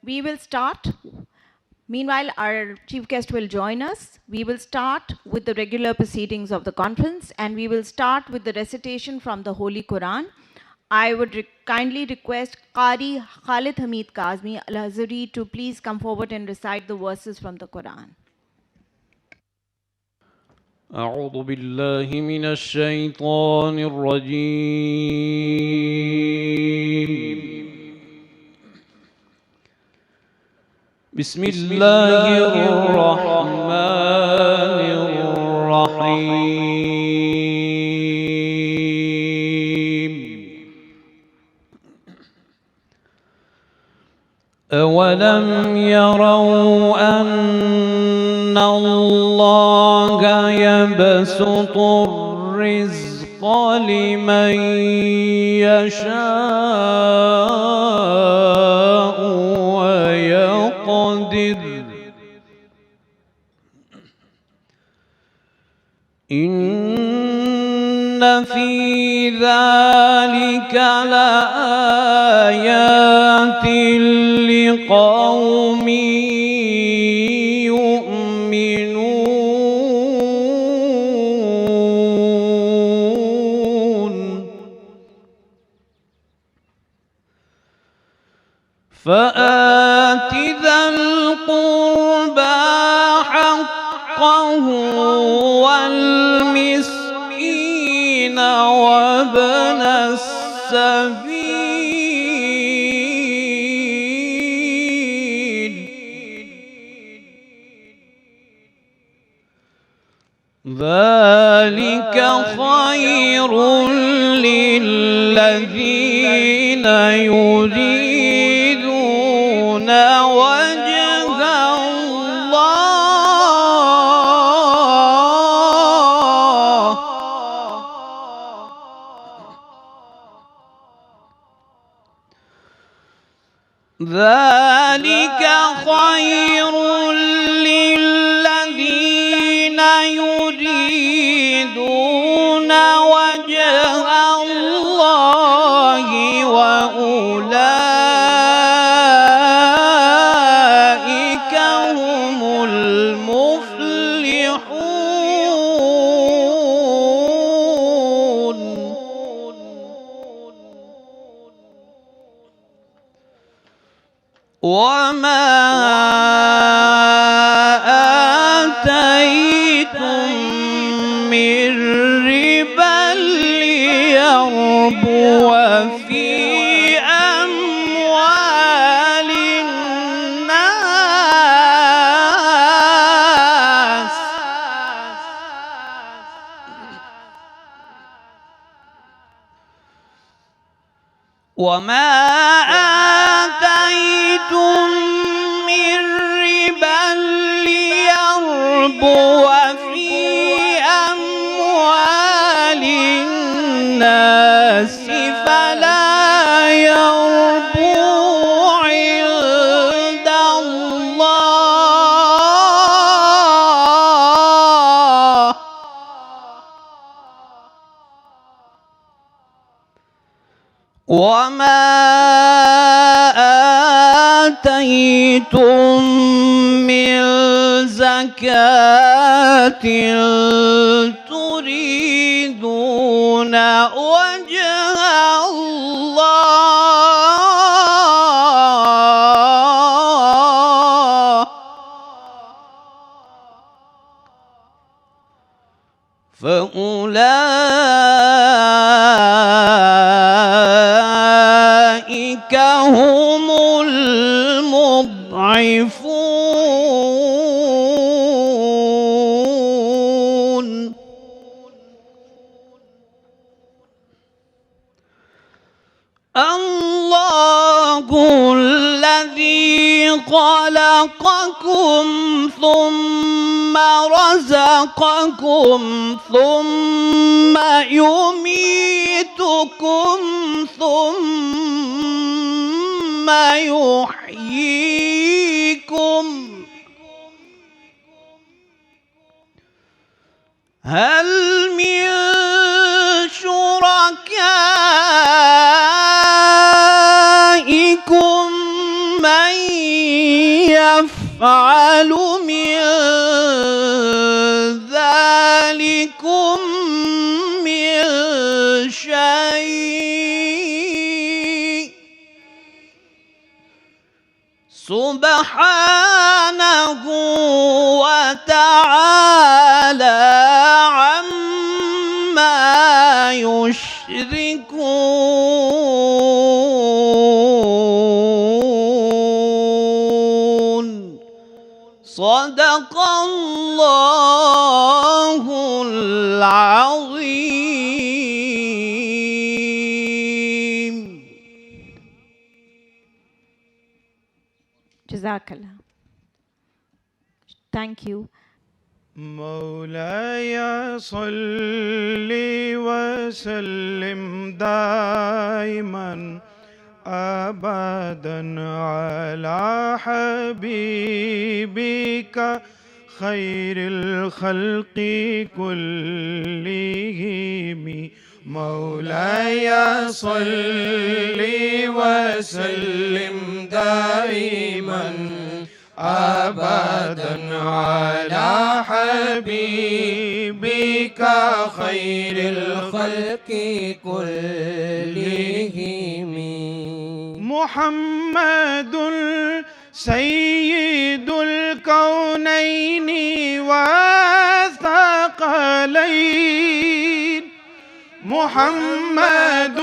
We will start. Meanwhile, our chief guest will join us. We will start with the regular proceedings of the conference, and we will start with the recitation from the Holy Quran. I would kindly request Qari Khalid Hamid Kazmi Al-Hazari to please come forward and recite the verses from the Quran. أعوذ بالله من الشيطان الرجيم. بسم الله الرحمن الرحيم. أولم يروا أن الله يبسط الرزق لمن يشاء ويقدر إن في ذلك لآيات لقوم فآت ذا القربى حقه والمسكين وابن السبيل ذلك خير للذين يريدون وجه الله ذلك خير للذين يريدون وجه الله وأولئك هم المفلحون وما آتيتم من ربا ليربو في أموال الناس وما آتيتم من ربا ليربو في أموال الناس فلا يربو عند الله وما آتيتم من زكاة تريدون وجه الله فأولئك هم المضعفون الله الذي خلقكم ثم رزقكم ثم يميتكم ثم يحييكم هل من شركائكم من لن يفعل من ذلكم من شيء سبحانه وتعالى عما يشركون صدق الله العظيم. Jazakallah. Thank you. مولاي صل وسلم دائما أبدا على حبيبك خير الخلق كلهم. مولاي صل وسلم دائما أبدا على حبيبك خير الخلق كلهم. محمد سيد الكونين والثقلين. محمد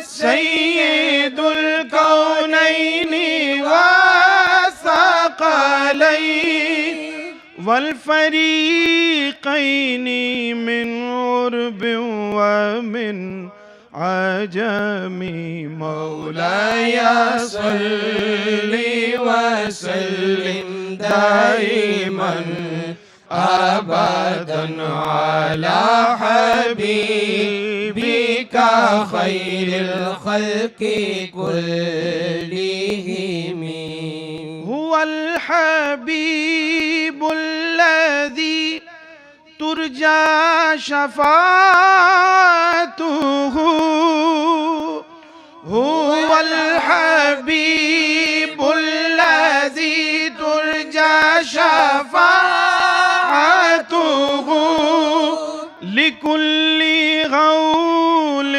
سيد الكونين والثقلين والفريقين من عرب ومن عجم. مولاي صل وسلم دائما أبدا على حبيبك خير الخلق كلهم. هو الحبيب الذي ترجى شفاعته. هو الحبيب الذي ترجى شفاعته لكل غول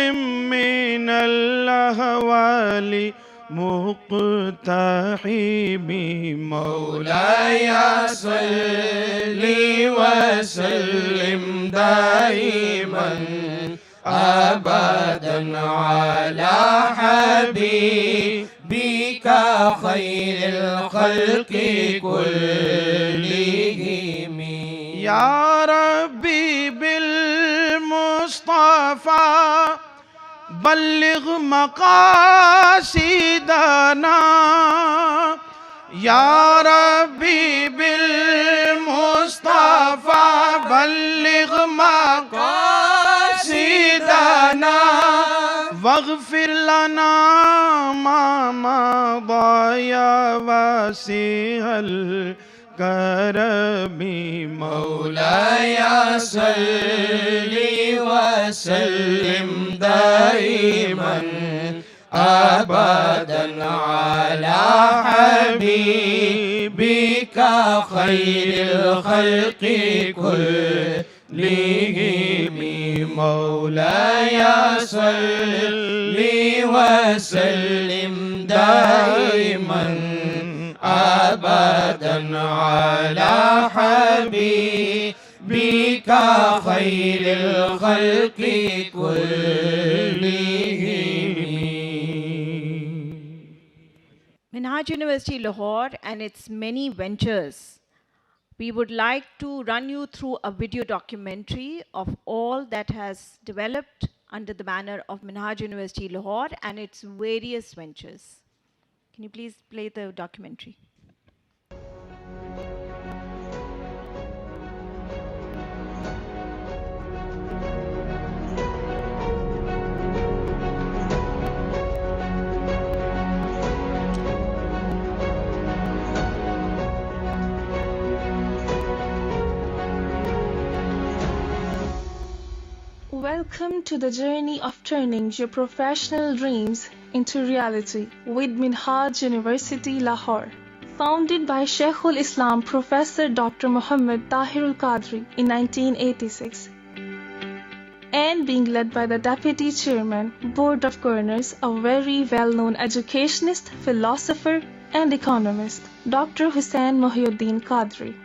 من الأهوال مقتحم. مولاي صل وسلم دائما أبدا على حبيبك خير الخلق كلهم. يا ربي بالمصطفى بلغ مقاصدنا. يا ربي بالمصطفى بلغ مقاصدنا واغفر لنا ما مضى يا واسع الكرم. مولاي صل وسلم دائما أبدا على حبيبك خير الخلق كلهم. مولاي صل وسلم دائما أبدا على حبيبك خير الخلق كلهم. Minhaj University Lahore and its many ventures. We would like to run you through a video documentary of all that has developed under the banner of Minhaj University Lahore and its various ventures. Can you please play the documentary? Welcome to the journey of turning your professional dreams into reality with Minhaj University, Lahore. Founded by Sheikhul Islam Professor Dr. Muhammad Tahirul Qadri in 1986, and being led by the Deputy Chairman, Board of Governors, a very well-known educationist, philosopher, and economist, Dr. Hussain Mohiuddin Qadri.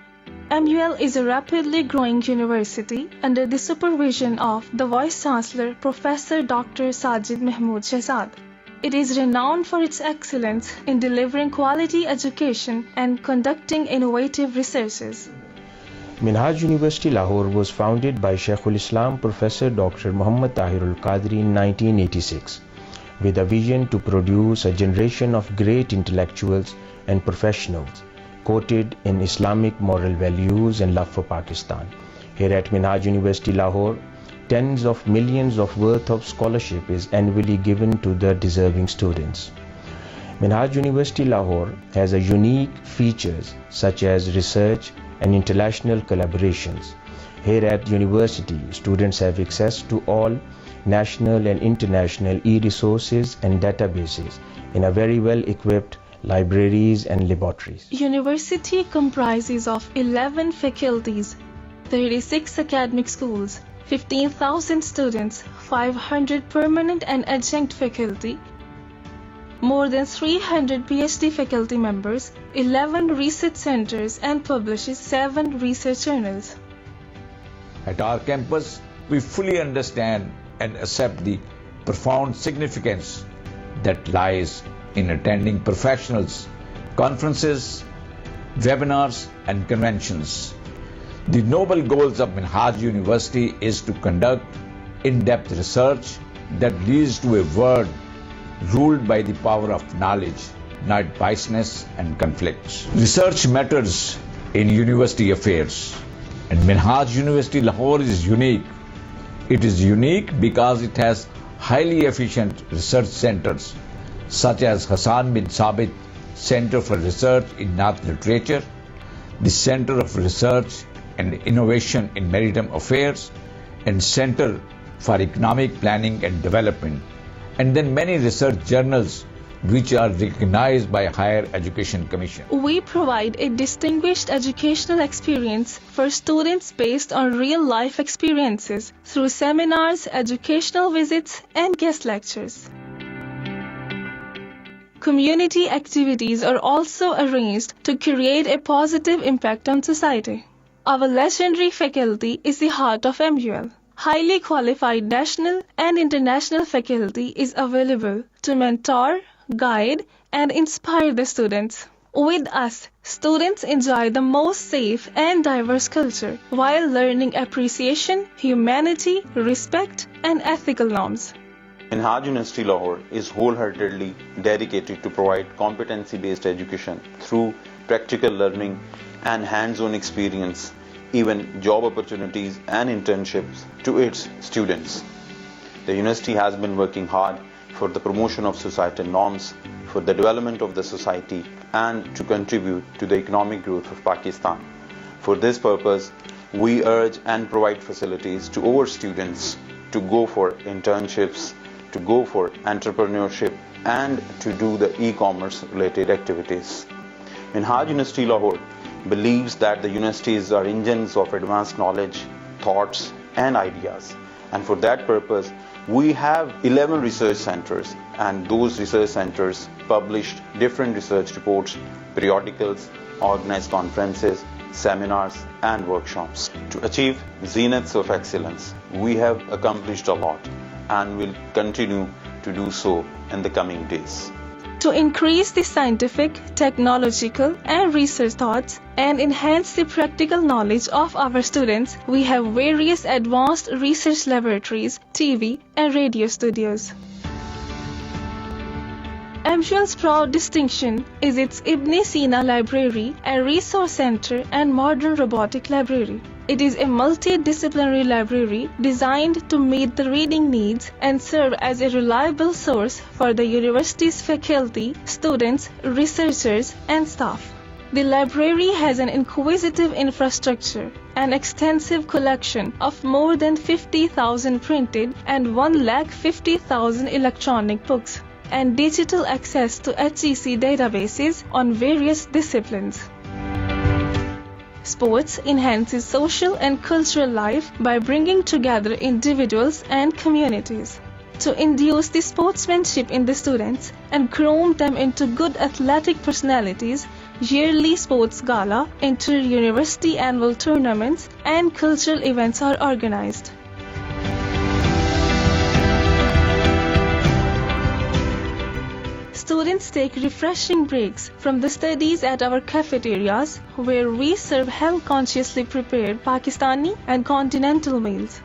MUL is a rapidly growing university under the supervision of the Vice Chancellor, Professor Dr. Sajid Mahmood Shehzad. It is renowned for its excellence in delivering quality education and conducting innovative researches. Minhaj University Lahore was founded by Sheikhul Islam Professor Dr. Muhammad Tahirul Qadri in 1986 with a vision to produce a generation of great intellectuals and professionals coated in Islamic moral values and love for Pakistan. Here at Minhaj University Lahore, tens of millions of worth of scholarship is annually given to the deserving students. Minhaj University Lahore has a unique features such as research and international collaborations. Here at university, students have access to all national and international e-resources and databases in a very well-equipped libraries and laboratories. University comprises of 11 faculties, 36 academic schools, 15,000 students, 500 permanent and adjunct faculty, more than 300 PhD faculty members, 11 research centers, and publishes 7 research journals. At our campus, we fully understand and accept the profound significance that lies in attending professionals, conferences, webinars, and conventions. The noble goals of Minhaj University is to conduct in-depth research that leads to a world ruled by the power of knowledge, not biasness and conflicts. Research matters in university affairs, and Minhaj University Lahore is unique. It is unique because it has highly efficient research centers such as Hassan bin Sabit Center for Research in North Literature, the Center of Research and Innovation in Maritime Affairs, and Center for Economic Planning and Development, and then many research journals which are recognized by Higher Education Commission. We provide a distinguished educational experience for students based on real-life experiences through seminars, educational visits, and guest lectures. Community activities are also arranged to create a positive impact on society. Our legendary faculty is the heart of MUL. Highly qualified national and international faculty is available to mentor, guide, and inspire the students. With us, students enjoy the most safe and diverse culture while learning appreciation, humanity, respect, and ethical norms. Minhaj University Lahore is wholeheartedly dedicated to provide competency-based education through practical learning and hands-on experience, even job opportunities and internships to its students. The university has been working hard for the promotion of societal norms, for the development of the society, and to contribute to the economic growth of Pakistan. For this purpose, we urge and provide facilities to our students to go for internships, to go for entrepreneurship, and to do the e-commerce related activities. Minhaj University Lahore believes that the universities are engines of advanced knowledge, thoughts, and ideas. And for that purpose, we have 11 research centers, and those research centers published different research reports, periodicals, organized conferences, seminars, and workshops. To achieve zeniths of excellence, we have accomplished a lot and will continue to do so in the coming days. To increase the scientific, technological, and research thoughts and enhance the practical knowledge of our students, we have various advanced research laboratories, TV, and radio studios. MUL's proud distinction is its Ibn Sina Library, a resource center and modern robotic library. It is a multidisciplinary library designed to meet the reading needs and serve as a reliable source for the university's faculty, students, researchers, and staff. The library has an inquisitive infrastructure, an extensive collection of more than 50,000 printed and 150,000 electronic books. and digital access to HEC databases on various disciplines. Sports enhances social and cultural life by bringing together individuals and communities. To induce the sportsmanship in the students and groom them into good athletic personalities, yearly sports gala, inter-university annual tournaments, and cultural events are organized. Students take refreshing breaks from the studies at our cafeterias, where we serve health-consciously prepared Pakistani and continental meals.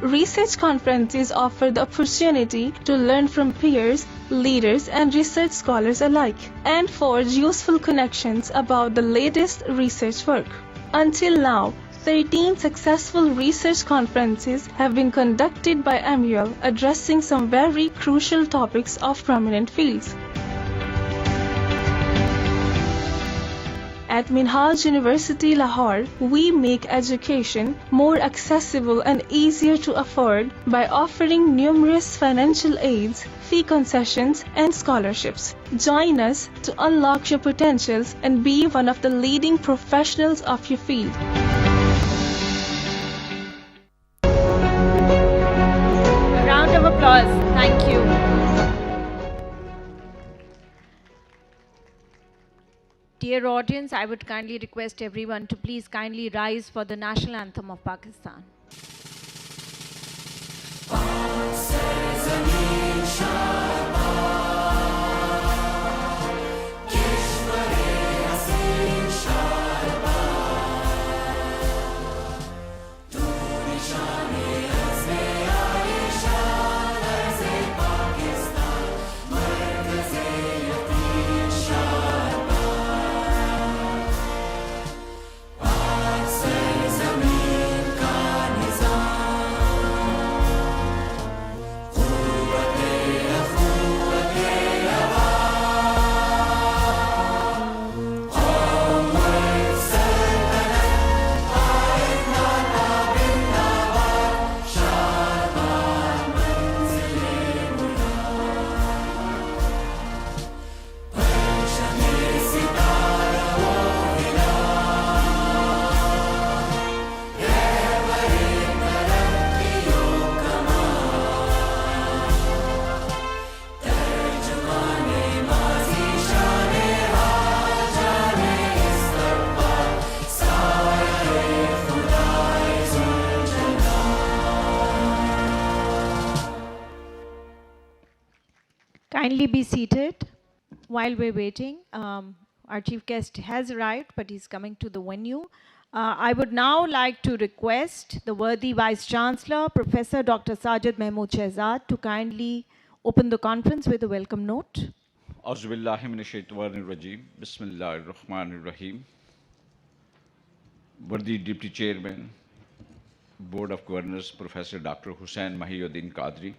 Research conferences offer the opportunity to learn from peers, leaders, and research scholars alike, and forge useful connections about the latest research work. Until now, 13 successful research conferences have been conducted by MUL addressing some very crucial topics of prominent fields. At Minhaj University, Lahore, we make education more accessible and easier to afford by offering numerous financial aids, fee concessions, and scholarships. Join us to unlock your potentials and be one of the leading professionals of your field. A round of applause. Thank you. Dear audience, I would kindly request everyone to please kindly rise for the national anthem of Pakistan. Kindly be seated while we're waiting. Our chief guest has arrived, but he's coming to the venue. I would now like to request the worthy Vice Chancellor, Professor Dr. Sajid Mahmood Shehzad, to kindly open the conference with a welcome note. Auzubillahi minash-shaytanir-rajim. Bismillahir-Rahmanir-Rahim. Worthy Deputy Chairman, Board of Governors, Professor Dr. Hussain Mahiuddin Qadri,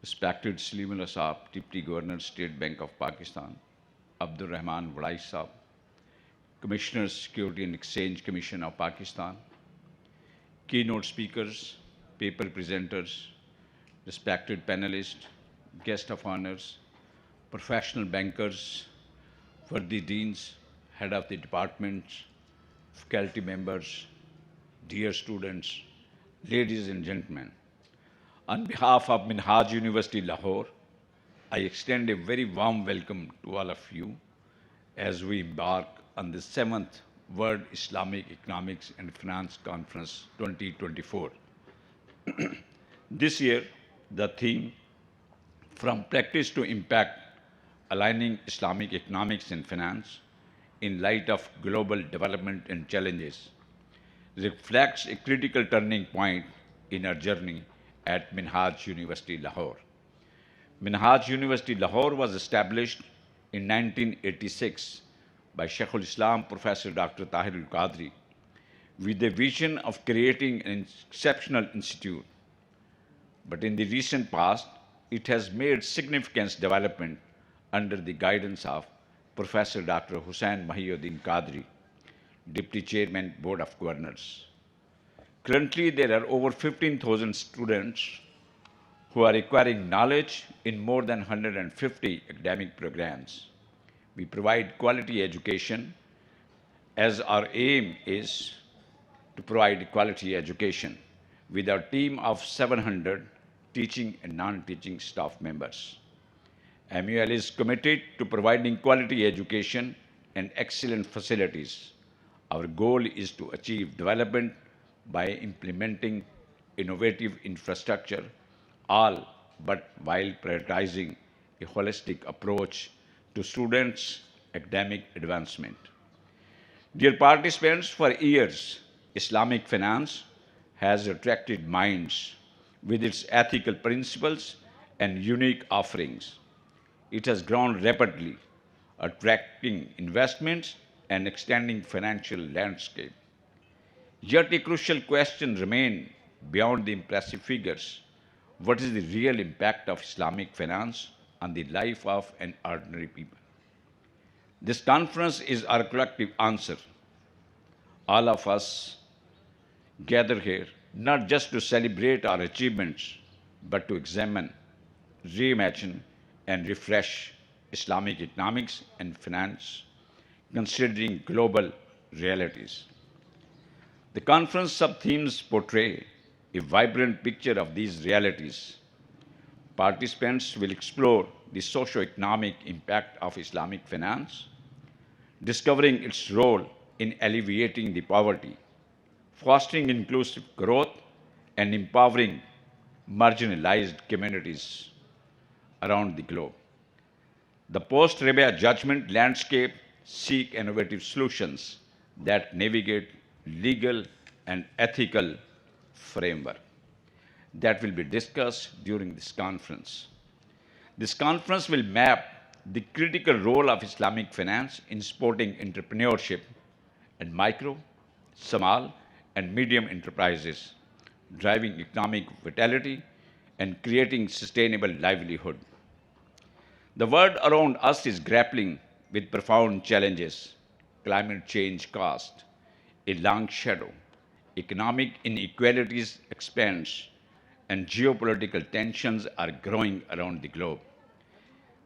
respected Salim Asab, Deputy Governor, State Bank of Pakistan, Abdur Rahman Wadai Saab, Commissioner, Security and Exchange Commission of Pakistan, keynote speakers, paper presenters, respected panelists, guests of honors, professional bankers, worthy deans, head of the departments, faculty members, dear students, ladies and gentlemen. On behalf of Minhaj University, Lahore, I extend a very warm welcome to all of you as we embark on the 7th World Islamic Economics and Finance Conference 2024. This year, the theme, From Practice to Impact, Aligning Islamic Economics and Finance in Light of Global Development and Challenges, reflects a critical turning point in our journey at Minhaj University, Lahore. Minhaj University, Lahore was established in 1986 by Sheikhul Islam Professor Dr. Tahir al-Qadri with the vision of creating an exceptional institute. But in the recent past, it has made significant development under the guidance of Professor Dr. Hussain Mahiuddin Qadri, Deputy Chairman, Board of Governors. Currently, there are over 15,000 students who are acquiring knowledge in more than 150 academic programs. We provide quality education as our aim is to provide quality education with our team of 700 teaching and non-teaching staff members. MUL is committed to providing quality education and excellent facilities. Our goal is to achieve development by implementing innovative infrastructure, all but while prioritizing a holistic approach to students' academic advancement. Dear participants, for years, Islamic finance has attracted minds with its ethical principles and unique offerings. It has grown rapidly, attracting investments and extending financial landscape. Yet a crucial question remains beyond the impressive figures. What is the real impact of Islamic finance on the life of an ordinary people? This conference is our collective answer. All of us gather here not just to celebrate our achievements, but to examine, reimagine, and refresh Islamic economics and finance, considering global realities. The conference sub-themes portray a vibrant picture of these realities. Participants will explore the socio-economic impact of Islamic finance, discovering its role in alleviating the poverty, fostering inclusive growth, and empowering marginalized communities around the globe. The post-Rabia judgment landscape seek innovative solutions that navigate legal and ethical framework that will be discussed during this conference. This conference will map the critical role of Islamic finance in supporting entrepreneurship and micro, small, and medium enterprises, driving economic vitality and creating sustainable livelihood. The world around us is grappling with profound challenges: climate change cost, a long shadow, economic inequalities expands, and geopolitical tensions are growing around the globe.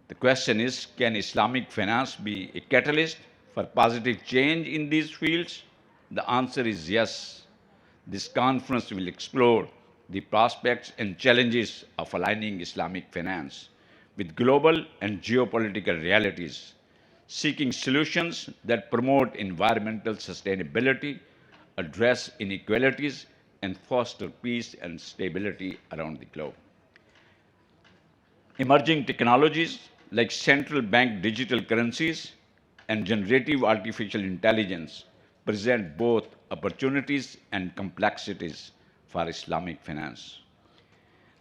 The question is, can Islamic finance be a catalyst for positive change in these fields? The answer is yes. This conference will explore the prospects and challenges of aligning Islamic finance with global and geopolitical realities, seeking solutions that promote environmental sustainability, address inequalities, and foster peace and stability around the globe. Emerging technologies like central bank digital currencies and generative artificial intelligence present both opportunities and complexities for Islamic finance.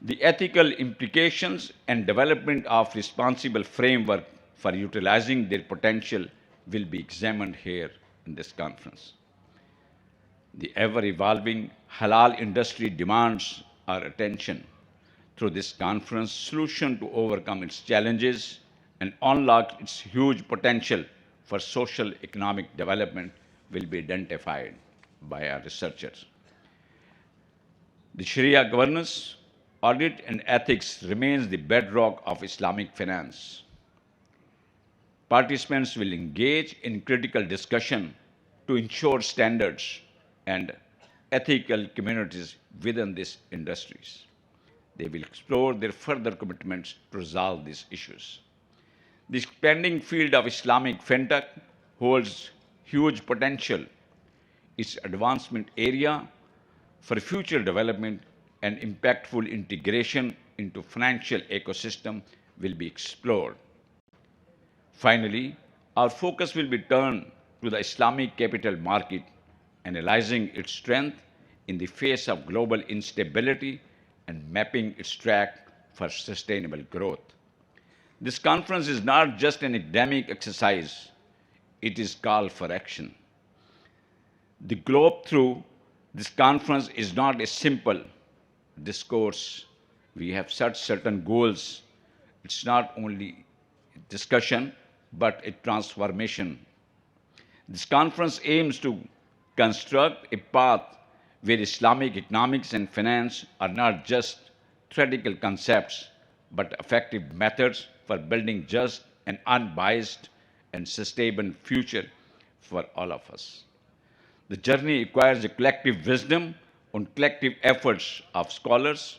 The ethical implications and development of responsible framework for utilizing their potential will be examined here in this conference. The ever-evolving halal industry demands our attention. Through this conference, solution to overcome its challenges and unlock its huge potential for social economic development will be identified by our researchers. The Sharia governance, audit, and ethics remains the bedrock of Islamic finance. Participants will engage in critical discussion to ensure standards and ethical communities within these industries. They will explore their further commitments to resolve these issues. The expanding field of Islamic fintech holds huge potential. Its advancement area for future development and impactful integration into financial ecosystem will be explored. Finally, our focus will be turned to the Islamic capital market, analyzing its strength in the face of global instability and mapping its track for sustainable growth. This conference is not just an academic exercise, it is call for action. The globe through this conference is not a simple discourse. We have set certain goals. It's not only discussion, but a transformation. This conference aims to construct a path where Islamic economics and finance are not just theoretical concepts, but effective methods for building just and unbiased and sustainable future for all of us. The journey requires a collective wisdom and collective efforts of scholars,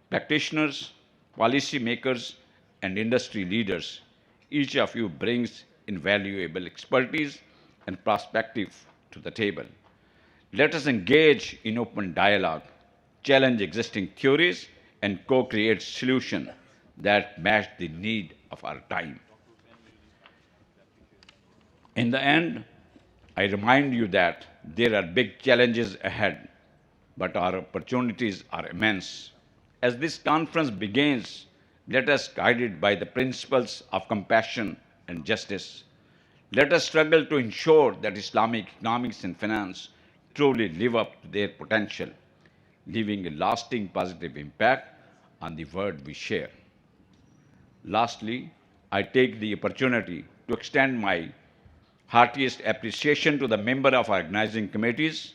practitioners, policymakers, and industry leaders. Each of you brings invaluable expertise and perspective to the table. Let us engage in open dialogue, challenge existing theories, and co-create solutions that match the need of our time. In the end, I remind you that there are big challenges ahead, but our opportunities are immense. As this conference begins, let us, guided by the principles of compassion and justice, let us struggle to ensure that Islamic economics and finance truly live up to their potential, leaving a lasting positive impact on the world we share. Lastly, I take the opportunity to extend my heartiest appreciation to the members of our organizing committees,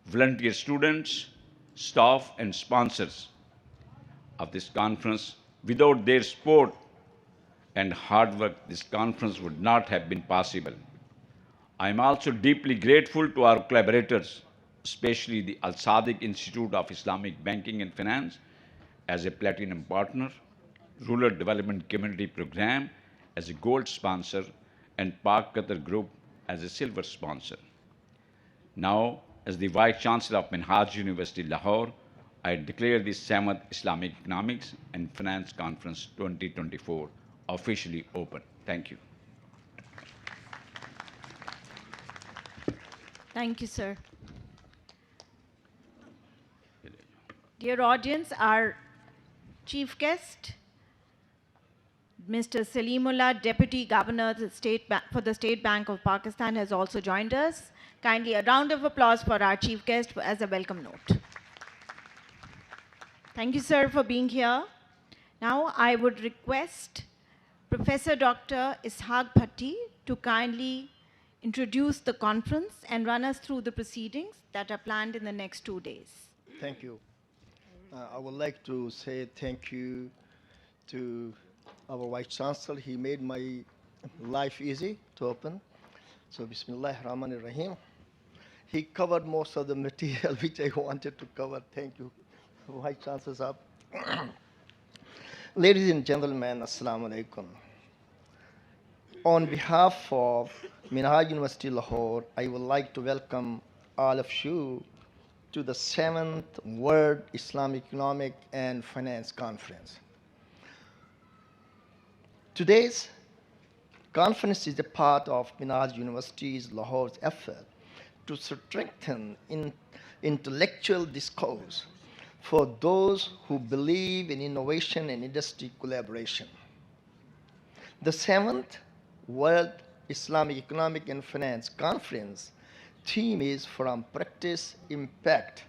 volunteer students, staff, and sponsors of this conference. Without their support and hard work, this conference would not have been possible. I am also deeply grateful to our collaborators, especially the Al Sadiq Institute of Islamic Banking and Finance as a platinum partner, Rural Development Community Program as a gold sponsor, and Pak Qatar Group as a silver sponsor. Now, as the Vice Chancellor of Minhaj University, Lahore, I declare the 7th Islamic Economics and Finance Conference 2024 officially open. Thank you. Thank you, sir. Dear audience, our chief guest, Mr. Salimullah, Deputy Governor for the State Bank of Pakistan, has also joined us. Kindly a round of applause for our chief guest as a welcome note. Thank you, sir, for being here. Now I would request Professor Dr. Ishaq Bhatti to kindly introduce the conference and run us through the proceedings that are planned in the next 2 days. Thank you. I would like to say thank you to our Vice Chancellor. He made my life easy to open. So, Bismillah Rahman Rahim. He covered most of the material which I wanted to cover. Thank you, Vice Chancellor Sahab. Ladies and gentlemen, Assalamu alaikum. On behalf of Minhaj University Lahore, I would like to welcome all of you to the 7th World Islamic Economic and Finance Conference. Today's conference is a part of Minhaj University's Lahore's effort to strengthen intellectual discourse for those who believe in innovation and industry collaboration. The 7th World Islamic Economic and Finance Conference theme is From Practice Impact,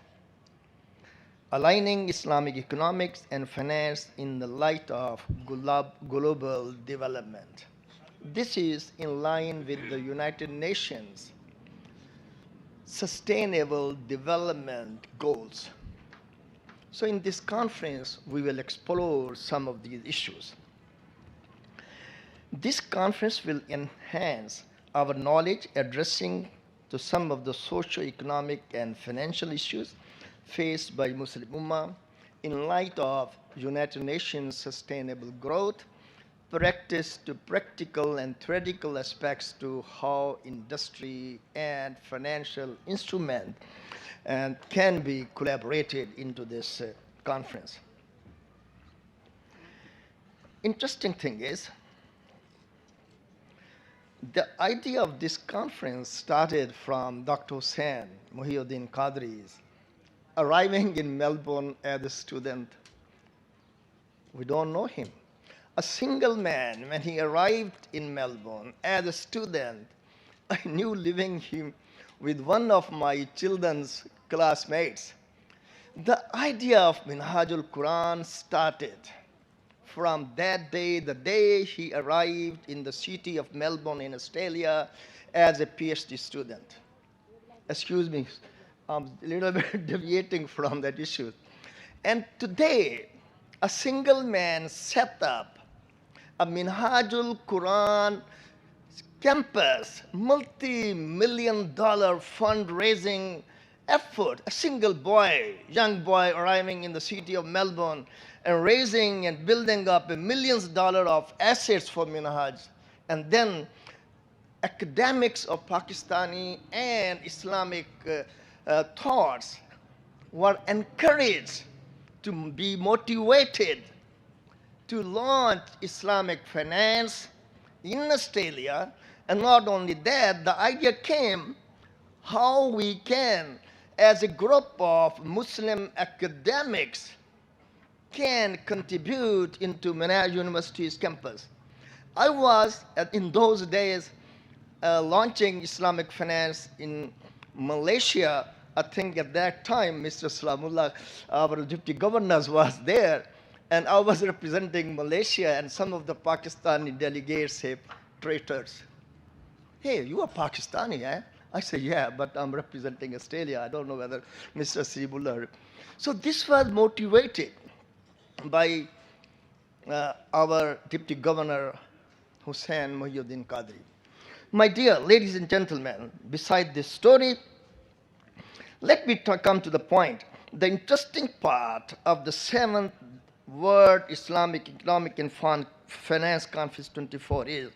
aligning Islamic economics and finance in the light of global development. This is in line with the United Nations Sustainable Development Goals. So in this conference, we will explore some of these issues. This conference will enhance our knowledge addressing to some of the socio-economic and financial issues faced by Muslim Ummah in light of United Nations Sustainable Growth, practice to practical and theoretical aspects to how industry and financial instrument can be collaborated into this conference. Interesting thing is, the idea of this conference started from Dr. Hussain Muhyiddin Qadri's arriving in Melbourne as a student. We don't know him. A single man, when he arrived in Melbourne as a student, I knew living him with one of my children's classmates. The idea of Minhajul Quran started from that day, the day he arrived in the city of Melbourne in Australia as a PhD student. Excuse me, I'm a little bit deviating from that issue. And today, a single man set up a Minhajul Quran campus, multi-million-dollar fundraising effort. A single boy, young boy arriving in the city of Melbourne and raising and building up millions of dollars of assets for Minhaj. And then academics of Pakistani and Islamic thoughts were encouraged to be motivated to launch Islamic finance in Australia. And not only that, the idea came how we can, as a group of Muslim academics, can contribute into Manhaj University's campus. I was, in those days, launching Islamic finance in Malaysia. I think at that time, Mr. Salamullah, our deputy governor, was there, and I was representing Malaysia, and some of the Pakistani delegates said, traitors. Hey, you are Pakistani, eh? I said, yeah, but I'm representing Australia. I don't know whether Mr. Salimullah. So this was motivated by our deputy governor, Hussain Muhyiddin Qadri. My dear ladies and gentlemen, beside this story, let me come to the point. The interesting part of the 7th World Islamic Economic and Finance Conference 24 is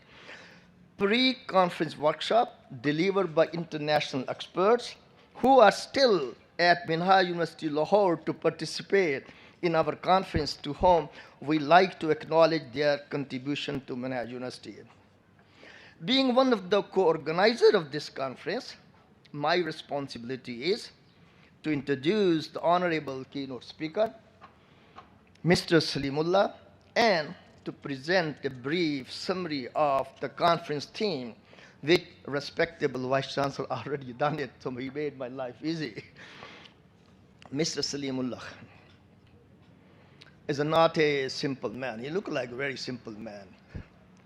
pre-conference workshop delivered by international experts who are still at Minhaj University Lahore to participate in our conference, to whom we like to acknowledge their contribution to Minhaj University. Being one of the co-organizers of this conference, my responsibility is to introduce the honorable keynote speaker, Mr. Salimullah, and to present a brief summary of the conference theme, which respectable Vice Chancellor already done it, so he made my life easy. Mr. Salimullah is not a simple man. He looks like a very simple man,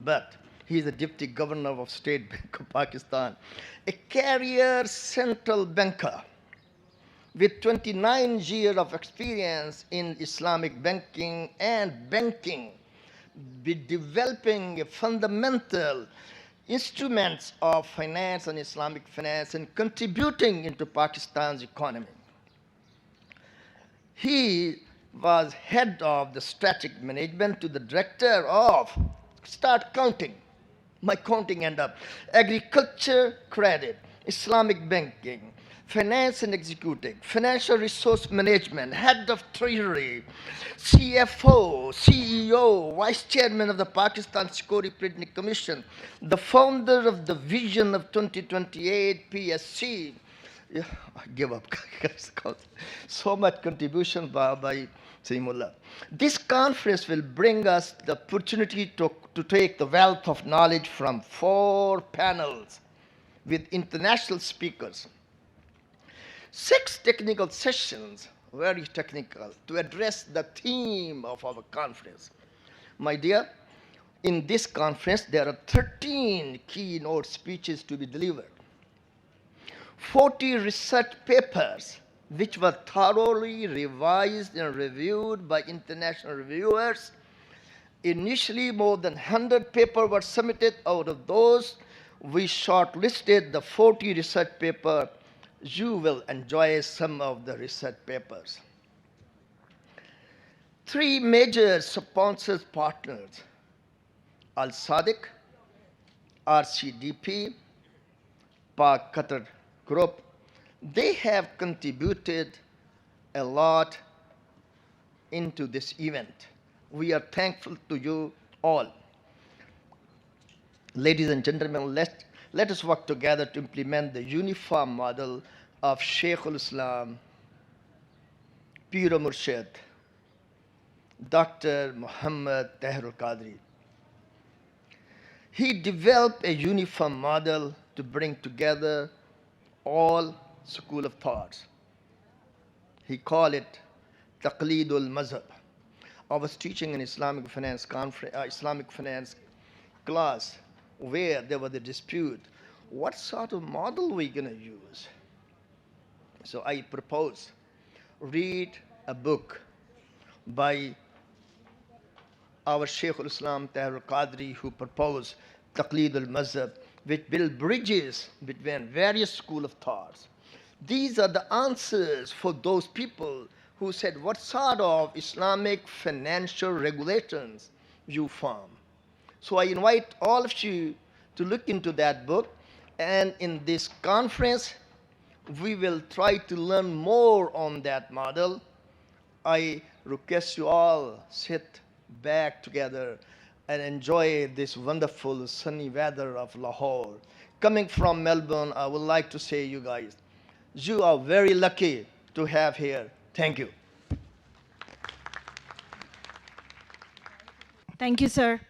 but he is the Deputy Governor of State Bank of Pakistan, a career central banker with 29 years of experience in Islamic banking and banking, with developing fundamental instruments of finance and Islamic finance and contributing into Pakistan's economy. He was head of the strategic management to the director of, start counting, my counting end up, agriculture credit, Islamic banking, finance and executing, financial resource management, head of treasury, CFO, CEO, vice chairman of the Pakistan Security Planning Commission, the founder of the Vision of 2028 PSC. Yeah, I give up. So much contribution by Salimullah. This conference will bring us the opportunity to take the wealth of knowledge from 4 panels with international speakers, 6 technical sessions, very technical, to address the theme of our conference. My dear, in this conference, there are 13 keynote speeches to be delivered, 40 research papers, which were thoroughly revised and reviewed by international reviewers. Initially, more than 100 papers were submitted. Out of those, we shortlisted the 40 research papers. You will enjoy some of the research papers. 3 major sponsors partners, Al Sadiq, RCDP, Pak Qatar Group, they have contributed a lot into this event. We are thankful to you all. Ladies and gentlemen, let us work together to implement the uniform model of Shaykh al-Islam, Pir Murshid, Dr. Muhammad Tahir al-Qadri. He developed a uniform model to bring together all school of thoughts. He called it Taqleedul Mazhab. I was teaching an Islamic finance class where there was a dispute. What sort of model are we going to use? So I propose, read a book by our Shaykh al-Islam Tahir al-Qadri, who proposed Taqleed al-Mazhab, which build bridges between various schools of thoughts. These are the answers for those people who said, what sort of Islamic financial regulations you form? So I invite all of you to look into that book. And in this conference, we will try to learn more on that model. I request you all sit back together and enjoy this wonderful sunny weather of Lahore. Coming from Melbourne, I would like to say you guys, you are very lucky to have here. Thank you. Thank you, sir.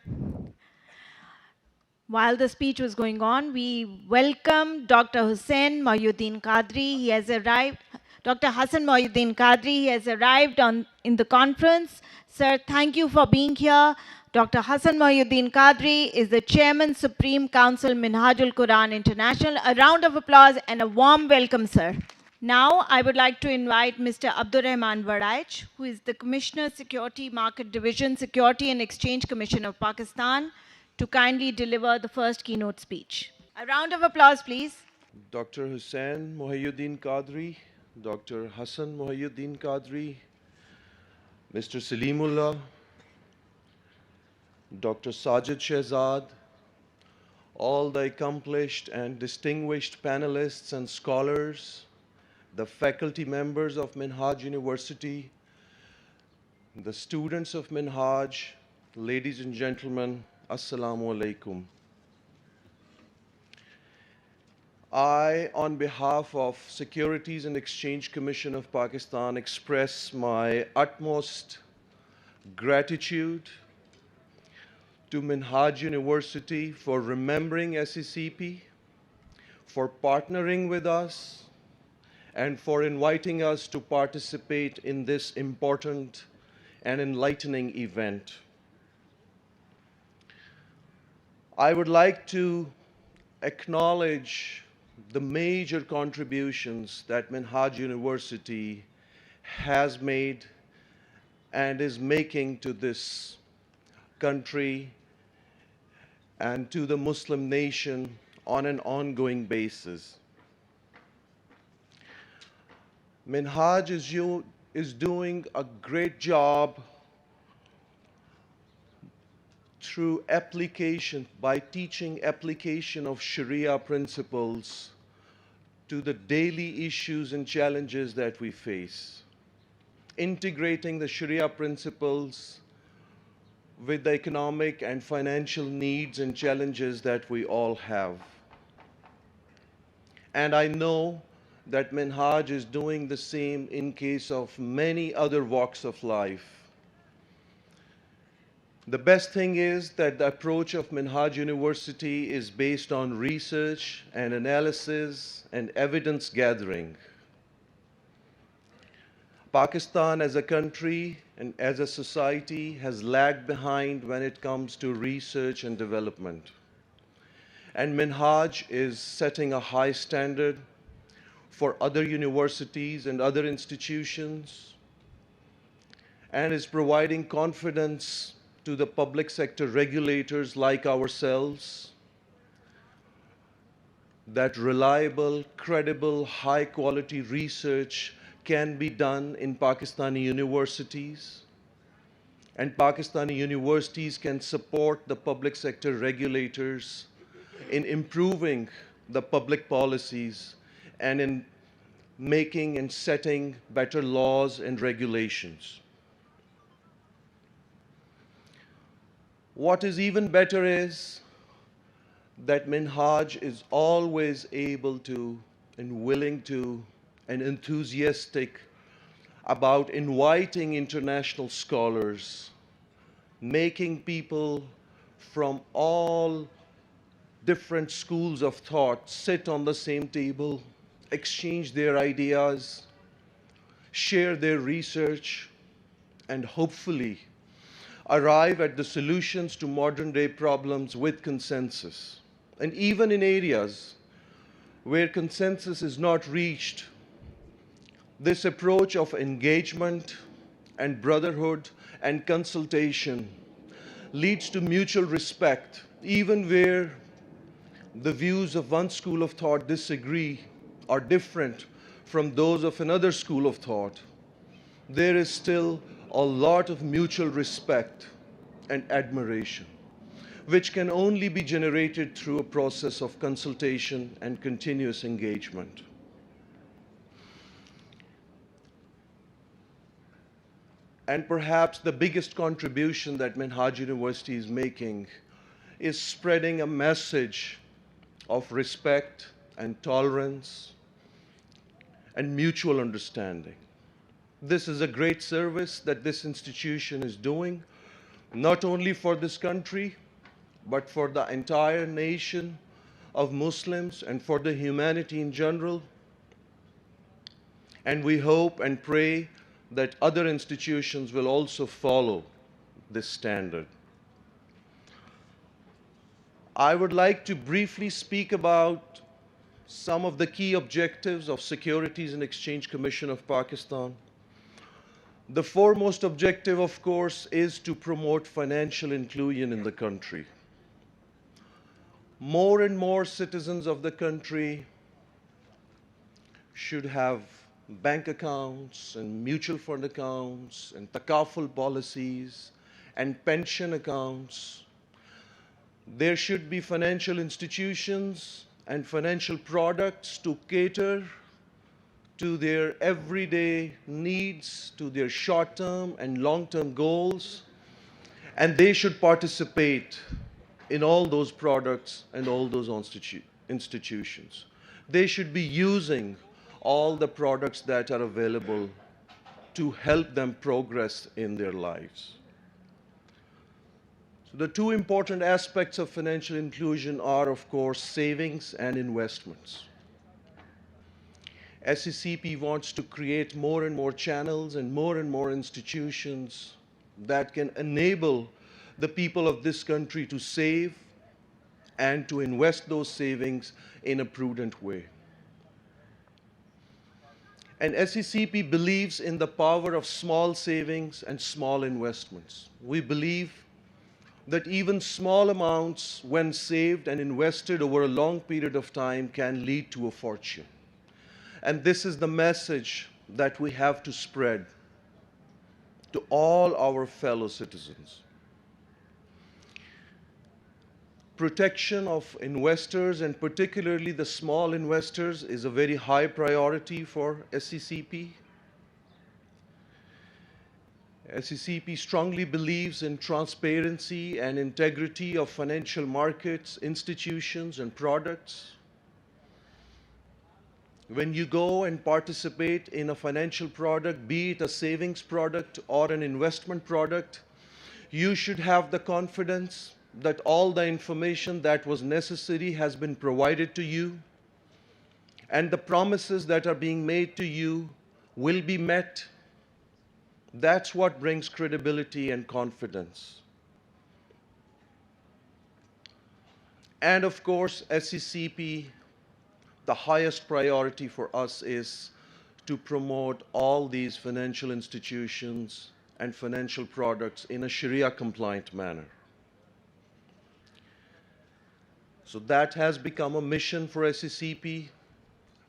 While the speech was going on, we welcome Dr. Hussain Mohyuddin Qadri. He has arrived. Dr. Hassan Mohyuddin Qadri, he has arrived in the conference. Sir, thank you for being here. Dr. Hassan Mohyuddin Qadri is the Chairman, Supreme Council, Minhajul Quran International. A round of applause and a warm welcome, sir. Now, I would like to invite Mr. Abdurrahman Waraich, who is the Commissioner, Security Market Division, Security and Exchange Commission of Pakistan, to kindly deliver the first keynote speech. A round of applause, please. Dr. Hussain Mohyuddin Qadri, Dr. Hassan Mohyuddin Qadri, Mr. Salimullah, Dr. Sajid Shehzad, all the accomplished and distinguished panelists and scholars, the faculty members of Minhaj University, the students of Minhaj, ladies and gentlemen, Assalamu alaikum. I, on behalf of Securities and Exchange Commission of Pakistan, express my utmost gratitude to Minhaj University for remembering SECP, for partnering with us, and for inviting us to participate in this important and enlightening event. I would like to acknowledge the major contributions that Minhaj University has made and is making to this country and to the Muslim nation on an ongoing basis. Minhaj is doing a great job through application, by teaching application of Sharia principles to the daily issues and challenges that we face, integrating the Sharia principles with the economic and financial needs and challenges that we all have. And I know that Minhaj is doing the same in case of many other walks of life. The best thing is that the approach of Minhaj University is based on research and analysis and evidence gathering. Pakistan as a country and as a society has lagged behind when it comes to research and development. And Minhaj is setting a high standard for other universities and other institutions, and is providing confidence to the public sector regulators like ourselves that reliable, credible, high-quality research can be done in Pakistani universities, and Pakistani universities can support the public sector regulators in improving the public policies and in making and setting better laws and regulations. What is even better is that Minhaj is always able to and willing to and enthusiastic about inviting international scholars, making people from all different schools of thought sit on the same table, exchange their ideas, share their research, and hopefully arrive at the solutions to modern day problems with consensus. And even in areas where consensus is not reached, this approach of engagement and brotherhood and consultation leads to mutual respect, even where the views of one school of thought disagree or different from those of another school of thought. There is still a lot of mutual respect and admiration, which can only be generated through a process of consultation and continuous engagement. And perhaps the biggest contribution that Minhaj University is making is spreading a message of respect and tolerance and mutual understanding. This is a great service that this institution is doing, not only for this country, but for the entire nation of Muslims and for the humanity in general. And we hope and pray that other institutions will also follow this standard. I would like to briefly speak about some of the key objectives of Securities and Exchange Commission of Pakistan. The foremost objective, of course, is to promote financial inclusion in the country. More and more citizens of the country should have bank accounts and mutual fund accounts and takaful policies and pension accounts. There should be financial institutions and financial products to cater to their everyday needs, to their short-term and long-term goals, and they should participate in all those products and all those institutions. They should be using all the products that are available to help them progress in their lives. So the two important aspects of financial inclusion are, of course, savings and investments. SECP wants to create more and more channels and more institutions that can enable the people of this country to save and to invest those savings in a prudent way. And SECP believes in the power of small savings and small investments. We believe that even small amounts, when saved and invested over a long period of time, can lead to a fortune. And this is the message that we have to spread to all our fellow citizens. Protection of investors, and particularly the small investors, is a very high priority for SECP. SECP strongly believes in transparency and integrity of financial markets, institutions, and products. When you go and participate in a financial product, be it a savings product or an investment product, you should have the confidence that all the information that was necessary has been provided to you, and the promises that are being made to you will be met. That's what brings credibility and confidence. And of course, SECP, the highest priority for us is to promote all these financial institutions and financial products in a Sharia-compliant manner. So that has become a mission for SECP,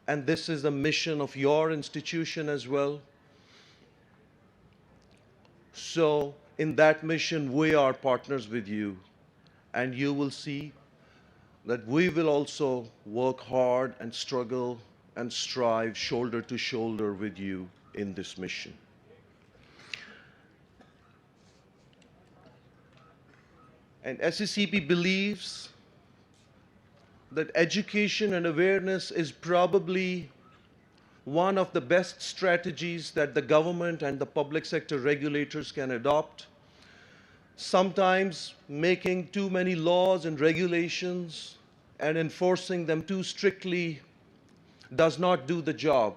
and this is a mission of your institution as well. So in that mission, we are partners with you, and you will see that we will also work hard and struggle and strive shoulder to shoulder with you in this mission. And SECP believes that education and awareness is probably one of the best strategies that the government and the public sector regulators can adopt. Sometimes making too many laws and regulations and enforcing them too strictly does not do the job.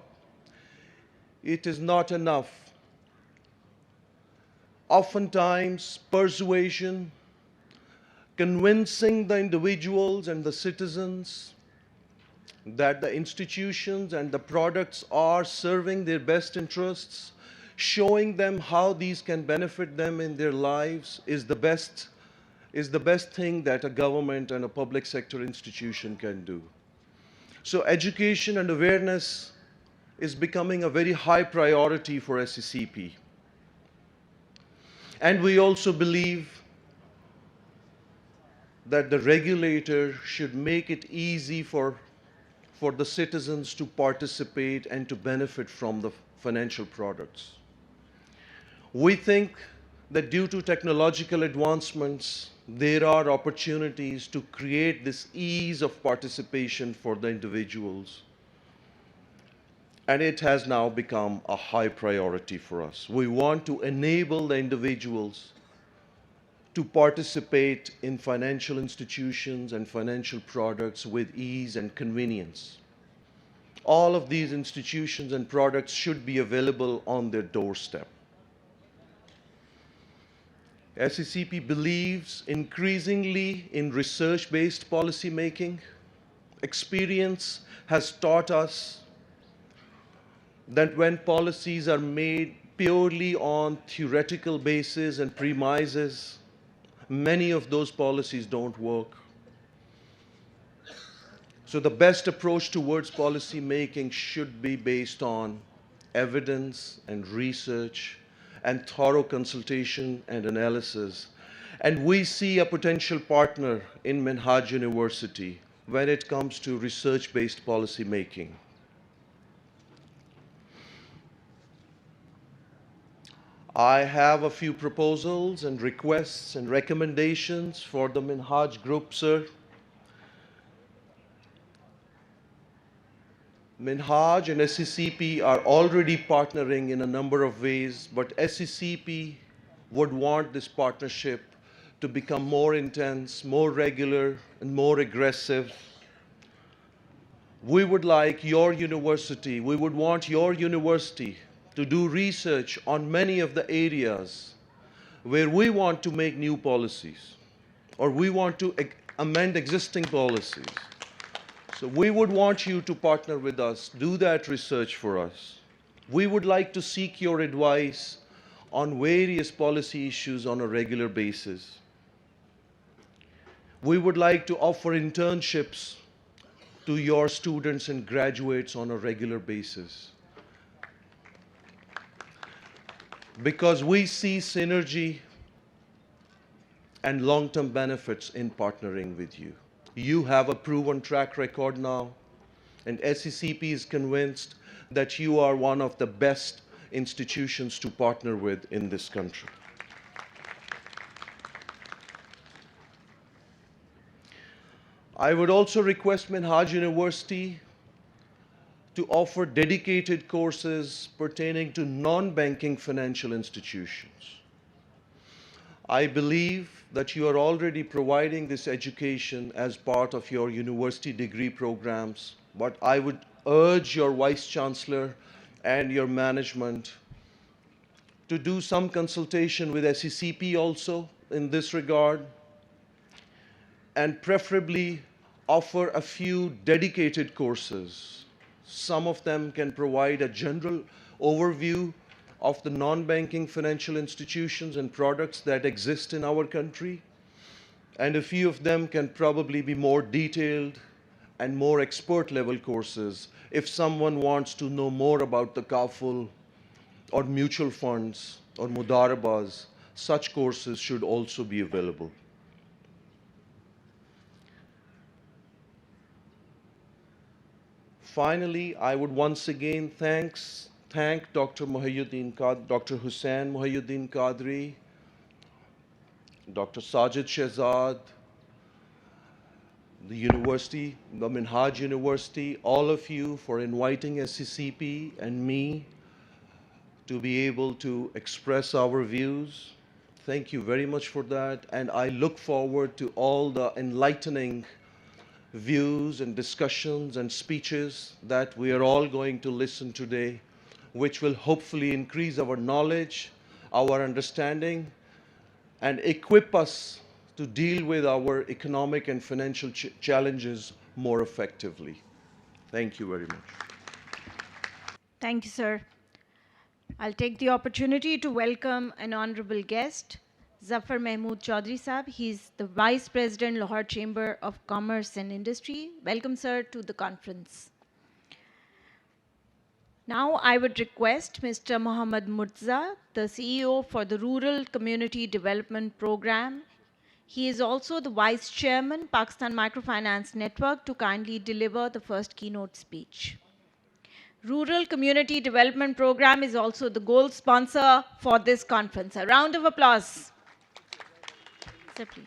It is not enough. Oftentimes, persuasion, convincing the individuals and the citizens that the institutions and the products are serving their best interests, showing them how these can benefit them in their lives, is the best is the best thing that a government and a public sector institution can do. So education and awareness is becoming a very high priority for SECP. And we also believe that the regulator should make it easy for the citizens to participate and to benefit from the financial products. We think that due to technological advancements, there are opportunities to create this ease of participation for the individuals. And it has now become a high priority for us. We want to enable the individuals to participate in financial institutions and financial products with ease and convenience. All of these institutions and products should be available on their doorstep. SECP believes increasingly in research-based policy making. Experience has taught us that when policies are made purely on theoretical basis and premises, many of those policies don't work. So the best approach towards policy making should be based on evidence and research and thorough consultation and analysis. And we see a potential partner in Minhaj University when it comes to research-based policy making. I have a few proposals and requests and recommendations for the Minhaj group, sir. Minhaj and SECP are already partnering in a number of ways, but SECP would want this partnership to become more intense, more regular, and more aggressive. We would like your university, we would want your university to do research on many of the areas where we want to make new policies or we want to amend existing policies. So we would want you to partner with us, do that research for us. We would like to seek your advice on various policy issues on a regular basis. We would like to offer internships to your students and graduates on a regular basis. Because we see synergy and long-term benefits in partnering with you. You have a proven track record now, and SECP is convinced that you are one of the best institutions to partner with in this country. I would also request Minhaj University to offer dedicated courses pertaining to non-banking financial institutions. I believe that you are already providing this education as part of your university degree programs, but I would urge your Vice Chancellor and your management to do some consultation with SECP also in this regard, and preferably offer a few dedicated courses. Some of them can provide a general overview of the non-banking financial institutions and products that exist in our country, and a few of them can probably be more detailed and more expert level courses if someone wants to know more about the kaful or mutual funds or mudarabas. Such courses should also be available. Finally, I would once again thank Dr. Hussain Muhyiddin Qadri, Dr. Sajid Shehzad, the university, the Minhaj University, all of you for inviting SECP and me to be able to express our views. Thank you very much for that, and I look forward to all the enlightening views and discussions and speeches that we are all going to listen today, which will hopefully increase our knowledge, our understanding, and equip us to deal with our economic and financial challenges more effectively. Thank you very much. Thank you, sir. I'll take the opportunity to welcome an honorable guest, Zafar Mahmood Chaudhry Saab. He's the Vice President, Lahore Chamber of Commerce and Industry. Welcome, sir, to the conference. Now I would request Mr. Mohammad Murtaza, the CEO for the Rural Community Development Program. He is also the Vice Chairman, Pakistan Microfinance Network, to kindly deliver the first keynote speech. Rural Community Development Program is also the gold sponsor for this conference. A round of applause. Sir, please.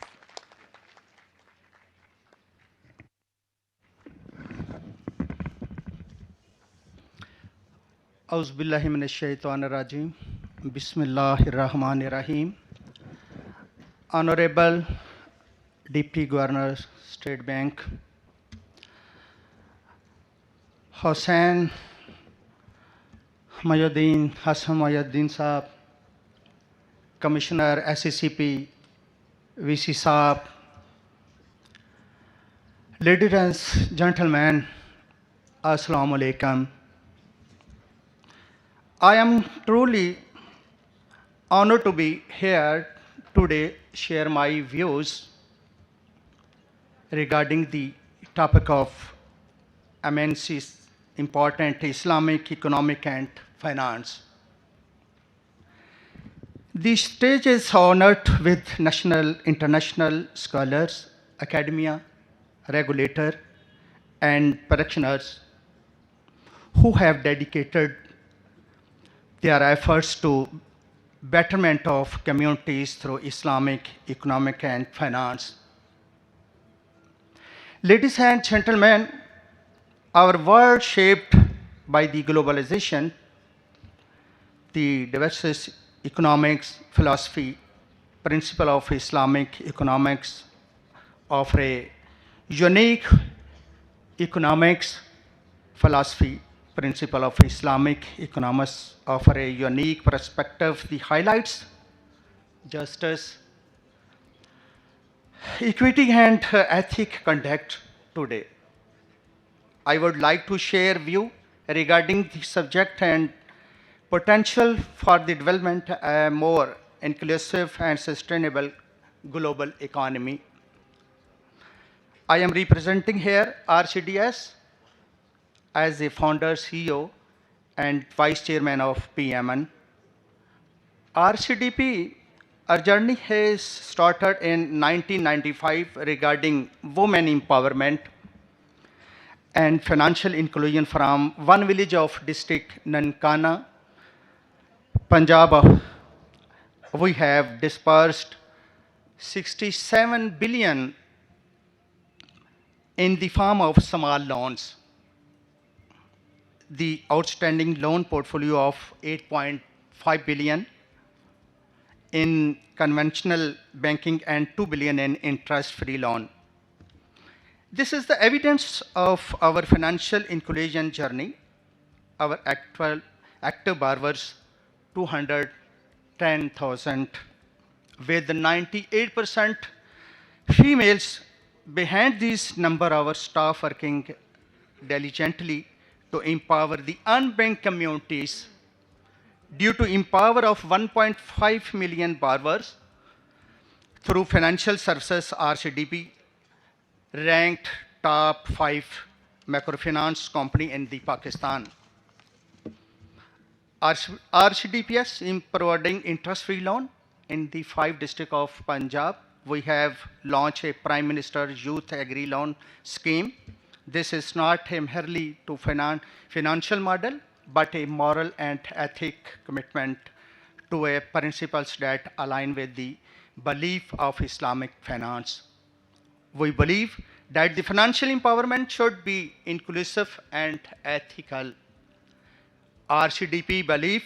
Auzubillahi minash shaitanir rajim. Bismillahir Rahmanir Rahim. Honorable Deputy Governor, State Bank, Hossain Mayuddin, Hassan Mayuddin Saab, Commissioner SCCP, VC Saab, ladies and gentlemen, Assalamu alaikum. I am truly honored to be here today, share my views regarding the topic of MNC's important Islamic economic and finance. The stage is honored with national, international scholars, academia, regulator, and practitioners who have dedicated their efforts to betterment of communities through Islamic economic and finance. Ladies and gentlemen, our world shaped by the globalization, the diverse economics philosophy, principle of Islamic economics offer a unique economics philosophy, principle of Islamic economics offer a unique perspective. The highlights: justice, equity, and ethic conduct today. I would like to share view regarding the subject and potential for the development of a more inclusive and sustainable global economy. I am representing here RCDS as a founder, CEO, and vice chairman of PMN. RCDP, our journey has started in 1995 regarding women empowerment and financial inclusion from one village of district Nankana, Punjab. We have dispersed 67 billion in the form of small loans. The outstanding loan portfolio of 8.5 billion in conventional banking and 2 billion in interest-free loan. This is the evidence of our financial inclusion journey. Our actual active borrowers, 210,000, with 98% females. Behind this number, our staff working diligently to empower the unbanked communities. Due to empower of 1.5 million borrowers through financial services, RCDP ranked top 5 microfinance company in the Pakistan. RCDPS in providing interest-free loan in the 5 districts of Punjab. We have launched a Prime Minister Youth Agri Loan Scheme. This is not a merely to financial model, but a moral and ethic commitment to a principles that align with the belief of Islamic finance. We believe that the financial empowerment should be inclusive and ethical. RCDP believe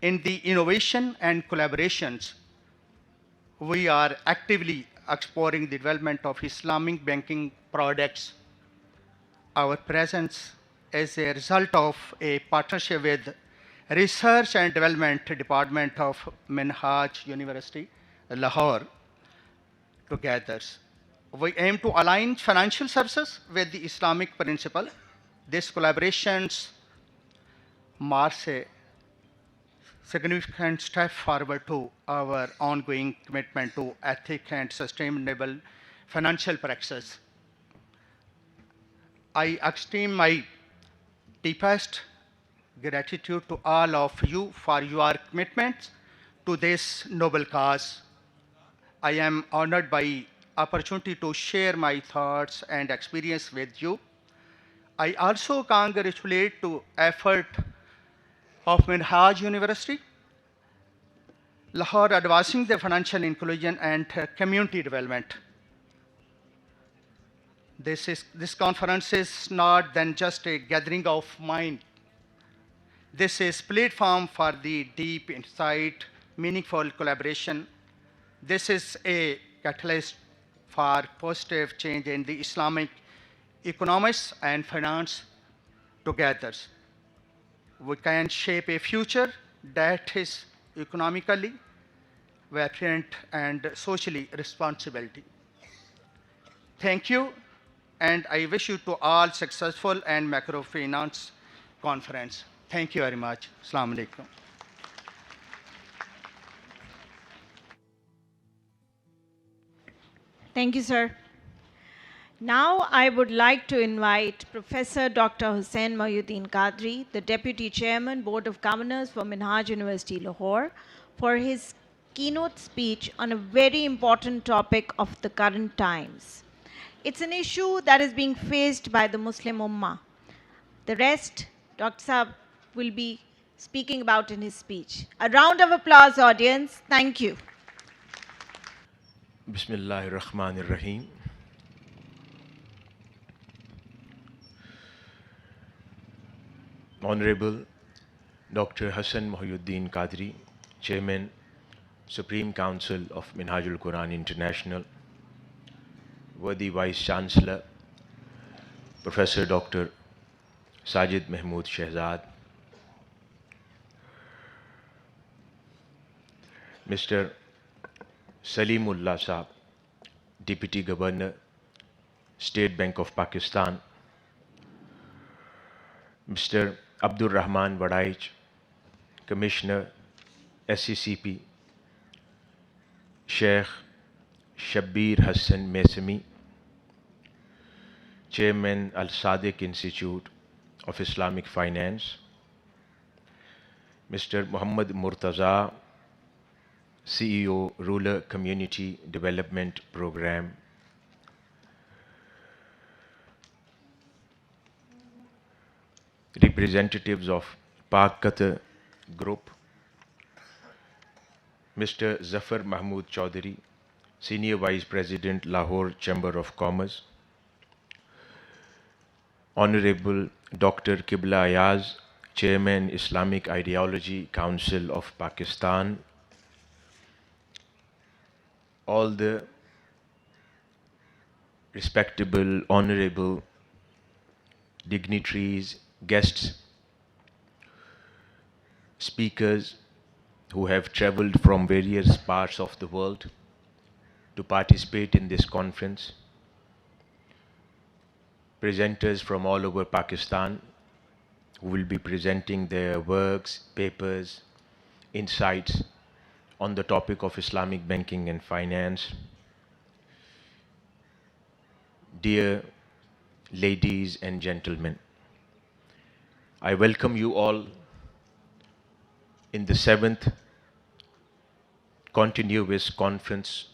in the innovation and collaborations. We are actively exploring the development of Islamic banking products. Our presence is a result of a partnership with Research and Development Department of Minhaj University, Lahore, together. We aim to align financial services with the Islamic principle. These collaborations marks a significant step forward to our ongoing commitment to ethic and sustainable financial practices. I extend my deepest gratitude to all of you for your commitment to this noble cause. I am honored by opportunity to share my thoughts and experience with you. I also congratulate to effort of Minhaj University, Lahore, advancing the financial inclusion and community development. This conference is not then just a gathering of mind. This is platform for the deep insight, meaningful collaboration. This is a catalyst for positive change in the Islamic economics and finance together. We can shape a future that is economically vibrant and socially responsibility. Thank you, and I wish you to all successful and macrofinance conference. Thank you very much. Assalamu alaikum. Thank you, sir. Now I would like to invite Professor Dr. Hussain Mohyuddin Qadri, the Deputy Chairman, Board of Governors for Minhaj University, Lahore, for his keynote speech on a very important topic of the current times. It's an issue that is being faced by the Muslim Ummah. The rest, Dr. Saab will be speaking about in his speech. A round of applause, audience. Thank you. Bismillahir Rahmanir Rahim. Honorable Dr. Hassan Mohyuddin Qadri, Chairman, Supreme Council of Minhajul Quran International, worthy Vice Chancellor, Professor Dr. Sajid Mahmood Shehzad, Mr. Salimullah Saab, Deputy Governor, State Bank of Pakistan, Mr. Abdur Rahman Wadaich, Commissioner, SCCP, Sheikh Shabbir Hassan Mesami, Chairman Al-Sadiq Institute of Islamic Finance, Mr. Muhammad Murtaza, CEO, Rural Community Development Program, representatives of Pak Qatar Group, Mr. Zafar Mahmood Chaudhary, Senior Vice President, Lahore Chamber of Commerce, Honorable Dr. Qibla Ayaz, Chairman, Islamic Ideology Council of Pakistan, all the respectable, honorable dignitaries, guests, speakers who have traveled from various parts of the world to participate in this conference, presenters from all over Pakistan who will be presenting their works, papers, insights on the topic of Islamic banking and finance. Dear ladies and gentlemen, I welcome you all in the 7th continuous conference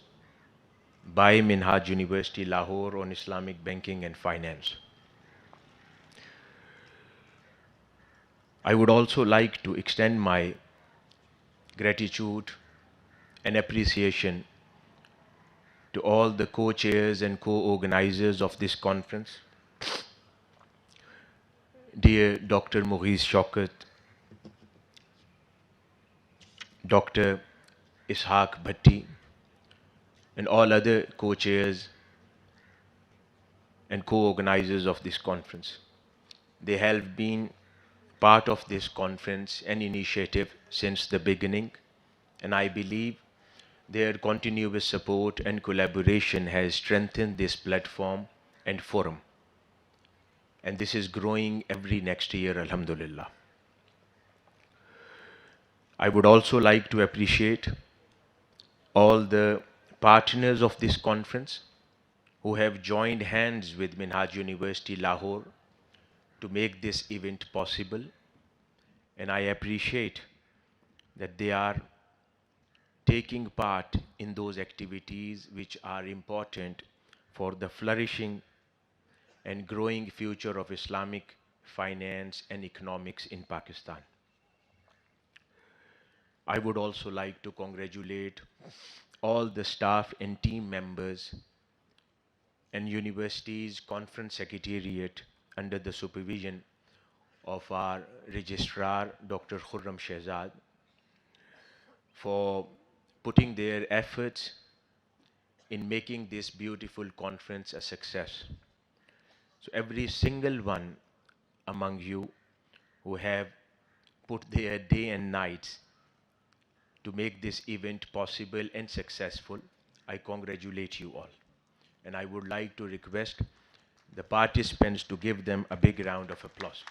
by Minhaj University, Lahore on Islamic banking and finance. I would also like to extend my gratitude and appreciation to all the co-chairs and co-organizers of this conference. Dear Dr. Mughis Shaukat, Dr. Ishaq Bhatti, and all other co-chairs and co-organizers of this conference. They have been part of this conference and initiative since the beginning, and I believe their continuous support and collaboration has strengthened this platform and forum. And this is growing every next year, alhamdulillah. I would also like to appreciate all the partners of this conference who have joined hands with Minhaj University Lahore to make this event possible. And I appreciate that they are taking part in those activities which are important for the flourishing and growing future of Islamic finance and economics in Pakistan. I would also like to congratulate all the staff and team members and university's conference secretariat under the supervision of our registrar, Dr. Khurram Shehzad, for putting their efforts in making this beautiful conference a success. So every single one among you who have put their day and nights to make this event possible and successful, I congratulate you all. And I would like to request the participants to give them a big round of applause.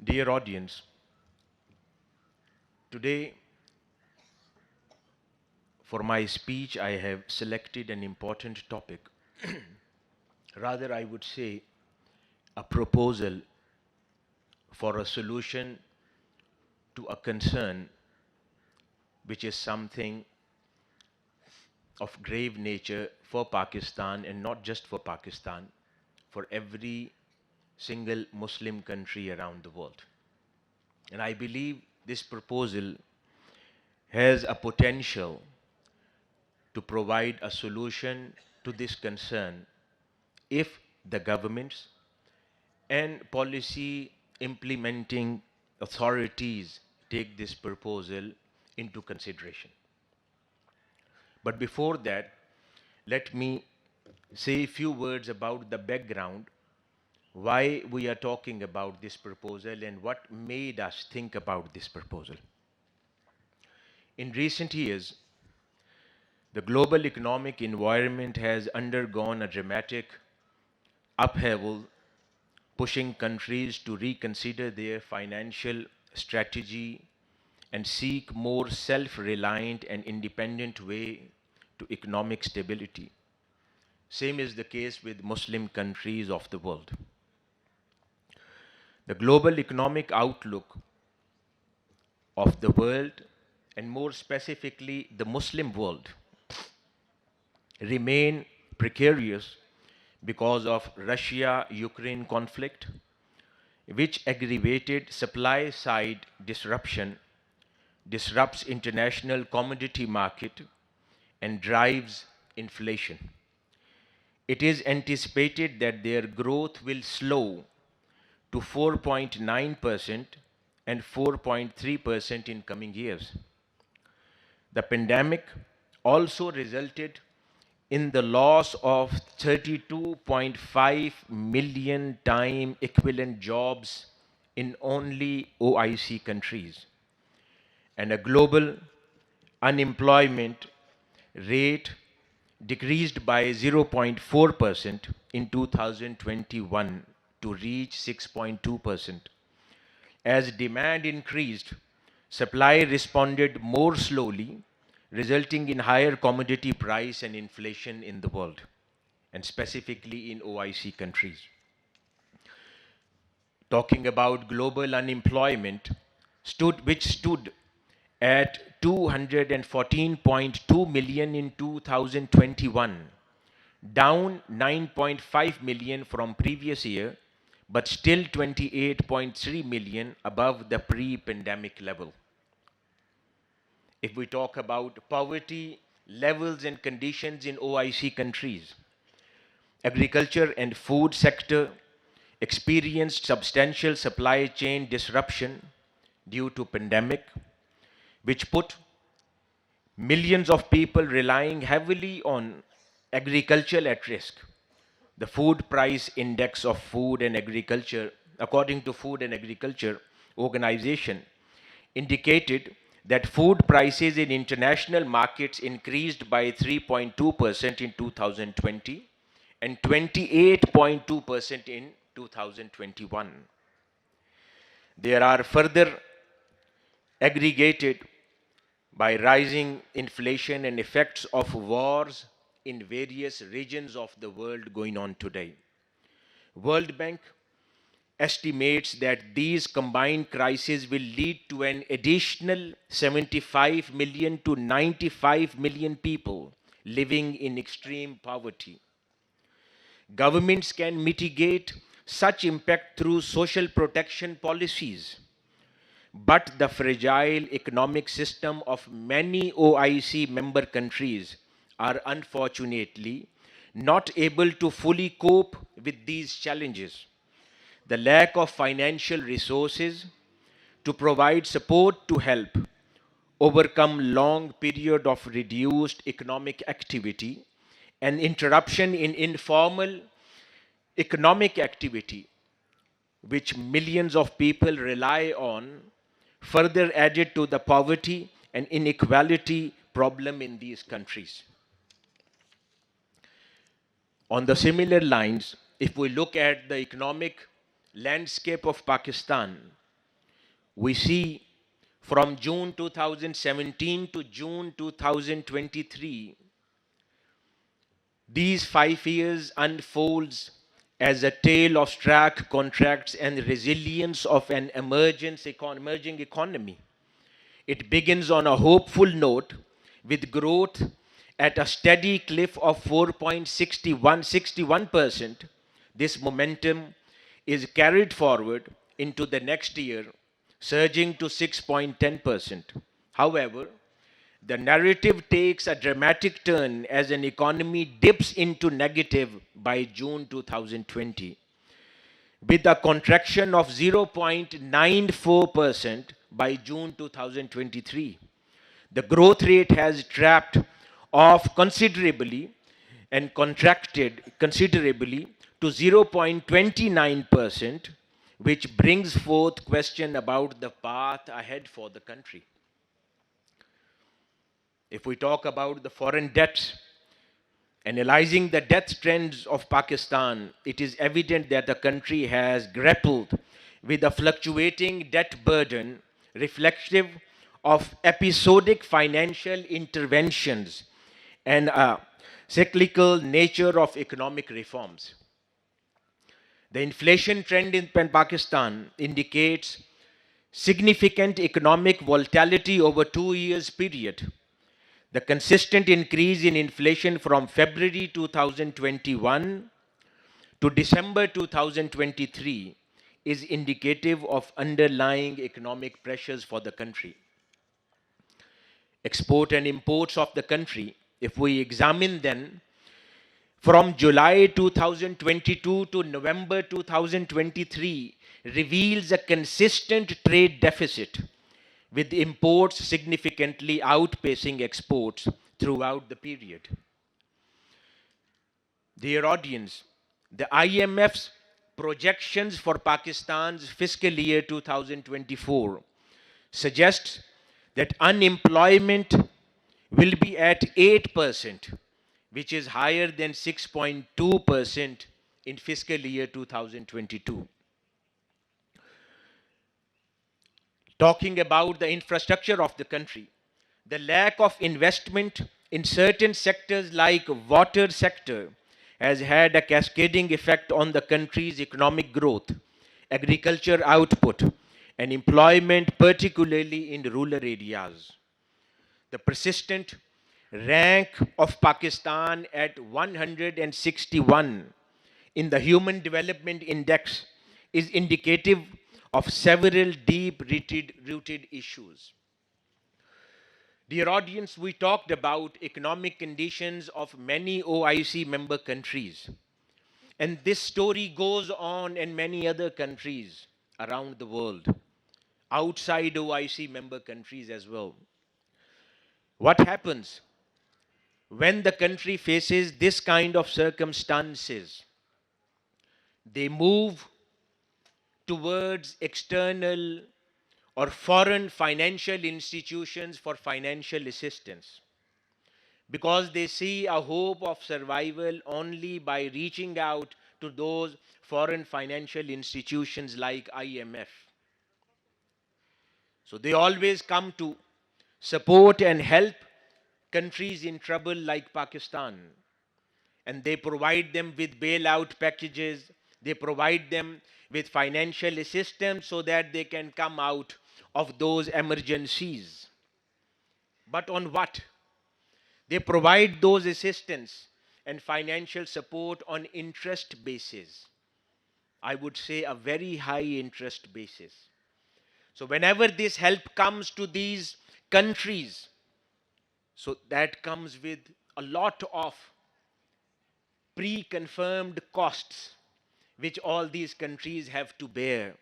Dear audience, today for my speech I have selected an important topic. Rather, I would say a proposal for a solution to a concern which is something of grave nature for Pakistan, and not just for Pakistan, for every single Muslim country around the world. And I believe this proposal has a potential to provide a solution to this concern if the governments and policy implementing authorities take this proposal into consideration. But before that, let me say a few words about the background, why we are talking about this proposal and what made us think about this proposal. In recent years, the global economic environment has undergone a dramatic upheaval, pushing countries to reconsider their financial strategy and seek more self-reliant and independent way to economic stability. Same is the case with Muslim countries of the world. The global economic outlook of the world, and more specifically the Muslim world, remain precarious because of Russia-Ukraine conflict, which aggravated supply-side disruption, disrupts international commodity market, and drives inflation. It is anticipated that their growth will slow to 4.9% and 4.3% in coming years. The pandemic also resulted in the loss of 32.5 million time equivalent jobs in only OIC countries, and a global unemployment rate decreased by 0.4% in 2021 to reach 6.2%. As demand increased, supply responded more slowly, resulting in higher commodity price and inflation in the world, and specifically in OIC countries. Talking about global unemployment, which stood at 214.2 million in 2021, down 9.5 million from previous year, but still 28.3 million above the pre-pandemic level. If we talk about poverty levels and conditions in OIC countries, agriculture and food sector experienced substantial supply chain disruption due to pandemic, which put millions of people relying heavily on agriculture at risk. The food price index of food and agriculture, according to Food and Agriculture Organization, indicated that food prices in international markets increased by 3.2% in 2020 and 28.2% in 2021. There are further aggregated by rising inflation and effects of wars in various regions of the world going on today. World Bank estimates that these combined crises will lead to an additional 75 million to 95 million people living in extreme poverty. Governments can mitigate such impact through social protection policies, but the fragile economic system of many OIC member countries are unfortunately not able to fully cope with these challenges. The lack of financial resources to provide support to help overcome long period of reduced economic activity and interruption in informal economic activity which millions of people rely on further added to the poverty and inequality problem in these countries. On the similar lines, if we look at the economic landscape of Pakistan, we see from June 2017 to June 2023, these 5 years unfolds as a tale of stark contrasts and resilience of an emerging economy. It begins on a hopeful note with growth at a steady clip of 4.61%. This momentum is carried forward into the next year, surging to 6.10%. However, the narrative takes a dramatic turn as an economy dips into negative by June 2020, with a contraction of 0.94% by June 2023. The growth rate has trapped off considerably and contracted considerably to 0.29%, which brings forth question about the path ahead for the country. If we talk about the foreign debt, analyzing the debt trends of Pakistan, it is evident that the country has grappled with a fluctuating debt burden reflective of episodic financial interventions and a cyclical nature of economic reforms. The inflation trend in Pakistan indicates significant economic volatility over 2 years period. The consistent increase in inflation from February 2021 to December 2023 is indicative of underlying economic pressures for the country. Export and imports of the country, if we examine them, from July 2022 to November 2023 reveals a consistent trade deficit, with imports significantly outpacing exports throughout the period. Dear audience, the IMF's projections for Pakistan's fiscal year 2024 suggests that unemployment will be at 8%, which is higher than 6.2% in fiscal year 2022. Talking about the infrastructure of the country, the lack of investment in certain sectors like water sector has had a cascading effect on the country's economic growth, agriculture output, and employment, particularly in rural areas. The persistent rank of Pakistan at 161 in the Human Development Index is indicative of several deep-rooted issues. Dear audience, we talked about economic conditions of many OIC member countries. And this story goes on in many other countries around the world, outside OIC member countries as well. What happens when the country faces this kind of circumstances? They move towards external or foreign financial institutions for financial assistance. because they see a hope of survival only by reaching out to those foreign financial institutions like IMF. So they always come to support and help countries in trouble like Pakistan. And they provide them with bailout packages, they provide them with financial assistance so that they can come out of those emergencies. But on what? They provide those assistance and financial support on interest basis. I would say a very high interest basis. So whenever this help comes to these countries, so that comes with a lot of pre-confirmed costs which all these countries have to bear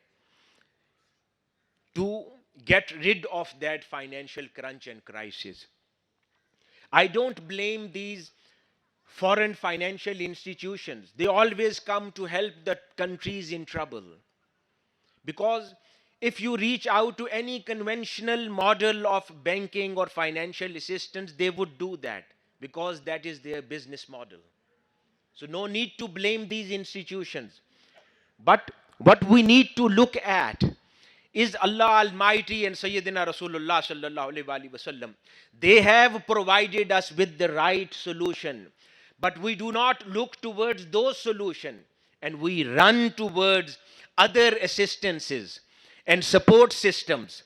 to get rid of that financial crunch and crisis. I don't blame these foreign financial institutions. They always come to help the countries in trouble. Because if you reach out to any conventional model of banking or financial assistance, they would do that because that is their business model. So, no need to blame these institutions. But what we need to look at is Allah Almighty and Sayyidina Rasulullah sallallahu alaihi wasallam. They have provided us with the right solution, but we do not look towards those solutions and we run towards other assistances and support systems,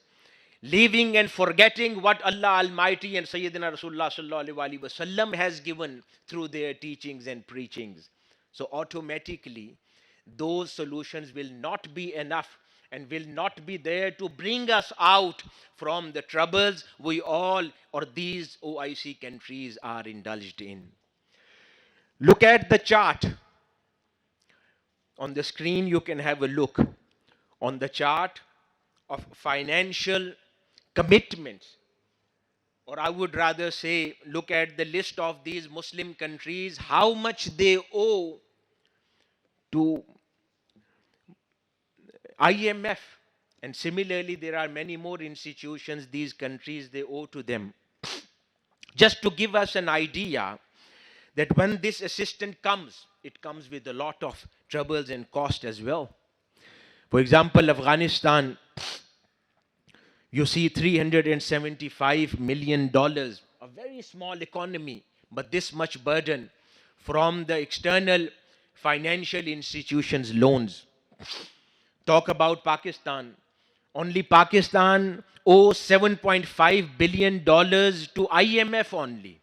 leaving and forgetting what Allah Almighty and Sayyidina Rasulullah sallallahu alaihi wasallam has given through their teachings and preachings. So automatically, those solutions will not be enough and will not be there to bring us out from the troubles we all or these OIC countries are indulged in. Look at the chart. On the screen, you can have a look on the chart of financial commitments. Or I would rather say, look at the list of these Muslim countries, how much they owe to IMF. And similarly, there are many more institutions, these countries, they owe to them. Just to give us an idea that when this assistance comes, it comes with a lot of troubles and cost as well. For example, Afghanistan, you see $375 million, a very small economy, but this much burden from the external financial institutions' loans. Talk about Pakistan. Only Pakistan owes $7.5 billion to IMF only.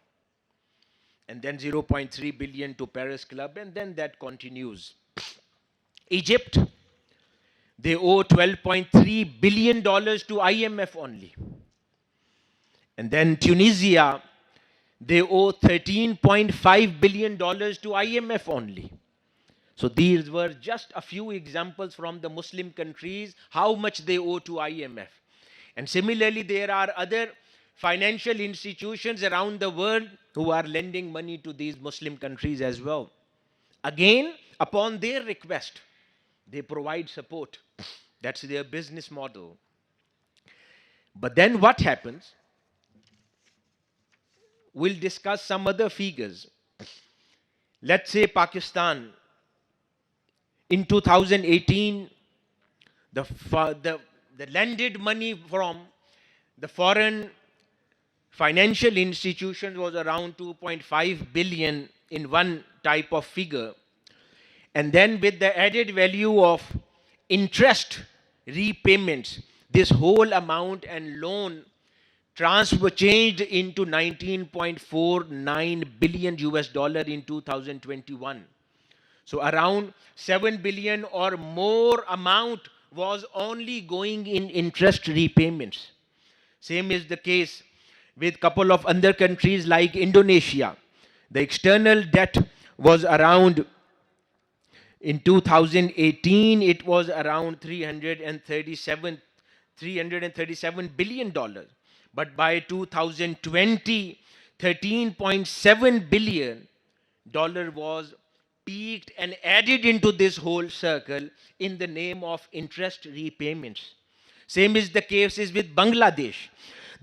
And then 0.3 billion to Paris Club, and then that continues. Egypt, they owe $12.3 billion to IMF only. And then Tunisia, they owe $13.5 billion to IMF only. So these were just a few examples from the Muslim countries, how much they owe to IMF. And similarly, there are other financial institutions around the world who are lending money to these Muslim countries as well. Again, upon their request, they provide support. That's their business model. But then what happens? We'll discuss some other figures. Let's say Pakistan, in 2018, the lended money from the foreign financial institutions was around 2.5 billion in one type of figure. And then with the added value of interest repayments, this whole amount and loan transfer changed into 19.49 billion US dollar in 2021. So around 7 billion or more amount was only going in interest repayments. Same is the case with couple of other countries like Indonesia. The external debt was around, in 2018, it was around $337 billion. But by 2020, $13.7 billion was peaked and added into this whole circle in the name of interest repayments. Same is the cases with Bangladesh.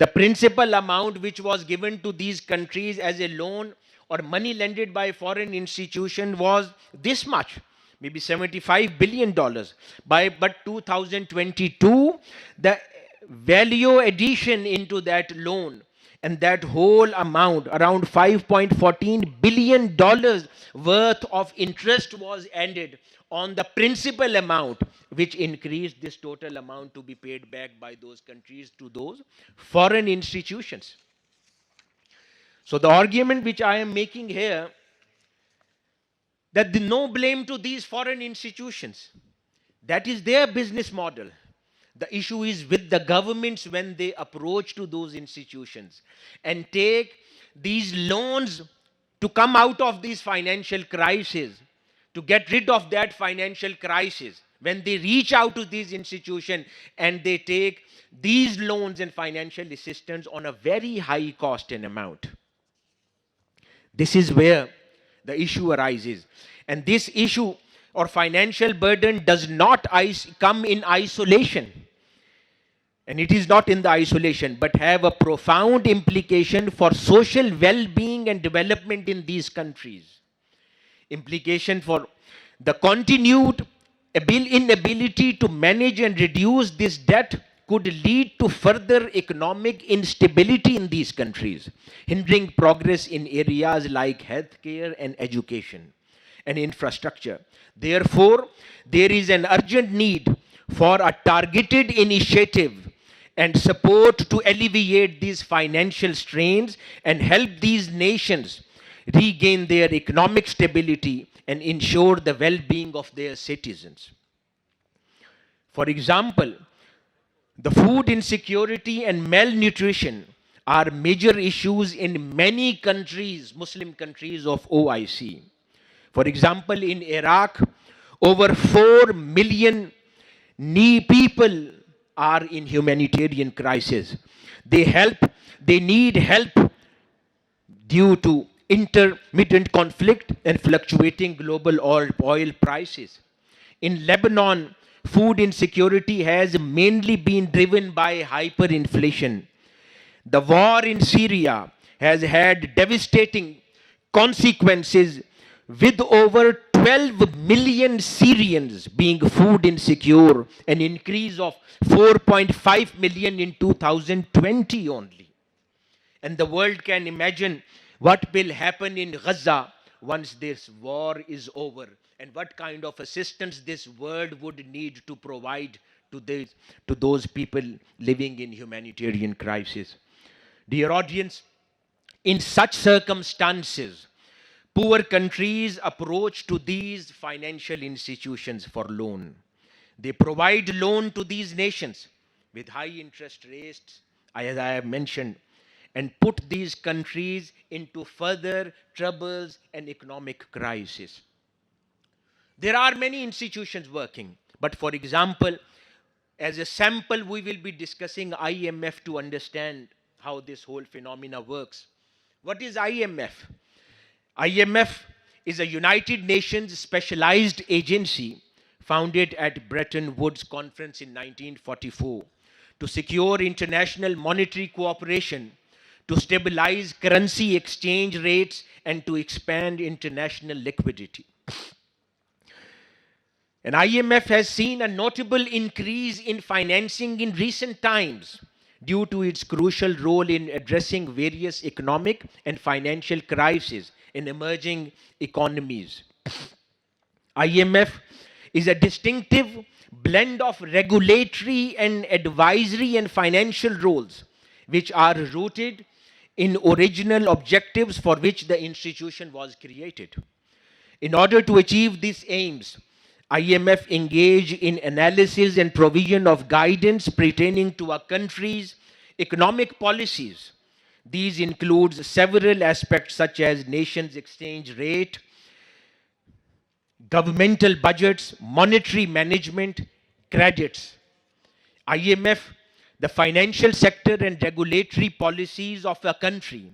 The principal amount which was given to these countries as a loan or money lended by foreign institution was this much, maybe $75 billion. But 2022, the value addition into that loan and that whole amount, around $5.14 billion worth of interest was added on the principal amount, which increased this total amount to be paid back by those countries to those foreign institutions. So the argument which I am making here, that the no blame to these foreign institutions. That is their business model. The issue is with the governments when they approach to those institutions and take these loans to come out of these financial crises, to get rid of that financial crisis. When they reach out to these institutions and they take these loans and financial assistance on a very high cost and amount. This is where the issue arises. And this issue or financial burden does not come in isolation. And it is not in the isolation, but have a profound implication for social well-being and development in these countries. Implication for the continued inability to manage and reduce this debt could lead to further economic instability in these countries, hindering progress in areas like healthcare and education and infrastructure. Therefore, there is an urgent need for a targeted initiative and support to alleviate these financial strains and help these nations regain their economic stability and ensure the well-being of their citizens. For example, the food insecurity and malnutrition are major issues in many countries, Muslim countries of OIC. For example, in Iraq, over 4 million people are in humanitarian crisis. They need help due to intermittent conflict and fluctuating global oil prices. In Lebanon, food insecurity has mainly been driven by hyperinflation. The war in Syria has had devastating consequences, with over 12 million Syrians being food insecure, an increase of 4.5 million in 2020 only. And the world can imagine what will happen in Gaza once this war is over, and what kind of assistance this world would need to provide to those people living in humanitarian crisis. Dear audience, in such circumstances, poor countries approach to these financial institutions for loan. They provide loan to these nations with high interest rates, as I have mentioned, and put these countries into further troubles and economic crisis. There are many institutions working, but for example, as a sample, we will be discussing IMF to understand how this whole phenomena works. What is IMF? IMF is a United Nations specialized agency founded at Bretton Woods Conference in 1944 to secure international monetary cooperation, to stabilize currency exchange rates, and to expand international liquidity. And IMF has seen a notable increase in financing in recent times due to its crucial role in addressing various economic and financial crises in emerging economies. IMF is a distinctive blend of regulatory and advisory and financial roles, which are rooted in original objectives for which the institution was created. In order to achieve these aims, IMF engaged in analysis and provision of guidance pertaining to a country's economic policies. These include several aspects such as nation's exchange rate, governmental budgets, monetary management, credits. IMF, the financial sector and regulatory policies of a country.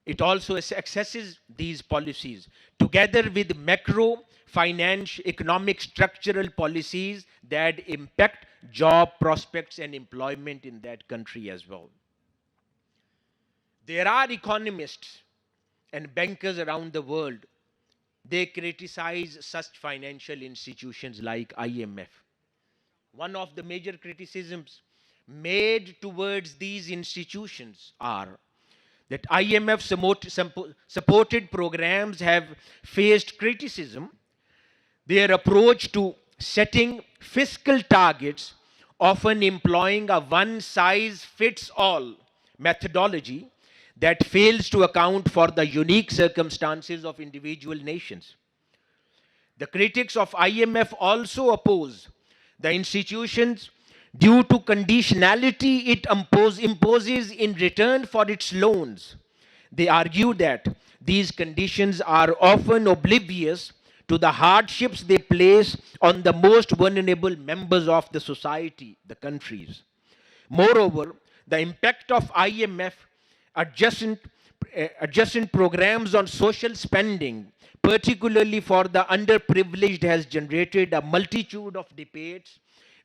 It also assesses these policies together with macro, finance, economic, structural policies that impact job prospects and employment in that country as well. There are economists and bankers around the world, they criticize such financial institutions like IMF. One of the major criticisms made towards these institutions are that IMF supported programs have faced criticism. Their approach to setting fiscal targets, often employing a one size fits all methodology that fails to account for the unique circumstances of individual nations. The critics of IMF also oppose the institutions due to conditionality it imposes in return for its loans. They argue that these conditions are often oblivious to the hardships they place on the most vulnerable members of the society, the countries. Moreover, the impact of IMF adjacent, adjacent programs on social spending, particularly for the underprivileged, has generated a multitude of debates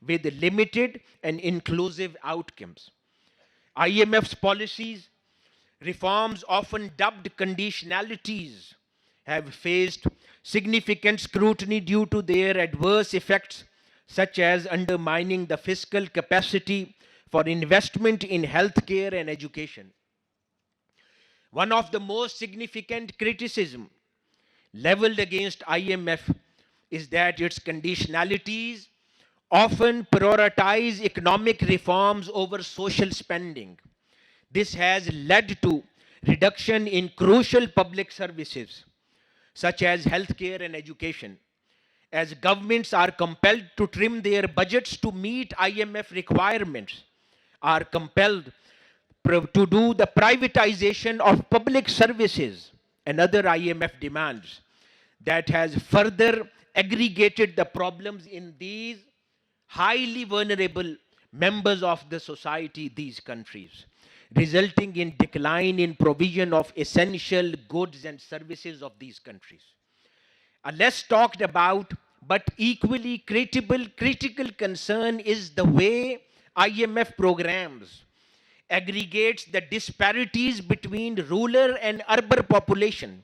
with limited and inclusive outcomes. IMF's policies, reforms often dubbed conditionalities, have faced significant scrutiny due to their adverse effects, such as undermining the fiscal capacity for investment in healthcare and education. One of the most significant criticism leveled against IMF is that its conditionalities often prioritize economic reforms over social spending. This has led to reduction in crucial public services such as healthcare and education, as governments are compelled to trim their budgets to meet IMF requirements, are compelled to do the privatization of public services and other IMF demands, that has further aggregated the problems in these highly vulnerable members of the society, these countries, resulting in decline in provision of essential goods and services of these countries. A less talked about but equally critical concern is the way IMF programs aggregates the disparities between rural and urban population.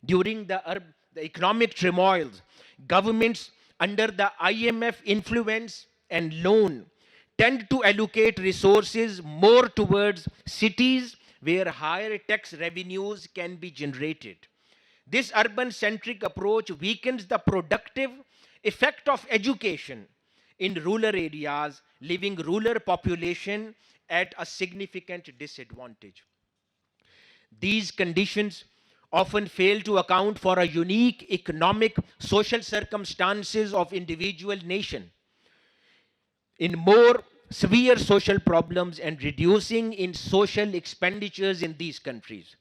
During the economic turmoils, governments under the IMF influence and loan tend to allocate resources more towards cities where higher tax revenues can be generated. This urban centric approach weakens the productive effect of education in rural areas, leaving rural population at a significant disadvantage. These conditions often fail to account for a unique economic social circumstances of individual nation in more severe social problems and reducing in social expenditures in these countries.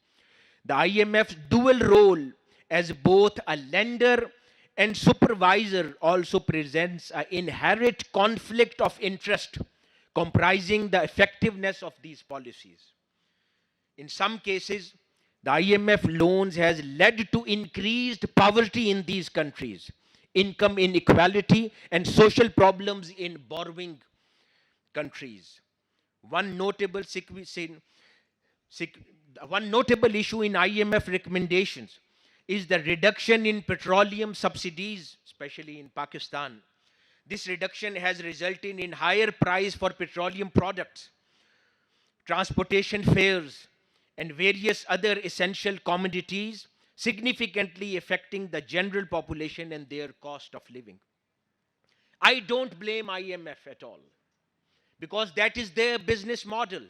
The IMF's dual role as both a lender and supervisor also presents an inherent conflict of interest comprising the effectiveness of these policies. In some cases, the IMF loans has led to increased poverty in these countries, income inequality, and social problems in borrowing countries. One notable issue in IMF recommendations is the reduction in petroleum subsidies, especially in Pakistan. This reduction has resulted in higher price for petroleum products, transportation fares, and various other essential commodities, significantly affecting the general population and their cost of living. I don't blame IMF at all, because that is their business model.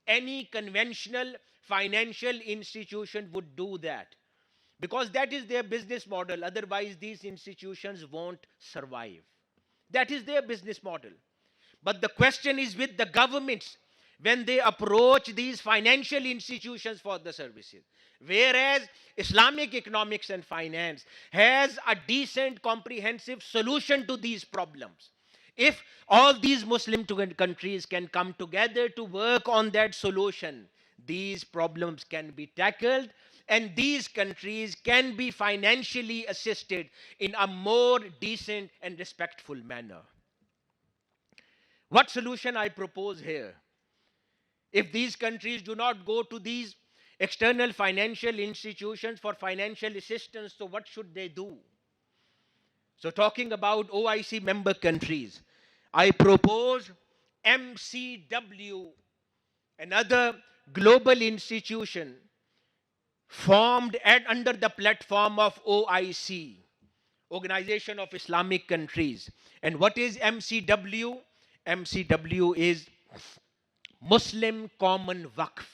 Any conventional financial institution would do that, because that is their business model. Otherwise, these institutions won't survive. That is their business model. But the question is with the governments when they approach these financial institutions for the services. Whereas Islamic economics and finance has a decent, comprehensive solution to these problems. If all these Muslim countries can come together to work on that solution, these problems can be tackled and these countries can be financially assisted in a more decent and respectful manner. What solution I propose here? If these countries do not go to these external financial institutions for financial assistance. So what should they do? So talking about OIC member countries, I propose MCW, another global institution formed under the platform of OIC, Organization of Islamic Countries. And what is MCW? MCW is Muslim Common Waqf,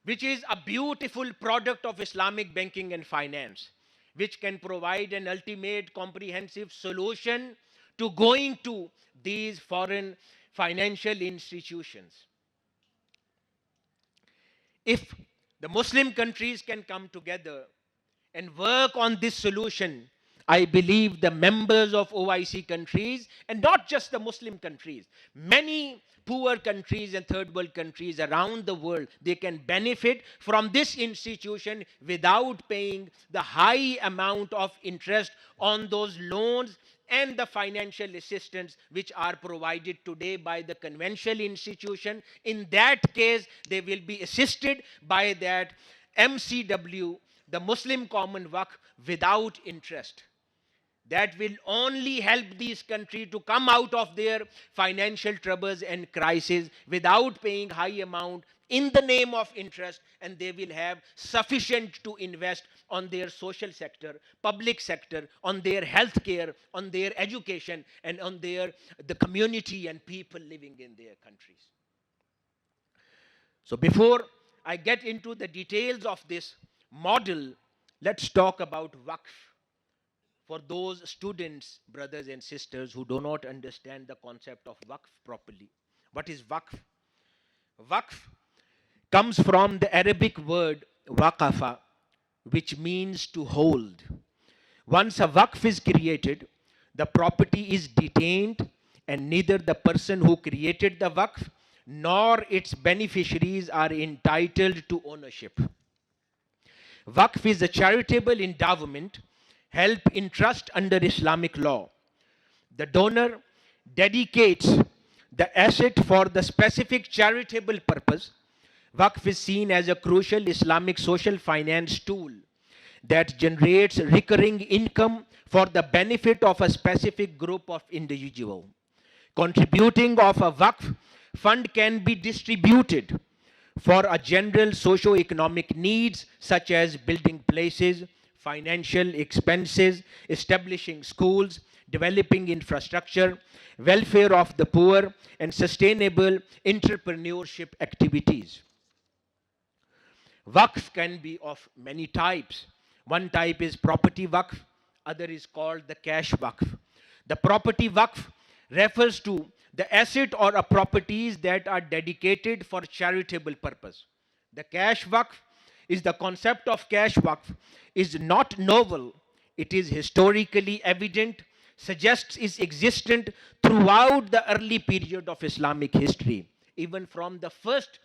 which is a beautiful product of Islamic banking and finance, which can provide an ultimate comprehensive solution to going to these foreign financial institutions. If the Muslim countries can come together and work on this solution, I believe the members of OIC countries, and not just the Muslim countries, many poor countries and third world countries around the world, they can benefit from this institution without paying the high amount of interest on those loans and the financial assistance which are provided today by the conventional institution. In that case, they will be assisted by that MCW, the Muslim Common Waqf, without interest. That will only help these countries to come out of their financial troubles and crises without paying high amount in the name of interest, and they will have sufficient to invest on their social sector, public sector, on their health care, on their education, and on the community and people living in their countries. So before I get into the details of this model, let's talk about Waqf. For those students, brothers and sisters, who do not understand the concept of Waqf properly. What is Waqf? Waqf comes from the Arabic word waqafa, which means to hold. Once a Waqf is created, the property is detained, and neither the person who created the Waqf nor its beneficiaries are entitled to ownership. Waqf is a charitable endowment held in trust under Islamic law. The donor dedicates the asset for the specific charitable purpose. Waqf is seen as a crucial Islamic social finance tool that generates recurring income for the benefit of a specific group of individuals. Contributing of a Waqf fund can be distributed for a general socio-economic needs such as building places, financial expenses, establishing schools, developing infrastructure, welfare of the poor, and sustainable entrepreneurship activities. Waqf can be of many types. One type is property Waqf, other is called the cash Waqf. The property Waqf refers to the asset or a properties that are dedicated for charitable purpose. The cash Waqf is the concept of cash Waqf is not novel. It is historically evident, suggests its existence throughout the early period of Islamic history, even from the first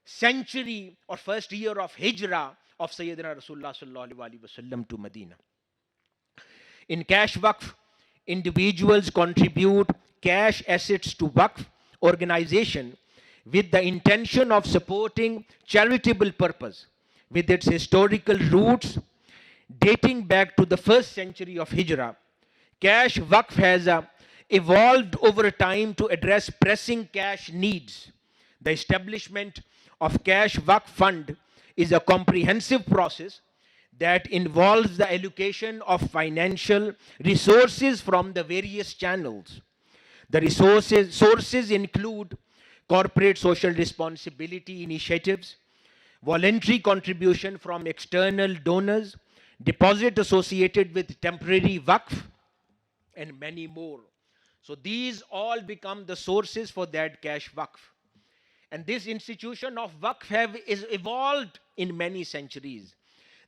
century or first year of Hijrah of Sayyidina Rasulullah sallallahu alaihi wasallam to Medina. In cash Waqf, individuals contribute cash assets to Waqf organization with the intention of supporting charitable purpose. With its historical roots dating back to the first century of Hijrah, cash Waqf has evolved over time to address pressing cash needs. The establishment of cash Waqf fund is a comprehensive process that involves the allocation of financial resources from the various channels. The sources include corporate social responsibility initiatives, voluntary contribution from external donors, deposit associated with temporary Waqf, and many more. So these all become the sources for that cash Waqf. And this institution of Waqf is evolved in many centuries.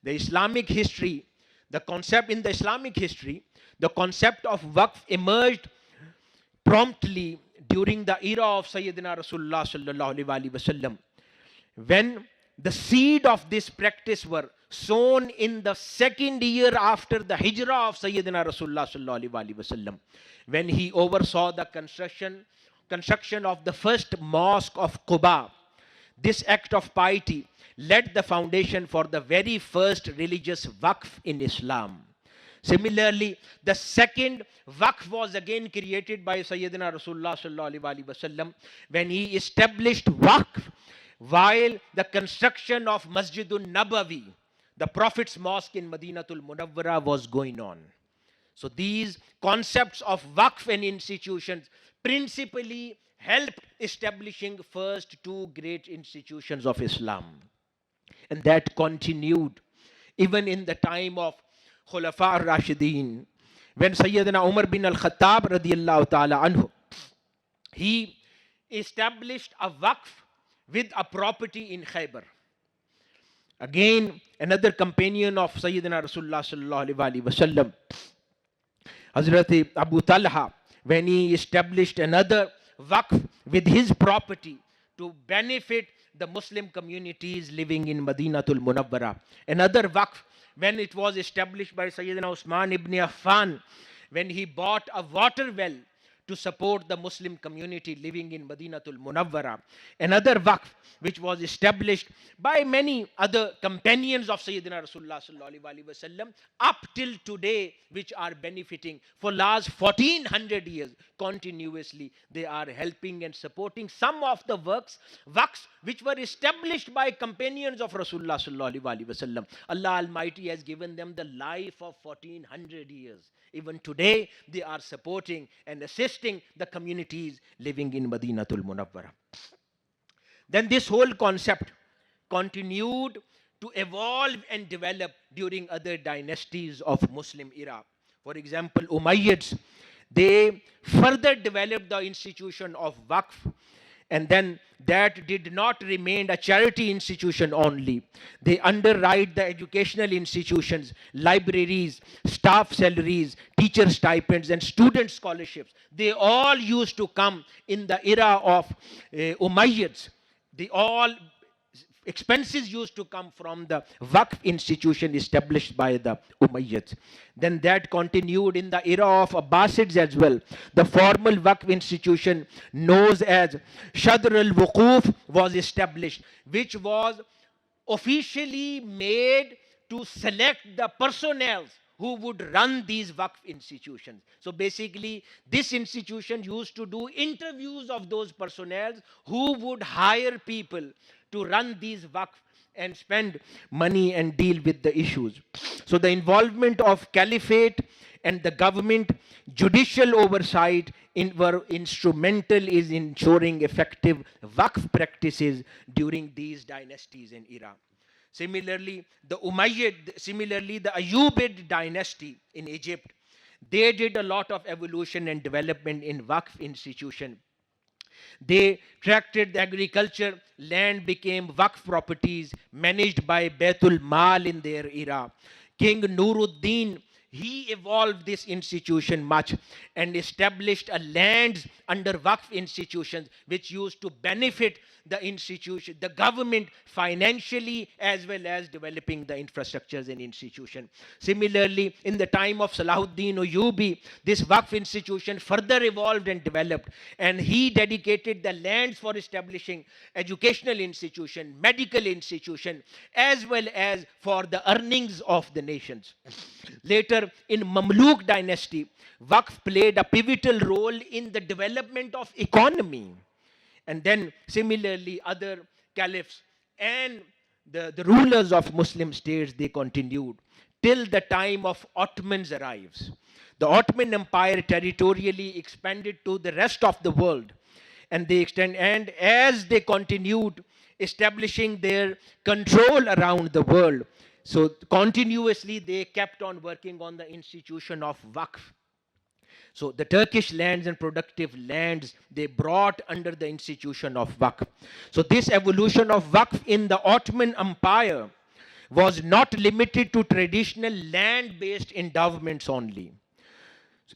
The Islamic history, the concept in the Islamic history, the concept of Waqf emerged promptly during the era of Sayyidina Rasulullah sallallahu alaihi wasallam, when the seed of this practice were sown in the second year after the Hijrah of Sayyidina Rasulullah sallallahu alaihi wasallam, when he oversaw the construction of the first mosque of Quba. This act of piety laid the foundation for the very first religious waqf in Islam. Similarly, the second waqf was again created by Sayyidina Rasulullah sallallahu alaihi wasallam when he established waqf while the construction of Masjidun Nabawi, the Prophet's mosque in Madinatul Munawwara, was going on. So these concepts of waqf and institutions principally helped establishing first two great institutions of Islam. And that continued even in the time of Khulafa al-Rashideen, when Sayyidina Umar bin al-Khattab radiyallahu ta'ala anhu, he established a waqf with a property in Khaybar. Again, another companion of Sayyidina Rasulullah sallallahu alaihi wasallam, Hazrat Abu Talha, when he established another waqf with his property to benefit the Muslim communities living in Madinatul Munawwara. Another waqf when it was established by Sayyidina Usman ibn Affan, when he bought a water well to support the Muslim community living in Madinatul Munawwara. Another waqf which was established by many other companions of Sayyidina Rasulullah sallallahu alaihi wasallam up till today, which are benefiting for last 1400 years continuously. They are helping and supporting some of the waqfs which were established by companions of Rasulullah sallallahu alaihi wasallam. Allah Almighty has given them the life of 1400 years. Even today, they are supporting and assisting the communities living in Madinatul Munawwara. Then this whole concept continued to evolve and develop during other dynasties of Muslim era. For example, Umayyads, they further developed the institution of waqf, and then that did not remain a charity institution only. They underwrite the educational institutions, libraries, staff salaries, teacher stipends, and student scholarships. They all used to come in the era of Umayyads. Expenses used to come from the Waqf institution established by the Umayyads. Then that continued in the era of Abbasids as well. The formal Waqf institution known as Shadr al-Wuquf was established, which was officially made to select the personnel who would run these Waqf institutions. So basically, this institution used to do interviews of those personnel who would hire people to run these Waqf and spend money and deal with the issues. So the involvement of caliphate and the government judicial oversight were instrumental in ensuring effective Waqf practices during these dynasties and era. Similarly, the Ayyubid dynasty in Egypt, they did a lot of evolution and development in Waqf institution. They tracted the agriculture, land became Waqf properties managed by Baitul Mal in their era. King Nuruddin, he evolved this institution much and established a lands under Waqf institutions which used to benefit the institution, the government financially as well as developing the infrastructures and institution. Similarly, in the time of Salahuddin Ayyubi, this Waqf institution further evolved and developed, and he dedicated the lands for establishing educational institution, medical institution, as well as for the earnings of the nations. Later, in Mamluk dynasty, Waqf played a pivotal role in the development of economy. And then similarly, other caliphs and the rulers of Muslim states, they continued till the time of Ottomans arrives. The Ottoman Empire territorially expanded to the rest of the world, and as they continued establishing their control around the world, so continuously they kept on working on the institution of Waqf. So the Turkish lands and productive lands, they brought under the institution of Waqf. So this evolution of Waqf in the Ottoman Empire was not limited to traditional land-based endowments only.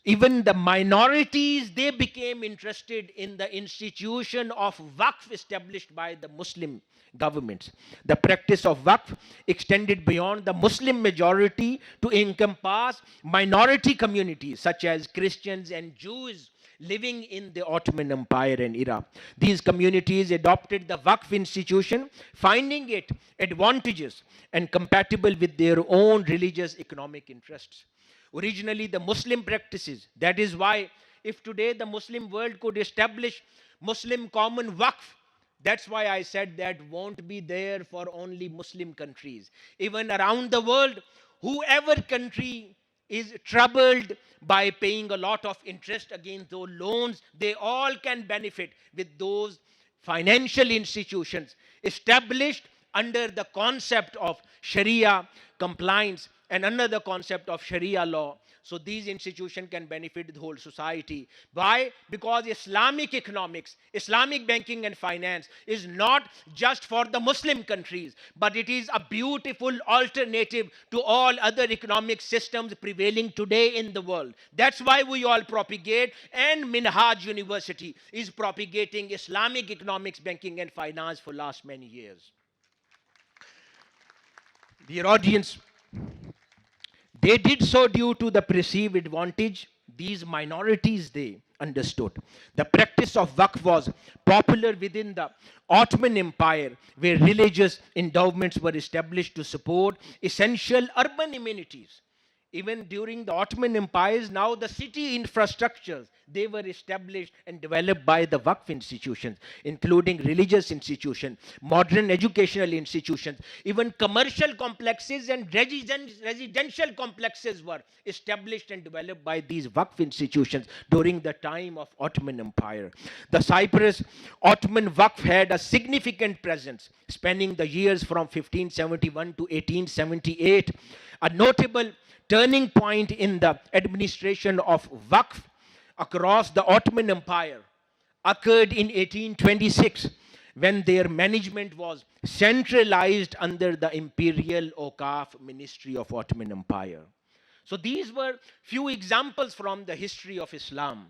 Even the minorities, they became interested in the institution of Waqf established by the Muslim governments. The practice of Waqf extended beyond the Muslim majority to encompass minority communities such as Christians and Jews living in the Ottoman Empire and era. These communities adopted the Waqf institution, finding it advantageous and compatible with their own religious economic interests. Originally, the Muslim practices. That is why, if today the Muslim world could establish Muslim common Waqf, that's why I said that won't be there for only Muslim countries. Even around the world, whoever country is troubled by paying a lot of interest against those loans, they all can benefit with those financial institutions established under the concept of Sharia compliance and under the concept of Sharia law. So these institutions can benefit the whole society. Why? Because Islamic economics, Islamic banking and finance is not just for the Muslim countries, but it is a beautiful alternative to all other economic systems prevailing today in the world. That's why we all propagate, and Minhaj University is propagating Islamic economics, banking and finance for last many years. Dear audience, they did so due to the perceived advantage these minorities they understood. The practice of Waqf was popular within the Ottoman Empire, where religious endowments were established to support essential urban amenities. Even during the Ottoman empires, now the city infrastructures, they were established and developed by the Waqf institutions, including religious institutions, modern educational institutions, even commercial complexes and residential complexes were established and developed by these Waqf institutions during the time of Ottoman Empire. The Cyprus Ottoman Waqf had a significant presence spanning the years from 1571 to 1878. A notable turning point in the administration of Waqf across the Ottoman Empire occurred in 1826, when their management was centralized under the Imperial Awqaf Ministry of Ottoman Empire. So these were few examples from the history of Islam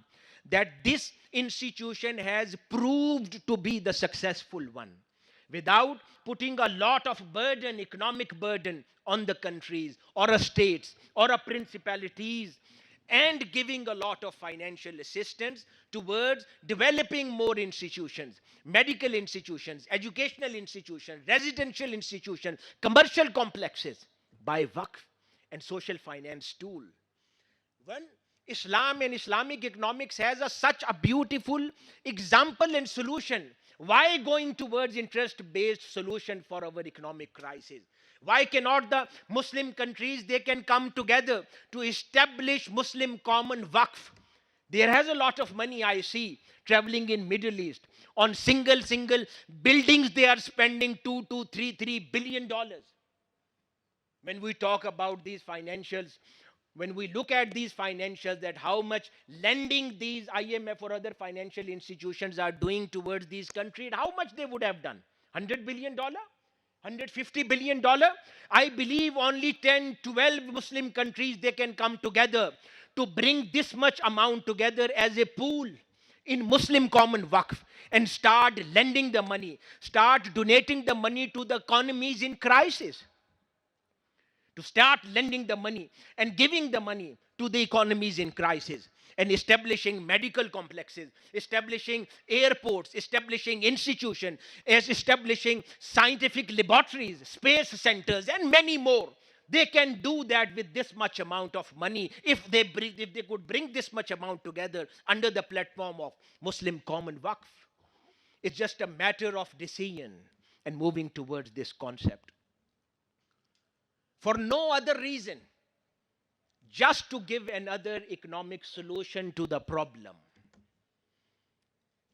that this institution has proved to be the successful one, without putting a lot of burden, economic burden, on the countries or a states or a principalities, and giving a lot of financial assistance towards developing more institutions, medical institutions, educational institutions, residential institutions, commercial complexes by Waqf and social finance tool. When Islam and Islamic economics has such a beautiful example and solution, why going towards interest-based solution for our economic crisis? Why cannot the Muslim countries, they can come together to establish Muslim common Waqf? There has a lot of money I see traveling in Middle East. On single buildings they are spending $2 to 3 billion. When we talk about these financials, when we look at these financials, that how much lending these IMF or other financial institutions are doing towards these countries, how much they would have done? $100 billion? $150 billion? I believe only 10, 12 Muslim countries, they can come together to bring this much amount together as a pool in Muslim common Waqf and start lending the money, start donating the money to the economies in crisis, to start lending the money and giving the money to the economies in crisis, and establishing medical complexes, establishing airports, establishing institutions, establishing scientific laboratories, space centers, and many more. They can do that with this much amount of money if they could bring this much amount together under the platform of Muslim common Waqf. It's just a matter of decision and moving towards this concept. For no other reason, just to give another economic solution to the problem.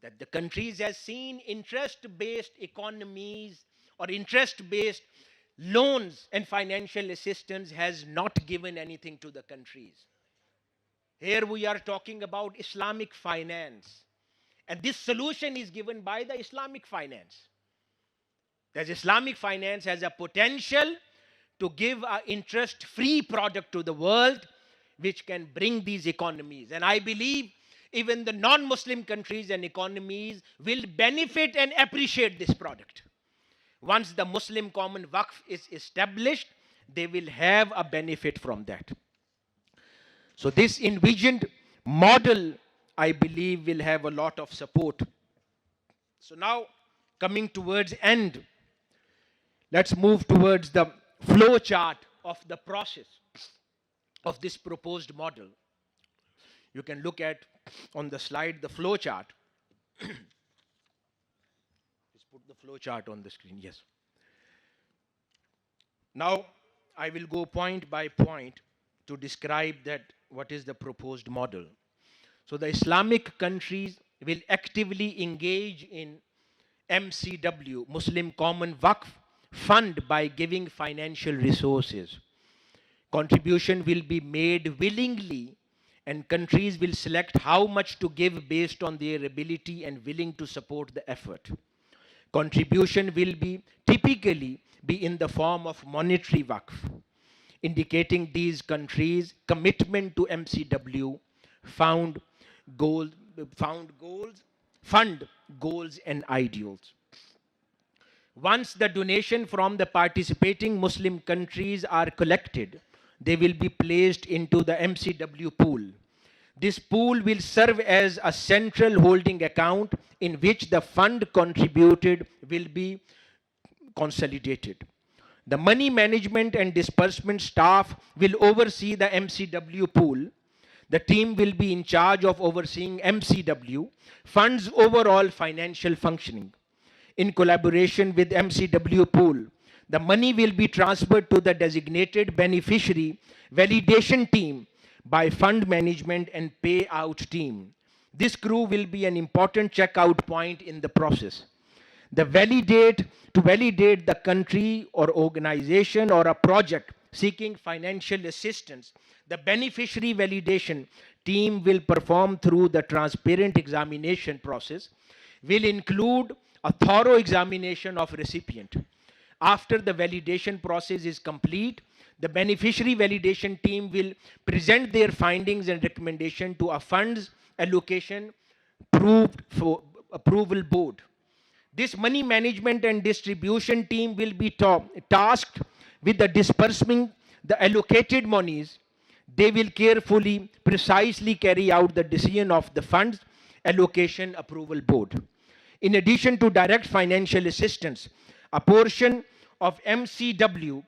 That the countries has seen interest-based economies or interest-based loans and financial assistance has not given anything to the countries. Here we are talking about Islamic finance. And this solution is given by the Islamic finance. That Islamic finance has a potential to give an interest-free product to the world, which can bring these economies. And I believe even the non-Muslim countries and economies will benefit and appreciate this product. Once the Muslim common Waqf is established, they will have a benefit from that. So this envisioned model I believe will have a lot of support. So now, coming towards end, let's move towards the flow chart of the process of this proposed model. You can look at on the slide the flow chart. Let's put the flow chart on the screen. Yes. Now, I will go point by point to describe that what is the proposed model. So the Islamic countries will actively engage in MCW, Muslim Common Waqf Fund, by giving financial resources. Contribution will be made willingly, and countries will select how much to give based on their ability and willing to support the effort. Contribution will be typically be in the form of monetary waqf, indicating these countries' commitment to MCW, fund goals, and ideals. Once the donation from the participating Muslim countries are collected, they will be placed into the MCW pool. This pool will serve as a central holding account in which the fund contributed will be consolidated. The money management and disbursement staff will oversee the MCW pool. The team will be in charge of overseeing MCW funds' overall financial functioning. In collaboration with MCW pool, the money will be transferred to the designated beneficiary validation team by fund management and payout team. This crew will be an important checkout point in the process. To validate the country or organization or a project seeking financial assistance, the beneficiary validation team will perform through the transparent examination process, will include a thorough examination of recipient. After the validation process is complete, the beneficiary validation team will present their findings and recommendation to a funds allocation approval board. This money management and distribution team will be tasked with the disbursing the allocated monies. They will carefully, precisely carry out the decision of the funds allocation approval board. In addition to direct financial assistance, a portion of MCW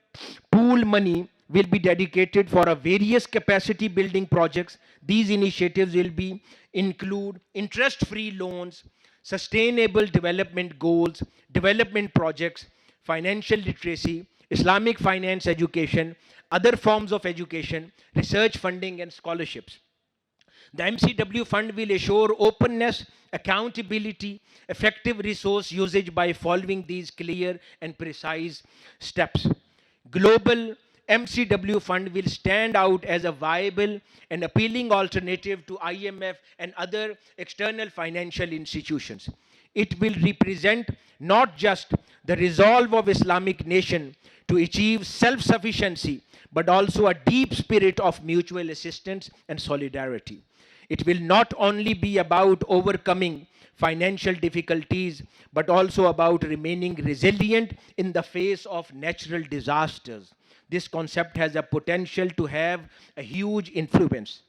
pool money will be dedicated for a various capacity building projects. These initiatives will include interest-free loans, sustainable development goals, development projects, financial literacy, Islamic finance education, other forms of education, research funding, and scholarships. The MCW fund will assure openness, accountability, effective resource usage by following these clear and precise steps. Global MCW fund will stand out as a viable and appealing alternative to IMF and other external financial institutions. It will represent not just the resolve of Islamic nation to achieve self-sufficiency, but also a deep spirit of mutual assistance and solidarity. It will not only be about overcoming financial difficulties, but also about remaining resilient in the face of natural disasters. This concept has a potential to have a huge influence.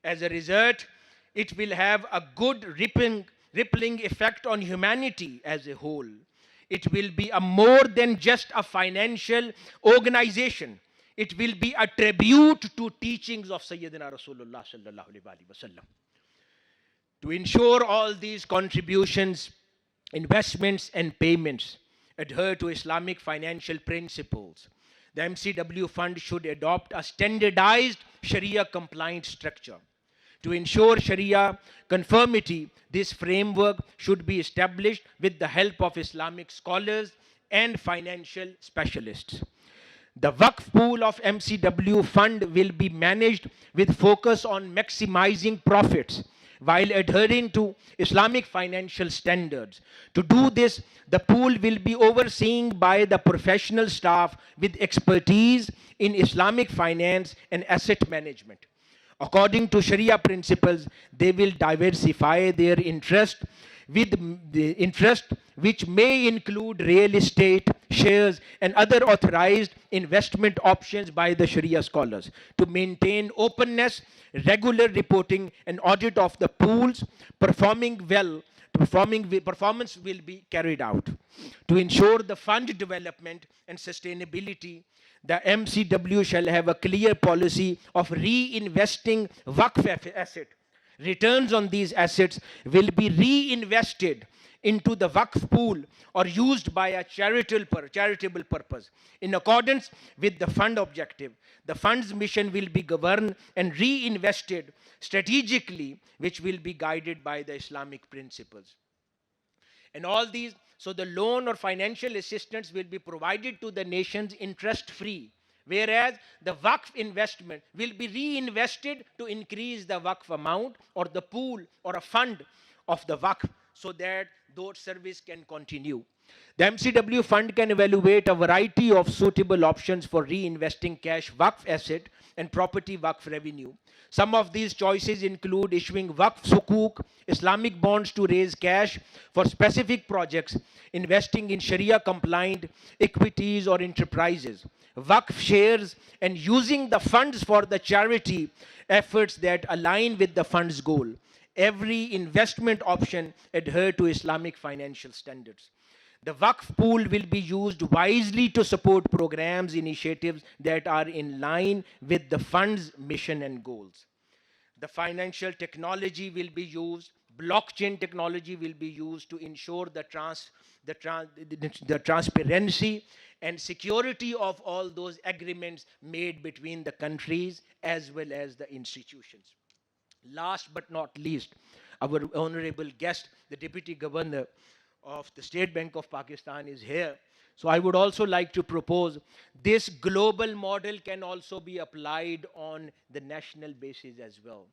As a result, it will have a good rippling effect on humanity as a whole. It will be a more than just a financial organization. It will be a tribute to teachings of Sayyidina Rasulullah sallallahu alaihi wasallam. To ensure all these contributions, investments, and payments adhere to Islamic financial principles, the MCW fund should adopt a standardized Sharia-compliant structure. To ensure Sharia conformity, this framework should be established with the help of Islamic scholars and financial specialists. The Waqf pool of MCW fund will be managed with focus on maximizing profits while adhering to Islamic financial standards. To do this, the pool will be overseen by the professional staff with expertise in Islamic finance and asset management. According to Sharia principles, they will diversify their interest with the interest which may include real estate, shares, and other authorized investment options by the Sharia scholars to maintain openness, regular reporting, and audit of the pools performing well. Performance will be carried out to ensure the fund development and sustainability. The MCW shall have a clear policy of reinvesting Waqf asset. Returns on these assets will be reinvested into the Waqf pool or used by a charitable purpose. In accordance with the fund objective, the fund's mission will be governed and reinvested strategically, which will be guided by the Islamic principles. And all these, so the loan or financial assistance will be provided to the nations interest free, whereas the Waqf investment will be reinvested to increase the Waqf amount or the pool or a fund of the Waqf so that those service can continue. The MCW fund can evaluate a variety of suitable options for reinvesting cash Waqf asset and property Waqf revenue. Some of these choices include issuing Waqf Sukuk, Islamic bonds to raise cash for specific projects, investing in Sharia compliant equities or enterprises, Waqf shares, and using the funds for the charity efforts that align with the fund's goal. Every investment option adhere to Islamic financial standards. The Waqf pool will be used wisely to support programs, initiatives that are in line with the fund's mission and goals. The financial technology will be used, blockchain technology will be used to ensure the transparency and security of all those agreements made between the countries as well as the institutions. Last but not least, our honorable guest, the Deputy Governor of the State Bank of Pakistan is here. So I would also like to propose this global model can also be applied on the national basis as well.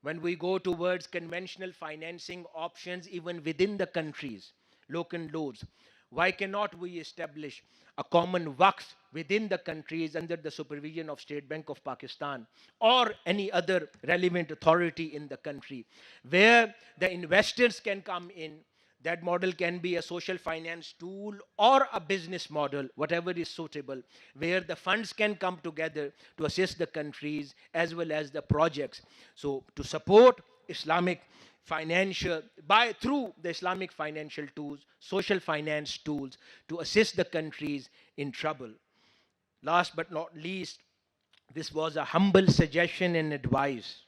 When we go towards conventional financing options even within the countries, local laws, why cannot we establish a common Waqf within the countries under the supervision of State Bank of Pakistan or any other relevant authority in the country where the investors can come in? That model can be a social finance tool or a business model, whatever is suitable, where the funds can come together to assist the countries as well as the projects. So to support Islamic financial, through the Islamic financial tools, social finance tools, to assist the countries in trouble. Last but not least, this was a humble suggestion and advice,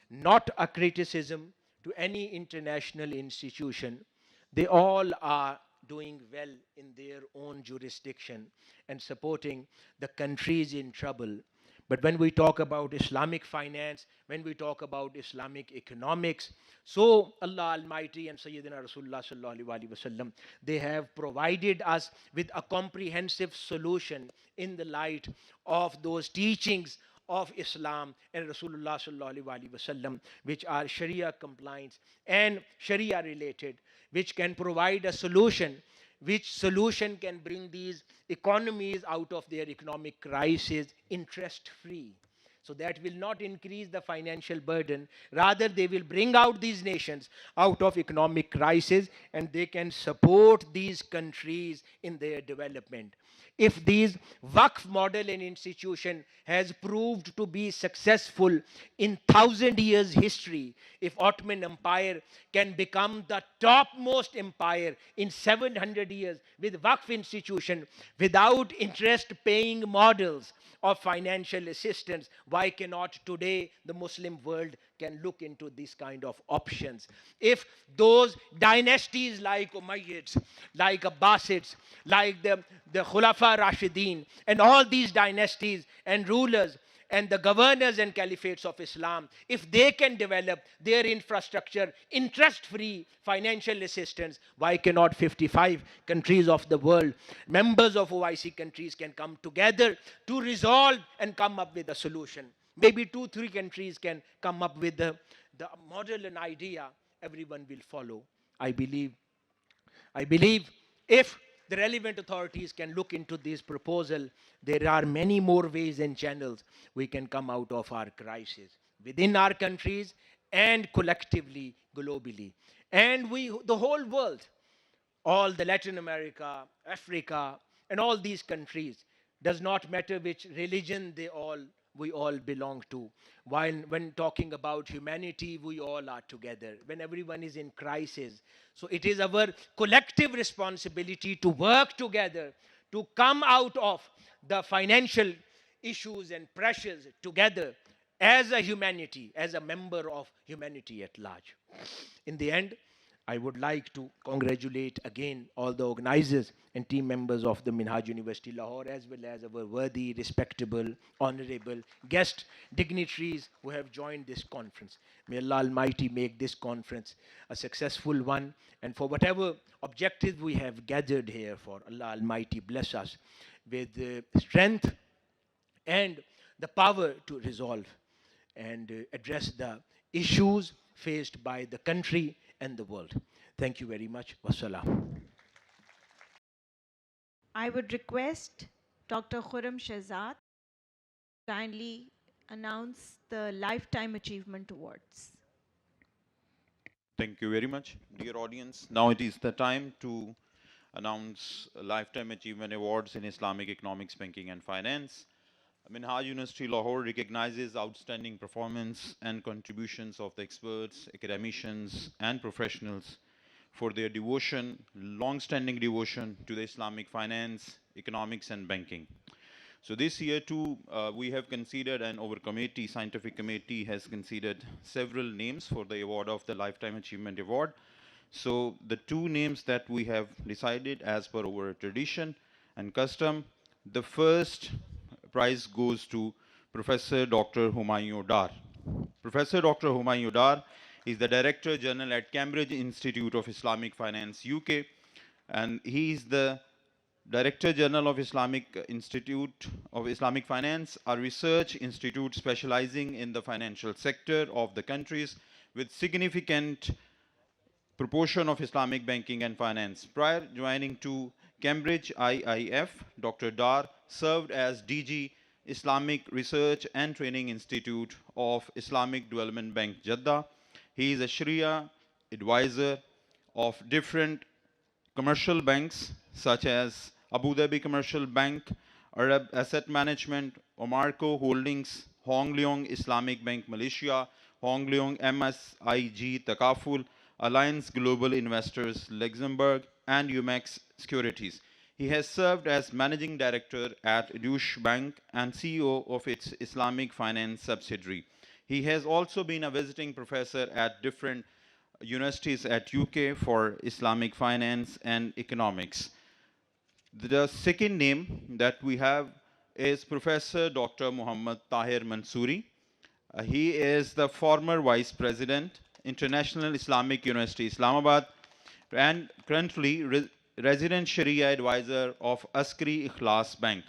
not a criticism to any international institution. They all are doing well in their own jurisdiction and supporting the countries in trouble. But when we talk about Islamic finance, when we talk about Islamic economics, so Allah Almighty and Sayyidina Rasulullah Sallallahu Alaihi Wasallam, they have provided us with a comprehensive solution in the light of those teachings of Islam and Rasulullah Sallallahu Alaihi Wasallam, which are Sharia compliant and Sharia related, which can provide a solution, which solution can bring these economies out of their economic crisis interest free. So that will not increase the financial burden. Rather, they will bring out these nations out of economic crisis and they can support these countries in their development. If these Waqf model and institution has proved to be successful in 1,000 years history, if Ottoman Empire can become the topmost empire in 700 years with Waqf institution without interest paying models of financial assistance, why cannot today the Muslim world can look into this kind of options? If those dynasties like Umayyads, like Abbasids, like the Khulafa Rashidin, and all these dynasties and rulers and the governors and caliphates of Islam, if they can develop their infrastructure, interest-free financial assistance, why cannot 55 countries of the world, members of OIC countries, can come together to resolve and come up with a solution? Maybe 2-3 countries can come up with the model and idea, everyone will follow. I believe if the relevant authorities can look into this proposal, there are many more ways and channels we can come out of our crisis within our countries and collectively, globally. And the whole world, all the Latin America, Africa, and all these countries, does not matter which religion we all belong to. When talking about humanity, we all are together. When everyone is in crisis, so it is our collective responsibility to work together to come out of the financial issues and pressures together as a humanity, as a member of humanity at large. In the end, I would like to congratulate again all the organizers and team members of the Minhaj University Lahore, as well as our worthy, respectable, honorable guest dignitaries who have joined this conference. May Allah Almighty make this conference a successful one, and for whatever objectives we have gathered here for, Allah Almighty bless us with strength and the power to resolve and address the issues faced by the country and the world. Thank you very much. Wassalam. I would request Dr. Khurram Shehzad kindly announce the Lifetime Achievement Awards. Thank you very much, dear audience. Now it is the time to announce Lifetime Achievement Awards in Islamic Economics, Banking and Finance. Minhaj University Lahore recognizes outstanding performance and contributions of the experts, academicians, and professionals for their devotion, long-standing devotion to the Islamic finance, economics, and banking. So this year too, we have considered, and our committee, scientific committee, has considered several names for the award of the Lifetime Achievement Award. So the two names that we have decided as per our tradition and custom, the first prize goes to Professor Dr. Humayun Dar. Professor Dr. Humayun Dar is the Director General at Cambridge Institute of Islamic Finance, UK, and he is the Director General of Islamic Institute of Islamic Finance, a research institute specializing in the financial sector of the countries with significant proportion of Islamic banking and finance. Prior joining to Cambridge IIF, Dr. Dar served as DG Islamic Research and Training Institute of Islamic Development Bank, Jeddah. He is a Sharia advisor of different commercial banks such as Abu Dhabi Commercial Bank, Arab Asset Management, Omarco Holdings, Hong Leong Islamic Bank Malaysia, Hong Leong MSIG Takaful, Alliance Global Investors Luxembourg, and UMAX Securities. He has served as Managing Director at Deutsche Bank and CEO of its Islamic Finance subsidiary. He has also been a visiting professor at different universities at UK for Islamic finance and economics. The second name that we have is Professor Dr. Muhammad Tahir Mansoori. He is the former Vice President, International Islamic University, Islamabad, and currently Resident Sharia Advisor of Askari Ikhlas Bank.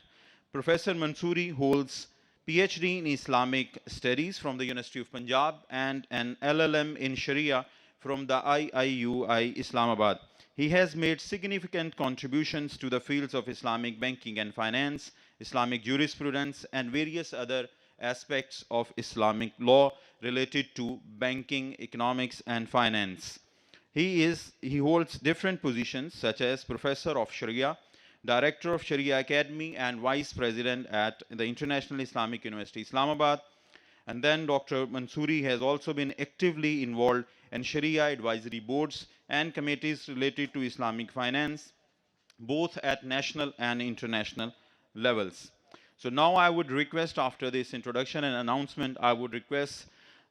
Professor Mansoori holds PhD in Islamic Studies from the University of Punjab and an LLM in Sharia from the IIUI Islamabad. He has made significant contributions to the fields of Islamic banking and finance, Islamic jurisprudence, and various other aspects of Islamic law related to banking, economics, and finance. He holds different positions such as Professor of Sharia, Director of Sharia Academy, and Vice President at the International Islamic University, Islamabad. And then Dr. Mansoori has also been actively involved in Sharia advisory boards and committees related to Islamic finance, both at national and international levels. So now I would request, after this introduction and announcement, I would request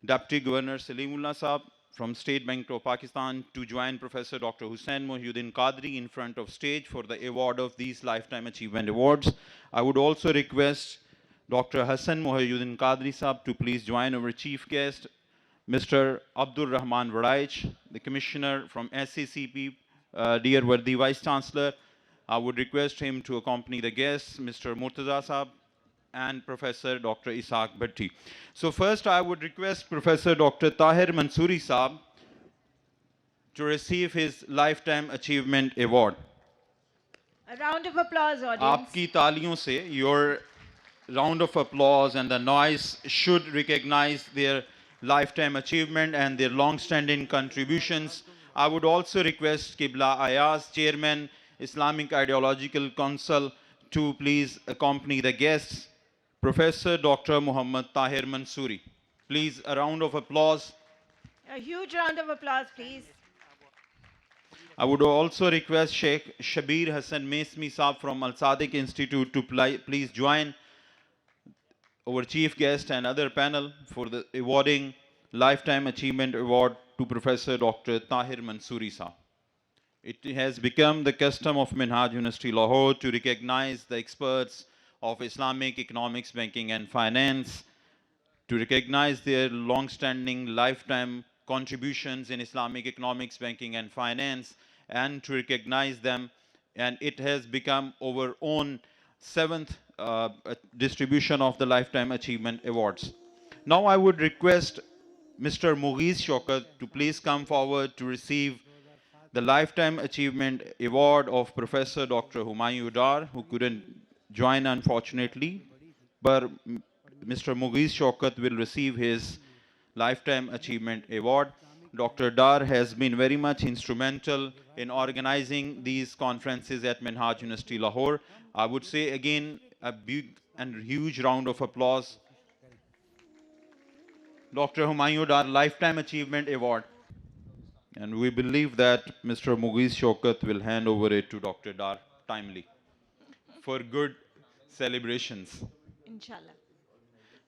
Deputy Governor Salimullah Saab from State Bank of Pakistan to join Professor Dr. Hussain Mohiuddin Qadri in front of stage for the award of these Lifetime Achievement Awards. I would also request Dr. Hassan Mohiuddin Qadri Saab to please join our chief guest, Mr. Abdul Rahman Wadaich, the Commissioner from SACP, dear worthy Vice Chancellor. I would request him to accompany the guests, Mr. Murtaza Saab and Professor Dr. Ishaq Bhatti. So first I would request Professor Dr. Tahir Mansoori Saab to receive his Lifetime Achievement Award. A round of applause, audience. Aapki taaliyon se, your round of applause and the noise should recognize their lifetime achievement and their long-standing contributions I would also request Qibla Ayaz, Chairman, Islamic Ideological Council, to please accompany the guests, Professor Dr. Muhammad Tahir Mansoori. Please, a round of applause. A huge round of applause, please. I would also request Sheikh Shabir Hassan Mesmi Saab from Al Sadiq Institute to please join our chief guest and other panel for the awarding Lifetime Achievement Award to Professor Dr. Tahir Mansoori Saab. It has become the custom of Minhaj University Lahore to recognize the experts of Islamic economics, banking and finance, to recognize their long-standing lifetime contributions in Islamic economics, banking and finance, and to recognize them. And it has become our own seventh distribution of the Lifetime Achievement Awards. Now I would request Mr. Mughis Shaukat to please come forward to receive the Lifetime Achievement Award of Professor Dr. Humayun Dar, who couldn't join unfortunately, but Mr. Mughis Shaukat will receive his Lifetime Achievement Award. Dr. Dar has been very much instrumental in organizing these conferences at Minhaj University Lahore. I would say again a big and huge round of applause. Dr. Humayun Dar Lifetime Achievement Award. And we believe that Mr. Mughis Shaukat will hand over it to Dr. Dar timely for good celebrations. Inshallah.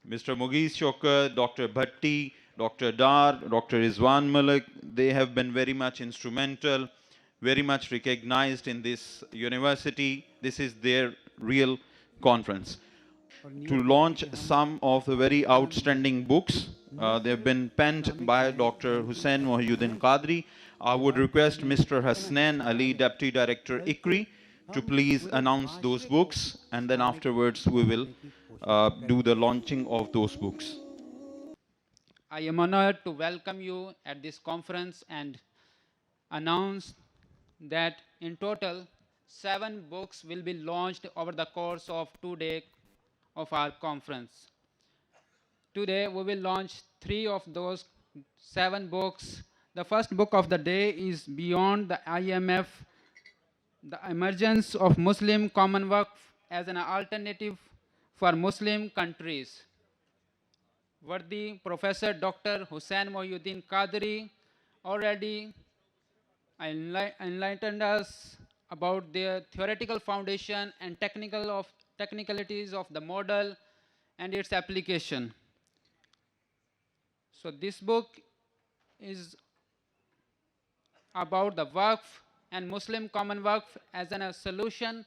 Mr. Mughis Shaukat, Dr. Bhatti, Dr. Dar, Dr. Rizwan Malik, they have been very much instrumental, very much recognized in this university. This is their real conference. To launch some of the very outstanding books, they have been penned by Dr. Hussain Mohiuddin Qadri. I would request Mr. Hasnan Ali, Deputy Director ICRI, to please announce those books, and then afterwards we will do the launching of those books. I am honored to welcome you at this conference and announce that in total 7 books will be launched over the course of 2 days of our conference. Today we will launch 3 of those 7 books. The first book of the day is Beyond the IMF, the Emergence of Muslim Commonwealth as an Alternative for Muslim Countries. Worthy Professor Dr. Hussain Mohiuddin Qadri already enlightened us about the theoretical foundation and technicalities of the model and its application. So this book is about the Waqf and Muslim Commonwealth as a solution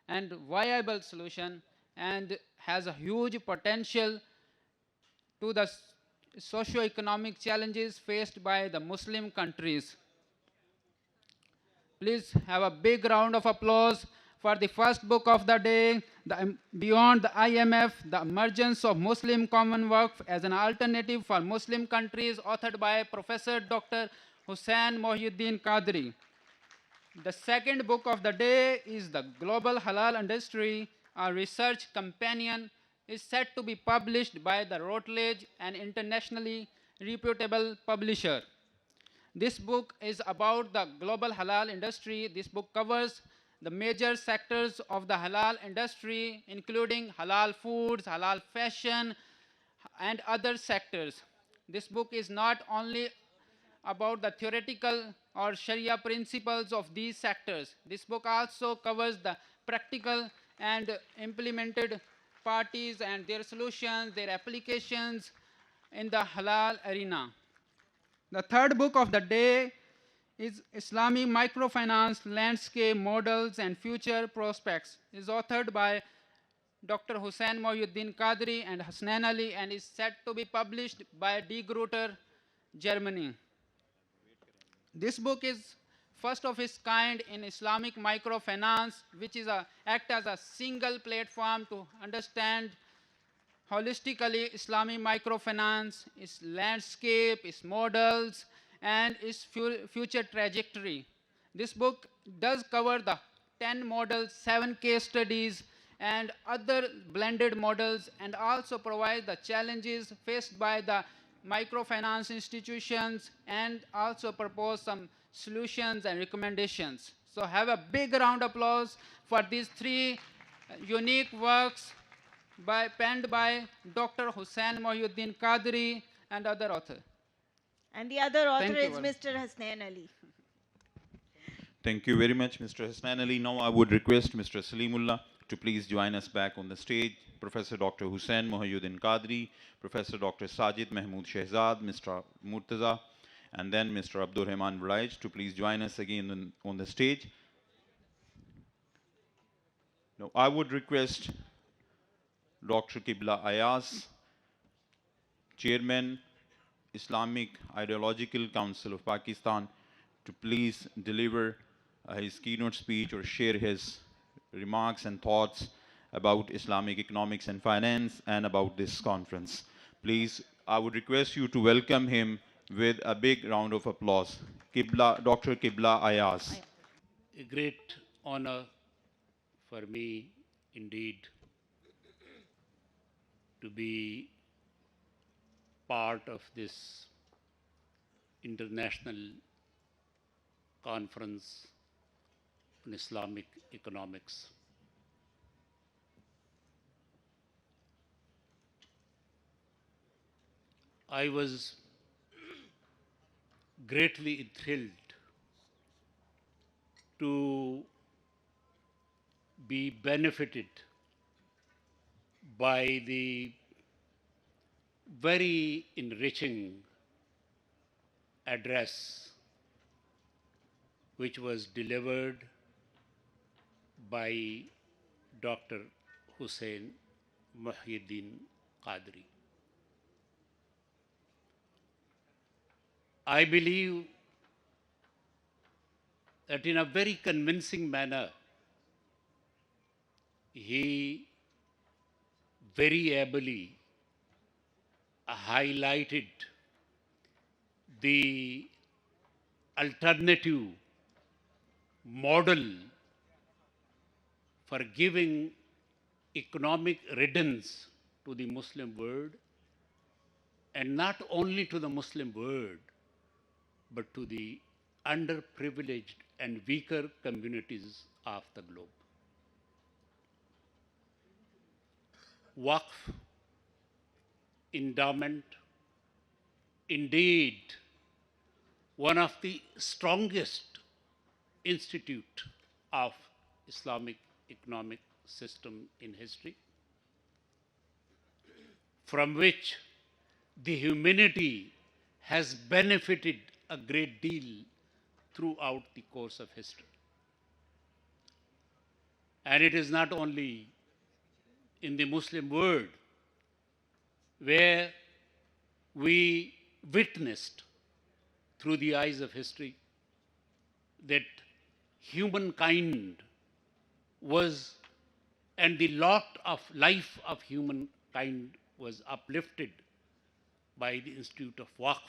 and viable solution, and has a huge potential to the socio-economic challenges faced by the Muslim countries. Please have a big round of applause for the first book of the day, Beyond the IMF, the Emergence of Muslim Commonwealth as an Alternative for Muslim Countries, authored by Professor Dr. Hussain Mohiuddin Qadri. The second book of the day is The Global Halal Industry, a research companion, is set to be published by the Routledge, an internationally reputable publisher. This book is about the global halal industry. This book covers the major sectors of the halal industry, including halal foods, halal fashion, and other sectors. This book is not only about the theoretical or Sharia principles of these sectors. This book also covers the practical and implemented parties and their solutions, their applications in the halal arena. The third book of the day is Islamic Microfinance Landscape Models and Future Prospects. It is authored by Dr. Hussain Mohiuddin Qadri and Hasnan Ali, and is set to be published by De Gruyter, Germany. This book is first of its kind in Islamic microfinance, which is act as a single platform to understand holistically Islamic microfinance, its landscape, its models, and its future trajectory. This book does cover the 10 models, 7 case studies, and other blended models, and also provide the challenges faced by the microfinance institutions, and also propose some solutions and recommendations. So have a big round of applause for these three unique works penned by Dr. Hussain Mohiuddin Qadri and other author. And the other author Thank you is very much. Mr. Hasnain Ali. Thank you very much, Mr. Hasnan Ali. Now I would request Mr. Salimullah to please join us back on the stage. Professor Dr. Hussain Mohiuddin Qadri, Professor Dr. Sajid Mahmood Shehzad, Mr. Murtaza, and then Mr. Abdur Rahman Baraij to please join us again on the stage. Now I would request Dr. Qibla Ayaz, Chairman, Islamic Ideological Council of Pakistan, to please deliver his keynote speech or share his remarks and thoughts about Islamic economics and finance and about this conference. Please, I would request you to welcome him with a big round of applause. Dr. Qibla Ayaz. A great honor for me indeed to be part of this international conference on Islamic economics. I was greatly thrilled to be benefited by the very enriching address which was delivered by Dr. Hussain Mohiuddin Qadri. I believe that in a very convincing manner, he very ably highlighted the alternative model for giving economic riddance to the Muslim world, and not only to the Muslim world, but to the underprivileged and weaker communities of the globe. Waqf, endowment, indeed one of the strongest institute of Islamic economic system in history, from which the humanity has benefited a great deal throughout the course of history. And it is not only in the Muslim world where we witnessed through the eyes of history that humankind was, and the lot of life of humankind was uplifted by the Institute of Waqf.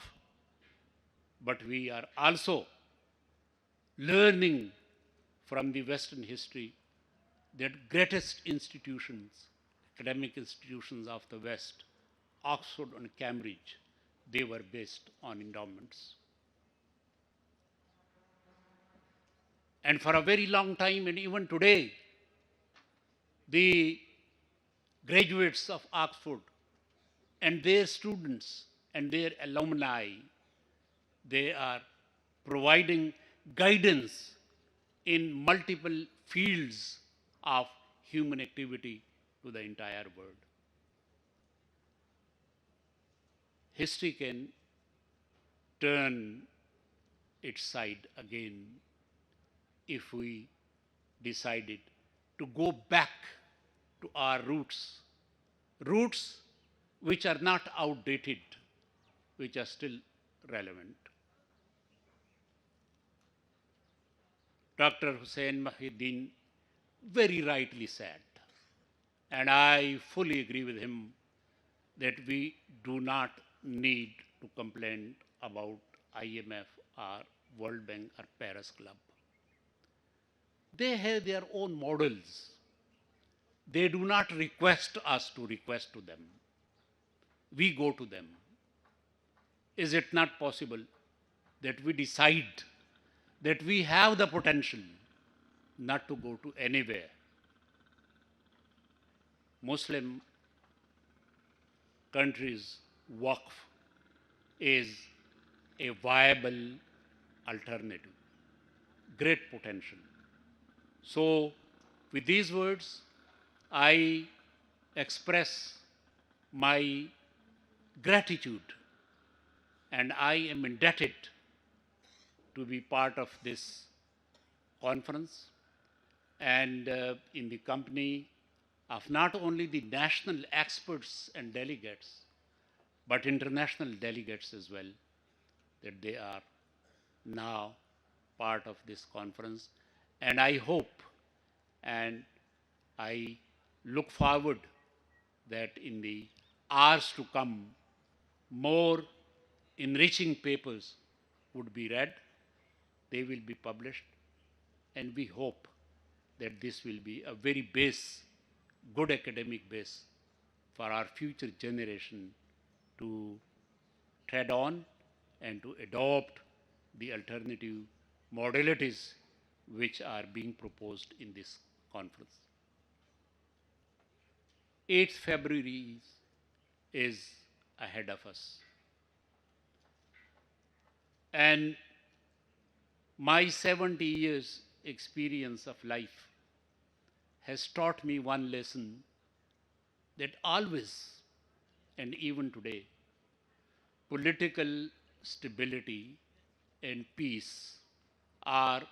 But we are also learning from the Western history that greatest institutions, academic institutions of the West, Oxford and Cambridge, they were based on endowments. And for a very long time, and even today, the graduates of Oxford and their students and their alumni, they are providing guidance in multiple fields of human activity to the entire world. History can turn its side again if we decided to go back to our roots, roots which are not outdated, which are still relevant. Dr. Hussain Mohiuddin very rightly said, and I fully agree with him, that we do not need to complain about IMF or World Bank or Paris Club. They have their own models. They do not request us to request to them. We go to them. Is it not possible that we decide that we have the potential not to go to anywhere. Muslim countries' Waqf is a viable alternative, great potential. So, with these words, I express my gratitude, and I am indebted to be part of this conference and in the company of not only the national experts and delegates, but international delegates as well, that they are now part of this conference. And I hope and I look forward that in the hours to come, more enriching papers would be read, they will be published, and we hope that this will be a very good academic base for our future generation to tread on and to adopt the alternative modalities which are being proposed in this conference. 8th February is ahead of us. And my 70 years experience of life has taught me one lesson, that always and even today, political stability and peace are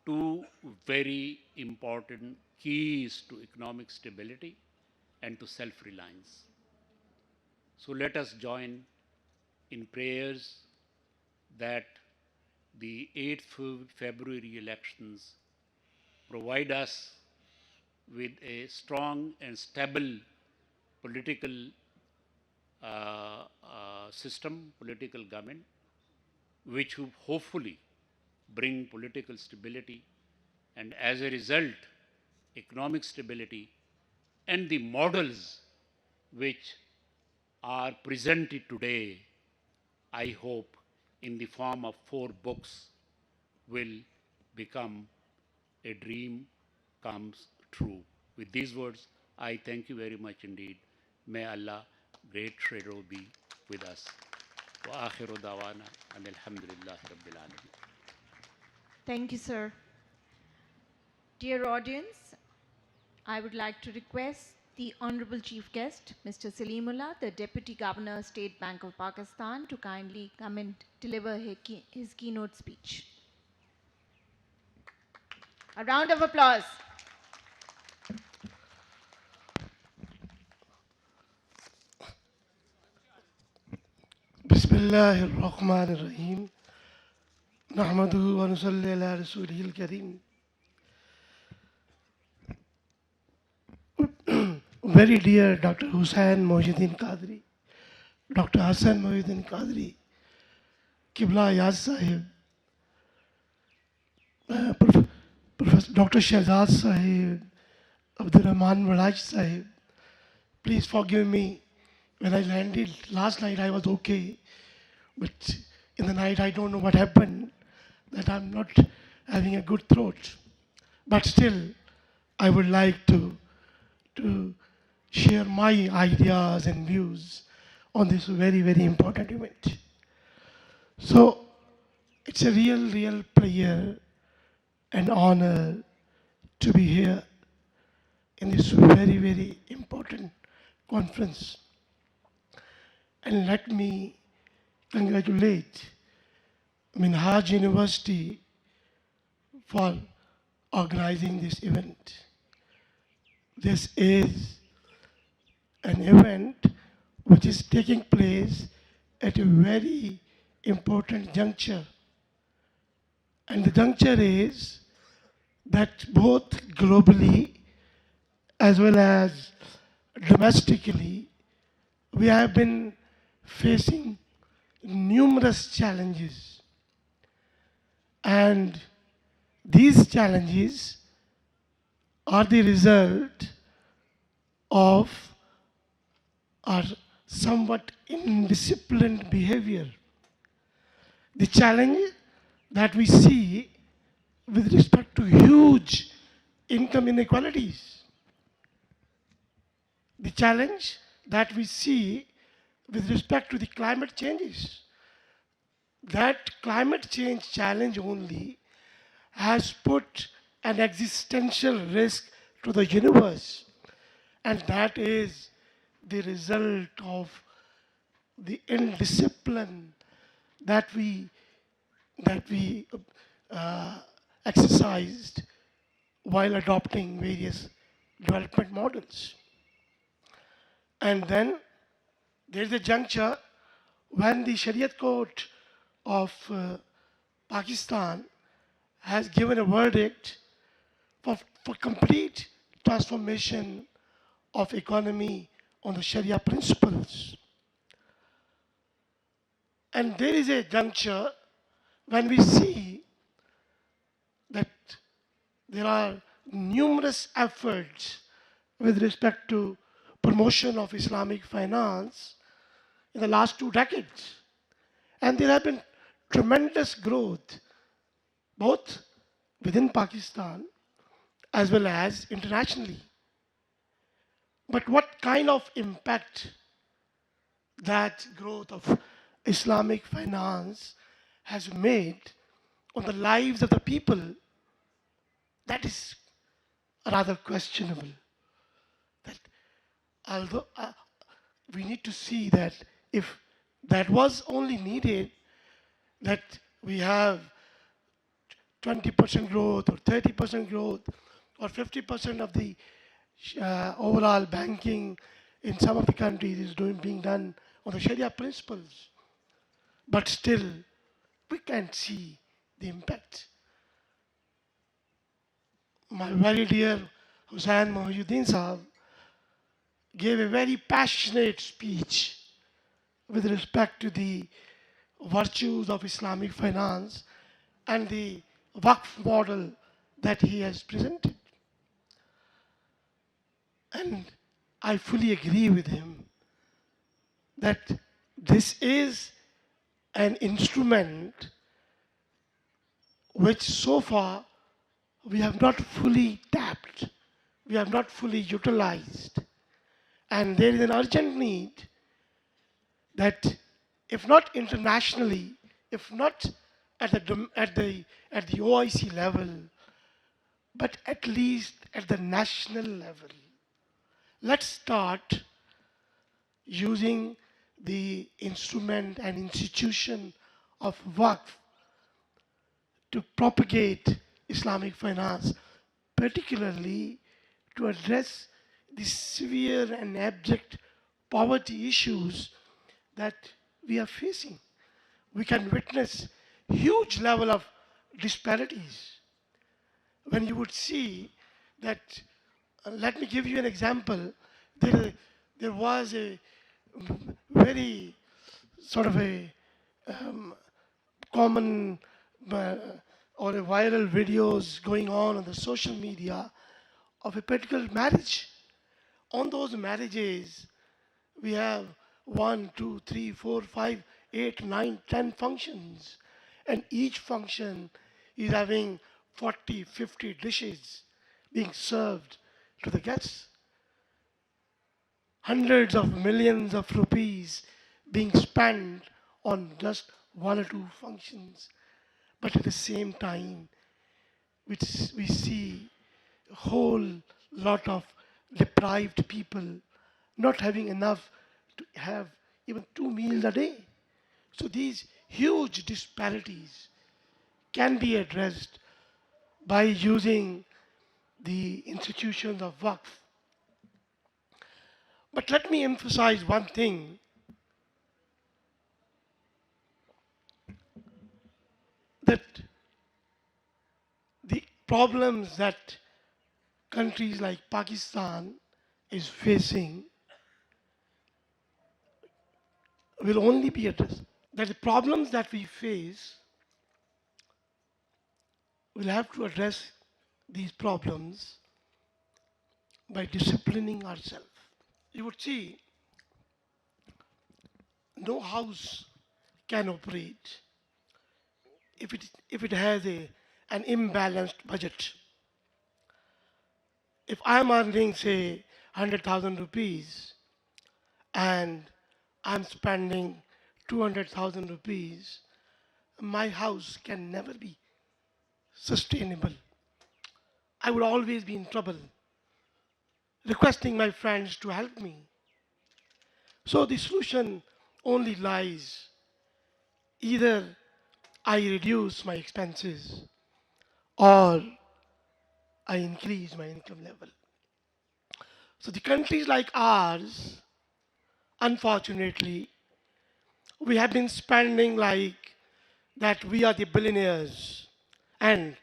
two very important keys to economic stability and to self-reliance. So let us join in prayers that the 8th February elections provide us with a strong and stable political system, political government, which will hopefully bring political stability and as a result, economic stability, and the models which are presented today, I hope, in the form of 4 books, will become a dream comes true. With these words, I thank you very much indeed. May Allah, great treasure, be with us. Wa akhiru dawana and alhamdulillahi rabbil alamin. Thank you, sir. Dear audience, I would like to request the Honorable Chief Guest, Mr. Salimullah, the Deputy Governor, State Bank of Pakistan, to kindly come and deliver his keynote speech. A round of applause. Bismillahirrahmanirrahim. Nahmaduhu wa nusalli ala rasulihil kareem. Very dear Dr. Hussain Mohiuddin Qadri, Dr. Hassan Mohiuddin Qadri, Qibla Yaz Sahib, Professor Dr. Shahzad Sahib, Abdul Rahman Walaj Sahib, please forgive me. When I landed last night, I was okay, but in the night, I don't know what happened, that I'm not having a good throat. But still, I would like to share my ideas and views on this very, very important event. So, it's a real pleasure and honor to be here in this very, very important conference. And let me congratulate Minhaj University for organizing this event. This is an event which is taking place at a very important juncture. And the juncture is that both globally as well as domestically, we have been facing numerous challenges. And these challenges are the result of our somewhat indisciplined behavior. The challenge that we see with respect to huge income inequalities. The challenge that we see with respect to the climate changes. That climate change challenge only has put an existential risk to the universe, and that is the result of the indiscipline that we exercised while adopting various development models. And then there's a juncture when the Shariat Court of Pakistan has given a verdict for complete transformation of economy on the Sharia principles. And there is a juncture when we see that there are numerous efforts with respect to promotion of Islamic finance in the last 2 decades. And there have been tremendous growth, both within Pakistan as well as internationally. But what kind of impact that growth of Islamic finance has made on the lives of the people, that is rather questionable. That although we need to see that if that was only needed, that we have 20% growth or 30% growth or 50% of the overall banking in some of the countries is being done on the Sharia principles. But still, we can't see the impact. My very dear Hussain Mohiuddin Sahab gave a very passionate speech with respect to the virtues of Islamic finance and the Waqf model that he has presented. And I fully agree with him that this is an instrument which so far we have not fully tapped, we have not fully utilized. And there is an urgent need that if not internationally, if not at the OIC level, but at least at the national level, let's start using the instrument and institution of Waqf to propagate Islamic finance, particularly to address the severe and abject poverty issues that we are facing. We can witness huge level of disparities. When you would see that, let me give you an example. There was a very sort of a common or a viral videos going on the social media of a particular marriage. On those marriages, we have 1, 2, 3, 4, 5, 8, 9, 10 functions. And each function is having 40, 50 dishes being served to the guests. Hundreds of millions of rupees being spent on just 1 or 2 functions. But at the same time, we see a whole lot of deprived people not having enough to have even 2 meals a day. So these huge disparities can be addressed by using the institutions of Waqf. But let me emphasize one thing. That the problems that countries like Pakistan is facing will only be addressed. That the problems that we face, we'll have to address these problems by disciplining ourselves. You would see no house can operate if it has a an imbalanced budget. If I'm earning, say, 100,000 rupees and I'm spending 200,000 rupees, my house can never be sustainable. I would always be in trouble, requesting my friends to help me. So the solution only lies either I reduce my expenses or I increase my income level. So the countries like ours, unfortunately, we have been spending like that we are the billionaires, and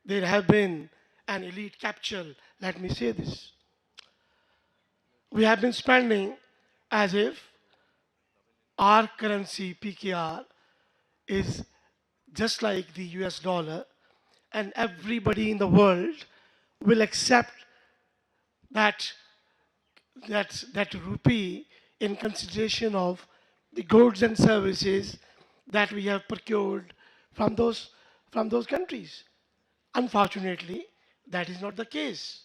there have been an elite capture. Let me say this. We have been spending as if our currency, PKR, is just like the US dollar, and everybody in the world will accept that, that rupee in consideration of the goods and services that we have procured from those countries. Unfortunately, that is not the case.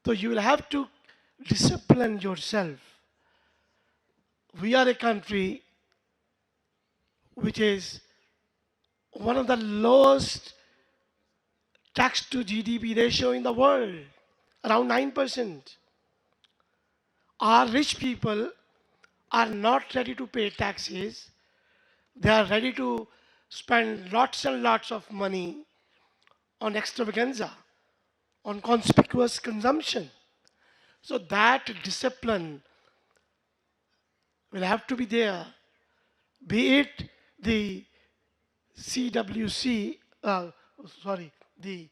So you will have to discipline yourself. We are a country which is one of the lowest tax to GDP ratio in the world, around 9%. Our rich people are not ready to pay taxes. They are ready to spend lots and lots of money on extravaganza, on conspicuous consumption. So that discipline will have to be there, be it the CWC, the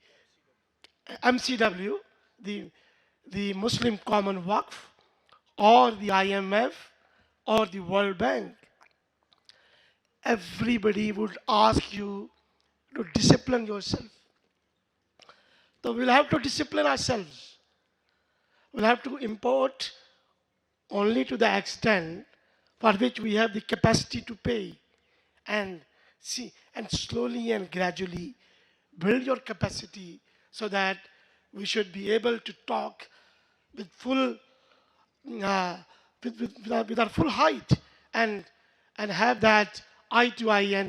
MCW, the Muslim Common Waqf, or the IMF, or the World Bank. Everybody would ask you to discipline yourself. So we'll have to discipline ourselves. We'll have to import only to the extent for which we have the capacity to pay, and slowly and gradually build your capacity so that we should be able to talk with full with our full height, and have that eye to eye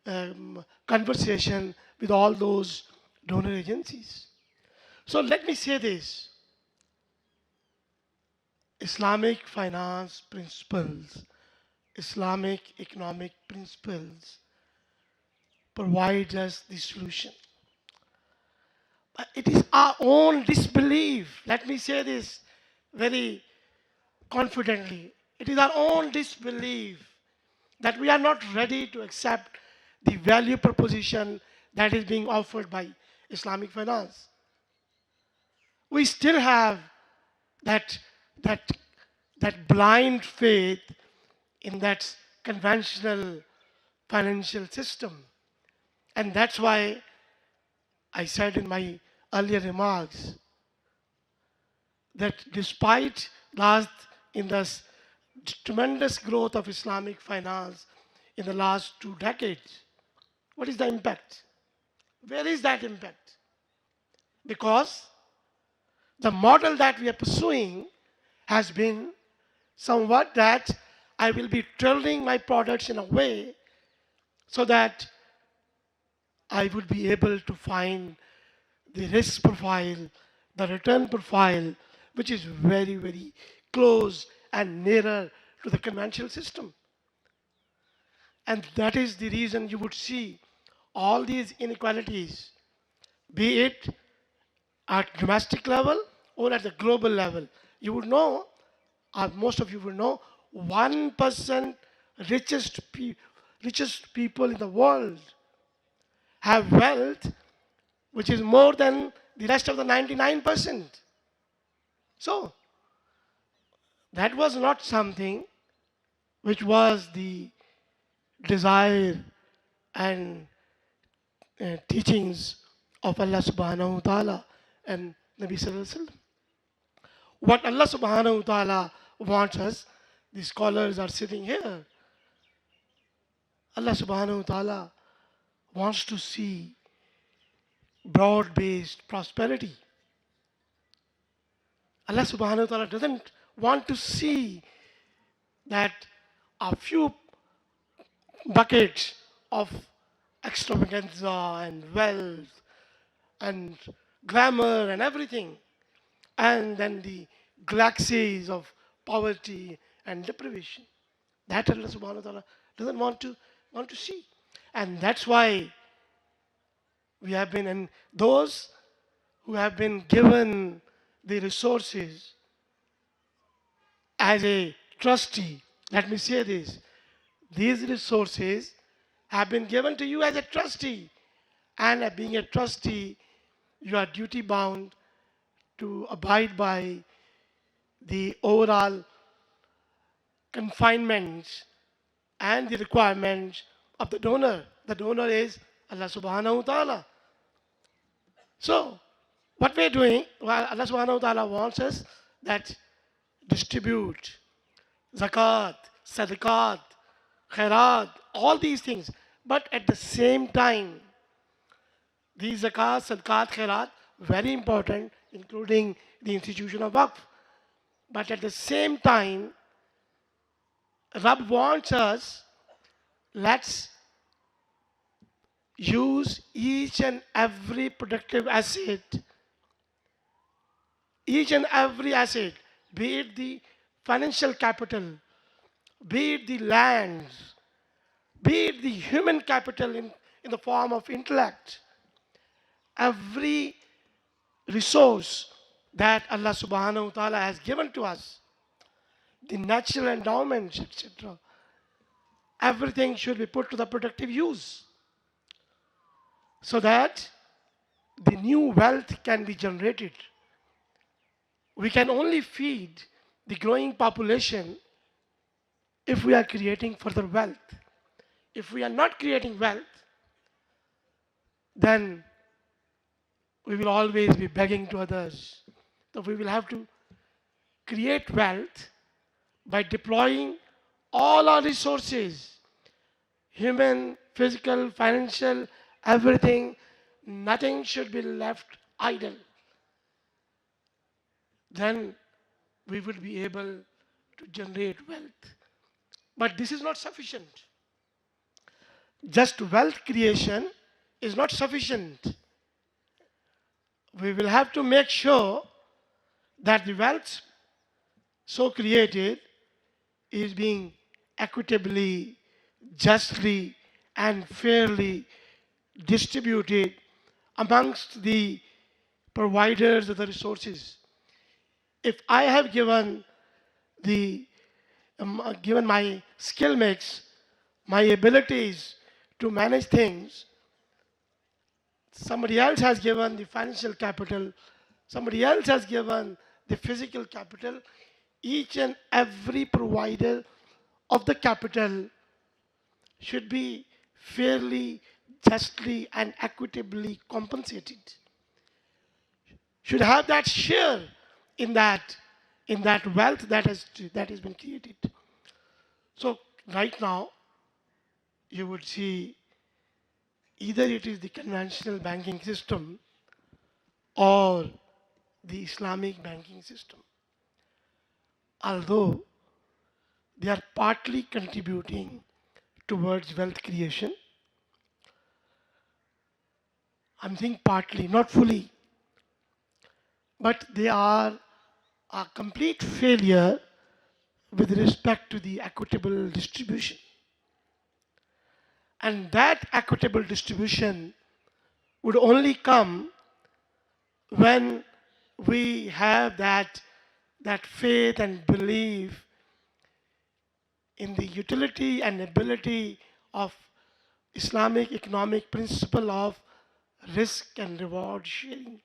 and conversation with all those donor agencies. So let me say this. Islamic finance principles, Islamic economic principles provide us the solution. But it is our own disbelief. Let me say this very confidently. It is our own disbelief that we are not ready to accept the value proposition that is being offered by Islamic finance. We still have that blind faith in that conventional financial system. And that's why I said in my earlier remarks that despite in this tremendous growth of Islamic finance in the last 2 decades, what is the impact? Where is that impact? Because the model that we are pursuing has been somewhat that I will be tailoring my products in a way so that I would be able to find the risk profile, the return profile, which is very, very close and nearer to the conventional system. And that is the reason you would see all these inequalities, be it at domestic level or at the global level. You would know, or most of you would know, 1% richest people in the world have wealth which is more than the rest of the 99%. So, that was not something which was the desire and teachings of Allah subhanahu wa ta'ala and Nabi sallallahu alaihi wasallam. What Allah subhanahu wa ta'ala wants us, the scholars are sitting here. Allah subhanahu wa ta'ala wants to see broad-based prosperity. Allah subhanahu wa ta'ala doesn't want to see that a few buckets of extravaganza and wealth and glamour and everything, and then the galaxies of poverty and deprivation. That Allah subhanahu wa ta'ala doesn't want to see. And that's why we have been, and those who have been given the resources as a trustee, let me say this, these resources have been given to you as a trustee, and being a trustee, you are duty bound to abide by the overall confinements and the requirements of the donor. The donor is Allah subhanahu wa ta'ala. So, what we're doing, well, Allah subhanahu wa ta'ala wants us that distribute zakat, sadaqat, khairat, all these things. But at the same time, these zakat, sadaqat, khairat, very important, including the institution of waqf. But at the same time, Rab wants us, let's use each and every productive asset, each and every asset, be it the financial capital, be it the lands, be it the human capital in the form of intellect, every resource that Allah subhanahu wa ta'ala has given to us, the natural endowments, etc. Everything should be put to the productive use so that the new wealth can be generated. We can only feed the growing population if we are creating further wealth. If we are not creating wealth, then we will always be begging to others. So we will have to create wealth by deploying all our resources, human, physical, financial, everything. Nothing should be left idle. Then we will be able to generate wealth. But this is not sufficient. Just wealth creation is not sufficient. We will have to make sure that the wealth so created is being equitably, justly, and fairly distributed amongst the providers of the resources. If I have given given my skill mix, my abilities to manage things, somebody else has given the financial capital, somebody else has given the physical capital, each and every provider of the capital should be fairly, justly, and equitably compensated. Should have that share in that wealth that has been created. So right now, you would see either it is the conventional banking system or the Islamic banking system. Although they are partly contributing towards wealth creation, I'm saying partly, not fully, but they are a complete failure with respect to the equitable distribution. And that equitable distribution would only come when we have that faith and belief in the utility and ability of Islamic economic principle of risk and reward sharing.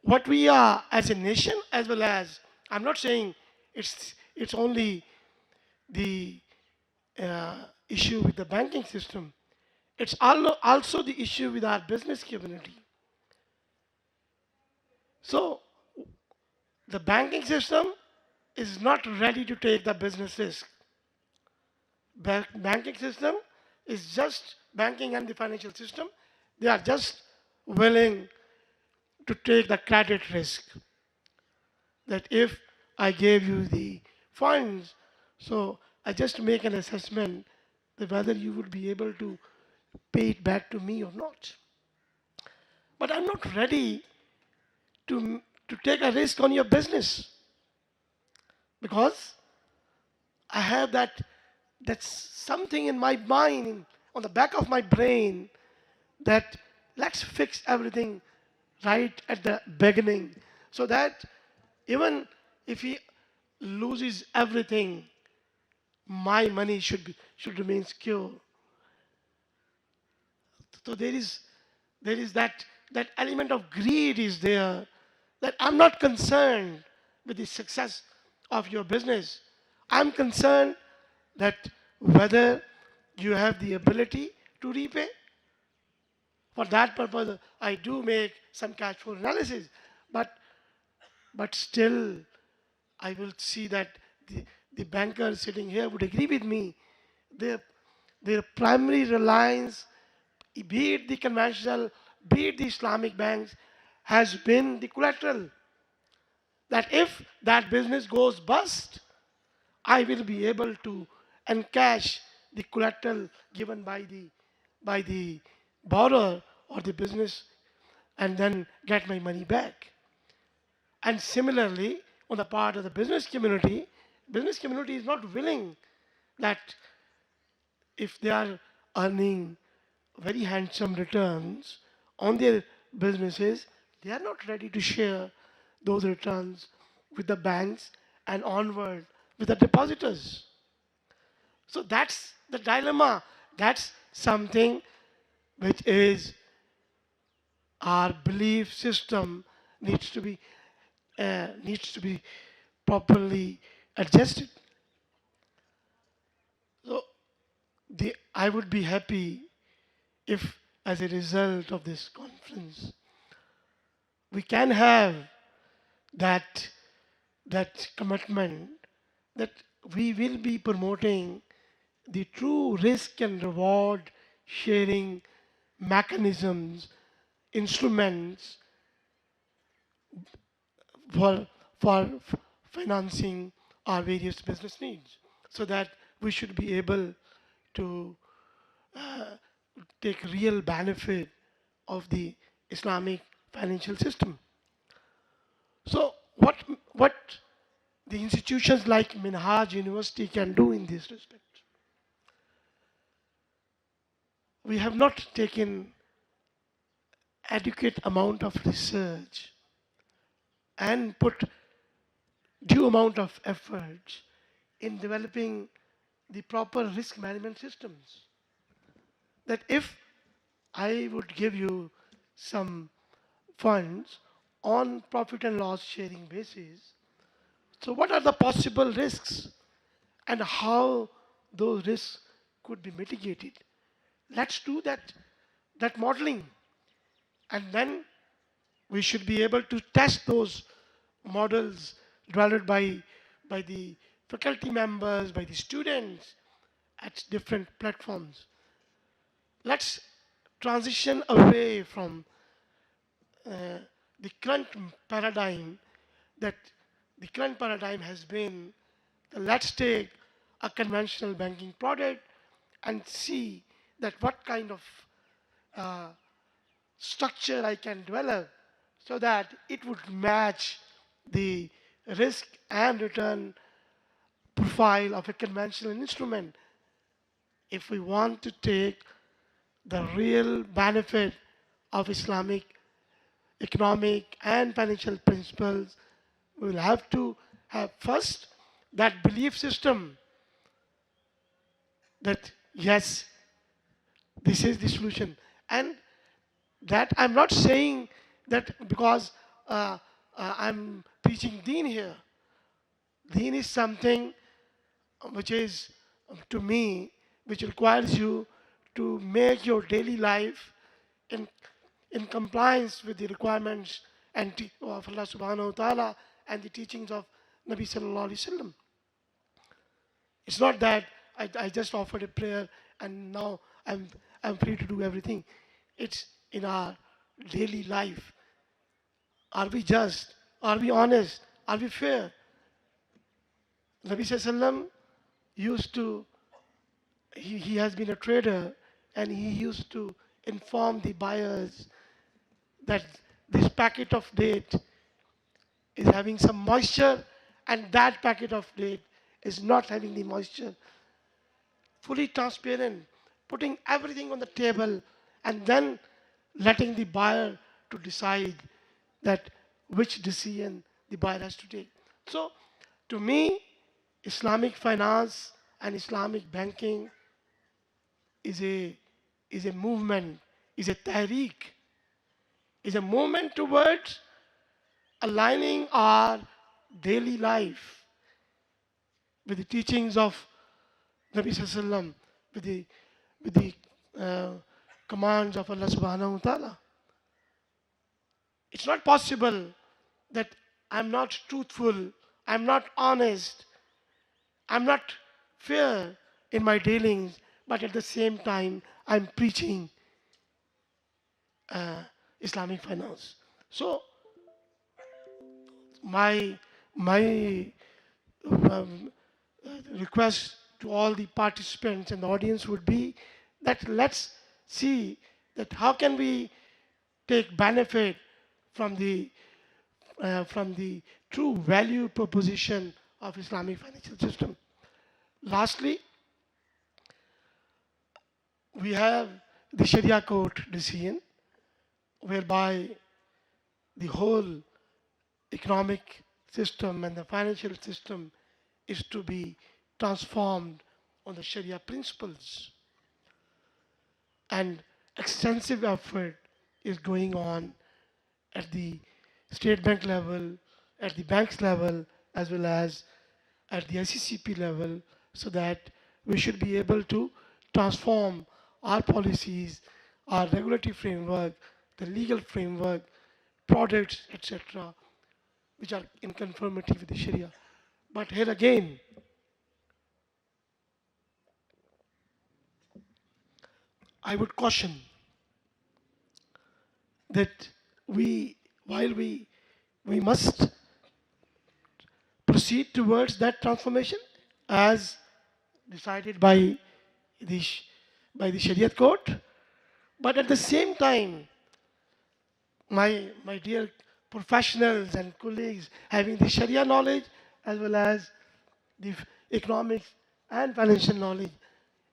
What we are as a nation, as well as, I'm not saying it's only the issue with the banking system, it's also the issue with our business community. So the banking system is not ready to take the business risk. Banking system is just banking and the financial system, they are just willing to take the credit risk. That if I gave you the funds, so I just make an assessment that whether you would be able to pay it back to me or not. But I'm not ready to take a risk on your business because I have that's something in my mind, on the back of my brain, that let's fix everything right at the beginning so that even if he loses everything, my money should remain secure. So there is that element of greed is there, that I'm not concerned with the success of your business. I'm concerned that whether you have the ability to repay. For that purpose, I do make some cash flow analysis, but still, I will see that the banker sitting here would agree with me. Their, their primary reliance, be it the conventional, be it the Islamic banks, has been the collateral. That if that business goes bust, I will be able to encash the collateral given by the borrower or the business and then get my money back. And similarly, on the part of the business community is not willing that if they are earning very handsome returns on their businesses, they are not ready to share those returns with the banks and onward with the depositors. So that's the dilemma. That's something which is our belief system needs to be properly adjusted. So I would be happy if, as a result of this conference, we can have that commitment that we will be promoting the true risk and reward sharing mechanisms, instruments for, for financing our various business needs, so that we should be able to take real benefit of the Islamic financial system. So what the institutions like Minhaj University can do in this respect? We have not taken adequate amount of research and put due amount of effort in developing the proper risk management systems. That if I would give you some funds on profit and loss sharing basis, so what are the possible risks and how those risks could be mitigated? Let's do that modeling, and then we should be able to test those models developed by the faculty members, by the students at different platforms. Let's transition away from the current paradigm. That the current paradigm has been, let's take a conventional banking product and see that what kind of structure I can develop so that it would match the risk and return profile of a conventional instrument. If we want to take the real benefit of Islamic economic and financial principles, we will have to have first that belief system that yes, this is the solution. And that I'm not saying that because I'm preaching deen here. Deen is something which is, to me, which requires you to make your daily life in compliance with the requirements of Allah subhanahu wa ta'ala and the teachings of Nabi sallallahu alaihi wasallam. It's not that I just offered a prayer and now I'm free to do everything. It's in our daily life. Are we just? Are we honest? Are we fair? Nabi Sallam used to, he has been a trader, and he used to inform the buyers that this packet of date is having some moisture and that packet of date is not having the moisture. Fully transparent, putting everything on the table and then letting the buyer to decide that which decision the buyer has to take. So to me, Islamic finance and Islamic banking is a movement, is a tahreek, is a movement towards aligning our daily life with the teachings of Nabi Sallallahu with the commands of Allah Subhanahu wa Taala. It's not possible that I'm not truthful, I'm not honest, I'm not fair in my dealings, but at the same time I'm preaching Islamic finance. So my um, request to all the participants and the audience would be that let's see that how can we take benefit from the true value proposition of Islamic financial system. Lastly, we have the Sharia court decision whereby the whole economic system and the financial system is to be transformed on the Sharia principles. And extensive effort is going on at the state bank level, at the banks level, as well as at the ICCP level, so that we should be able to transform our policies, our regulatory framework, the legal framework, products, etc., which are in conformity with the Sharia. But here again, I would caution that while we must proceed towards that transformation as decided by the Shariat court, but at the same time, my dear professionals and colleagues having the Sharia knowledge as well as the economics and financial knowledge,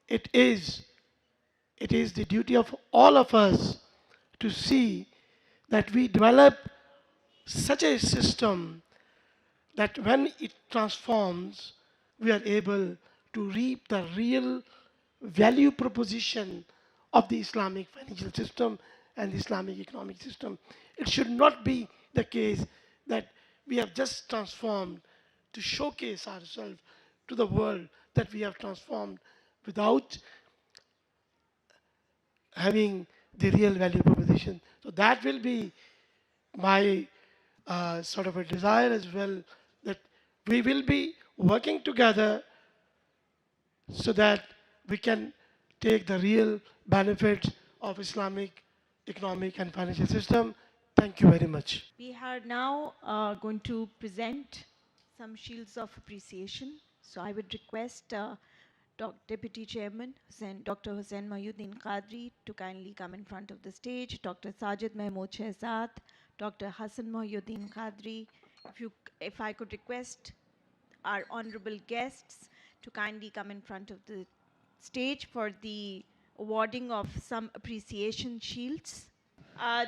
it is the duty of all of us to see that we develop such a system that when it transforms, we are able to reap the real value proposition of the Islamic financial system and the Islamic economic system. It should not be the case that we have just transformed to showcase ourselves to the world that we have transformed without having the real value proposition. So that will be my sort of a desire as well, that we will be working together so that we can take the real benefits of Islamic economic and financial system. Thank you very much. We are now going to present some shields of appreciation. So I would request Deputy Chairman Dr. Hussain Mahyuddin Qadri to kindly come in front of the stage, Dr. Sajid Mahmood Shehzad, Dr. Hassan Mahyuddin Qadri. If I could request our honorable guests to kindly come in front of the stage for the awarding of some appreciation shields.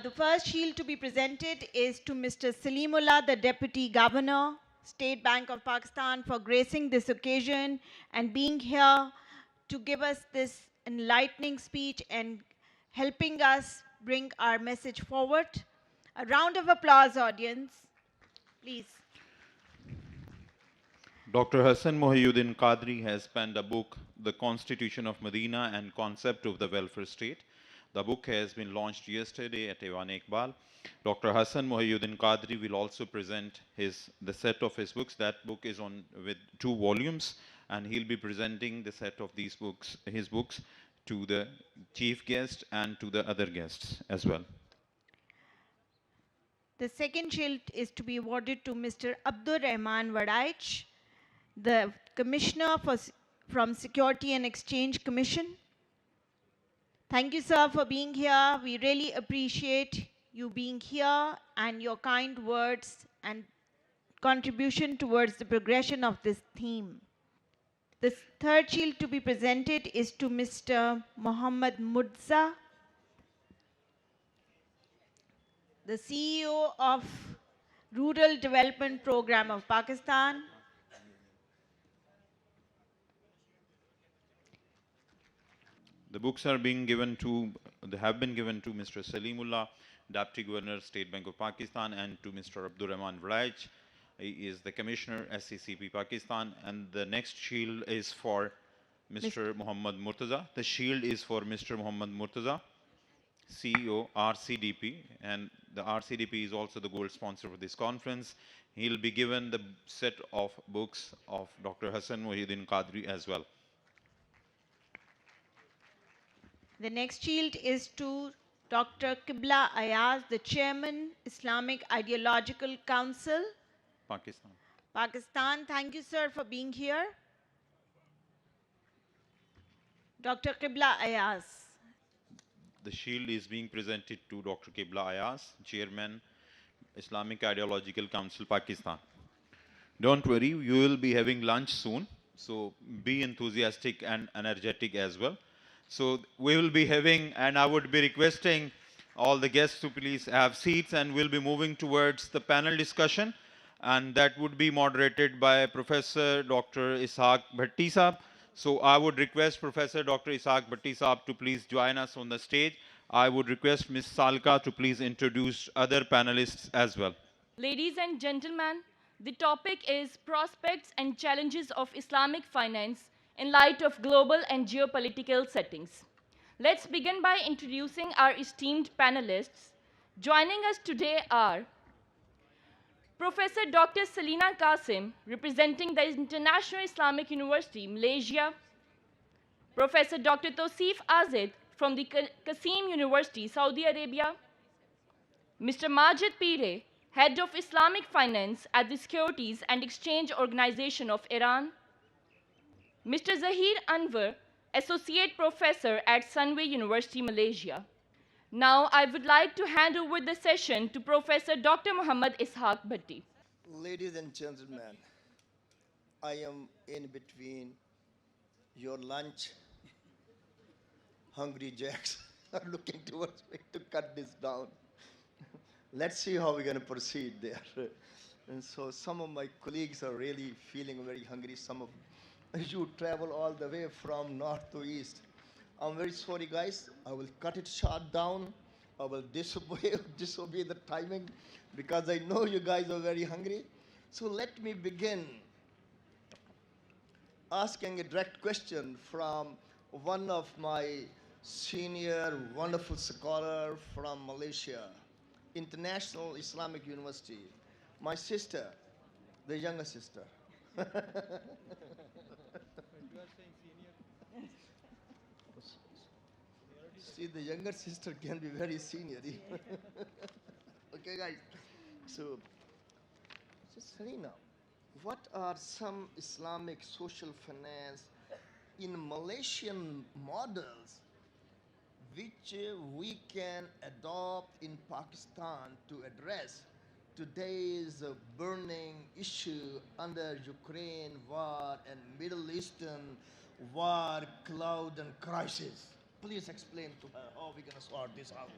The first shield to be presented is to Mr. Salimullah, the Deputy Governor, State Bank of Pakistan, for gracing this occasion and being here to give us this enlightening speech and helping us bring our message forward. A round of applause, audience, please. Dr. Hassan Mohiuddin Qadri has penned a book, The Constitution of Medina and Concept of the Welfare State. The book has been launched yesterday at Iwan Iqbal. Dr. Hassan Mohiuddin Qadri will also present the set of his books. That book is with 2 volumes, and he'll be presenting the set of his books to the chief guest and to the other guests as well. The second shield is to be awarded to Mr. Abdur Rahman Wadaich, the Commissioner from Security and Exchange Commission. Thank you, sir, for being here. We really appreciate you being here and your kind words and contribution towards the progression of this theme. The third shield to be presented is to Mr. Muhammad Mudza, the CEO of Rural Development Program of Pakistan. The books are being given to, they have been given to Mr. Salimullah, Deputy Governor, State Bank of Pakistan, and to Mr. Abdur Rahman Wadaich. He is the Commissioner, SCCP Pakistan, and the next shield is for Mr. Muhammad Murtaza. The shield is for Mr. Muhammad Murtaza, CEO, RCDP, and the RCDP is also the gold sponsor for this conference. He'll be given the set of books of Dr. Hassan Muhyiddin Qadri as well. The next shield is to Dr. Qibla Ayaz, the Chairman, Islamic Ideological Council, Pakistan. Pakistan. Thank you, sir, for being here. Dr. Qibla Ayaz. The shield is being presented to Dr. Qibla Ayaz, Chairman, Islamic Ideological Council, Pakistan. Don't worry, you will be having lunch soon, so be enthusiastic and energetic as well. So we will be having, and I would be requesting all the guests to please have seats, and we'll be moving towards the panel discussion, and that would be moderated by Professor Dr. Ishaq Bhatti Saab. So I would request Professor Dr. Ishaq Bhatti Saab to please join us on the stage. I would request Ms. Salka to please introduce other panelists as well. Ladies and gentlemen, the topic is Prospects and Challenges of Islamic Finance in light of global and geopolitical settings. Let's begin by introducing our esteemed panelists. Joining us today are Professor Dr. Selina Qasim, representing the International Islamic University, Malaysia. Professor Dr. Tosif Azid from the Qasim University, Saudi Arabia. Mr. Majid Pire, Head of Islamic Finance at the Securities and Exchange Organization of Iran. Mr. Zahir Anwar, Associate Professor at Sunway University, Malaysia. Now, I would like to hand over the session to Professor Dr. Muhammad Ishaq Bhatti. Ladies and gentlemen, I am in between your lunch. Hungry jacks are looking towards me to cut this down. Let's see how we're going to proceed there. And so some of my colleagues are really feeling very hungry. Some of you travel all the way from north to east. I'm very sorry, guys. I will cut it short down. I will disobey the timing because I know you guys are very hungry. So let me begin asking a direct question from one of my senior wonderful scholar from Malaysia, International Islamic University, my sister, the younger sister. See, the younger sister can be very senior. Okay, guys. So Selina, what are some Islamic social finance in Malaysian models which we can adopt in Pakistan to address today's burning issue under Ukraine war and Middle Eastern war, cloud and crisis? Please explain to her how we're going to sort this out.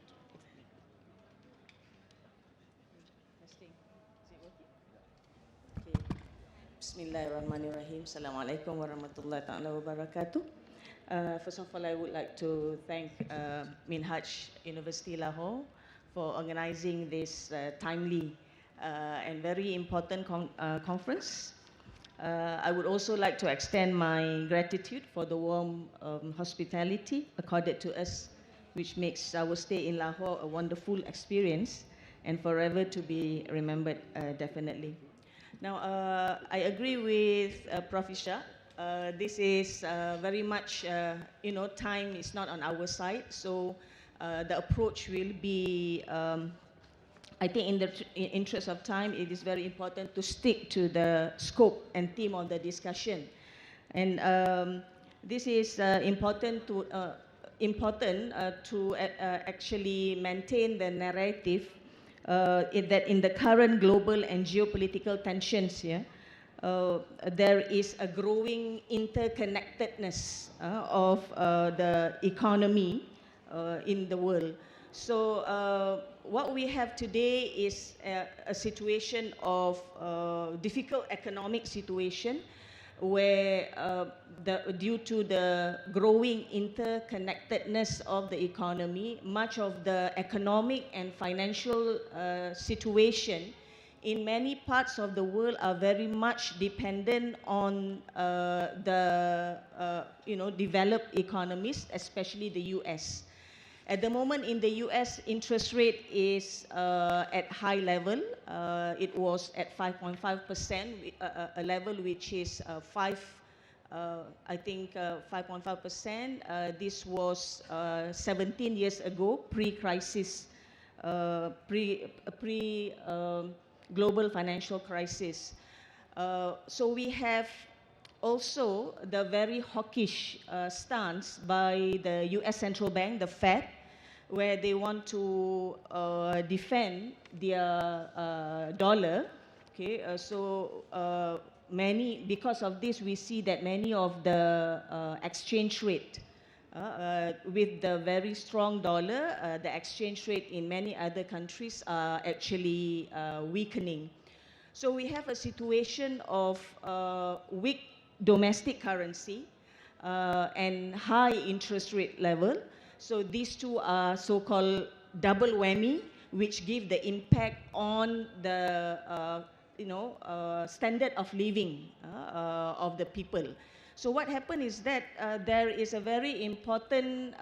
Bismillahirrahmanirrahim. Assalamualaikum warahmatullahi ta'ala wabarakatuh. First of all, I would like to thank Minhaj University Lahore for organizing this timely and very important conference. I would also like to extend my gratitude for the warm hospitality accorded to us, which makes our stay in Lahore a wonderful experience and forever to be remembered, definitely. Now, I agree with Prof. Isha This is very much, time is not on our side. So the approach will be, I think in the interest of time, it is very important to stick to the scope and theme of the discussion. And this is important to actually maintain the narrative that in the current global and geopolitical tensions here, there is a growing interconnectedness of the economy in the world. So what we have today is a situation of difficult economic situation where due to the growing interconnectedness of the economy, much of the economic and financial situation in many parts of the world are very much dependent on the developed economies, especially the US. At the moment in the US, interest rate is at high level. It was at 5.5%, a level which is 5.5%. This was 17 years ago, pre-crisis, global financial crisis. So we have also the very hawkish stance by the US Central Bank, the Fed, where they want to defend their dollar. Okay, because of this, we see that many of the exchange rate, with the very strong dollar, the exchange rate in many other countries are actually weakening. So we have a situation of weak domestic currency and high interest rate level. So these two are so-called double whammy, which give the impact on the standard of living of the people. So what happened is that there is a very important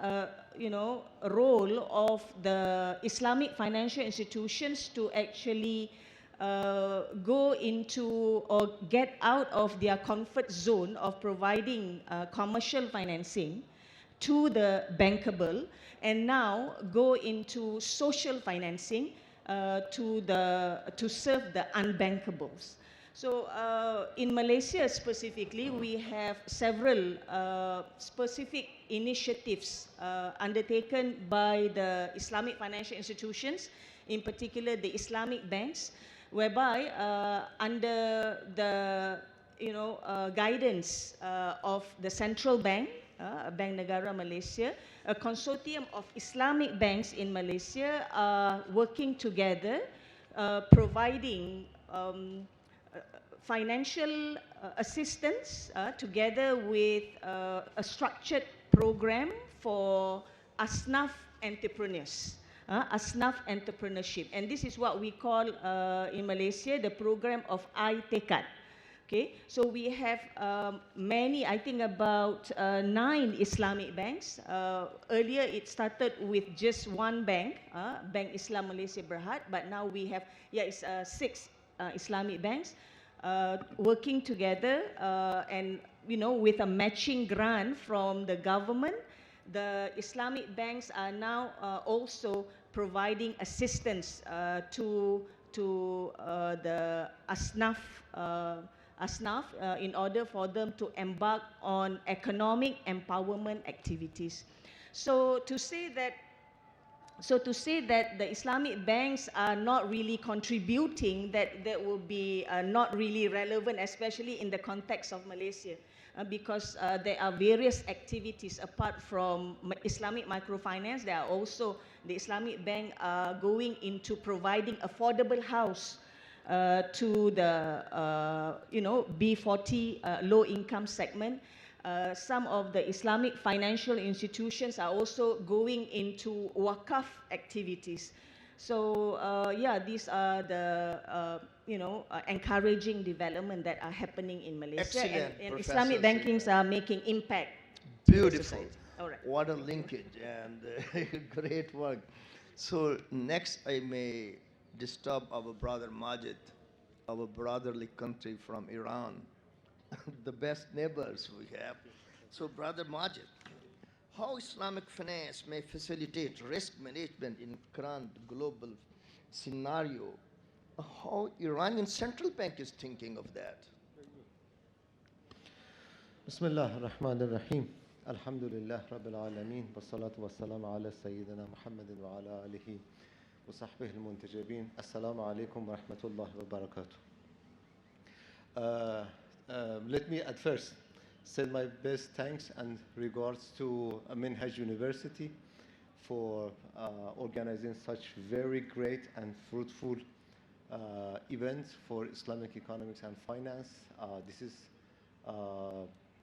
role of the Islamic financial institutions to actually go into or get out of their comfort zone of providing commercial financing to the bankable, and now go into social financing to serve the unbankables. So in Malaysia specifically, we have several specific initiatives undertaken by the Islamic financial institutions, in particular the Islamic banks, whereby under the guidance of the central bank, Bank Negara Malaysia, a consortium of Islamic banks in Malaysia are working together, providing financial assistance together with a structured program for Asnaf entrepreneurs. Asnaf entrepreneurship, and this is what we call in Malaysia the program of I-Tekad. Okay, so we have many, I think about 9 Islamic banks. Earlier it started with just one bank, Bank Islam Malaysia Berhad, but now we have, it's 6 Islamic banks working together and with a matching grant from the government. The Islamic banks are now also providing assistance to the Asnaf in order for them to embark on economic empowerment activities. So to say that the Islamic banks are not really contributing, that will be not really relevant, especially in the context of Malaysia, because there are various activities apart from Islamic microfinance. There are also the Islamic bank going into providing affordable house to the B40 low income segment. Some of the Islamic financial institutions are also going into wakaf activities. So these are the encouraging development that are happening in Malaysia. Excellent, and Islamic bankings are making impact. Beautiful. All right. What a linkage and great work. So next I may disturb our brother Majid, our brotherly country from Iran. the best neighbors we have. So, Brother Majid, how Islamic finance may facilitate risk management in current global scenario? How Iranian central bank is thinking of that? بسم الله الرحمن الرحيم الحمد لله رب العالمين والصلاة والسلام على سيدنا محمد وعلى آله وصحبه المنتجبين السلام عليكم ورحمة الله وبركاته. Let me at first send my best thanks and regards to Minhaj University for organizing such very great and fruitful events for Islamic economics and finance. This is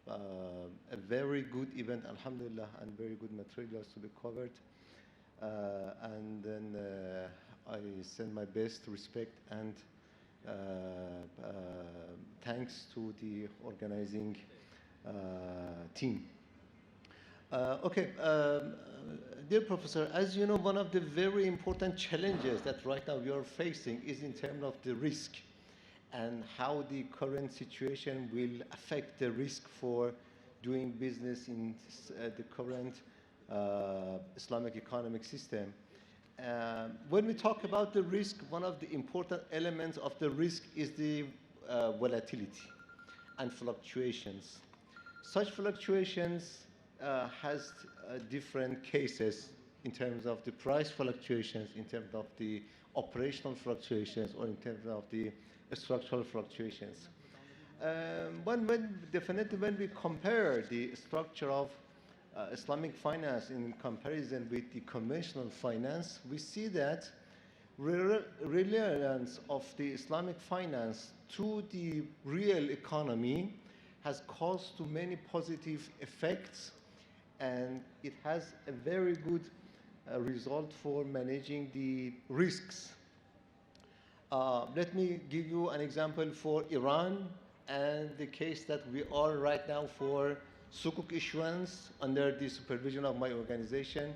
a very good event, alhamdulillah, and very good materials to be covered. And then I send my best respect and thanks to the organizing team. Dear Professor, as you know, one of the very important challenges that right now we are facing is in terms of the risk and how the current situation will affect the risk for doing business in the current Islamic economic system. When we talk about the risk, one of the important elements of the risk is the volatility and fluctuations. Such fluctuations has different cases in terms of the price fluctuations, in terms of the operational fluctuations, or in terms of the structural fluctuations. Definitely when we compare the structure of Islamic finance in comparison with the conventional finance, we see that reliance of the Islamic finance to the real economy has caused to many positive effects, and it has a very good result for managing the risks. Let me give you an example for Iran and the case that we are right now for sukuk issuance under the supervision of my organization.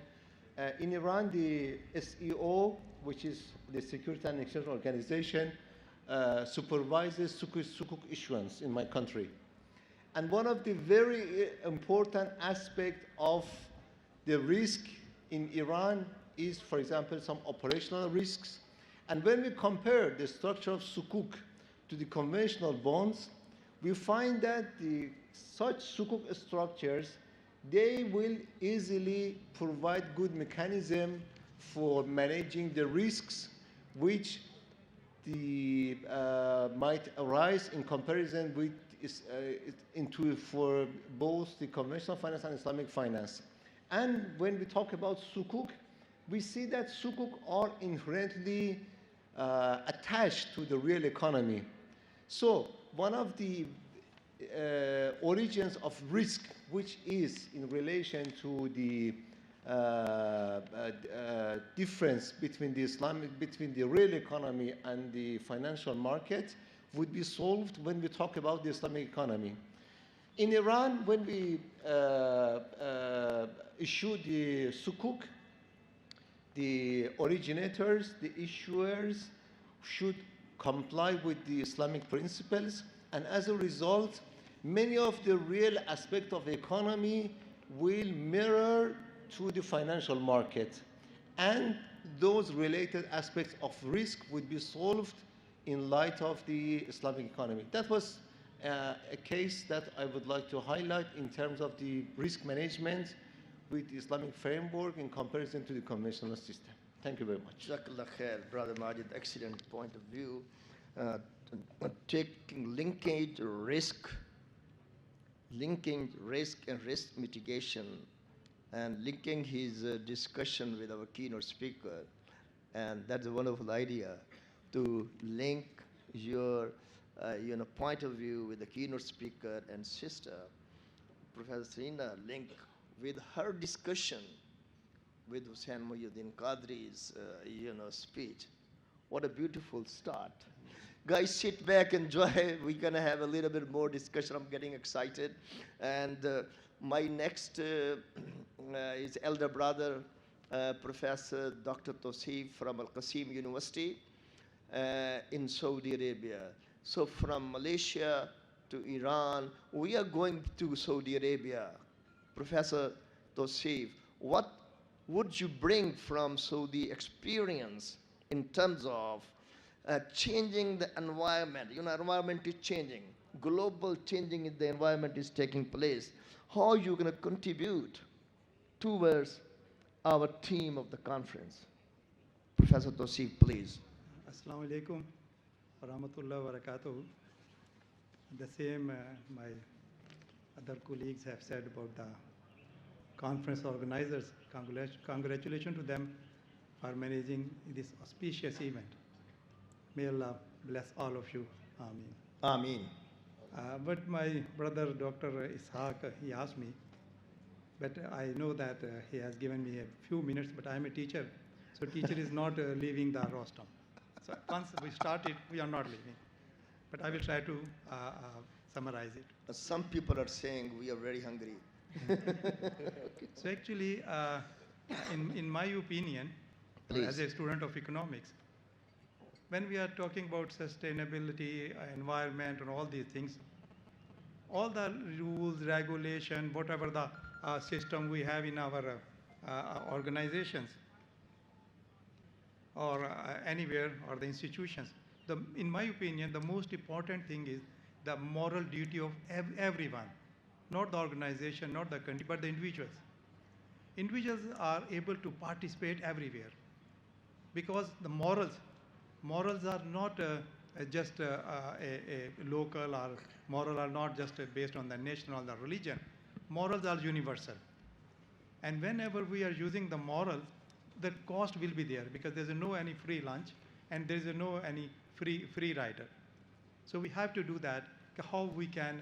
In Iran, the SEO, which is the Security and Exchange Organization, supervises sukuk issuance in my country. And one of the very important aspects of the risk in Iran is, for example, some operational risks. And when we compare the structure of sukuk to the conventional bonds, we find that such sukuk structures, they will easily provide good mechanism for managing the risks which might arise in comparison with for both the conventional finance and Islamic finance. And when we talk about sukuk, we see that sukuk are inherently attached to the real economy. So one of the origins of risk, which is in relation to the difference between the real economy and the financial market, would be solved when we talk about the Islamic economy. In Iran, when we issue the sukuk, the originators, the issuers should comply with the Islamic principles, and as a result, many of the real aspects of the economy will mirror to the financial market, and those related aspects of risk would be solved in light of the Islamic economy. That was a case that I would like to highlight in terms of the risk management with the Islamic framework in comparison to the conventional system. Thank you very much. Jazakallah khair, Brother Majid, excellent point of view. Linking risk and risk mitigation, and linking his discussion with our keynote speaker. And that's a wonderful idea, to link your point of view with the keynote speaker and sister, Professor Serena, link with her discussion with Hussain Muhyiddin Qadri's speech. What a beautiful start. Guys, sit back, enjoy. We're going to have a little bit more discussion. I'm getting excited. And my next is elder brother, Professor Dr. Tosif from Al-Qasim University in Saudi Arabia. So from Malaysia, to Iran. We are going to Saudi Arabia. Professor Tosif, what would you bring from Saudi experience in terms of changing the environment? You know, environment is changing. Global changing in the environment is taking place. How are you going to contribute towards our theme of the conference? Professor Tosif, please. Assalamu alaikum wa rahmatullahi wa barakatuh. The same my other colleagues have said about the conference organizers. Congratulations to them for managing this auspicious event. May Allah bless all of you. Ameen. Ameen. But my brother Dr. Ishaq, he asked me, but I know that he has given me a few minutes, but I am a teacher. So teacher is not leaving the rostrum. So once we started, we are not leaving. But I will try to summarize it. Some people are saying we are very hungry. So actually, in my opinion, as a student of economics, when we are talking about sustainability, environment, and all these things, all the rules, regulation, whatever the system we have in our organizations or anywhere or the institutions, in my opinion, the most important thing is the moral duty of everyone, not the organization, not the country, but the individuals. Individuals are able to participate everywhere because the morals are not just a local, or moral are not just based on the nation or the religion. Morals are universal. And whenever we are using the moral, the cost will be there because there's no any free lunch and there's no any free rider. So we have to do that, how we can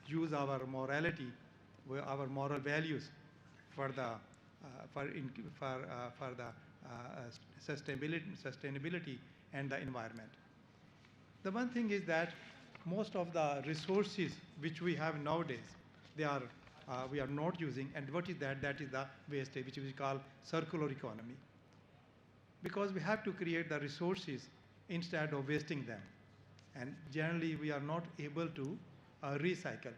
use our morality, our moral values for the sustainability and the environment. The one thing is that most of the resources which we have nowadays, we are not using, and what is that? That is the wastage, which we call circular economy. Because we have to create the resources instead of wasting them. And generally we are not able to recycle.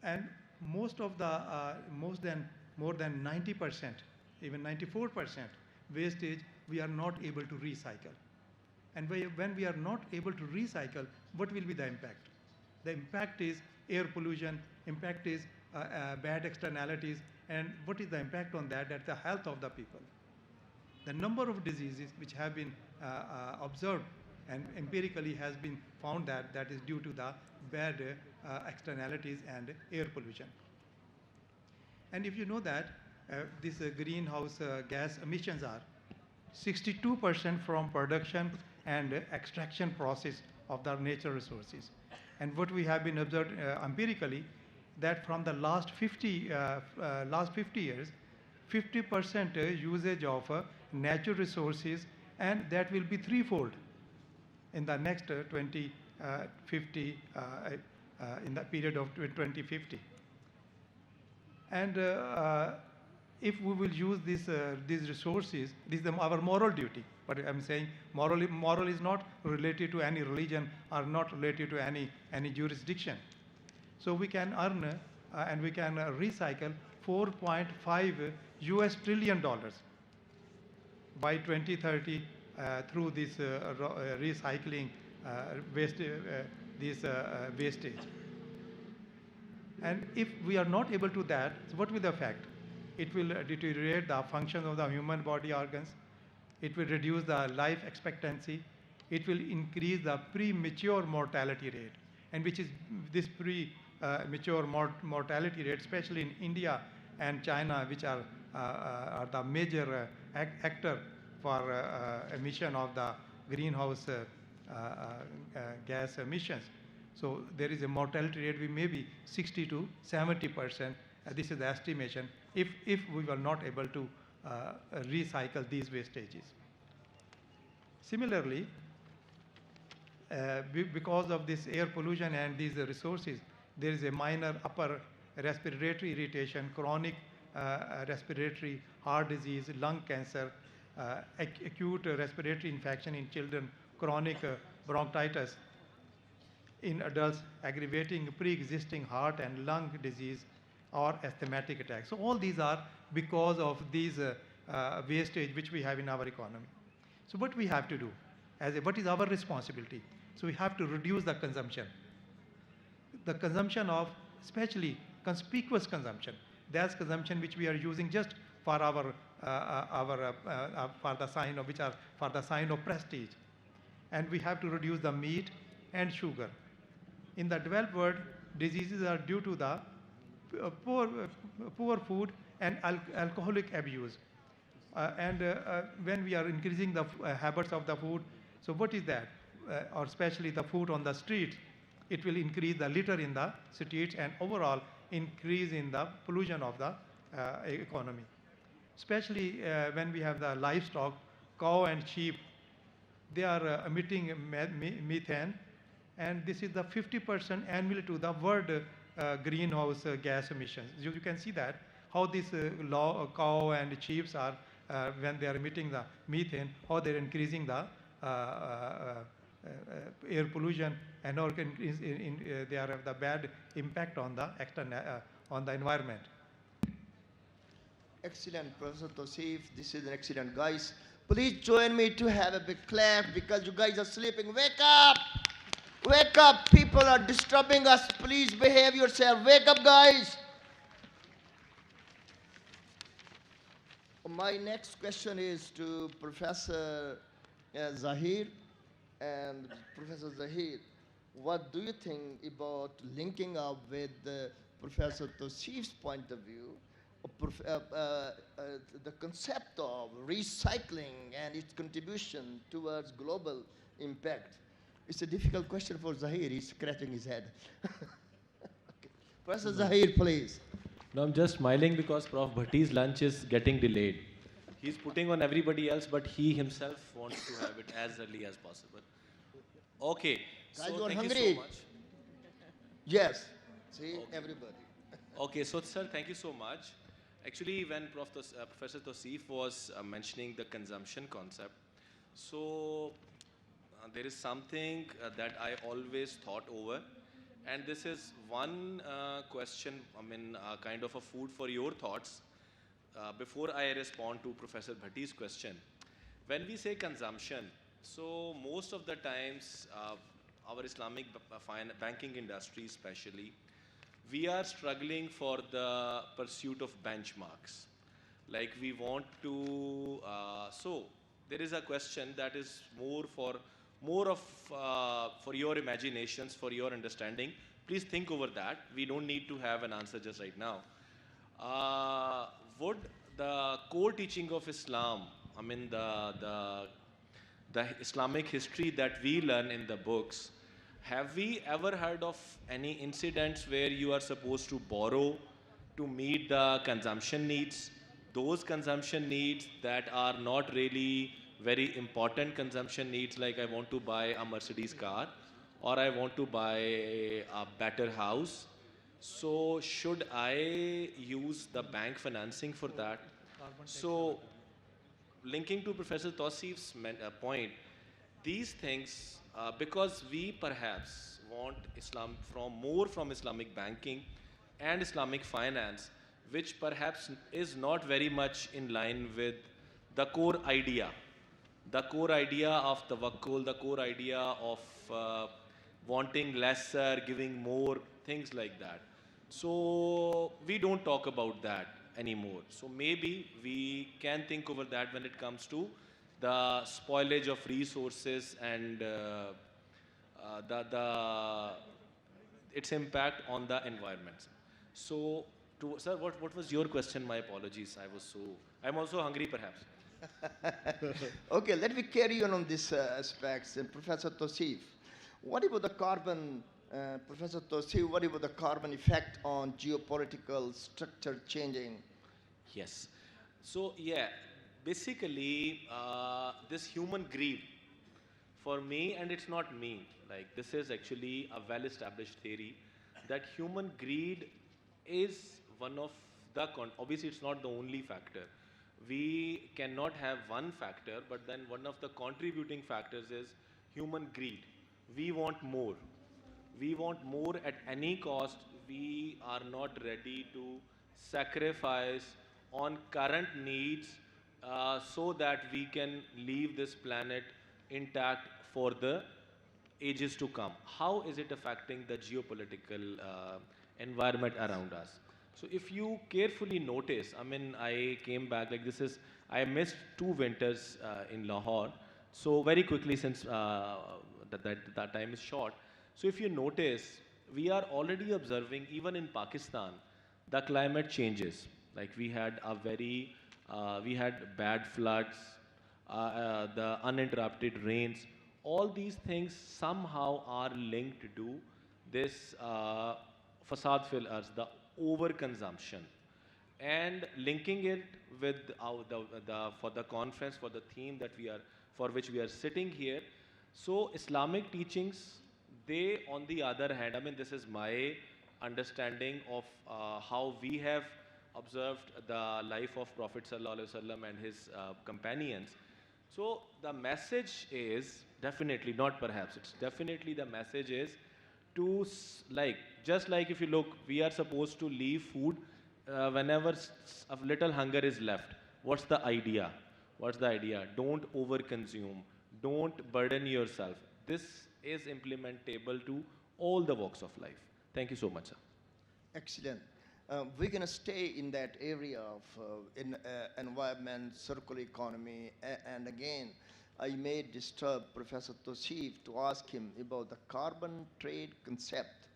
And most of the, more than 90%, even 94% wastage, we are not able to recycle. And when we are not able to recycle, what will be the impact? The impact is air pollution, impact is bad externalities, and what is the impact on that? That's the health of the people. The number of diseases which have been observed and empirically has been found that is due to the bad externalities and air pollution. And if you know that these greenhouse gas emissions are 62% from production and extraction process of the natural resources. And what we have been observed empirically, that from the last 50 years, 50% usage of natural resources, and that will be threefold in the next 2050, in the period of 2050. And if we will use these resources, this is our moral duty. But I'm saying moral is not related to any religion or not related to any jurisdiction. So we can earn and we can recycle $4.5 trillion by 2030 through this recycling wastage. And if we are not able to that, so what will the effect? It will deteriorate the function of the human body organs. It will reduce the life expectancy. It will increase the premature mortality rate. And which is this premature mortality rate, especially in India and China, which are the major actor for emission of the greenhouse gas emissions. So there is a mortality rate, we may be 60 to 70%. This is the estimation if we were not able to recycle these wastages. Similarly, because of this air pollution and these resources, there is a minor upper respiratory irritation, chronic respiratory heart disease, lung cancer, acute respiratory infection in children, chronic bronchitis. in adults aggravating pre-existing heart and lung disease or asthmatic attacks. So all these are because of these wastage which we have in our economy. So what we have to do, what is our responsibility? So we have to reduce the consumption of especially conspicuous consumption. That's consumption which we are using just for our for the sign of prestige, and we have to reduce the meat and sugar. In the developed world, diseases are due to the poor food and alcoholic abuse. When we are increasing the habits of the food, so what is that? Or especially the food on the street, it will increase the litter in the streets and overall increase in the pollution of the economy. Especially when we have the livestock, cow and sheep, they are emitting methane, and this is the 50% annually to the world greenhouse gas emissions. You can see that how this cow and sheep are when they are emitting the methane, how they're increasing the air pollution, and they have the bad impact on the environment. Excellent, Professor Tosif. This is an excellent, guys. Please join me to have a big clap because you guys are sleeping. Wake up! Wake up! People are disturbing us. Please behave yourself. Wake up, guys. My next question is to Professor Zahir. And Professor Zahir, what do you think about linking up with Professor Tosif's point of view, the concept of recycling and its contribution towards global impact? It's a difficult question for Zahir. He's scratching his head. Okay. Professor Zahir, please. No, I'm just smiling because Prof. Bhatti's lunch is getting delayed. He's putting on everybody else, but he himself wants to have it as early as possible. Okay. Guys, so you're thank hungry? you so much. Yes. See, everybody. Okay, so sir, thank you so much. Actually, when Professor Tosif was mentioning the consumption concept, so there is something that I always thought over, and this is one question, kind of a food for your thoughts. Before I respond to Professor Bhatti's question, when we say consumption, so most of the times our Islamic banking industry especially, we are struggling for the pursuit of benchmarks. Like we want to, so there is a question that is more for your imaginations, for your understanding. Please think over that. We don't need to have an answer just right now. Would the core teaching of Islam, the Islamic history that we learn in the books, have we ever heard of any incidents where you are supposed to borrow to meet the consumption needs? Those consumption needs that are not really very important consumption needs, like I want to buy a Mercedes car or I want to buy a better house. So should I use the bank financing for that? So linking to Professor Tosif's point, these things, because we perhaps want more from Islamic banking and Islamic finance, which perhaps is not very much in line with the core idea of tawakkul, the core idea of wanting lesser, giving more, things like that. So we don't talk about that anymore. So maybe we can think over that when it comes to the spoilage of resources and its impact on the environment. So, sir, what was your question? My apologies. I'm also hungry, perhaps. Okay, let me carry on this aspects. Professor Tosif, what about the carbon, Professor Tosif, what about the carbon effect on geopolitical structure changing? Yes. So, yeah, basically, this human greed, for me, and it's not me, like this is actually a well-established theory, that human greed is one of the, obviously it's not the only factor. We cannot have one factor, but then one of the contributing factors is human greed. We want more. We want more at any cost. We are not ready to sacrifice on current needs so that we can leave this planet intact for the ages to come. How is it affecting the geopolitical environment around us? So if you carefully notice, I mean, I came back, like this is, I missed 2 winters in Lahore. So very quickly, since that time is short. So if you notice, we are already observing, even in Pakistan, the climate changes. Like we had bad floods, the uninterrupted rains. All these things somehow are linked to this facade fil earth, the overconsumption, and linking it with for the conference, for the theme that for which we are sitting here. So Islamic teachings, they, on the other hand, I mean, this is my understanding of how we have observed the life of Prophet Sallallahu Alaihi Wasallam and his companions. So the message is definitely, not perhaps, it's definitely the message is to, like, just like if you look, we are supposed to leave food whenever a little hunger is left. What's the idea? What's the idea? Don't overconsume. Don't burden yourself. This is implementable to all the walks of life. Thank you so much, sir. Excellent. We're going to stay in that area of environment, circular economy, and again, I may disturb Professor Tosif to ask him about the carbon trade concept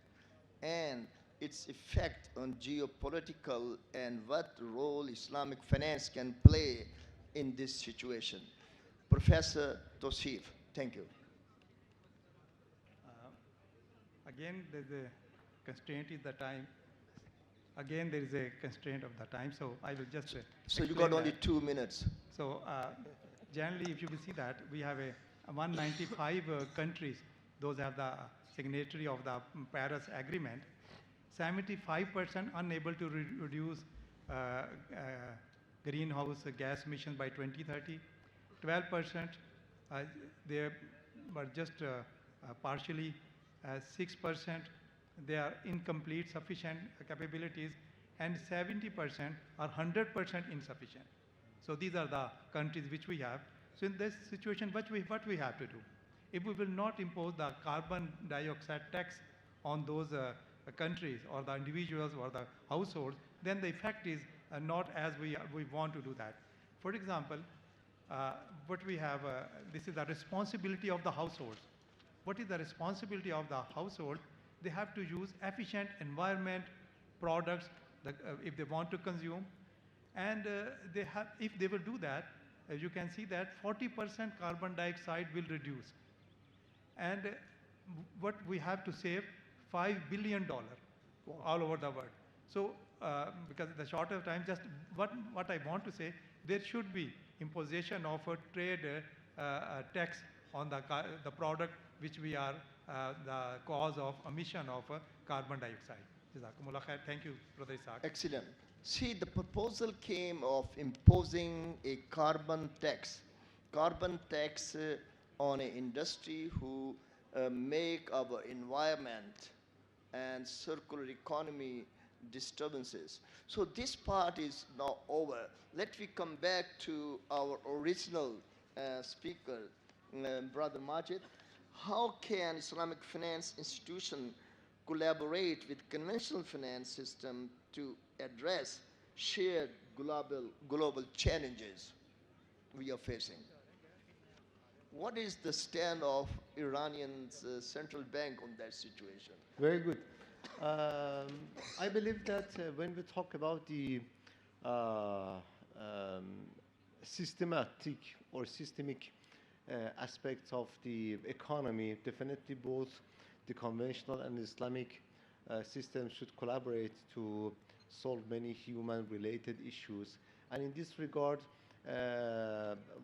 and its effect on geopolitical and what role Islamic finance can play in this situation. Professor Tosif, thank you. Again, there's a constraint is the time. Again, there is a constraint of the time, so I will just. So you got only 2 minutes. So generally, if you will see that, we have a 195 countries, those have the signatory of the Paris Agreement. 75% unable to reduce greenhouse gas emissions by 2030. 12% they were just partially. 6% they are incomplete, sufficient capabilities, and 70% are 100% insufficient. So these are the countries which we have. So in this situation, what we have to do? If we will not impose the carbon dioxide tax on those countries or the individuals or the households, then the effect is not as we want to do that. For example, what we have, this is the responsibility of the households. What is the responsibility of the household? They have to use efficient environment products if they want to consume. And if they will do that, as you can see that 40% carbon dioxide will reduce. And what we have to save, $5 billion all over the world. So because the short of time, just what I want to say, there should be imposition of a trade tax on the product which we are the cause of emission of carbon dioxide. Jazakumullah khair. Thank you, Brother Isaac. Excellent. See, the proposal came of imposing a carbon tax on an industry who make our environment and circular economy disturbances. So this part is now over. Let me come back to our original speaker, Brother Majid. How can Islamic finance institution collaborate with conventional finance system to address shared global challenges we are facing? What is the stand of Iranian's central bank on that situation? Very good. I believe that when we talk about the systematic or systemic aspects of the economy, definitely both the conventional and Islamic systems should collaborate to solve many human-related issues. And in this regard,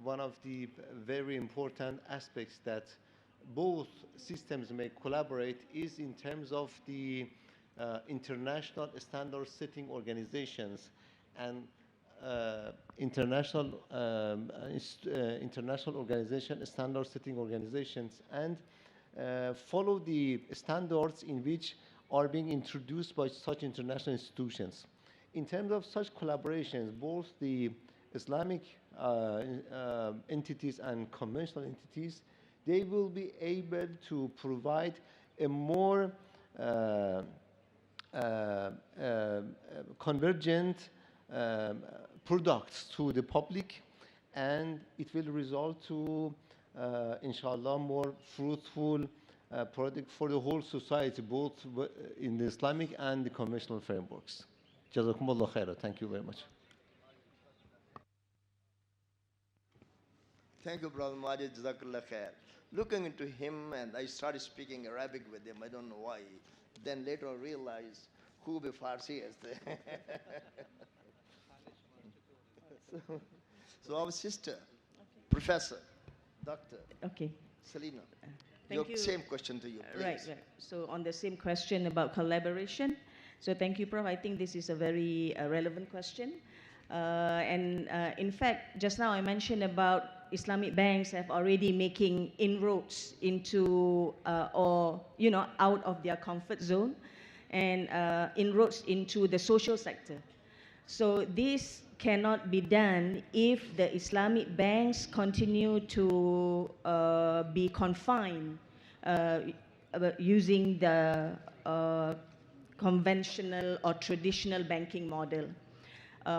one of the very important aspects that both systems may collaborate is in terms of the international standard setting organizations and international organization, standard setting organizations, and follow the standards in which are being introduced by such international institutions. In terms of such collaborations, both the Islamic entities and conventional entities, they will be able to provide a more convergent products to the public, and it will result to inshallah more fruitful product for the whole society, both in the Islamic and the conventional frameworks. Jazakumullah khaira. Thank you very much. Thank you, Brother Majid. Jazakallah khair. Looking into him, and I started speaking Arabic with him. I don't know why. Then later I realized who be Farsi is. So our sister, Professor, Doctor. Okay. Selina. Thank you. Same question to you, please. Right. So on the same question about collaboration. So thank you, Prof. I think this is a very relevant question. In fact, just now I mentioned about Islamic banks have already making inroads into out of their comfort zone and inroads into the social sector. So this cannot be done if the Islamic banks continue to be confined using the conventional or traditional banking model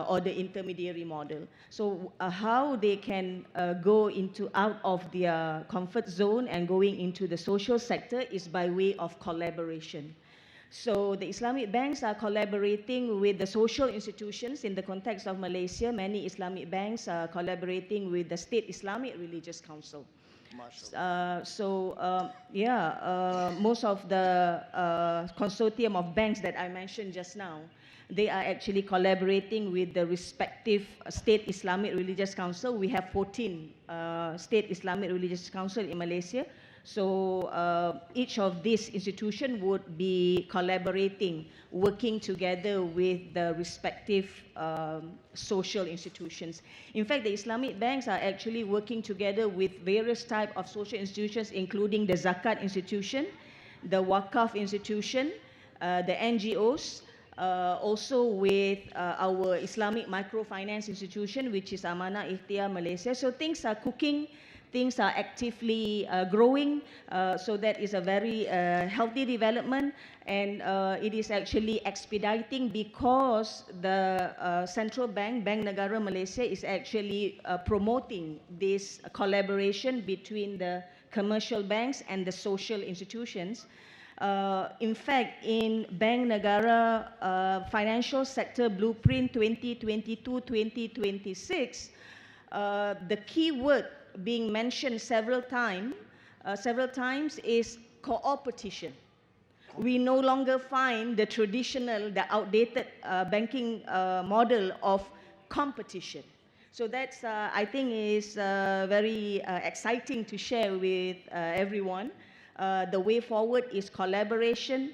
or the intermediary model. So how they can go out of their comfort zone and going into the social sector is by way of collaboration. So the Islamic banks are collaborating with the social institutions. In the context of Malaysia, many Islamic banks are collaborating with the State Islamic Religious Council. Most of the consortium of banks that I mentioned just now, they are actually collaborating with the respective State Islamic Religious Council. We have 14 State Islamic Religious Council in Malaysia. So each of these institutions would be collaborating, working together with the respective social institutions. In fact, the Islamic banks are actually working together with various types of social institutions, including the Zakat institution, the Waqaf institution, the NGOs, also with our Islamic microfinance institution, which is Amanah Ikhtiar Malaysia. So things are cooking. Things are actively growing, so that is a very healthy development, and it is actually expediting because the central bank, Bank Negara Malaysia, is actually promoting this collaboration between the commercial banks and the social institutions. In fact, in Bank Negara Financial Sector Blueprint 2022-2026, the key word being mentioned several times is co-opetition. We no longer find the traditional, the outdated banking model of competition. So that's, I think, is very exciting to share with everyone. The way forward is collaboration,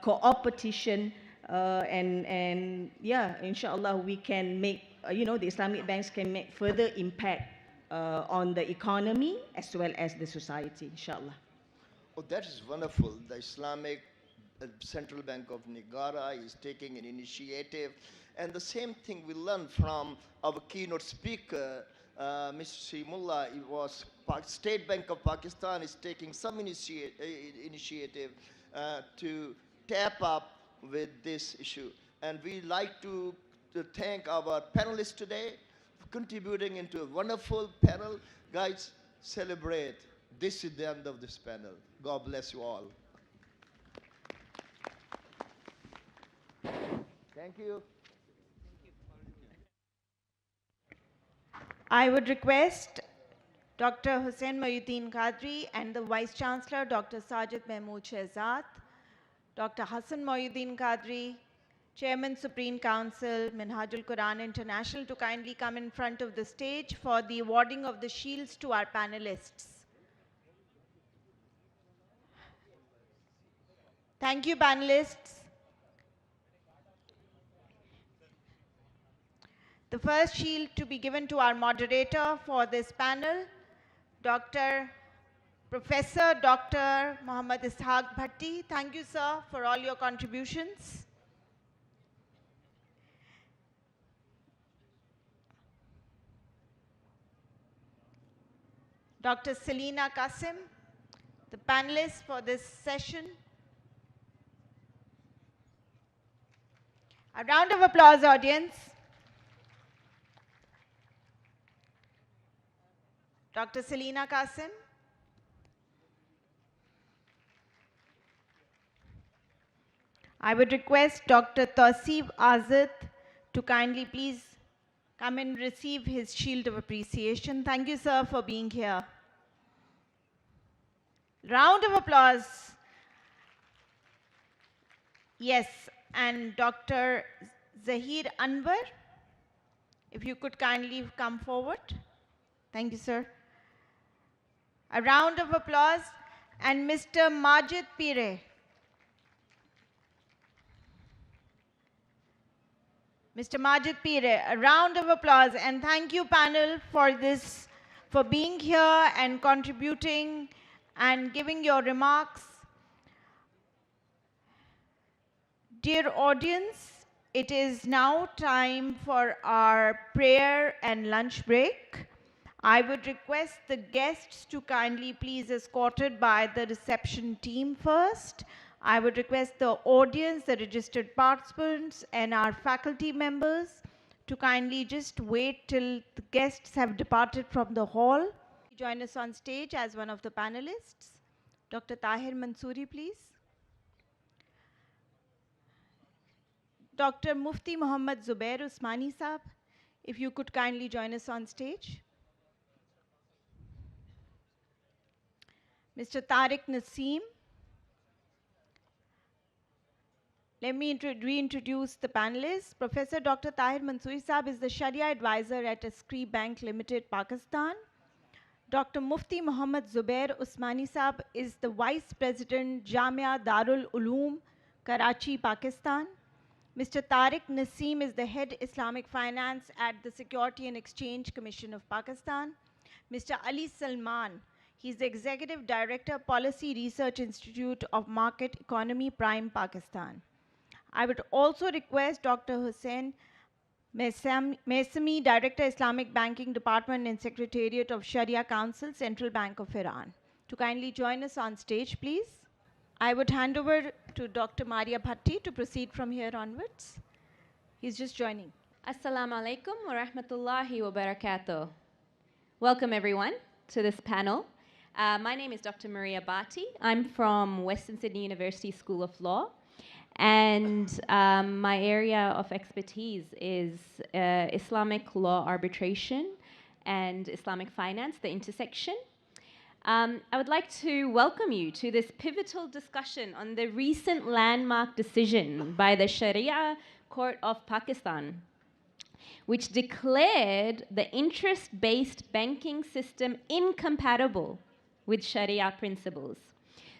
co-opetition, and inshallah, we can make, the Islamic banks can make further impact on the economy as well as the society, inshallah. Oh, that is wonderful. The Islamic Central Bank of Negara is taking an initiative. And the same thing we learned from our keynote speaker, Mr. Simullah. It was State Bank of Pakistan is taking some initiative to tap up with this issue. And we like to thank our panelists today for contributing into a wonderful panel. Guys, celebrate. This is the end of this panel. God bless you all. Thank you. I would request Dr. Hussain Mohyuddin Qadri and the Vice Chancellor, Dr. Sajid Mahmood Shehzad, Dr. Hassan Mohyuddin Qadri, Chairman Supreme Council, Minhajul Quran International, to kindly come in front of the stage for the awarding of the shields to our panelists. Thank you, panelists. The first shield to be given to our moderator for this panel, Dr. Professor Dr. Muhammad Ishaq Bhatti. Thank you, sir, for all your contributions. Dr. Selina Qasim, the panelists for this session. A round of applause, audience. Dr. Selina Qasim. I would request Dr. Tausif Azad to kindly please come and receive his shield of appreciation. Thank you, sir, for being here. Round of applause. Yes, and Dr. Zahir Anwar, if you could kindly come forward. Thank you, sir. A round of applause. And Mr. Majid Pire. Mr. Majid Pire, a round of applause. And thank you, panel, for being here and contributing and giving your remarks. Dear audience, it is now time for our prayer and lunch break. I would request the guests to kindly please escorted by the reception team first. I would request the audience, the registered participants, and our faculty members to kindly just wait till the guests have departed from the hall. Join us on stage as one of the panelists. Dr. Tahir Mansoori, please. Dr. Mufti Muhammad Zubair Usmani Saab, if you could kindly join us on stage. Mr. Tariq Naseem. Let me reintroduce the panelists. Professor Dr. Tahir Mansoori Saab is the Sharia advisor at Askri Bank Limited, Pakistan. Dr. Mufti Muhammad Zubair Usmani Saab is the Vice President, Jamia Darul Uloom, Karachi, Pakistan. Mr. Tariq Naseem is the Head Islamic Finance at the Security and Exchange Commission of Pakistan. Mr. Ali Salman, he's the Executive Director, Policy Research Institute of Market Economy, Prime, Pakistan. I would also request Dr. Hussain Mesami, Director, Islamic Banking Department and Secretariat of Sharia Council, Central Bank of Iran, to kindly join us on stage, please. I would hand over to Dr. Maria Bhatti to proceed from here onwards. He's just joining. Assalamu alaikum wa rahmatullahi wa barakatuh. Welcome everyone to this panel. My name is Dr. Maria Bhatti. I'm from Western Sydney University School of Law, and my area of expertise is Islamic law arbitration and Islamic finance, the intersection. I would like to welcome you to this pivotal discussion on the recent landmark decision by the Sharia Court of Pakistan, which declared the interest-based banking system incompatible with Sharia principles.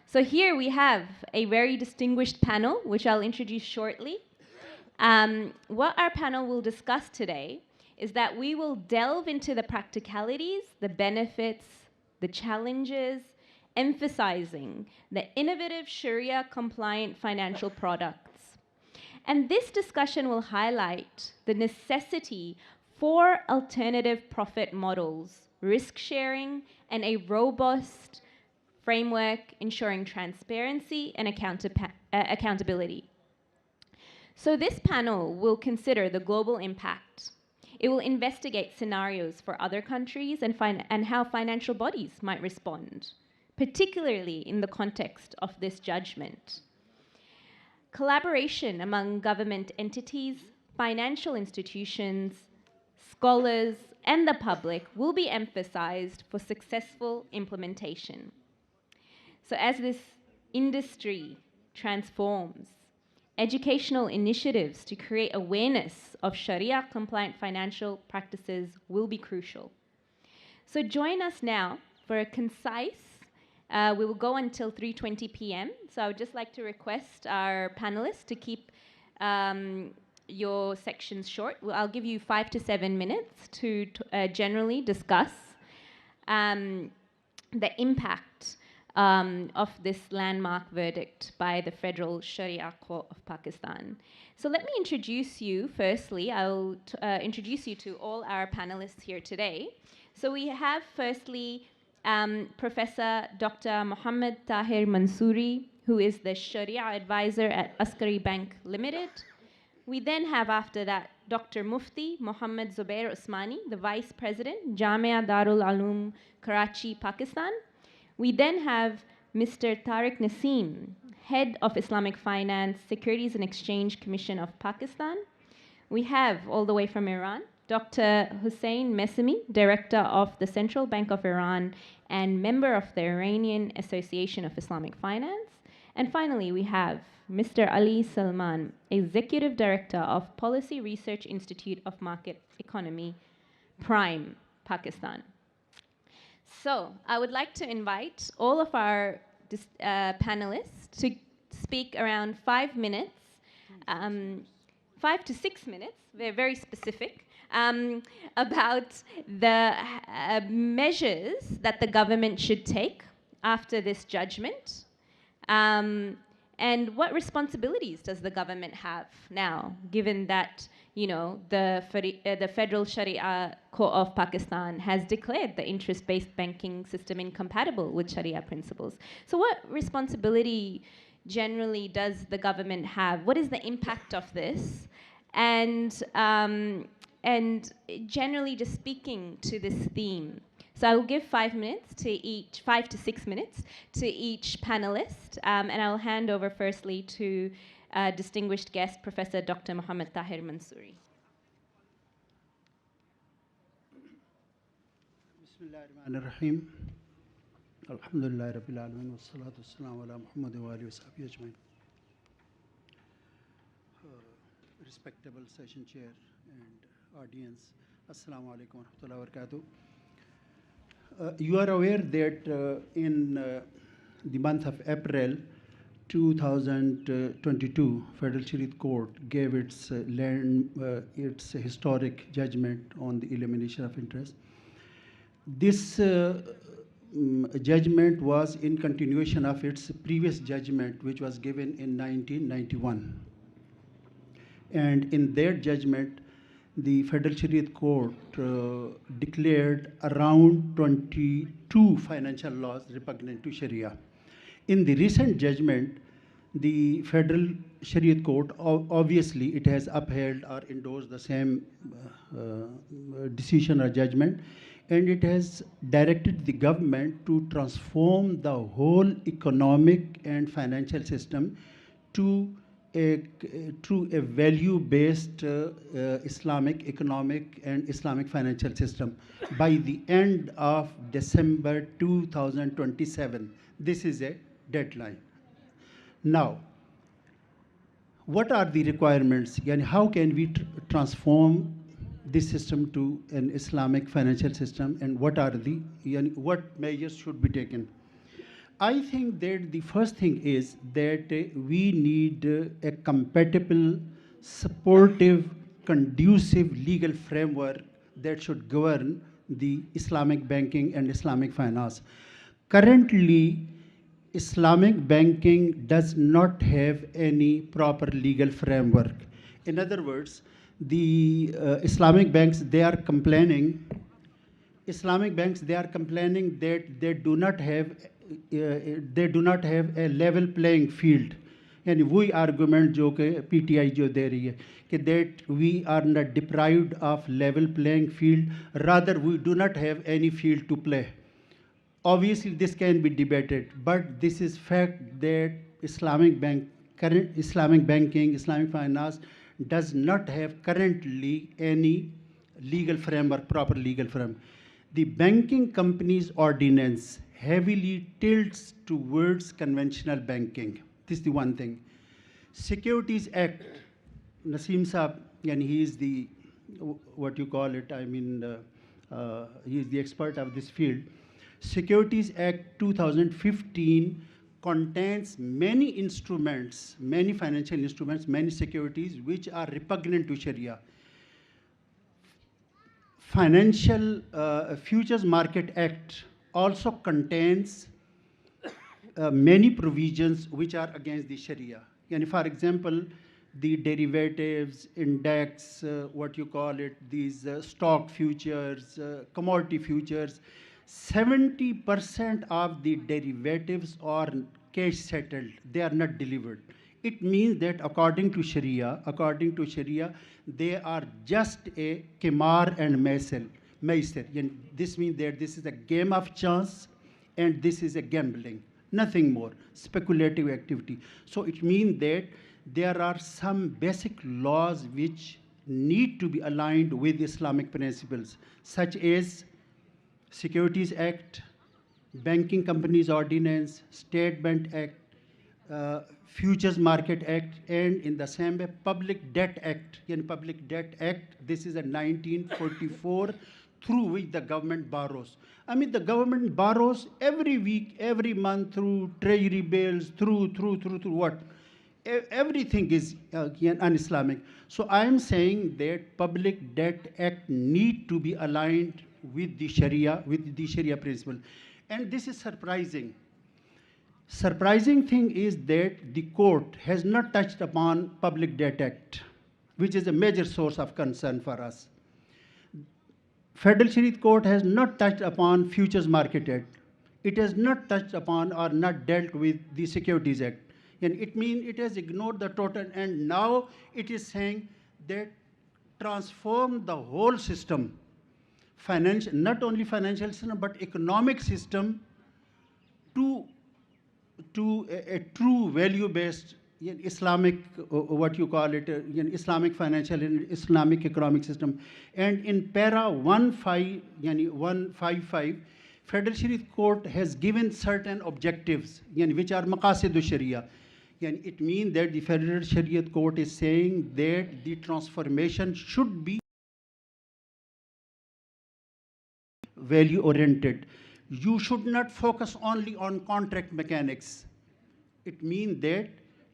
So here we have a very distinguished panel, which I'll introduce shortly. What our panel will discuss today is that we will delve into the practicalities, the benefits, the challenges, emphasizing the innovative Sharia-compliant financial products. And this discussion will highlight the necessity for alternative profit models, risk sharing, and a robust framework ensuring transparency and accountability. So this panel will consider the global impact. It will investigate scenarios for other countries and how financial bodies might respond, particularly in the context of this judgment. Collaboration among government entities, financial institutions, scholars, and the public will be emphasized for successful implementation. So as this industry transforms, educational initiatives to create awareness of Sharia-compliant financial practices will be crucial. So join us now for a concise, we will go until 3:20 p.m. So I would just like to request our panelists to keep your sections short. I'll give you 5 to 7 minutes to generally discuss the impact of this landmark verdict by the Federal Sharia Court of Pakistan. So let me introduce you, firstly, I'll introduce you to all our panelists here today. So we have, firstly, Professor Dr. Muhammad Tahir Mansoori, who is the Sharia advisor at Askari Bank Limited. We then have, after that, Dr. Mufti Muhammad Zubair Usmani, the Vice President, Jamia Darul Uloom, Karachi, Pakistan. We then have Mr. Tariq Naseem, Head of Islamic Finance, Securities and Exchange Commission of Pakistan. We have, all the way from Iran, Dr. Hussein Messami, Director of the Central Bank of Iran and member of the Iranian Association of Islamic Finance. And finally, we have Mr. Ali Salman, Executive Director of Policy Research Institute of Market Economy, Prime, Pakistan. So I would like to invite all of our panelists to speak around 5 minutes, 5 to 6 minutes, we're very specific, about the measures that the government should take after this judgment. And what responsibilities does the government have now, given that, you know, the Federal Sharia Court of Pakistan has declared the interest-based banking system incompatible with Sharia principles? So what responsibility generally does the government have? What is the impact of this? And generally just speaking to this theme. So I will give 5 minutes to each, 5 to 6 minutes to each panelist, and I'll hand over firstly to distinguished guest, Professor Dr. Muhammad Tahir Mansoori. Bismillahirrahmanirrahim. Alhamdulillah Rabbil Alamin wa salatu wassalamu ala Muhammad wa alihi wa sahbihi ajmain. Respectable session chair and audience, Assalamu alaikum wa rahmatullahi wa barakatuh. You are aware that in the month of April 2022, Federal Sharia Court gave its its historic judgment on the elimination of interest. This judgment was in continuation of its previous judgment, which was given in 1991. And in their judgment, the Federal Sharia Court declared around 22 financial laws repugnant to Sharia. In the recent judgment, the Federal Sharia Court, obviously it has upheld or endorsed the same decision or judgment, and it has directed the government to transform the whole economic and financial system to a value-based Islamic economic and Islamic financial system by the end of December 2027. This is a deadline. Now, what are the requirements and how can we transform this system to an Islamic financial system, and what are the what measures should be taken? I think that the first thing is that we need a compatible, supportive, conducive legal framework that should govern the Islamic banking and Islamic finance. Currently, Islamic banking does not have any proper legal framework. In other words, the Islamic banks, they are complaining that they do not have a level playing field. And we argument जो कि PTI जो दे रही है कि that we are not deprived of level playing field, rather we do not have any field to play. Obviously this can be debated, but this is fact that current Islamic banking, Islamic finance does not have currently any legal framework, proper legal framework. The Banking Companies Ordinance heavily tilts towards conventional banking. This is the one thing. Securities Act, Naseem Saab, and he is the, what you call it, I mean, he is the expert of this field. Securities Act 2015 contains many instruments, many financial instruments, many securities which are repugnant to Sharia. Financial Futures Market Act also contains many provisions which are against the Sharia. And for example, the derivatives, index, what you call it, these stock futures, commodity futures, 70% of the derivatives are cash settled. They are not delivered. It means that according to Sharia, they are just a Qimar and Maisir. And this means that this is a game of chance and this is a gambling, nothing more, speculative activity. So it means that there are some basic laws which need to be aligned with Islamic principles, such as Securities Act, Banking Companies Ordinance, State Bank Act, Futures Market Act, and in the same way, Public Debt Act. In Public Debt Act, this is a 1944, through which the government borrows. I mean, the government borrows every week, every month through treasury bills, through what? Everything is un-Islamic. So I am saying that Public Debt Act need to be aligned with the Sharia principle. And this is surprising. Surprising thing is that the court has not touched upon Public Debt Act, which is a major source of concern for us. Federal Shariat Court has not touched upon Futures Market Act. It has not touched upon or not dealt with the Securities Act. And it means it has ignored the total, and now it is saying that transform the whole system, not only financial system, but economic system to a true value-based Islamic, what you call it, Islamic financial and Islamic economic system. And in para 155, Federal Shariat Court has given certain objectives, which are maqasid sharia. And it means that the Federal Shariat Court is saying that the transformation should be value-oriented. You should not focus only on contract mechanics. It means that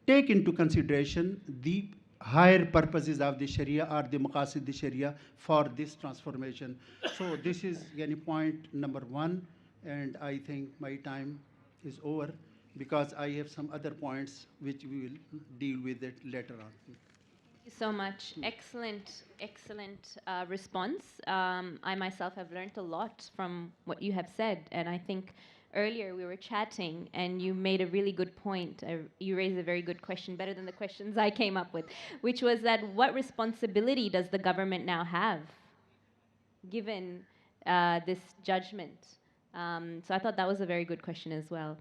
take into consideration the higher purposes of the Sharia or the maqasid the Sharia for this transformation. So this is point number one, and I think my time is over because I have some other points which we will deal with it later on. Thank you so much. Excellent response. I myself have learned a lot from what you have said, and I think earlier we were chatting and you made a really good point. You raised a very good question, better than the questions I came up with, which was that what responsibility does the government now have given this judgment? So I thought that was a very good question as well.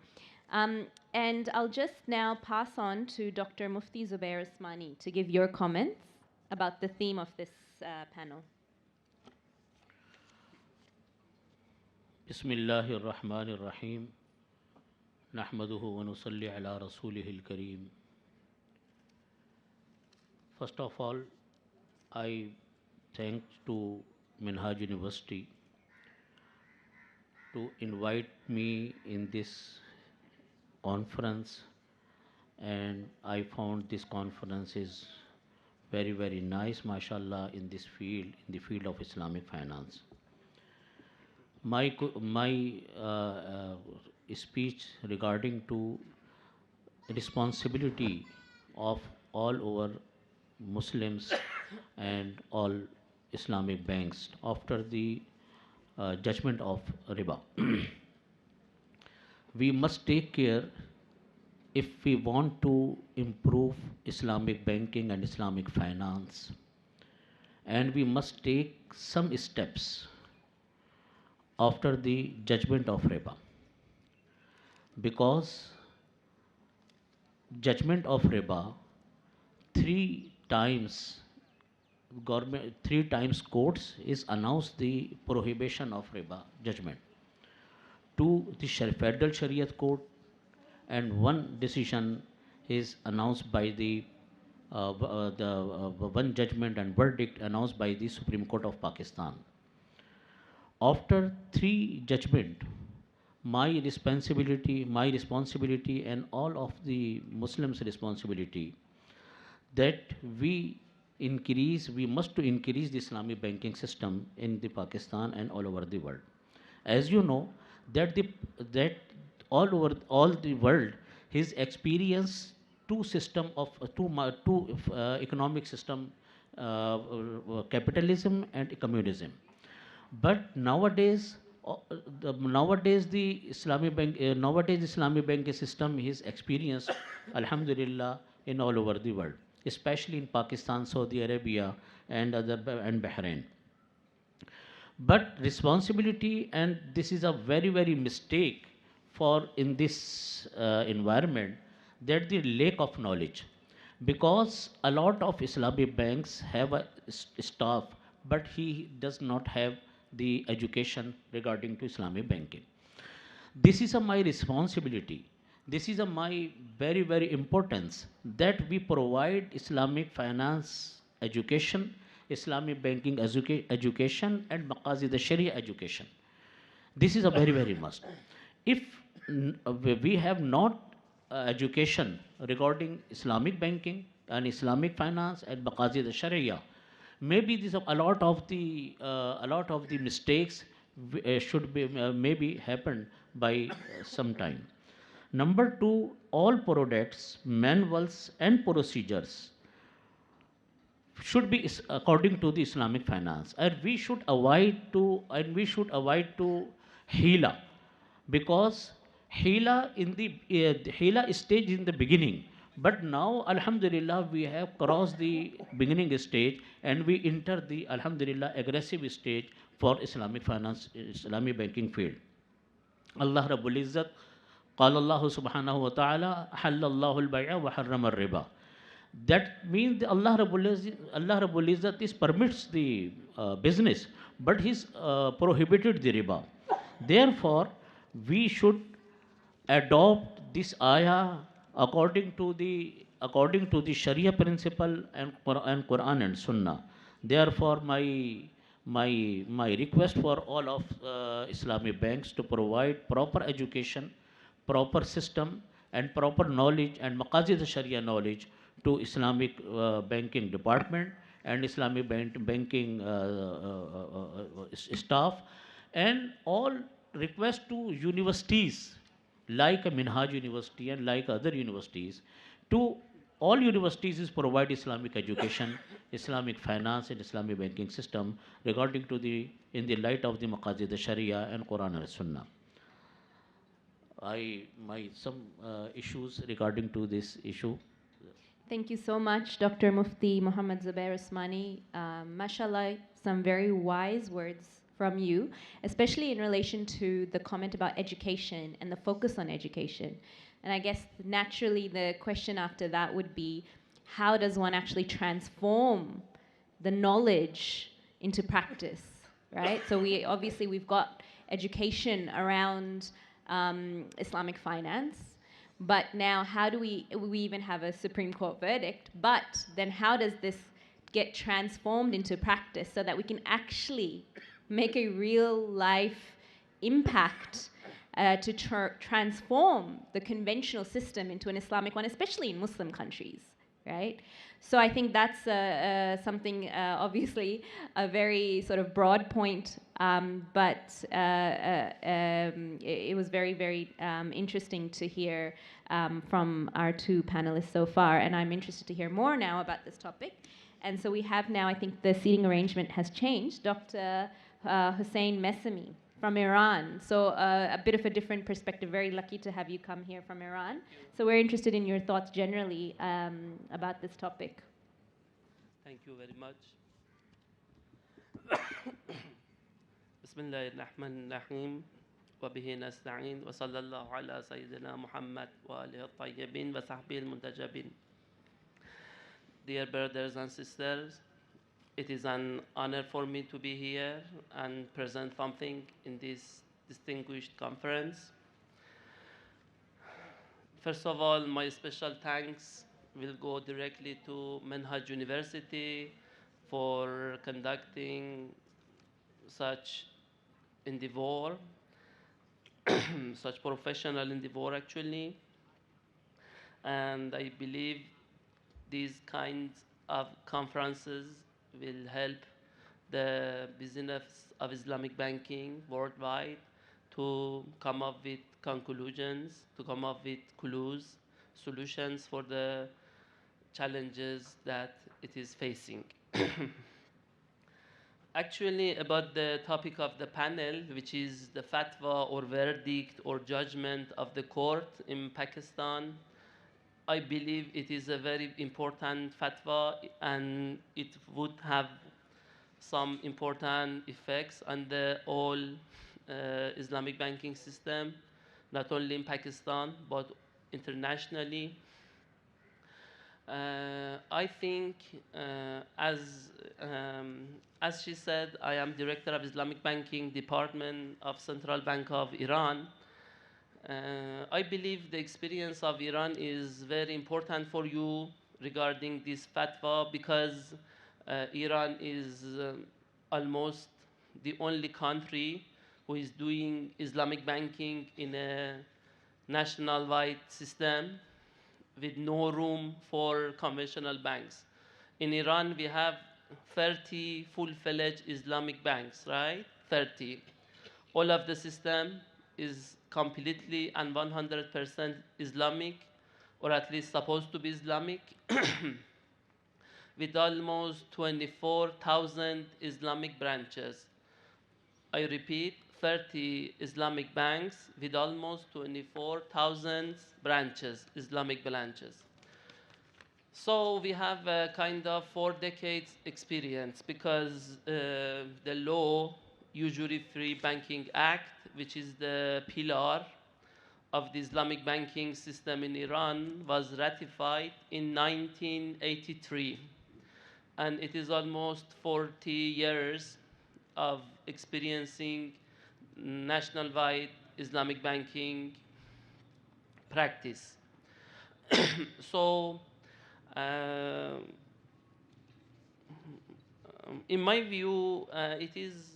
And I'll just now pass on to Dr. Mufti Zubair Usmani to give your comments about the theme of this panel. Bismillahir Rahmanir Rahim. Nahmaduhu wa nusalli ala rasulihil kareem. First of all, I thank to Minhaj University to invite me in this conference, and I found this conference is very, very nice, mashallah, in this field, in the field of Islamic finance. My speech regarding to responsibility of all over Muslims and all Islamic banks after the judgment of riba. We must take care if we want to improve Islamic banking and Islamic finance, and we must take some steps after the judgment of riba, because judgment of riba, three times courts is announced the prohibition of riba judgment to the Federal Shariat Court, and one decision is announced by the one judgment and verdict announced by the Supreme Court of Pakistan. After three judgment, my responsibility and all of the Muslims' responsibility that we must to increase the Islamic banking system in the Pakistan and all over the world. As you know, that all the world, his experience two system of two economic system, capitalism and communism. But nowadays, the Islamic bank nowadays Islamic banking system is experienced, Alhamdulillah, in all over the world, especially in Pakistan, Saudi Arabia, and and Bahrain. But responsibility, and this is a very mistake for in this environment, that the lack of knowledge, because a lot of Islamic banks have a staff, but he does not have the education regarding to Islamic banking. This is my responsibility, this is my very importance, that we provide Islamic finance education, Islamic banking education, and maqasid sharia education. This is a very must. If we have not education regarding Islamic banking and Islamic finance and maqasid sharia, maybe this a lot of the mistakes should be maybe happen by some time. Number two, all products, manuals, and procedures should be according to the Islamic finance, and we should avoid to hila, because hila stage in the beginning, but now Alhamdulillah we have crossed the beginning stage and we enter the Alhamdulillah aggressive stage for Islamic finance, Islamic banking field. Allah Rabbul Izzat قال الله سبحانه وتعالى حل الله البيع وحرم الربا. That means Allah Rabbul Izzat is permits the business, but He's prohibited the riba. Therefore, we should adopt this ayah according to the Sharia principle and Quran and Sunnah. Therefore, my request for all of Islamic banks to provide proper education, proper system, and proper knowledge and maqasid sharia knowledge to Islamic banking department and Islamic banking staff, and all request to universities like a Minhaj University and like other universities, to all universities is provide Islamic education, Islamic finance, and Islamic banking system regarding to the in the light of the maqasid sharia and Quran and Sunnah. Some issues regarding to this issue. Thank you so much, Dr. Mufti Muhammad Zubair Usmani. Mashallah, some very wise words from you, especially in relation to the comment about education and the focus on education. And I guess naturally the question after that would be, how does one actually transform the knowledge into practice, right? So we've got education around Islamic finance, but now how do we even have a Supreme Court verdict, but then how does this get transformed into practice so that we can actually make a real life impact to transform the conventional system into an Islamic one, especially in Muslim countries, right? So I think that's something, obviously, a very sort of broad point, but it was very interesting to hear from our two panelists so far, and I'm interested to hear more now about this topic. And so we have now, I think the seating arrangement has changed. Dr. Hussein Mesami from Iran. So a bit of a different perspective. Very lucky to have you come here from Iran. So we're interested in your thoughts generally about this topic. Thank you very much. بسم الله الرحمن الرحيم وبه نستعين وصلى الله على سيدنا محمد وآله الطيبين وصحبه المنتجبين. Dear brothers and sisters, it is an honor for me to be here and present something in this distinguished conference. First of all, my special thanks will go directly to Minhaj University for conducting such endeavor, such professional endeavor actually. And I believe these kinds of conferences will help the business of Islamic banking worldwide to come up with conclusions, to come up with clues, solutions for the challenges that it is facing. Actually, about the topic of the panel, which is the fatwa or verdict or judgment of the court in Pakistan, I believe it is a very important fatwa and it would have some important effects on the whole Islamic banking system, not only in Pakistan but internationally. I think, as she said, I am director of Islamic Banking Department of Central Bank of Iran. I believe the experience of Iran is very important for you regarding this fatwa because Iran is almost the only country who is doing Islamic banking in a national-wide system with no room for conventional banks. In Iran, we have 30 full-fledged Islamic banks, right? 30. All of the system is completely and 100% Islamic, or at least supposed to be Islamic, with almost 24,000 Islamic branches. I repeat, 30 Islamic banks with almost 24,000 branches, Islamic branches. So we have a kind of 4 decades experience because the law, Usury Free Banking Act, which is the pillar of the Islamic banking system in Iran, was ratified in 1983. And it is almost 40 years of experiencing national-wide Islamic banking practice. So, in my view, it is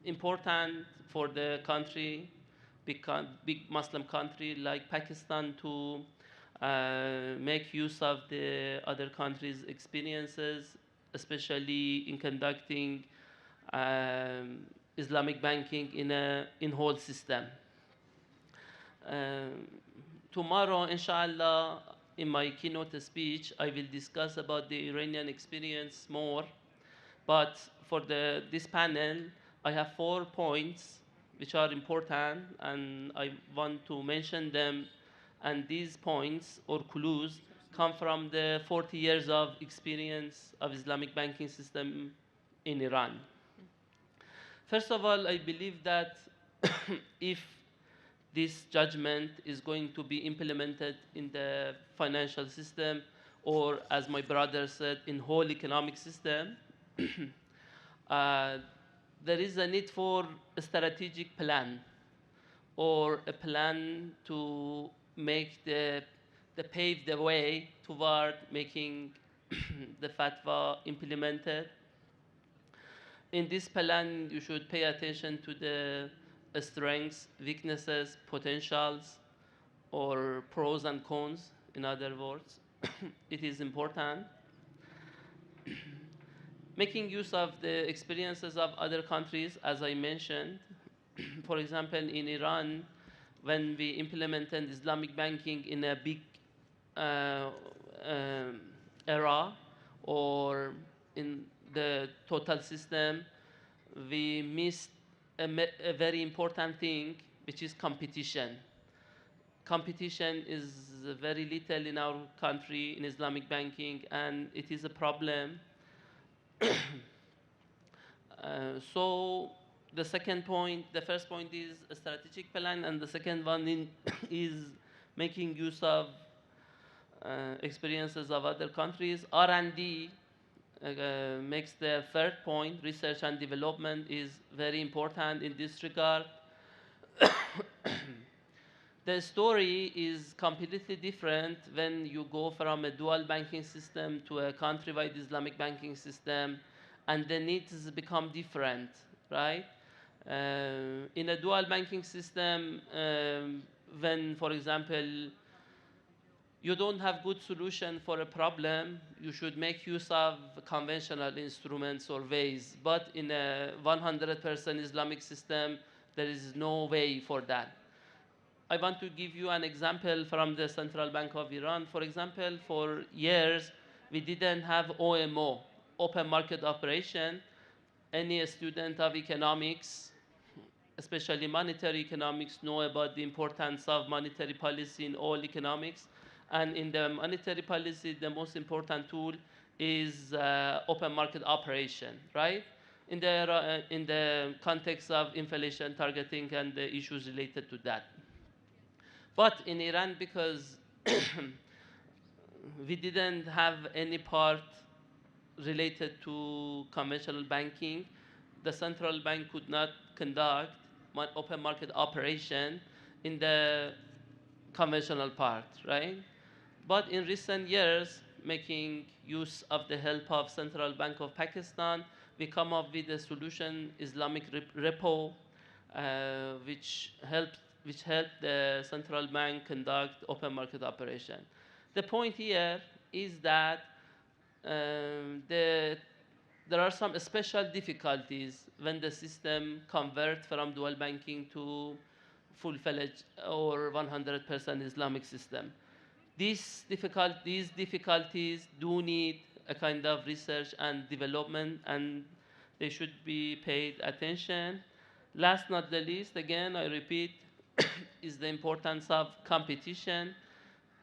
important for the country, big Muslim country like Pakistan, to make use of the other countries' experiences, especially in conducting Islamic banking in whole system. Tomorrow, inshallah, in my keynote speech, I will discuss about the Iranian experience more. But for this panel, I have 4 points which are important, and I want to mention them. And these points or clues come from the 40 years of experience of Islamic banking system in Iran. First of all, I believe that if this judgment is going to be implemented in the financial system, or as my brother said, in whole economic system, there is a need for a strategic plan, or a plan to make pave the way toward making the fatwa implemented. In this plan, you should pay attention to the strengths, weaknesses, potentials, or pros and cons, in other words. It is important. Making use of the experiences of other countries, as I mentioned. For example, in Iran, when we implemented Islamic banking in a big era, or in the total system, we missed a very important thing, which is competition. Competition is very little in our country in Islamic banking, and it is a problem. So the first point is a strategic plan, and the second one is making use of experiences of other countries. R&D makes the third point. Research and development is very important in this regard. The story is completely different when you go from a dual banking system to a country-wide Islamic banking system, and the needs become different, right? In a dual banking system, when, for example, you don't have good solution for a problem, you should make use of conventional instruments or ways. But in a 100% Islamic system, there is no way for that. I want to give you an example from the Central Bank of Iran. For example, for years, we didn't have OMO, open market operation. Any student of economics, especially monetary economics, know about the importance of monetary policy in all economics. And in the monetary policy, the most important tool is open market operation, right? In the context of inflation targeting and the issues related to that. But in Iran, because we didn't have any part related to conventional banking, the central bank could not conduct open market operation in the conventional part, right? But in recent years, making use of the help of Central Bank of Pakistan, we come up with a solution, Islamic repo, which helped the central bank conduct open market operation. The point here is that there are some special difficulties when the system converts from dual banking to full-fledged or 100% Islamic system. These difficulties do need a kind of research and development, and they should be paid attention. Last not the least, again, I repeat, is the importance of competition.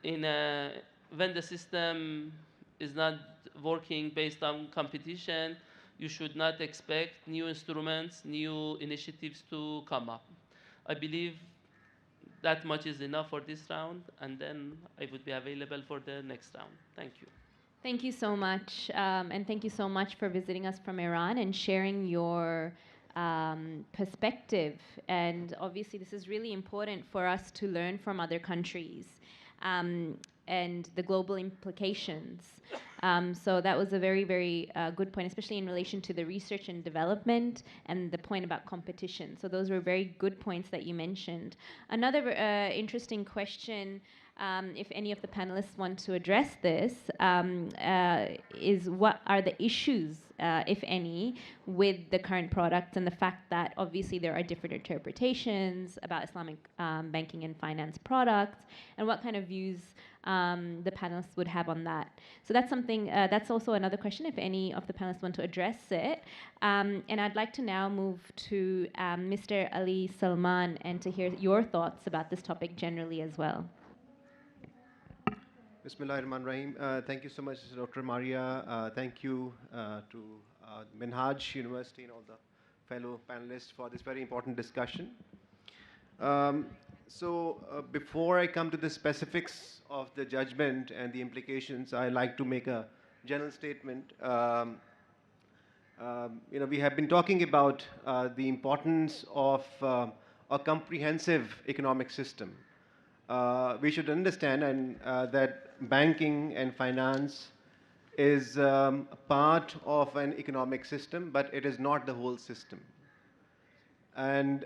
When the system is not working based on competition, you should not expect new instruments, new initiatives to come up. I believe that much is enough for this round, and then I would be available for the next round. Thank you. Thank you so much, and thank you so much for visiting us from Iran and sharing your perspective. And obviously, this is really important for us to learn from other countries and the global implications. So that was a very, very good point, especially in relation to the research and development and the point about competition. So those were very good points that you mentioned. Another interesting question, if any of the panelists want to address this, is what are the issues, if any, with the current products and the fact that obviously there are different interpretations about Islamic banking and finance products, and what kind of views the panelists would have on that. So that's something, that's also another question, if any of the panelists want to address it. And I'd like to now move to Mr. Ali Salman and to hear your thoughts about this topic generally as well. Bismillahirrahmanirrahim. Thank you so much, Dr. Maria. Thank you to Minhaj University and all the fellow panelists for this very important discussion. Before I come to the specifics of the judgment and the implications, I like to make a general statement. We have been talking about the importance of a comprehensive economic system. We should understand that banking and finance is part of an economic system, but it is not the whole system. And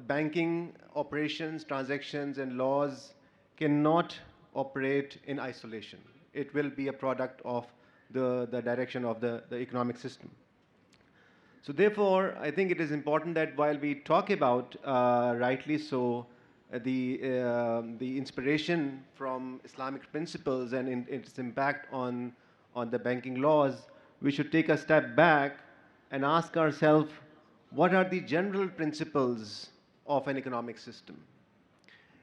banking operations, transactions, and laws cannot operate in isolation. It will be a product of the direction of the economic system. So therefore, I think it is important that while we talk about, rightly so, the inspiration from Islamic principles and its impact on the banking laws, we should take a step back and ask ourselves, what are the general principles of an economic system?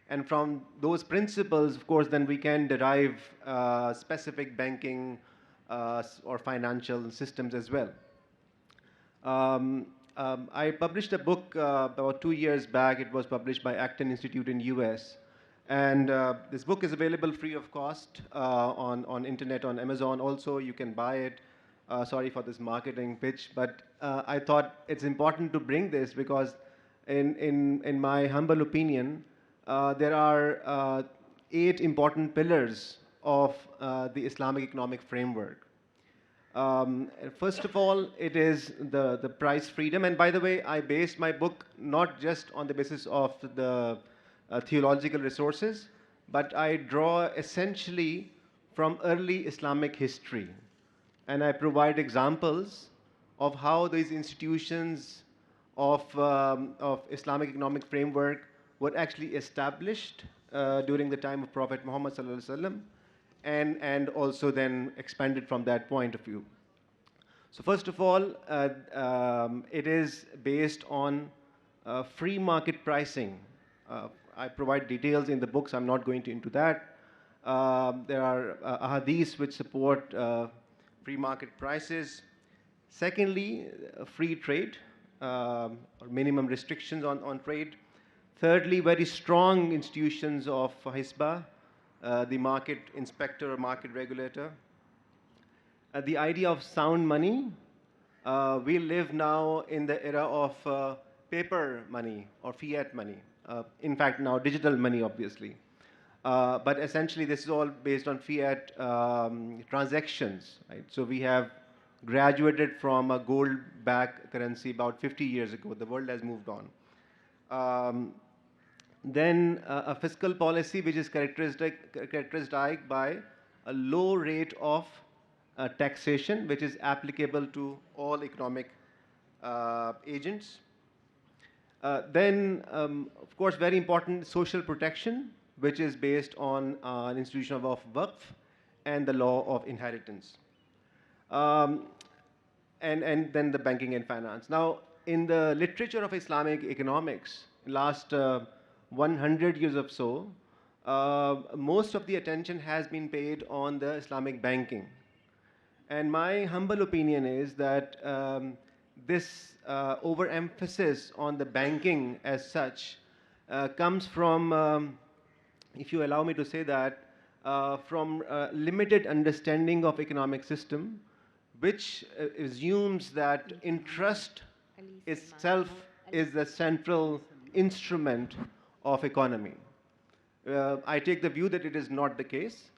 And from those principles, of course, then we can derive specific banking or financial systems as well. I published a book about 2 years back. It was published by Acton Institute in US. And this book is available free of cost on internet, on Amazon also. You can buy it. Sorry for this marketing pitch, but I thought it's important to bring this because in my humble opinion, there are 8 important pillars of the Islamic economic framework. First of all, it is the price freedom. And by the way, I based my book not just on the basis of the theological resources, but I draw essentially from early Islamic history. And I provide examples of how these institutions of Islamic economic framework were actually established during the time of Prophet Muhammad sallallahu alaihi wasallam, and also then expanded from that point of view. So first of all, it is based on free market pricing. I provide details in the books. I'm not going into that. There are ahadiths which support free market prices. Secondly, free trade or minimum restrictions on trade. Thirdly, very strong institutions of Hisba, the market inspector or market regulator. The idea of sound money. We live now in the era of paper money or fiat money. In fact, now digital money, obviously. But essentially, this is all based on fiat transactions. Right? So we have graduated from a gold-backed currency about 50 years ago. The world has moved on. Then a fiscal policy which is characterized by a low rate of taxation, which is applicable to all economic agents. Then, of course, very important, social protection, which is based on an institution of Waqf and the law of inheritance. And then the banking and finance. Now, in the literature of Islamic economics, last 100 years or so, most of the attention has been paid on the Islamic banking. And my humble opinion is that this overemphasis on the banking as such comes from, if you allow me to say that, from limited understanding of economic system, which assumes that interest itself is the central instrument of economy. I take the view that it is not the case.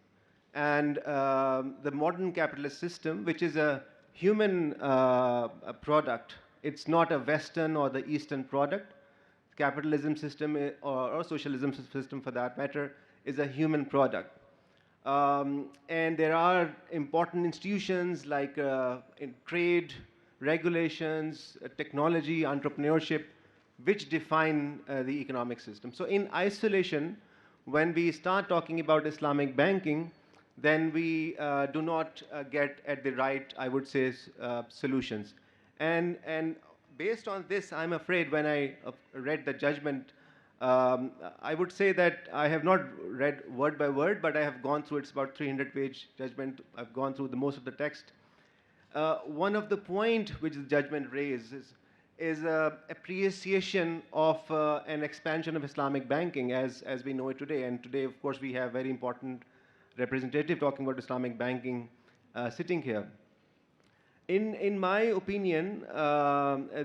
And the modern capitalist system, which is a human product, it's not a Western or the Eastern product. Capitalism system or socialism system, for that matter, is a human product. And there are important institutions like in trade, regulations, technology, entrepreneurship, which define the economic system. So in isolation, when we start talking about Islamic banking, then we do not get at the right, I would say, solutions. And based on this, I'm afraid when I read the judgment, I would say that I have not read word by word, but I have gone through, it's about 300-page judgment. I've gone through the most of the text. One of the point which the judgment raises is appreciation of an expansion of Islamic banking as we know it today. And today, of course, we have very important representative talking about Islamic banking sitting here. In my opinion,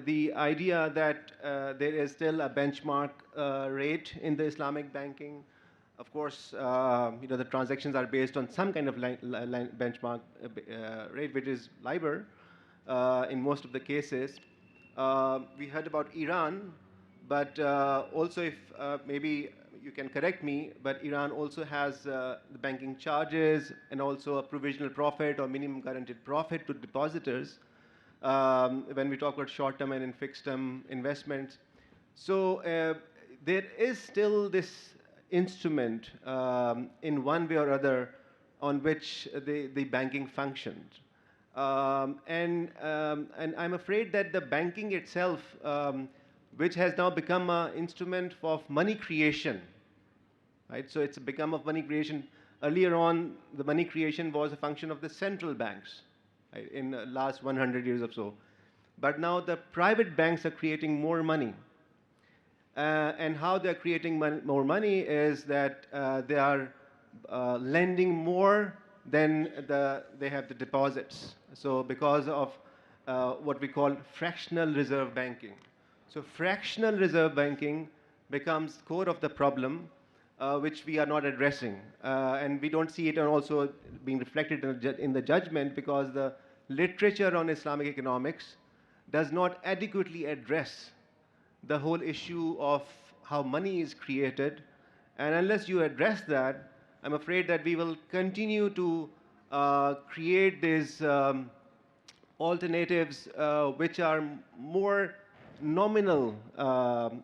the idea that there is still a benchmark rate in the Islamic banking, of course, the transactions are based on some kind of benchmark rate, which is LIBOR in most of the cases. We heard about Iran, but also if maybe you can correct me, but Iran also has the banking charges and also a provisional profit or minimum guaranteed profit to depositors when we talk about short-term and fixed-term investments. So there is still this instrument in one way or other on which the banking functions. And I'm afraid that the banking itself, which has now become an instrument of money creation, right? So it's become of money creation. Earlier on, the money creation was a function of the central banks, right, in the last 100 years or so. But now the private banks are creating more money. And how they're creating more money is that they are lending more than they have the deposits. So because of what we call fractional reserve banking. So fractional reserve banking becomes core of the problem, which we are not addressing. And we don't see it also being reflected in the judgment because the literature on Islamic economics does not adequately address the whole issue of how money is created. And unless you address that, I'm afraid that we will continue to create these alternatives which are more nominal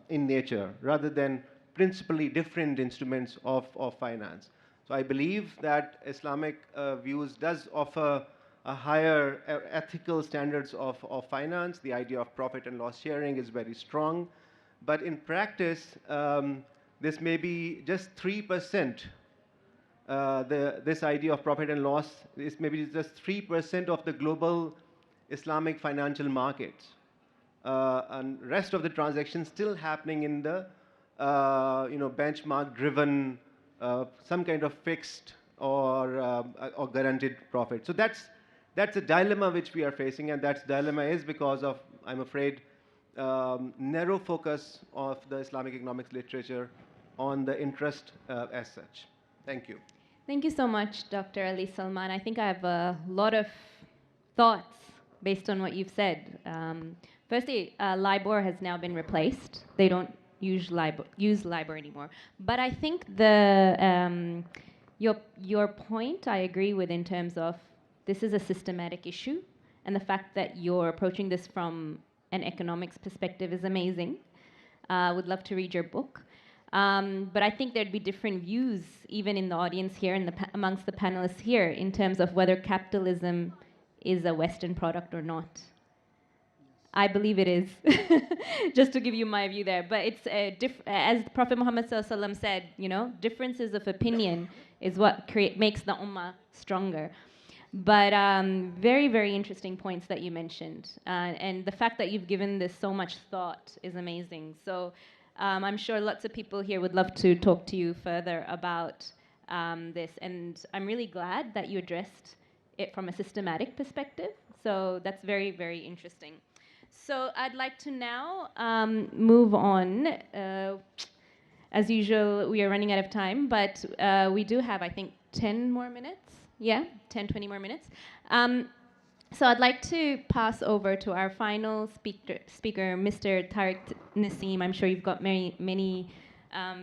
in nature rather than principally different instruments of finance. So I believe that Islamic views does offer a higher ethical standards of finance. The idea of profit and loss sharing is very strong. But in practice, this may be just 3%. This idea of profit and loss is maybe just 3% of the global Islamic financial markets. And rest of the transactions still happening in the benchmark-driven, some kind of fixed or guaranteed profit. So that's a dilemma which we are facing, and that dilemma is because of, I'm afraid, narrow focus of the Islamic economics literature on the interest as such. Thank you. Thank you so much, Dr. Ali Salman. I think I have a lot of thoughts based on what you've said. Firstly, LIBOR has now been replaced. They don't use LIBOR anymore. But I think your point I agree with in terms of this is a systematic issue, and the fact that you're approaching this from an economics perspective is amazing. Would love to read your book. But I think there'd be different views, even in the audience here and amongst the panelists here, in terms of whether capitalism is a Western product or not. I believe it is, just to give you my view there. But it's as Prophet Muhammad ﷺ said, differences of opinion is what makes the ummah stronger. But very, very interesting points that you mentioned. And the fact that you've given this so much thought is amazing. So I'm sure lots of people here would love to talk to you further about this. And I'm really glad that you addressed it from a systematic perspective. So that's very, very interesting. So I'd like to now move on. As usual, we are running out of time, but we do have, I think, 10 more minutes. Yeah, 10, 20 more minutes. So I'd like to pass over to our final speaker, Mr. Tariq Nassim. I'm sure you've got many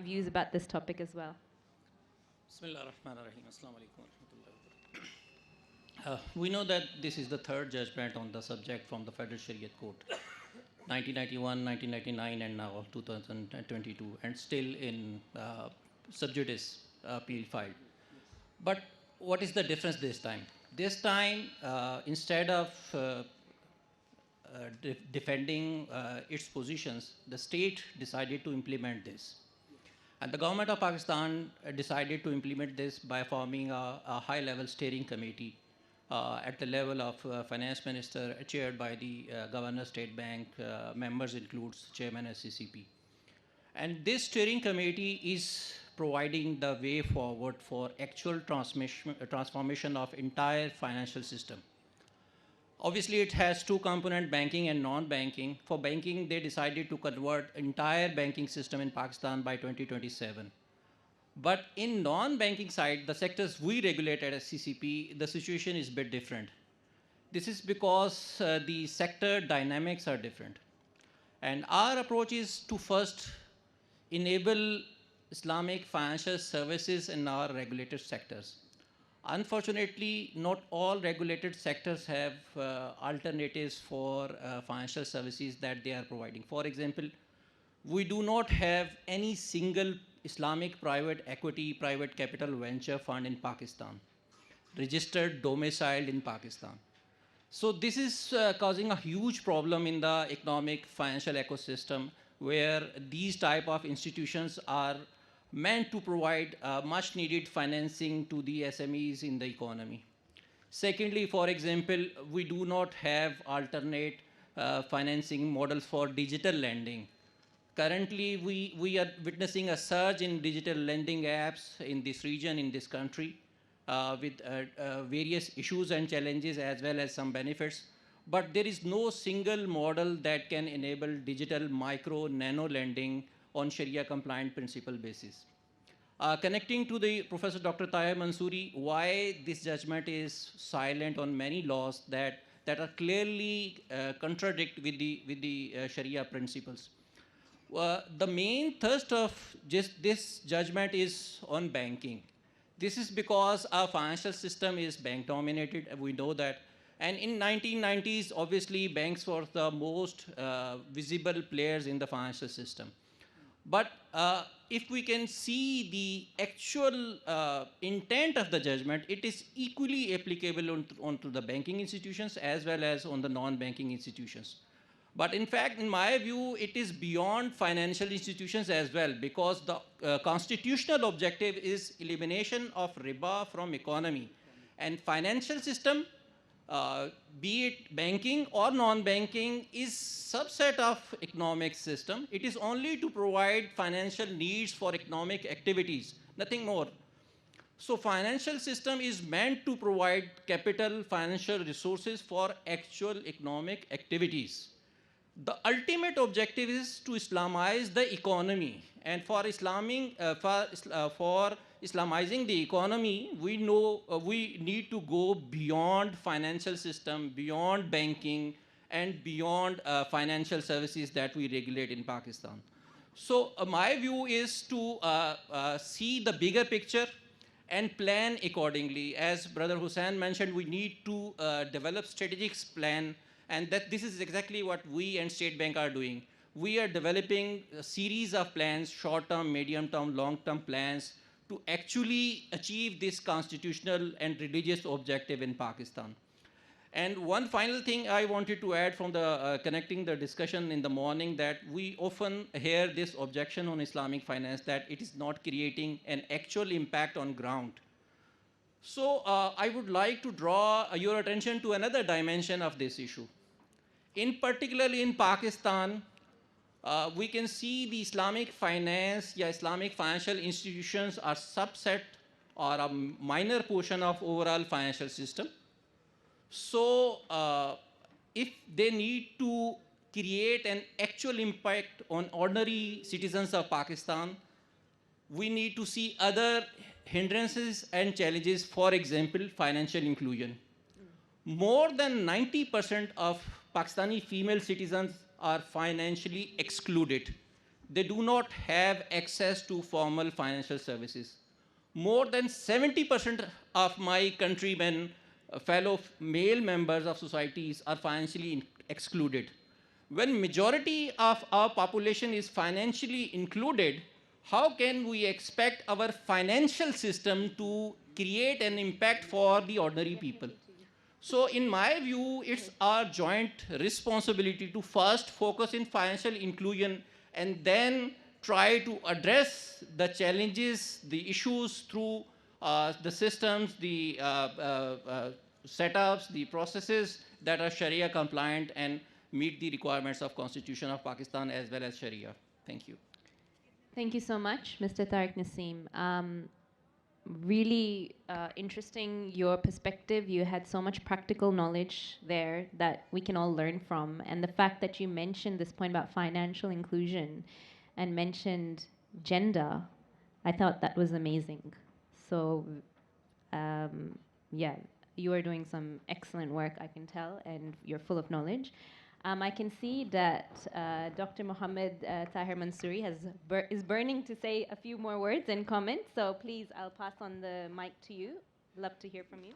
views about this topic as well. Bismillah ar-Rahman ar-Rahim. Assalamu alaikum wa rahmatullahi. We know that this is the third judgment on the subject from the Federal Shariat Court, 1991, 1999, and now 2022, and still in sub judice appeal filed. But what is the difference this time? This time, instead of defending its positions, the state decided to implement this. And the government of Pakistan decided to implement this by forming a high-level steering committee at the level of finance minister, chaired by the governor, State Bank. Members includes chairman of CCP. And this steering committee is providing the way forward for actual transformation of entire financial system. Obviously, it has two components, banking and non-banking. For banking, they decided to convert entire banking system in Pakistan by 2027. But in non-banking side, the sectors we regulated as CCP, the situation is a bit different. This is because the sector dynamics are different. And our approach is to first enable Islamic financial services in our regulated sectors. Unfortunately, not all regulated sectors have alternatives for financial services that they are providing. For example, we do not have any single Islamic private equity, private capital venture fund in Pakistan, registered, domiciled in Pakistan. So this is causing a huge problem in the economic financial ecosystem, where these type of institutions are meant to provide much needed financing to the SMEs in the economy. Secondly, for example, we do not have alternate financing models for digital lending. Currently, we are witnessing a surge in digital lending apps in this region, in this country, with various issues and challenges as well as some benefits. But there is no single model that can enable digital micro nano lending on Sharia compliant principle basis. Connecting to the Professor Dr. Tahir Mansoori, why this judgment is silent on many laws that are clearly contradict with the Sharia principles. The main thrust of just this judgment is on banking. This is because our financial system is bank dominated, we know that. And in 1990s, obviously, banks were the most visible players in the financial system. But if we can see the actual intent of the judgment, it is equally applicable onto the banking institutions as well as on the non-banking institutions. But in fact, in my view, it is beyond financial institutions as well, because the constitutional objective is elimination of riba from economy. And financial system, be it banking or non-banking, is subset of economic system. It is only to provide financial needs for economic activities, nothing more. So financial system is meant to provide capital, financial resources for actual economic activities. The ultimate objective is to Islamize the economy, and for Islamizing the economy, we know we need to go beyond financial system, beyond banking, and beyond financial services that we regulate in Pakistan. So my view is to see the bigger picture and plan accordingly. As Brother Hussain mentioned, we need to develop strategic plan, and that this is exactly what we and State Bank are doing. We are developing a series of plans, short-term, medium-term, long-term plans to actually achieve this constitutional and religious objective in Pakistan. And one final thing I wanted to add from the connecting the discussion in the morning, that we often hear this objection on Islamic finance that it is not creating an actual impact on ground. So I would like to draw your attention to another dimension of this issue. In particularly in Pakistan, we can see the Islamic finance, Islamic financial institutions are subset or a minor portion of overall financial system. So if they need to create an actual impact on ordinary citizens of Pakistan, we need to see other hindrances and challenges, for example, financial inclusion. More than 90% of Pakistani female citizens are financially excluded. They do not have access to formal financial services. More than 70% of my countrymen, fellow male members of societies, are financially excluded. When majority of our population is financially included, how can we expect our financial system to create an impact for the ordinary people? So in my view, it's our joint responsibility to first focus in financial inclusion and then try to address the challenges, the issues through the systems, the setups, the processes that are Sharia compliant and meet the requirements of Constitution of Pakistan as well as Sharia. Thank you. Thank you so much, Mr. Tariq Naseem. Really interesting, your perspective. You had so much practical knowledge there that we can all learn from. And the fact that you mentioned this point about financial inclusion and mentioned gender, I thought that was amazing. So yeah, you are doing some excellent work, I can tell, and you're full of knowledge. I can see that Dr. Mohammed Tahir Mansouri is burning to say a few more words and comments. So please, I'll pass on the mic to you. Love to hear from you.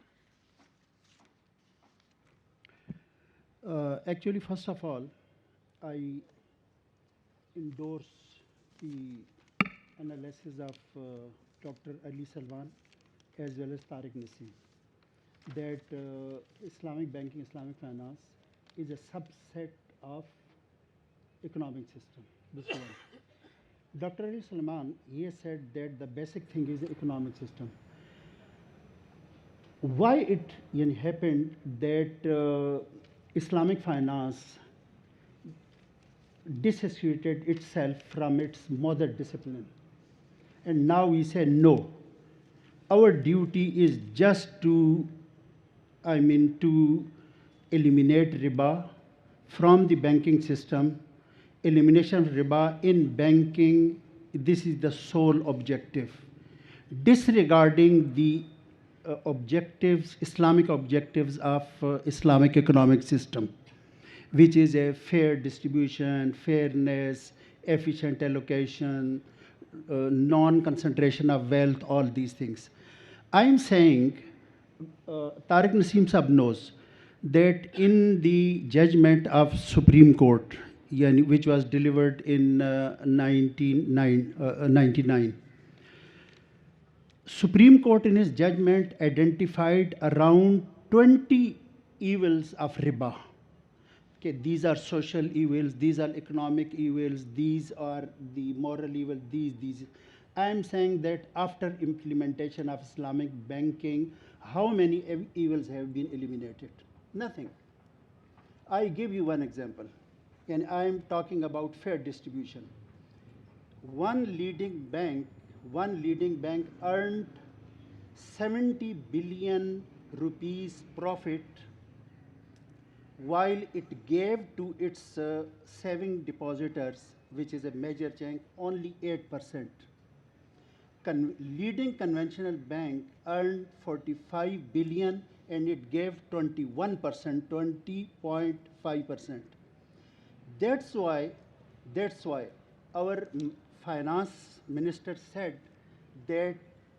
Actually, first of all, I endorse the analysis of Dr. Ali Salwan as well as Tariq Naseem, that Islamic banking, Islamic finance is a subset of economic system. This one. Dr. Ali Salman, he has said that the basic thing is the economic system. Why it happened that Islamic finance disassociated itself from its mother discipline, and now we say no. Our duty is just to, to eliminate riba from the banking system. Elimination of riba in banking, this is the sole objective. Disregarding the objectives, Islamic objectives of Islamic economic system, which is a fair distribution, fairness, efficient allocation, non-concentration of wealth, all these things. I'm saying, Tariq Naseem Sahab knows that in the judgment of Supreme Court which was delivered in 1999. Supreme Court in its judgment identified around 20 evils of riba. Okay, these are social evils, these are economic evils, these are the moral evil, these. I am saying that after implementation of Islamic banking, how many evils have been eliminated? Nothing. I give you one example, and I am talking about fair distribution. One leading bank earned 70 billion rupees profit while it gave to its saving depositors, which is a major chunk, only 8%. Leading conventional bank earned 45 billion and it gave 21%, 20.5%. That's why our finance minister said that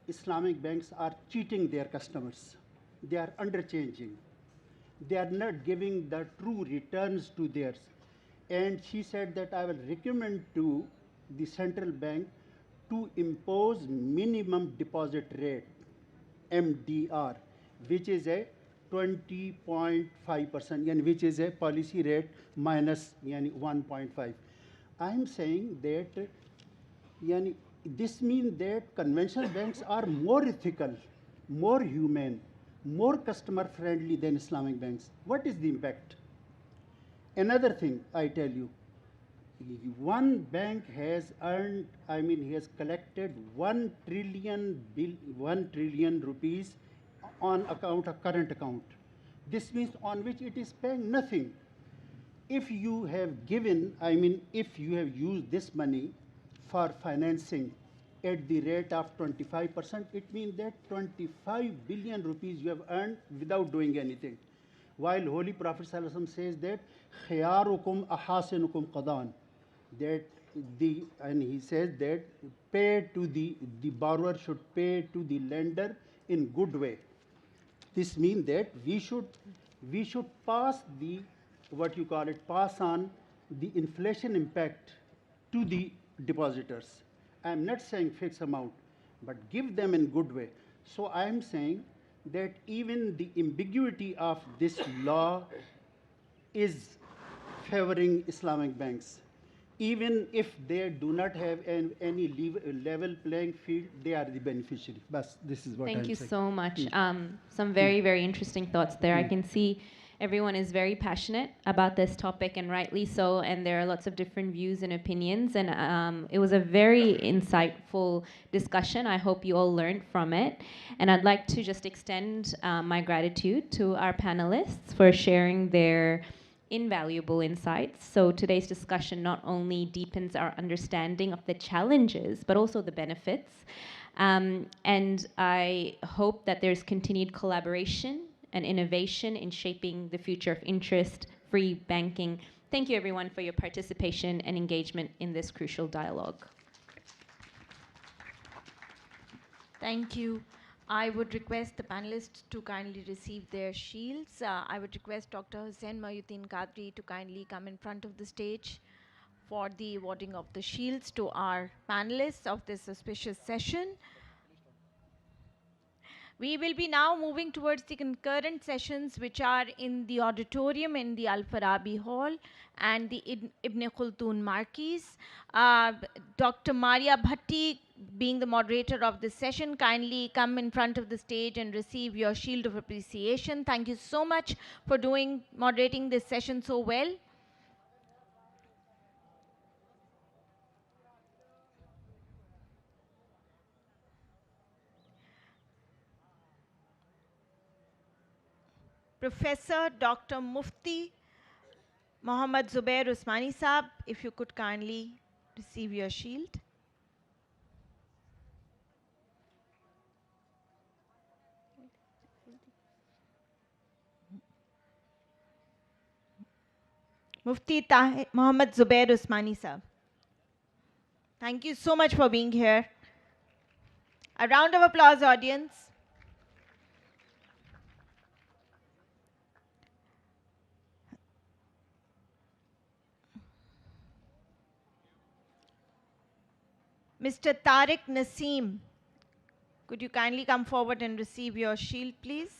Islamic banks are cheating their customers. They are underchanging. They are not giving the true returns to theirs. And she said that I will recommend to the central bank to impose minimum deposit rate, MDR, which is a 20.5%, and which is a policy rate minus 1.5. I am saying that this means that conventional banks are more ethical, more humane, more customer friendly than Islamic banks. What is the impact? Another thing I tell you, one bank has earned, he has collected 1 trillion rupees on account of current account. This means on which it is paying nothing. If you have given, if you have used this money for financing at the rate of 25%, it means that 25 billion rupees you have earned without doing anything. While Holy Prophet ﷺ says that, خِيَارُكُمْ أَحَاسِنُكُمْ قَضَانٍ, and he says that the borrower should pay to the lender in good way. This means that we should pass pass on the inflation impact to the depositors. I am not saying fixed amount, but give them in good way. So I am saying that even the ambiguity of this law is favoring Islamic banks. Even if they do not have any level playing field, they are the beneficiary. But this is what I'm saying. Thank you so much. Some very, very interesting thoughts there. I can see everyone is very passionate about this topic, and rightly so, and there are lots of different views and opinions, and it was a very insightful discussion. I hope you all learned from it, and I'd like to just extend my gratitude to our panelists for sharing their invaluable insights. So today's discussion not only deepens our understanding of the challenges, but also the benefits. And I hope that there's continued collaboration and innovation in shaping the future of interest-free banking. Thank you, everyone, for your participation and engagement in this crucial dialogue. Thank you. I would request the panelists to kindly receive their shields. I would request Dr. Hussain Mayuddin Qadri to kindly come in front of the stage for the awarding of the shields to our panelists of this auspicious session. We will be now moving towards the concurrent sessions, which are in the auditorium in the Al-Farabi Hall and the Ibn Khaldun Marquis. Dr. Maria Bhatti, being the moderator of this session, kindly come in front of the stage and receive your shield of appreciation. Thank you so much for moderating this session so well. Professor Dr. Mufti Mohammad Zubair Usmani Saab, if you could kindly receive your shield. Mufti Mohammad Zubair Usmani Saab. Thank you so much for being here. A round of applause, audience. Mr. Tariq Naseem, could you kindly come forward and receive your shield, please?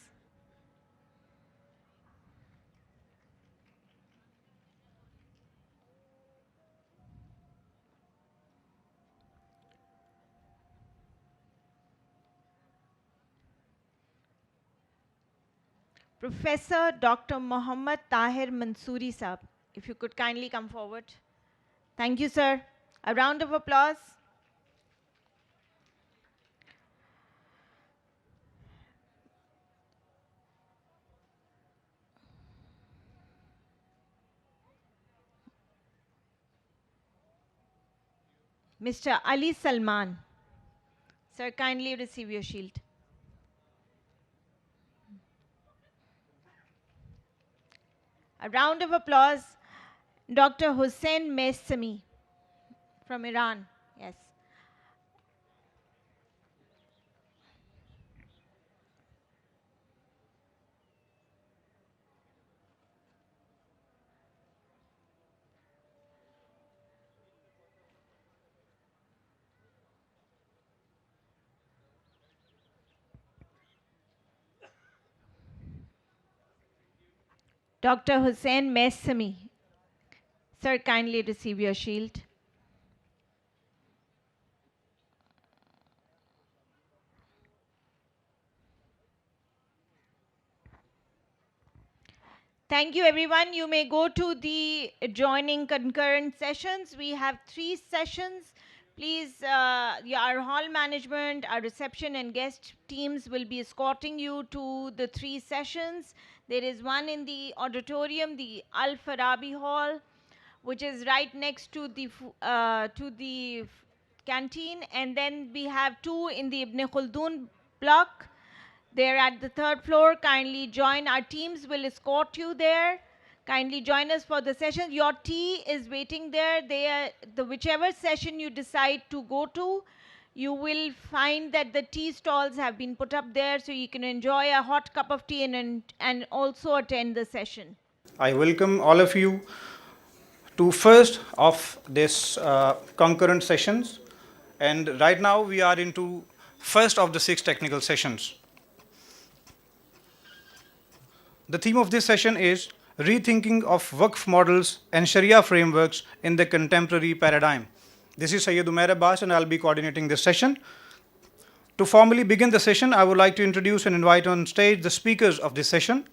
Professor Dr. Muhammad Tahir Mansoori Saab, if you could kindly come forward. Thank you, sir. A round of applause. Mr. Ali Salman, sir, kindly receive your shield. A round of applause. Dr. Hussein Mesami from Iran. Yes. Dr. Hussein Mesami, sir, kindly receive your shield. Thank you, everyone. You may go to the adjoining concurrent sessions. We have 3 sessions. Please, our hall management, our reception and guest teams will be escorting you to the 3 sessions. There is one in the auditorium, the Al Farabi Hall, which is right next to the canteen, and then we have 2 in the Ibn Khaldun block. They're at the 3rd floor. Kindly join. Our teams will escort you there. Kindly join us for the session. Your tea is waiting there. Whichever session you decide to go to, you will find that the tea stalls have been put up there so you can enjoy a hot cup of tea and also attend the session. I welcome all of you to first of this concurrent sessions, and right now we are into first of the 6 technical sessions. The theme of this session is rethinking of Waqf models and Sharia frameworks in the contemporary paradigm. This is Sayyid Umair Abbas and I'll be coordinating this session. To formally begin the session, I would like to introduce and invite on stage the speakers of this session.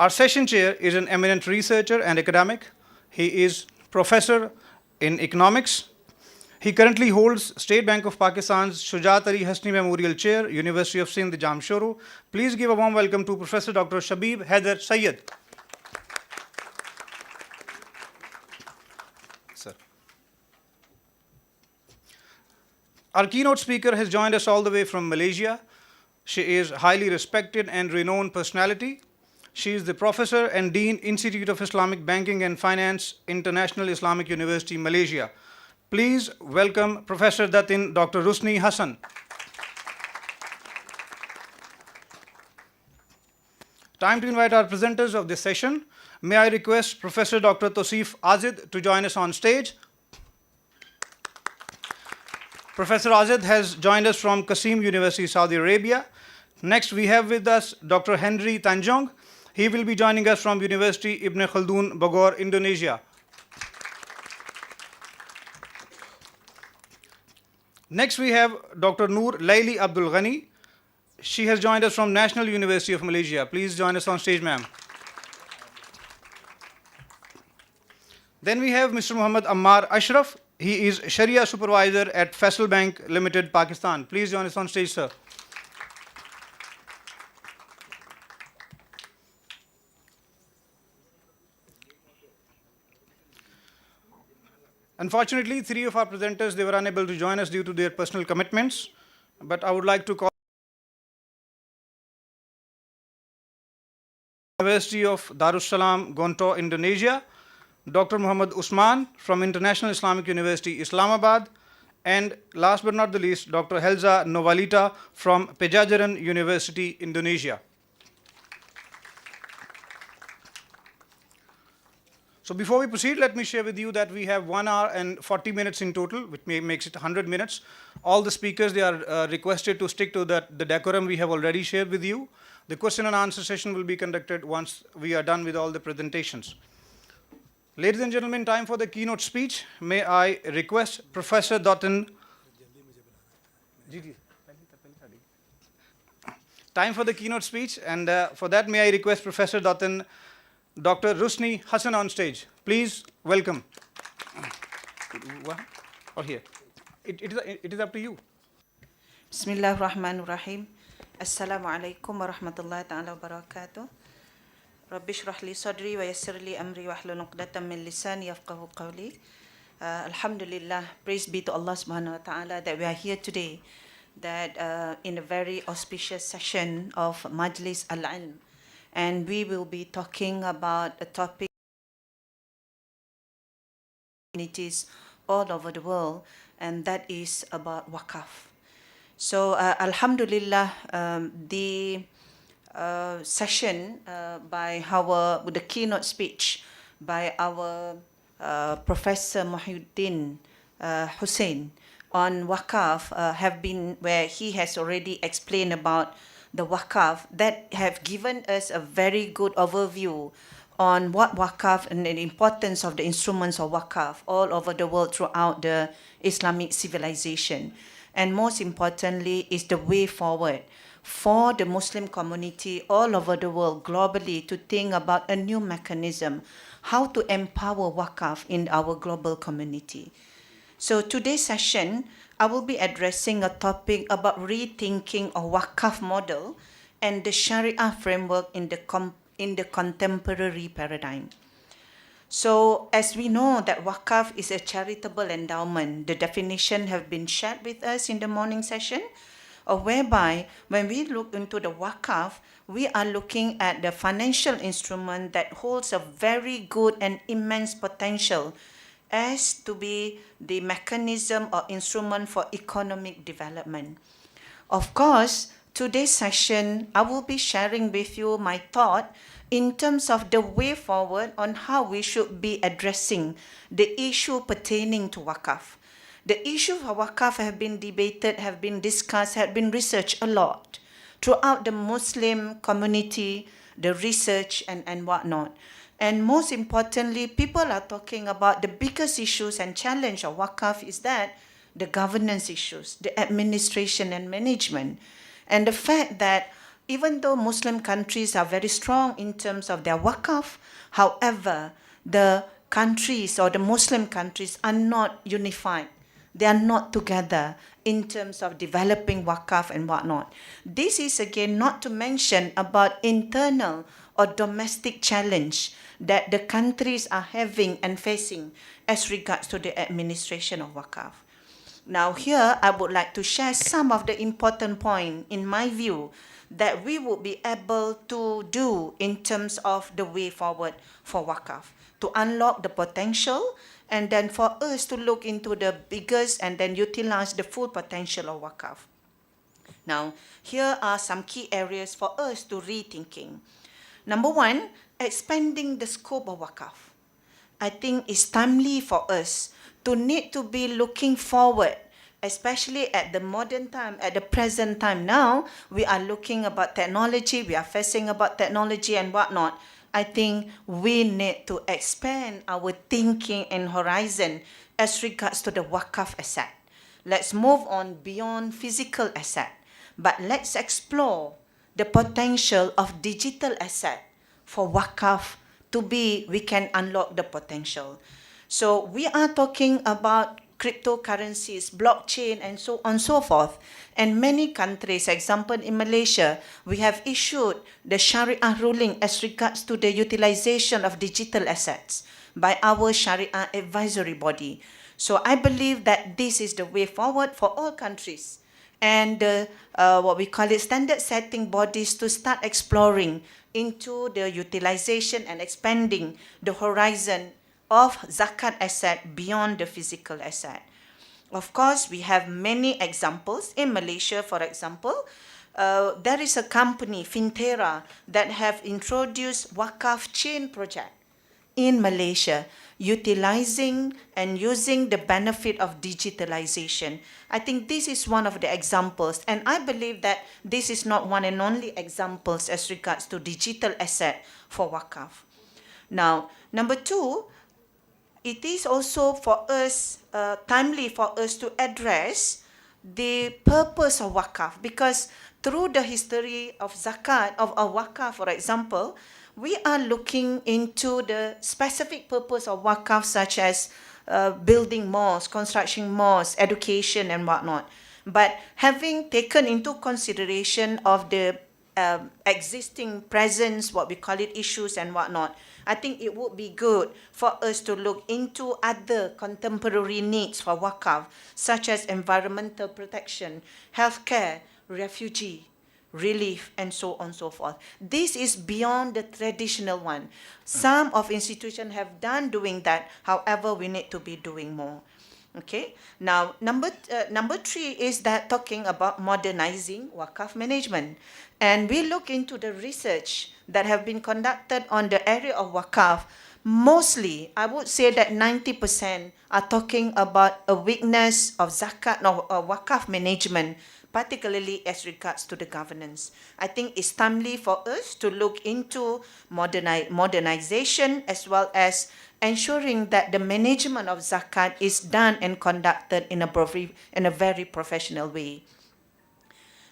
Our session chair is an eminent researcher and academic. He is professor in economics. He currently holds State Bank of Pakistan's Shujaat Ali Hasni Memorial Chair, University of Sindh, Jamshoro. Please give a warm welcome to Professor Dr. Shabib Haider Syed. Sir. Our keynote speaker has joined us all the way from Malaysia. She is highly respected and renowned personality. She is the Professor and Dean, Institute of Islamic Banking and Finance, International Islamic University, Malaysia. Please welcome Professor Datin Dr. Rusni Hassan. Time to invite our presenters of this session. May I request Professor Dr. Tosif Azid to join us on stage. Professor Azid has joined us from Qasim University, Saudi Arabia. Next, we have with us Dr. Henry Tanjong. He will be joining us from University Ibn Khaldun, Bogor, Indonesia. Next, we have Dr. Noor Laili Abdul Ghani. She has joined us from National University of Malaysia. Please join us on stage, ma'am. Then we have Mr. Muhammad Ammar Ashraf. He is Sharia Supervisor at Faisal Bank Limited, Pakistan. Please join us on stage, sir. Unfortunately, 3 of our presenters, they were unable to join us due to their personal commitments. But I would like to call University of Darussalam, Gonto, Indonesia, Dr. Muhammad Usman from International Islamic University, Islamabad, and last but not the least, Dr. Helza Novalita from Pejajaran University, Indonesia. So before we proceed, let me share with you that we have 1 hour and 40 minutes in total, which makes it 100 minutes. All the speakers, they are requested to stick to the decorum we have already shared with you. The question and answer session will be conducted once we are done with all the presentations. Ladies and gentlemen, time for the keynote speech. May I request Professor Dotun. Time for the keynote speech, and for that, may I request Professor Dotun, Dr. Rusni Hassan on stage. Please welcome. Or here. It is up to you. Bismillah ar-Rahman ar-Rahim. Assalamu alaikum wa rahmatullahi ta'ala wa barakatuh. Rabbi shrah li sadri wa yassir li amri wa hlul uqdatan min lisani yafqahu qawli. Alhamdulillah, praise be to Allah subhanahu wa ta'ala that we are here today, that in a very auspicious session of Majlis Al-Ilm. And we will be talking about a topic communities all over the world, and that is about Waqaf. So, Alhamdulillah, the session with the keynote speech by our Professor Muhyiddin Hussein on Waqaf have been where he has already explained about the Waqaf, that have given us a very good overview on what Waqaf and the importance of the instruments of Waqaf all over the world throughout the Islamic civilization. And most importantly is the way forward for the Muslim community all over the world globally to think about a new mechanism, how to empower Waqaf in our global community. So today's session, I will be addressing a topic about rethinking a Waqaf model and the Sharia framework in the contemporary paradigm. So as we know that Waqaf is a charitable endowment, the definition have been shared with us in the morning session, whereby when we look into the Waqaf, we are looking at the financial instrument that holds a very good and immense potential as to be the mechanism or instrument for economic development. Of course, today's session, I will be sharing with you my thought in terms of the way forward on how we should be addressing the issue pertaining to Waqaf. The issue of Waqaf have been debated, have been discussed, have been researched a lot throughout the Muslim community, the research and whatnot. And most importantly, people are talking about the biggest issues and challenge of Waqaf is that the governance issues, the administration and management, and the fact that even though Muslim countries are very strong in terms of their Waqaf, however, the countries or the Muslim countries are not unified. They are not together in terms of developing Waqaf and whatnot. This is again not to mention about internal or domestic challenge that the countries are having and facing as regards to the administration of Waqaf. Now here, I would like to share some of the important points, in my view, that we would be able to do in terms of the way forward for Waqaf, to unlock the potential, and then for us to look into the biggest and then utilize the full potential of Waqaf. Now, here are some key areas for us to rethinking. Number one, expanding the scope of Waqaf. I think it's timely for us to need to be looking forward, especially at the modern time, at the present time now, we are looking about technology, we are facing about technology and whatnot. I think we need to expand our thinking and horizon as regards to the Waqaf asset. Let's move on beyond physical asset, but let's explore the potential of digital asset for Waqaf to be, we can unlock the potential. So we are talking about cryptocurrencies, blockchain, and so on and so forth. And many countries, example in Malaysia, we have issued the Sharia ruling as regards to the utilization of digital assets by our Sharia advisory body. So I believe that this is the way forward for all countries. And what we call it standard setting bodies to start exploring into the utilization and expanding the horizon of zakat asset beyond the physical asset. Of course, we have many examples. In Malaysia, for example, there is a company, Fintera, that have introduced Waqaf chain project. in Malaysia utilizing and using the benefit of digitalization. I think this is one of the examples, and I believe that this is not one and only examples as regards to digital asset for Wakaf. Now, number two, it is also for us, timely for us to address the purpose of Wakaf, because through the history of zakat, of a Wakaf, for example, we are looking into the specific purpose of Wakaf, such as building mosques, construction mosques, education and whatnot. But having taken into consideration of the existing presence, what we call it, issues and whatnot, I think it would be good for us to look into other contemporary needs for Wakaf, such as environmental protection, healthcare, refugee relief, and so on and so forth. This is beyond the traditional one. Some of institutions have done doing that. However, we need to be doing more. Okay. Now, number three is that talking about modernizing Wakaf management, and we look into the research that have been conducted on the area of Wakaf. Mostly, I would say that 90% are talking about a weakness of zakat or Wakaf management, particularly as regards to the governance. I think it's timely for us to look into modernization as well as ensuring that the management of zakat is done and conducted in a very professional way.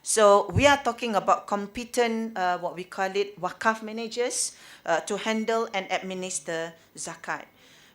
So we are talking about competent, what we call it, Wakaf managers to handle and administer zakat.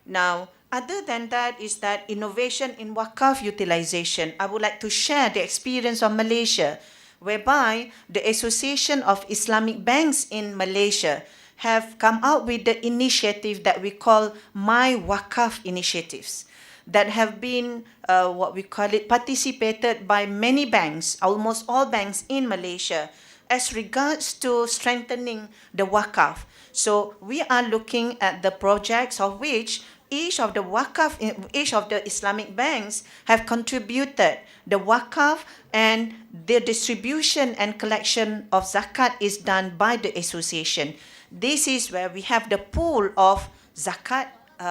Now, other than that is that innovation in Wakaf utilization. I would like to share the experience of Malaysia, whereby the Association of Islamic Banks in Malaysia have come out with the initiative that we call My Wakaf initiatives, that have been, what we call it, participated by many banks, almost all banks in Malaysia, as regards to strengthening the Wakaf. So we are looking at the projects of which each of the Islamic banks have contributed the Wakaf, and the distribution and collection of zakat is done by the association. This is where we have the pool of zakat,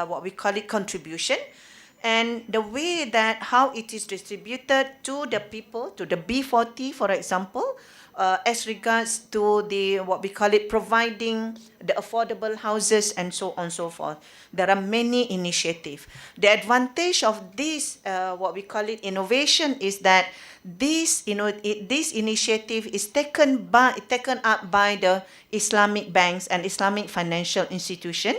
what we call it, contribution, and the way that how it is distributed to the people, to the B40, for example, as regards to the, what we call it, providing the affordable houses and so on and so forth. There are many initiatives. The advantage of this, what we call it, innovation is that this, this initiative is taken up by the Islamic banks and Islamic financial institution.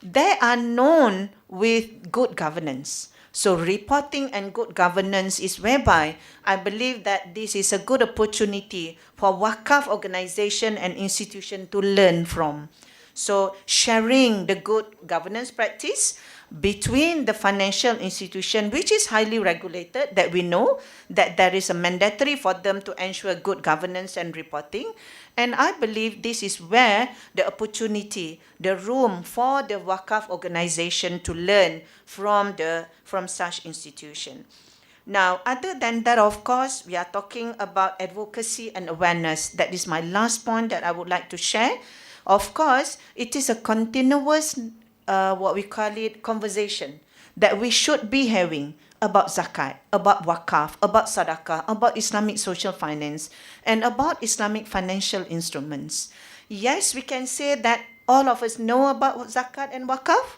They are known with good governance. So reporting and good governance is whereby I believe that this is a good opportunity for Wakaf organization and institution to learn from. So sharing the good governance practice between the financial institution, which is highly regulated, that we know that there is a mandatory for them to ensure good governance and reporting. And I believe this is where the opportunity, the room for the Wakaf organization to learn from such institution. Now, other than that, of course, we are talking about advocacy and awareness. That is my last point that I would like to share. Of course, it is a continuous, what we call it, conversation that we should be having about zakat, about wakaf, about sadaqah, about Islamic social finance, and about Islamic financial instruments. Yes, we can say that all of us know about zakat and wakaf.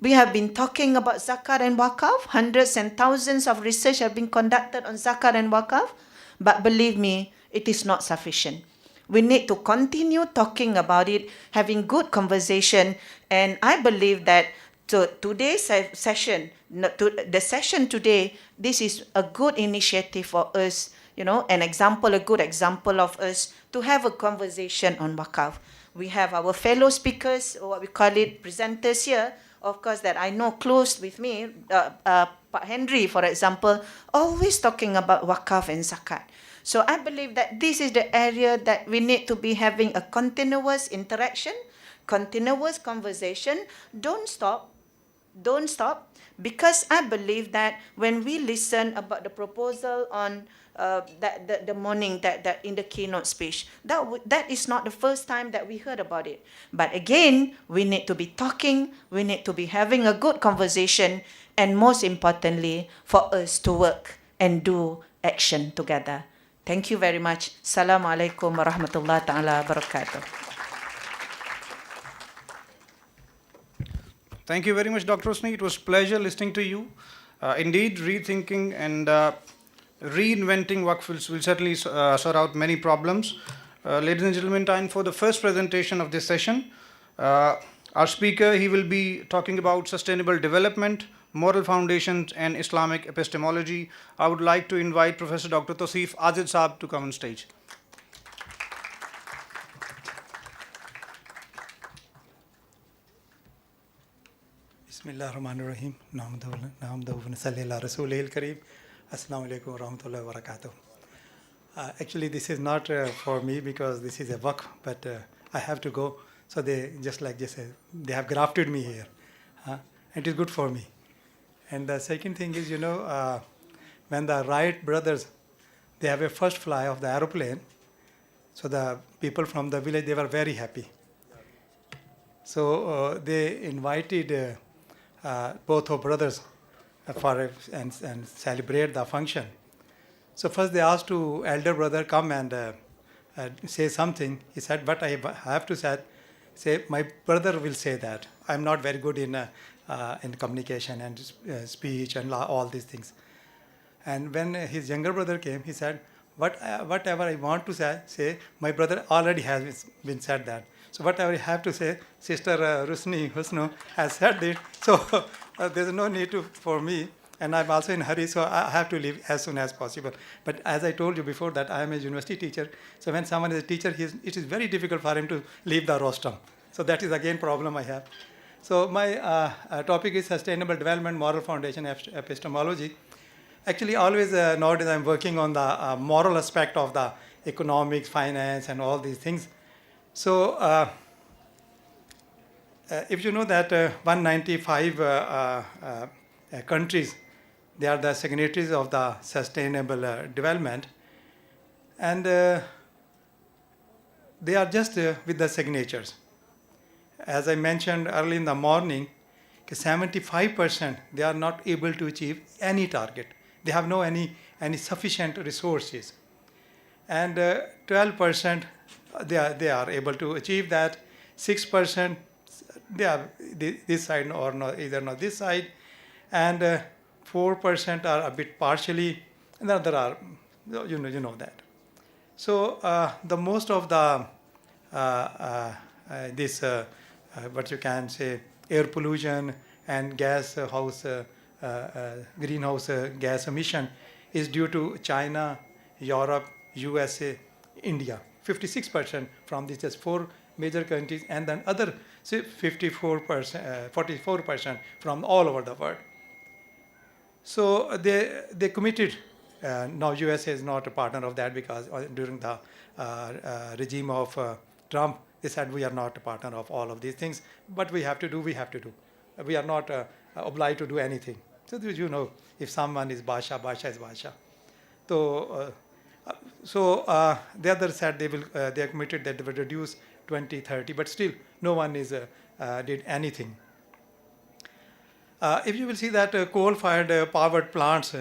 We have been talking about zakat and wakaf. Hundreds and thousands of research have been conducted on zakat and wakaf. But believe me, it is not sufficient. We need to continue talking about it, having good conversation. And I believe that today's session, the session today, this is a good initiative for us, a good example of us to have a conversation on wakaf. We have our fellow speakers, what we call it, presenters here, of course, that I know close with me, Pak Henry, for example, always talking about wakaf and zakat. So I believe that this is the area that we need to be having a continuous interaction, continuous conversation. Don't stop. don't stop, because I believe that when we listen about the proposal on the morning that in the keynote speech, that is not the first time that we heard about it. But again, we need to be talking, we need to be having a good conversation, and most importantly, for us to work and do action together. Thank you very much. Assalamualaikum warahmatullahi ta'ala wabarakatuh. Thank you very much, Dr. Hosni. It was pleasure listening to you. Indeed, rethinking and reinventing Waqf will certainly sort out many problems. Ladies and gentlemen, time for the first presentation of this session. Our speaker, he will be talking about sustainable development, moral foundations, and Islamic epistemology. I would like to invite Professor Dr. Tausif Azid Saab to come on stage. Bismillahirrahmanirrahim. Nahmaduhu wa nusalli ala rasulihil kareem. Assalamu alaikum wa rahmatullahi wa barakatuh. Actually, this is not for me because this is a waqf, but I have to go. So they just like this, they have grafted me here. It is good for me. And the second thing is, when the Wright brothers, they have a first fly of the aeroplane. So the people from the village, they were very happy. So they invited both of brothers and celebrate the function. So first they asked to elder brother come and say something. He said, "But I have to say my brother will say that. I'm not very good in communication and speech and all these things." And when his younger brother came, he said, whatever I want to say, my brother already has been said that. So whatever I have to say, Sister Husnu has said it. So there's no need for me. And I'm also in a hurry, so I have to leave as soon as possible. But as I told you before that I am a university teacher. So when someone is a teacher, it is very difficult for him to leave the rostrum. So that is again problem I have. So my topic is sustainable development, moral foundation, epistemology. Actually, always nowadays I'm working on the moral aspect of the economics, finance, and all these things. So if you know that 195 countries, they are the signatories of the sustainable development, and they are just with the signatures. As I mentioned early in the morning, 75% they are not able to achieve any target. They have no any sufficient resources, and 12% they are able to achieve that. 6% they are this side or not, either not this side, and 4% are a bit partially, and the other are you know that. So the most of the this what you can say air pollution and greenhouse gas emission is due to China, Europe, USA, India. 56% from these just 4 major countries, and then other 44% from all over the world. So they committed. Now USA is not a partner of that because during the regime of Trump, they said we are not a partner of all of these things, but we have to do. We are not obliged to do anything. So if someone is Basha, Basha is Basha. So the other said they are committed that they will reduce 2030, but still no one did anything. If you will see that coal-fired powered plants,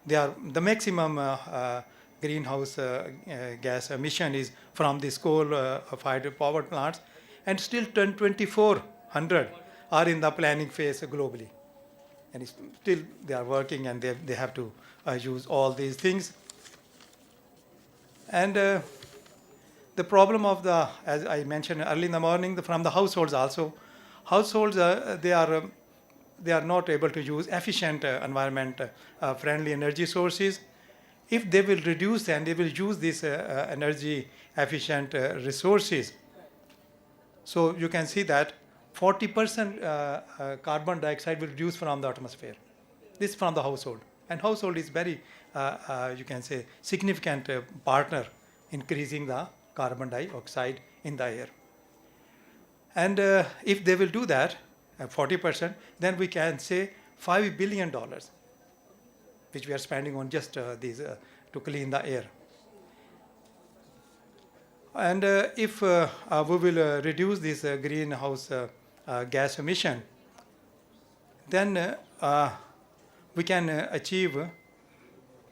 they are the maximum greenhouse gas emission is from these coal-fired power plants, and still 2,400 are in the planning phase globally. And still they are working, and they have to use all these things. And the problem of as I mentioned early in the morning, from the households also. Households, they are not able to use efficient environment-friendly energy sources. If they will reduce and they will use these energy-efficient resources, so you can see that 40% carbon dioxide will reduce from the atmosphere. This is from the household. And household is very, you can say, significant partner increasing the carbon dioxide in the air. And if they will do that, 40%, then we can say $5 billion, which we are spending on just these to clean the air. And if we will reduce this greenhouse gas emission, then we can achieve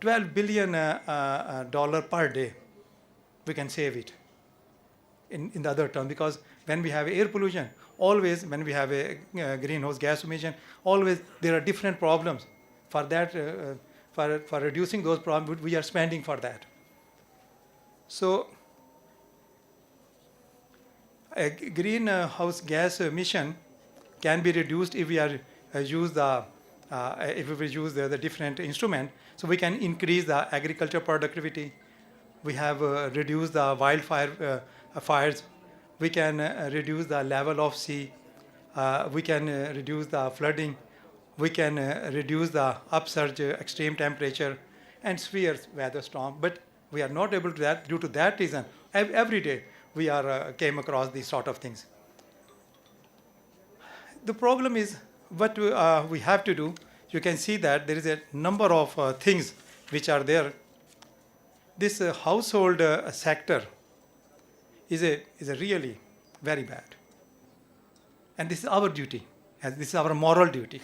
$12 billion per day. We can save it in the other term, because when we have air pollution, always when we have a greenhouse gas emission, always there are different problems. For that, for reducing those problems, we are spending for that. So a greenhouse gas emission can be reduced if we are use the different instrument. So we can increase the agriculture productivity. We have reduced the wildfire fires. We can reduce the level of sea. We can reduce the flooding. We can reduce the upsurge, extreme temperature, and severe weather storm. But we are not able to that. Due to that reason, every day we are came across these sort of things. The problem is what we have to do. You can see that there is a number of things which are there. This household sector is a really very bad, and this is our duty, and this is our moral duty,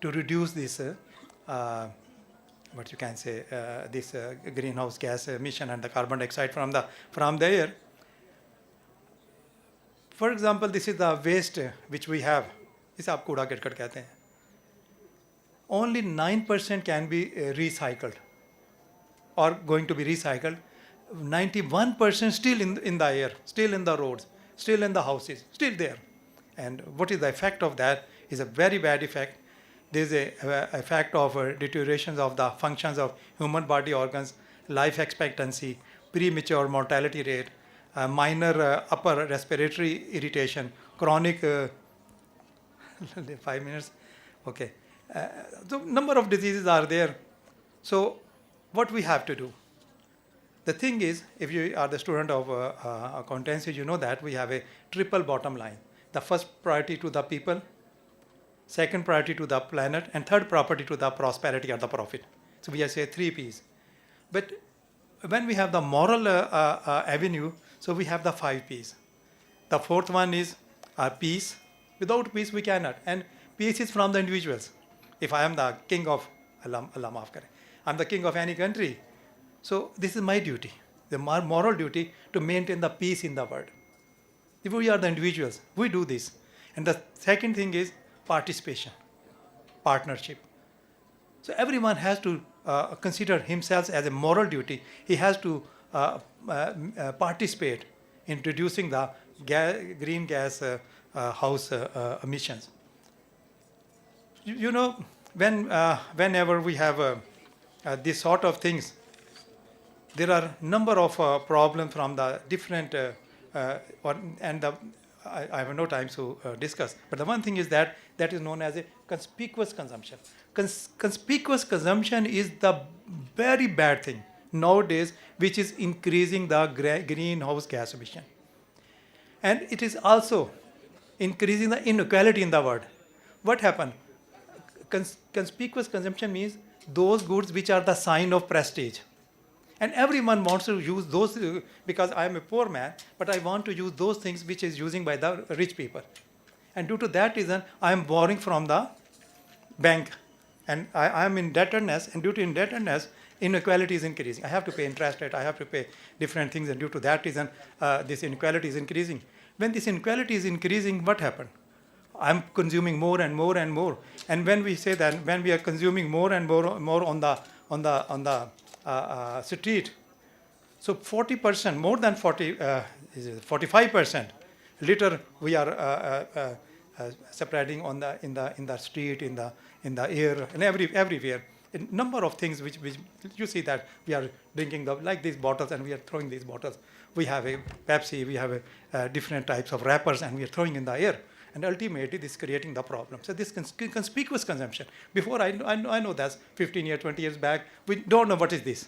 to reduce this what you can say this greenhouse gas emission and the carbon dioxide from the air. For example, this is the waste which we have. इसे आप कूड़ा करकट कहते हैं. Only 9% can be recycled or going to be recycled. 91% still in the air, still in the roads, still in the houses, still there. And what is the effect of that is a very bad effect. There is a effect of deterioration of the functions of human body organs, life expectancy, premature mortality rate, minor upper respiratory irritation, chronic 5 minutes, okay. So number of diseases are there. So what we have to do? The thing is, if you are the student of accountancy, you know that we have a triple bottom line. The first priority to the people, second priority to the planet, and third priority to the prosperity or the profit. So we say 3 P's. But when we have the moral avenue, so we have the 5 P's. The fourth one is peace. Without peace, we cannot. And peace is from the individuals. If I am the king of, Allah maaf kare, I'm the king of any country. So this is my duty, the moral duty, to maintain the peace in the world. If we are the individuals, we do this. And the second thing is participation, partnership. So everyone has to consider himself as a moral duty. He has to participate in reducing the green gas house emissions. You know, whenever we have these sort of things, there are number of problems from the different, I have no time to discuss. But the one thing is that is known as a conspicuous consumption. Conspicuous consumption is the very bad thing nowadays, which is increasing the greenhouse gas emission. And it is also increasing the inequality in the world. What happened? Conspicuous consumption means those goods which are the sign of prestige. And everyone wants to use those, because I am a poor man, but I want to use those things which is using by the rich people. And due to that reason, I am borrowing from the bank. And I am in indebtedness, and due to indebtedness, inequality is increasing. I have to pay interest rate, I have to pay different things, and due to that reason, this inequality is increasing. When this inequality is increasing, what happened? I'm consuming more and more and more. And when we say that, when we are consuming more and more on the street, so 40%, more than 45% litter we are spreading in the street, in the air, and everywhere. A number of things which you see that we are drinking like these bottles, and we are throwing these bottles. We have a Pepsi, we have different types of wrappers, and we are throwing in the air. And ultimately, this is creating the problem. So this conspicuous consumption. Before I know that 15 years, 20 years back, we don't know what is this.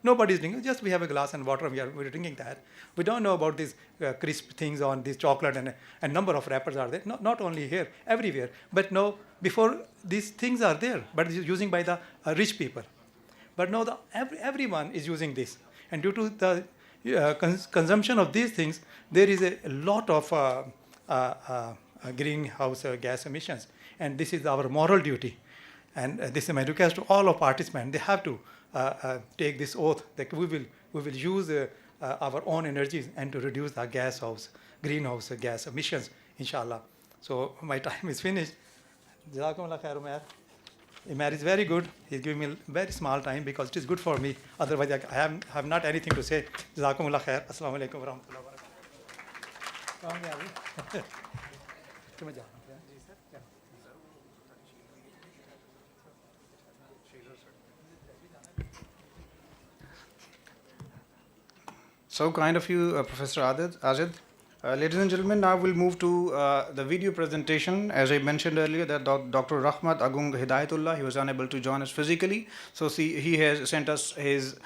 Nobody's drinking. Just we have a glass and water. We're drinking that. We don't know about these crisp things on this chocolate and number of wrappers are there. Not only here, everywhere. But no, before these things are there, but it's using by the rich people. But now everyone is using this. And due to the consumption of these things, there is a lot of greenhouse gas emissions. And this is our moral duty. And this is my request to all of participants. They have to take this oath that we will use our own energies and to reduce the greenhouse gas emissions, inshallah. So my time is finished. Jazakumullah khair, Umair. Umair is very good. He's giving me a very small time because it is good for me. Otherwise, I have not anything to say. Jazakumullah khair. Assalamu alaikum wa rahmatullahi wa barakatuh. So kind of you, Professor Ajid. Ladies and gentlemen, now we'll move to the video presentation. As I mentioned earlier, that Dr. Rahmat Agung Hidayatullah, he was unable to join us physically, so he has sent us his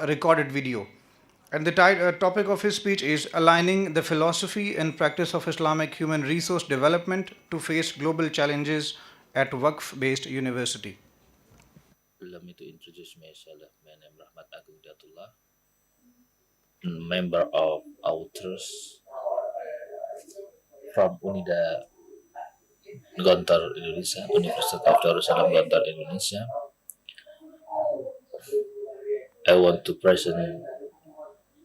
recorded video. And the topic of his speech is Aligning the Philosophy and Practice of Islamic Human Resource Development to Face Global Challenges at WIEFC-based University. Allow me to introduce myself. My name is Rahmat Agung Hidayatullah, member of authors from UNIDA Gontor, Indonesia, University of Darussalam Gontor, Indonesia. I want to present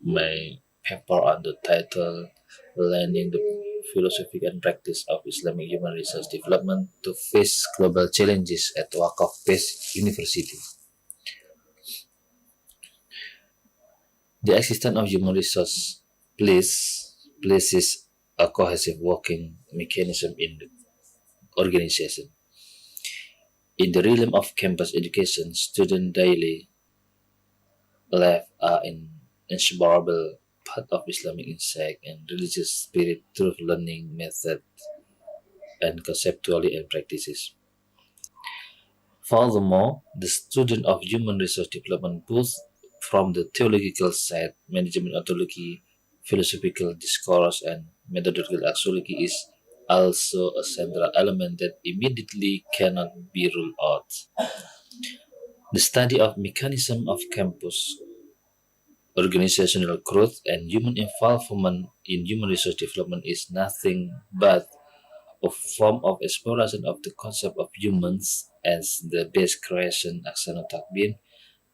my paper on the title Learning the Philosophy and Practice of Islamic Human Resource Development to Face Global Challenges at WIEFC University. The existence of human resource places a cohesive working mechanism in the organization. In the realm of campus education, student daily life are an inseparable part of Islamic insight and religious spirit through learning method and conceptually and practices. Furthermore, the student of human resource development both from the theological side, management ontology, philosophical discourse, and methodological axiology is also a central element that immediately cannot be ruled out. The study of mechanism of campus, organizational growth, and human involvement in human resource development is nothing but a form of exploration of the concept of humans as the base creation aksana takbir,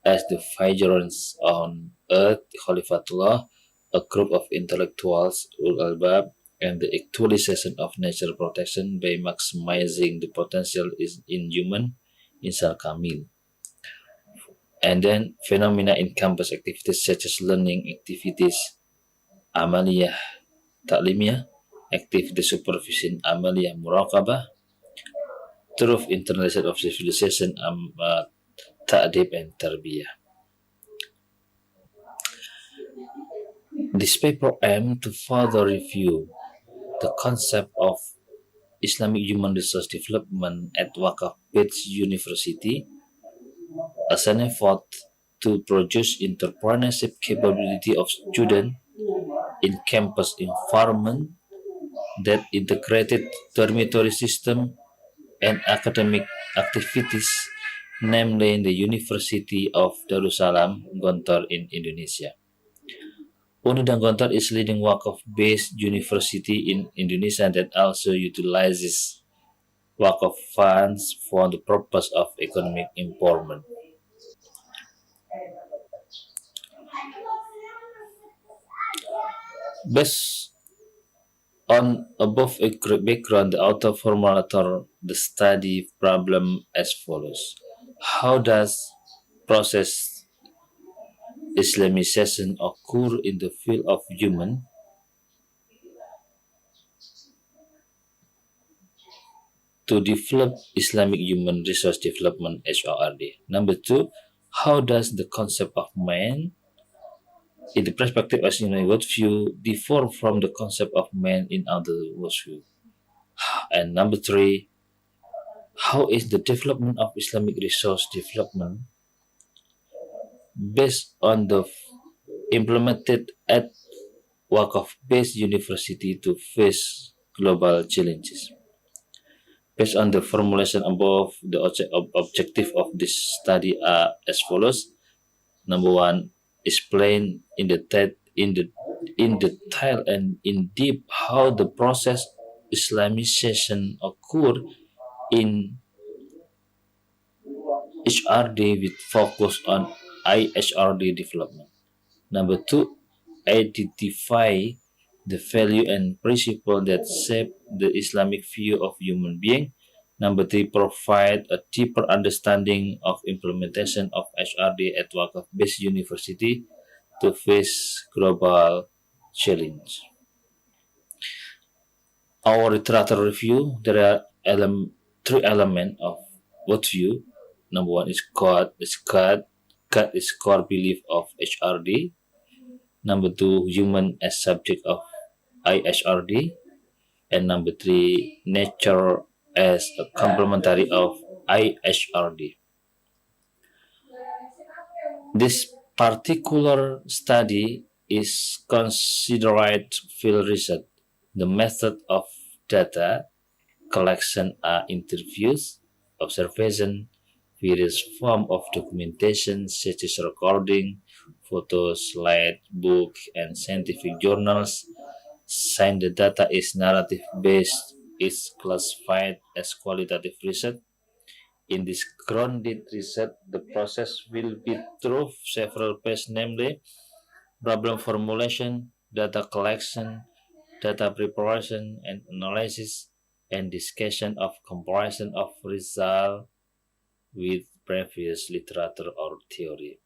as the Fajrons on earth, Khalifatullah, a group of intellectuals, ul albab, and the actualization of natural protection by maximizing the potential in human insan kamil. And then phenomena in campus activities such as learning activities, amaliyah ta'limiyah, activity supervision, amaliyah muraqabah, through internalization of civilization, ta'dib and tarbiyah. This paper aims to further review the concept of Islamic human resource development at WIEFC University as an effort to produce entrepreneurship capability of students in campus environment that integrated dormitory system and academic activities, namely in the University of Darussalam Gontor in Indonesia. UNIDA Gontor is leading WIEFC-based university in Indonesia that also utilizes WIEFC funds for the purpose of economic empowerment. Based on above background, the author formulated the study problem as follows. How does process Islamization occur in the field of human to develop Islamic human resource development HRD? Number two, how does the concept of man in the perspective of Islamic worldview differ from the concept of man in other worldview? And number three, how is the development of Islamic resource development based on the implemented at Wakaf-based university to face global challenges. Based on the formulation above, the objective of this study are as follows. Number one, explain in detail and in depth how the process Islamization occurred in HRD with focus on IHRD development. Number two, identify the value and principle that shape the Islamic view of human being. Number three, provide a deeper understanding of implementation of HRD at Wakaf-based university to face global challenge. Our literature review, there are three elements of worldview. Number one is God. God is core belief of HRD. Number two, human as subject of IHRD. And number three, nature as a complementary of IHRD. This particular study is considered field research. The method of data collection are interviews, observation, various form of documentation such as recording, photos, slide, book, and scientific journals. Since the data is narrative based, is classified as qualitative research. In this grounded research, the process will be through several phases, namely problem formulation, data collection, data preparation and analysis, and discussion of comparison of result with previous literature or theory.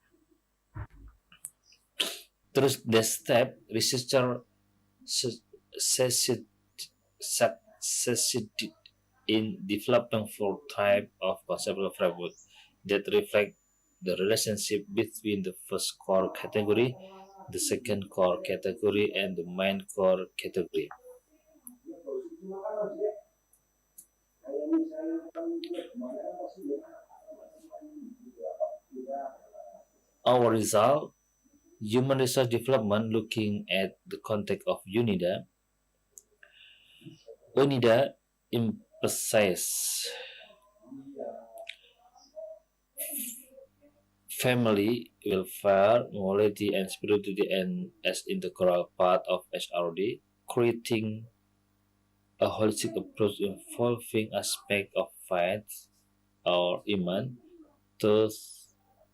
Through this step, researcher succeeded in developing four types of conceptual framework that reflect the relationship between the first core category, the second core category, and the main core category. Our result, human resource development looking at the context of UNIDA. UNIDA emphasizes family welfare, morality, and spirituality and as integral part of HRD, creating a holistic approach involving aspects of faith or iman, truth,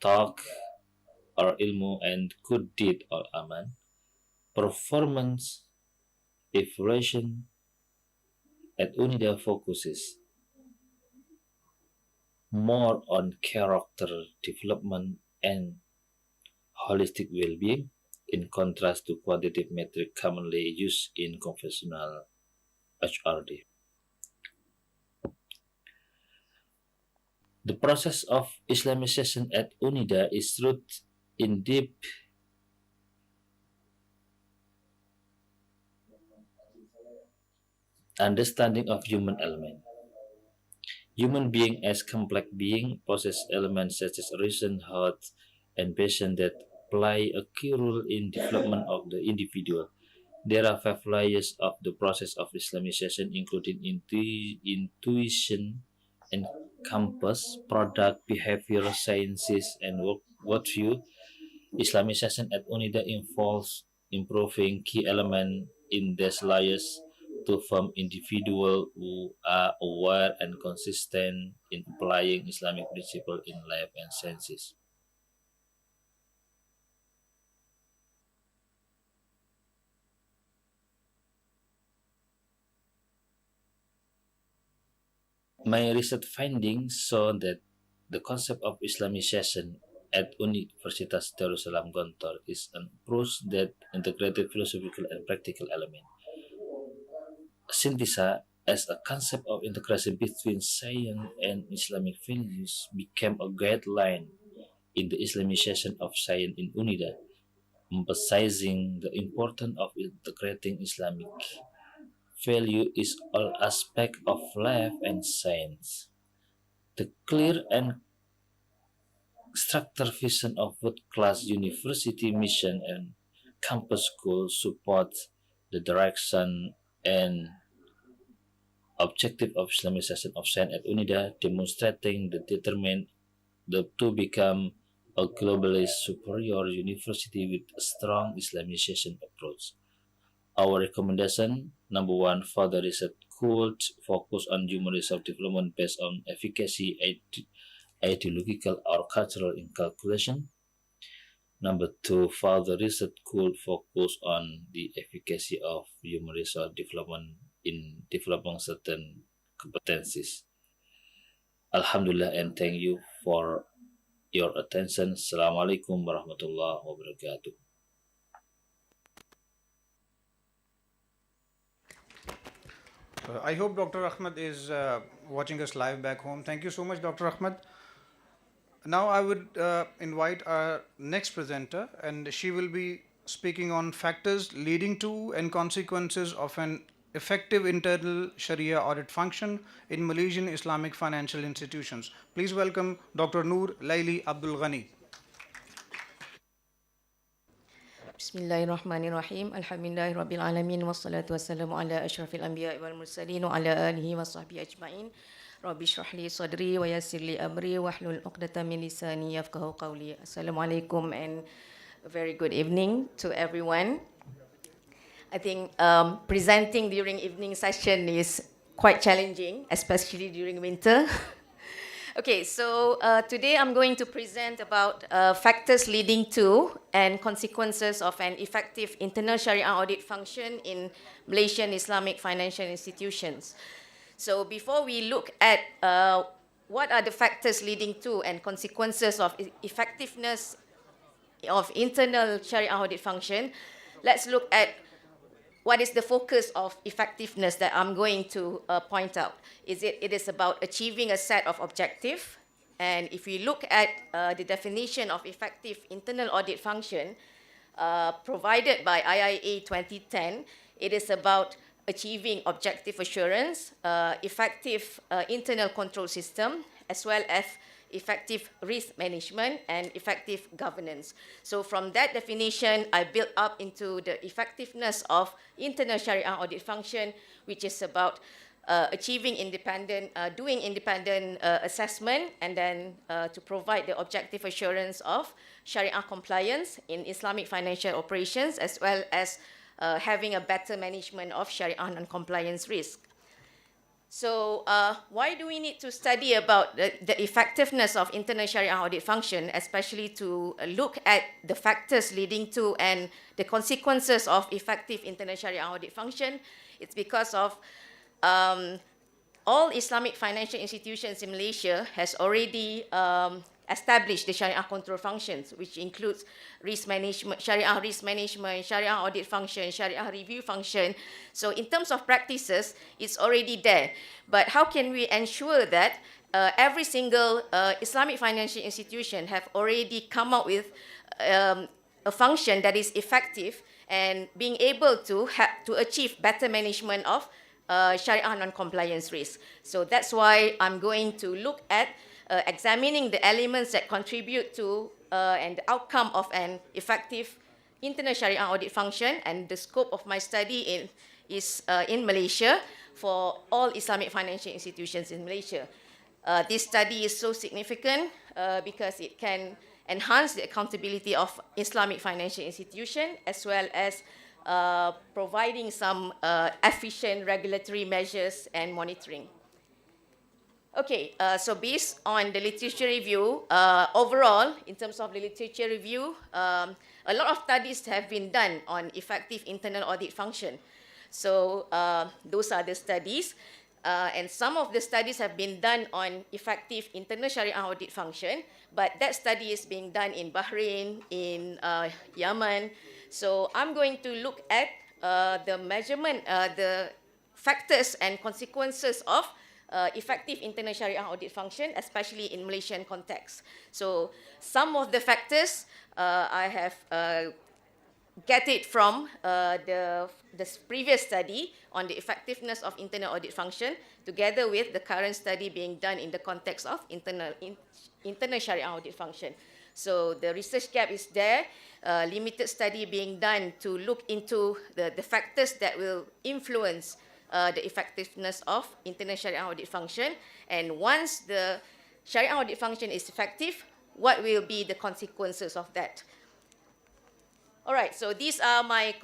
talk, or ilmu, and good deed or aman, performance evaluation at UNIDA focuses more on character development and holistic well-being, in contrast to quantitative metric commonly used in conventional HRD. The process of Islamization at UNIDA is rooted in deep understanding of human element. Human being as complex being possess elements such as reason, heart, and passion that play a key role in development of the individual. There are 5 layers of the process of Islamization, including intuition, encompass, product, behavior, sciences, and worldview. Islamization at UNIDA involves improving key elements in these layers to form individuals who are aware and consistent in applying Islamic principles in life and sciences. My research findings show that the concept of Islamization at Universitas Darussalam Gontor is an approach that integrated philosophical and practical elements. Synthesis as a concept of integration between science and Islamic values became a guideline in the Islamization of science in UNIDA, emphasizing the importance of integrating Islamic value is all aspects of life and science. The clear and structured vision of world-class university mission and campus school supports the direction and objective of Islamization of science at UNIDA, demonstrating the determined to become a globally superior university with a strong Islamization approach. Our recommendation, number one, further research could focus on human resource development based on efficacy, ideological or cultural incalculation. Number two, further research could focus on the efficacy of human resource development in developing certain competencies. Alhamdulillah, and thank you for your attention. Assalamualaikum warahmatullahi wabarakatuh. I hope Dr. Ahmed is watching us live back home. Thank you so much, Dr. Ahmed. Now I would invite our next presenter, and she will be speaking on factors leading to and consequences of an effective internal Sharia audit function in Malaysian Islamic financial institutions. Please welcome Dr. Noor Laili Abdul Ghani. Bismillahirrahmanirrahim. Alhamdulillahirabbil alamin wassalatu wassalamu ala asyrafil anbiya'i wal mursalin wa ala alihi washabbihi ajmain. Rabbi shrah li sadri wa yassir li amri wahlul 'uqdatam min lisani yafqahu qawli. Assalamualaikum and a very good evening to everyone. I think presenting during evening session is quite challenging, especially during winter. Okay, so today I'm going to present about factors leading to and consequences of an effective internal Sharia audit function in Malaysian Islamic financial institutions. So before we look at what are the factors leading to and consequences of effectiveness of internal Sharia audit function, let's look at what is the focus of effectiveness that I'm going to point out. It is about achieving a set of objectives. And if we look at the definition of effective internal audit function provided by IIA 2010, it is about achieving objective assurance, effective internal control system, as well as effective risk management and effective governance. So from that definition, I built up into the effectiveness of internal Sharia audit function, which is about achieving independent, doing independent assessment, and then to provide the objective assurance of Sharia compliance in Islamic financial operations, as well as having a better management of Sharia non-compliance risk. So why do we need to study about the effectiveness of internal Sharia audit function, especially to look at the factors leading to and the consequences of effective internal Sharia audit function? It's because of all Islamic financial institutions in Malaysia has already established the Sharia control functions, which includes risk management, Sharia audit function, Sharia review function. So in terms of practices, it's already there. But how can we ensure that every single Islamic financial institution have already come up with a function that is effective and being able to achieve better management of Sharia non-compliance risk? So that's why I'm going to look at examining the elements that contribute to and the outcome of an effective internal Sharia audit function, and the scope of my study is in Malaysia for all Islamic financial institutions in Malaysia. This study is so significant because it can enhance the accountability of Islamic financial institutions, as well as providing some efficient regulatory measures and monitoring. Okay, so based on the literature review, overall, in terms of the literature review, a lot of studies have been done on effective internal audit function. So those are the studies. And some of the studies have been done on effective internal Sharia audit function, but that study is being done in Bahrain, in Yemen. So I'm going to look at the measurement, the factors and consequences of effective internal Sharia audit function, especially in Malaysian context. So some of the factors I have get it from the previous study on the effectiveness of internal audit function, together with the current study being done in the context of internal Sharia audit function. So the research gap is there, limited study being done to look into the factors that will influence the effectiveness of internal Sharia audit function. And once the Sharia audit function is effective, what will be the consequences of that? All right, so these are my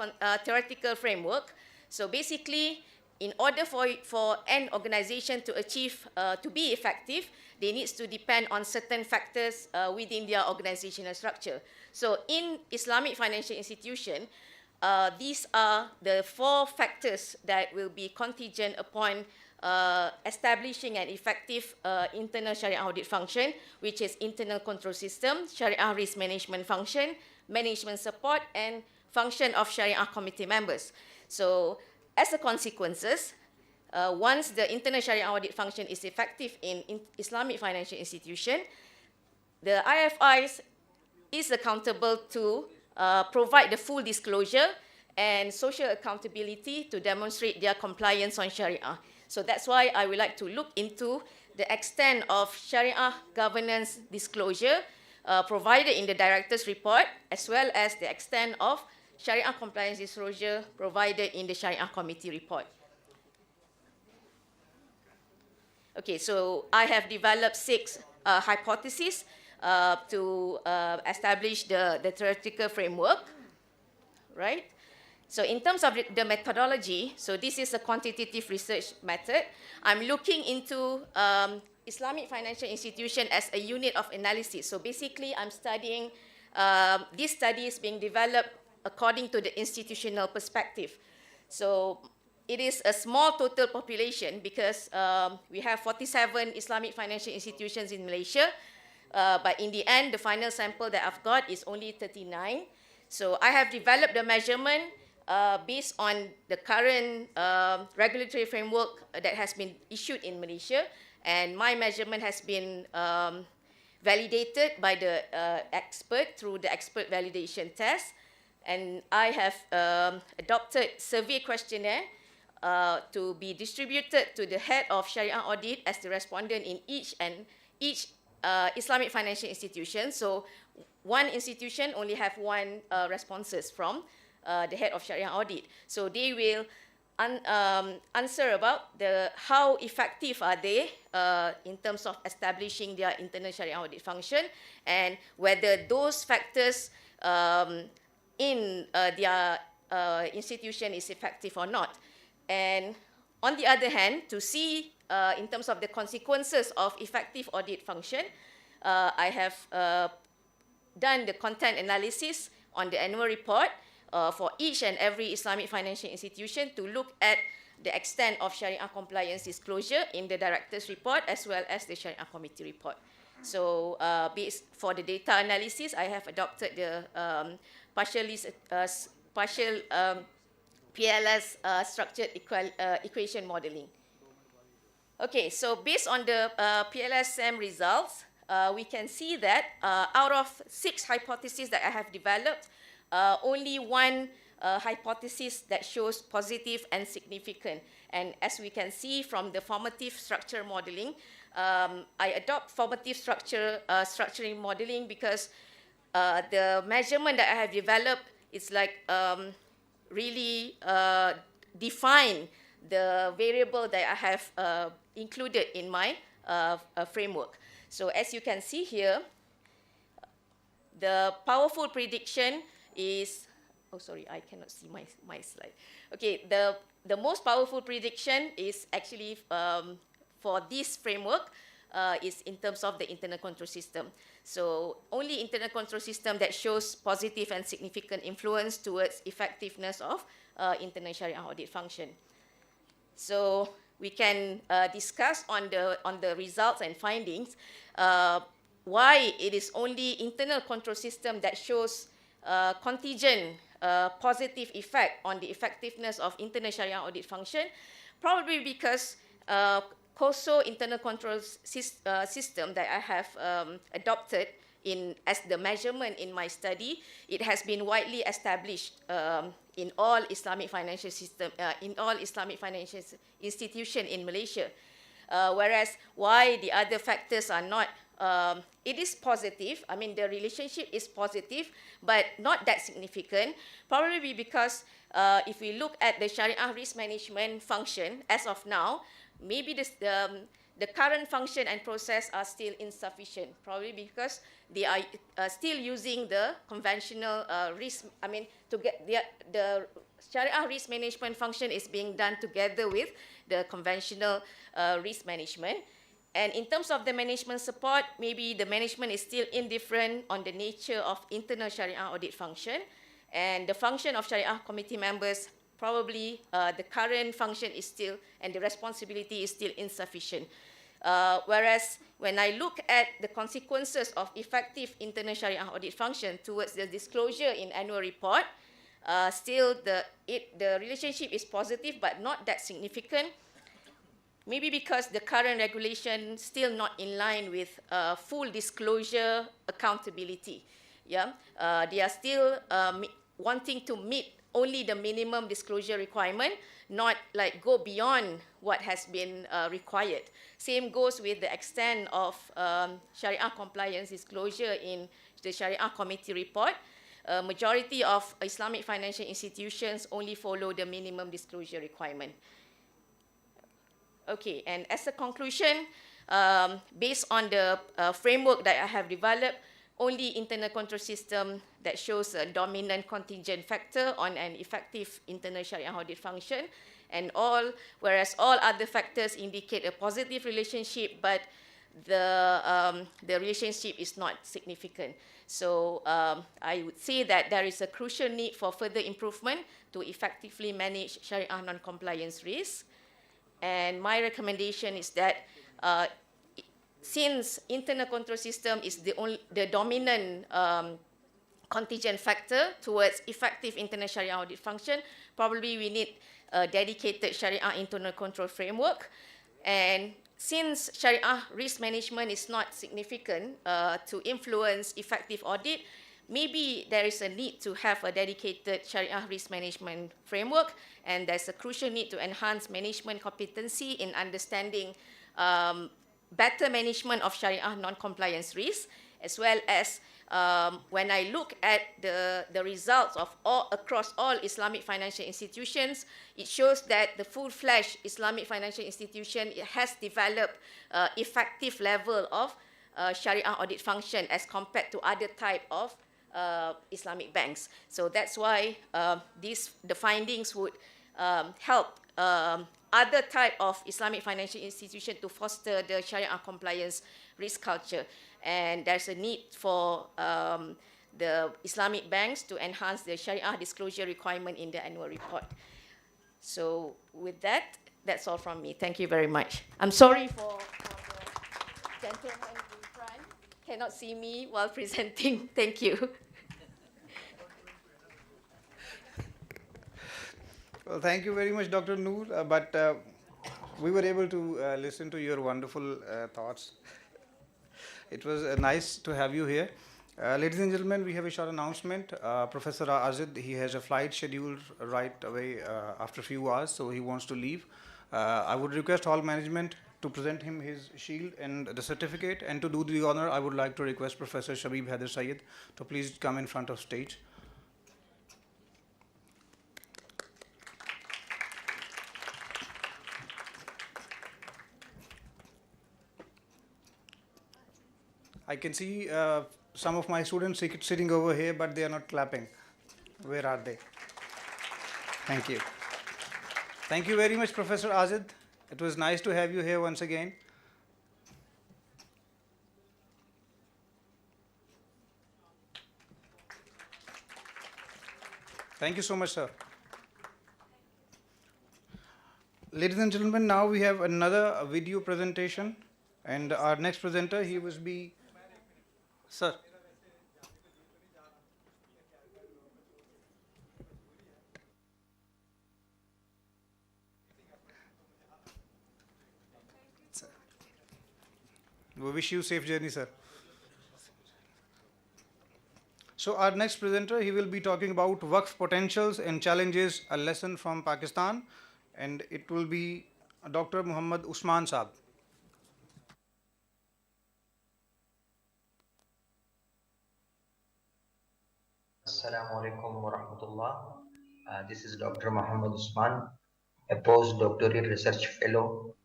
theoretical framework. So basically, in order for an organization to achieve, to be effective, they need to depend on certain factors within their organizational structure. So in Islamic financial institution, these are the 4 factors that will be contingent upon establishing an effective internal Sharia audit function, which is internal control system, Sharia risk management function, management support, and function of Sharia committee members. So as a consequences, once the internal Sharia audit function is effective in Islamic financial institution, the IFIs is accountable to provide the full disclosure and social accountability to demonstrate their compliance on Sharia. So that's why I would like to look into the extent of Sharia governance disclosure provided in the director's report, as well as the extent of Sharia compliance disclosure provided in the Sharia committee report. Okay, so I have developed 6 hypotheses to establish the theoretical framework, right? So in terms of the methodology, so this is a quantitative research method. I'm looking into Islamic financial institution as a unit of analysis. So basically, I'm studying, this study is being developed according to the institutional perspective. So it is a small total population because we have 47 Islamic financial institutions in Malaysia, but in the end, the final sample that I've got is only 39. So I have developed the measurement based on the current regulatory framework that has been issued in Malaysia, and my measurement has been validated by the expert through the expert validation test, and I have adopted survey questionnaire to be distributed to the head of Sharia audit as the respondent in each Islamic financial institution. So one institution only have 1 responses from the head of Sharia audit. So they will answer about how effective are they in terms of establishing their internal Sharia audit function, and whether those factors in their institution is effective or not. And on the other hand, to see in terms of the consequences of effective audit function, I have done the content analysis on the annual report for each and every Islamic financial institution to look at the extent of Sharia compliance disclosure in the director's report as well as the Sharia committee report. So for the data analysis, I have adopted the partial PLS structured equation modeling. Okay, so based on the PLSM results, we can see that out of 6 hypotheses that I have developed, only 1 hypothesis that shows positive and significant. And as we can see from the formative structure modeling, I adopt formative structuring modeling because the measurement that I have developed is like really define the variable that I have included in my framework. So as you can see here, the powerful prediction is, oh sorry, I cannot see my slide. Okay, the most powerful prediction is actually for this framework is in terms of the internal control system. So only internal control system that shows positive and significant influence towards effectiveness of internal Sharia audit function. So we can discuss on the results and findings why it is only internal control system that shows contingent positive effect on the effectiveness of internal Sharia audit function, probably because COSO internal control system that I have adopted as the measurement in my study, it has been widely established in all Islamic financial system, in all Islamic financial institution in Malaysia. Whereas why the other factors are not, it is positive. I mean, the relationship is positive, but not that significant. Probably because if we look at the Sharia risk management function as of now, maybe the current function and process are still insufficient, probably because they are still using the conventional risk, I mean, to get the Sharia risk management function is being done together with the conventional risk management. And in terms of the management support, maybe the management is still indifferent on the nature of internal Sharia audit function. And the function of Sharia committee members, probably the current function is still, and the responsibility is still insufficient. Whereas when I look at the consequences of effective internal Sharia audit function towards the disclosure in annual report, still the relationship is positive but not that significant. Maybe because the current regulation still not in line with full disclosure accountability. Yeah, they are still wanting to meet only the minimum disclosure requirement, not like go beyond what has been required. Same goes with the extent of Sharia compliance disclosure in the Sharia committee report. Majority of Islamic financial institutions only follow the minimum disclosure requirement. Okay, and as a conclusion, based on the framework that I have developed, only internal control system that shows a dominant contingent factor on an effective internal Sharia audit function, and whereas all other factors indicate a positive relationship, but the relationship is not significant. So I would say that there is a crucial need for further improvement to effectively manage Sharia non-compliance risk. And my recommendation is that since internal control system is the dominant contingent factor towards effective internal Sharia audit function, probably we need a dedicated Sharia internal control framework. And since Sharia risk management is not significant to influence effective audit, maybe there is a need to have a dedicated Sharia risk management framework, and there's a crucial need to enhance management competency in understanding better management of Sharia non-compliance risk, as well as when I look at the results of across all Islamic financial institutions, it shows that the full-fledged Islamic financial institution has developed effective level of Sharia audit function as compared to other type of Islamic banks. So that's why the findings would help other type of Islamic financial institution to foster the Sharia compliance risk culture. And there's a need for the Islamic banks to enhance the Sharia disclosure requirement in the annual report. So with that, that's all from me. Thank you very much. I'm sorry for the gentleman in front cannot see me while presenting. Thank you. Well, thank you very much, Dr. Noor. But we were able to listen to your wonderful thoughts. It was nice to have you here. Ladies and gentlemen, we have a short announcement. Professor Azid, he has a flight scheduled right away after a few hours, so he wants to leave. I would request all management to present him his shield and the certificate, and to do the honor, I would like to request Professor Shabib Haider Syed to please come in front of stage. I can see some of my students sitting over here, but they are not clapping. Where are they? Thank you. Thank you very much, Professor Azid. It was nice to have you here once again. Thank you so much, sir. Ladies and gentlemen, now we have another video presentation, and our next presenter, he will be, sir. We wish you safe journey, sir. So our next presenter, he will be talking about Waqf potentials and challenges, a lesson from Pakistan, and it will be Dr. Muhammad Usman Saab. Assalamu alaikum wa rahmatullah. This is Dr. Muhammad Usman, a postdoctoral research fellow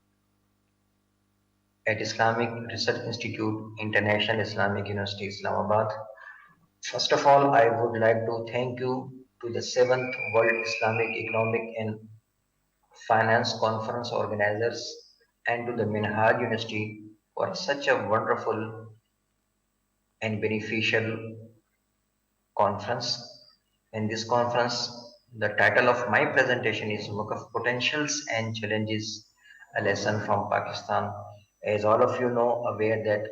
at Islamic Research Institute, International Islamic University, Islamabad. First of all, I would like to thank you to the 7th World Islamic Economic and Finance Conference organizers and to the Minhaj University for such a wonderful and beneficial conference. In this conference, the title of my presentation is Waqf Potentials and Challenges, a lesson from Pakistan. As all of you know, aware that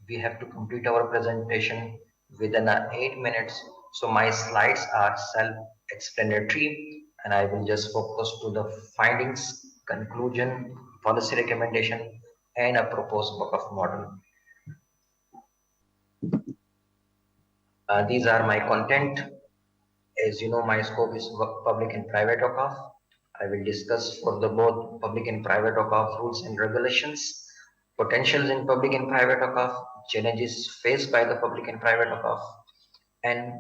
we have to complete our presentation within 8 minutes. So my slides are self-explanatory and I will just focus to the findings, conclusion, policy recommendation and a proposed Waqf model. These are my content. As you know, my scope is public and private Waqf. I will discuss for the both public and private Waqf rules and regulations, potentials in public and private Waqf, challenges faced by the public and private Waqf, and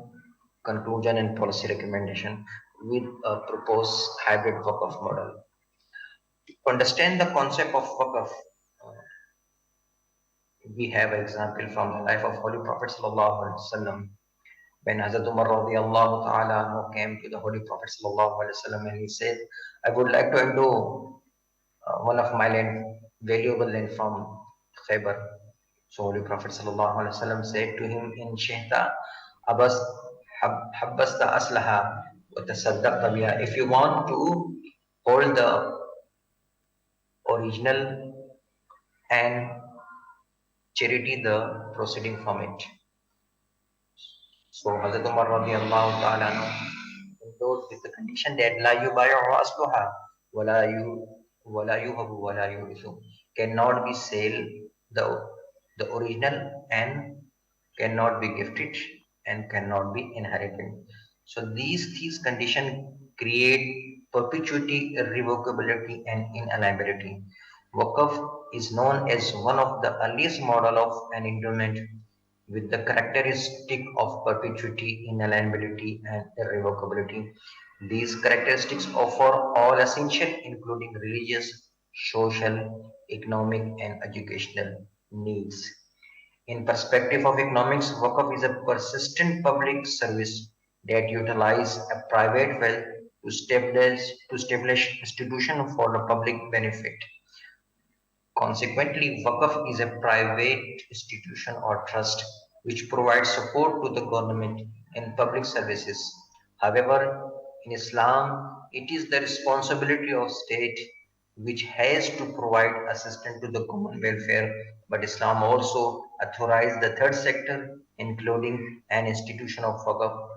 conclusion and policy recommendation with a proposed hybrid Waqf model. To understand the concept of Waqf, we have an example from the life of Holy Prophet Sallallahu Alaihi Wasallam. When Hazrat Umar radiallahu ta'ala came to the Holy Prophet sallallahu alaihi wasallam and he said, I would like to endow one of my land, valuable land from Khaybar. So Holy Prophet sallallahu alaihi wasallam said to him, in Shihta, habbasta aslaha wa tasaddaqta biha. If you want to hold the original and charity the proceeding from it. So Hazrat Umar radiallahu ta'ala endowed with the condition that la yubayu asluha wala yuhabu wala yurithu, cannot be sold the original and cannot be gifted and cannot be inherited. So these conditions create perpetuity, irrevocability and inalienability. Waqf is known as one of the earliest model of an endowment with the characteristic of perpetuity, inalienability, and irrevocability. These characteristics offer all essential, including religious, social, economic, and educational needs. In perspective of economics, Waqf is a persistent public service that utilizes a private wealth to establish institution for the public benefit. Consequently, Waqf is a private institution or trust which provides support to the government in public services. However, in Islam, it is the responsibility of state which has to provide assistance to the common welfare, but Islam also authorized the third sector, including an institution of Waqf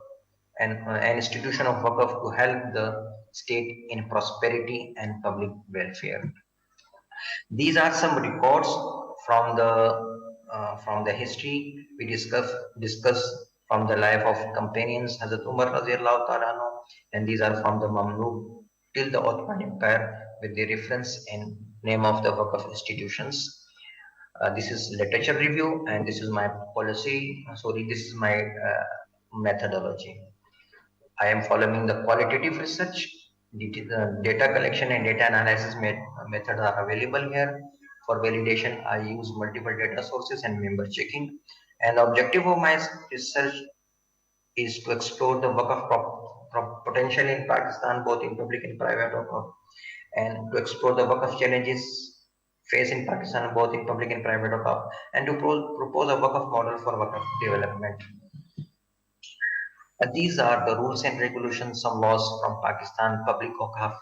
and an institution of Waqf to help the state in prosperity and public welfare. These are some records from the history we discuss from the life of companions Hazrat Umar radiallahu ta'ala anhu, and these are from the Mamluk till the Ottoman Empire with the reference and name of the Waqf institutions. This is literature review and this is my policy. Sorry, this is my methodology. I am following the qualitative research. Data collection and data analysis methods are available here. For validation, I use multiple data sources and member checking. And the objective of my research is to explore the Waqf potential in Pakistan, both in public and private Waqf, and to explore the Waqf challenges faced in Pakistan, both in public and private Waqf, and to propose a Waqf model for Waqf development. These are the rules and regulations, some laws from Pakistan, public Waqf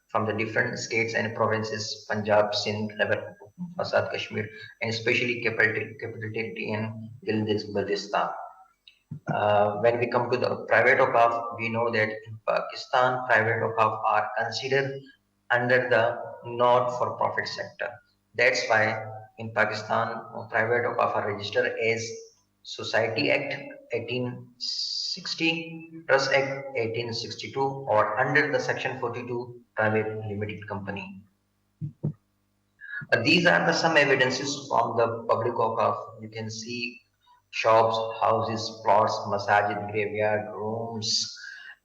from the different states and provinces, Punjab, Sindh, Khyber, Azad Kashmir, and especially capital territory in Gilgit-Baltistan. When we come to the private Waqf, we know that in Pakistan, private Waqf are considered under the not-for-profit sector. That's why in Pakistan, private Waqf are registered as Society Act 1860, Trust Act 1862, or under the Section 42 Private Limited Company. These are the some evidences from the public Waqf. You can see shops, houses, plots, masajid, graveyard, rooms,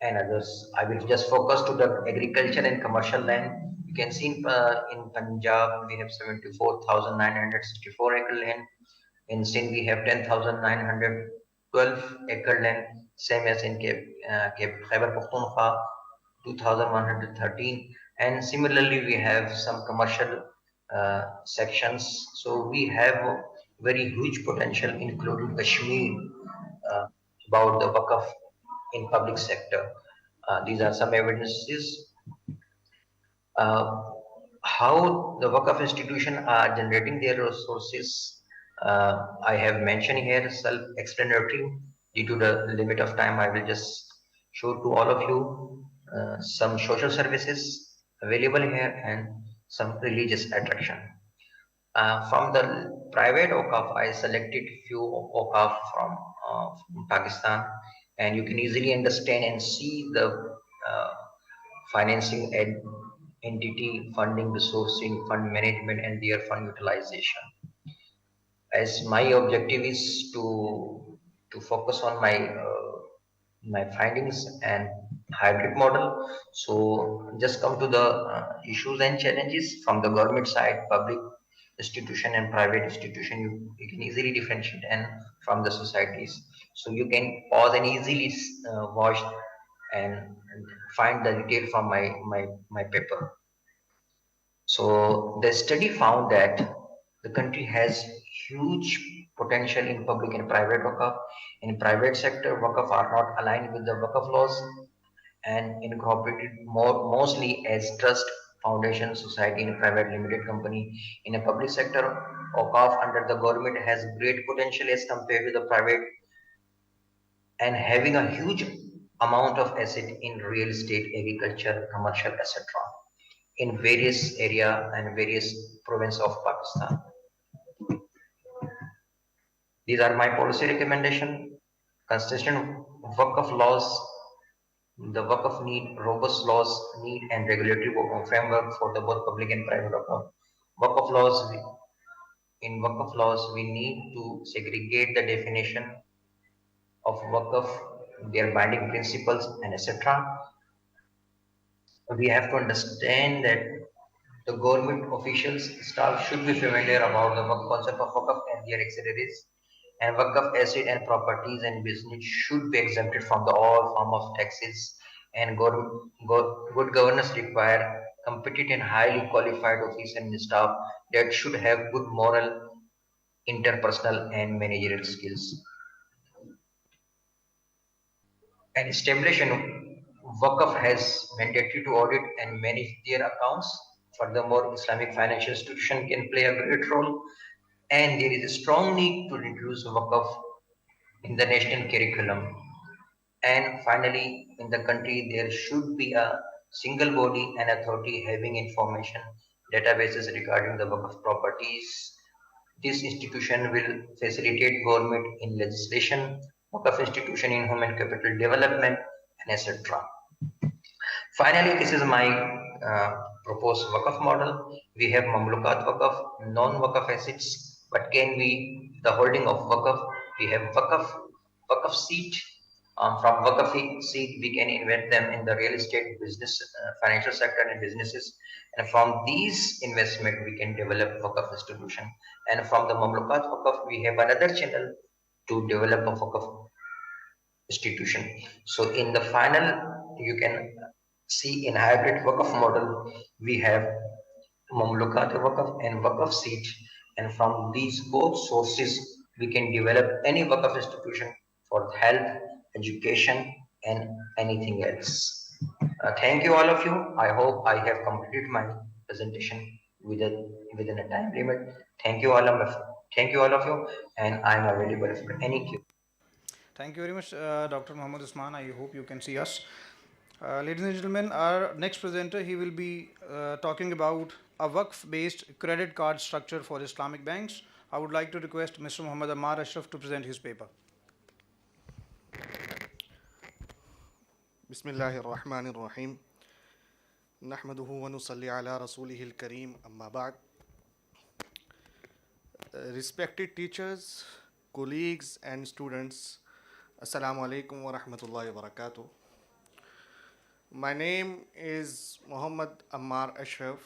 and others. I will just focus to the agriculture and commercial land. You can see in Punjab we have 74,964 acre land. In Sindh we have 10,912 acre land. Same as in Khyber Pakhtunkhwa, 2,113. And similarly we have some commercial sections. So we have very huge potential, including Kashmir, uh, about the Waqf in public sector. These are some evidences. How the Waqf institution are generating their resources, I have mentioned here, self-explanatory. Due to the limit of time, I will just show to all of you some social services available here and some religious attraction. From the private Waqf, I selected few Waqf from Pakistan, and you can easily understand and see the financing entity, funding, resourcing, fund management, and their fund utilization. As my objective is to focus on my findings and hybrid model. So just come to the issues and challenges from the government side, public institution and private institution. You can easily differentiate, and from the societies. So you can pause and easily watch and find the detail from my paper. So the study found that the country has huge potential in public and private Waqf. In private sector, Waqf are not aligned with the Waqf laws and incorporated mostly as trust, foundation, society, and private limited company. In a public sector, Waqf under the government has great potential as compared to the private, and having a huge amount of asset in real estate, agriculture, commercial, etc. in various area and various province of Pakistan. These are my policy recommendation. Consistent Waqf laws. The Waqf need robust laws, need and regulatory framework for the both public and private Waqf. Waqf laws. In Waqf laws, we need to segregate the definition of Waqf, their binding principles, and etc. We have to understand that the government officials, staff should be familiar about the concept of Waqf and their auxiliaries. And Waqf asset and properties and business should be exempted from the all form of taxes. And good governance require competent and highly qualified office and staff that should have good moral, interpersonal, and managerial skills. And establishment Waqf has mandatory to audit and manage their accounts. Furthermore, Islamic financial institution can play a great role, and there is a strong need to introduce Waqf in the national curriculum. And finally, in the country, there should be a single body and authority having information databases regarding the Waqf properties. This institution will facilitate government in legislation, Waqf institution in human capital development, and etc. Finally, this is my proposed Waqf model. We have Mamlukat Waqf, non-Waqf assets, but can we, the holding of Waqf, we have Waqf seat. From Waqf seat, we can invest them in the real estate business, financial sector and businesses. And from these investment, we can develop Waqf distribution. And from the Mamlukat Waqf, we have another channel to develop a Waqf institution. So in the final, you can see in hybrid Waqf model, we have Mamlukat Waqf and Waqf seat. And from these both sources, we can develop any Waqf institution for health, education, and anything else. Thank you all of you. I hope I have completed my presentation within a time limit. Thank you all of you, and I am available for any Q. Thank you very much, Dr. Muhammad Usman. I hope you can see us. Ladies and gentlemen, our next presenter, he will be talking about a Waqf-based credit card structure for Islamic banks. I would like to request Mr. Muhammad Ammar Ashraf to present his paper. بسم الله الرحمن الرحيم نحمده ونصلي على رسوله الكريم أما بعد. Respected teachers, colleagues and students, Assalamu alaikum wa rahmatullahi wa barakatuh. My name is Muhammad Ammar Ashraf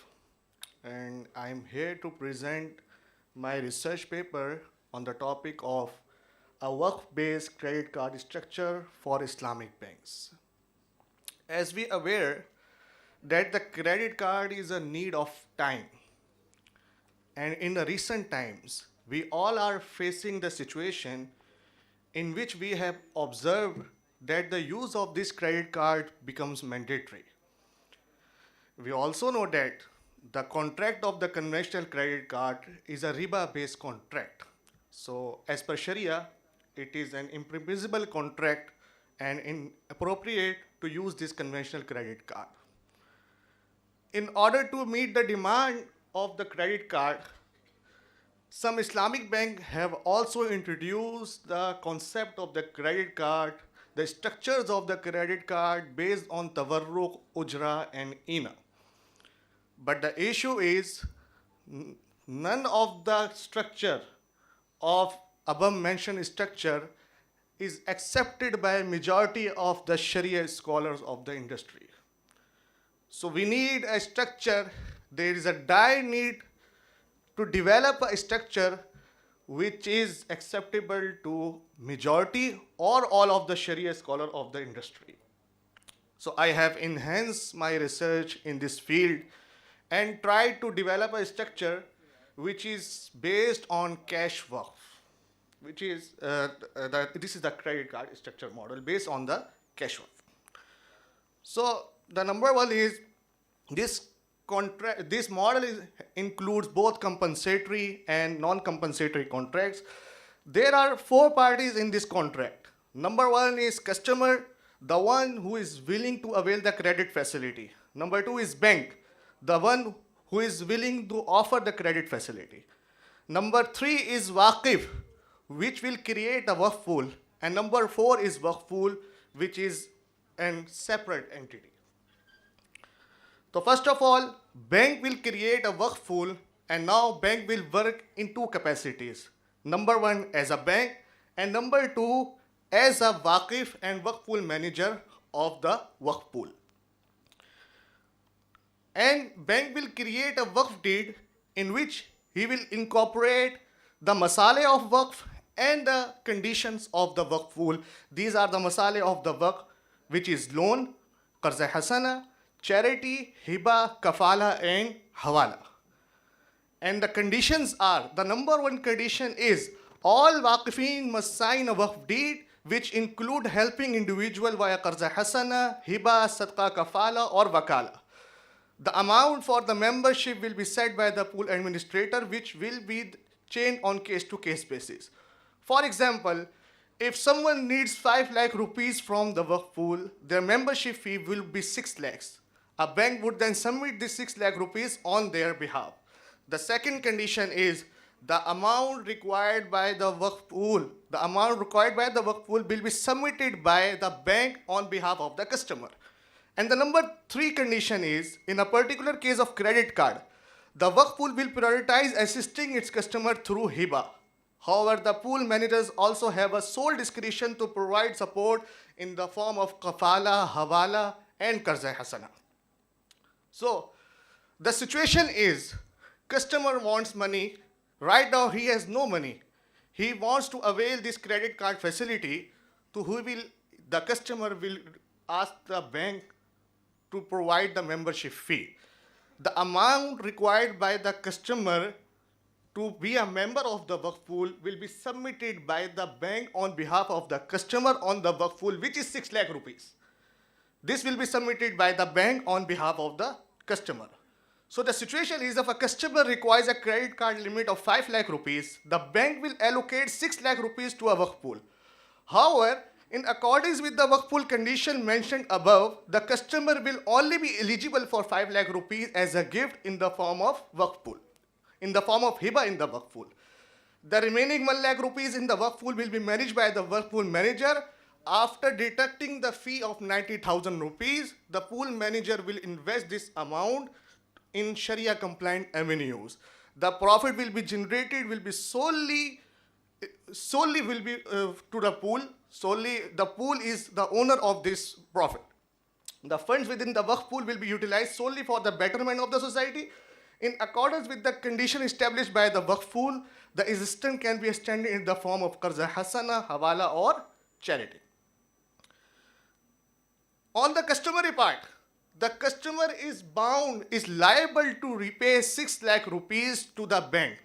and I am here to present my research paper on the topic of a Waqf-based credit card structure for Islamic banks. As we are aware that the credit card is a need of time, and in the recent times we all are facing the situation in which we have observed that the use of this credit card becomes mandatory. We also know that the contract of the conventional credit card is a riba-based contract. So as per Sharia, it is an impermissible contract and inappropriate to use this conventional credit card. In order to meet the demand of the credit card, some Islamic banks have also introduced the concept of the credit card, the structures of the credit card based on tawarruq, ujra and ina. But the issue is none of the structure of above mentioned structure is accepted by a majority of the Sharia scholars of the industry. So we need a structure, there is a dire need to develop a structure which is acceptable to majority or all of the Sharia scholars of the industry. So I have enhanced my research in this field and tried to develop a structure which is based on cash waqf, which is this is the credit card structure model based on the cash waqf. So the number one is this model includes both compensatory and non-compensatory contracts. There are four parties in this contract. Number one is customer, the one who is willing to avail the credit facility. Number two is bank, the one who is willing to offer the credit facility. Number three is waqif, which will create a waqf pool. And number four is waqf pool, which is a separate entity. So first of all, bank will create a waqf pool, and now bank will work in two capacities. Number one as a bank, and number two as a waqif and waqf pool manager of the waqf pool. And bank will create a waqf deed in which he will incorporate the masale of waqf and the conditions of the waqf pool. These are the masale of the waqf, which is loan, qarza hasana, charity, hiba, kafala and hawala. And the conditions are, the number one condition is all waqifin must sign a waqf deed which include helping individual via qarza hasana, hiba, sadqa, kafala or wakala. The amount for the membership will be set by the pool administrator, which will be changed on case-to-case basis. For example, if someone needs 5 lakh rupees from the waqf pool, their membership fee will be 6 lakhs. A bank would then submit this 6 lakh rupees on their behalf. The second condition is the amount required by the waqf pool. The amount required by the waqf pool will be submitted by the bank on behalf of the customer. And the number three condition is, in a particular case of credit card, the waqf pool will prioritize assisting its customer through hiba. However, the pool managers also have a sole discretion to provide support in the form of kafala, hawala, and qarza hasana. So, the situation is, customer wants money. Right now, he has no money. He wants to avail this credit card facility. To who will the customer will ask the bank to provide the membership fee. The amount required by the customer to be a member of the waqf pool will be submitted by the bank on behalf of the customer on the waqf pool, which is 6 lakh rupees. This will be submitted by the bank on behalf of the customer. So the situation is, if a customer requires a credit card limit of 5 lakh rupees, the bank will allocate 6 lakh rupees to a waqf pool. However, in accordance with the waqf pool condition mentioned above, the customer will only be eligible for 5 lakh rupees as a gift in the form of waqf pool, in the form of hiba in the waqf pool. The remaining 1 lakh rupees in the work pool will be managed by the work pool manager. After deducting the fee of 90,000 rupees, the pool manager will invest this amount in Sharia compliant avenues. The profit will be generated will be solely will be to the pool. Solely the pool is the owner of this profit. The funds within the work pool will be utilized solely for the betterment of the society. In accordance with the condition established by the work pool, the assistance can be extended in the form of qarza hasana, hawala or charity. On the customary part, the customer is liable to repay 6 lakh rupees to the bank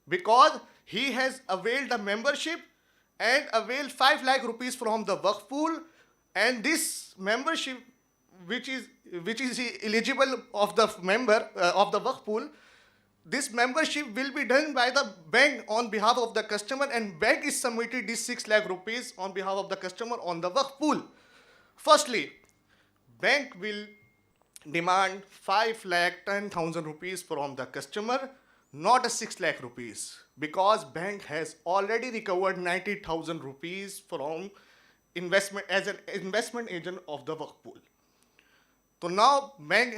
because he has availed the membership and availed 5 lakh rupees from the work pool, and this membership which is eligible of the member of the work pool, this membership will be done by the bank on behalf of the customer, and bank is submitted this 6 lakh rupees on behalf of the customer on the work pool. Firstly, bank will demand 5 lakh 10,000 rupees from the customer, not a 6 lakh rupees, because bank has already recovered 90,000 rupees from investment as an investment agent of the work pool. So now bank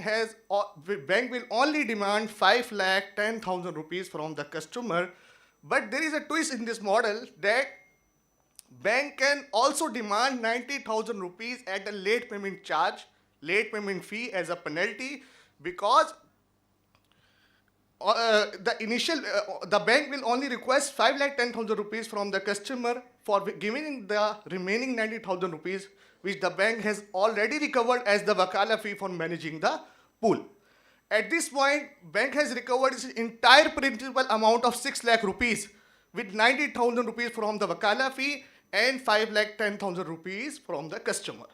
will only demand 5 lakh 10,000 rupees from the customer, but there is a twist in this model that bank can also demand 90,000 rupees at the late payment charge, late payment fee as a penalty, because the bank will only request 5 lakh 10,000 rupees from the customer for giving the remaining 90,000 rupees, which the bank has already recovered as the wakala fee for managing the pool. At this point, bank has recovered its entire principal amount of 6 lakh rupees with 90,000 rupees from the wakala fee and 5 lakh 10,000 rupees from the customer.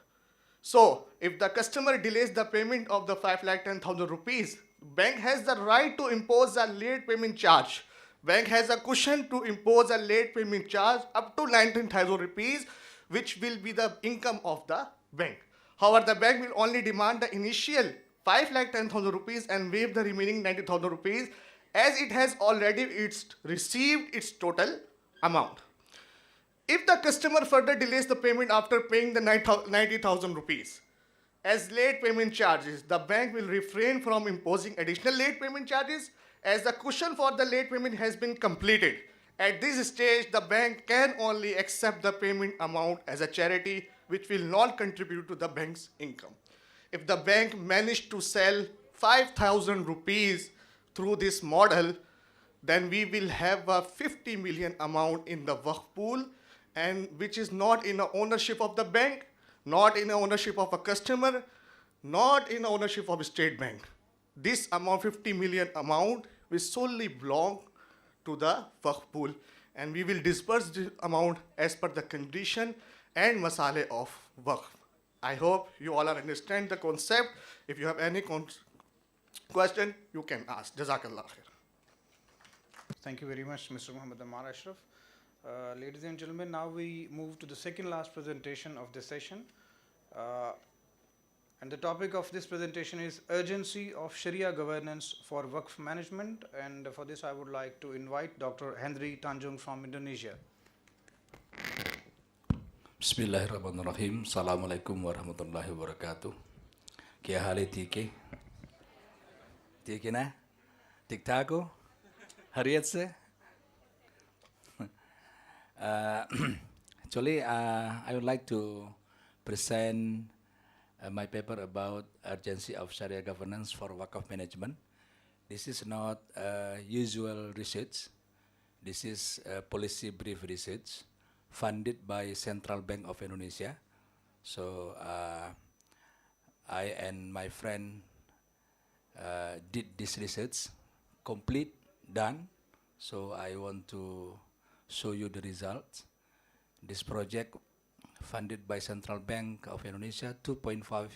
So, if the customer delays the payment of the 5 lakh 10,000 rupees, bank has the right to impose a late payment charge. Bank has a cushion to impose a late payment charge up to 19,000 rupees, which will be the income of the bank. However, the bank will only demand the initial 5 lakh 10,000 rupees and waive the remaining 90,000 rupees as it has already received its total amount. If the customer further delays the payment after paying the 90,000 rupees as late payment charges, the bank will refrain from imposing additional late payment charges as the cushion for the late payment has been completed. At this stage, the bank can only accept the payment amount as a charity, which will not contribute to the bank's income. If the bank managed to sell 5,000 rupees through this model, then we will have a 50 million amount in the work pool, and which is not in the ownership of the bank, not in the ownership of a customer, not in the ownership of a state bank. This amount, 50 million amount, will solely belong to the work pool, and we will disburse the amount as per the condition and masale of work. I hope you all understand the concept. If you have any question, you can ask. Jazakallah khair. Thank you very much, Mr. Muhammad Ammar Ashraf. Ladies and gentlemen, now we move to the second last presentation of this session. And the topic of this presentation is Urgency of Sharia Governance for Waqf Management. And for this, I would like to invite Dr. Henry Tanjung from Indonesia. Bismillahirrahmanirrahim. Assalamualaikum warahmatullahi wabarakatuh. क्या हाल है? ठीक है ना? ठीक ठाक हो? हरियत से? Actually, I would like to present my paper about urgency of Sharia governance for Waqf management. This is not usual research. This is policy brief research funded by Central Bank of Indonesia. So I and my friend did this research, complete, done. So I want to show you the results. This project funded by Central Bank of Indonesia, 2.5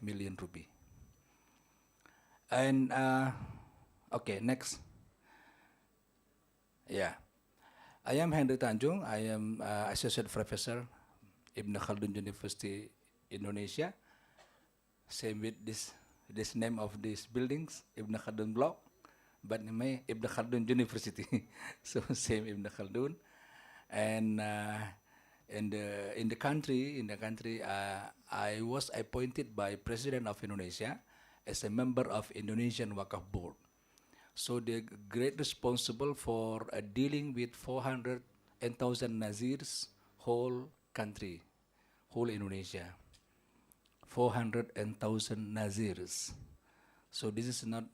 million rupees. And okay, next. Yeah, I am Henry Tanjung. I am associate professor Ibn Khaldun University, Indonesia. Same with this name of these buildings, Ibn Khaldun Block. but my Ibn Khaldun University. So same Ibn Khaldun. And in the country, I was appointed by President of Indonesia as a member of Indonesian Wakaf Board. So the great responsible for dealing with 400,000 Nazirs, whole country, whole Indonesia. 400,000 Nazirs. So this is not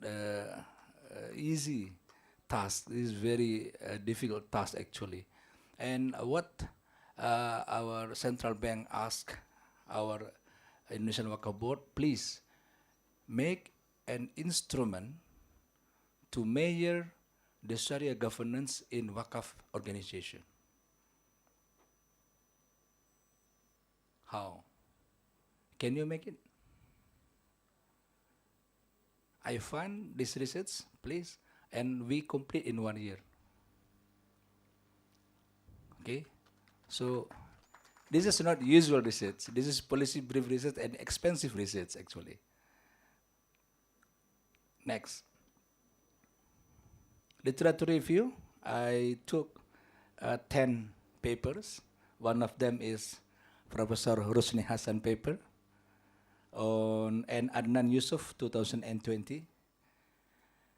easy task. This is very difficult task actually. And what our central bank asked our Indonesian Wakaf Board, please make an instrument to measure the Sharia governance in Wakaf organization. How? Can you make it? I fund this research, please, and we complete in 1 year. Okay, so this is not usual research. This is policy brief research and expensive research actually. Next, literature review. I took 10 papers. One of them is Professor Rusni Hassan paper on and Adnan Yusuf 2020.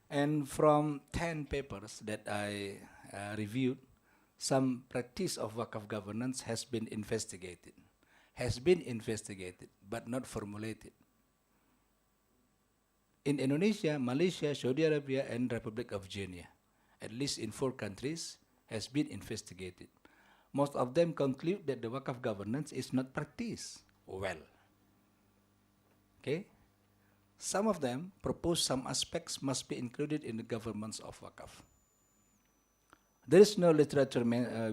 And from 10 papers that I reviewed, some practice of Wakaf governance has been investigated, but not formulated. In Indonesia, Malaysia, Saudi Arabia, and Republic of Guinea, at least in 4 countries, has been investigated. Most of them conclude that the Wakaf governance is not practiced well. Okay? Some of them propose some aspects must be included in the governance of Wakaf. There is no literature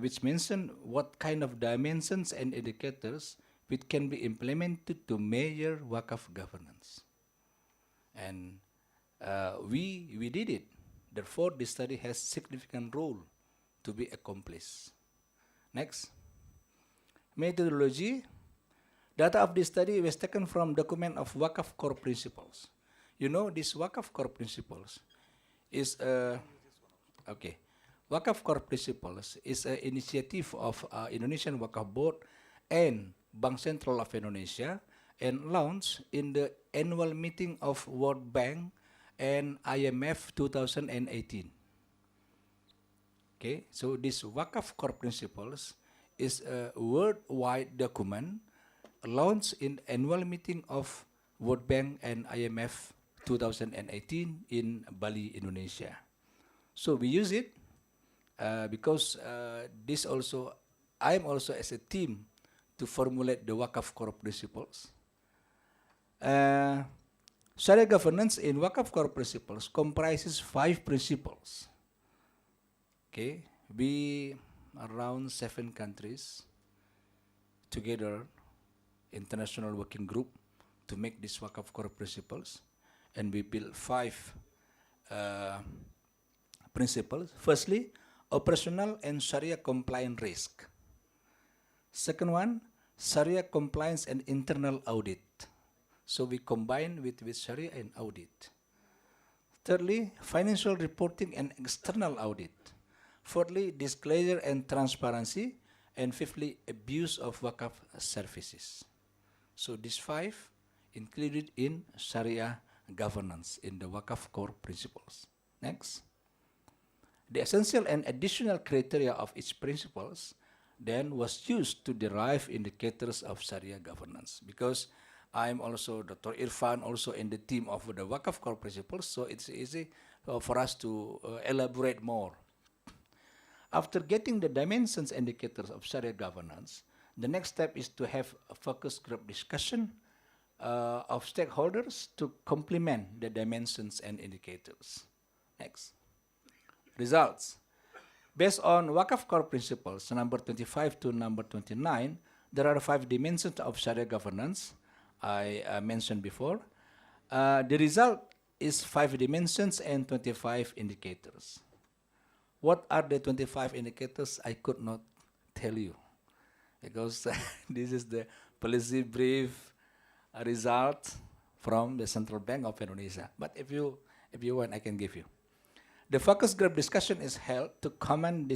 which mention what kind of dimensions and indicators which can be implemented to measure Wakaf governance. And we did it. Therefore, this study has significant role to be accomplished. Next. Methodology. Data of this study was taken from document of Wakaf core principles. You know, this Wakaf core principles is okay. Wakaf core principles is an initiative of Indonesian Wakaf Board and Bank Sentral of Indonesia and launched in the annual meeting of World Bank and IMF 2018. Okay, so this Wakaf core principles is a worldwide document launched in annual meeting of World Bank and IMF 2018 in Bali, Indonesia. So we use it because this also, I'm also as a team to formulate the Wakaf core principles. Sharia governance in Wakaf core principles comprises 5 principles. Okay, we around 7 countries together, international working group, to make this Wakaf core principles, and we built 5 principles. Firstly, operational and Sharia compliant risk. Second one, Sharia compliance and internal audit. So we combine with Sharia and audit. Thirdly, financial reporting and external audit. Fourthly, disclosure and transparency. And fifthly, abuse of Wakaf services. So these 5 included in Sharia governance in the Wakaf core principles. Next. The essential and additional criteria of each principles then was used to derive indicators of Sharia governance. Because I'm also, Dr. Irfan, also in the team of the Wakaf core principles, so it's easy for us to elaborate more. After getting the dimensions indicators of Sharia governance, the next step is to have a focus group discussion of stakeholders to complement the dimensions and indicators. Next. Results. Based on Wakaf core principles, number 25 to number 29, there are 5 dimensions of Sharia governance I mentioned before. The result is 5 dimensions and 25 indicators. What are the 25 indicators? I could not tell you because this is the policy brief result from the Central Bank of Indonesia. But if you want, I can give you. The focus group discussion is held to common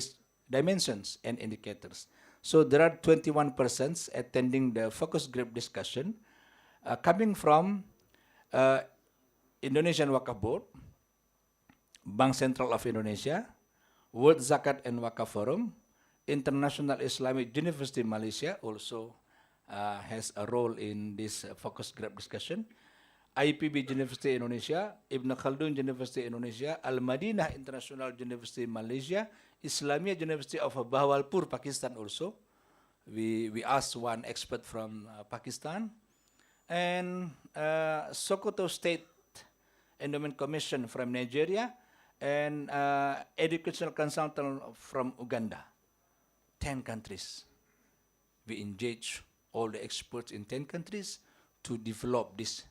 dimensions and indicators. So there are 21 persons attending the focus group discussion, coming from Indonesian Wakaf Board, Bank Sentral of Indonesia, World Zakat and Wakaf Forum, International Islamic University Malaysia also has a role in this focus group discussion. IPB University Indonesia, Ibn Khaldun University Indonesia, Al-Madinah International University Malaysia, Islamia University of Bahawalpur, Pakistan also. We asked one expert from Pakistan. And Sokoto State Endowment Commission from Nigeria, and educational consultant from Uganda. 10 countries. We engage all the experts in 10 countries to develop this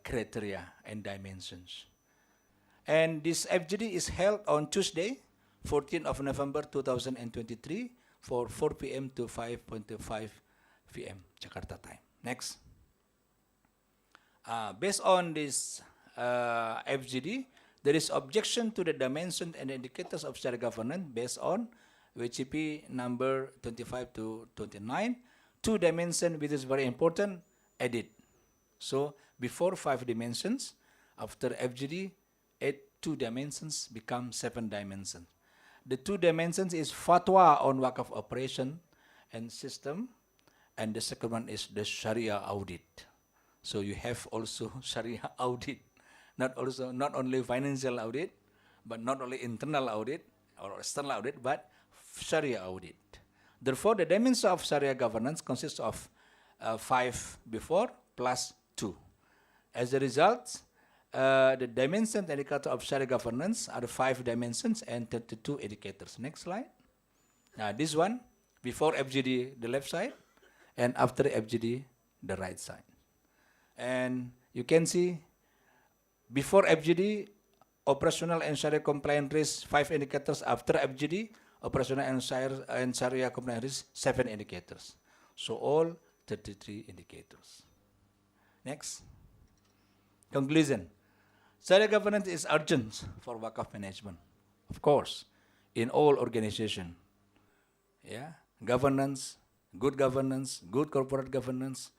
criteria and dimensions. And this FGD is held on Tuesday, 14th of November 2023 for 4 p.m. to 5:5 p.m. Jakarta time. Next. Based on this FGD, there is objection to the dimension and indicators of sharia governance based on WIEFC number 25 to 29. 2 dimensions, which is very important, added. So before 5 dimensions, after FGD, 2 dimensions become 7 dimensions. The 2 dimensions is fatwa on Wakaf operation and system, and the second one is the Sharia audit. So you have also Sharia audit, not only financial audit, but not only internal audit or external audit, but Sharia audit. Therefore, the dimension of Sharia governance consists of 5 before plus 2. As a result, the dimension and indicator of Sharia governance are 5 dimensions and 32 indicators. Next slide. Now this one, before FGD, the left side, and after FGD, the right side. And you can see, before FGD, operational and Sharia compliant risk, 5 indicators. After FGD, operational and Sharia compliant risk, 7 indicators. So all 33 indicators. Next. Conclusion. Sharia governance is urgent for Wakaf management. Of course, in all organizations. Yeah, governance, good corporate governance,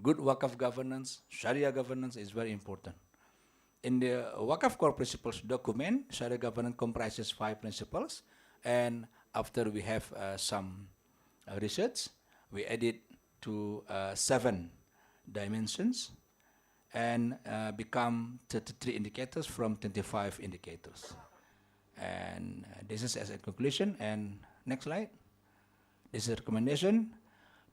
good Wakaf governance, Sharia governance is very important. In the Wakaf core principles document, Sharia governance comprises 5 principles, and after we have some research, we added to 7 dimensions and become 33 indicators from 25 indicators. And this is as a conclusion. And next slide. This is a recommendation.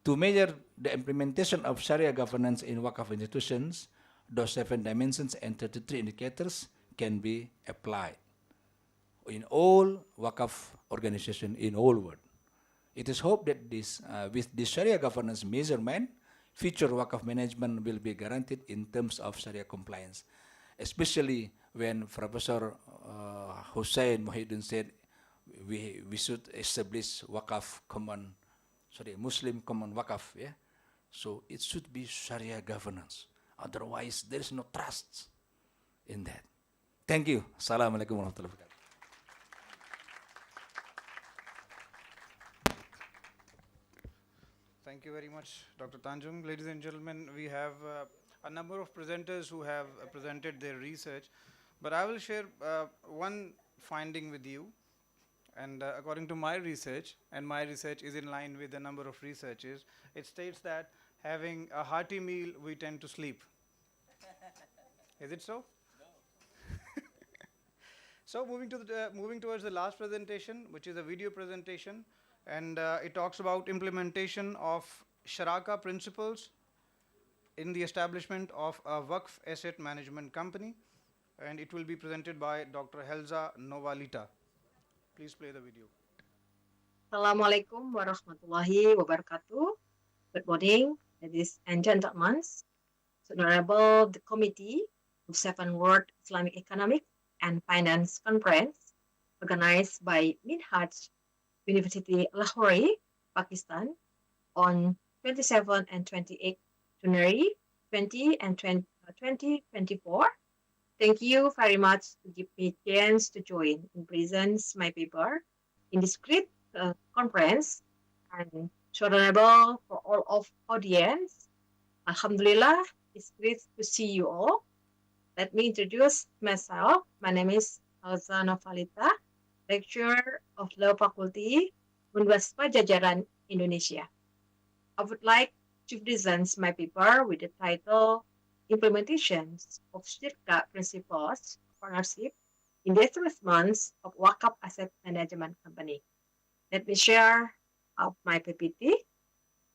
To measure the implementation of Sharia governance in Wakaf institutions, those 7 dimensions and 33 indicators can be applied in all Wakaf organizations in all world. It is hoped that this, with this Sharia governance measurement, future Wakaf management will be guaranteed in terms of Sharia compliance, especially when Professor Hussein Muhyiddin said we should establish Muslim common Wakaf. Yeah? So it should be Sharia governance. Otherwise, there is no trust in that. Thank you. Assalamualaikum warahmatullahi wabarakatuh. Thank you very much, Dr. Tanjung. Ladies and gentlemen, we have a number of presenters who have presented their research, but I will share one finding with you. And according to my research, and my research is in line with a number of researches, it states that having a hearty meal, we tend to sleep. Is it so? No. So moving towards the last presentation, which is a video presentation, and it talks about implementation of Sharaka principles in the establishment of a Waqf asset management company, and it will be presented by Dr. Helza Novalita. Please play the video. Assalamualaikum warahmatullahi wabarakatuh. Good morning, ladies and gentlemen. Honorable the Committee of 7th World Islamic Economic and Finance Conference, organized by Minhaj University Lahore, Pakistan, on 27 and 28 January 2024, Thank you very much to give me a chance to join and present my paper in this great conference. And so honorable for all of audience. Alhamdulillah, it's great to see you all. Let me introduce myself. My name is Alza Novalita, lecturer of Law Faculty, Universitas Pajajaran, Indonesia. I would like to present my paper with the title Implementations of Shirka Principles of Ownership in the Establishments of Wakaf Asset Management Company. Let me share my PPT.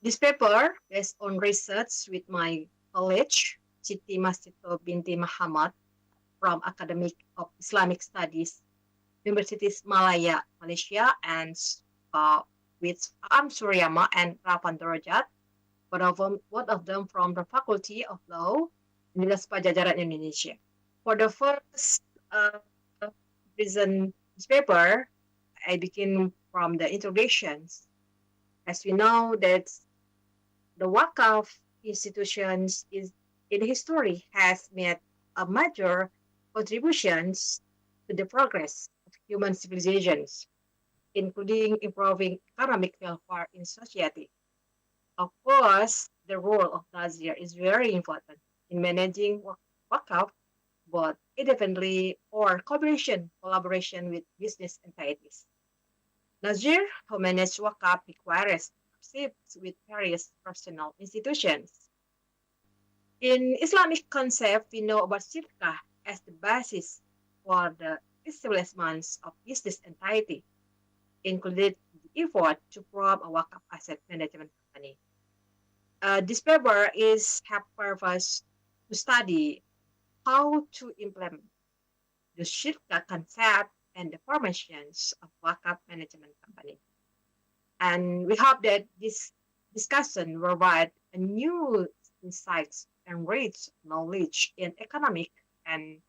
This paper, based on research with my college, Siti Masito binti Muhammad from Academic of Islamic Studies, Universities Malaya, Malaysia, and with Suryama and Rapan Derajat, both of them from the Faculty of Law, Universitas Pajajaran, Indonesia. For the first present paper, I begin from the introductions. As we know that the Wakaf institutions in history has made a major contributions to the progress of human civilizations, including improving economic welfare in society. Of course, the role of Nazir is very important in managing Wakaf, but independently or collaboration with business entities. Nazir, who manages Wakaf, requires partnerships with various personal institutions. In Islamic concept, we know about shirkah as the basis for the establishments of business entity, including the effort to form a Wakaf asset management company. This paper have purpose to study how to implement the shirkah concept and the formations of Wakaf management company. And we hope that this discussion will provide a new insights and rich knowledge in economic and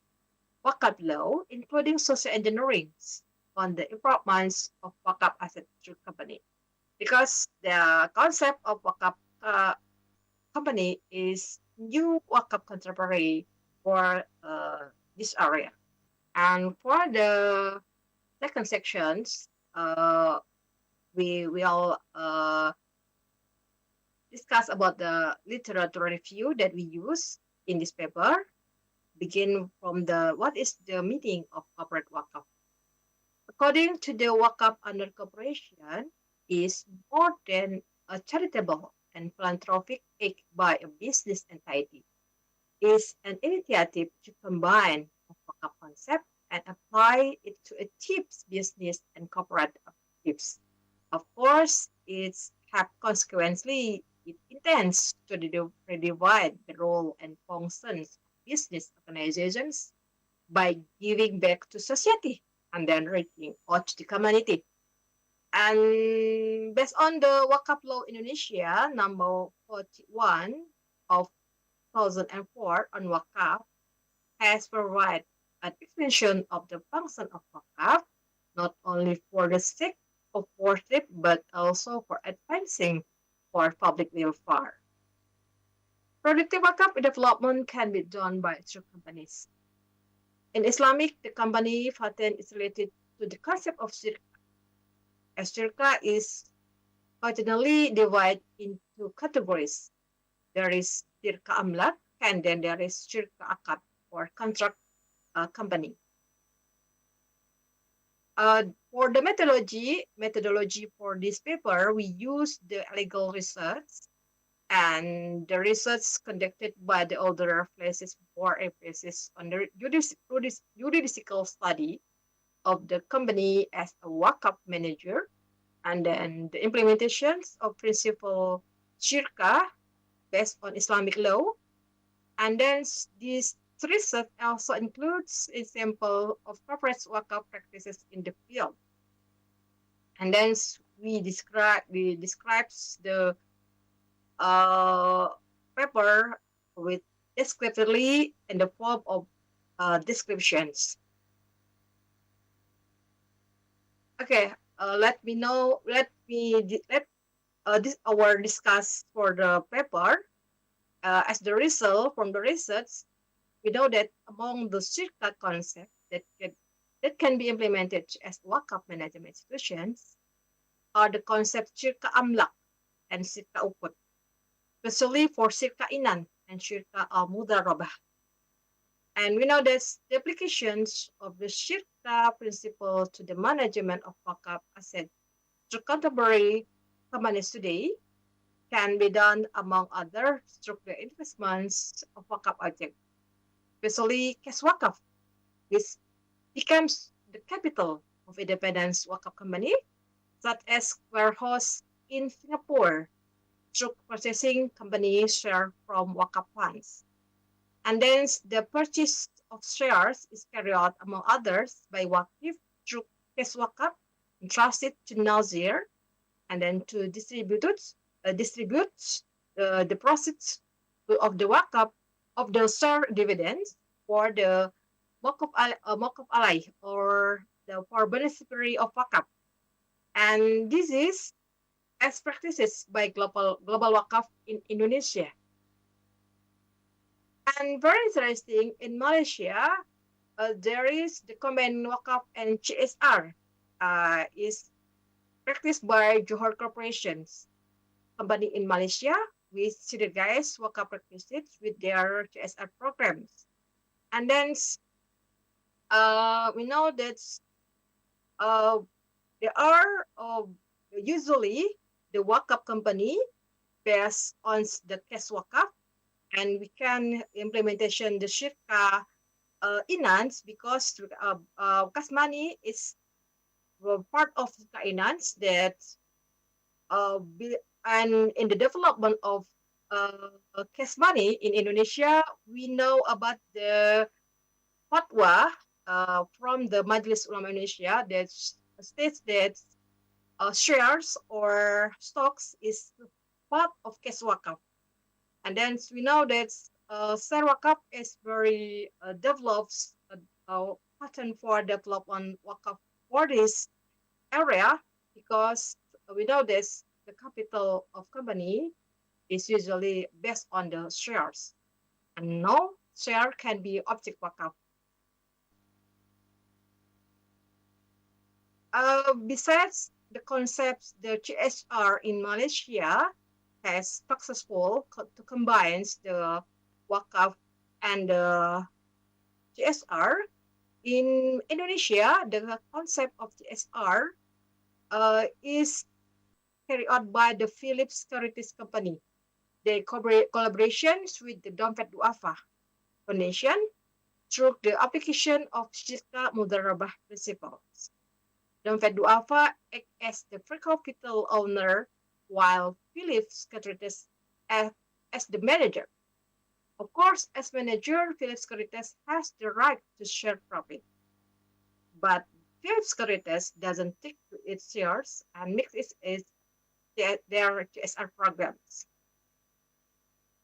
Wakaf law, including social engineering on the improvements of Wakaf asset company. Because the concept of Wakaf company is new Wakaf contemporary for this area. And for the second sections, we will discuss about the literature review that we use in this paper. Begin from what is the meaning of corporate Wakaf. According to the Wakaf under corporation, is more than a charitable and philanthropic act by a business entity. Is an initiative to combine a Wakaf concept and apply it to achieve business and corporate objectives. Of course, consequently, it intends to redivide the role and functions of business organizations by giving back to society and then reaching out to the community. And based on the Wakaf Law Indonesia number 41 of 2004 on Wakaf has provided an extension of the function of Wakaf, not only for the sake of worship, but also for advancing for public welfare. Productive Wakaf development can be done by two companies. In Islamic, the company Faten is related to the concept of shirka. As shirka is originally divided into categories. There is shirka amlak, and then there is shirka akad or contract company. For the methodology for this paper, we use the legal research and the research conducted by the older places for a basis on the juridical study of the company as a Wakaf manager, and then the implementations of principle shirka based on Islamic law, and then this research also includes a sample of corporate Wakaf practices in the field. And then we describes the paper with descriptively in the form of descriptions. Okay, let discuss for the paper as the result from the research. we know that among the shirka concepts that can be implemented as wakaf management institutions are the concepts shirka amlak and shirka ukut, especially for shirka inan and shirka mudarabah. And we know that the applications of the shirka principle to the management of wakaf asset through contemporary companies today can be done among other through the investments of wakaf object, especially cash wakaf. This becomes the capital of independent wakaf company, such as warehouse in Singapore through processing company share from wakaf funds. And then the purchase of shares is carried out, among others, by Waqif through cash wakaf entrusted to Nazir, and then to distribute the profits of the wakaf of the share dividends for the wakaf alai, or the for beneficiary of wakaf. And this is as practices by global wakaf in Indonesia. And very interesting, in Malaysia, there is the combined wakaf and CSR is practiced by Johor Corporations company in Malaysia, with synergize wakaf practices with their CSR programs. And then we know that there are usually the wakaf company based on the cash wakaf, and we can implementation the shirka inans because cash money is part of the inans that and in the development of cash money in Indonesia, we know about the fatwa from the Majlis Ulama Indonesia that states that shares or stocks is part of cash wakaf. And then we know that share wakaf is very develops pattern for development wakaf for this area, because we know this the capital of company is usually based on the shares, and no share can be object wakaf. Besides the concepts, the CSR in Malaysia has successful to combine the wakaf and the CSR. In Indonesia, the concept of CSR is carried out by the Philips Securities Company. They collaborations with the Dompet Duafa Foundation through the application of Shirka Mudarabah principles. Dompet Duafa act as the capital owner, while Philips Securities as the manager. Of course, as manager, Philips Securities has the right to share profit, but Philips Securities doesn't take to its shares and mix their CSR programs.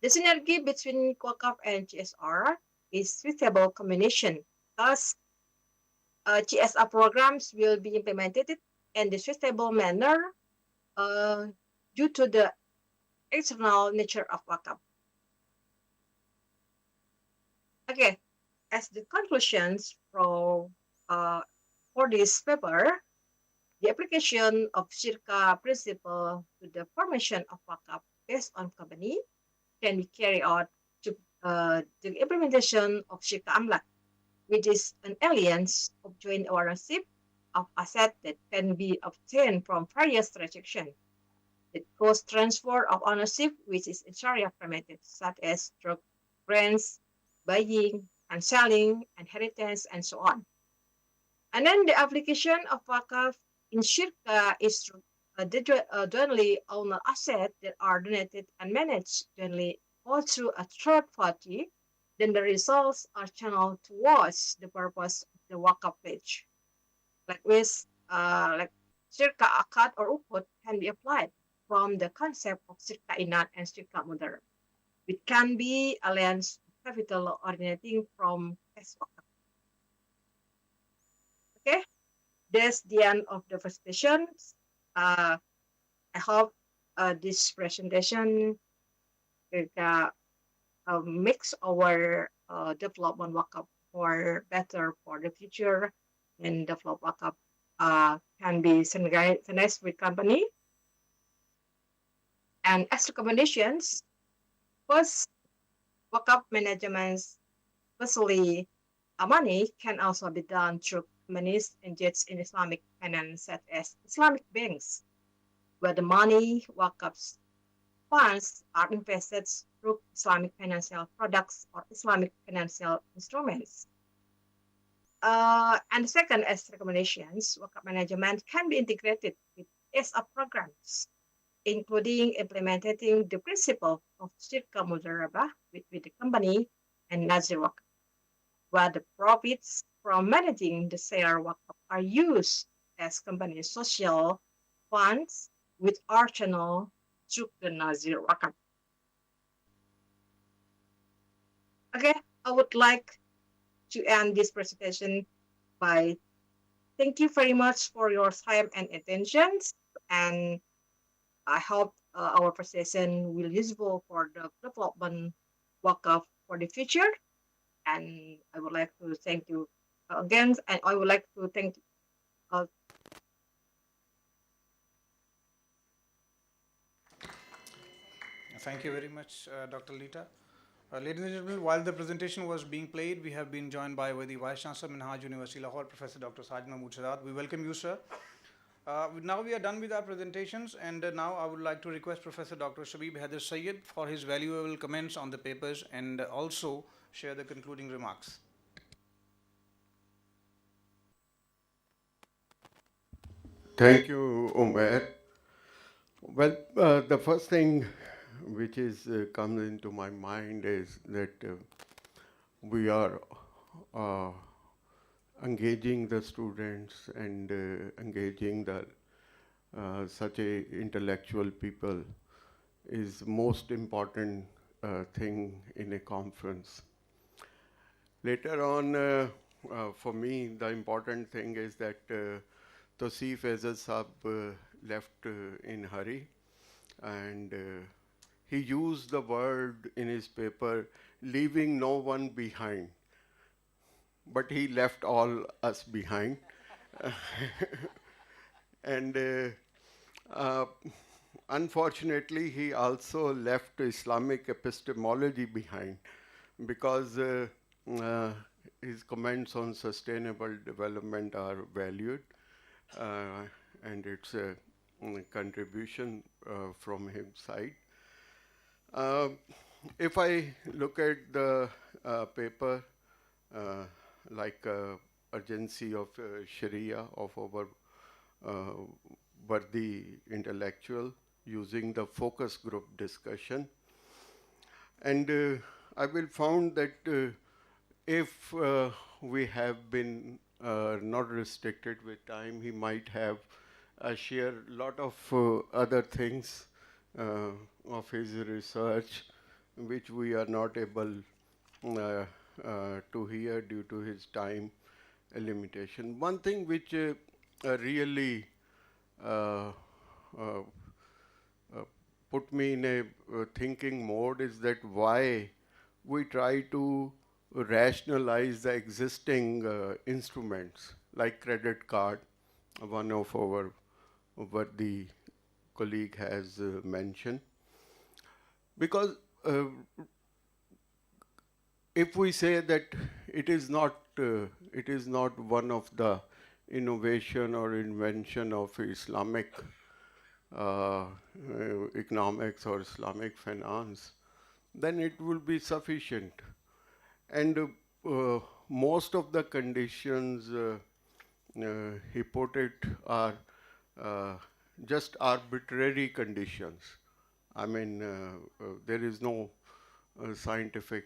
The synergy between wakaf and CSR is suitable combination. Thus, CSR programs will be implemented in the suitable manner due to the external nature of wakaf. Okay, as the conclusions for this paper, the application of Shirka principle to the formation of wakaf based on company can be carried out to the implementation of Shirka Amlak, which is an alliance of joint ownership of assets that can be obtained from various transactions. It goes transfer of ownership, which is in Sharia permitted, such as through grants, buying and selling, inheritance, and so on. And then the application of wakaf in shirka is through jointly owned assets that are donated and managed jointly or through a third party. Then the results are channeled towards the purpose of the wakaf pledge. Like with like shirka akad or ukut can be applied from the concept of shirka inat and shirka mudar. It can be alliance capital originating from cash wakaf. Okay, that's the end of the presentation. I hope this presentation makes our development wakaf for better for the future, and develop wakaf can be synergized with company. And as recommendations, first, wakaf management, especially money, can also be done through companies engaged in Islamic finance, such as Islamic banks, where the money wakaf funds are invested through Islamic financial products or Islamic financial instruments. And the second, as recommendations, wakaf management can be integrated with ESA programs, including implementing the principle of shirka mudarabah with the company and Nazir wakaf, where the profits from managing the share wakaf are used as company social funds with arsenal through the Nazir wakaf. Okay, I would like to end this presentation by thank you very much for your time and attention, and I hope our presentation will useful for the development wakaf for the future. And I would like to thank you again, and I would like to thank Thank you very much, Dr. Lita. Ladies and gentlemen, while the presentation was being played, we have been joined by the Vice Chancellor, Minhaj University, Lahore, Professor Dr. Sajid Mahmood Sadat. We welcome you, sir. Now we are done with our presentations, and now I would like to request Professor Dr. Shabib Haider Syed for his valuable comments on the papers and also share the concluding remarks. Thank you, Umair. Well, the first thing which is comes into my mind is that we are engaging the students and engaging the such a intellectual people is most important thing in a conference. Later on, for me, the important thing is that Tosif Ezaz Sahab left in hurry, and he used the word in his paper, leaving no one behind. But he left all us behind. And unfortunately, he also left Islamic epistemology behind, because his comments on sustainable development are valued, and it's a contribution from his side. If I look at the paper, like urgency of Sharia of our worthy intellectual, using the focus group discussion, and I will found that if we have been not restricted with time, he might have shared a lot of other things of his research, which we are not able to hear due to his time limitation. One thing which really put me in a thinking mode is that why we try to rationalize the existing instruments like credit card, one of our what the colleague has mentioned. Because if we say that it is not one of the innovation or invention of Islamic economics or Islamic finance, then it will be sufficient. And most of the conditions he put it are just arbitrary conditions. I mean, there is no scientific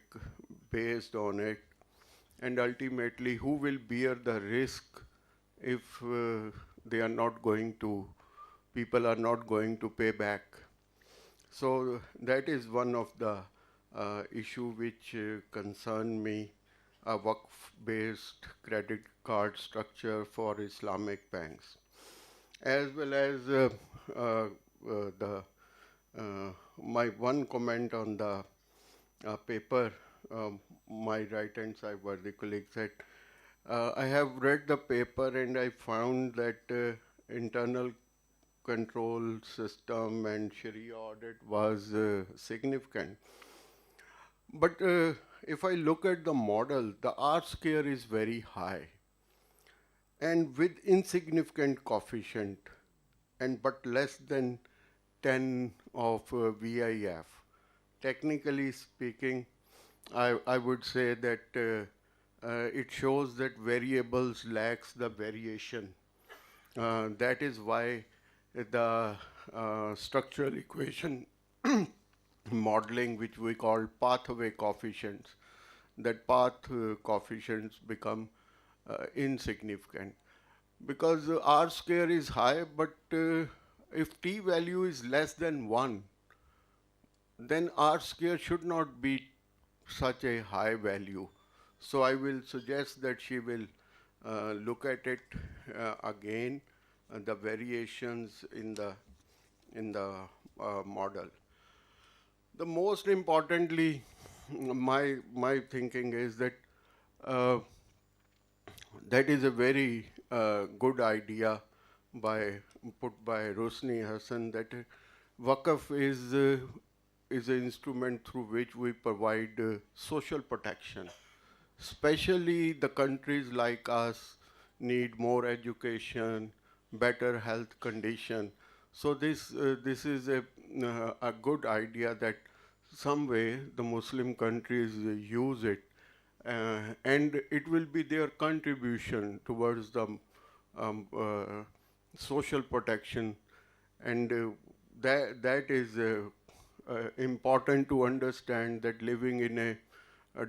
based on it. And ultimately, who will bear the risk if they are not going to, people are not going to pay back? So that is one of the issue which concern me, a Waqf-based credit card structure for Islamic banks, as well as my one comment on the paper my right hand side, what the colleague said. I have read the paper and I found that internal control system and Sharia audit was significant. But if I look at the model, the R square is very high and with insignificant coefficient and but less than 10 of VIF. Technically speaking, I would say that it shows that variables lacks the variation. That is why the structural equation modeling, which we call pathway coefficients, that path coefficients become insignificant. Because R square is high, but if t value is less than 1, then R square should not be such a high value. So I will suggest that she will look at it again, the variations in the model. The most importantly, my thinking is that that is a very good idea put by Rosni Hassan, that Waqf is an instrument through which we provide social protection. Especially the countries like us need more education, better health condition. So this is a good idea that some way the Muslim countries use it, and it will be their contribution towards the social protection, and that is important to understand that living in a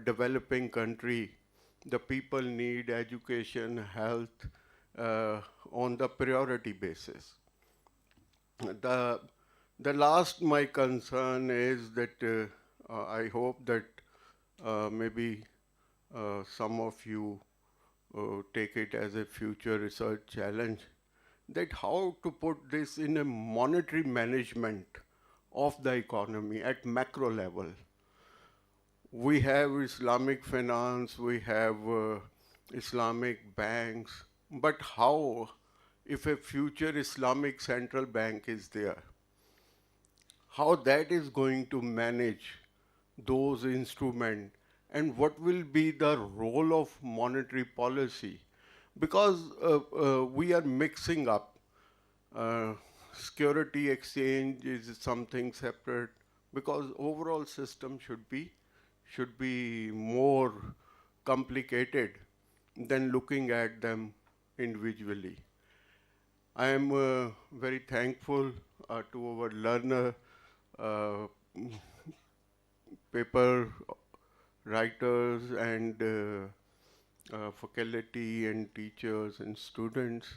developing country, the people need education, health on the priority basis. The last my concern is that I hope that maybe some of you take it as a future research challenge, that how to put this in a monetary management of the economy at macro level. We have Islamic finance, we have Islamic banks, but how if a future Islamic central bank is there? How that is going to manage those instruments, and what will be the role of monetary policy? Because we are mixing up. Security exchange is something separate, because overall system should be more complicated than looking at them individually. I am very thankful to our learner, paper writers and faculty and teachers and students,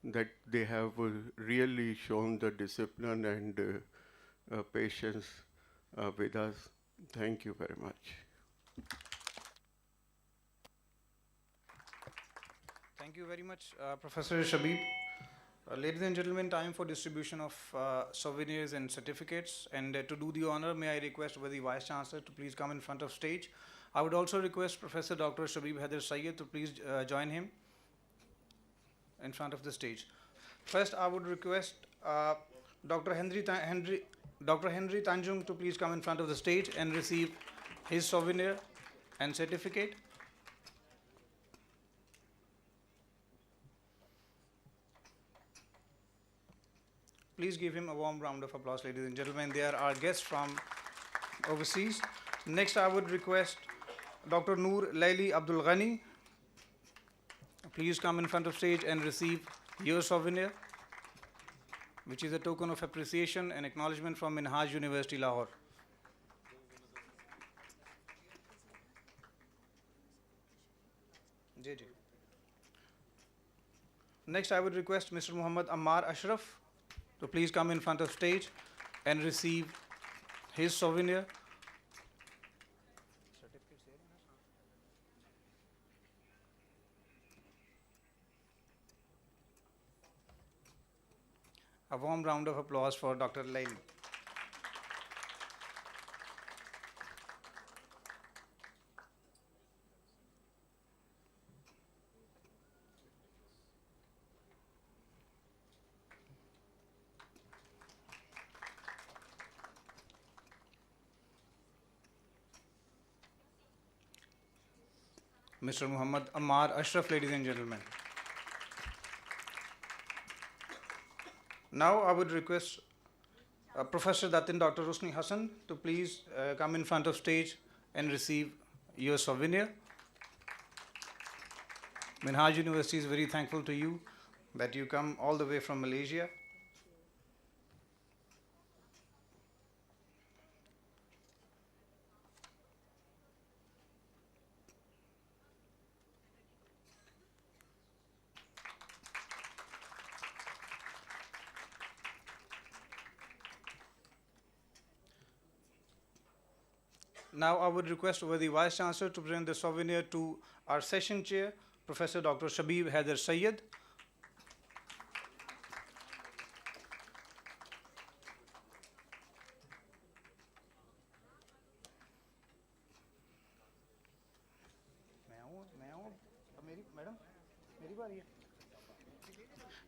that they have really shown the discipline and patience with us. Thank you very much. Thank you very much, Professor Shabib. Ladies and gentlemen, time for distribution of souvenirs and certificates. And to do the honor, may I request the Vice Chancellor to please come in front of stage. I would also request Professor Dr. Shabib Haider Syed to please join him in front of the stage. First, I would request Dr. Henry Tanjung to please come in front of the stage and receive his souvenir and certificate. Please give him a warm round of applause, ladies and gentlemen. They are our guests from overseas. Next, I would request Dr. Noor Laili Abdul Ghani. Please come in front of stage and receive your souvenir, which is a token of appreciation and acknowledgement from Minhaj University, Lahore. Next, I would request Mr. Muhammad Ammar Ashraf to please come in front of stage and receive his souvenir. A warm round of applause for Dr. Laili. Mr. Muhammad Ammar Ashraf, ladies and gentlemen. Now I would request Professor Datin Dr. Rusni Hassan to please come in front of stage and receive your souvenir. Minhaj University is very thankful to you that you come all the way from Malaysia. Now I would request over the Vice Chancellor to present the souvenir to our session chair, Professor Dr. Shabib Haider Sayyed.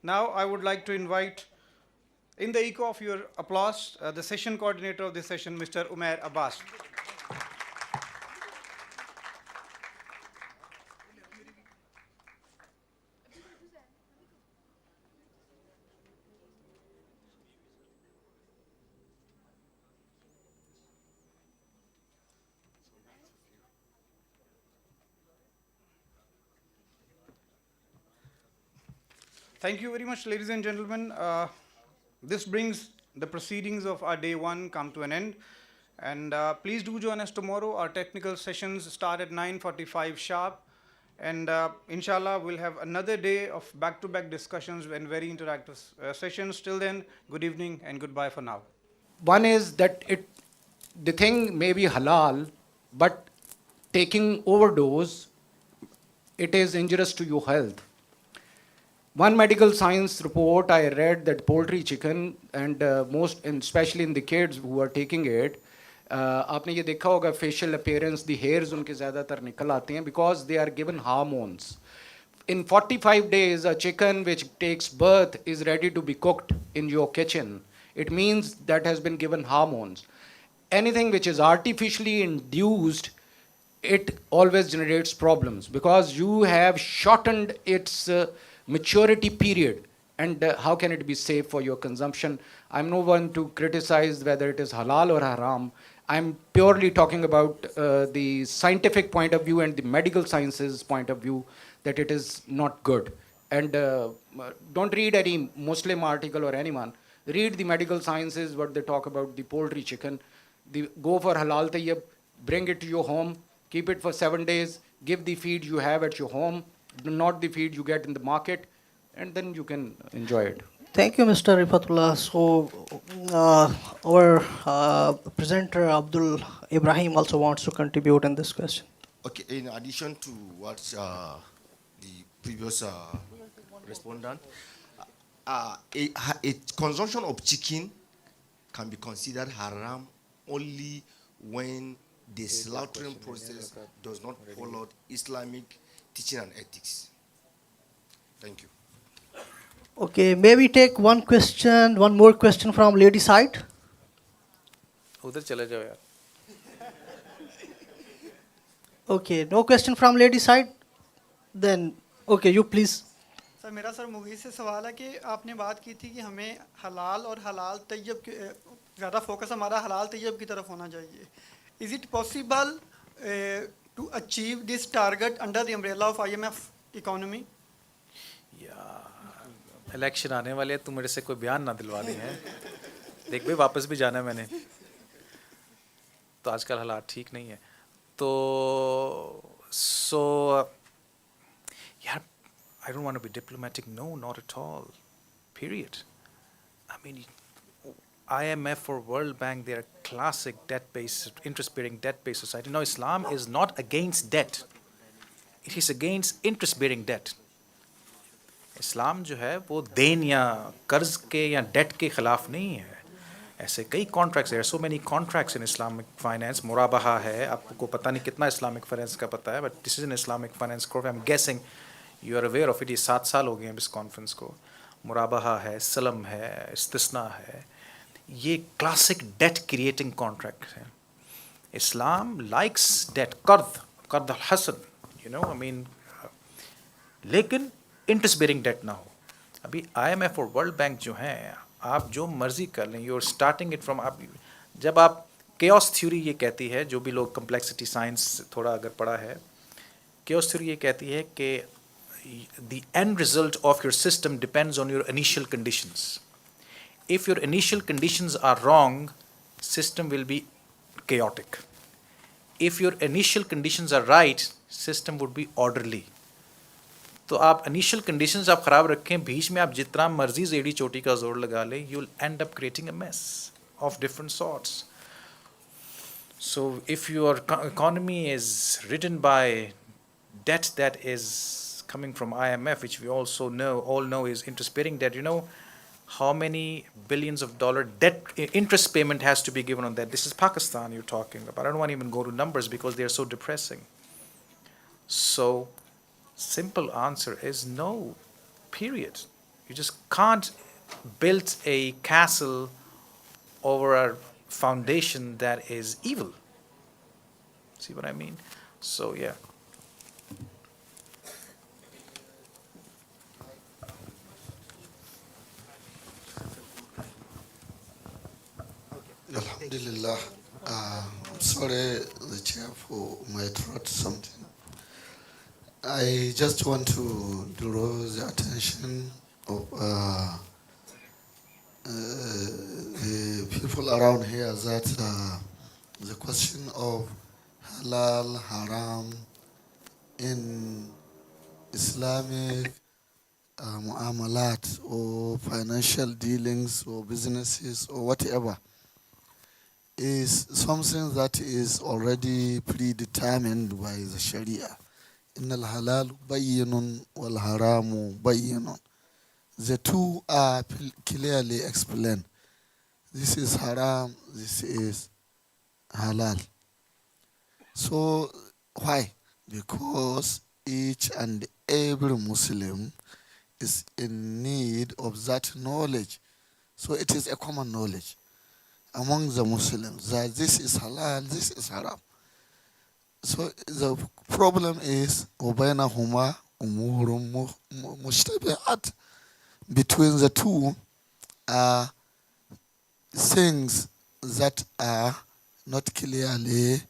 Now I would like to invite, in the echo of your applause, the session coordinator of this session, Mr. Umair Abbas. Thank you very much, ladies and gentlemen. This brings the proceedings of our day one come to an end. And please do join us tomorrow. Our technical sessions start at 9:45 sharp. And inshallah, we'll have another day of back-to-back discussions and very interactive sessions. Till then, good evening and goodbye for now. One is that the thing may be halal, but taking overdose, it is injurious to your health. One medical science report I read that poultry chicken and especially in the kids who are taking it, आपने ये देखा होगा facial appearance, the hairs उनके ज़्यादातर निकल आते हैं because they are given hormones. In 45 days, a chicken which takes birth is ready to be cooked in your kitchen. It means that has been given hormones. Anything which is artificially induced, it always generates problems because you have shortened its maturity period, and how can it be safe for your consumption? I'm no one to criticize whether it is halal or haram. I'm purely talking about the scientific point of view and the medical sciences point of view that it is not good. And don't read any Muslim article or anyone. Read the medical sciences, what they talk about the poultry chicken. Go for halal tayyib, bring it to your home, keep it for 7 days, give the feed you have at your home, not the feed you get in the market, and then you can enjoy it. Thank you, Mr. Rifatullah. So, our presenter Abdul Ibrahim also wants to contribute in this question. Okay, in addition to what the previous respondent, a consumption of chicken can be considered haram only when the slaughtering process does not follow Islamic teaching and ethics. Thank you. Okay, may we take one more question from lady side? उधर चले जाओ यार. Okay, no question from lady side? Then, okay, you please. Sir मेरा sir Mugis से सवाल है कि आपने बात की थी कि हमें हलाल और हलाल तैयब के ज़्यादा फोकस हमारा हलाल तैयब की तरफ होना चाहिए. Is it possible to achieve this target under the umbrella of IMF economy? Election आने वाले हैं, तुम मेरे से कोई बयान ना दिलवा दी हैं. देख भाई वापस भी जाना है मैंने, तो आजकल हालात ठीक नहीं है. तो यार, I don't want to be diplomatic. No, not at all. Period. I mean, IMF or World Bank, they are classic debt-based, interest-bearing debt-based society. No, Islam is not against debt. It is against interest-bearing debt. इस्लाम जो है वो then या कर्ज के या date के खिलाफ नहीं है. ऐसे कई कॉन्ट्रैक्ट्स है, so many contracts in Islamic finance. मुराबहा है, आपको पता नहीं कितना इस्लामिक फाइनेंस का पता है, but this is an Islamic finance course. I am guessing you are aware of it. ये 7 साल हो गए हैं इस कॉन्फ्रेंस को. मुराबहा है, सलम है, इस्तिस्ना है, ये क्लासिक डेट क्रिएटिंग कॉन्ट्रैक्ट है. इस्लाम लाइक्स डेट, कर्द हसन. लेकिन इंटरेस्ट बेरिंग डेट ना हो. अभी IMF और वर्ल्ड बैंक जो हैं, आप जो मर्जी कर लें, you are starting it from, आप जब आप केओस थ्योरी ये कहती है, जो भी लोग कम्प्लेक्सिटी साइंस थोड़ा अगर पढ़ा है, केओस थ्योरी ये कहती है कि the end result of your system depends on your initial conditions. If your initial conditions are wrong, system will be chaotic. If your initial conditions are right, system would be orderly. तो आप initial conditions आप ख़राब रखें, बीच में आप जितना मर्जी एड़ी चोटी का जोर लगा लें, you will end up creating a mess of different sorts. So if your economy is ridden by debt that is coming from IMF, which we also all know is interest-bearing debt, you know how many billions of dollar debt interest payment has to be given on that. This is Pakistan you're talking about. I don't want to even go to numbers because they are so depressing. So simple answer is no, period. You just can't build a castle over a foundation that is evil. See what I mean? So yeah. Alhamdulillah. I'm sorry, the chair, for my throat something. I just want to draw the attention of the people around here that the question of halal, haram in Islamic muamalat or financial dealings or businesses or whatever is something that is already predetermined by the Sharia. إن الحلال بين والحرام بين. The two are clearly explained. This is haram, this is halal. So why? Because each and every Muslim is in need of that knowledge. So it is a common knowledge among the Muslims that this is halal, this is haram. So the problem is وَبَيْنَهُمَا أُمُورٌ مُشْتَبِهَاتٌ. Between the two are things that are not clearly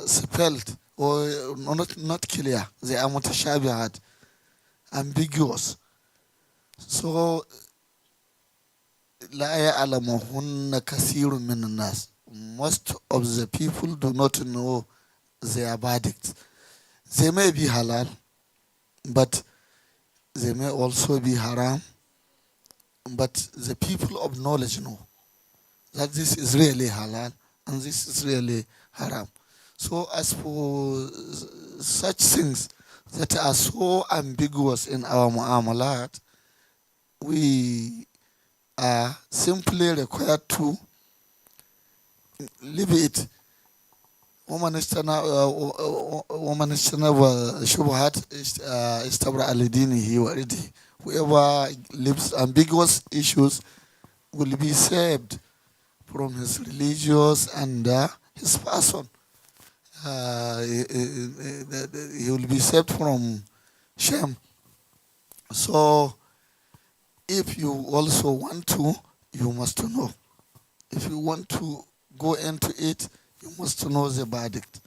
spelled or not clear. They are mutashabihat, ambiguous. So لا يعلمهن كثير من الناس. Most of the people do not know their verdicts. They may be halal, but they may also be haram. But the people of knowledge know that this is really halal and this is really haram. So as for such things that are so ambiguous in our mu'amalat, we are simply required to leave it. ومن اجتنب الشبهات استبرأ لدينه وعرضه. Whoever lives ambiguous issues will be saved from his religious and his person. He will be saved from shame. So if you also want to, you must know. If you want to go into it, you must know the verdict.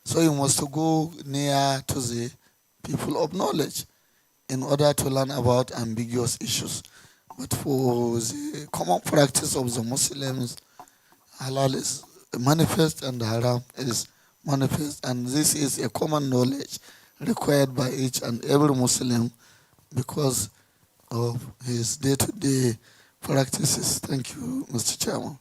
So you must go near to the people of knowledge in order to learn about ambiguous issues. But for the common practice of the Muslims, halal is manifest and haram is manifest, and this is a common knowledge required by each and every Muslim because of his day-to-day practices. Thank you, Mr. Chairman.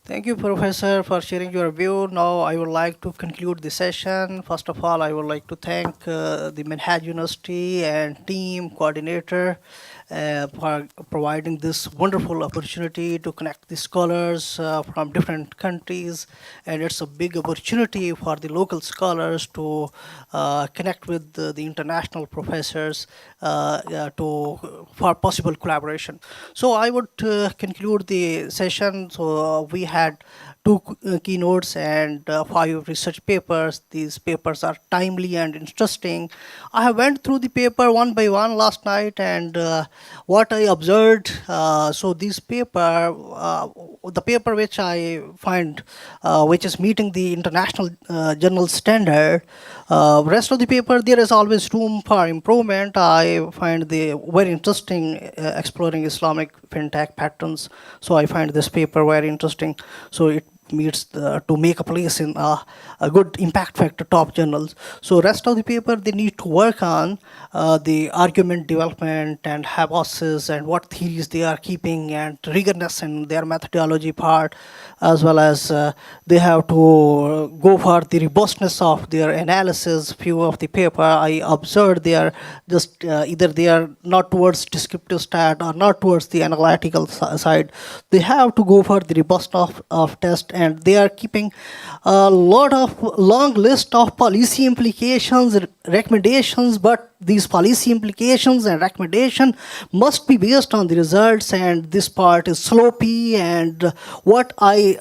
Thank you, Professor, for sharing your view. Now I would like to conclude the session. First of all, I would like to thank the Manhaj University and team coordinator for providing this wonderful opportunity to connect the scholars from different countries. And it's a big opportunity for the local scholars to connect with the international professors for possible collaboration. So I would conclude the session. So we had two keynotes and 5 research papers. These papers are timely and interesting. I have went through the paper one by one last night, and what I observed, so this paper, the paper which I find, which is meeting the international journal standard, rest of the paper, there is always room for improvement. I find the very interesting exploring Islamic fintech patterns. So I find this paper very interesting. So it meets to make a place in a good impact factor top journals. So rest of the paper, they need to work on the argument development and hypothesis and what theories they are keeping and rigorousness in their methodology part, as well as they have to go for the robustness of their analysis. Few of the paper I observed, they are just either they are not towards descriptive stat or not towards the analytical side. They have to go for the robustness of test, and they are keeping a lot of long list of policy implications, recommendations, but these policy implications and recommendation must be based on the results, and this part is sloppy. And why I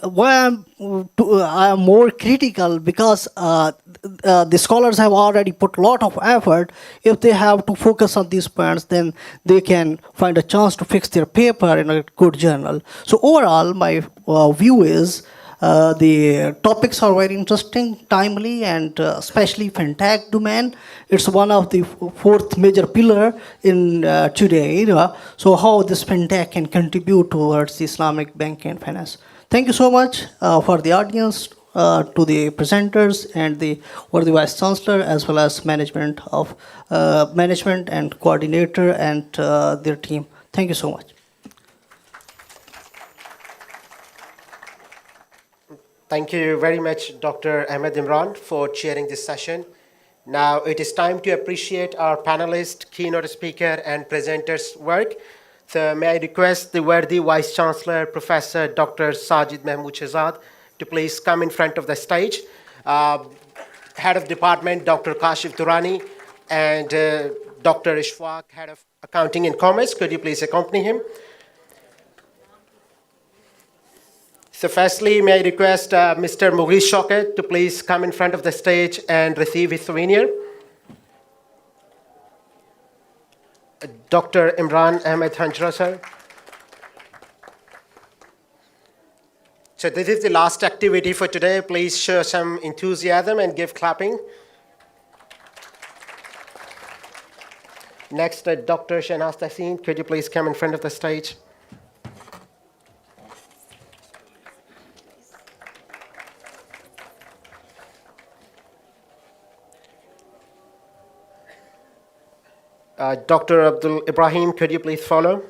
am more critical, because the scholars have already put a lot of effort. If they have to focus on these points, then they can find a chance to fix their paper in a good journal. So overall, my view is the topics are very interesting, timely, and especially fintech domain. It's one of the fourth major pillar in today era. So how this fintech can contribute towards the Islamic banking and finance. Thank you so much for the audience, to the presenters and the Vice Chancellor, as well as management and coordinator and their team. Thank you so much. Thank you very much, Dr. Ahmed Imran, for chairing this session. Now it is time to appreciate our panelist, keynote speaker, and presenters' work. So may I request the worthy Vice Chancellor, Professor Dr. Sajid Mahmood Shehzad, to please come in front of the stage. Head of Department, Dr. Kashif Durrani, and Dr. Ishfaq, Head of Accounting and Commerce. Could you please accompany him? So firstly, may I request Mr. Mughis Shaukat to please come in front of the stage and receive his souvenir. Dr. Imran Ahmed Hanjra, sir. So this is the last activity for today. Please show some enthusiasm and give clapping. Next, Dr. Shahnaz Tahseen, could you please come in front of the stage? Dr. Abdul Ibrahim, could you please follow?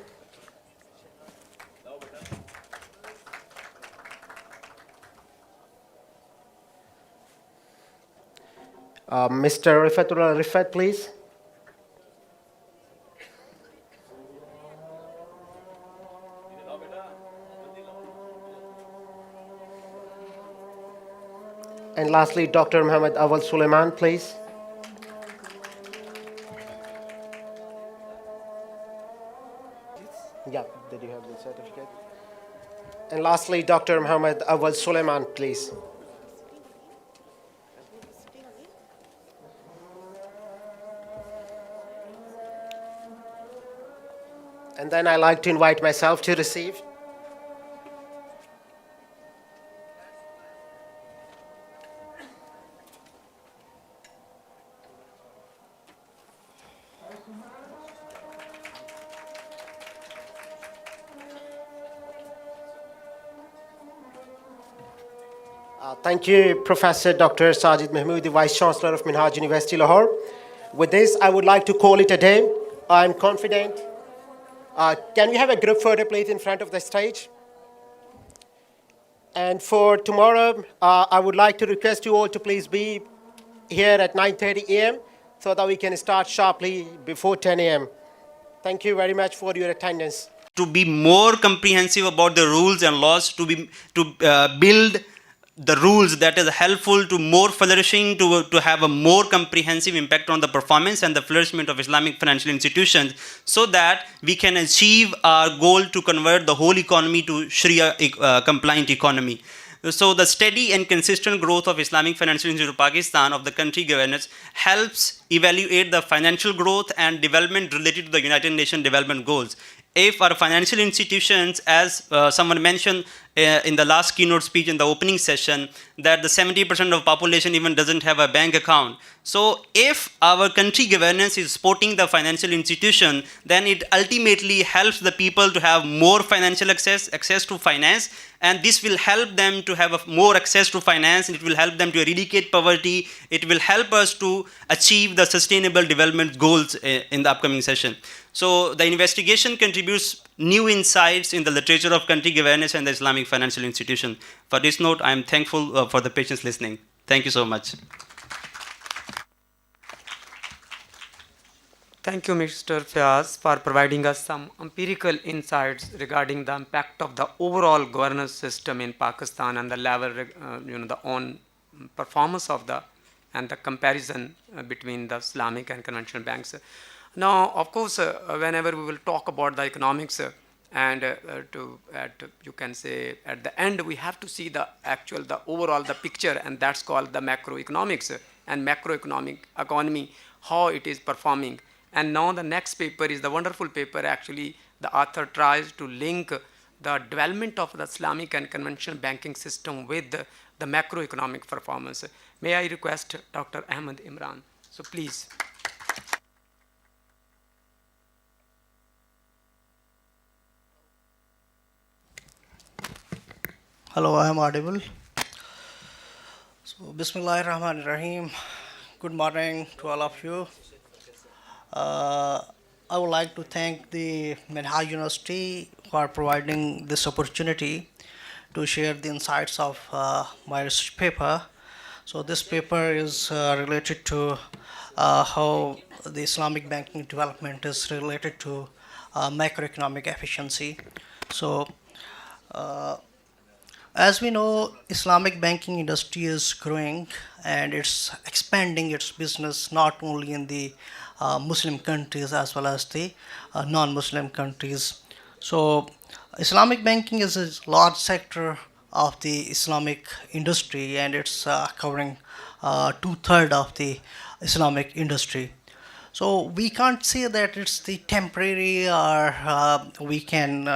Mr. Rifatullah Rifat, please. And lastly, Dr. Muhammad Awal Suleiman, please. Yeah, did you have the certificate? And lastly, Dr. Muhammad Awal Suleiman, please. And then I'd like to invite myself to receive. Thank you, Professor Dr. Sajid Mahmood, the Vice Chancellor of Minhaj University, Lahore. With this, I would like to call it a day. I'm confident. Can we have a group photo, please, in front of the stage? And for tomorrow, I would like to request you all to please be here at 9:30 a.m. so that we can start sharply before 10 a.m. Thank you very much for your attendance. To be more comprehensive about the rules and laws, to build the rules that is helpful to more flourishing, to have a more comprehensive impact on the performance and the flourishment of Islamic financial institutions, so that we can achieve our goal to convert the whole economy to Sharia compliant economy. So the steady and consistent growth of Islamic financial institutions of Pakistan, of the country governance, helps evaluate the financial growth and development related to the United Nations development goals. If our financial institutions, as someone mentioned in the last keynote speech in the opening session, that the 70% of population even doesn't have a bank account. So if our country governance is supporting the financial institution, then it ultimately helps the people to have more financial access to finance, and this will help them to have more access to finance, and it will help them to eradicate poverty. It will help us to achieve the sustainable development goals in the upcoming session. So the investigation contributes new insights in the literature of country governance and the Islamic financial institution. For this note, I am thankful for the patience listening. Thank you so much. Thank you, Mr. Fiaz, for providing us some empirical insights regarding the impact of the overall governance system in Pakistan and the level, the own performance of the and the comparison between the Islamic and conventional banks. Now, of course, whenever we will talk about the economics, and you can say at the end, we have to see the overall the picture, and that's called the macroeconomics and macroeconomic economy, how it is performing. And now the next paper is the wonderful paper. Actually, the author tries to link the development of the Islamic and conventional banking system with the macroeconomic performance. May I request Dr. Ahmed Imran? So please. Hello, I am audible. So, Bismillahir Rahmanir Rahim. Good morning to all of you. I would like to thank the Minhaj University for providing this opportunity to share the insights of my research paper. So this paper is related to how the Islamic banking development is related to macroeconomic efficiency. So as we know, Islamic banking industry is growing and it's expanding its business not only in the Muslim countries as well as the non-Muslim countries. So Islamic banking is a large sector of the Islamic industry, and it's covering 2/3 of the Islamic industry. So we can't say that it's the temporary or we can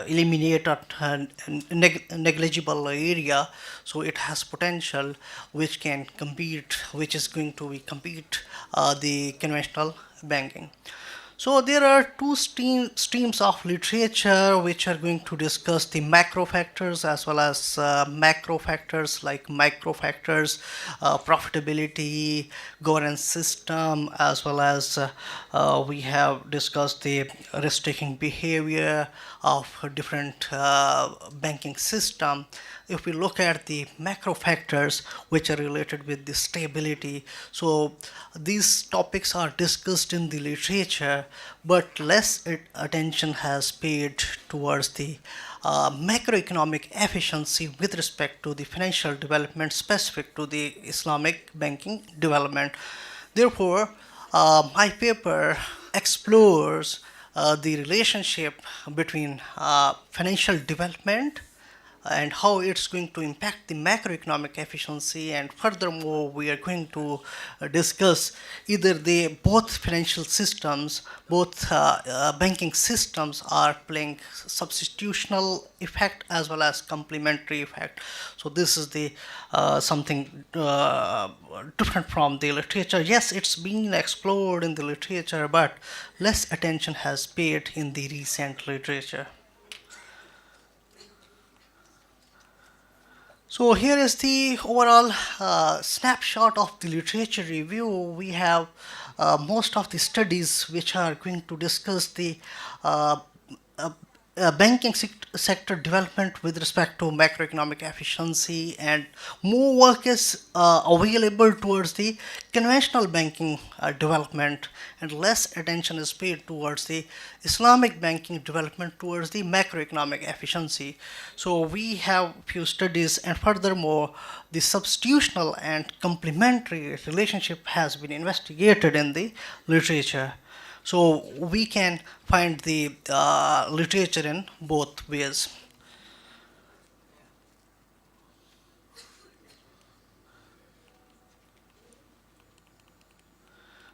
eliminate a negligible area. So it has potential which can compete, which is going to compete the conventional banking. So there are two streams of literature which are going to discuss the macro factors as well as macro factors like micro factors, profitability, governance system, as well as we have discussed the risk-taking behavior of different banking system. If we look at the macro factors which are related with the stability, so these topics are discussed in the literature, but less attention has paid towards the macroeconomic efficiency with respect to the financial development specific to the Islamic banking development. Therefore, my paper explores the relationship between financial development and how it's going to impact the macroeconomic efficiency, and furthermore we are going to discuss either both financial systems, both banking systems are playing substitutional effect as well as complementary effect. So this is the something different from the literature. Yes, it's been explored in the literature, but less attention has paid in the recent literature. So here is the overall snapshot of the literature review. We have most of the studies which are going to discuss the banking sector development with respect to macroeconomic efficiency, and more work is available towards the conventional banking development, and less attention is paid towards the Islamic banking development towards the macroeconomic efficiency. So we have few studies, and furthermore the substitutional and complementary relationship has been investigated in the literature. So we can find the literature in both ways.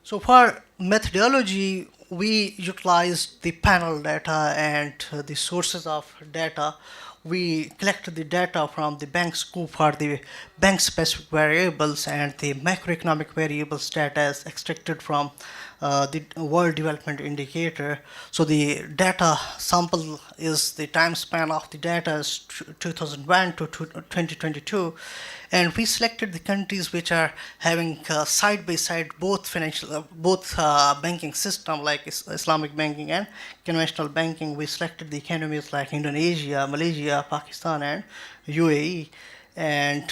So for methodology, we utilized the panel data and the sources of data. We collect the data from the bank scope for the bank specific variables, and the macroeconomic variables data is extracted from the World Development Indicator. So the data sample is the time span of the data is 2001 to 2022, and we selected the countries which are having side by side both banking system like Islamic banking and conventional banking. We selected the economies like Indonesia, Malaysia, Pakistan, and UAE, and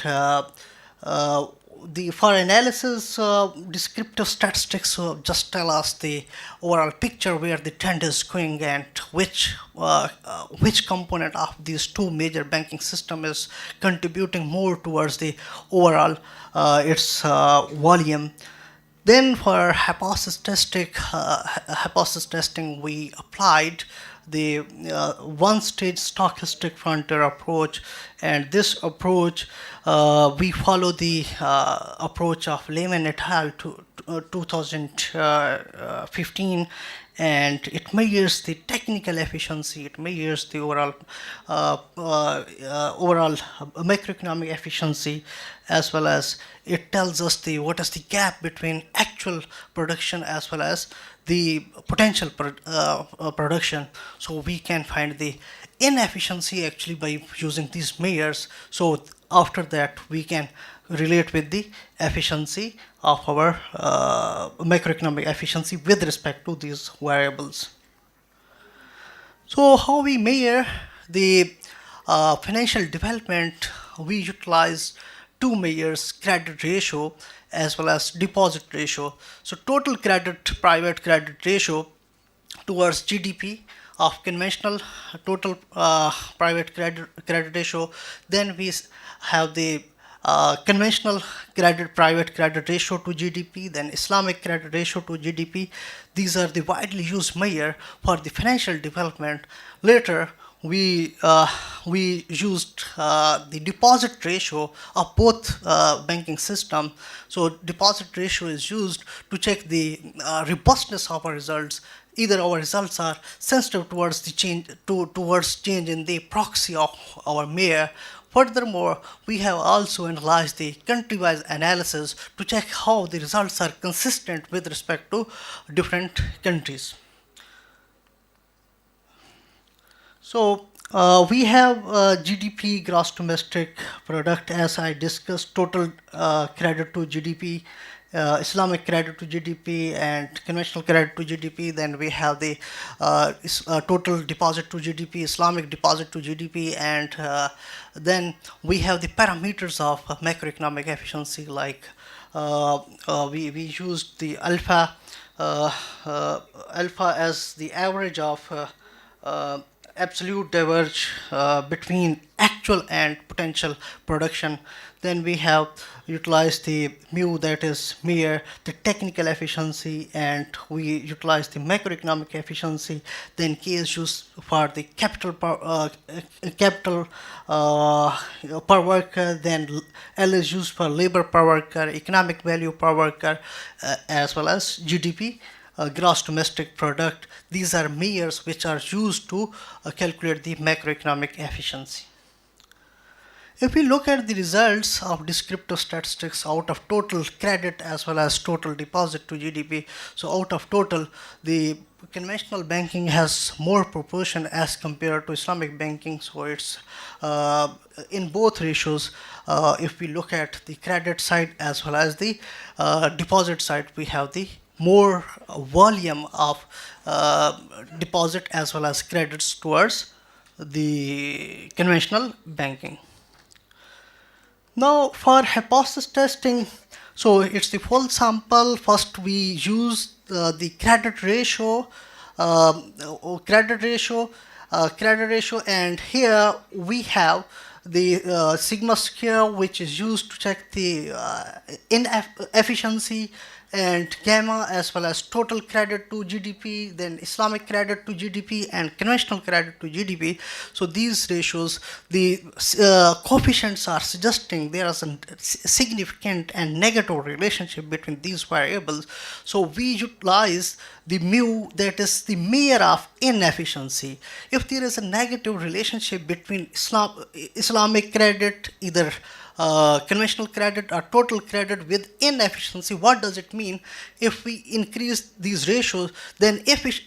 for analysis, descriptive statistics just tell us the overall picture where the trend is going, and which component of these two major banking system is contributing more towards the overall its volume. Then for hypothesis testing, we applied the one-stage stochastic frontier approach, and this approach we follow the approach of Lehman et al. To 2015, and it measures the technical efficiency, it measures the overall macroeconomic efficiency, as well as it tells us what is the gap between actual production as well as the potential production. So we can find the inefficiency actually by using these measures. So after that we can relate with the efficiency of our macroeconomic efficiency with respect to these variables. So how we measure the financial development? We utilize two measures: credit ratio as well as deposit ratio. So total private credit ratio towards GDP of conventional total private credit ratio. Then we have the conventional private credit ratio to GDP, then Islamic credit ratio to GDP. These are the widely used measure for the financial development. Later, we used the deposit ratio of both banking system. So deposit ratio is used to check the robustness of our results. Either our results are sensitive towards the change in the proxy of our mayor. Furthermore, we have also analyzed the country-wise analysis to check how the results are consistent with respect to different countries. So we have GDP, gross domestic product, as I discussed, total credit to GDP, Islamic credit to GDP, and conventional credit to GDP. Then we have the total deposit to GDP, Islamic deposit to GDP, and then we have the parameters of macroeconomic efficiency, like we used the alpha as the average of absolute diverge between actual and potential production. Then we have utilized the mu, that is mere the technical efficiency, and we utilize the macroeconomic efficiency. Then K is used for the capital per worker. Then L is used for labor per worker, economic value per worker, as well as GDP. Gross domestic product. These are measures which are used to calculate the macroeconomic efficiency. If we look at the results of descriptive statistics out of total credit as well as total deposit to GDP, so out of total, the conventional banking has more proportion as compared to Islamic banking. So it's in both ratios. If we look at the credit side as well as the deposit side, we have the more volume of deposit as well as credits towards the conventional banking. Now for hypothesis testing, so it's the full sample. First we use the credit ratio, credit ratio, and here we have the sigma square, which is used to check the inefficiency, and gamma, as well as total credit to GDP, then Islamic credit to GDP, and conventional credit to GDP. So these ratios, the coefficients are suggesting there is a significant and negative relationship between these variables. So we utilize the mu, that is the measure of inefficiency. If there is a negative relationship between Islamic credit, either conventional credit or total credit with inefficiency, what does it mean? If we increase these ratios, then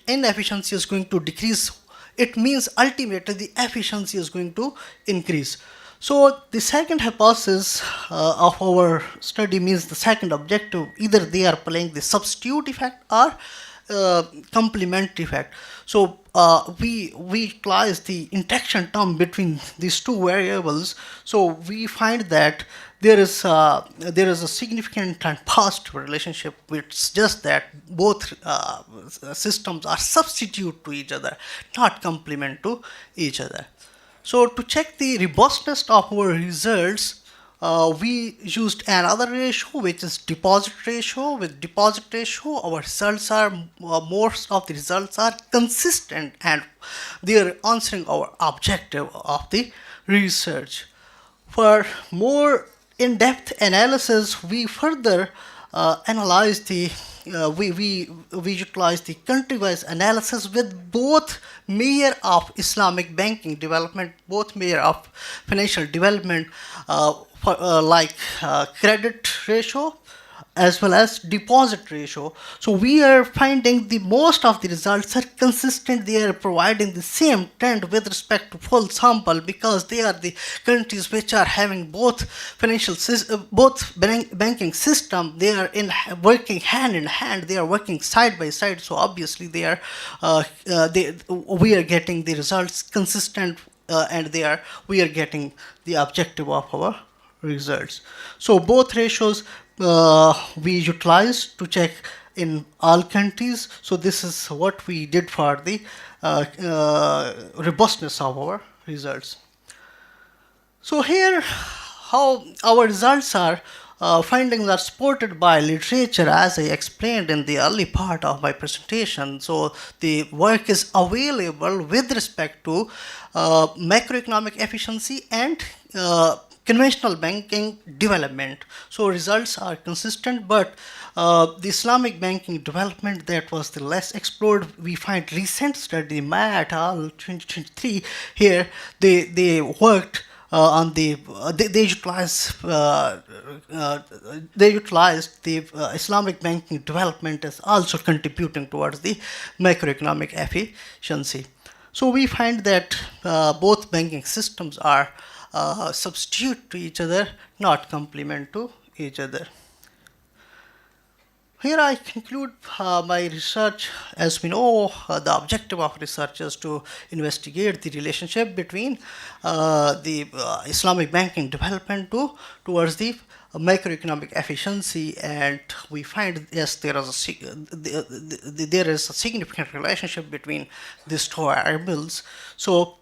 inefficiency is going to decrease. It means ultimately the efficiency is going to increase. So the second hypothesis of our study means the second objective, either they are playing the substitute effect or complementary effect. So we utilize the interaction term between these two variables. So we find that there is a significant and positive relationship, which suggests that both systems are substitute to each other, not complement to each other. So to check the robustness of our results, we used another ratio, which is deposit ratio. With deposit ratio, our results are, most of the results are consistent, and they are answering our objective of the research. For more in-depth analysis, we further analyze the we utilize the country-wise analysis with both measure of Islamic banking development, both measure of financial development, like credit ratio as well as deposit ratio. So we are finding the most of the results are consistent. They are providing the same trend with respect to full sample, because they are the countries which are having both banking system. They are working hand in hand. They are working side by side. So obviously they are we are getting the results consistent, and we are getting the objective of our results. So both ratios we utilized to check in all countries. So this is what we did for the robustness of our results. So here, how our results are, findings are supported by literature, as I explained in the early part of my presentation. So the work is available with respect to macroeconomic efficiency and conventional banking development. So results are consistent, but the Islamic banking development, that was the less explored. We find recent study, Ma et al. 2023, here they worked on the they utilized the Islamic banking development as also contributing towards the macroeconomic efficiency. So we find that both banking systems are substitute to each other, not complement to each other. Here I conclude my research. As we know, the objective of research is to investigate the relationship between the Islamic banking development towards the macroeconomic efficiency, and we find, yes, there is a significant relationship between these two variables. So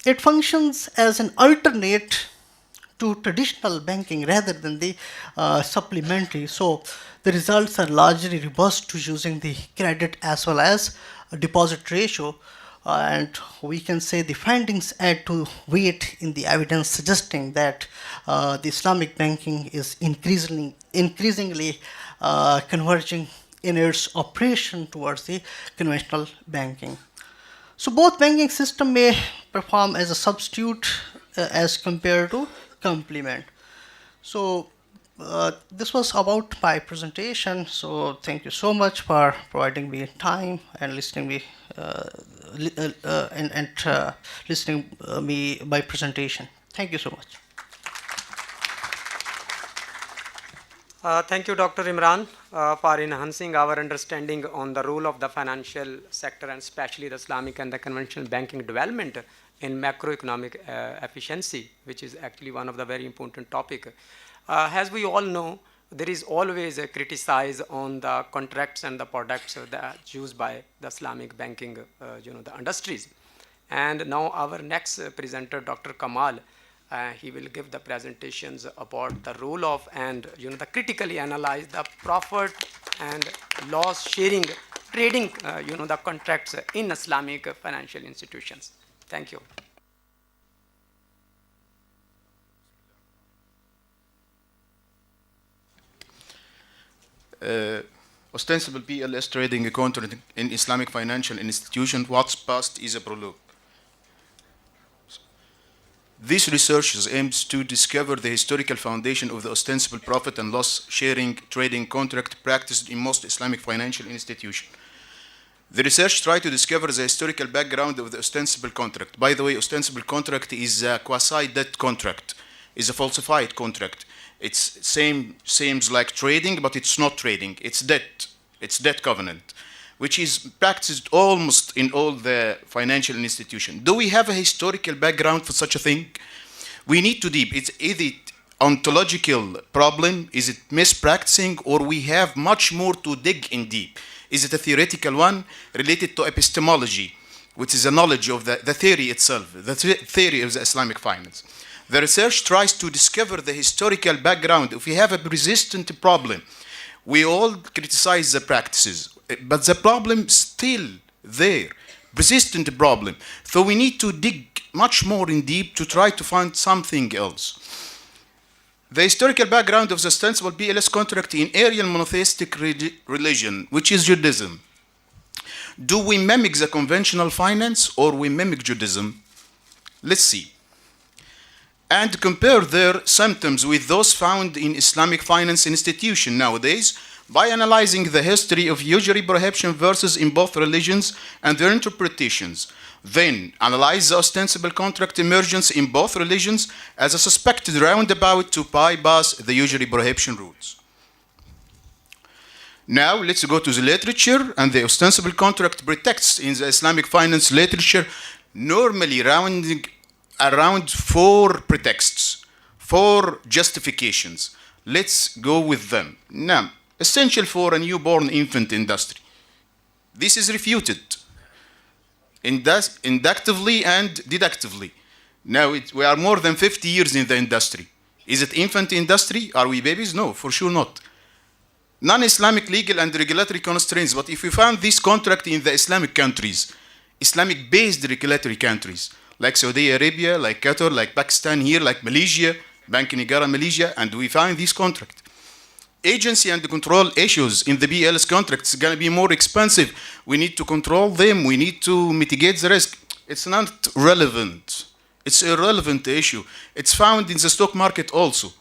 it functions as an alternate to traditional banking rather than the supplementary. So the results are largely robust to using the credit as well as deposit ratio, and we can say the findings add to weight in the evidence, suggesting that the Islamic banking is increasingly converging in its operation towards the conventional banking. So both banking system may perform as a substitute as compared to complement. So this was about my presentation. So thank you so much for providing me time and listening me listening me my presentation. Thank you so much. Thank you, Dr. Imran, for enhancing our understanding on the role of the financial sector and especially the Islamic and the conventional banking development in macroeconomic efficiency, which is actually one of the very important topic. As we all know, there is always a criticize on the contracts and the products that used by the Islamic banking, the industries. And now our next presenter, Dr. Kamal, he will give the presentations about the role of and the critically analyze the profit and loss sharing trading the contracts in Islamic financial institutions. Thank you. Ostensible PLS trading a contract in Islamic financial institution, what's past is a prologue. This research aims to discover the historical foundation of the ostensible profit and loss sharing trading contract practiced in most Islamic financial institutions. The research tried to discover the historical background of the ostensible contract. By the way, ostensible contract is a quasi-debt contract, is a falsified contract. It's seems like trading, but it's not trading. It's debt. It's debt covenant, which is practiced almost in all the financial institutions. Do we have a historical background for such a thing? We need to deep. Is it ontological problem? Is it mispracticing? Or we have much more to dig in deep? Is it a theoretical one related to epistemology, which is a knowledge of the theory itself, the theory of the Islamic finance? The research tries to discover the historical background. If we have a persistent problem, we all criticize the practices, but the problem still there, persistent problem. So we need to dig much more in deep to try to find something else. The historical background of the ostensible PLS contract in Aryan monotheistic religion, which is Judaism. Do we mimic the conventional finance or we mimic Judaism? Let's see. And compare their symptoms with those found in Islamic finance institution nowadays by analyzing the history of usury prohibition versus in both religions and their interpretations. Then analyze the ostensible contract emergence in both religions as a suspected roundabout to bypass the usury prohibition rules. Now let's go to the literature, and the ostensible contract pretexts in the Islamic finance literature normally rounding around 4 pretexts, 4 justifications. Let's go with them. Now, essential for a newborn infant industry. This is refuted inductively and deductively. Now, we are more than 50 years in the industry. Is it infant industry? Are we babies? No, for sure not. Non-Islamic legal and regulatory constraints, but if we found this contract in the Islamic countries, Islamic-based regulatory countries, like Saudi Arabia, like Qatar, like Pakistan here, like Malaysia, Bank Negara Malaysia, and we find this contract. Agency and control issues in the BLS contracts is going to be more expensive. We need to control them. We need to mitigate the risk. It's not relevant. It's an irrelevant issue. It's found in the stock market also.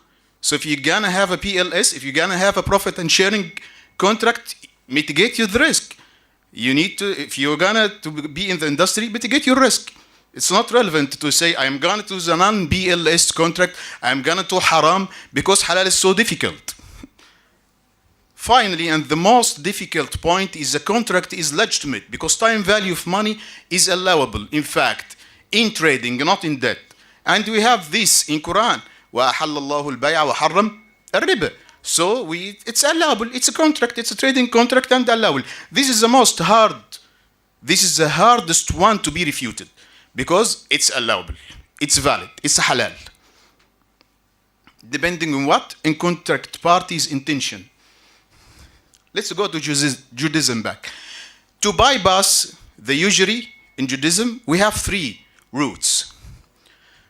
So if you're going to have a PLS, if you're going to have a profit and sharing contract, mitigate your risk. You need to, if you're going to be in the industry, mitigate your risk. It's not relevant to say, I'm going to the non-BLS contract, I'm going to haram because halal is so difficult. Finally, and the most difficult point is the contract is legitimate because time value of money is allowable, in fact, in trading, not in debt. And we have this in Quran, وَأَحَلَّ اللَّهُ الْبَيْعَ وَحَرَّمَ الرِّبَ. So it's allowable, it's a contract, it's a trading contract and allowable. This is the most hard, this is the hardest one to be refuted because it's allowable, it's valid, it's halal. Depending on what? In contract party's intention. Let's go to Judaism back. To bypass the usury in Judaism, we have 3 routes.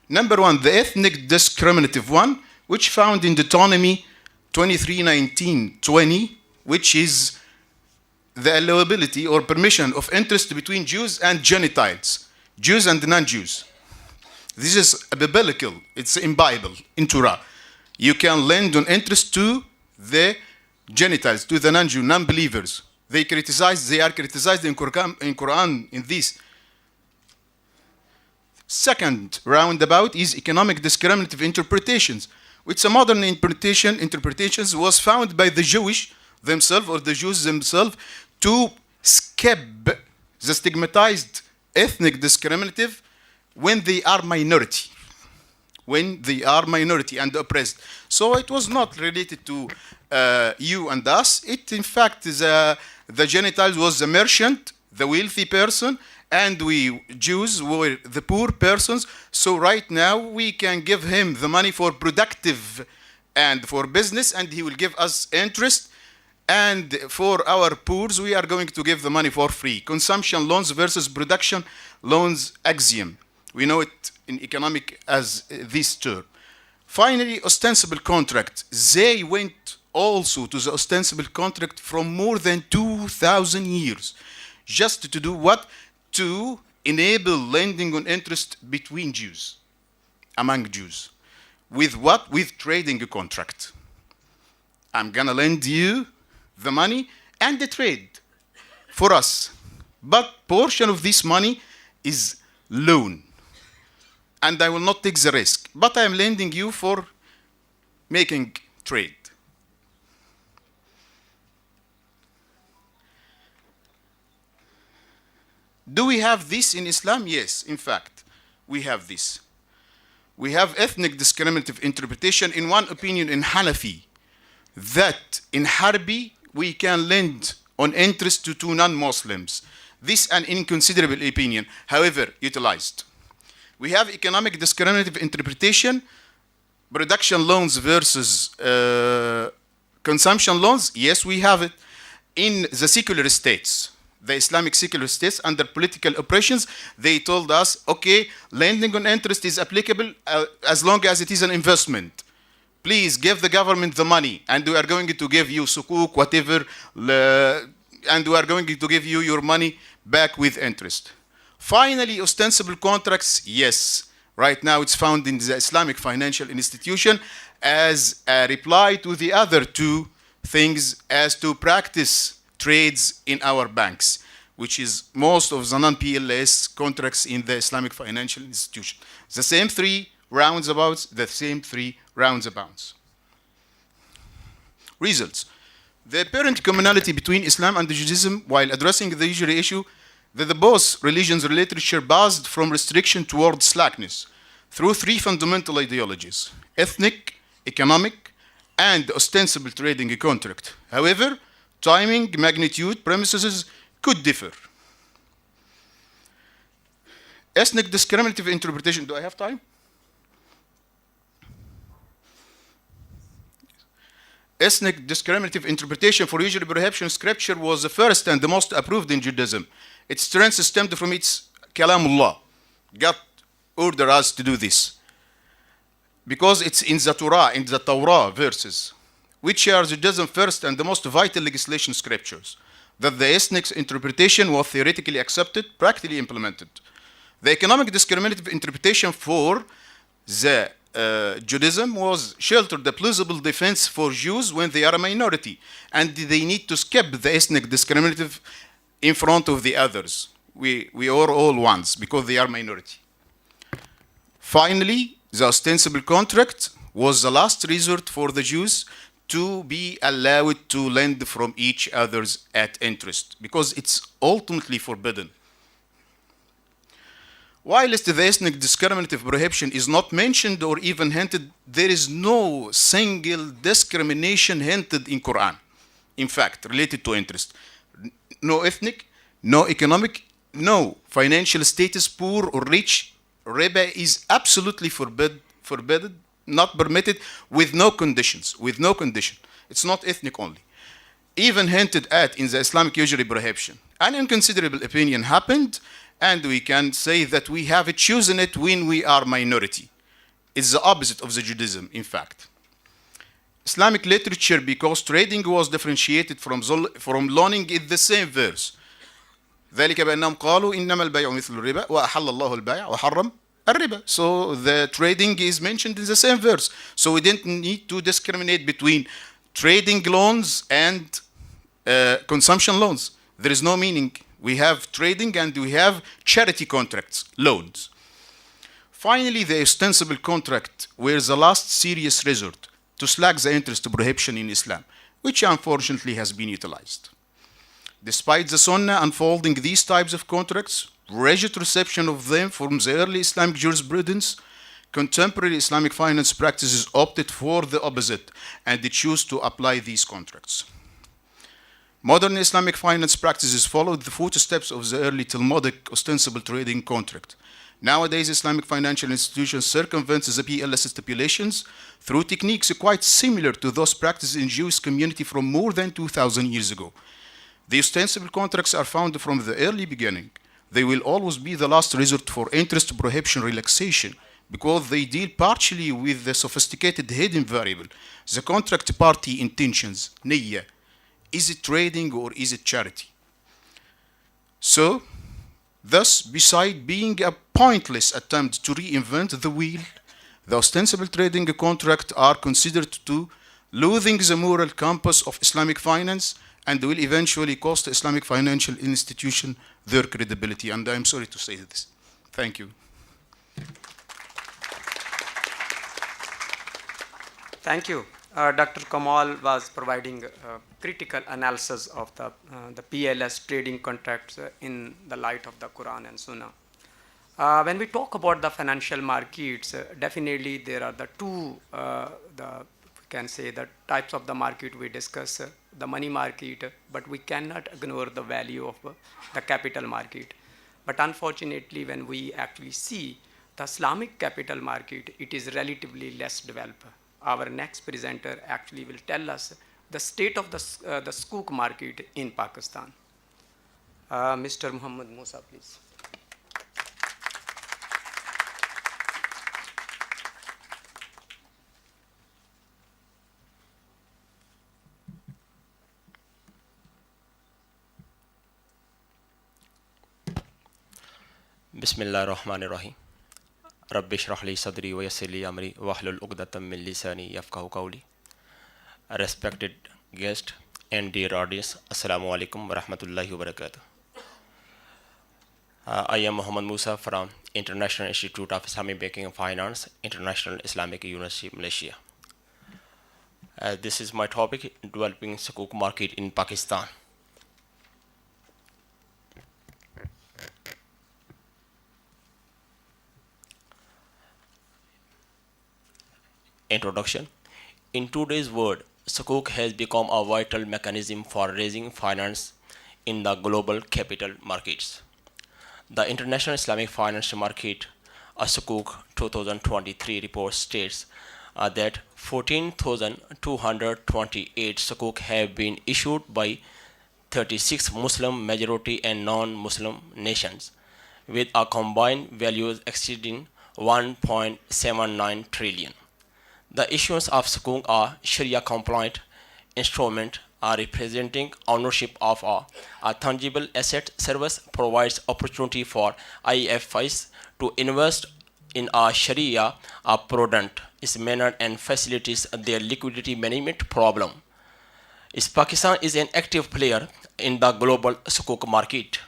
Number 1, the ethnic discriminative one, which found in Deuteronomy 23:19-20, which is the allowability or permission of interest between Jews and Gentiles, Jews and non-Jews. This is biblical, it's in Bible, in Torah. You can lend on interest to the Gentiles, to the non-Jew, non-believers. They are criticized in Quran in this. Second roundabout is economic discriminative interpretations, which a modern interpretations was found by the Jewish themselves or the Jews themselves to skip the stigmatized ethnic discriminative when they are minority. When they are minority and oppressed. So it was not related to you and us. It, in fact, the Gentiles was the merchant, the wealthy person, and we Jews were the poor persons. So right now we can give him the money for productive and for business, and he will give us interest. And for our poors, we are going to give the money for free. Consumption loans versus production loans axiom. We know it in economic as this term. Finally, ostensible contract. They went also to the ostensible contract from more than 2,000 years. Just to do what? To enable lending on interest between Jews, among Jews. With what? With trading a contract. I'm gonna lend you the money and the trade for us. But portion of this money is loan. And I will not take the risk, but I am lending you for making trade. Do we have this in Islam? Yes, in fact, we have this. We have ethnic discriminative interpretation in one opinion in Hanafi, that in Harbi we can lend on interest to two non-Muslims. This an inconsiderable opinion, however, utilized. We have economic discriminative interpretation, production loans versus consumption loans. Yes, we have it. In the secular states, the Islamic secular states under political oppressions, they told us, okay, lending on interest is applicable as long as it is an investment. Please give the government the money, and we are going to give you sukuk, whatever, and we are going to give you your money back with interest. Finally, ostensible contracts, yes. Right now it's found in the Islamic financial institution as a reply to the other two things, as to practice trades in our banks, which is most of the non-PLS contracts in the Islamic financial institution. The same three roundabouts, the same three roundabouts. Results. The apparent commonality between Islam and Judaism while addressing the usury issue that the both religions literature based from restriction towards slackness through three fundamental ideologies: ethnic, economic, and ostensible trading a contract. However, timing, magnitude, premises could differ. Ethnic discriminative interpretation. Do I have time? Ethnic discriminative interpretation for usury prohibition scripture was the first and the most approved in Judaism. Its strength stemmed from its Kalamullah. God ordered us to do this. Because it's in the Torah verses, which are Judaism's first and the most vital legislation scriptures, that the ethnic interpretation was theoretically accepted, practically implemented. The economic discriminative interpretation for the Judaism was sheltered the plausible defense for Jews when they are a minority, and they need to skip the ethnic discriminative in front of the others. We are all ones because they are minority. Finally, the ostensible contract was the last resort for the Jews to be allowed to lend from each other's at interest, because it's ultimately forbidden. Whilst the ethnic discriminative prohibition is not mentioned or even hinted, there is no single discrimination hinted in Quran, in fact, related to interest. No ethnic, no economic, no financial status, poor or rich. Riba is absolutely forbidden, not permitted, with no conditions, with no condition. It's not ethnic only. Even hinted at in the Islamic usury prohibition. An inconsiderable opinion happened, and we can say that we have chosen it when we are minority. It's the opposite of the Judaism, in fact. Islamic literature, because trading was differentiated from loaning, in the same verse. ذلك بأنهم قالوا إنما البيع مثل الربا وأحل الله البيع وحرم الربا. So the trading is mentioned in the same verse. So we didn't need to discriminate between trading loans and consumption loans. There is no meaning. We have trading and we have charity contracts, loans. Finally, the ostensible contract were the last serious resort to slack the interest prohibition in Islam, which unfortunately has been utilized. Despite the Sunnah unfolding these types of contracts, rigid reception of them from the early Islamic jurisprudence, contemporary Islamic finance practices opted for the opposite and they choose to apply these contracts. Modern Islamic finance practices followed the footsteps of the early Talmudic ostensible trading contract. Nowadays, Islamic financial institutions circumvent the PLS stipulations through techniques quite similar to those practiced in Jewish community from more than 2,000 years ago. The ostensible contracts are found from the early beginning. They will always be the last resort for interest prohibition relaxation because they deal partially with the sophisticated hidden variable, the contract party intentions, niyyah. Is it trading or is it charity? So, thus, beside being a pointless attempt to reinvent the wheel, the ostensible trading contract are considered to losing the moral compass of Islamic finance and will eventually cost the Islamic financial institution their credibility. And I'm sorry to say this. Thank you. Thank you. Dr. Kamal was providing critical analysis of the PLS trading contracts in the light of the Quran and Sunnah. When we talk about the financial markets, definitely there are the two, we can say the types of the market we discuss, the money market, but we cannot ignore the value of the capital market. But unfortunately, when we actually see the Islamic capital market, it is relatively less developed. Our next presenter actually will tell us the state of the sukuk market in Pakistan. Mr. Muhammad Musa, please. Bismillah ar-Rahman ar-Rahim. Rabbi shrah li sadri wa yassir li amri wahlul uqdatam min lisani yafqahu qawli. Respected guest and dear audience, Assalamu alaikum wa rahmatullahi wa barakatuh. I am Muhammad Musa from International Institute of Islamic Banking and Finance, International Islamic University, Malaysia. This is my topic, developing sukuk market in Pakistan. Introduction. In today's world, sukuk has become a vital mechanism for raising finance in the global capital markets. The International Islamic Financial Market, a sukuk 2023 report states that 14,228 sukuk have been issued by 36 Muslim majority and non-Muslim nations, with a combined value exceeding 1.79 trillion. The issuance of sukuk are Sharia-compliant instrument representing ownership of a tangible asset. Service provides opportunity for IFIs to invest in a Sharia product is managed and facilitates their liquidity management problem. Pakistan is an active player in the global sukuk market.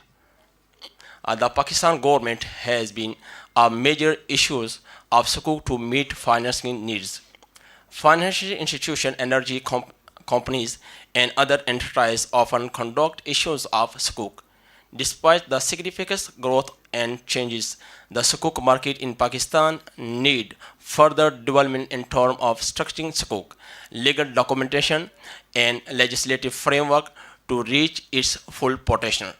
The Pakistan government has been a major issues of sukuk to meet financing needs. Financial institutions, energy companies, and other enterprises often conduct issues of sukuk. Despite the significant growth and changes, the sukuk market in Pakistan need further development in terms of structuring sukuk, legal documentation, and legislative framework to reach its full potential.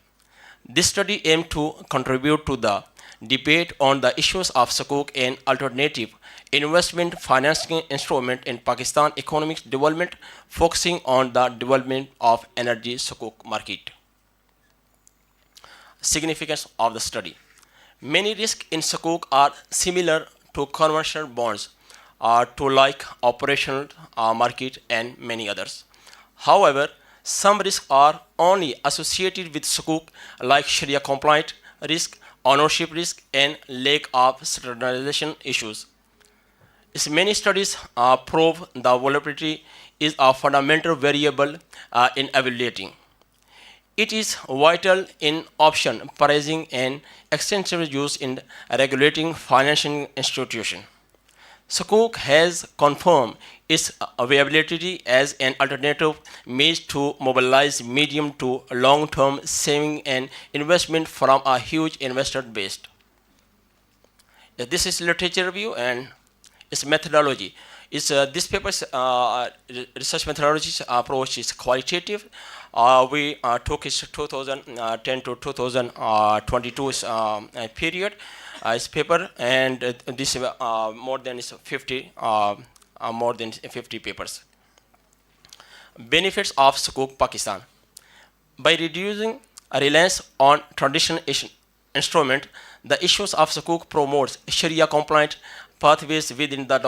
This study aims to contribute to the debate on the issues of sukuk and alternative investment financing instrument in Pakistan economic development, focusing on the development of energy sukuk market. Significance of the study. Many risks in sukuk are similar to commercial bonds, to like operational market and many others. However, some risks are only associated with sukuk, like Sharia compliant risk, ownership risk, and lack of standardization issues. Many studies prove the volatility is a fundamental variable in evaluating. It is vital in option pricing and extensive use in regulating financial institutions. Sukuk has confirmed its availability as an alternative means to mobilize medium to long-term saving and investment from a huge investor base. This is literature review and its methodology. This paper's research methodology approach is qualitative. We took its 2010 to 2022 period its paper, and this more than 50 papers. Benefits of Sukuk Pakistan. By reducing a reliance on traditional instrument, the issues of Sukuk promotes Sharia-compliant pathways within the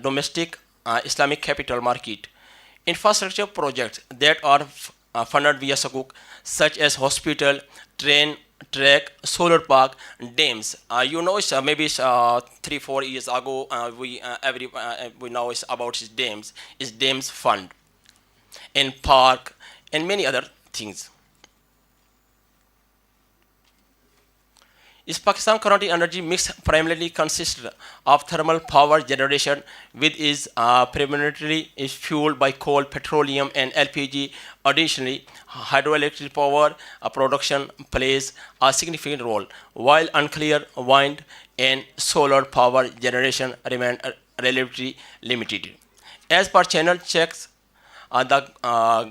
domestic Islamic capital market. Infrastructure projects that are funded via Sukuk, such as hospital, train, track, solar park, dams. Maybe 3-4 years ago, we know about dams. Is dams fund, and park, and many other things. Is Pakistan current energy mix primarily consists of thermal power generation, which is predominantly is fueled by coal, petroleum, and LPG. Additionally, hydroelectric power production plays a significant role, while unclear wind and solar power generation remain relatively limited. As per channel checks, the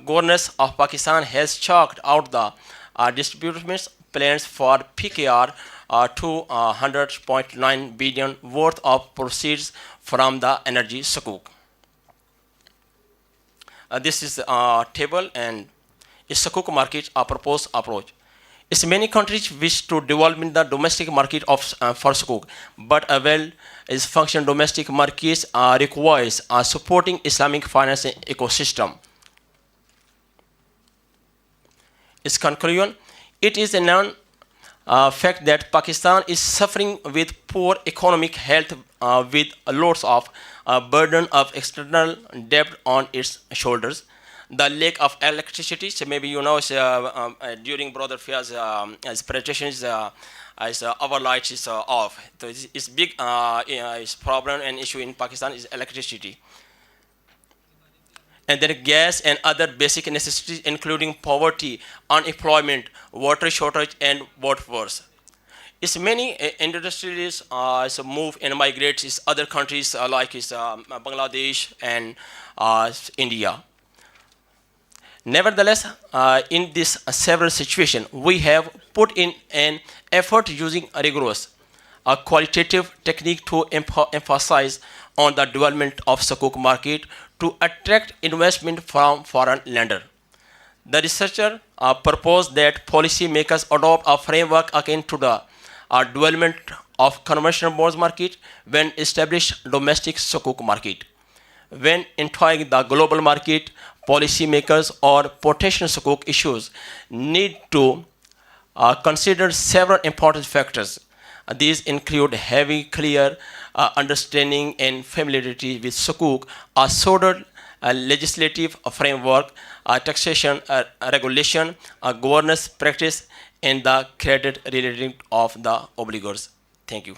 governance of Pakistan has chalked out the distribution plans for PKR 200.9 billion worth of proceeds from the energy sukuk. This is a table and a sukuk market proposed approach. Many countries wish to develop in the domestic market of for sukuk, but a well-is function domestic markets requires a supporting Islamic finance ecosystem. Its conclusion: it is a known fact that Pakistan is suffering with poor economic health with lots of burden of external debt on its shoulders. The lack of electricity, so maybe during Brother Fia's presentation our lights is off. So it's big problem and issue in Pakistan is electricity. And then gas and other basic necessities, including poverty, unemployment, water shortage, and workforce. Many industries move and migrate to other countries like Bangladesh and India. Nevertheless, in this several situations, we have put in an effort using a rigorous qualitative technique to emphasize on the development of sukuk market to attract investment from foreign lender. The researcher proposed that policymakers adopt a framework akin to the development of conventional bonds market when establish domestic sukuk market. When entering the global market, policymakers or potential sukuk issues need to consider several important factors. These include having clear understanding and familiarity with sukuk, a solid legislative framework, taxation regulation, governance practice, and the credit rating of the obligors. Thank you.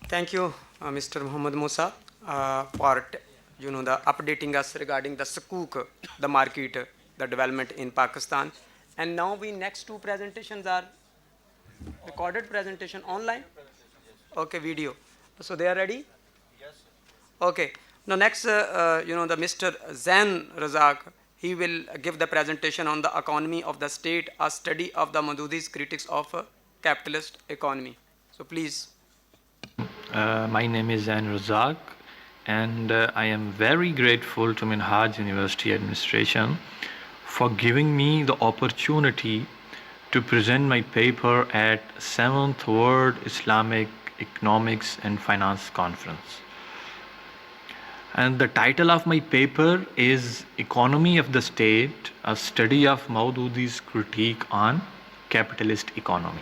Thank you, Mr. Muhammad Musa, for the updating us regarding the sukuk, the market, the development in Pakistan. And now we next two presentations are recorded presentation online. Okay, video. So they are ready. Yes. Okay. Now next, the Mr. Zain Razak, he will give the presentation on the economy of the state, a study of the Maududis critics of capitalist economy. So please. My name is Zain Razak, and I am very grateful to Minhaj University administration for giving me the opportunity to present my paper at 7th World Islamic Economics and Finance Conference. And the title of my paper is Economy of the State, a study of Maududi's critique on capitalist economy.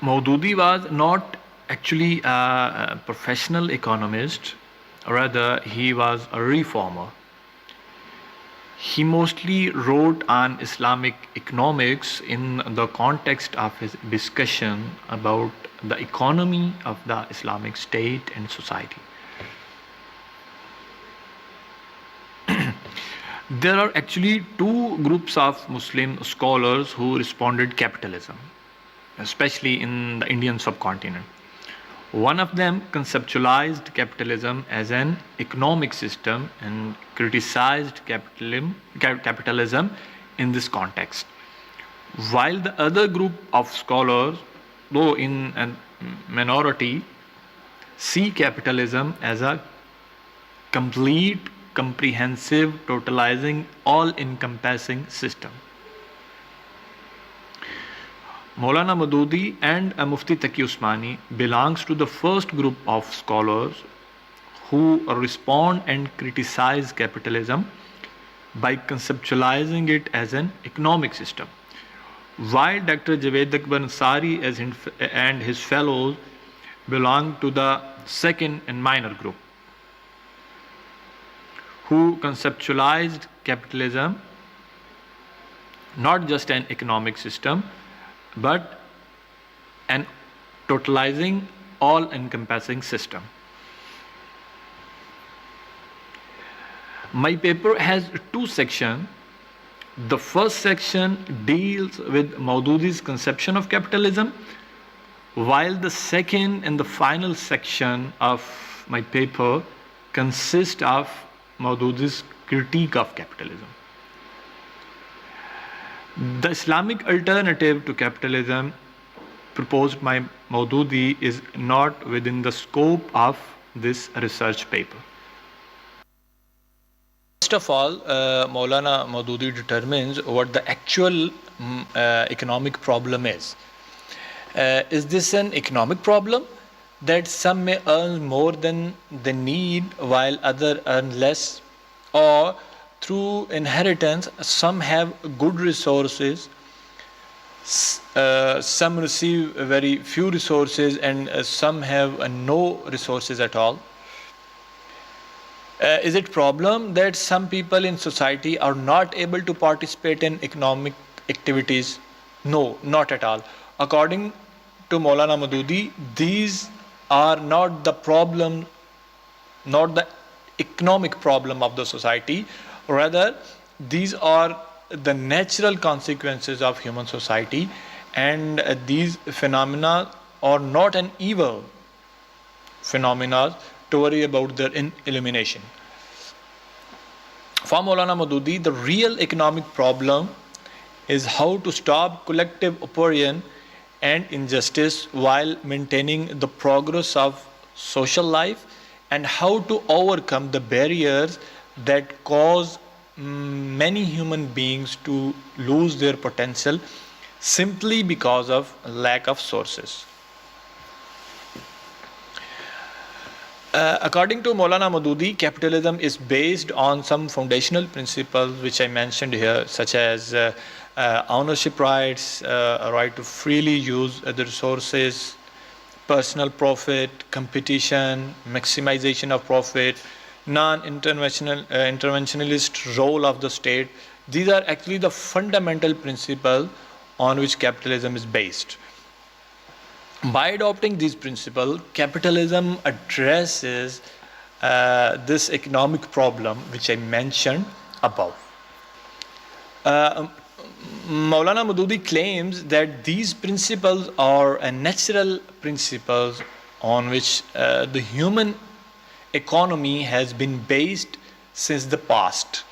Maududi was not actually a professional economist. Rather, he was a reformer. He mostly wrote on Islamic economics in the context of his discussion about the economy of the Islamic State and society. There are actually two groups of Muslim scholars who responded capitalism, especially in the Indian subcontinent. One of them conceptualized capitalism as an economic system and criticized capitalism in this context. While the other group of scholars, though in a minority, see capitalism as a complete, comprehensive, totalizing, all-encompassing system. Maulana Maududi and Mufti Taqi Usmani belongs to the first group of scholars who respond and criticize capitalism by conceptualizing it as an economic system, while Dr. Javed Akbar Ansari and his fellows belong to the second and minor group, who conceptualized capitalism not just an economic system, but an totalizing, all-encompassing system. My paper has two sections. The first section deals with Maududi's conception of capitalism, while the second and the final section of my paper consists of Maududi's critique of capitalism. The Islamic alternative to capitalism proposed by Maududi is not within the scope of this research paper. First of all, Maulana Maududi determines what the actual economic problem is. Is this an economic problem that some may earn more than they need while others earn less? Or through inheritance, some have good resources, some receive very few resources, and some have no resources at all? Is it a problem that some people in society are not able to participate in economic activities? No, not at all. According to Maulana Maududi, these are not the problem, not the economic problem of the society. Rather, these are the natural consequences of human society, and these phenomena are not an evil phenomena to worry about their elimination. For Maulana Maududi, the real economic problem is how to stop collective oppression and injustice while maintaining the progress of social life, and how to overcome the barriers that cause many human beings to lose their potential simply because of lack of sources. According to Maulana Maududi, capitalism is based on some foundational principles which I mentioned here, such as ownership rights, a right to freely use the resources, personal profit, competition, maximization of profit, non-interventionist role of the state. These are actually the fundamental principles on which capitalism is based. By adopting these principles, capitalism addresses this economic problem which I mentioned above. Maulana Maududi claims that these principles are natural principles on which the human economy has been based since the past.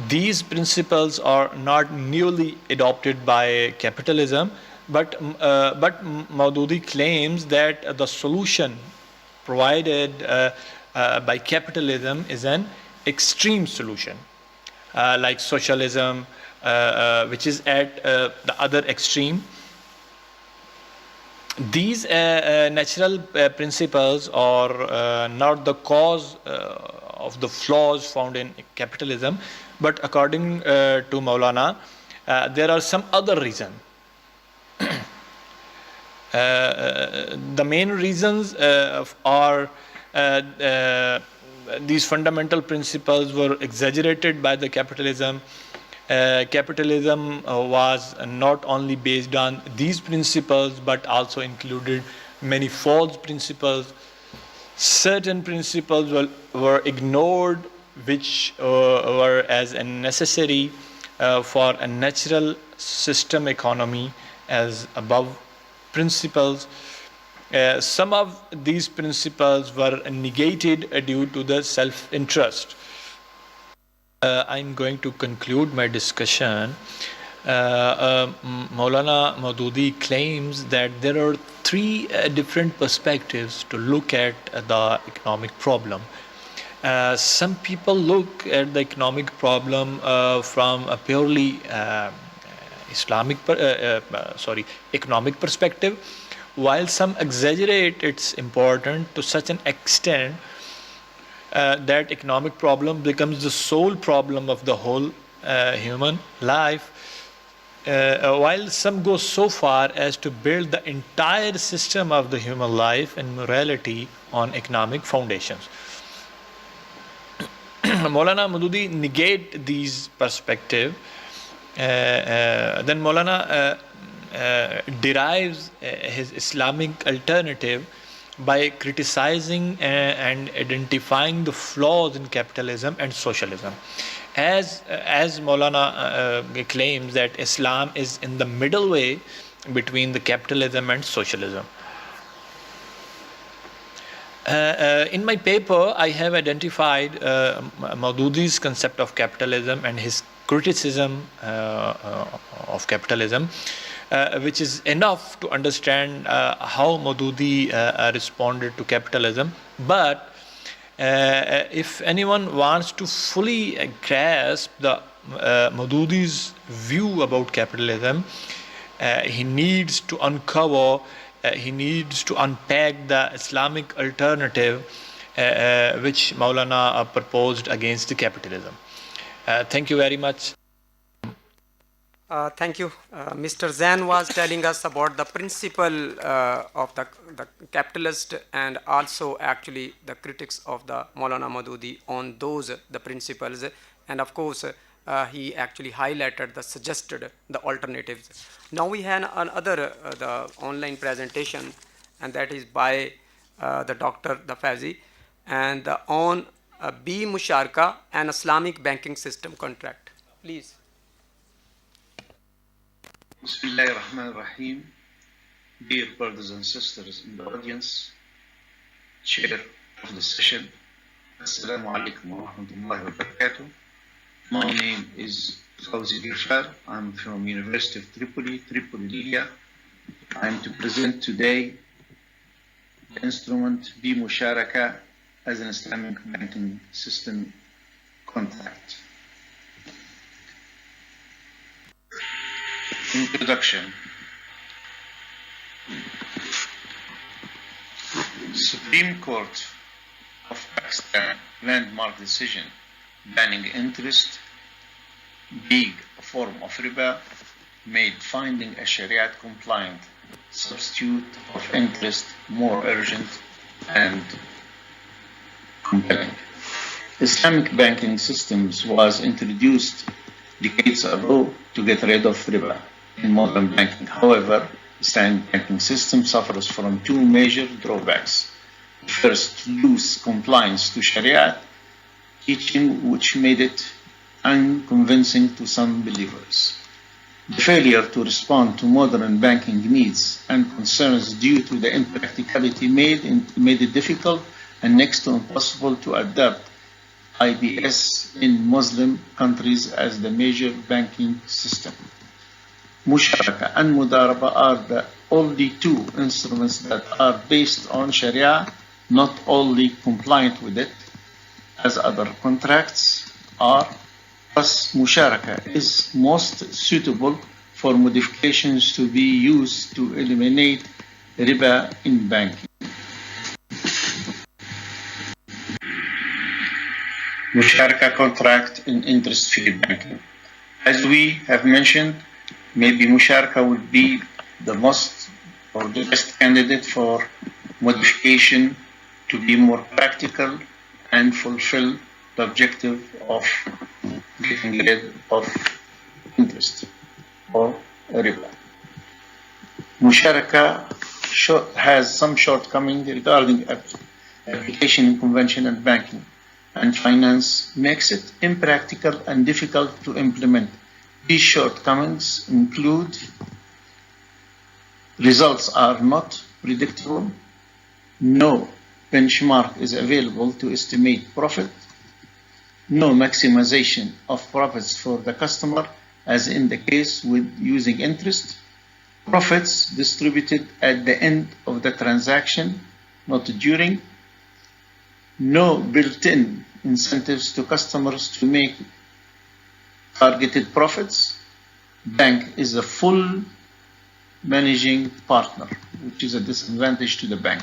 These principles are not newly adopted by capitalism, but Maududi claims that the solution provided by capitalism is an extreme solution, like socialism, which is at the other extreme. These natural principles are not the cause of the flaws found in capitalism, but according to Maulana, there are some other reasons. The main reasons are these fundamental principles were exaggerated by the capitalism. Capitalism was not only based on these principles but also included many false principles. Certain principles were ignored, which were as necessary for a natural system economy as above principles. Some of these principles were negated due to the self-interest. I'm going to conclude my discussion. Maulana Maududi claims that there are three different perspectives to look at the economic problem. Some people look at the economic problem from a purely economic perspective, while some exaggerate its importance to such an extent that economic problem becomes the sole problem of the whole human life, while some go so far as to build the entire system of the human life and morality on economic foundations. Maulana Maududi negate these perspectives. Then Maulana derives his Islamic alternative by criticizing and identifying the flaws in capitalism and socialism. As Maulana claims that Islam is in the middle way between the capitalism and socialism. In my paper, I have identified Maududi's concept of capitalism and his criticism of capitalism, which is enough to understand how Maududi responded to capitalism. But if anyone wants to fully grasp the Maududi's view about capitalism, he needs to uncover, he needs to unpack the Islamic alternative which Maulana proposed against the capitalism. Thank you very much. Thank you. Mr. Zain was telling us about the principle of the capitalist and also actually the critics of the Maulana Maududi on those the principles, and of course he actually highlighted the alternatives. Now we have another the online presentation, and that is by the Dr. Dafazi, and on B Musharka, an Islamic banking system contract. Please. Bismillahir Rahmanir Rahim. Dear brothers and sisters in the audience, chair of the session, Assalamu alaikum wa rahmatullahi wa barakatuh. My name is Fawzi Girshar. I'm from University of Tripoli, Libya. I'm to present today the instrument B Musharaka as an Islamic banking system contract. Introduction. Supreme Court of Pakistan landmark decision banning interest being a form of riba made finding a Sharia compliant substitute of interest more urgent and compelling. Islamic banking systems was introduced decades ago to get rid of riba in modern banking. However, Islamic banking system suffers from two major drawbacks. First, loose compliance to Sharia teaching, which made it unconvincing to some believers. The failure to respond to modern banking needs and concerns due to the impracticality made it difficult and next to impossible to adapt IBS in Muslim countries as the major banking system. Musharaka and Mudaraba are the only two instruments that are based on Sharia, not only compliant with it as other contracts are. Thus, Musharaka is most suitable for modifications to be used to eliminate riba in banking. Musharaka contract in interest-free banking. As we have mentioned, maybe Musharaka would be the most or the best candidate for modification to be more practical and fulfill the objective of getting rid of interest or riba. Musharaka has some shortcomings regarding application in conventional banking and finance, makes it impractical and difficult to implement. These shortcomings include results are not predictable, no benchmark is available to estimate profit, no maximization of profits for the customer, as in the case with using interest, profits distributed at the end of the transaction, not during, no built-in incentives to customers to make targeted profits. Bank is a full managing partner, which is a disadvantage to the bank.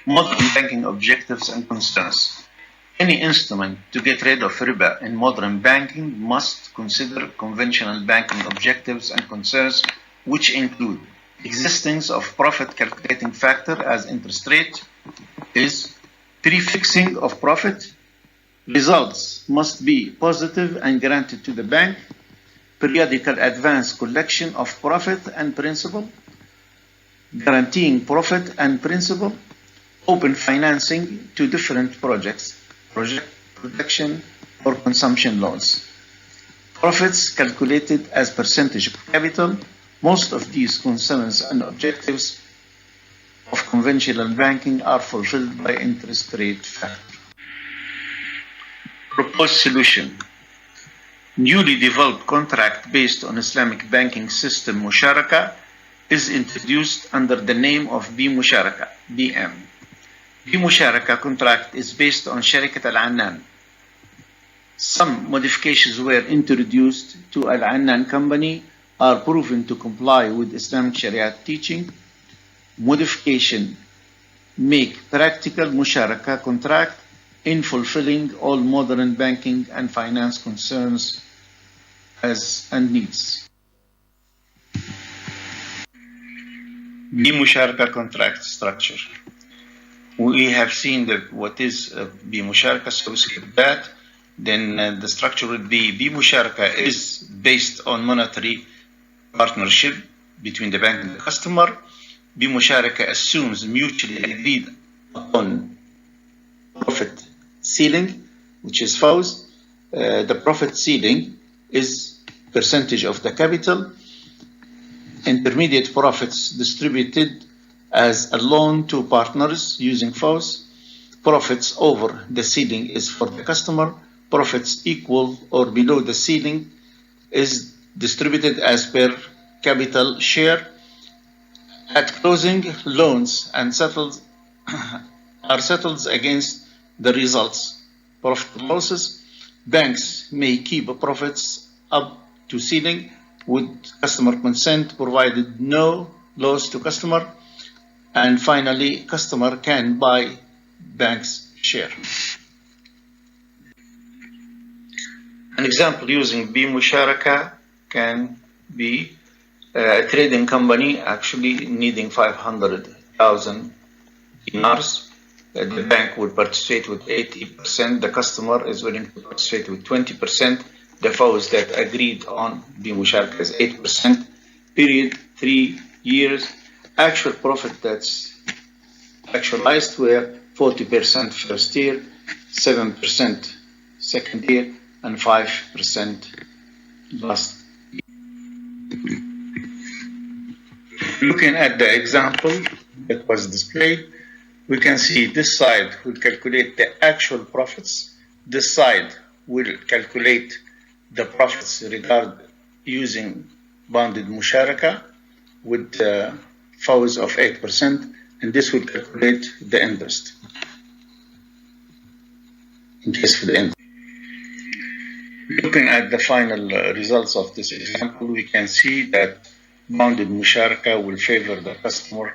Modern banking objectives and concerns. Any instrument to get rid of riba in modern banking must consider conventional banking objectives and concerns, which include existence of profit calculating factor as interest rate is prefixing of profit, results must be positive and granted to the bank, periodical advance collection of profit and principal, guaranteeing profit and principal, open financing to different projects, project protection or consumption loans. Profits calculated as percentage of capital. Most of these concerns and objectives of conventional banking are fulfilled by interest rate factor. Proposed solution. Newly developed contract based on Islamic banking system Musharaka is introduced under the name of B-Musharaka, BM. B-Musharaka contract is based on Sharikat Al-Annan. Some modifications were introduced to Al-Annan company are proven to comply with Islamic Sharia teaching. Modification make practical Musharaka contract in fulfilling all modern banking and finance concerns and needs. B-Musharaka contract structure. We have seen what is B-Musharaka, so we skip that. Then the structure would be B-Musharaka is based on monetary partnership between the bank and the customer. B-Musharaka assumes mutually agreed upon profit ceiling, which is FOWS. The profit ceiling is percentage of the capital. Intermediate profits distributed as a loan to partners using FOWS. Profits over the ceiling is for the customer. Profits equal or below the ceiling is distributed as per capital share. At closing, loans and are settled against the results. Profit losses, banks may keep profits up to ceiling with customer consent, provided no loss to customer. And finally, customer can buy bank's share. An example using B-Musharaka can be a trading company actually needing 500,000 dinars. The bank would participate with 80%. The customer is willing to participate with 20%. The FOWS that agreed on B-Musharaka is 8%. Period 3 years. Actual profit that's actualized were 40% first year, 7% second year, and 5% last year. Looking at the example that was displayed, we can see this side will calculate the actual profits. This side will calculate the profits using bounded Musharaka with FOWS of 8%, and this will calculate the interest. In case for the interest. Looking at the final results of this example, we can see that bounded Musharaka will favor the customer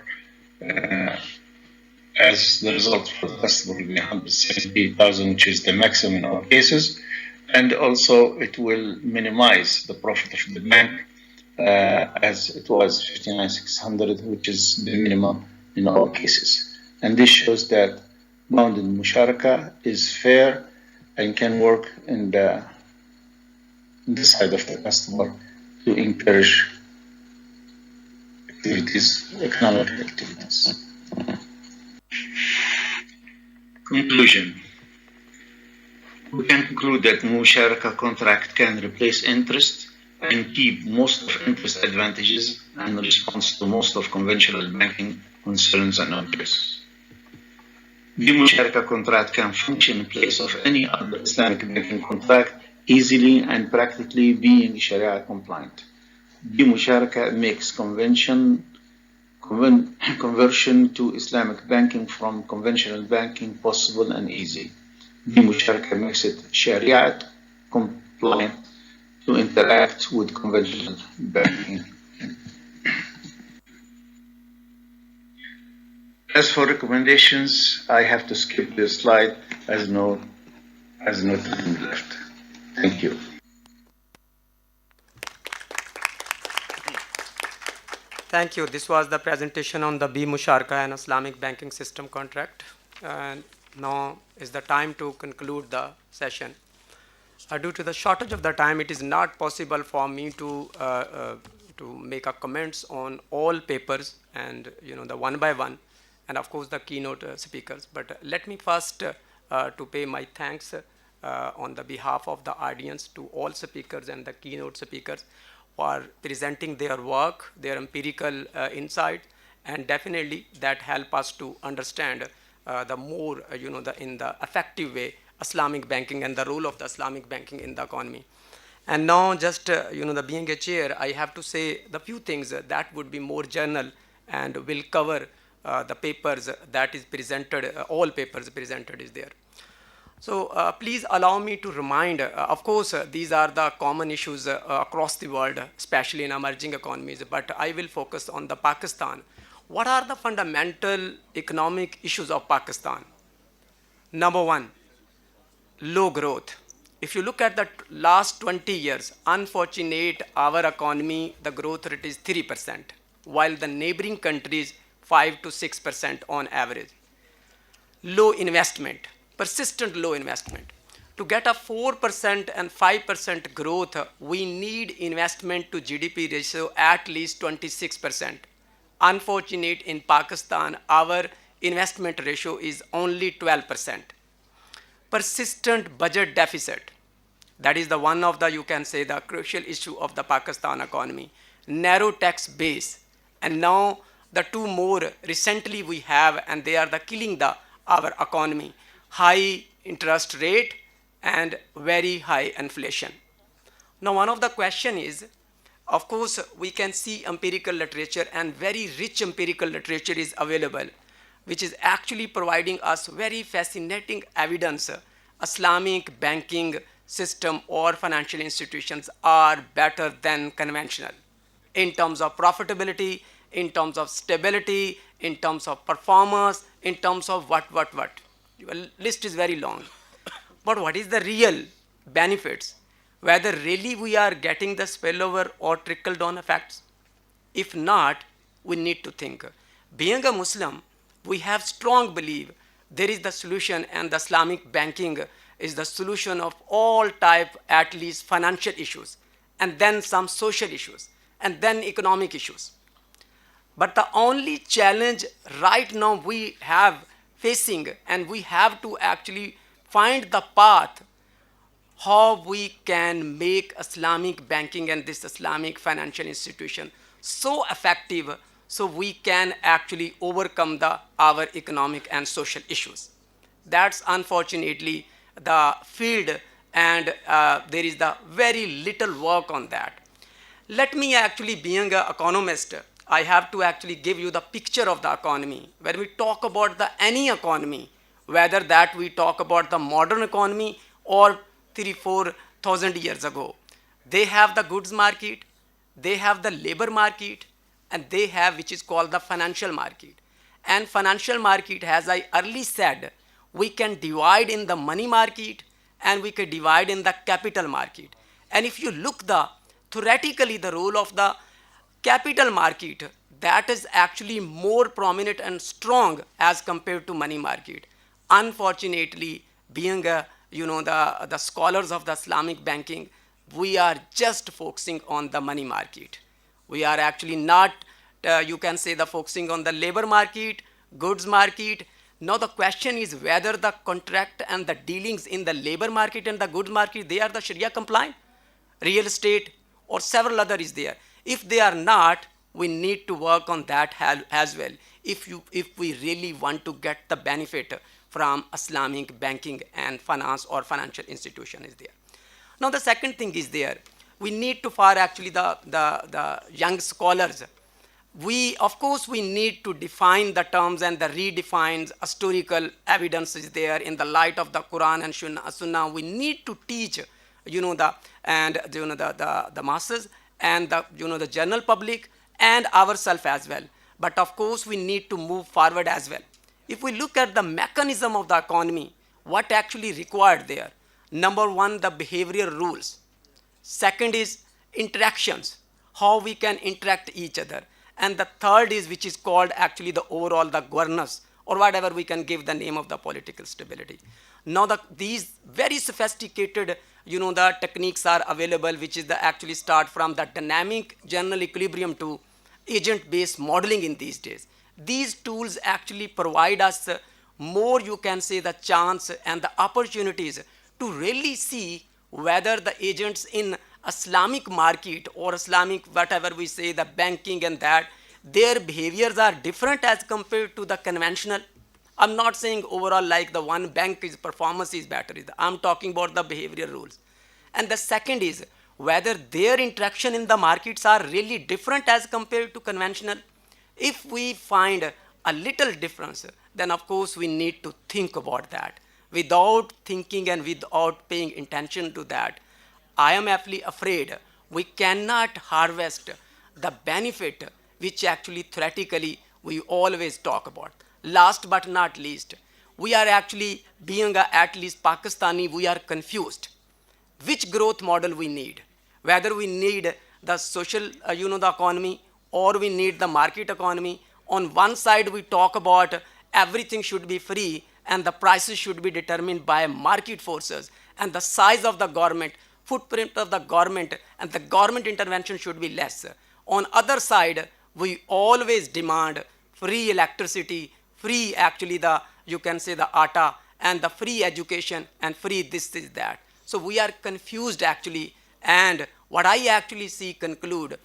as the result for the customer will be 170,000, which is the maximum in all cases. And also it will minimize the profit of the bank as it was 59,600, which is the minimum in all cases. And this shows that bounded musharaka is fair and can work in the side of the customer to encourage activities, economic activities. Conclusion. We can conclude that musharaka contract can replace interest and keep most of interest advantages and response to most of conventional banking concerns and objects. The musharaka contract can function in place of any other Islamic banking contract easily and practically being Sharia compliant. The musharaka makes conversion to Islamic banking from conventional banking possible and easy. The musharaka makes it Sharia compliant to interact with conventional banking. As for recommendations, I have to skip this slide as no time left. Thank you. Thank you. This was the presentation on the Musharaka and Islamic banking system contract. And now is the time to conclude the session. Due to the shortage of the time, it is not possible for me to make a comments on all papers and the one by one, and of course the keynote speakers. But let me first to pay my thanks on the behalf of the audience to all speakers and the keynote speakers for presenting their work, their empirical insight, and definitely that help us to understand the more, in the effective way, Islamic banking and the role of the Islamic banking in the economy. And now just, being a chair, I have to say the few things that would be more general and will cover the papers that is presented, all papers presented is there. So please allow me to remind, of course, these are the common issues across the world, especially in emerging economies, but I will focus on the Pakistan. What are the fundamental economic issues of Pakistan? Number one, low growth. If you look at the last 20 years, unfortunate, our economy, the growth rate is 3%, while the neighboring countries 5 to 6% on average. Low investment. Persistent low investment. To get a 4% and 5% growth, we need investment to GDP ratio at least 26%. Unfortunate, in Pakistan, our investment ratio is only 12%. Persistent budget deficit. That is the one of the, you can say, the crucial issue of the Pakistan economy. Narrow tax base. And now the two more recently we have, and they are the killing our economy. High interest rate and very high inflation. Now one of the question is, of course, we can see empirical literature, and very rich empirical literature is available, which is actually providing us very fascinating evidence. Islamic banking system or financial institutions are better than conventional in terms of profitability, in terms of stability, in terms of performance, in terms of what. The list is very long. But what is the real benefits? Whether really we are getting the spillover or trickle-down effects? If not, we need to think. Being a Muslim, we have strong belief there is the solution, and the Islamic banking is the solution of all type, at least financial issues, and then some social issues, and then economic issues. But the only challenge right now we have facing, and we have to actually find the path how we can make Islamic banking and this Islamic financial institution so effective so we can actually overcome our economic and social issues. That's unfortunately the field, and there is the very little work on that. Let me actually, being an economist, I have to actually give you the picture of the economy. When we talk about any economy, whether that we talk about the modern economy or 3,000-4,000 years ago, they have the goods market, they have the labor market, and they have which is called the financial market. And financial market, as I earlier said, we can divide in the money market and we can divide in the capital market. And if you look theoretically the role of the capital market, that is actually more prominent and strong as compared to money market. Unfortunately, being the scholars of the Islamic banking, we are just focusing on the money market. We are actually not, you can say, the focusing on the labor market, goods market. Now the question is whether the contract and the dealings in the labor market and the goods market, they are the Sharia compliant, real estate or several other is there. If they are not, we need to work on that as well if we really want to get the benefit from Islamic banking and finance or financial institution is there. Now the second thing is there, we need to, for actually the young scholars, of course we need to define the terms and the redefines historical evidence is there in the light of the Quran and Sunnah. We need to teach the masses and the general public and ourselves as well. But of course we need to move forward as well. If we look at the mechanism of the economy, what actually required there? Number one, the behavioral rules. Second is interactions, how we can interact each other. And the third is, which is called actually the overall the governance, or whatever we can give the name of the political stability. Now these very sophisticated the techniques are available, which is the actually start from the dynamic general equilibrium to agent-based modeling in these days. These tools actually provide us more, you can say, the chance and the opportunities to really see whether the agents in Islamic market or Islamic whatever we say, the banking and that, their behaviors are different as compared to the conventional. I'm not saying overall like the one bank is performance is better. I'm talking about the behavioral rules. And the second is whether their interaction in the markets are really different as compared to conventional. If we find a little difference, then of course we need to think about that. Without thinking and without paying attention to that, I am actually afraid we cannot harvest the benefit which actually theoretically we always talk about. Last but not least, we are actually being at least Pakistani, we are confused. Which growth model we need? Whether we need the social, the economy, or we need the market economy. On one side, we talk about everything should be free and the prices should be determined by market forces and the size of the government, footprint of the government, and the government intervention should be less. On other side, we always demand free electricity, free actually the, you can say the atta, and the free education and free this is that. So we are confused actually, and what I actually see conclude,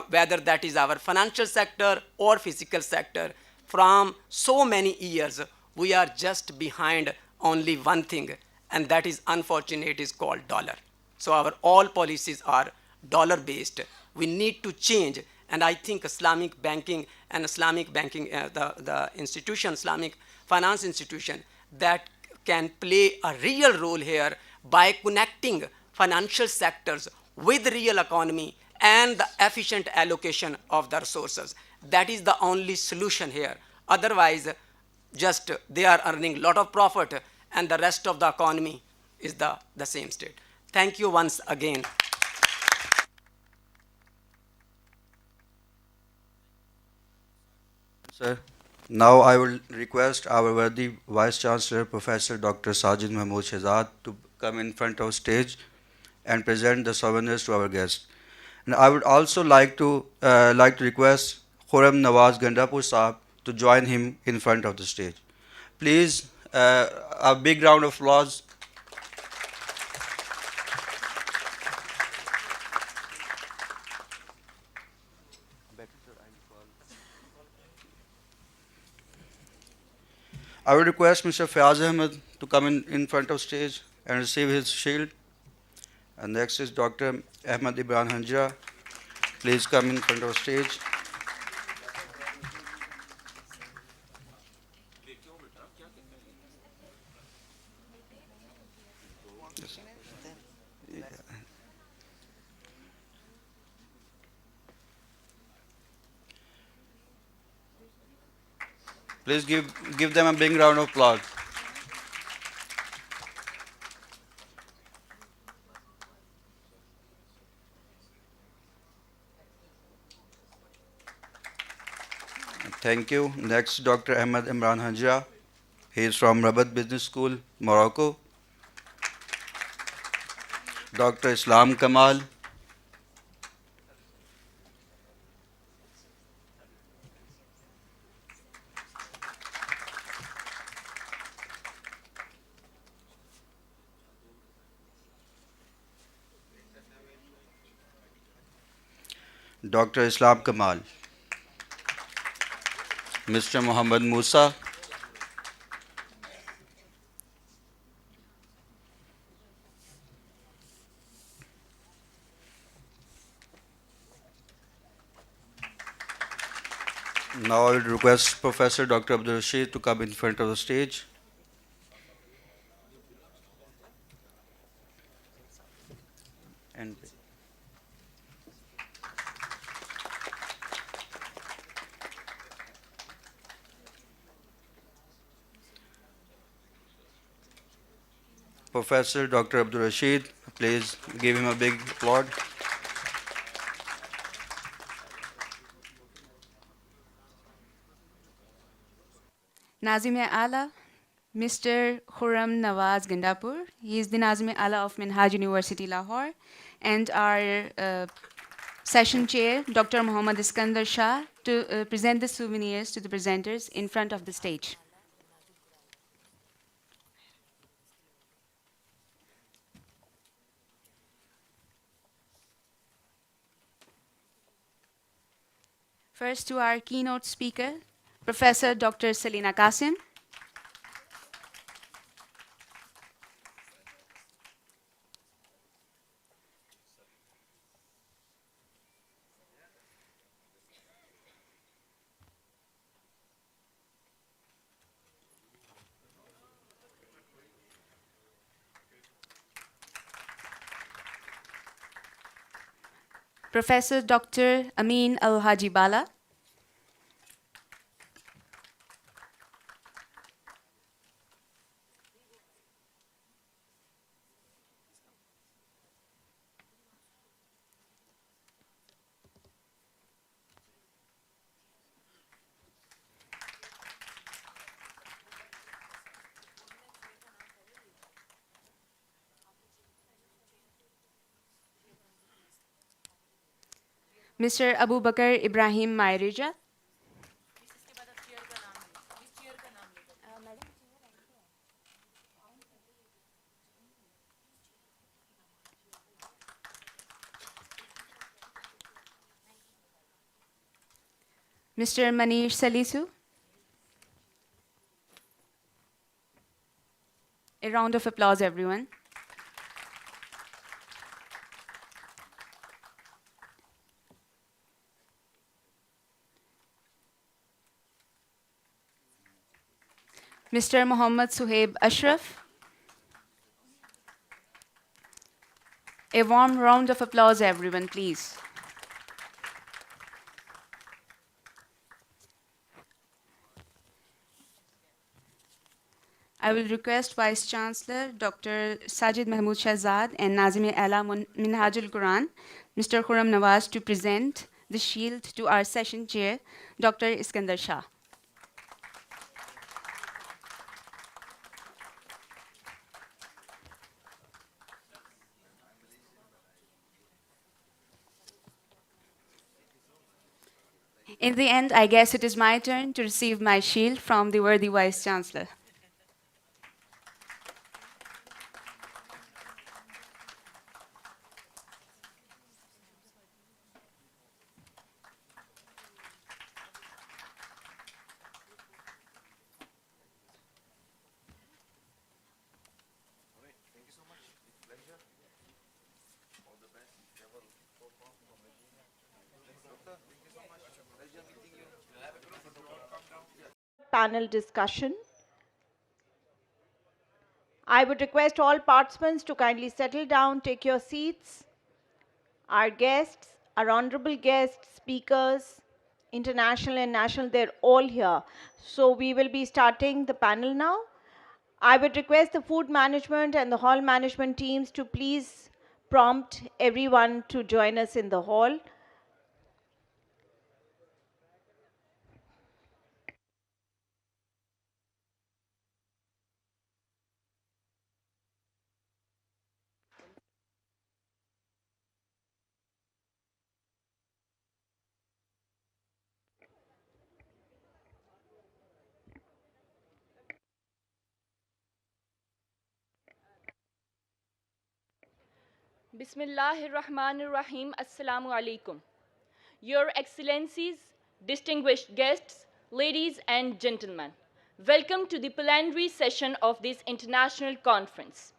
whether that is our financial sector or physical sector, from so many years, we are just behind only one thing, and that is unfortunate is called dollar. So our all policies are dollar based. We need to change, and I think Islamic banking and Islamic banking, the institution, Islamic finance institution, that can play a real role here by connecting financial sectors with real economy and the efficient allocation of the resources. That is the only solution here. Otherwise, just they are earning a lot of profit and the rest of the economy is the same state. Thank you once again. Sir, now I will request our worthy Vice Chancellor, Professor Dr. Sajid Mahmood Shehzad, to come in front of stage and present the souvenirs to our guests. And I would also like to request Khurram Nawaz Gandapur Saab to join him in front of the stage. Please, a big round of applause. I would request Mr. Fayaz Ahmed to come in front of stage and receive his shield. And next is Dr. Ahmed Ibrahim Hanjra. Please come in front of stage. Please give them a big round of applause. Thank you. Next, Dr. Ahmed Imran Hajra. He is from Rabat Business School, Morocco. Dr. Islam Kamal. Dr. Islam Kamal. Mr. Muhammad Musa. Now I will request Professor Dr. Abdul Rashid to come in front of the stage. And Professor Dr. Abdul Rashid, please give him a big applaud. Nazim-e-Ala, Mr. Khurram Nawaz Gandapur. He is the Nazim-e-Ala of Minhaj University, Lahore. And our session chair, Dr. Muhammad Iskandar Shah, to present the souvenirs to the presenters in front of the stage. First to our keynote speaker, Professor Dr. Selina Qasim. Professor Dr. Amin Al-Haji Bala. Mr. Abu Bakr Ibrahim Mairija. Mr. Manish Salisu. A round of applause, everyone. Mr. Muhammad Suhaib Ashraf. A warm round of applause, everyone, please. I will request Vice Chancellor Dr. Sajid Mahmood Shahzad and Nazim-e-Ala Minhajul Quran, Mr. Khurram Nawaz, to present the shield to our session chair, Dr. Iskandar Shah. In the end, I guess it is my turn to receive my shield from the worthy Vice Chancellor. Panel discussion. I would request all participants to kindly settle down, take your seats. Our guests, our honorable guests, speakers, international and national, they're all here. So we will be starting the panel now. I would request the food management and the hall management teams to please prompt everyone to join us in the hall. Bismillahirrahmanirrahim. Assalamu alaikum. Your Excellencies, distinguished guests, ladies and gentlemen, welcome to the plenary session of this international conference.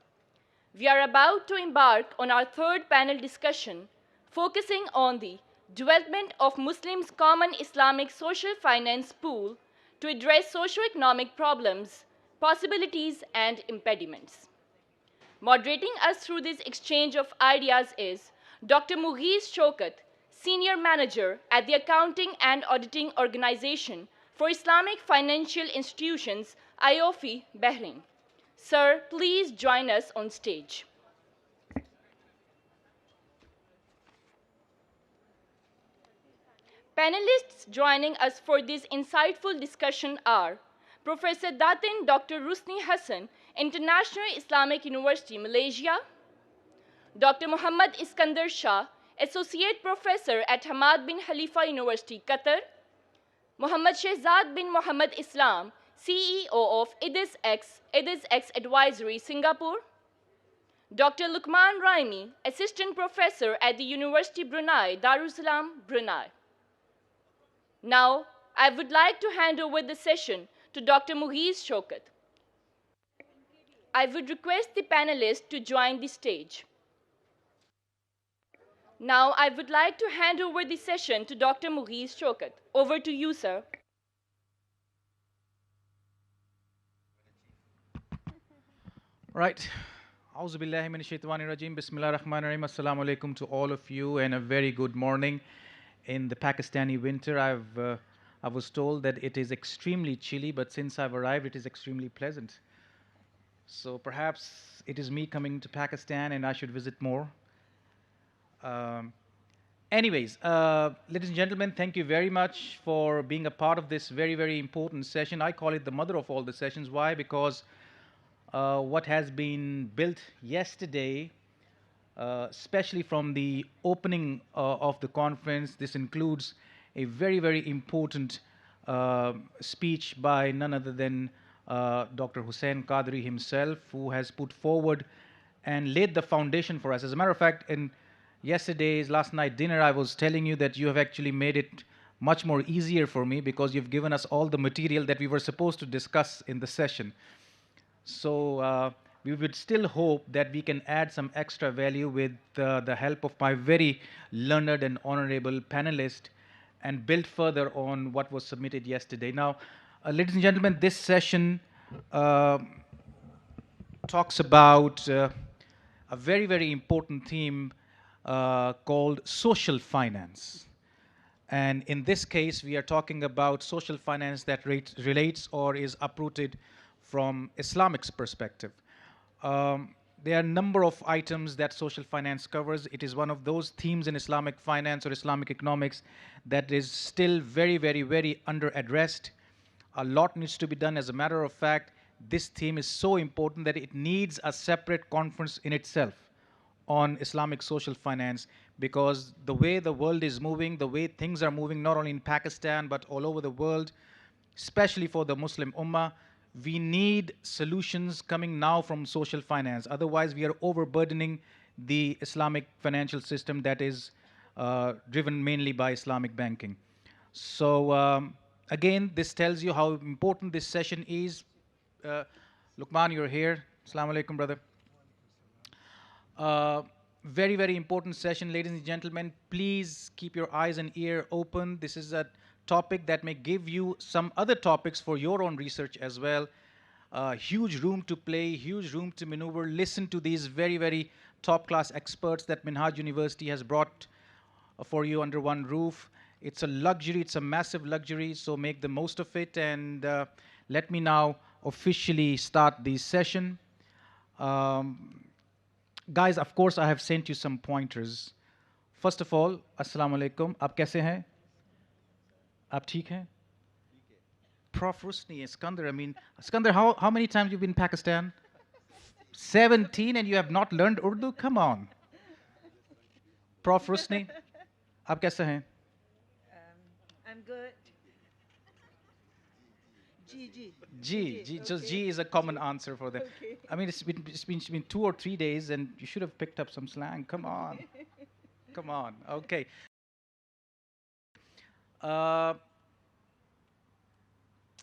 We are about to embark on our third panel discussion focusing on the development of Muslims' common Islamic social finance pool to address socio-economic problems, possibilities, and impediments. Moderating us through this exchange of ideas is Dr. Mughis Shokat, Senior Manager at the Accounting and Auditing Organization for Islamic Financial Institutions, IOFI, Bahrain. Sir, please join us on stage. Panelists joining us for this insightful discussion are Professor Datin Dr. Rusni Hassan, International Islamic University, Malaysia; Dr. Muhammad Iskandar Shah, Associate Professor at Hamad bin Khalifa University, Qatar; Muhammad Shehzad bin Muhammad Islam, CEO of IDIS-X Advisory, Singapore; Dr. Lukman Raimi, Assistant Professor at the University Brunei, Darussalam, Brunei. Now, I would like to hand over the session to Dr. Mughis Shokat. I would request the panelists to join the stage. Now, I would like to hand over the session to Dr. Mughis Shokat. Over to you, sir. Right. Auzu billahi minash shaitani rajim. Bismillah ar-Rahman ar-Rahim. Assalamu alaikum to all of you and a very good morning. In the Pakistani winter, I was told that it is extremely chilly, but since I've arrived, it is extremely pleasant. So perhaps it is me coming to Pakistan and I should visit more. Anyways, ladies and gentlemen, thank you very much for being a part of this very, very important session. I call it the mother of all the sessions. Why? Because what has been built yesterday, especially from the opening of the conference, this includes a very, very important speech by none other than Dr. Hussain Qadri himself, who has put forward and laid the foundation for us. As a matter of fact, in last night dinner, I was telling you that you have actually made it much more easier for me because you've given us all the material that we were supposed to discuss in the session. So we would still hope that we can add some extra value with the help of my very learned and honorable panelist and build further on what was submitted yesterday. Now, ladies and gentlemen, this session talks about a very, very important theme called social finance. And in this case, we are talking about social finance that relates or is uprooted from Islamic's perspective. There are a number of items that social finance covers. It is one of those themes in Islamic finance or Islamic economics that is still very, very, very under-addressed. A lot needs to be done. As a matter of fact, this theme is so important that it needs a separate conference in itself on Islamic social finance, because the way the world is moving, the way things are moving, not only in Pakistan, but all over the world, especially for the Muslim Ummah, we need solutions coming now from social finance. Otherwise, we are overburdening the Islamic financial system that is driven mainly by Islamic banking. So again, this tells you how important this session is. Lukman, you're here. Assalamu alaikum, brother. Very, very important session, ladies and gentlemen. Please keep your eyes and ear open. This is a topic that may give you some other topics for your own research as well. Huge room to play, huge room to maneuver. Listen to these very, very top-class experts that Minhaj University has brought for you under one roof. It's a luxury, it's a massive luxury, so make the most of it. And let me now officially start the session. Guys, of course, I have sent you some pointers. First of all, Assalamu alaikum. Aap kaise hain? Aap theek hain? Prof. Rusni, Iskandar, I mean, Iskandar, how many times you've been in Pakistan? 17 and you have not learned Urdu? Come on. Prof. Rusni, aap kaise hain? I'm good. G. Just G is a common answer for them. Okay. I mean, it's been 2 or 3 days, and you should have picked up some slang. Come on, come on. Okay. Uh,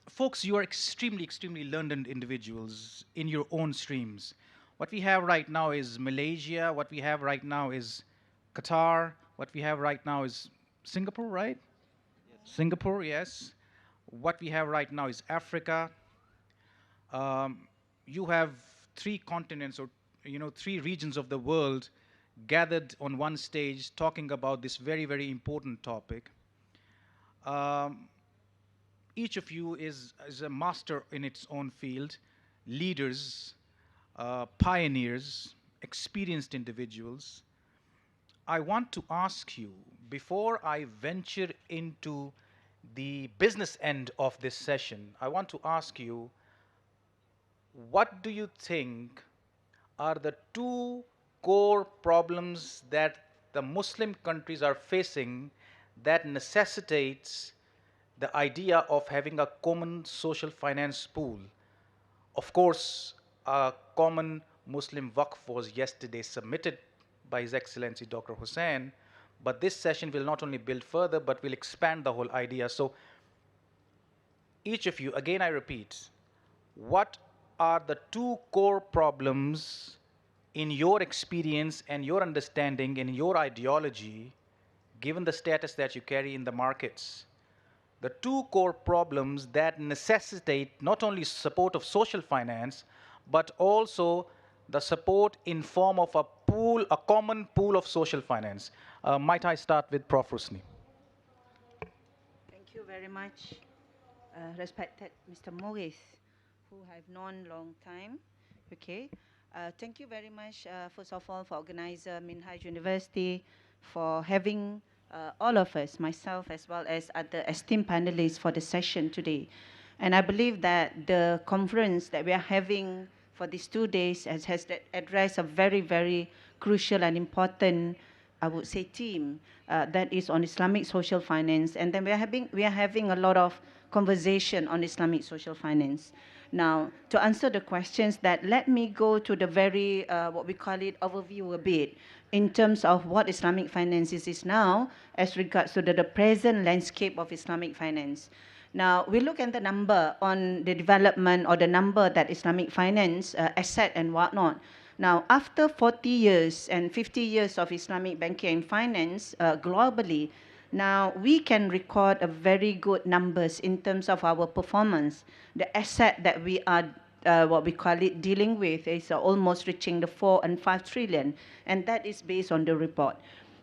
Folks, you are extremely learned individuals in your own streams. What we have right now is Malaysia. What we have right now is Qatar. What we have right now is Singapore, right? Singapore, yes. What we have right now is Africa. You have three continents, or three regions of the world gathered on one stage talking about this very important topic. Each of you is a master in its own field, leaders, pioneers, experienced individuals. I want to ask you, before I venture into the business end of this session, I want to ask you, what do you think are the two core problems that the Muslim countries are facing that necessitates the idea of having a common social finance pool? Of course, a common Muslim Waqf was yesterday submitted by His Excellency Dr. Hussain, but this session will not only build further, but will expand the whole idea. So each of you, again I repeat, what are the two core problems in your experience and your understanding and your ideology, given the status that you carry in the markets? The two core problems that necessitate not only support of social finance, but also the support in form of a pool, a common pool of social finance. Might I start with Prof. Rusni? Thank you very much, respected Mr. Morris, who I've known long time. Okay. Thank you very much, first of all, for organizer Minhaj University for having all of us, myself as well as other esteemed panelists for the session today. And I believe that the conference that we are having for these 2 days has addressed a very crucial and important, I would say, theme that is on Islamic social finance. And then we are having a lot of conversation on Islamic social finance. Now, to answer the questions, that let me go to the very, what we call it, overview a bit in terms of what Islamic finance is now as regards to the present landscape of Islamic finance. Now, we look at the number on the development or the number that Islamic finance asset and whatnot. Now, after 40 years and 50 years of Islamic banking and finance globally, now we can record a very good numbers in terms of our performance. The asset that we are what we call it dealing with is almost reaching the 4 and 5 trillion, and that is based on the report.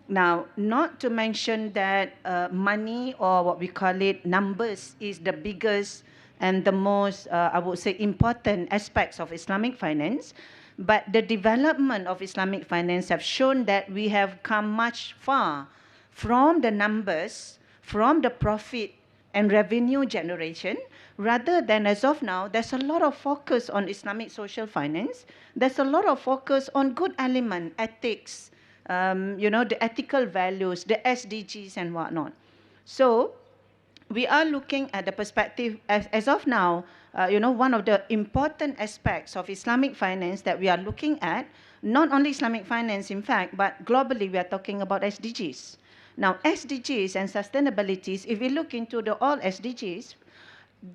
Now, not to mention that money, or what we call it numbers, is the biggest and the most, I would say, important aspects of Islamic finance. But the development of Islamic finance have shown that we have come much far from the numbers, from the profit and revenue generation, rather than as of now, there's a lot of focus on Islamic social finance. There's a lot of focus on good element, ethics, the ethical values, the SDGs and whatnot. So we are looking at the perspective as of now, one of the important aspects of Islamic finance that we are looking at, not only Islamic finance in fact, but globally we are talking about SDGs. Now, SDGs and sustainabilities, if we look into the all SDGs,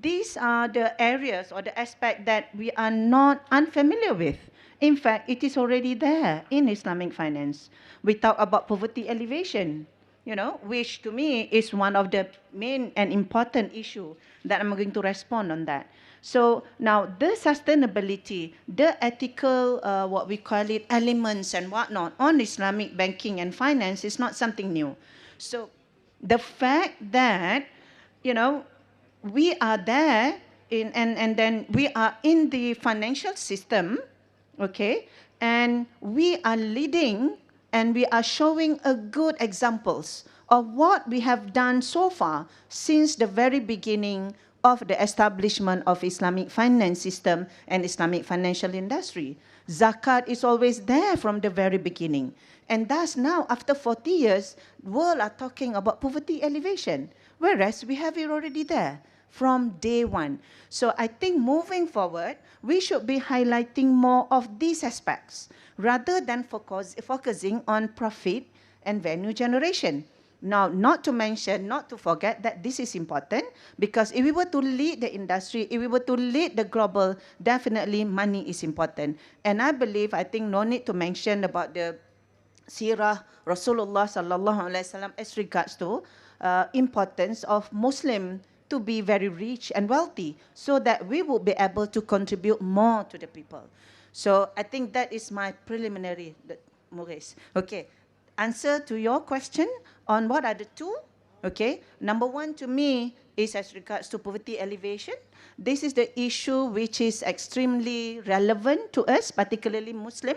these are the areas or the aspect that we are not unfamiliar with. In fact, it is already there in Islamic finance. We talk about poverty alleviation, which to me is one of the main and important issue that I'm going to respond on that. So now the sustainability, the ethical, what we call it, elements and whatnot on Islamic banking and finance is not something new. So the fact that, we are there and then we are in the financial system, okay, and we are leading and we are showing a good examples of what we have done so far since the very beginning of the establishment of Islamic finance system and Islamic financial industry. Zakat is always there from the very beginning. And thus now, after 40 years, the world are talking about poverty alleviation, whereas we have it already there from day one. So I think moving forward, we should be highlighting more of these aspects rather than focusing on profit and value generation. Now, not to mention, not to forget that this is important, because if we were to lead the industry, if we were to lead the global, definitely money is important. And I believe, I think no need to mention about the Sirah Rasulullah sallallahu alaihi wasallam as regards to importance of Muslim to be very rich and wealthy, so that we will be able to contribute more to the people. So I think that is my preliminary, Maurice. Okay, answer to your question on what are the two. Okay, number one to me is as regards to poverty alleviation. This is the issue which is extremely relevant to us, particularly Muslim.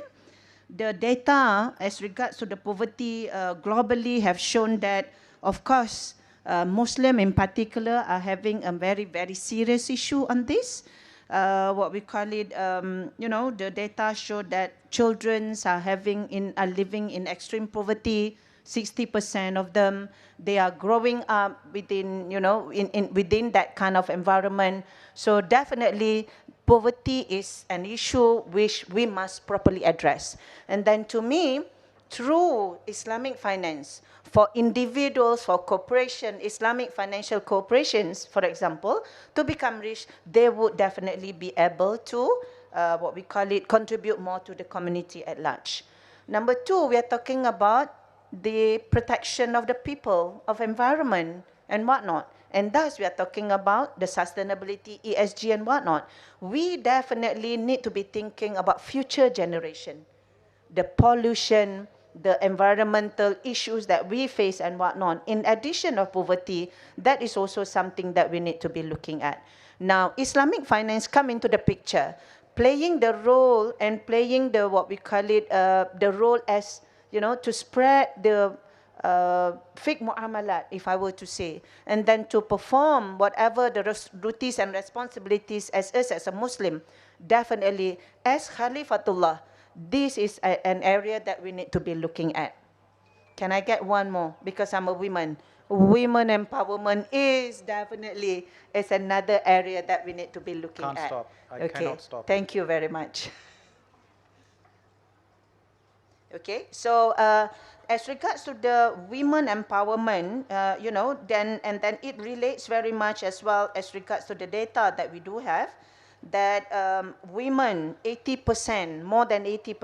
The data as regards to the poverty globally have shown that, of course, Muslim in particular are having a very, very serious issue on this. What we call it, the data show that children are living in extreme poverty. 60% of them, they are growing up within, within that kind of environment. So definitely, poverty is an issue which we must properly address. And then to me, through Islamic finance, for individuals, for corporation, Islamic financial corporations, for example, to become rich, they would definitely be able to, contribute more to the community at large. Number two, we are talking about the protection of the people, of environment and whatnot. And thus we are talking about the sustainability, ESG and whatnot. We definitely need to be thinking about future generation, the pollution, the environmental issues that we face and whatnot. In addition of poverty, that is also something that we need to be looking at. Now, Islamic finance come into the picture, playing the role and playing the, the role as, to spread the fake mu'amalat, if I were to say, and then to perform whatever the duties and responsibilities as us as a Muslim. Definitely, as Khalifatullah, this is an area that we need to be looking at. Can I get one more? Because I'm a woman. Women empowerment is definitely another area that we need to be looking Can't at. stop. I cannot stop. Thank you very much. Okay, so as regards to the women empowerment, then it relates very much as well as regards to the data that we do have, that women, 80%, more than 80%,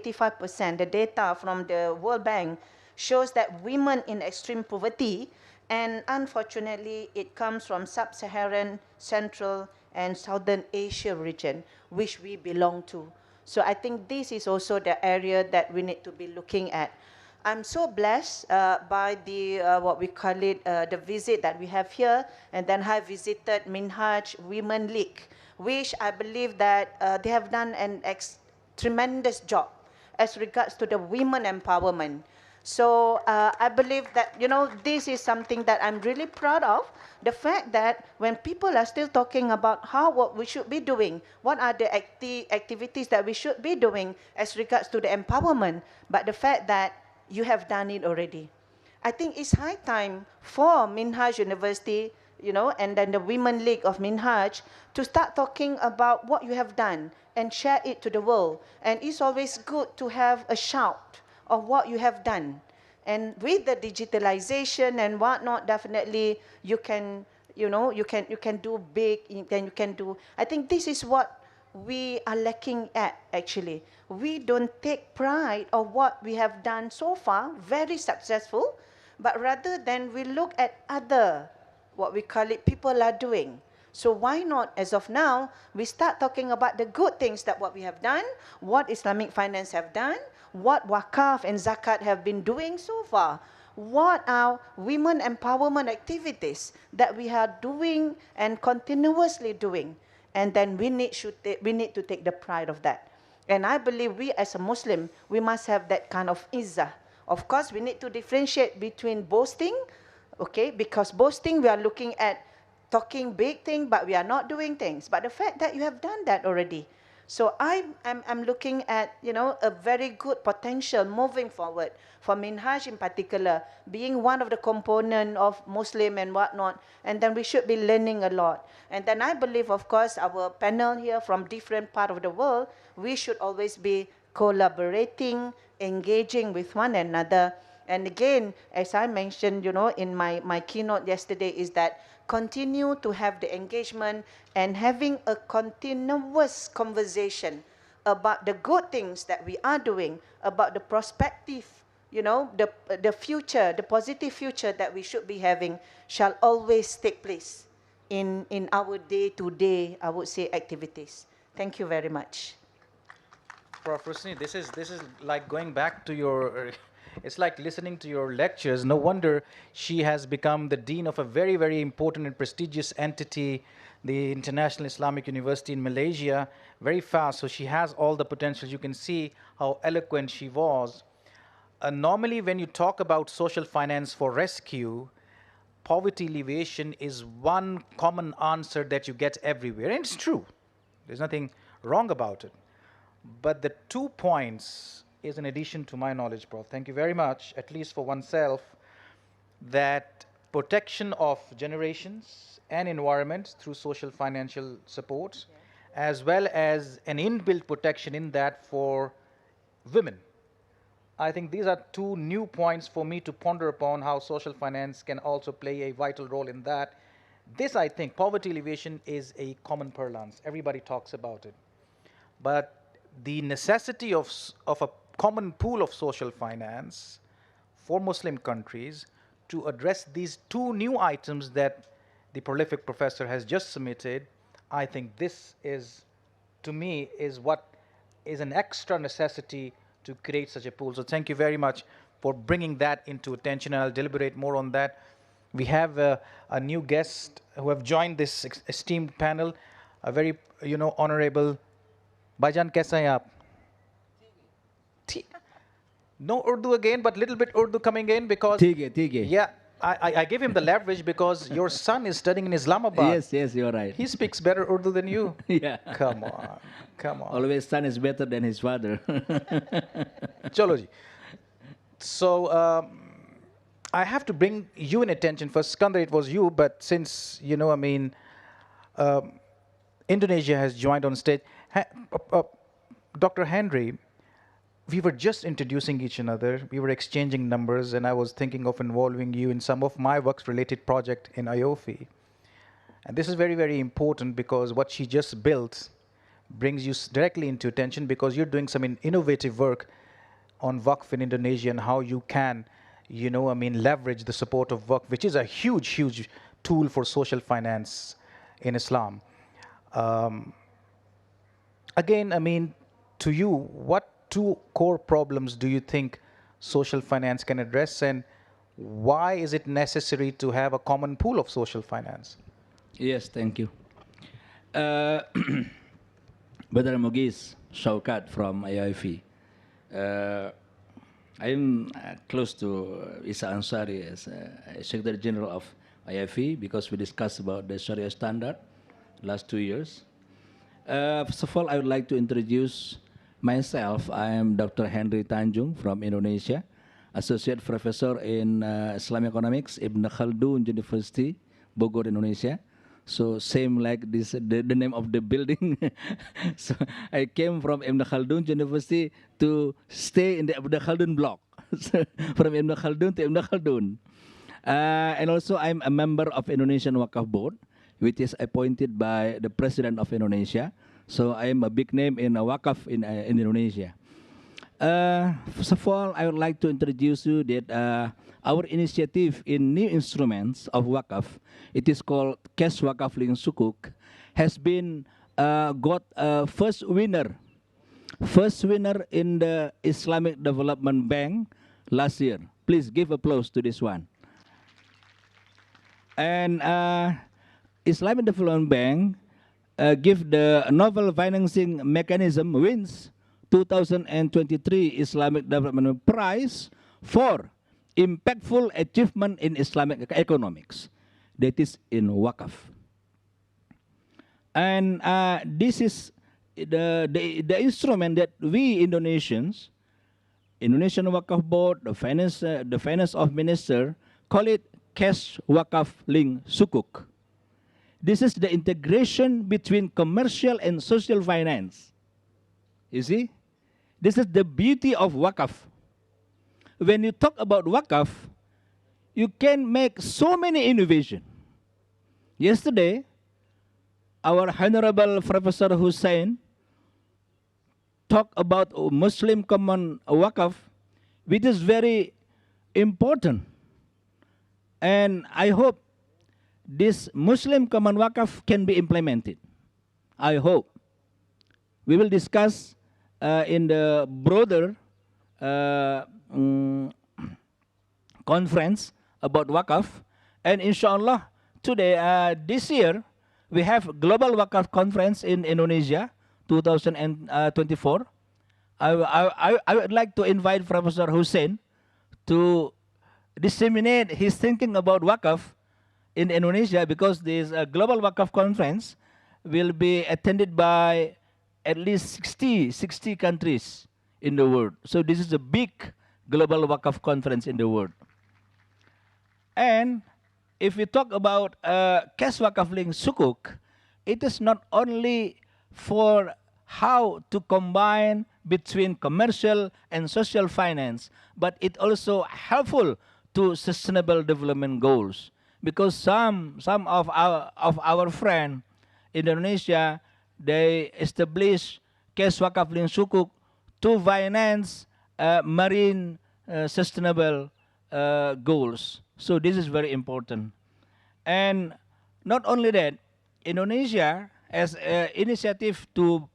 85%, the data from the World Bank shows that women in extreme poverty, and unfortunately it comes from Sub-Saharan, Central and Southern Asia region, which we belong to. So I think this is also the area that we need to be looking at. I'm so blessed by the, the visit that we have here, and then I visited Minhaj Women League, which I believe that they have done an tremendous job as regards to the women empowerment. So I believe that, this is something that I'm really proud of. The fact that when people are still talking about what we should be doing, what are the activities that we should be doing as regards to the empowerment, but the fact that you have done it already. I think it's high time for Minhaj University, and then the Women League of Minhaj to start talking about what you have done and share it to the world. And it's always good to have a shout of what you have done. And with the digitalization and whatnot, definitely you can, you can do big, then you can do. I think this is what we are lacking at, actually. We don't take pride of what we have done so far, very successful, but rather than we look at other, people are doing. So why not, as of now, we start talking about the good things that what we have done, what Islamic finance have done, what Wakaf and Zakat have been doing so far, what are women empowerment activities that we are doing and continuously doing. And then we need to take the pride of that. And I believe we as a Muslim, we must have that kind of izzah. Of course, we need to differentiate between boasting, okay, because boasting, we are looking at talking big things, but we are not doing things. But the fact that you have done that already, So I'm looking at, a very good potential moving forward for Minhaj in particular, being one of the component of Muslim and whatnot, and then we should be learning a lot. And then I believe, of course, our panel here from different part of the world, we should always be collaborating, engaging with one another. And again, as I mentioned, in my keynote yesterday, is that continue to have the engagement and having a continuous conversation about the good things that we are doing, about the prospective, the future, the positive future that we should be having shall always take place in our day-to-day, I would say, activities. Thank you very much. Prof. Rusni, this is like going back to your, it's like listening to your lectures. No wonder she has become the dean of a very, very important and prestigious entity, the International Islamic University in Malaysia, very fast. So she has all the potential. You can see how eloquent she was. Normally, when you talk about social finance for rescue, poverty alleviation is one common answer that you get everywhere. And it's true. There's nothing wrong about it. But the 2 points is an addition to my knowledge, Prof. Thank you very much, at least for oneself, that protection of generations and environment through social financial support, as well as an inbuilt protection in that for women. I think these are 2 new points for me to ponder upon how social finance can also play a vital role in that. This, I think, poverty alleviation is a common parlance. Everybody talks about it. But the necessity of a common pool of social finance for Muslim countries to address these 2 new items that the prolific professor has just submitted, I think this is, to me, is what is an extra necessity to create such a pool. So thank you very much for bringing that into attention, and I'll deliberate more on that. We have a new guest who have joined this esteemed panel, a very, honorable Bhajan, kaisa hai aap? No Urdu again, but little bit Urdu coming in because yeah, I give him the leverage because your son is studying in Islamabad. Yes, you're right. He speaks better Urdu than you. Yeah. Come on. Always son is better than his father. Chalo ji. So I have to bring you in attention first. Skandar, it was you, but since Indonesia has joined on stage. Dr. Henry, we were just introducing each other. We were exchanging numbers, and I was thinking of involving you in some of my works-related project in IOFI. And this is very, very important because what she just built brings you directly into attention because you're doing some innovative work on WAQF in Indonesia and how you can, leverage the support of WAQF, which is a huge, huge tool for social finance in Islam. Again, to you, what 2 core problems do you think social finance can address, and why is it necessary to have a common pool of social finance? Yes, thank you. Badar Mugis Shaukat from IIF. I'm close to Isa Ansari as Secretary General of IIF because we discussed about the Sharia standard last 2 years. First of all, I would like to introduce myself. I am Dr. Henry Tanjung from Indonesia, Associate Professor in Islamic Economics, Ibn Khaldun University, Bogor, Indonesia. So same like this, the name of the building. So I came from Ibn Khaldun University to stay in the Ibn Khaldun block. From Ibn Khaldun to Ibn Khaldun. And also I'm a member of Indonesian Waqf Board, which is appointed by the President of Indonesia. So I am a big name in Waqf in Indonesia. First of all, I would like to introduce you that our initiative in new instruments of Waqf, it is called Cash Waqf Link Sukuk, has been got first winner in the Islamic Development Bank last year. Please give applause to this one. And Islamic Development Bank give the novel financing mechanism wins 2023 Islamic Development Prize for impactful achievement in Islamic economics. That is in Waqf. And this is the instrument that we Indonesians, Indonesian Wakaf Board, the finance of minister, call it cash wakaf link sukuk. This is the integration between commercial and social finance. You see, this is the beauty of wakaf. When you talk about wakaf, you can make so many innovation. Yesterday, our Honorable Professor Hussein talked about Muslim common wakaf, which is very important. And I hope this Muslim common wakaf can be implemented. I hope. We will discuss in the broader conference about wakaf. And inshallah, today, this year, we have Global Wakaf Conference in Indonesia, 2024. I would like to invite Professor Hussein to disseminate his thinking about wakaf in Indonesia, because this Global Wakaf Conference will be attended by at least 60 countries in the world. So this is a big Global Wakaf Conference in the world. And if we talk about cash wakaf link sukuk, it is not only for how to combine between commercial and social finance, but it also helpful to sustainable development goals. Because some of our friends in Indonesia, they establish cash wakaf link sukuk to finance marine sustainable goals. So this is very important. And not only that, Indonesia has an initiative to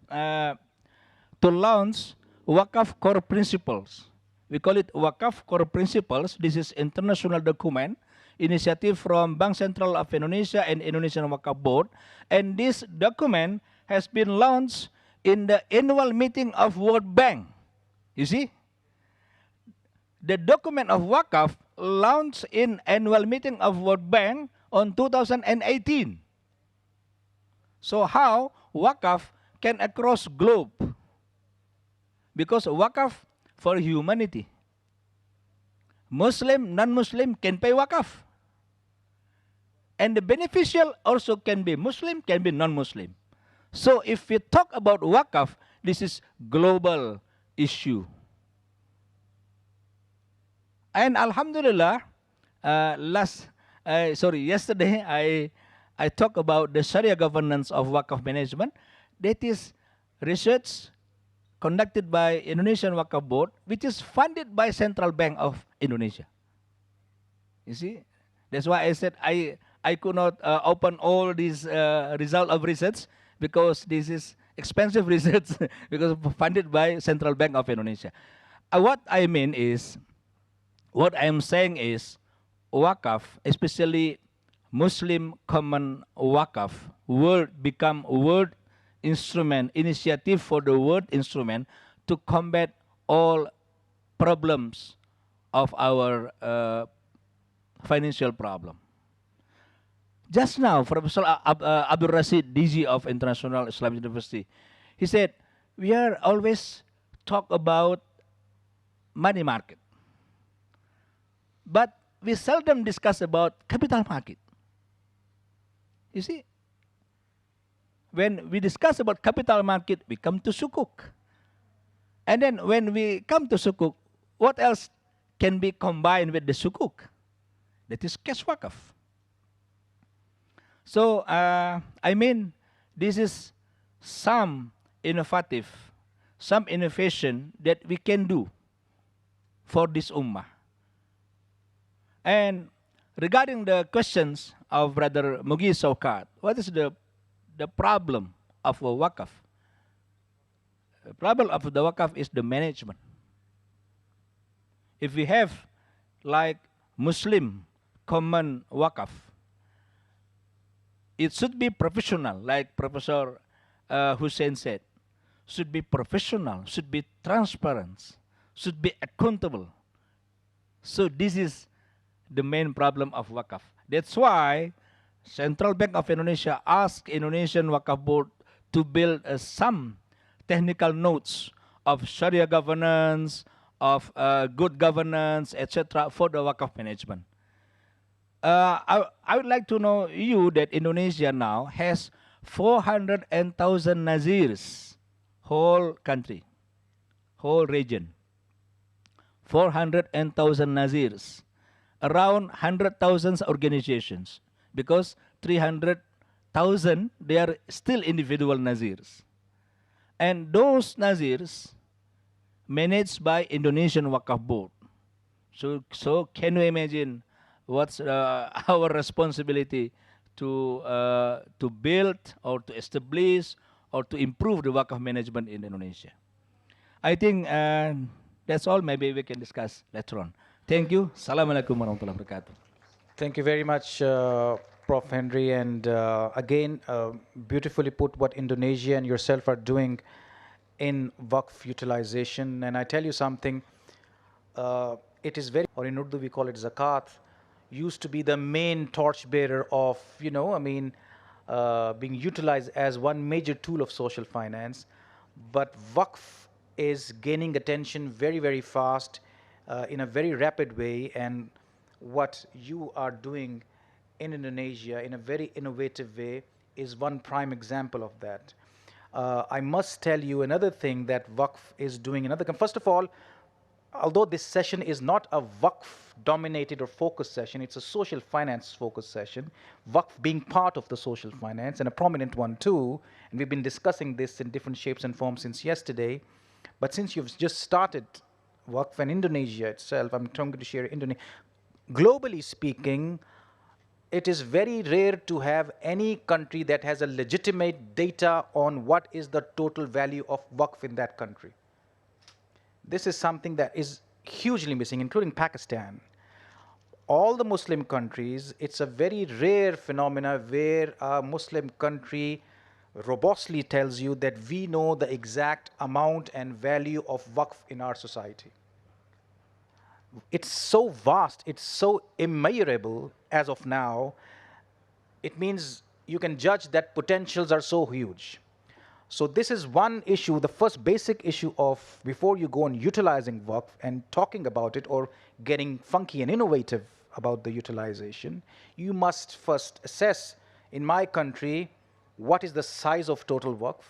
launch Wakaf Core Principles. We call it Wakaf Core Principles. This is international document, initiative from Bank Sentral of Indonesia and Indonesian Wakaf Board. And this document has been launched in the annual meeting of World Bank. You see? The document of Wakaf launched in annual meeting of World Bank on 2018. So how Wakaf can across globe? Because Wakaf for humanity. Muslim, non-Muslim can pay Wakaf. And the beneficial also can be Muslim, can be non-Muslim. So if we talk about Wakaf, this is global issue. And Alhamdulillah, yesterday I talked about the Sharia governance of Wakaf management. That is research conducted by Indonesian Wakaf Board, which is funded by Central Bank of Indonesia. You see, that's why I said I could not open all these result of research, because this is expensive research because funded by Central Bank of Indonesia. What I mean is, what I am saying is, Wakaf, especially Muslim common Wakaf, will become world instrument, initiative for the world instrument to combat all problems of our financial problem. Just now, Professor Abdul Rashid, DG of International Islamic University, he said, we are always talk about money market, but we seldom discuss about capital market. You see, when we discuss about capital market, we come to sukuk. And then when we come to sukuk, what else can be combined with the sukuk? That is cash wakaf. So, I mean, this is some innovative, some innovation that we can do for this ummah. And regarding the questions of Brother Mugi Saukat, what is the problem of a wakaf? The problem of the wakaf is the management. If we have like Muslim common wakaf, it should be professional, like Professor Hussein said. Should be professional, should be transparent, should be accountable. So this is the main problem of wakaf. That's why Central Bank of Indonesia asked Indonesian Wakaf Board to build some technical notes of Sharia governance, of good governance, etc., for the Waqf management. I would like to know you that Indonesia now has 400,000 Nazirs, whole country, whole region. 400,000 Nazirs, around 100,000 organizations, because 300,000 they are still individual Nazirs. And those Nazirs managed by Indonesian Waqf Board. So can you imagine what's our responsibility to build or to establish or to improve the Waqf management in Indonesia? I think that's all. Maybe we can discuss later on. Thank you. Assalamualaikum warahmatullahi wabarakatuh. Thank you very much, Prof. Henry. And again, beautifully put what Indonesia and yourself are doing in Waqf utilization. And I tell you something, it is very, or in Urdu we call it zakat, used to be the main torchbearer of, being utilized as one major tool of social finance. But Waqf is gaining attention very, very fast, in a very rapid way. And what you are doing in Indonesia in a very innovative way is one prime example of that. I must tell you another thing that Waqf is doing. First of all, although this session is not a Waqf dominated or focused session, it's a social finance focused session, Waqf being part of the social finance and a prominent one too, and we've been discussing this in different shapes and forms since yesterday. But since you've just started Waqf in Indonesia itself, I'm trying to share Indonesia. Globally speaking, it is very rare to have any country that has a legitimate data on what is the total value of Waqf in that country. This is something that is hugely missing, including Pakistan. All the Muslim countries, it's a very rare phenomena where a Muslim country robustly tells you that we know the exact amount and value of Waqf in our society. It's so vast, it's so immeasurable as of now, it means you can judge that potentials are so huge. So this is one issue, the first basic issue of before you go on utilizing Waqf and talking about it or getting funky and innovative about the utilization, you must first assess, in my country, what is the size of total Waqf?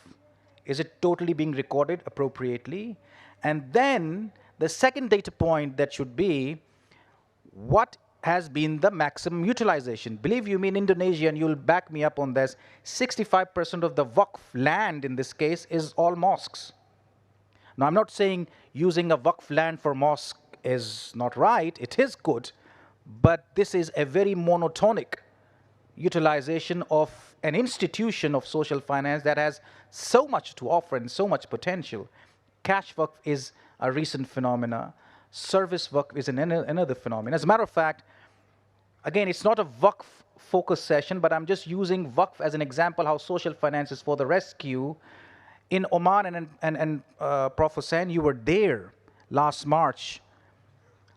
Is it totally being recorded appropriately? And then the second data point that should be, what has been the maximum utilization? Believe you me, in Indonesia, and you'll back me up on this, 65% of the Waqf land in this case is all mosques. Now, I'm not saying using a Waqf land for mosque is not right, it is good, but this is a very monotonic utilization of an institution of social finance that has so much to offer and so much potential. Cash Waqf is a recent phenomena. Service Waqf is another phenomenon. As a matter of fact, again, it's not a Waqf focus session, but I'm just using Waqf as an example how social finance is for the rescue. In Oman, and Prof. Hussain, you were there last March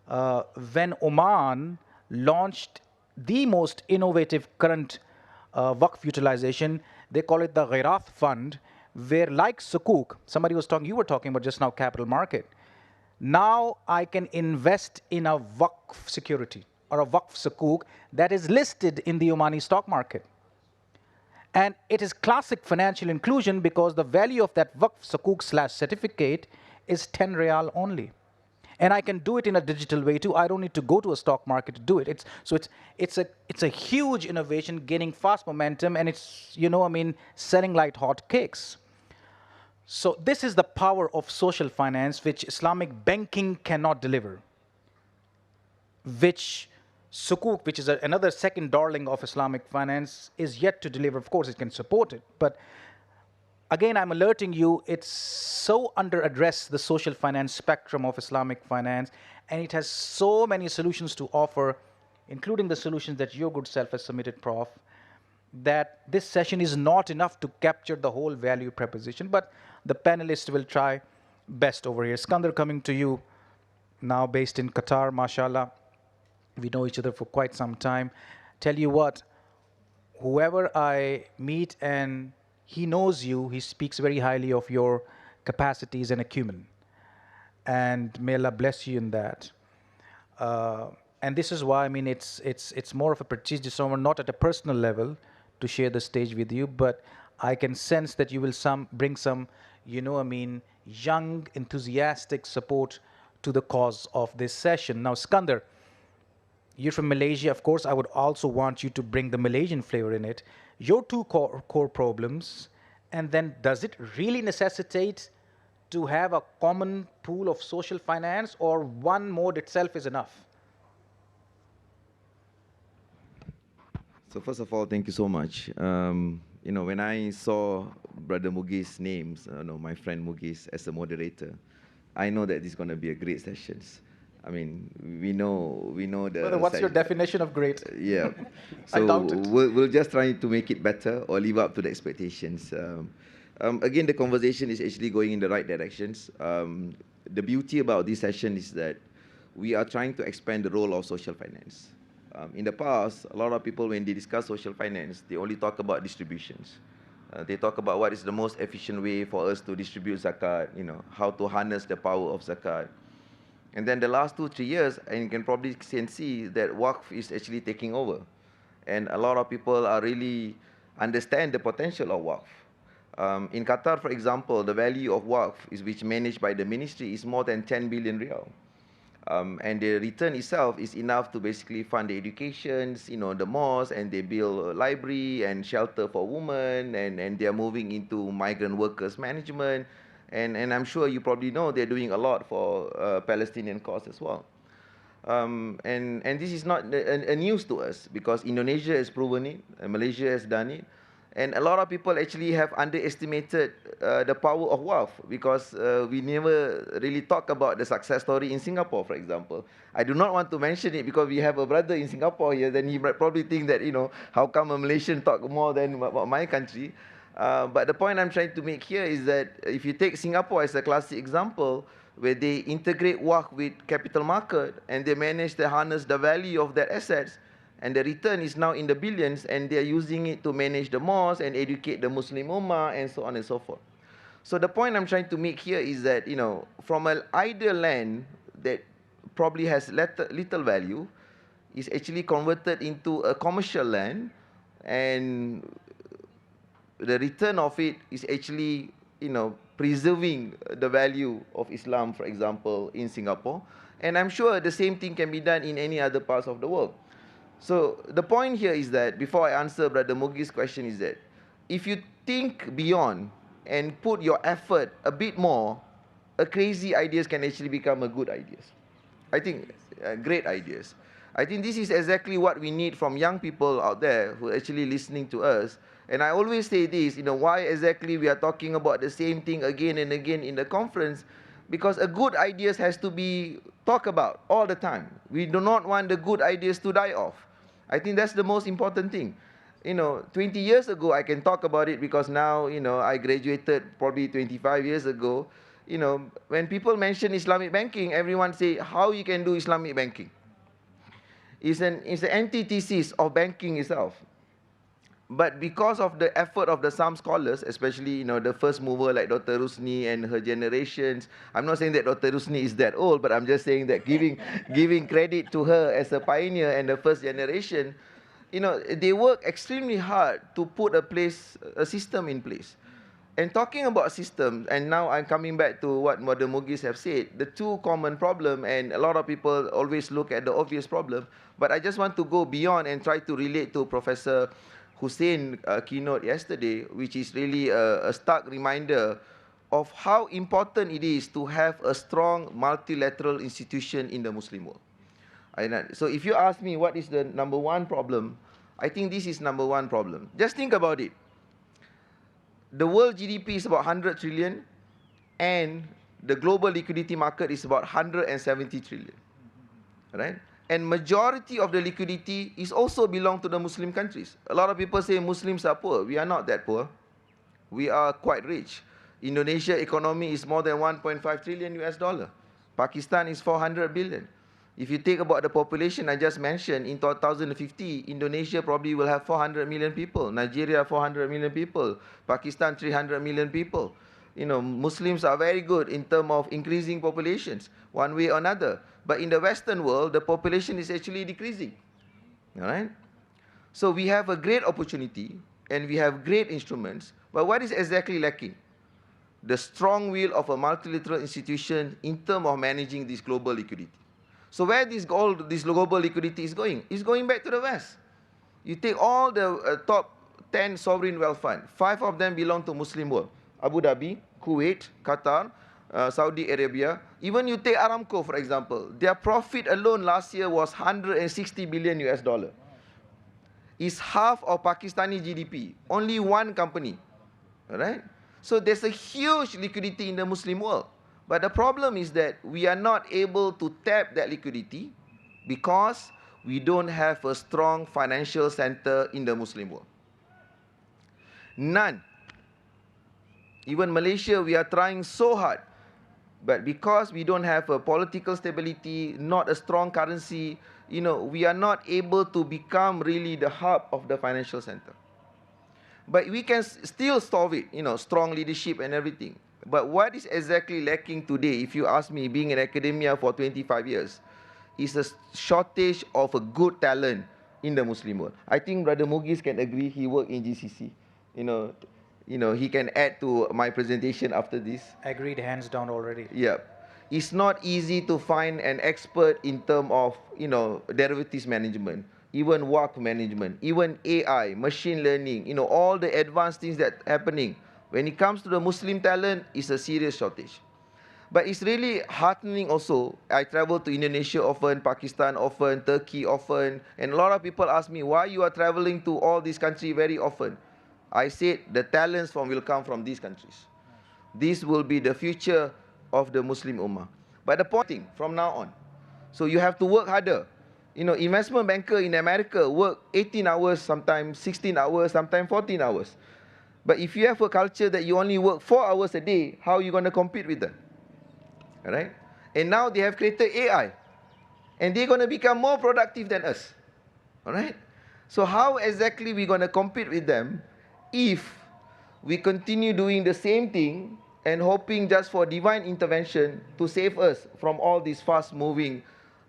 when Oman launched the most innovative current Waqf utilization. They call it the Ghirath Fund, where like Sukuk, somebody was talking, you were talking about just now capital market. Now I can invest in a Waqf security or a Waqf Sukuk that is listed in the Omani stock market. And it is classic financial inclusion because the value of that Waqf Sukuk / certificate is 10 Riyal only. And I can do it in a digital way too. I don't need to go to a stock market to do it. It's a huge innovation gaining fast momentum, and it's, selling like hot cakes. So this is the power of social finance, which Islamic banking cannot deliver, which Sukuk, which is another second darling of Islamic finance, is yet to deliver. Of course, it can support it, but again, I'm alerting you, it's so under-addressed, the social finance spectrum of Islamic finance, and it has so many solutions to offer, including the solutions that your good self has submitted, Prof, that this session is not enough to capture the whole value proposition, but the panelists will try best over here. Skandar, coming to you, now based in Qatar, mashallah. We know each other for quite some time. Tell you what, whoever I meet and he knows you, he speaks very highly of your capacities and acumen. And may Allah bless you in that. And this is why, I mean, it's more of a prestigious honor, not at a personal level, to share the stage with you, but I can sense that you will bring some, young, enthusiastic support to the cause of this session. Now, Skandar, you're from Malaysia. Of course, I would also want you to bring the Malaysian flavor in it. Your two core problems, and then does it really necessitate to have a common pool of social finance, or one mode itself is enough? So first of all, thank you so much. When I saw Brother Mugi's names, my friend Mugis as a moderator, I know that this is going to be a great session. I mean, we know the. Brother, what's your definition of great? Yeah, I so doubt it. we'll just try to make it better or live up to the expectations. Again, the conversation is actually going in the right directions. The beauty about this session is that we are trying to expand the role of social finance. In the past, a lot of people, when they discuss social finance, they only talk about distributions. They talk about what is the most efficient way for us to distribute zakat, how to harness the power of zakat. And then the last 2-3 years, and you can probably see that WACF is actually taking over. And a lot of people are really understand the potential of WACF. In Qatar, for example, the value of WACF, which managed by the ministry, is more than 10 billion riyal. And the return itself is enough to basically fund the educations, the mosques, and they build a library and shelter for women, and they are moving into migrant workers management. And I'm sure you probably know they're doing a lot for Palestinian cause as well. And this is not a news to us, because Indonesia has proven it, and Malaysia has done it. And a lot of people actually have underestimated the power of WAF, because we never really talk about the success story in Singapore, for example. I do not want to mention it because we have a brother in Singapore here, then he might probably think that, how come a Malaysian talk more than about my country? But the point I'm trying to make here is that if you take Singapore as a classic example, where they integrate WAF with capital market and they manage to harness the value of their assets, and the return is now in the billions, and they're using it to manage the mosques and educate the Muslim Ummah and so on and so forth. So the point I'm trying to make here is that, from an ideal land that probably has little value, is actually converted into a commercial land, and the return of it is actually, preserving the value of Islam, for example, in Singapore. And I'm sure the same thing can be done in any other parts of the world. So the point here is that, before I answer Brother Mugi's question, is that if you think beyond and put your effort a bit more, a crazy ideas can actually become a good ideas. I think great ideas. I think this is exactly what we need from young people out there who are actually listening to us. And I always say this, why exactly we are talking about the same thing again and again in the conference? Because a good ideas has to be talked about all the time. We do not want the good ideas to die off. I think that's the most important thing. 20 years ago, I can talk about it because now, I graduated probably 25 years ago. When people mention Islamic banking, everyone say, how you can do Islamic banking? It's an antithesis of banking itself. But because of the effort of some scholars, especially the first mover like Dr. Rusni and her generations, I'm not saying that Dr. Rusni is that old, but I'm just saying that giving credit to her as a pioneer and the first generation, they work extremely hard to put a system in place. And talking about systems, and now I'm coming back to what Mother Mugis have said, the two common problem, and a lot of people always look at the obvious problem, but I just want to go beyond and try to relate to Professor Hussein keynote yesterday, which is really a stark reminder of how important it is to have a strong multilateral institution in the Muslim world. So if you ask me what is the number one problem, I think this is number one problem. Just think about it. The world GDP is about 100 trillion, and the global liquidity market is about 170 trillion, right? And majority of the liquidity is also belong to the Muslim countries. A lot of people say Muslims are poor. We are not that poor. We are quite rich. Indonesia economy is more than 1.5 trillion US dollar. Pakistan is 400 billion. If you think about the population I just mentioned, in 2050, Indonesia probably will have 400 million people. Nigeria, 400 million people. Pakistan, 300 million people. Muslims are very good in terms of increasing populations, one way or another. But in the Western world, the population is actually decreasing. All right? So we have a great opportunity and we have great instruments, but what is exactly lacking? The strong will of a multilateral institution in terms of managing this global liquidity. So where this global liquidity is going? It's going back to the West. You take all the top 10 sovereign wealth funds, 5 of them belong to Muslim world. Abu Dhabi, Kuwait, Qatar, Saudi Arabia. Even you take Aramco, for example, their profit alone last year was 160 billion US dollar. It's half of Pakistani GDP, only one company, all right? So there's a huge liquidity in the Muslim world. But the problem is that we are not able to tap that liquidity because we don't have a strong financial center in the Muslim world. None. Even Malaysia, we are trying so hard. But because we don't have a political stability, not a strong currency, we are not able to become really the hub of the financial center. But we can still solve it, strong leadership and everything. But what is exactly lacking today, if you ask me, being in academia for 25 years, is a shortage of a good talent in the Muslim world. I think Brother Mugis can agree. He worked in GCC. He can add to my presentation after this. Agreed, hands down already. Yeah. It's not easy to find an expert in terms of, derivatives management, even WACC management, even AI, machine learning, all the advanced things that are happening. When it comes to the Muslim talent, it's a serious shortage. But it's really heartening also. I travel to Indonesia often, Pakistan often, Turkey often, and a lot of people ask me, why you are traveling to all these countries very often? I said the talents will come from these countries. This will be the future of the Muslim Ummah. But the point from now on, so you have to work harder. Investment banker in America work 18 hours, sometimes 16 hours, sometimes 14 hours. But if you have a culture that you only work 4 hours a day, how are you going to compete with them? All right? And now they have created AI. And they're going to become more productive than us. All right? So how exactly we going to compete with them if we continue doing the same thing and hoping just for divine intervention to save us from all this fast-moving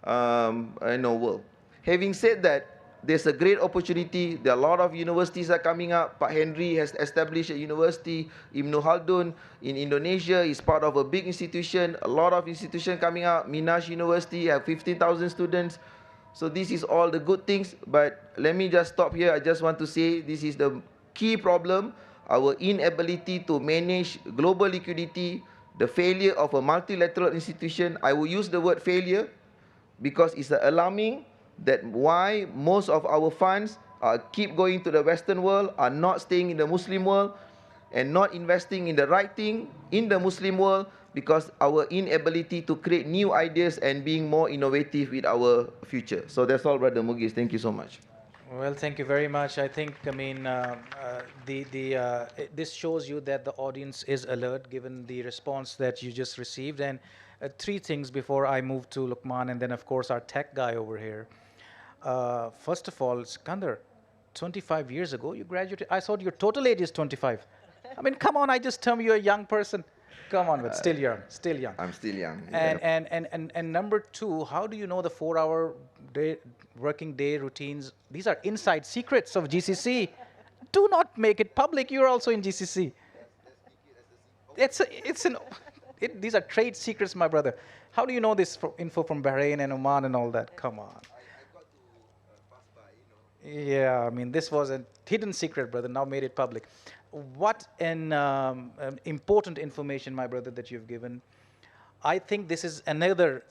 world? Having said that, there's a great opportunity. There are a lot of universities are coming up. Pak Henry has established a university. Ibn Khaldun in Indonesia is part of a big institution. A lot of institutions coming up. Minash University have 15,000 students. So this is all the good things. But let me just stop here. I just want to say this is the key problem. Our inability to manage global liquidity, the failure of a multilateral institution. I will use the word failure because it's alarming that why most of our funds keep going to the Western world, are not staying in the Muslim world, and not investing in the right thing in the Muslim world because our inability to create new ideas and being more innovative with our future. So that's all, Brother Mugis. Thank you so much. Well, thank you very much. I think, this shows you that the audience is alert given the response that you just received. And 3 things before I move to Luqman and then, of course, our tech guy over here. First of all, Skandar, 25 years ago, you graduated. I thought your total age is 25. I mean, come on, I just term you a young person. Come on, but still young, still young. I'm still young. And number 2, how do you know the 4-hour working day routines? These are inside secrets of GCC. Do not make it public. You're also in GCC. These are trade secrets, my brother. How do you know this info from Bahrain and Oman and all that? Come on. Yeah, I mean, this was a hidden secret, brother, now made it public. What an important information, my brother, that you've given. I think this is another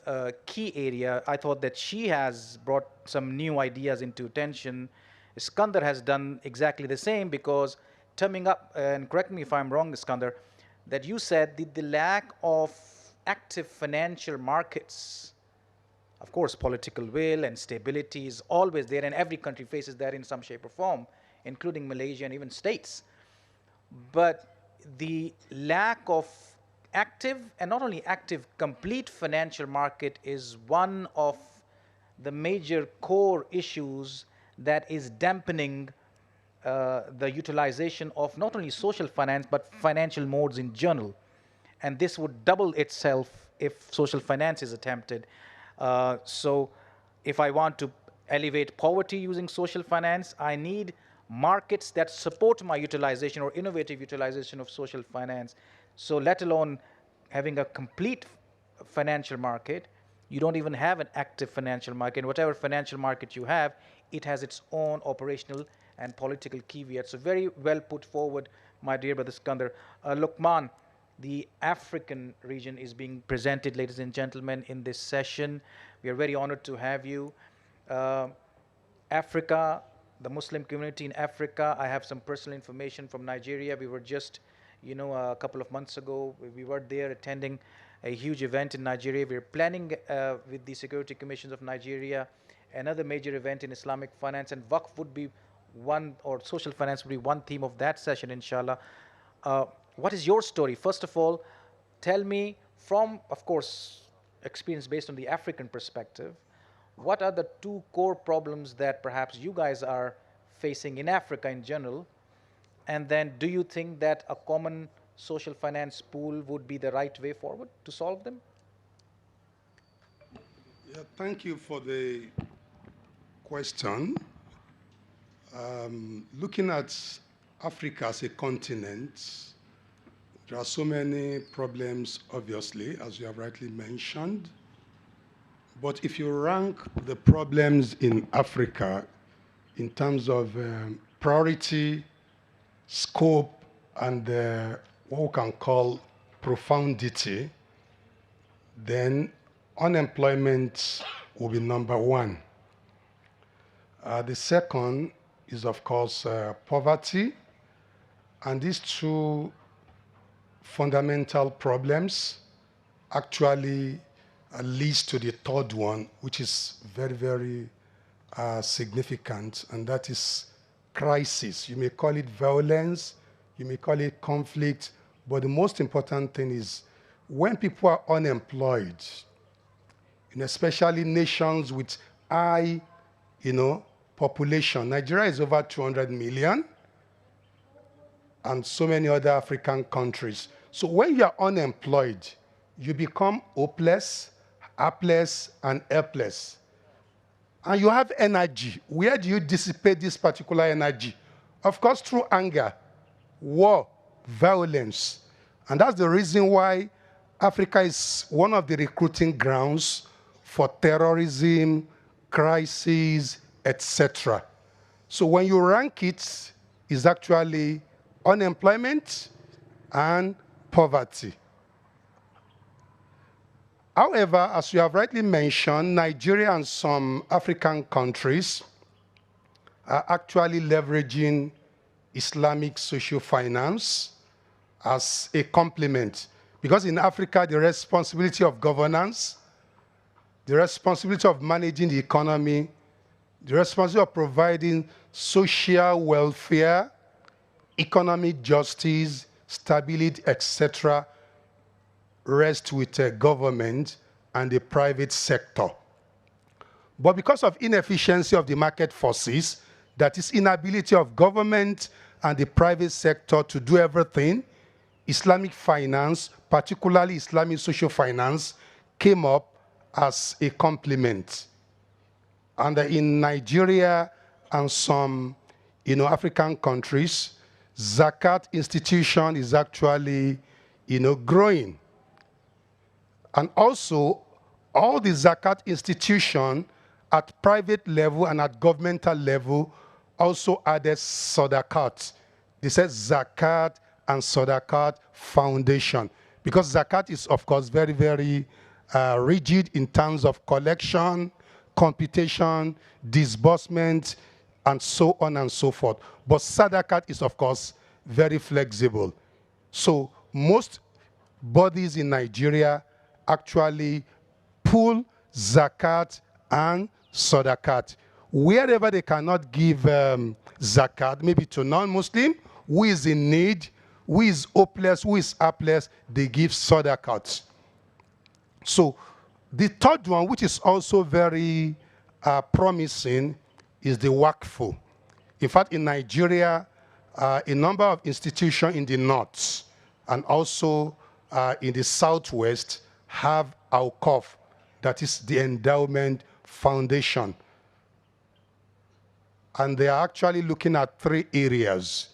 key area. I thought that she has brought some new ideas into attention. Iskandar has done exactly the same because terming up, and correct me if I'm wrong, Iskandar, that you said the lack of active financial markets. Of course, political will and stability is always there, and every country faces that in some shape or form, including Malaysia and even states. But the lack of active, and not only active, complete financial market is one of the major core issues that is dampening the utilization of not only social finance, but financial modes in general. and this would double itself if social finance is attempted. So if I want to elevate poverty using social finance, I need markets that support my utilization or innovative utilization of social finance. So let alone having a complete financial market, you don't even have an active financial market. And whatever financial market you have, it has its own operational and political caveats. So very well put forward, my dear brother Skandar. Luqman, the African region is being presented, ladies and gentlemen, in this session. We are very honored to have you. Africa, the Muslim community in Africa, I have some personal information from Nigeria. We were just, a couple of months ago, we were there attending a huge event in Nigeria. We're planning with the Security Commissions of Nigeria another major event in Islamic finance, and Waqf would be one, or social finance would be one theme of that session, inshallah. What is your story? First of all, tell me from, of course, experience based on the African perspective, what are the two core problems that perhaps you guys are facing in Africa in general? And then do you think that a common social finance pool would be the right way forward to solve them? Yeah, thank you for the question. Looking at Africa as a continent, there are so many problems, obviously, as you have rightly mentioned. But if you rank the problems in Africa in terms of priority, scope, and what we can call profundity, then unemployment will be number one. The second is, of course, poverty. And these two fundamental problems actually leads to the third one, which is very, very significant, and that is crisis. You may call it violence, you may call it conflict, but the most important thing is when people are unemployed, especially nations with high, population. Nigeria is over 200 million, and so many other African countries. So when you are unemployed, you become hopeless, helpless, and helpless. And you have energy. Where do you dissipate this particular energy? Of course, through anger, war, violence. And that's the reason why Africa is one of the recruiting grounds for terrorism, crises, etc. So when you rank it, it's actually unemployment and poverty. However, as you have rightly mentioned, Nigeria and some African countries are actually leveraging Islamic social finance as a complement. Because in Africa, the responsibility of governance, the responsibility of managing the economy, the responsibility of providing social welfare, economic justice, stability, etc., rest with the government and the private sector. But because of inefficiency of the market forces, that is inability of government and the private sector to do everything, Islamic finance, particularly Islamic social finance, came up as a complement. And in Nigeria and some African countries, Zakat institution is actually growing. And also, all the Zakat institution at private level and at governmental level also added Sadaqat. They said Zakat and Sadaqat Foundation. Because Zakat is, of course, very, very rigid in terms of collection, computation, disbursement, and so on and so forth. But Sadaqat is, of course, very flexible. So most bodies in Nigeria actually pull Zakat and Sadaqat. Wherever they cannot give Zakat, maybe to non-Muslim, who is in need, who is hopeless, who is helpless, they give Sadaqat. So the third one, which is also very promising, is the Waqf. In fact, in Nigeria, a number of institutions in the north and also in the Southwest have AUCOF, that is the Endowment Foundation. And they are actually looking at 3 areas,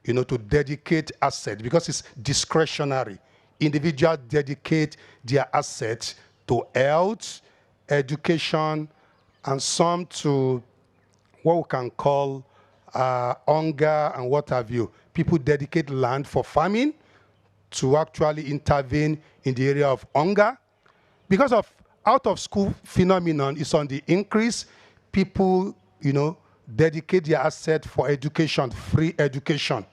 to dedicate assets, because it's discretionary. Individuals dedicate their assets to health, education, and some to what we can call hunger and what have you. People dedicate land for farming to actually intervene in the area of hunger. Because of out-of-school phenomenon is on the increase, people, dedicate their asset for education, free education.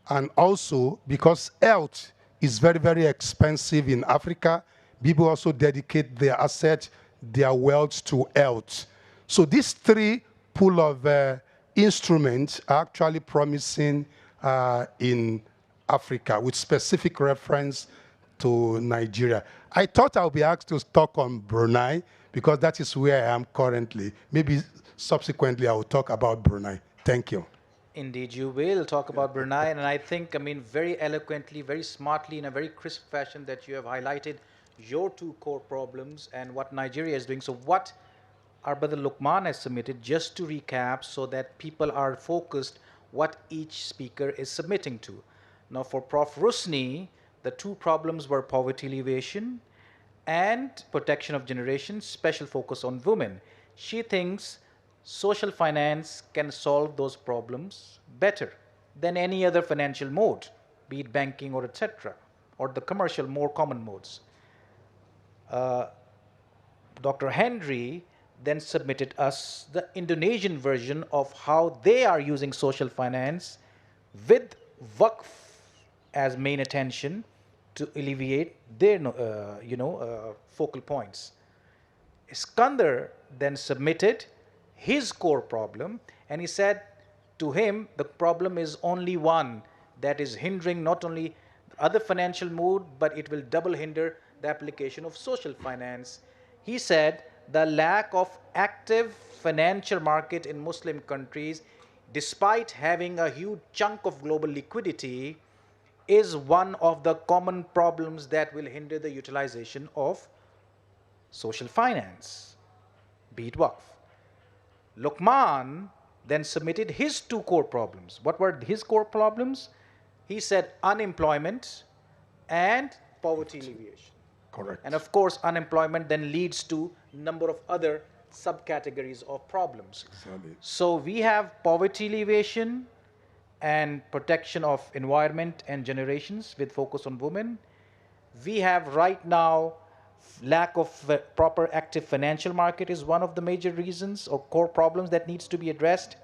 And also, because health is very, very expensive in Africa, people also dedicate their asset, their wealth to health. So these 3 pool of instruments are actually promising in Africa with specific reference to Nigeria. I thought I would be asked to talk on Brunei because that is where I am currently. Maybe subsequently I will talk about Brunei. Thank you. Indeed, you will talk about Brunei, and I think, very eloquently, very smartly, in a very crisp fashion that you have highlighted your 2 core problems and what Nigeria is doing. So what our brother Luqman has submitted, just to recap so that people are focused what each speaker is submitting to. Now for Prof. Rusni, the 2 problems were poverty alleviation and protection of generations, special focus on women. She thinks social finance can solve those problems better than any other financial mode, be it banking or etc., or the commercial, more common modes. Dr. Henry then submitted us the Indonesian version of how they are using social finance with WACF as main attention to alleviate their focal points. Iskander then submitted his core problem, and he said to him the problem is only one that is hindering not only other financial mode, but it will double hinder the application of social finance. He said the lack of active financial market in Muslim countries, despite having a huge chunk of global liquidity, is one of the common problems that will hinder the utilization of social finance, be it WACF. Luqman then submitted his 2 core problems. What were his core problems? He said unemployment and poverty alleviation. Correct. And of course, unemployment then leads to number of other subcategories of problems. Exactly. So we have poverty alleviation and protection of environment and generations with focus on women. We have right now lack of proper active financial market is one of the major reasons or core problems that needs to be addressed.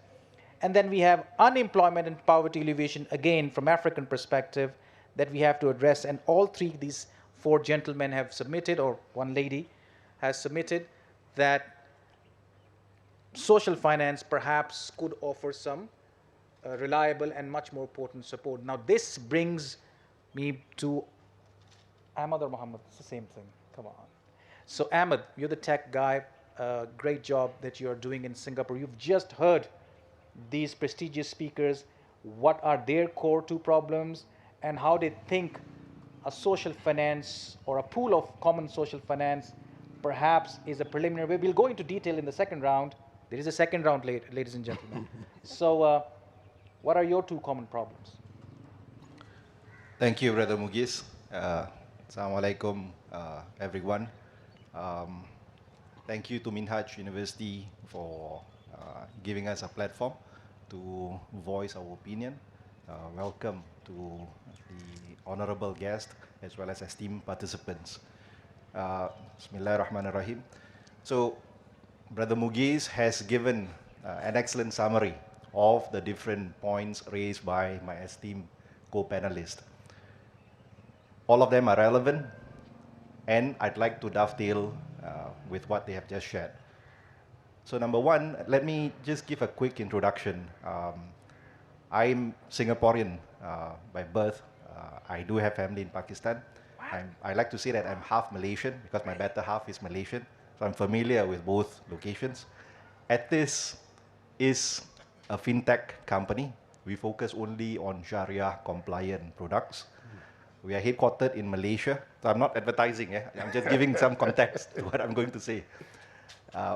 And then we have unemployment and poverty alleviation, again from African perspective, that we have to address. And all 3 these 4 gentlemen have submitted, or 1 lady has submitted, that social finance perhaps could offer some reliable and much more potent support. Now this brings me to Ahmad or Muhammad. It's the same thing. Come on. So Ahmad, you're the tech guy. Great job that you're doing in Singapore. You've just heard these prestigious speakers. What are their core 2 problems and how they think a social finance or a pool of common social finance perhaps is a preliminary. We'll go into detail in the second round. There is a second round, ladies and gentlemen. So what are your 2 common problems? Thank you, Brother Mugis. Assalamualaikum, everyone. Thank you to Minhaj University for giving us a platform to voice our opinion. Welcome to the honorable guest as well as esteemed participants. Bismillahirrahmanirrahim. So, Brother Mugis has given an excellent summary of the different points raised by my esteemed co-panelists. All of them are relevant, and I'd like to dovetail with what they have just shared. So number 1, let me just give a quick introduction. I'm Singaporean by birth. I do have family in Pakistan. I like to say that I'm half Malaysian because my better half is Malaysian. So I'm familiar with both locations. Atis is a fintech company. We focus only on Sharia compliant products. We are headquartered in Malaysia. So I'm not advertising, I'm just giving some context to what I'm going to say.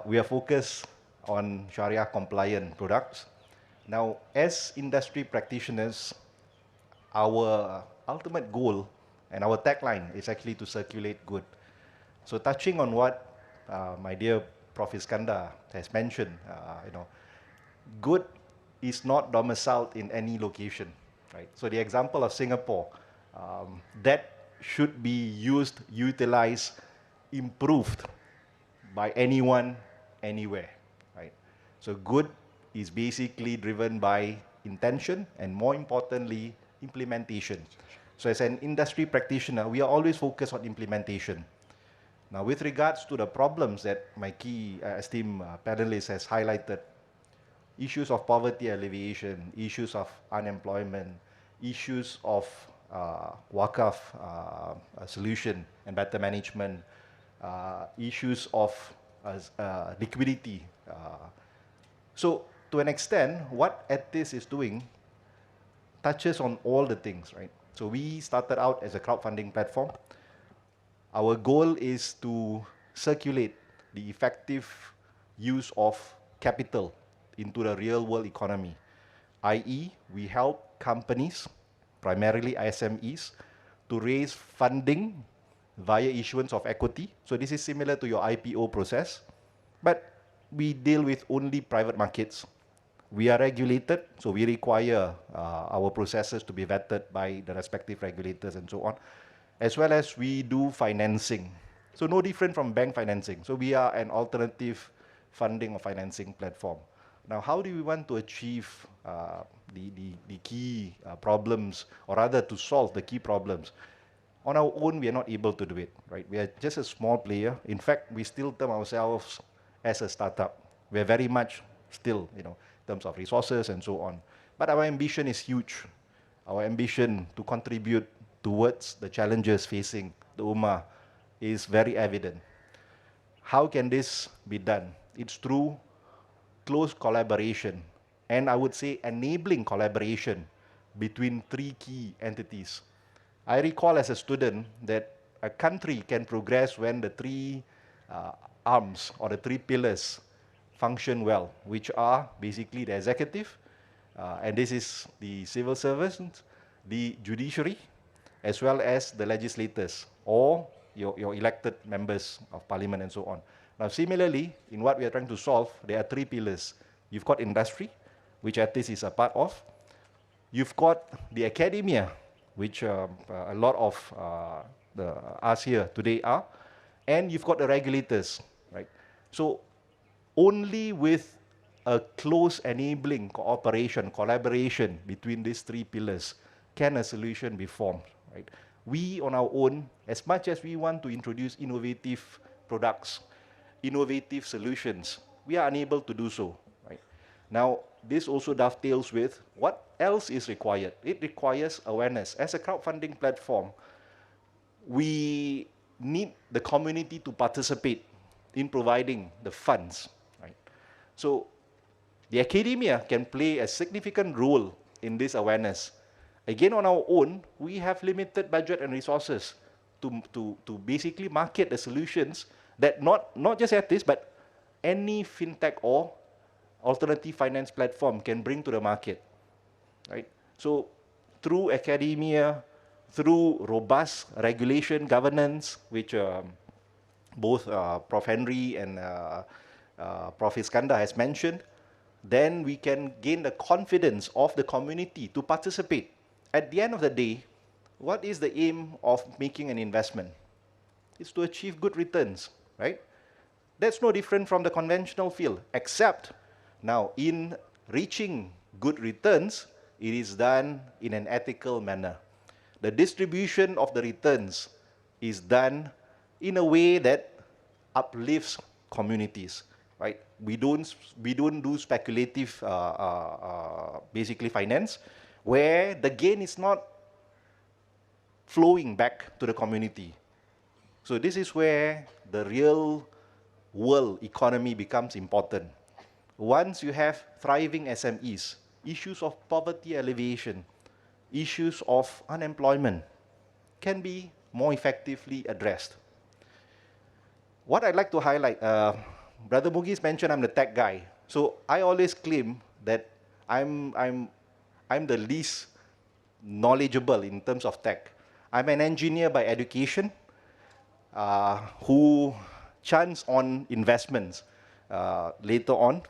We are focused on Sharia compliant products. Now, as industry practitioners, our ultimate goal and our tagline is actually to circulate good. So touching on what my dear Prof. Iskandar has mentioned, good is not domiciled in any location, right? So the example of Singapore, that should be used, utilized, improved by anyone, anywhere, right? So good is basically driven by intention and, more importantly, implementation. So as an industry practitioner, we are always focused on implementation. Now, with regards to the problems that my key esteemed panelist has highlighted, issues of poverty alleviation, issues of unemployment, issues of wakaf solution and better management, issues of liquidity. So to an extent, what ETIS is doing touches on all the things, right? So we started out as a crowdfunding platform. Our goal is to circulate the effective use of capital into the real world economy, i.e., we help companies, primarily SMEs, to raise funding via issuance of equity. So this is similar to your IPO process, but we deal with only private markets. We are regulated, so we require our processes to be vetted by the respective regulators and so on, as well as we do financing. So no different from bank financing. So we are an alternative funding or financing platform. Now, how do we want to achieve the key problems, or rather to solve the key problems? On our own, we are not able to do it, right? We are just a small player. In fact, we still term ourselves as a startup. We are very much still, in terms of resources and so on. But our ambition is huge. Our ambition to contribute towards the challenges facing the Ummah is very evident. How can this be done? It's through close collaboration, and I would say enabling collaboration between three key entities. I recall as a student that a country can progress when the three arms or the three pillars function well, which are basically the executive, and this is the civil servants, the judiciary, as well as the legislators or your elected members of parliament and so on. Now, similarly, in what we are trying to solve, there are three pillars. You've got industry, which ETIS is a part of. You've got the academia, which a lot of us here today are. And you've got the regulators, right? So only with a close enabling cooperation, collaboration between these three pillars can a solution be formed, right? We on our own, as much as we want to introduce innovative products, innovative solutions, we are unable to do so, right? Now, this also dovetails with what else is required. It requires awareness. As a crowdfunding platform, we need the community to participate in providing the funds, right? So the academia can play a significant role in this awareness. Again, on our own, we have limited budget and resources to basically market the solutions that not just ETIS, but any fintech or alternative finance platform can bring to the market, right? So through academia, through robust regulation governance, which both Prof. Henry and Prof. Iskandar has mentioned, then we can gain the confidence of the community to participate. At the end of the day, what is the aim of making an investment? It's to achieve good returns, right? That's no different from the conventional field, except now in reaching good returns, it is done in an ethical manner. The distribution of the returns is done in a way that uplifts communities, right? We don't do speculative, basically finance, where the gain is not flowing back to the community. So this is where the real world economy becomes important. Once you have thriving SMEs, issues of poverty alleviation, issues of unemployment, can be more effectively addressed. What I'd like to highlight, Brother Mugiz mentioned I'm the tech guy. So I always claim that I'm the least knowledgeable in terms of tech. I'm an engineer by education who chanced on investments later on.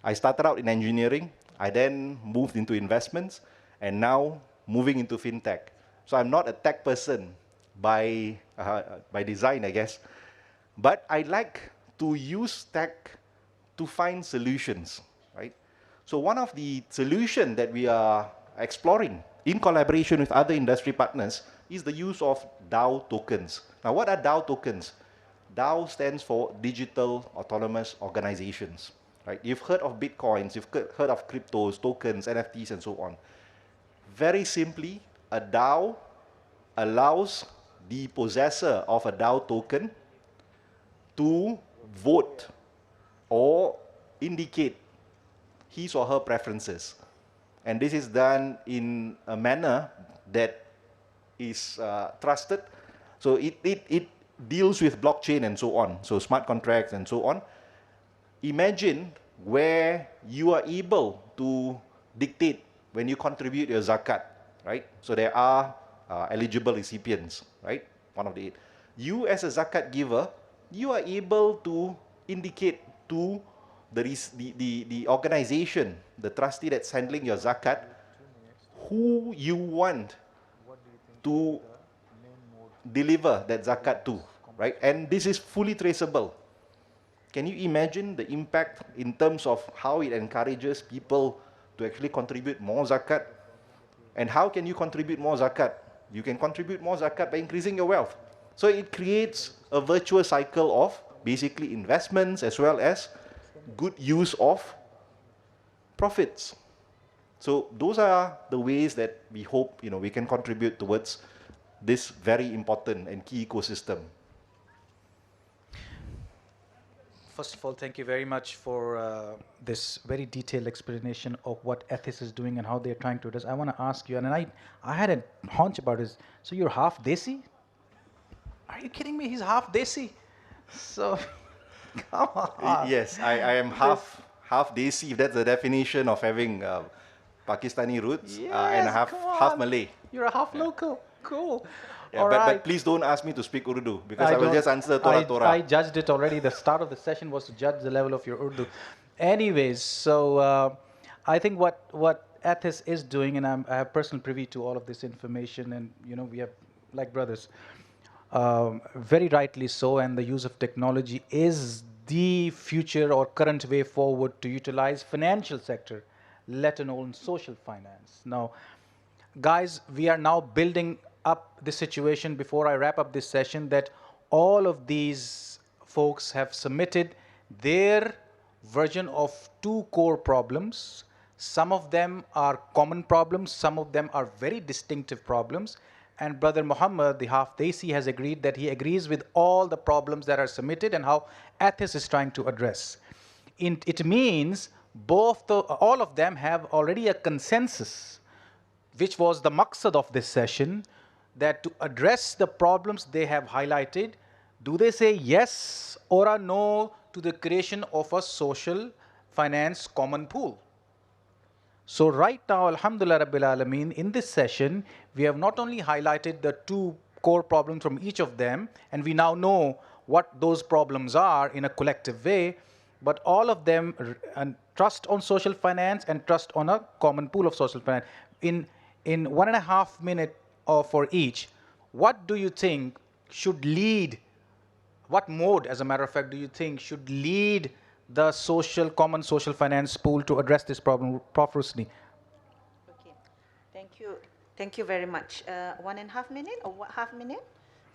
I started out in engineering, I then moved into investments, and now moving into fintech. So I'm not a tech person by design, I guess, but I like to use tech to find solutions, right? So one of the solutions that we are exploring in collaboration with other industry partners is the use of DAO tokens. Now, what are DAO tokens? DAO stands for Digital Autonomous Organizations, right? You've heard of Bitcoins, you've heard of cryptos, tokens, NFTs, and so on. Very simply, a DAO allows the possessor of a DAO token to vote or indicate his or her preferences. And this is done in a manner that is trusted. So it deals with blockchain and so on, so smart contracts and so on. Imagine where you are able to dictate when you contribute your zakat, right? So there are eligible recipients, right? One of the 8. You as a zakat giver, you are able to indicate to the organization, the trustee that's handling your zakat, who you want to deliver that zakat to, right? And this is fully traceable. Can you imagine the impact in terms of how it encourages people to actually contribute more zakat? And how can you contribute more zakat? You can contribute more zakat by increasing your wealth. So it creates a virtuous cycle of basically investments as well as good use of profits. So those are the ways that we hope we can contribute towards this very important and key ecosystem. First of all, thank you very much for this very detailed explanation of what Ethis is doing and how they're trying to address. I want to ask you, and I had a hunch about this. So you're half Desi? Are you kidding me? He's half Desi. So, come on. Yes, I am half Desi, if that's the definition of having Pakistani roots, and half Malay. You're a half local. Cool. Yeah, but please don't ask me to speak Urdu because I will just answer Torah. I judged it already. The start of the session was to judge the level of your Urdu. Anyways, so I think what Ethis is doing, and I have personal privy to all of this information, and we have like brothers, very rightly so, and the use of technology is the future or current way forward to utilize financial sector, let alone social finance. Now, guys, we are now building up the situation before I wrap up this session that all of these folks have submitted their version of 2 core problems. Some of them are common problems, some of them are very distinctive problems. And Brother Muhammad, the half Desi, has agreed that he agrees with all the problems that are submitted and how Ethis is trying to address. It means all of them have already a consensus, which was the maqsad of this session, that to address the problems they have highlighted, do they say yes or a no to the creation of a social finance common pool? So right now, Alhamdulillah Rabbil Alameen, in this session, we have not only highlighted the 2 core problems from each of them, and we now know what those problems are in a collective way, but all of them trust on social finance and trust on a common pool of social finance. In 1.5 minutes for each, what do you think should lead, what mode, as a matter of fact, do you think should lead the common social finance pool to address this problem? Prof. Rusni. Okay, thank you very much. 1.5 minutes or half minute?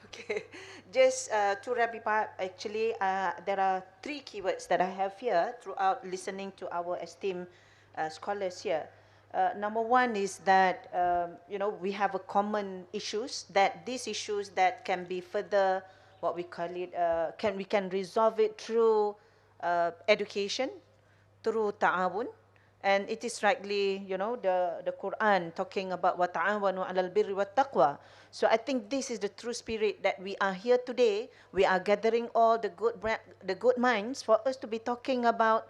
Okay, just to wrap it up, actually, there are 3 keywords that I have here throughout listening to our esteemed scholars here. Number 1 is that we have a common issues, that these issues that can be further, what we call it, we can resolve it through education, through ta'awun, And it is rightly, the Quran talking about وَتَعَاوَنُوا عَلَى الْبِرِّ وَالتَّقْوَى. So I think this is the true spirit that we are here today. We are gathering all the good minds for us to be talking about,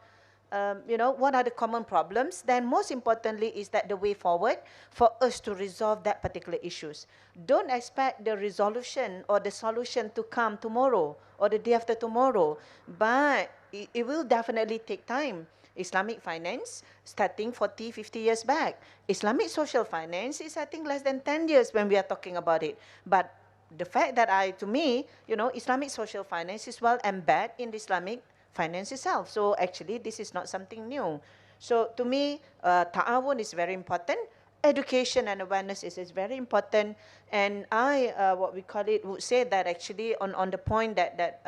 what are the common problems. Then most importantly is that the way forward for us to resolve that particular issues. Don't expect the resolution or the solution to come tomorrow or the day after tomorrow, but it will definitely take time. Islamic finance starting 40, 50 years back. Islamic social finance is, I think, less than 10 years when we are talking about it. But the fact that to me, Islamic social finance is well embedded in the Islamic finance itself. So actually, this is not something new. So to me, ta'awun is very important. Education and awareness is very important. And I, would say that actually on the point that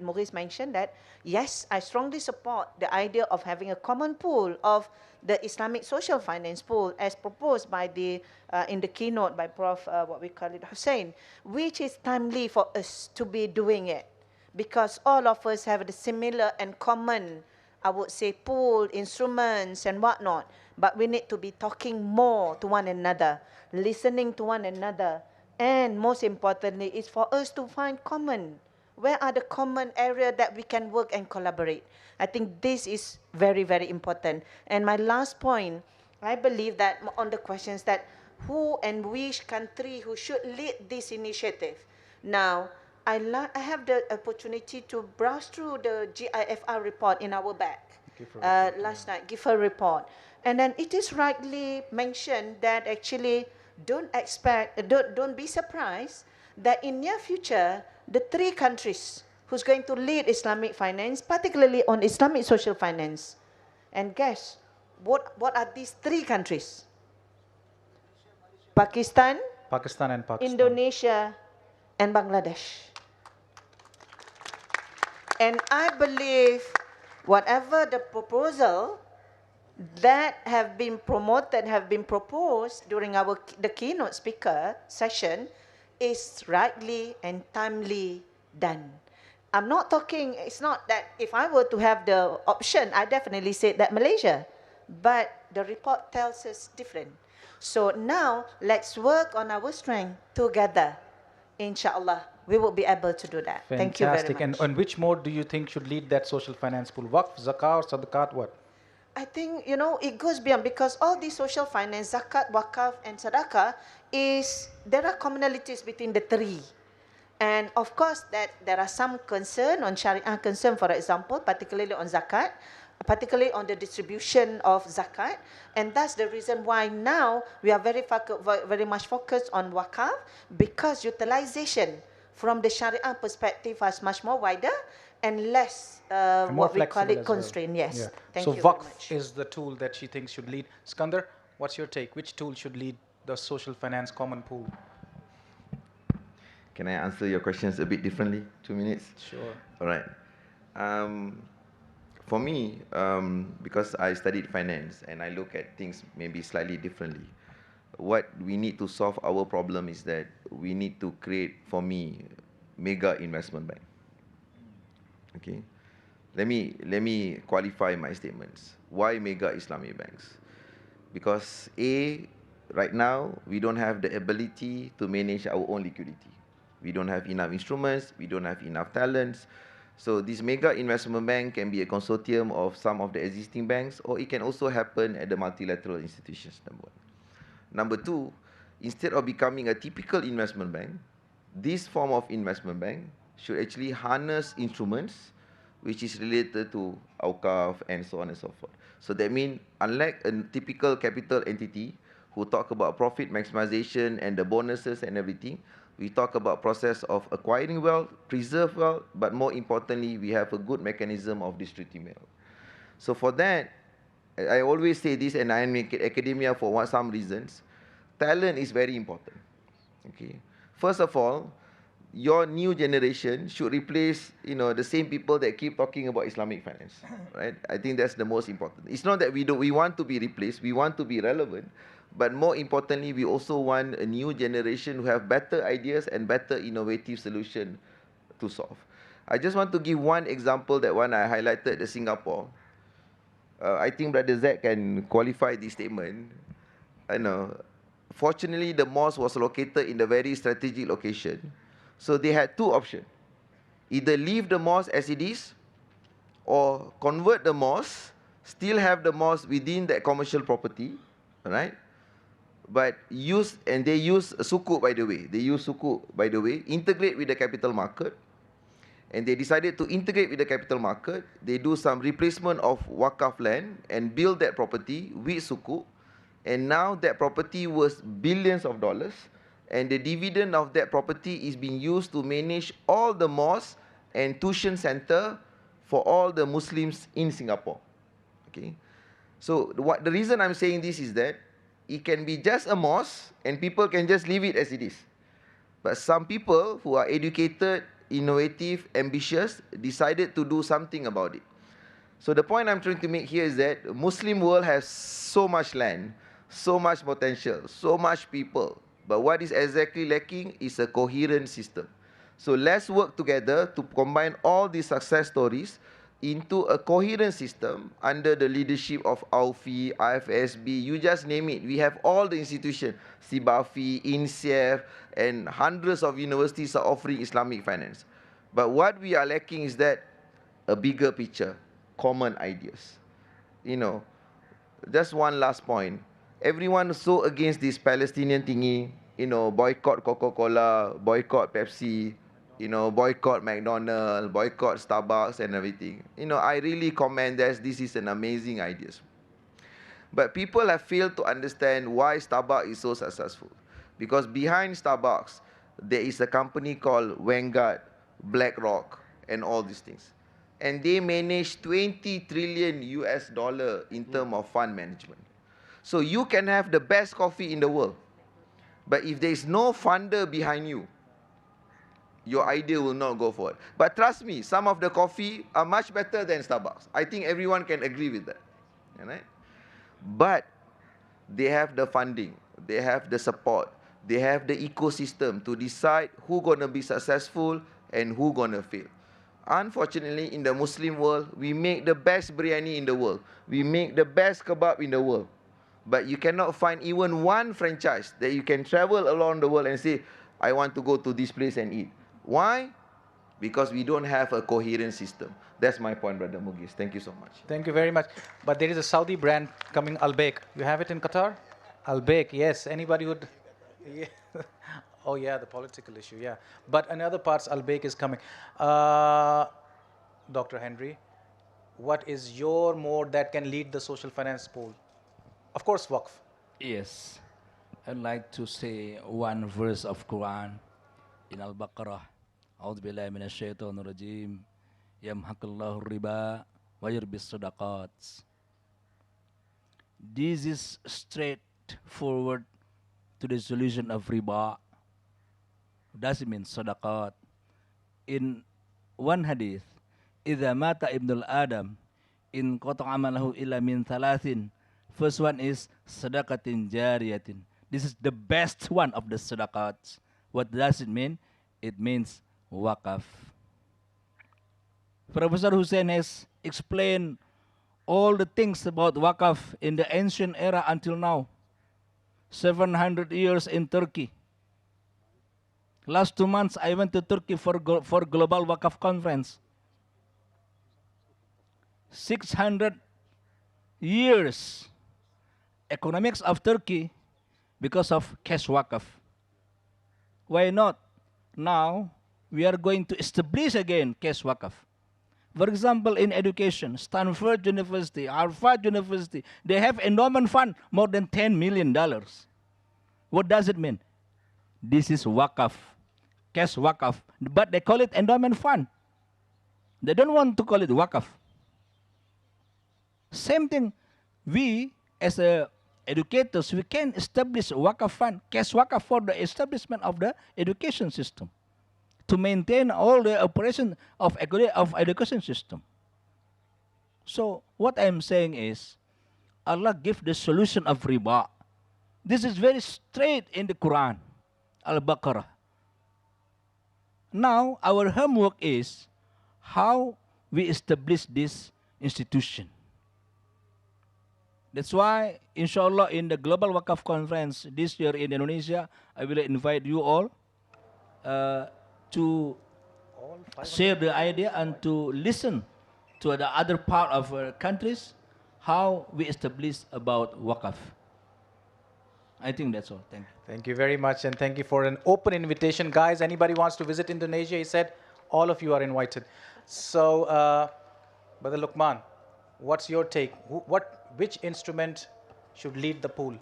Maurice mentioned that, yes, I strongly support the idea of having a common pool of the Islamic social finance pool as proposed by in the keynote by Prof. Hussein, which is timely for us to be doing it because all of us have the similar and common, I would say, pool, instruments and whatnot. But we need to be talking more to one another, listening to one another. And most importantly, is for us to find common. Where are the common areas that we can work and collaborate? I think this is very, very important. And my last point, I believe that on the questions that who and which country who should lead this initiative. Now, I have the opportunity to browse through the GIFR report in our bag last night, GIFR report. And then it is rightly mentioned that actually don't be surprised that in near future, the 3 countries who's going to lead Islamic finance, particularly on Islamic social finance. And guess, what are these 3 countries? Pakistan, Pakistan, Indonesia, and Bangladesh. And I believe whatever the proposal that have been promoted, have been proposed during the keynote speaker session is rightly and timely done. I'm not talking, it's not that if I were to have the option, I definitely said that Malaysia. But the report tells us different. So now let's work on our strength together. Inshallah, we will be able to do that. Fantastic. Thank you very much. And on which mode do you think should lead that social finance pool? Waqf, zakah, or sadaqat, what? I think, it goes beyond because all these social finance, zakat, wakaf, and sadaqah there are commonalities between the 3. And of course, that there are some concern on Sharia concern, for example, particularly on zakat, particularly on the distribution of zakat. And that's the reason why now we are very much focused on wakaf because utilization from the Sharia perspective is much more wider and less what we call it constraint. Yes. Yeah. Thank so you Waqf very much. is the tool that she thinks should lead. Skandar, what's your take? Which tool should lead the social finance common pool? Can I answer your questions a bit differently? 2 minutes? Sure. All right. For me, because I studied finance and I look at things maybe slightly differently, what we need to solve our problem is that we need to create, for me, mega investment bank. Okay. Let me qualify my statements. Why mega Islamic banks? Because right now, we don't have the ability to manage our own liquidity. We don't have enough instruments, we don't have enough talents. So this mega investment bank can be a consortium of some of the existing banks, or it can also happen at the multilateral institutions, number 1. Number 2, instead of becoming a typical investment bank, this form of investment bank should actually harness instruments which is related to awqaf and so on and so forth. So that means, unlike a typical capital entity who talk about profit maximization and the bonuses and everything, we talk about process of acquiring wealth, preserve wealth, but more importantly, we have a good mechanism of distributing wealth. So for that, I always say this, and I make it academia for some reasons, talent is very important. Okay. First of all, your new generation should replace, the same people that keep talking about Islamic finance, right? I think that's the most important. It's not that we want to be replaced, we want to be relevant, but more importantly, we also want a new generation who have better ideas and better innovative solution to solve. I just want to give one example, that one I highlighted, the Singapore. I think Brother Zach can qualify this statement. I know. Fortunately, the mosque was located in a very strategic location. So they had two options. Either leave the mosque as it is, or convert the mosque, still have the mosque within that commercial property, right? But they use sukuk, by the way. They use sukuk, by the way, integrate with the capital market. And they decided to integrate with the capital market. They do some replacement of wakaf land and build that property with sukuk. And now that property was billions of dollars. And the dividend of that property is being used to manage all the mosques and tuition center for all the Muslims in Singapore. Okay. So the reason I'm saying this is that it can be just a mosque and people can just leave it as it is. But some people who are educated, innovative, ambitious, decided to do something about it. So the point I'm trying to make here is that the Muslim world has so much land, so much potential, so much people. But what is exactly lacking is a coherent system. So let's work together to combine all these success stories into a coherent system under the leadership of AUFI, IFSB, you just name it. We have all the institutions, SIBAFI, INSEF, and hundreds of universities are offering Islamic finance. But what we are lacking is that a bigger picture, common ideas. You know, just one last point. Everyone is so against this Palestinian thingy, you know, boycott Coca-Cola, boycott Pepsi, you know, boycott McDonald's, boycott Starbucks and everything. You know, I really commend that this is an amazing idea. But people have failed to understand why Starbucks is so successful. Because behind Starbucks, there is a company called Vanguard, BlackRock, and all these things. And they manage 20 trillion US dollar in terms of fund management. So you can have the best coffee in the world. But if there is no funder behind you, your idea will not go forward. But trust me, some of the coffee are much better than Starbucks. I think everyone can agree with that. Right? But they have the funding, they have the support, they have the ecosystem to decide who's going to be successful and who's going to fail. Unfortunately, in the Muslim world, we make the best biryani in the world. We make the best kebab in the world. But you cannot find even one franchise that you can travel around the world and say, I want to go to this place and eat. Why? Because we don't have a coherent system. That's my point, Brother Mugis. Thank you so much. Thank you very much. But there is a Saudi brand coming, Al-Baik. You have it in Qatar? Al-Baik, yes. Anybody would... Yeah. Oh, yeah, the political issue, yeah. But in other parts, Al-Baik is coming. Dr. Henry, what is your mode that can lead the social finance pool? Of course, Waqf. Yes. I'd like to say one verse of Quran in Al-Baqarah. أعوذ بالله من الشيطان الرجيم يمحق الله الربا ويربي الصدقات. This is straightforward to the solution of riba. Does it mean sadaqat? In one hadith, إذا مات ابن الآدم إن قطع عمله إلا من ثلاث. First one is sadaqatin jariyatin. This is the best one of the sadaqats. What does it mean? It means waqaf. Professor Hussein has explained all the things about waqaf in the ancient era until now. 700 years in Turkey. Last 2 months, I went to Turkey for Global Waqaf Conference. 600 years economics of Turkey because of cash waqaf. Why not? Now, we are going to establish again cash waqaf. For example, in education, Stanford University, Harvard University, they have endowment fund more than $10 million. What does it mean? This is waqaf, cash waqaf, but they call it endowment fund. They don't want to call it waqaf. Same thing, we as educators, we can establish a waqaf fund, cash waqaf for the establishment of the education system, to maintain all the operation of education system. So what I'm saying is, Allah give the solution of riba. This is very straight in the Quran, Al-Baqarah. Now our homework is how we establish this institution. That's why, inshallah, in the Global Wakaf Conference this year in Indonesia, I will invite you all to share the idea and to listen to the other part of countries how we establish about Wakaf. I think that's all. Thank you. Thank you very much, and thank you for an open invitation. Guys, anybody wants to visit Indonesia, he said, all of you are invited. So, Brother Lukman, what's your take? Which instrument should lead the pool?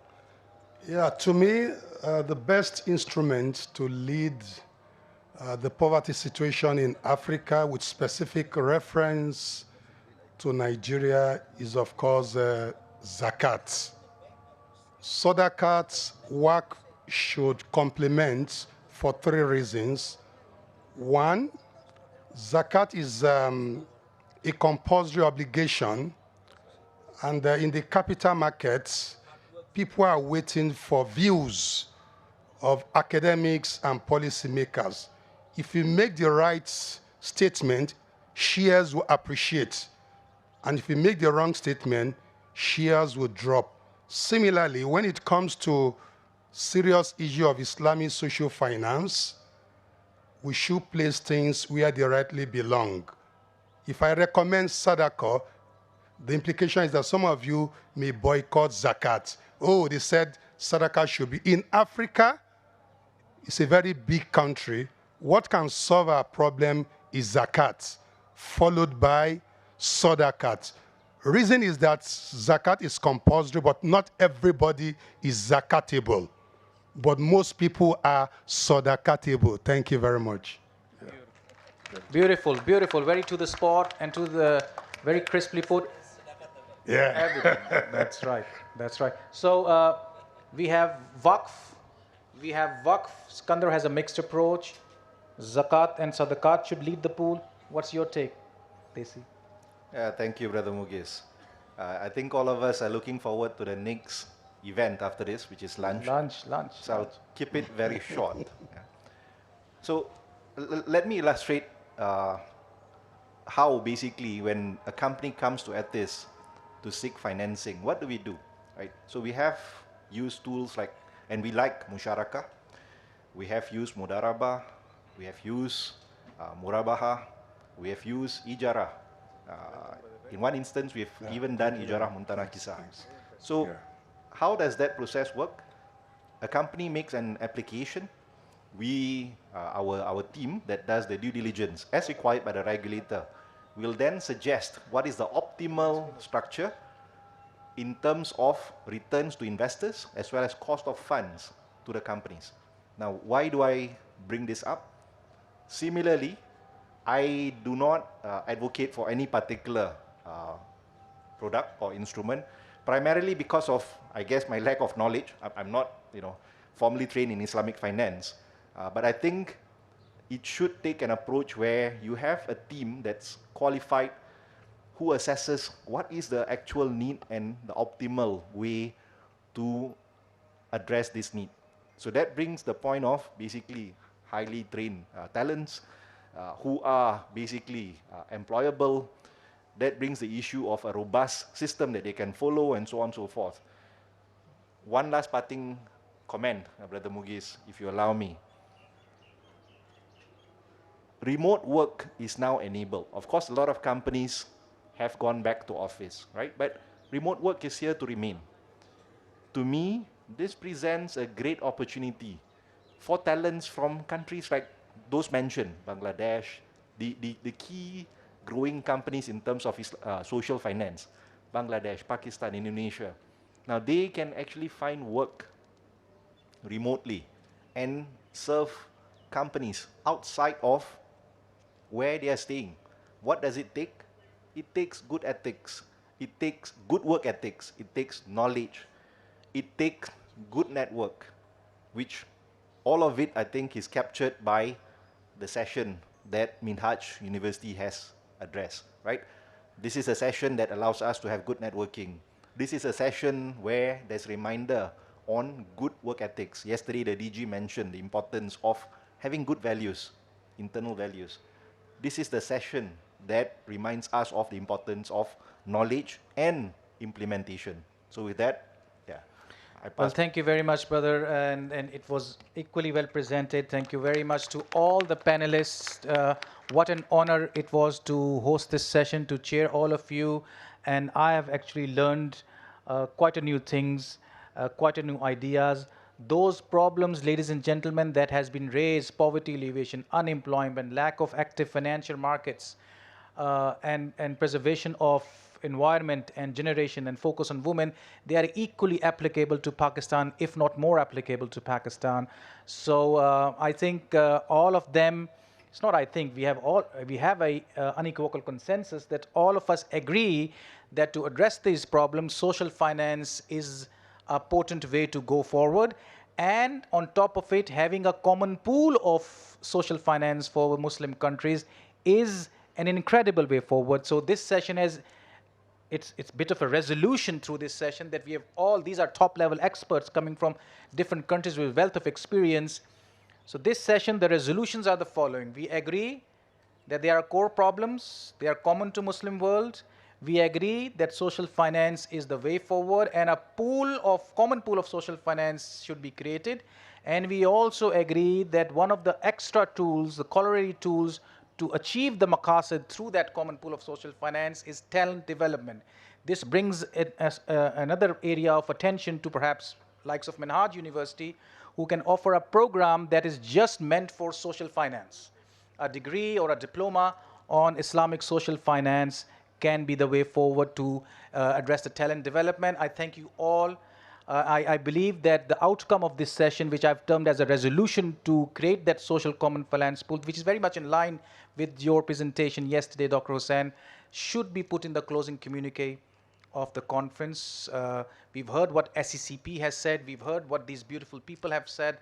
Yeah, to me, the best instrument to lead the poverty situation in Africa with specific reference to Nigeria is, of course, zakat. Sadaqat's work should complement for three reasons. One, zakat is a compulsory obligation, and in the capital markets, people are waiting for views of academics and policymakers. If you make the right statement, shares will appreciate. And if you make the wrong statement, shares will drop. Similarly, when it comes to serious issue of Islamic social finance, we should place things where they rightly belong. If I recommend Sadaqah, the implication is that some of you may boycott zakat. Oh, they said Sadaqah should be. In Africa, it's a very big country. What can solve our problem is zakat, followed by sadaqat. Reason is that zakat is compulsory, but not everybody is zakatable. But most people are sadaqatable. Thank you very much. Beautiful, beautiful, very to the spot and to the very crisply put. Yeah. Everything. That's right. That's right. So we have Waqf. We have Waqf. Skandar has a mixed approach. Zakat and Sadaqat should lead the pool. What's your take, Desi? Thank you, Brother Mughis. I think all of us are looking forward to the next event after this, which is lunch. Lunch. So I'll keep it very short. Yeah. So let me illustrate how basically when a company comes to Athis to seek financing, what do we do, right? So we have used tools like, and we like Musharaka, we have used Mudarabah, we have used Murabaha, we have used Ijara. In one instance, we've even done Ijara Muntanakisa. So how does that process work? A company makes an application. We, our team that does the due diligence, as required by the regulator, will then suggest what is the optimal structure in terms of returns to investors as well as cost of funds to the companies. Now, why do I bring this up? Similarly, I do not advocate for any particular product or instrument, primarily because of, I guess, my lack of knowledge. I'm not, formally trained in Islamic finance, but I think it should take an approach where you have a team that's qualified who assesses what is the actual need and the optimal way to address this need. So that brings the point of basically highly trained talents who are basically employable. That brings the issue of a robust system that they can follow and so on and so forth. One last parting comment, Brother Mughis, if you allow me. Remote work is now enabled. Of course, a lot of companies have gone back to office, right? But remote work is here to remain. To me, this presents a great opportunity for talents from countries like those mentioned, Bangladesh, the key growing companies in terms of social finance, Bangladesh, Pakistan, Indonesia. Now, they can actually find work remotely and serve companies outside of where they are staying. What does it take? It takes good ethics. It takes good work ethics. It takes knowledge. It takes good network, which all of it, I think, is captured by the session that Minhaj University has addressed, right? This is a session that allows us to have good networking. This is a session where there's a reminder on good work ethics. Yesterday, the DG mentioned the importance of having good values, internal values. This is the session that reminds us of the importance of knowledge and implementation. So with that, yeah, I Well, pass. thank you very much, brother, and it was equally well presented. Thank you very much to all the panelists. What an honor it was to host this session, to chair all of you, and I have actually learned quite a new things, quite a new ideas. Those problems, ladies and gentlemen, that has been raised, poverty alleviation, unemployment, lack of active financial markets, and preservation of environment and generation and focus on women, they are equally applicable to Pakistan, if not more applicable to Pakistan. So I think all of them, it's not I think, we have a unequivocal consensus that all of us agree that to address these problems, social finance is a potent way to go forward. And on top of it, having a common pool of social finance for Muslim countries is an incredible way forward. So this session has, it's a bit of a resolution through this session that we have all, these are top level experts coming from different countries with wealth of experience. So this session, the resolutions are the following. We agree that there are core problems, they are common to Muslim world. We agree that social finance is the way forward and a common pool of social finance should be created. And we also agree that one of the extra tools, the corollary tools to achieve the maqasid through that common pool of social finance is talent development. This brings it as another area of attention to perhaps likes of Minhaj University, who can offer a program that is just meant for social finance. A degree or a diploma on Islamic social finance can be the way forward to address the talent development. I thank you all. I believe that the outcome of this session, which I've termed as a resolution to create that social common finance pool, which is very much in line with your presentation yesterday, Dr. Hussain, should be put in the closing communique of the conference. We've heard what SECP has said. We've heard what these beautiful people have said.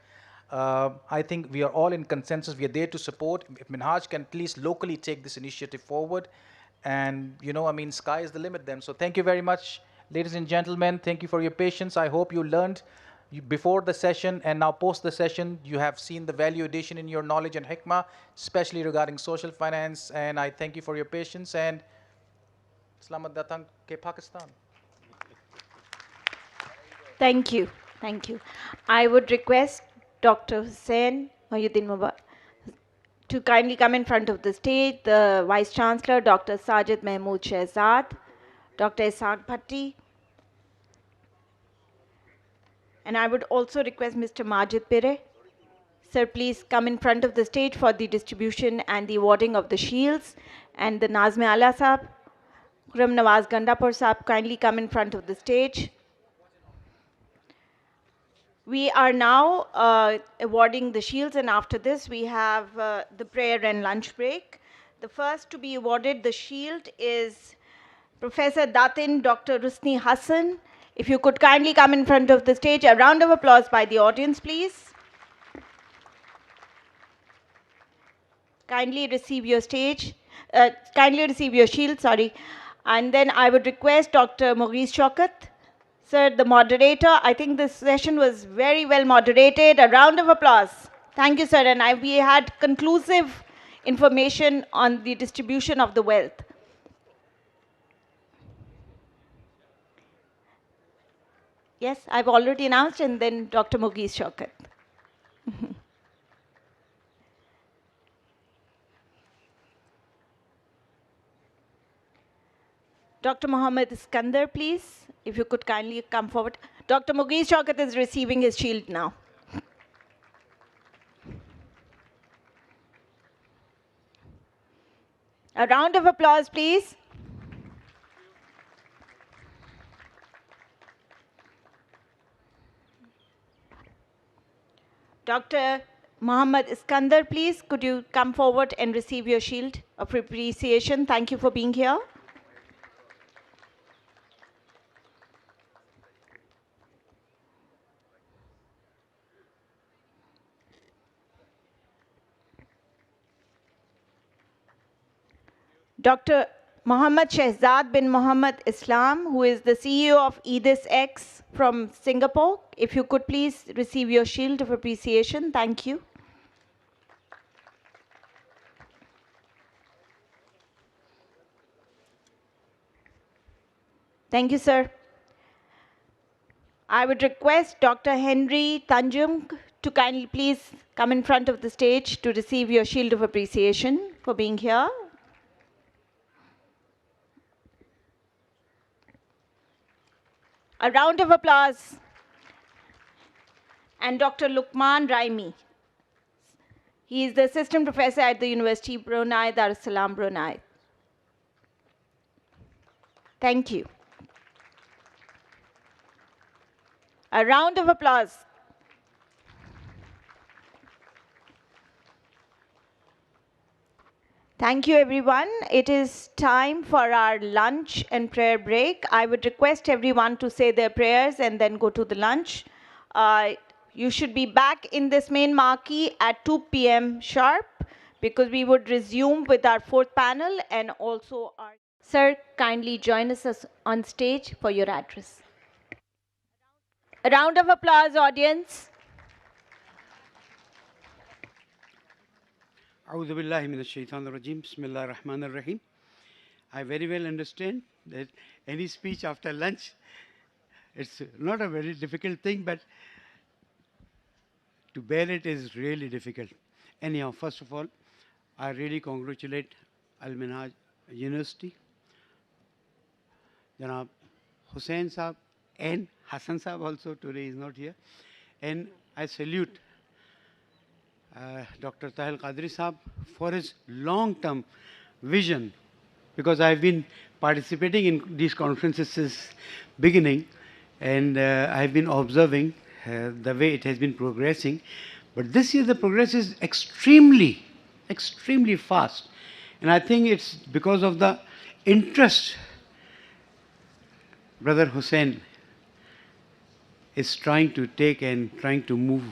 I think we are all in consensus. We are there to support. If Minhaj can at least locally take this initiative forward, and sky is the limit then. So thank you very much, ladies and gentlemen. Thank you for your patience. I hope you learned before the session and now post the session. You have seen the value addition in your knowledge and hikmah, especially regarding social finance. And I thank you for your patience. And Salamat Datang ke Pakistan. Thank you. Thank you. I would request Dr. Hussain Mohyuddin Mubarak to kindly come in front of the stage, the Vice Chancellor, Dr. Sajid Mahmood Shehzad, Dr. Ishaq Bhatti, and I would also request Mr. Majid Pire. Sir, please come in front of the stage for the distribution and the awarding of the shields. And the Nazme Ala Saab, Khurram Nawaz Gandapur Saab, kindly come in front of the stage. We are now awarding the shields, and after this we have the prayer and lunch break. The first to be awarded the shield is Professor Datin Dr. Rusni Hassan. If you could kindly come in front of the stage. A round of applause by the audience, please. Kindly receive your shield, sorry. And then I would request Dr. Maurice Shaukat. Sir, the moderator, I think this session was very well moderated. A round of applause. Thank you, sir. And we had conclusive information on the distribution of the wealth. Yes, I've already announced, and then Dr. Maurice Shaukat. Dr. Mohammed Iskandar, please, if you could kindly come forward. Dr. Mughis Shaukat is receiving his shield now. A round of applause, please. Dr. Mohammed Iskandar, please, could you come forward and receive your shield of appreciation? Thank you for being here. Dr. Mohammed Shehzad bin Mohammed Islam, who is the CEO of EDIS-X from Singapore. If you could please receive your shield of appreciation. Thank you. Thank you, sir. I would request Dr. Henry Tanjung to kindly please come in front of the stage to receive your shield of appreciation for being here. A round of applause. And Dr. Lukman Raimi. He is the assistant professor at the University Brunei, Dar es Salaam, Brunei. Thank you. A round of applause. Thank you, everyone. It is time for our lunch and prayer break. I would request everyone to say their prayers and then go to the lunch. You should be back in this main marquee at 2 p.m. sharp, because we would resume with our fourth panel and also our... Sir, kindly join us on stage for your address. A round of applause, audience. أعوذ بالله من الشيطان الرجيم بسم الله الرحمن الرحيم. I very well understand that any speech after lunch, it's not a very difficult thing, but to bear it is really difficult. Anyhow, first of all, I really congratulate Al-Minhaj University, Janab Hussain Saab and Hassan Saab also today is not here. And I salute Dr. Tahil Qadri Saab for his long-term vision, because I've been participating in these conferences since beginning, and I've been observing the way it has been progressing. But this year the progress is extremely fast. And I think it's because of the interest Brother Hussain is trying to take and trying to move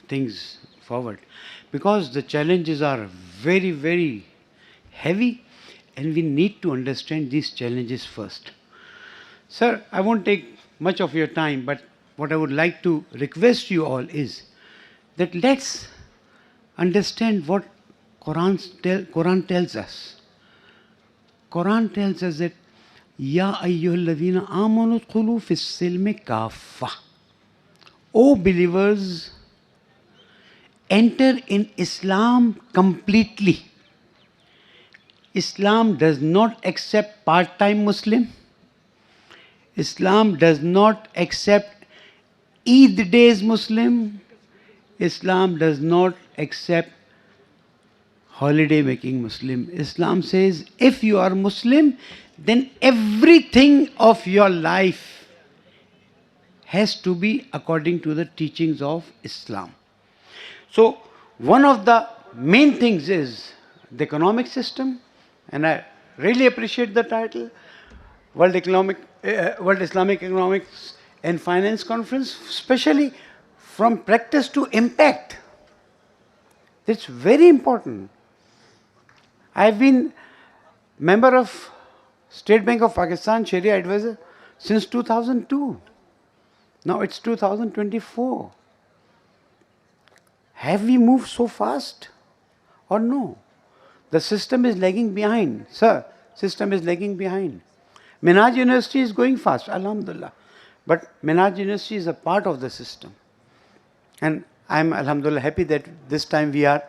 things forward. Because the challenges are very, very heavy, and we need to understand these challenges first. Sir, I won't take much of your time, but what I would like to request you all is that let's understand what Quran tells us. Quran tells us that Ya ayyuhalladhina amanu dkhulu fis silmi kaffa. O believers, enter in Islam completely. Islam does not accept part-time Muslim. Islam does not accept Eid days Muslim. Islam does not accept holiday making Muslim. Islam says if you are Muslim, then everything of your life has to be according to the teachings of Islam. So one of the main things is the economic system, and I really appreciate the title, World Islamic Economics and Finance Conference, especially from practice to impact. That's very important. I've been member of State Bank of Pakistan Sharia Advisor since 2002. Now it's 2024. Have we moved so fast or no? The system is lagging behind. Sir, system is lagging behind. Minhaj University is going fast, alhamdulillah. But Minhaj University is a part of the system. And I'm, alhamdulillah, happy that this time we are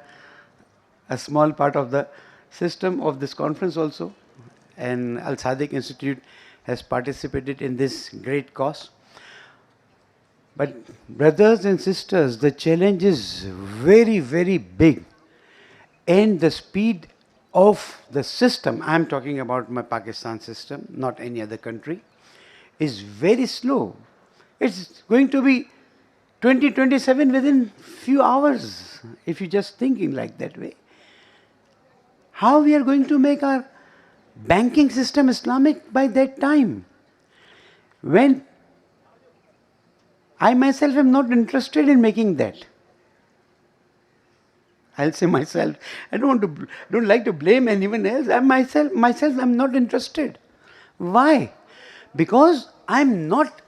a small part of the system of this conference also. And Al Sadiq Institute has participated in this great cause. But brothers and sisters, the challenge is very, very big. And the speed of the system, I'm talking about my Pakistan system, not any other country, is very slow. It's going to be 2027 within few hours, if you're just thinking like that way. How we are going to make our banking system Islamic by that time? When I myself am not interested in making that. I'll say myself. I don't like to blame anyone else. I myself I'm not interested. Why? Because I'm not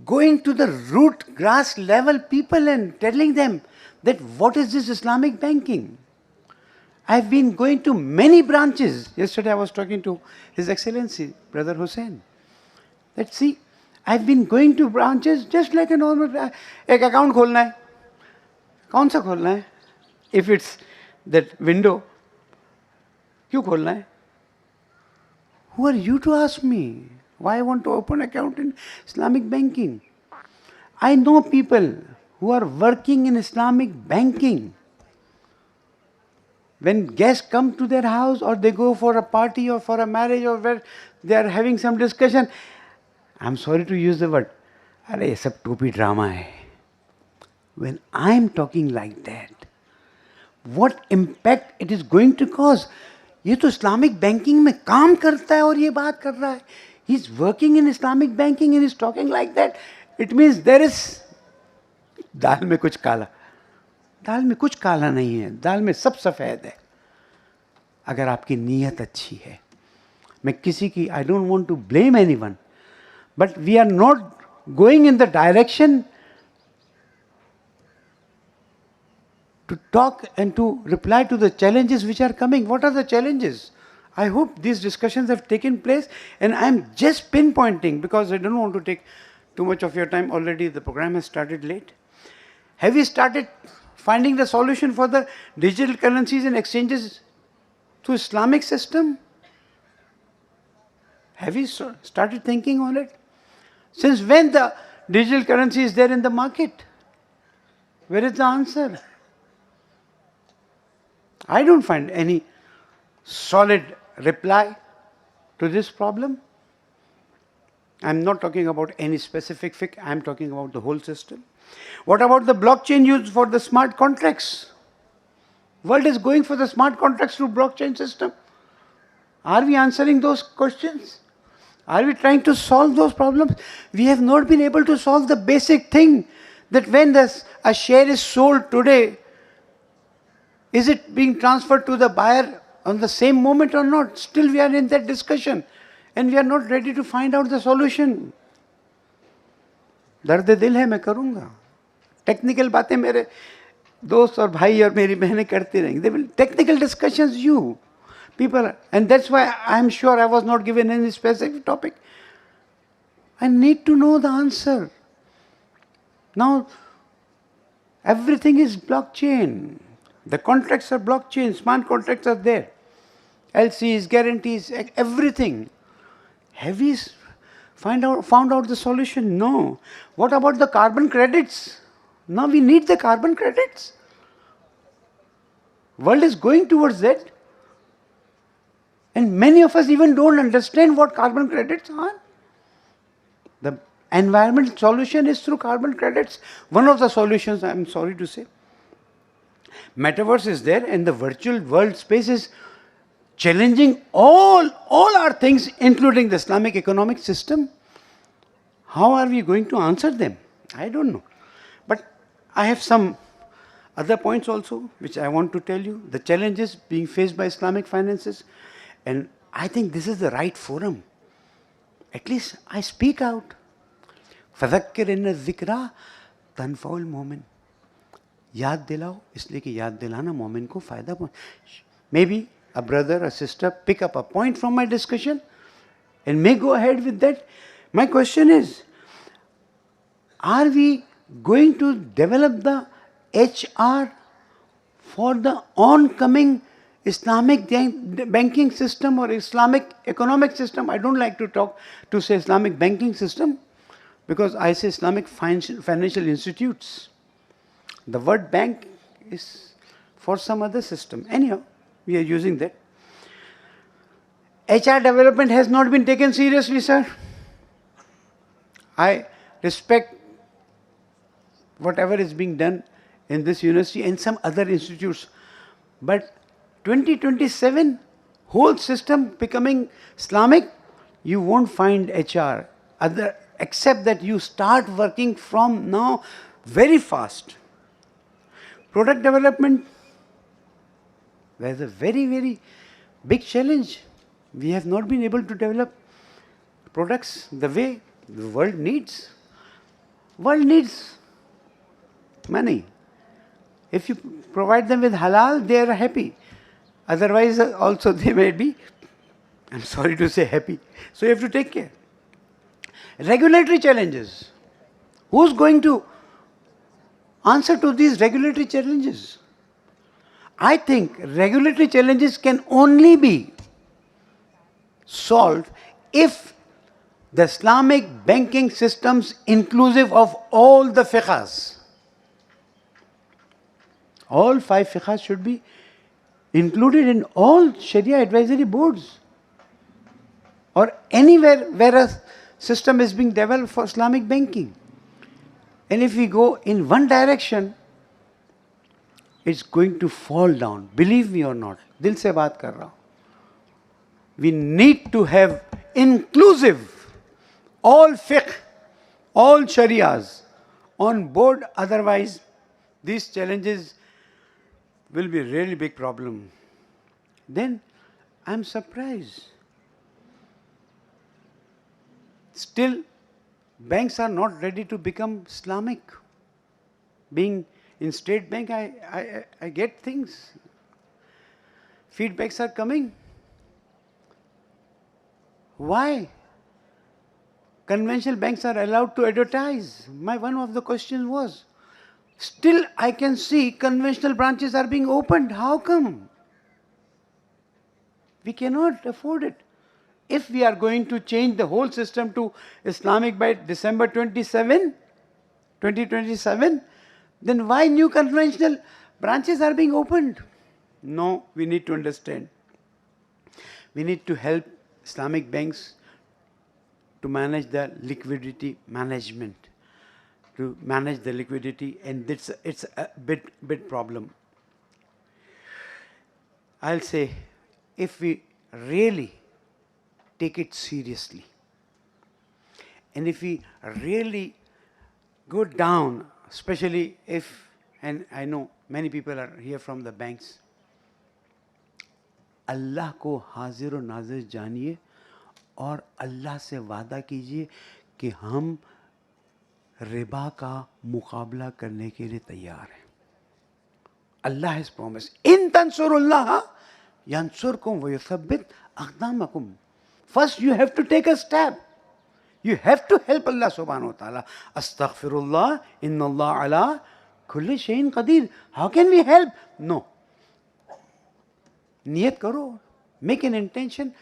going to the root grass level people and telling them that what is this Islamic banking. I've been going to many branches. Yesterday I was talking to His Excellency, Brother Hussain. Let's see, I've been going to branches just like a normal. एक account खोलना है. कौन सा खोलना है? If it's that window, क्यों खोलना है? Who are you to ask me why I want to open account in Islamic banking? I know people who are working in Islamic banking. When guests come to their house or they go for a party or for a marriage or where they are having some discussion, I'm sorry to use the word, अरे ये सब टोपी drama है. When I'm talking like that, what impact it is going to cause? ये तो Islamic banking में काम करता है और ये बात कर रहा है. He's working in Islamic banking and he's talking like that. It means there is दाल में कुछ काला. दाल में कुछ काला नहीं है, दाल में सब सफ़ेद है. अगर आपकी नीयत अच्छी है. मैं किसी की, I don't want to blame anyone, but we are not going in the direction to talk and to reply to the challenges which are coming. What are the challenges? I hope these discussions have taken place, and I am just pinpointing because I don't want to take too much of your time. Already the program has started late. Have you started finding the solution for the digital currencies and exchanges through Islamic system? Have you started thinking on it? Since when the digital currency is there in the market? Where is the answer? I don't find any solid reply to this problem. I'm not talking about any specific fix, I'm talking about the whole system. What about the blockchain used for the smart contracts? World is going for the smart contracts through blockchain system. Are we answering those questions? Are we trying to solve those problems? We have not been able to solve the basic thing that when a share is sold today, is it being transferred to the buyer on the same moment or not? Still we are in that discussion and we are not ready to find out the solution. दर्द दिल है मैं करूँगा. Technical बातें मेरे दोस्त और भाई और मेरी बहनें करती रहेंगी. They will technical discussions you people, and that's why I'm sure I was not given any specific topic. I need to know the answer. Now everything is blockchain. The contracts are blockchain, smart contracts are there. LCs, guarantees, everything. Have we found out the solution? No. What about the carbon credits? Now we need the carbon credits. World is going towards that. And many of us even don't understand what carbon credits are. The environmental solution is through carbon credits. One of the solutions, I'm sorry to say. Metaverse is there and the virtual world space is challenging all our things, including the Islamic economic system. How are we going to answer them? I don't know. But I have some other points also, which I want to tell you. The challenges being faced by Islamic finances. And I think this is the right forum. At least I speak out. فَذَكِّرْ إِنَّ الذِّكْرَى تَنْفَعُ الْمُؤْمِنِ. याद दिलाओ इसलिए कि याद दिलाना मोमिन को फायदा पहुंचे. Maybe a brother or sister pick up a point from my discussion and may go ahead with that. My question is, are we going to develop the HR for the oncoming Islamic banking system or Islamic economic system? I don't like to say Islamic banking system because I say Islamic financial institutes. The word bank is for some other system. Anyhow, we are using that. HR development has not been taken seriously, sir. I respect whatever is being done in this university and some other institutes. But 2027, whole system becoming Islamic, you won't find HR except that you start working from now very fast. Product development, there's a very, very big challenge. We have not been able to develop products the way the world needs. World needs money. If you provide them with halal, they are happy. Otherwise, also they may be, I'm sorry to say, happy. So you have to take care. Regulatory challenges. Who's going to answer to these regulatory challenges? I think regulatory challenges can only be solved if the Islamic banking systems inclusive of all the fiqhs. All 5 fiqhs should be included in all Sharia advisory boards or anywhere where a system is being developed for Islamic banking. And if we go in one direction, it's going to fall down. Believe me or not. Dil se baat kar raha hu. We need to have inclusive all fiqh, all sharias on board. Otherwise, these challenges will be a really big problem. Then I'm surprised. Still, banks are not ready to become Islamic. Being in State Bank, I get things. Feedbacks are coming. Why? Conventional banks are allowed to advertise. One of the questions was, still I can see conventional branches are being opened. How come? We cannot afford it. If we are going to change the whole system to Islamic by December 2027, then why new conventional branches are being opened? No, we need to understand. We need to help Islamic banks to manage the liquidity management, to manage the liquidity, and it's a big problem. I'll say, if we really take it seriously, and if we really go down, especially if, and I know many people are here from the banks, अल्लाह को हाजिर और नाज़िर जानिए और अल्लाह से वादा कीजिए कि हम रिबा का मुकाबला करने के लिए तैयार हैं. Allah has promised, in tansurullah yansurkum wa yuthabbit aqdamakum. First you have to take a step. You have to help Allah subhanahu wa ta'ala. Astaghfirullah, inna Allah ala kulli shayin qadir. How can we help? No. Niyat karo. Make an intention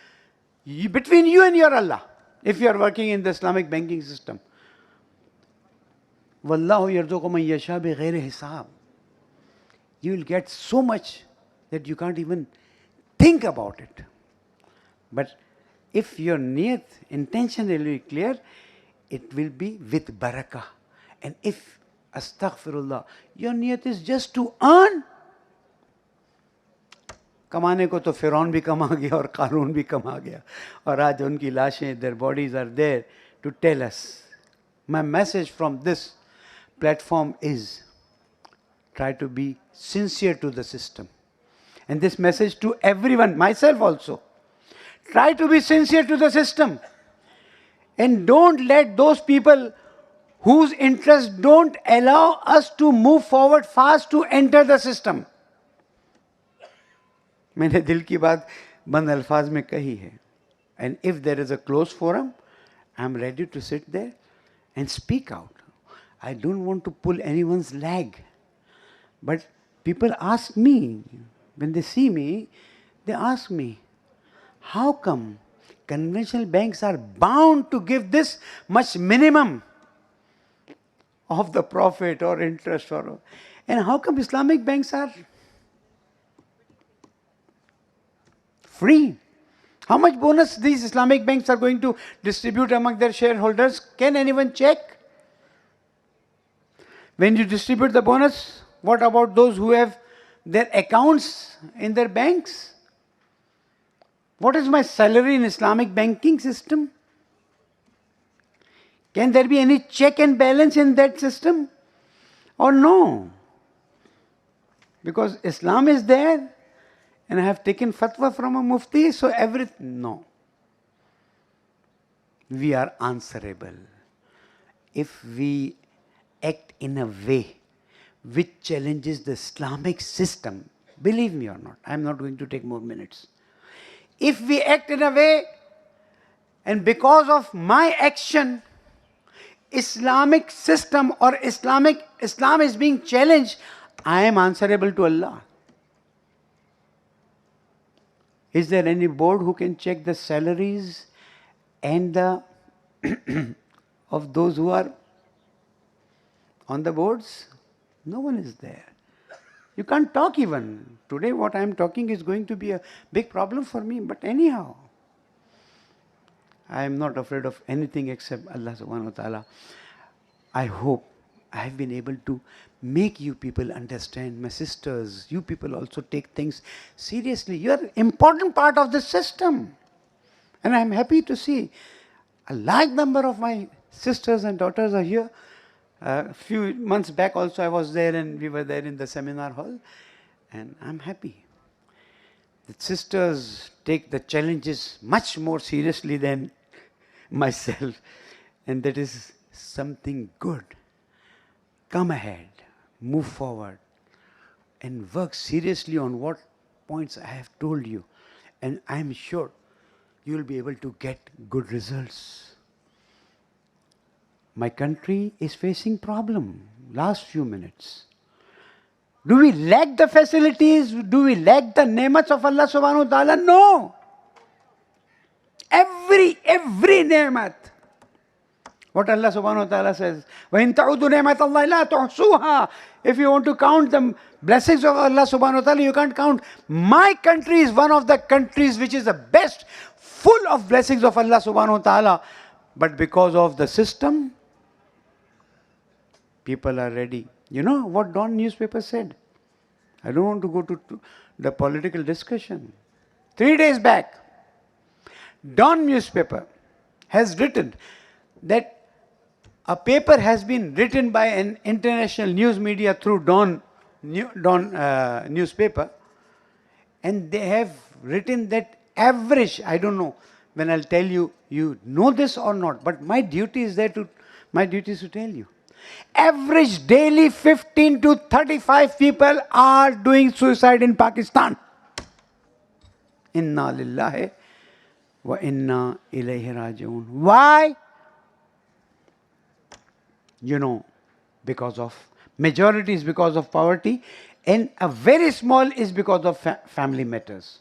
between you and your Allah. If you are working in the Islamic banking system. Wallahu yarzuqu man yasha bi ghairi hisab. You will get so much that you can't even think about it. But if your niyat, intention will be clear, it will be with barakah. And if, astaghfirullah, your niyat is just to earn, कमाने को तो फिरौन भी कमा गया और कारून भी कमा गया और आज उनकी लाशें, their bodies are there to tell us. My message from this platform is, try to be sincere to the system. And this message to everyone, myself also. Try to be sincere to the system. And don't let those people whose interests don't allow us to move forward fast to enter the system. मैंने दिल की बात बंद अल्फाज में कही है. And if there is a closed forum, I am ready to sit there and speak out. I don't want to pull anyone's leg. But people ask me, when they see me, they ask me, how come conventional banks are bound to give this much minimum of the profit or interest? And how come Islamic banks are free? How much bonus these Islamic banks are going to distribute among their shareholders? Can anyone check? When you distribute the bonus, what about those who have their accounts in their banks? What is my salary in Islamic banking system? Can there be any check and balance in that system? Or no? Because Islam is there and I have taken fatwa from a mufti, so everything, no. We are answerable. If we act in a way which challenges the Islamic system, believe me or not, I am not going to take more minutes. If we act in a way, and because of my action, Islamic system or Islam is being challenged, I am answerable to Allah. Is there any board who can check the salaries and the of those who are on the boards? No one is there. You can't talk even. Today what I am talking is going to be a big problem for me, but anyhow, I am not afraid of anything except Allah subhanahu wa ta'ala. I hope I have been able to make you people understand, my sisters, you people also take things seriously. You are an important part of the system. And I am happy to see a large number of my sisters and daughters are here. A few months back also I was there and we were there in the seminar hall. And I'm happy. The sisters take the challenges much more seriously than myself. And that is something good. Come ahead, move forward, and work seriously on what points I have told you. And I am sure you will be able to get good results. My country is facing problem last few minutes. Do we lack the facilities? Do we lack the ni'mats of Allah subhanahu wa ta'ala? No. Every ni'mat. What Allah subhanahu wa ta'ala says, وَإِن تَعُدُّوا نِعْمَةَ اللَّهِ لَا تُحْصُوهَا. If you want to count the blessings of Allah subhanahu wa ta'ala, you can't count. My country is one of the countries which is the best, full of blessings of Allah subhanahu wa ta'ala. But because of the system, people are ready. You know what Dawn newspaper said? I don't want to go to the political discussion. 3 days back, Dawn newspaper has written that a paper has been written by an international news media through Dawn newspaper, and they have written that average, I don't know, when I'll tell you, you know this or not, but my duty is to tell you. Average daily 15 to 35 people are doing suicide in Pakistan. Inna lillahi wa inna ilayhi raji'un. Why? You know, because of, majority is because of poverty, and a very small is because of family matters.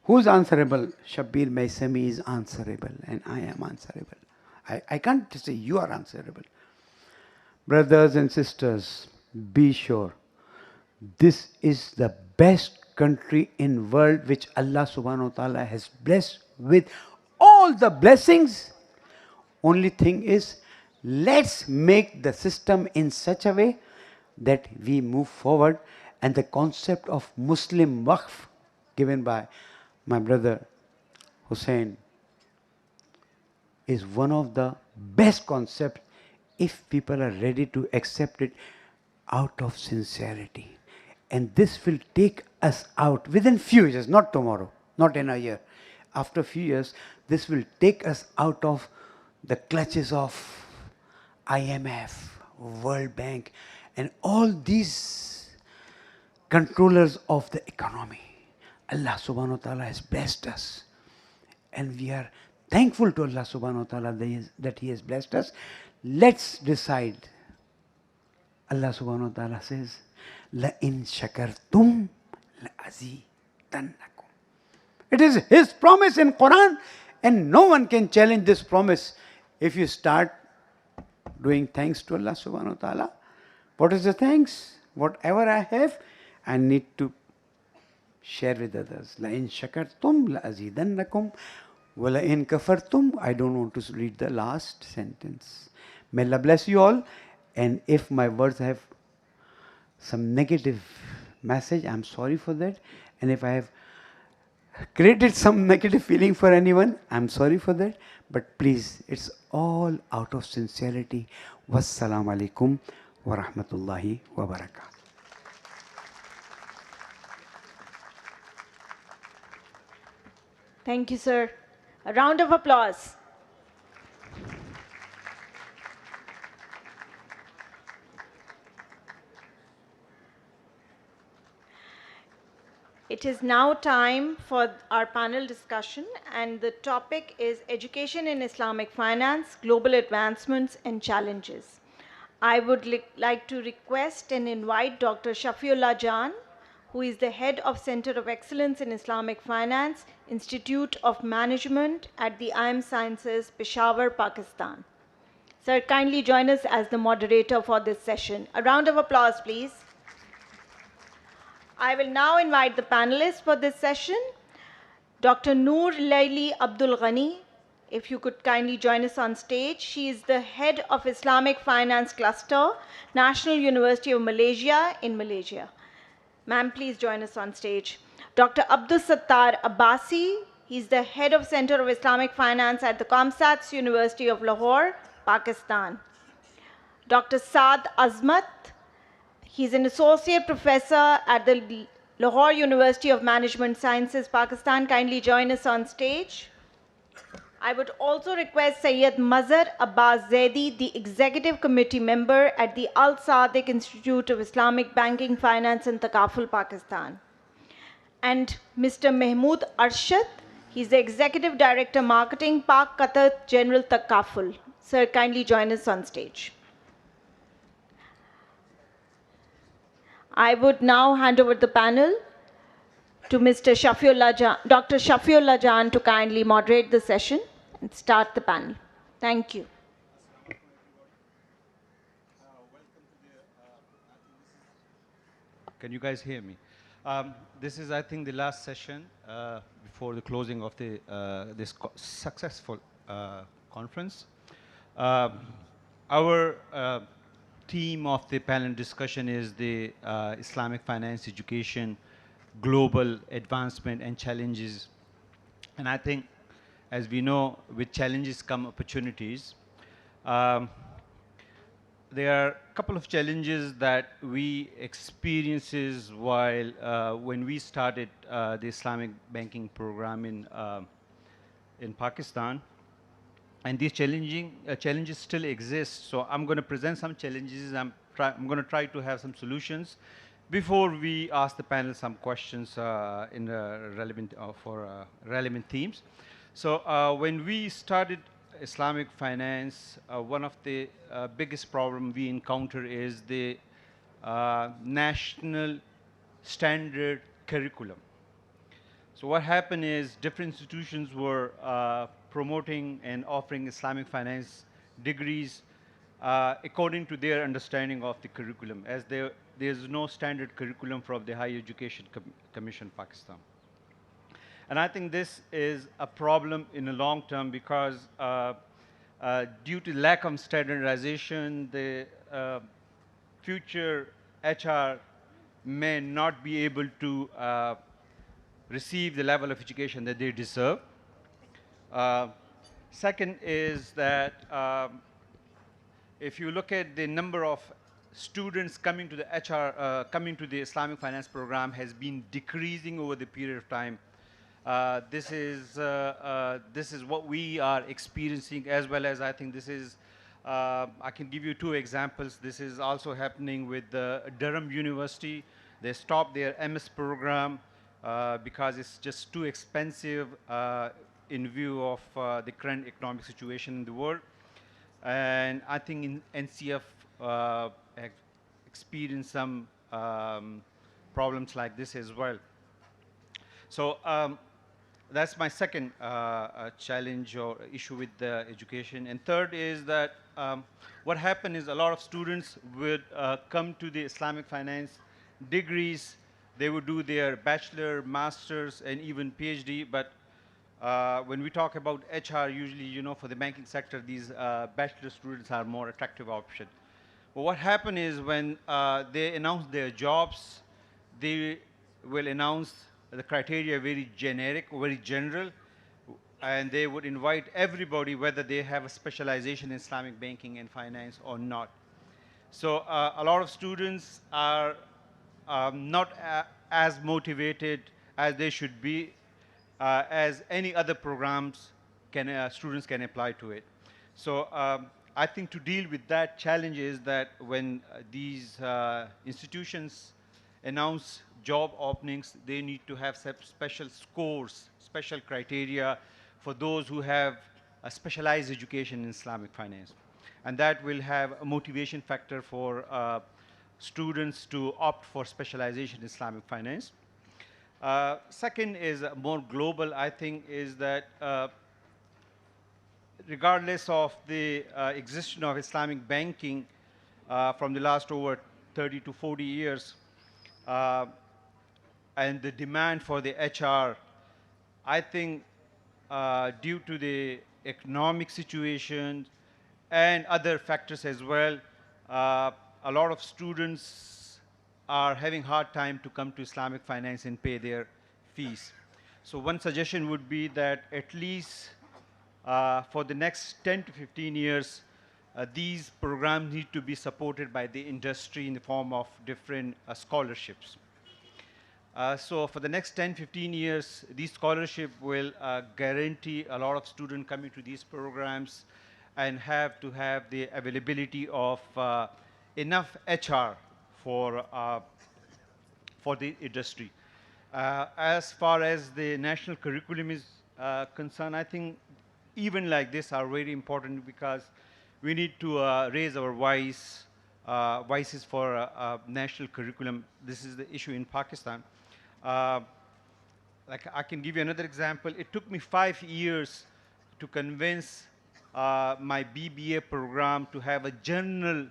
Who's answerable? Shabbir Maisami is answerable, and I am answerable. I can't say you are answerable. Brothers and sisters, be sure, this is the best country in world which Allah subhanahu wa ta'ala has blessed with all the blessings. Only thing is, let's make the system in such a way that we move forward, and the concept of Muslim Waqf given by my brother Hussein is one of the best concepts if people are ready to accept it out of sincerity. And this will take us out within few years, not tomorrow, not in a year. After a few years, this will take us out of the clutches of IMF, World Bank, and all these controllers of the economy. Allah subhanahu wa ta'ala has blessed us. And we are thankful to Allah subhanahu wa ta'ala that He has blessed us. Let's decide. Allah subhanahu wa ta'ala says, لَإِن شَكَرْتُمْ لَأَزِيدَنَّكُمْ. It is His promise in Quran, and no one can challenge this promise. If you start doing thanks to Allah subhanahu wa ta'ala, what is the thanks? Whatever I have, I need to share with others. لَإِن شَكَرْتُمْ لَأَزِيدَنَّكُمْ وَلَإِن كَفَرْتُمْ. I don't want to read the last sentence. May Allah bless you all. And if my words have some negative message, I'm sorry for that. And if I have created some negative feeling for anyone, I'm sorry for that. But please, it's all out of sincerity. Wassalamu alaikum wa rahmatullahi wa barakatuh. Thank you, sir. A round of applause. It is now time for our panel discussion, and the topic is Education in Islamic Finance, Global Advancements and Challenges. I would like to request and invite Dr. Shafiullah Jan, who is the head of Center of Excellence in Islamic Finance, Institute of Management at the IM Sciences, Peshawar, Pakistan. Sir, kindly join us as the moderator for this session. A round of applause, please. I will now invite the panelists for this session. Dr. Noor Laili Abdul Ghani, if you could kindly join us on stage. She is the head of Islamic Finance Cluster, National University of Malaysia in Malaysia. Ma'am, please join us on stage. Dr. Abdul Sattar Abbasi, he's the head of Center of Islamic Finance at the Comsats University of Lahore, Pakistan. Dr. Saad Azmat, he's an associate professor at the Lahore University of Management Sciences, Pakistan. Kindly join us on stage. I would also request Sayyid Mazhar Abbas Zaidi, the executive committee member at the Al Sadiq Institute of Islamic Banking, Finance and Takaful, Pakistan. And Mr. Mahmood Arshad, he's the executive director marketing, Pak Qatar General Takaful. Sir, kindly join us on stage. I would now hand over the panel to Mr. Shafiullah Jan, Dr. Shafiullah Jan, to kindly moderate the session and start the panel. Thank you. Can you guys hear me? This is, I think, the last session before the closing of the, this successful conference. Our theme of the panel discussion is the Islamic finance education, global advancement and challenges. And I think, as we know, with challenges come opportunities. There are a couple of challenges that we experiences while when we started the Islamic banking program in Pakistan. And these challenges still exist. So I'm going to present some challenges. I'm going to try to have some solutions before we ask the panel some questions in relevant for relevant themes. So when we started Islamic finance, one of the biggest problem we encounter is the national standard curriculum. So what happened is different institutions were promoting and offering Islamic finance degrees according to their understanding of the curriculum, as there's no standard curriculum from the Higher Education Commission, Pakistan. And I think this is a problem in the long term because due to lack of standardization, the future HR may not be able to receive the level of education that they deserve. Second is that if you look at the number of students coming to the HR, coming to the Islamic finance program has been decreasing over the period of time. This is what we are experiencing, as well as I think this is, I can give you two examples. This is also happening with Durham University. They stopped their MS program because it's just too expensive in view of the current economic situation in the world. And I think in NCF experienced some problems like this as well. So that's my second challenge or issue with the education. And third is that what happened is a lot of students would come to the Islamic finance degrees. They would do their bachelor, master's, and even PhD. But when we talk about HR, usually, you know, for the banking sector, these bachelor students are more attractive option. But what happened is when they announce their jobs, they will announce the criteria very generic, very general, and they would invite everybody whether they have a specialization in Islamic banking and finance or not. So a lot of students are not as motivated as they should be as any other programs students can apply to it. So I think to deal with that challenge is that when these institutions announce job openings, they need to have special scores, special criteria for those who have a specialized education in Islamic finance. And that will have a motivation factor for students to opt for specialization in Islamic finance. Second is more global, I think, is that regardless of the existence of Islamic banking from the last over 30 to 40 years, and the demand for the HR, I think due to the economic situation and other factors as well, a lot of students are having hard time to come to Islamic finance and pay their fees. So one suggestion would be that at least for the next 10 to 15 years, these programs need to be supported by the industry in the form of different scholarships. So for the next 10, 15 years, these scholarships will guarantee a lot of students coming to these programs and have to have the availability of enough HR for the industry. As far as the national curriculum is concerned, I think even like this are very important because we need to raise our voices for national curriculum. This is the issue in Pakistan. Like I can give you another example. It took me 5 years to convince my BBA program to have a general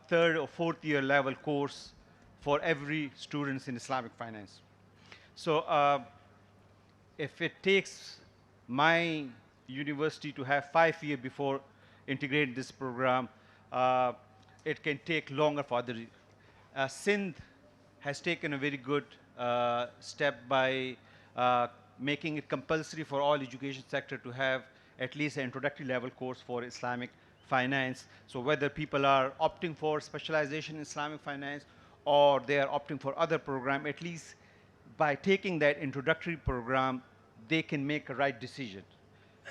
third or fourth year level course for every student in Islamic finance. So if it takes my university to have 5 years before integrating this program, it can take longer for other. Sindh has taken a very good step by making it compulsory for all education sector to have at least an introductory level course for Islamic finance. So whether people are opting for specialization in Islamic finance or they are opting for other program, at least by taking that introductory program, they can make a right decision.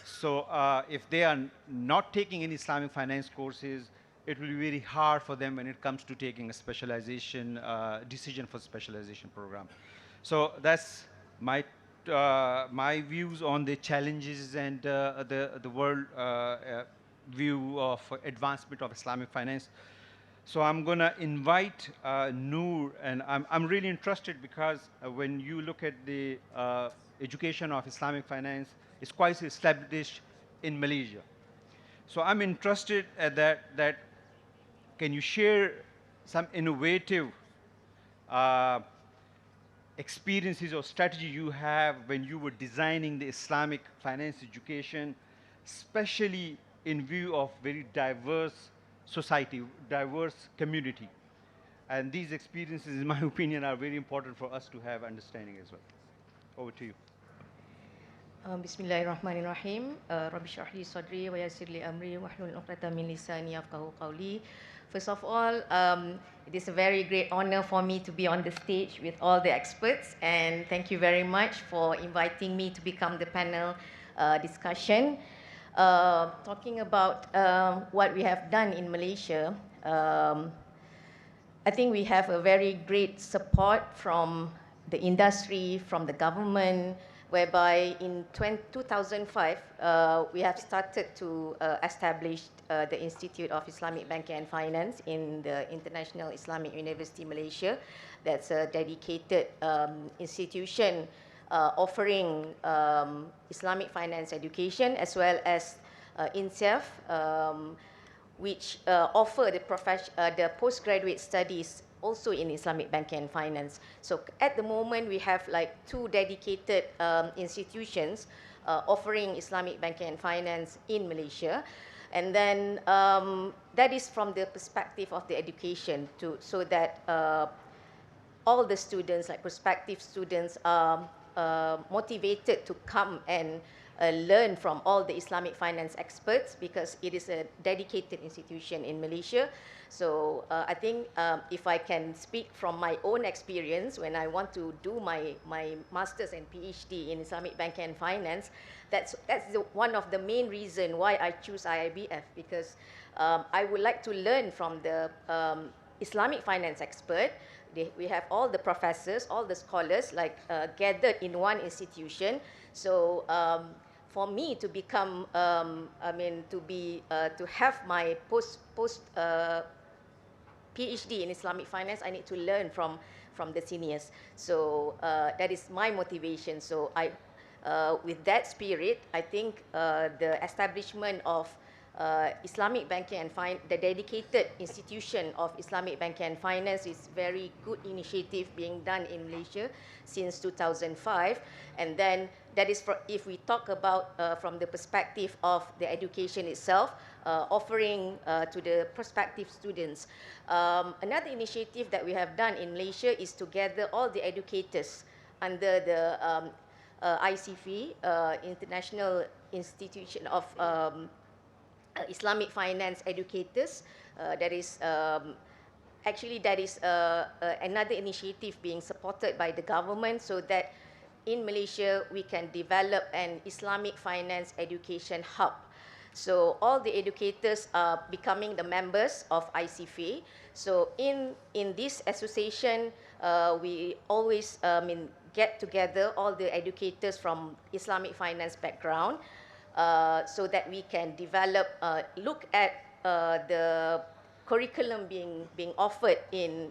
So if they are not taking any Islamic finance courses, it will be very hard for them when it comes to taking a specialization decision for specialization program. So that's my my views on the challenges and the world view of advancement of Islamic finance. So I'm going to invite Noor, and I'm really interested because when you look at the education of Islamic finance, it's quite established in Malaysia. So I'm interested at that can you share some innovative experiences or strategy you have when you were designing the Islamic finance education, especially in view of very diverse society, diverse community. And these experiences, in my opinion, are very important for us to have understanding as well. Over to you. Bismillahirrahmanirrahim. Rabbi shrah li sadri wa yassir li amri wahlul 'uqdatam min lisani yafqahu qawli. First of all, it is a very great honor for me to be on the stage with all the experts, and thank you very much for inviting me to become the panel discussion. Talking about what we have done in Malaysia, I think we have a very great support from the industry, from the government, whereby in 2005, we have started to establish the Institute of Islamic Banking and Finance in the International Islamic University Malaysia. That's a dedicated institution offering Islamic finance education, as well as INSEF, which offer the postgraduate studies also in Islamic banking and finance. So at the moment, we have like 2 dedicated institutions offering Islamic banking and finance in Malaysia. And then that is from the perspective of the education, so that all the students, like prospective students, are motivated to come and learn from all the Islamic finance experts, because it is a dedicated institution in Malaysia. So I think if I can speak from my own experience, when I want to do my master's and PhD in Islamic banking and finance, that's one of the main reasons why I choose IIBF, because I would like to learn from the Islamic finance expert we have all the professors, all the scholars like gathered in one institution. So for me to become, to have my post PhD in Islamic finance, I need to learn from the seniors. So that is my motivation. So with that spirit, I think the establishment of Islamic banking and the dedicated institution of Islamic banking and finance is very good initiative being done in Malaysia since 2005. And then that is if we talk about from the perspective of the education itself, offering to the prospective students. Another initiative that we have done in Malaysia is to gather all the educators under the ICF, International Institution of Islamic Finance Educators. That is another initiative being supported by the government, so that in Malaysia we can develop an Islamic finance education hub. So all the educators are becoming the members of ICF. So in this association, we always get together all the educators from Islamic finance background, so that we can develop, look at the curriculum being offered in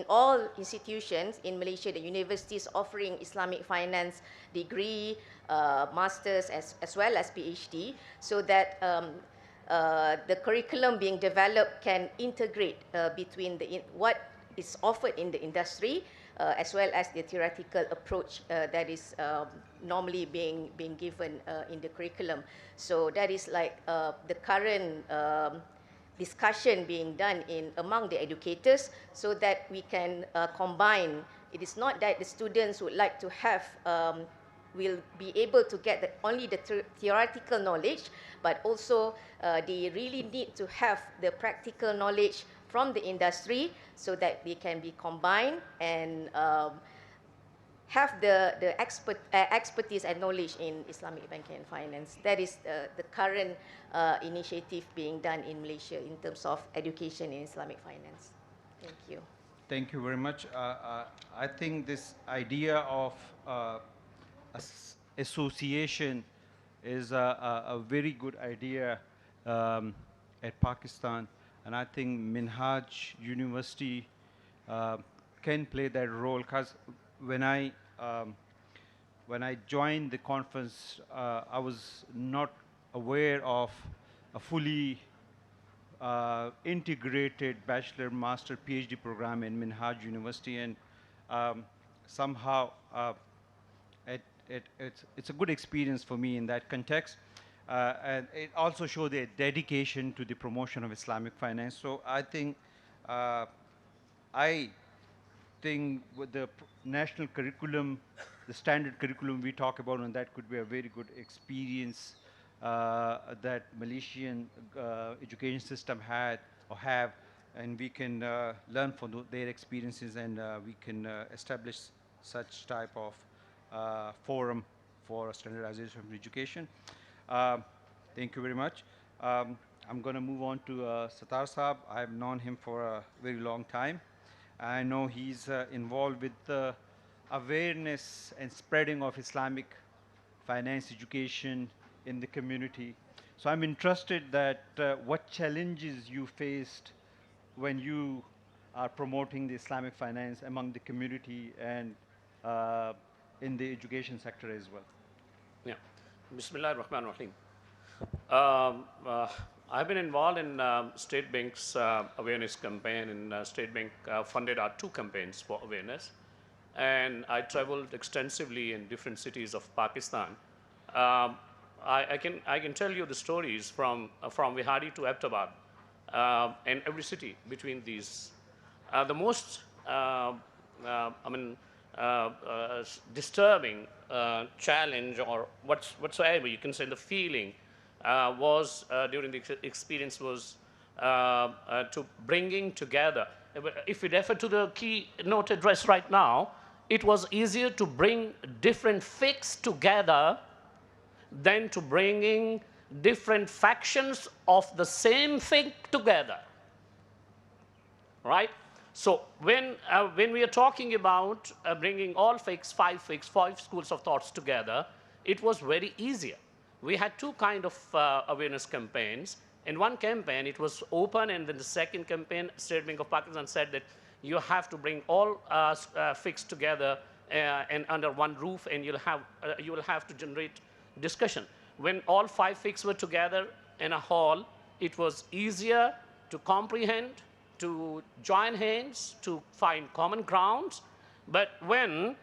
all institutions in Malaysia, the universities offering Islamic finance degree, masters as well as PhD, so that the curriculum being developed can integrate between what is offered in the industry as well as the theoretical approach that is normally being given in the curriculum. So that is like the current discussion being done among the educators, so that we can combine. It is not that the students would like to have will be able to get only the theoretical knowledge, but also they really need to have the practical knowledge from the industry, so that they can be combined and have the expertise and knowledge in Islamic banking and finance. That is the current initiative being done in Malaysia in terms of education in Islamic finance. Thank you. Thank you very much. I think this idea of association is a very good idea at Pakistan, and I think Minhaj University can play that role, because when I joined the conference, I was not aware of a fully integrated bachelor, master, PhD program in Minhaj University, and somehow it's a good experience for me in that context. And it also showed their dedication to the promotion of Islamic finance. So I think with the national curriculum, the standard curriculum we talk about, and that could be a very good experience that Malaysian education system had or have, and we can learn from their experiences, and we can establish such type of forum for standardization of education. Thank you very much. I'm going to move on to Sattar Saab. I've known him for a very long time. I know he's involved with the awareness and spreading of Islamic finance education in the community. So I'm interested that what challenges you faced when you are promoting the Islamic finance among the community and in the education sector as well. Yeah. Bismillah ar-Rahman ar-Rahim. I've been involved in State Bank's awareness campaign, and State Bank funded our 2 campaigns for awareness. And I traveled extensively in different cities of Pakistan. I can tell you the stories from Vihari to Abbottabad, and every city between these. The most disturbing challenge, or whatsoever you can say, the feeling was during the experience was to bringing together. If we refer to the keynote address right now, it was easier to bring different fiqhs together than to bringing different factions of the same fiqh together, right? So when we are talking about bringing all five schools of thoughts together, it was very easier. We had two kind of awareness campaigns. In one campaign, it was open, and then the second campaign, State Bank of Pakistan said that you have to bring all FICs together and under one roof, and you will have to generate discussion. When all 5 FICs were together in a hall, it was easier to comprehend, to join hands, to find common grounds. But when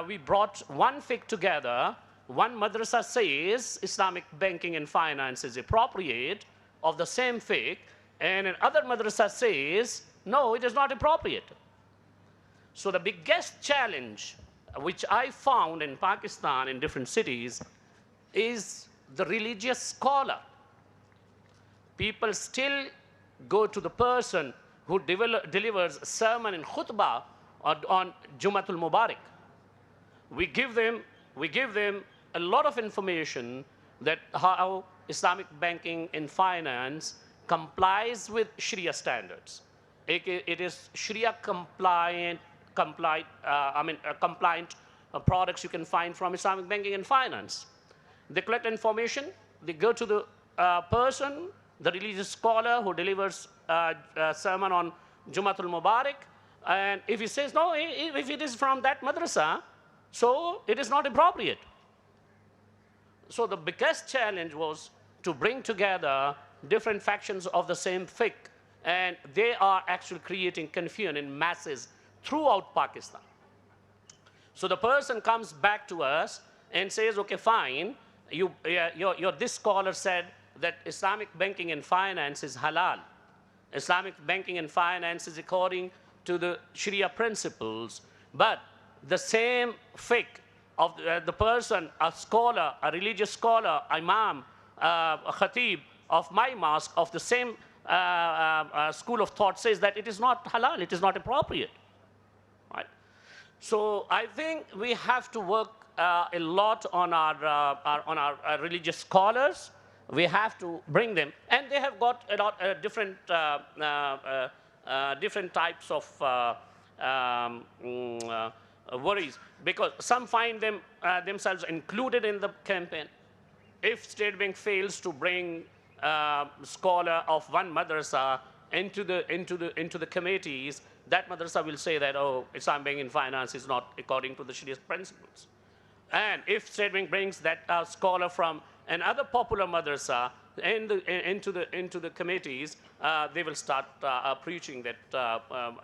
we brought one FIC together, one madrasa says Islamic banking and finance is appropriate of the same FIC, and another madrasa says, no, it is not appropriate. So the biggest challenge which I found in Pakistan in different cities is the religious scholar. People still go to the person who delivers sermon and khutbah on Jumatul Mubarak. We give them a lot of information that how Islamic banking and finance complies with Sharia standards. It is Sharia compliant products you can find from Islamic banking and finance. They collect information, they go to the person, the religious scholar who delivers a sermon on Jumatul Mubarak, and if he says, no, if it is from that madrasa, so it is not appropriate. So the biggest challenge was to bring together different factions of the same fiqh, and they are actually creating confusion in masses throughout Pakistan. So the person comes back to us and says, okay, fine, this scholar said that Islamic banking and finance is halal. Islamic banking and finance is according to the Sharia principles, but the same fiqh of the person, a scholar, a religious scholar, imam, a khatib of my mosque, of the same school of thought says that it is not halal, it is not appropriate. Right? So I think we have to work a lot on our religious scholars. We have to bring them, and they have got a lot different types of worries, because some find themselves included in the campaign. If State Bank fails to bring scholar of one madrasa into the committees, that madrasa will say that, oh, Islamic banking and finance is not according to the Sharia principles. And if State Bank brings that scholar from another popular madrasa into the committees, they will start preaching that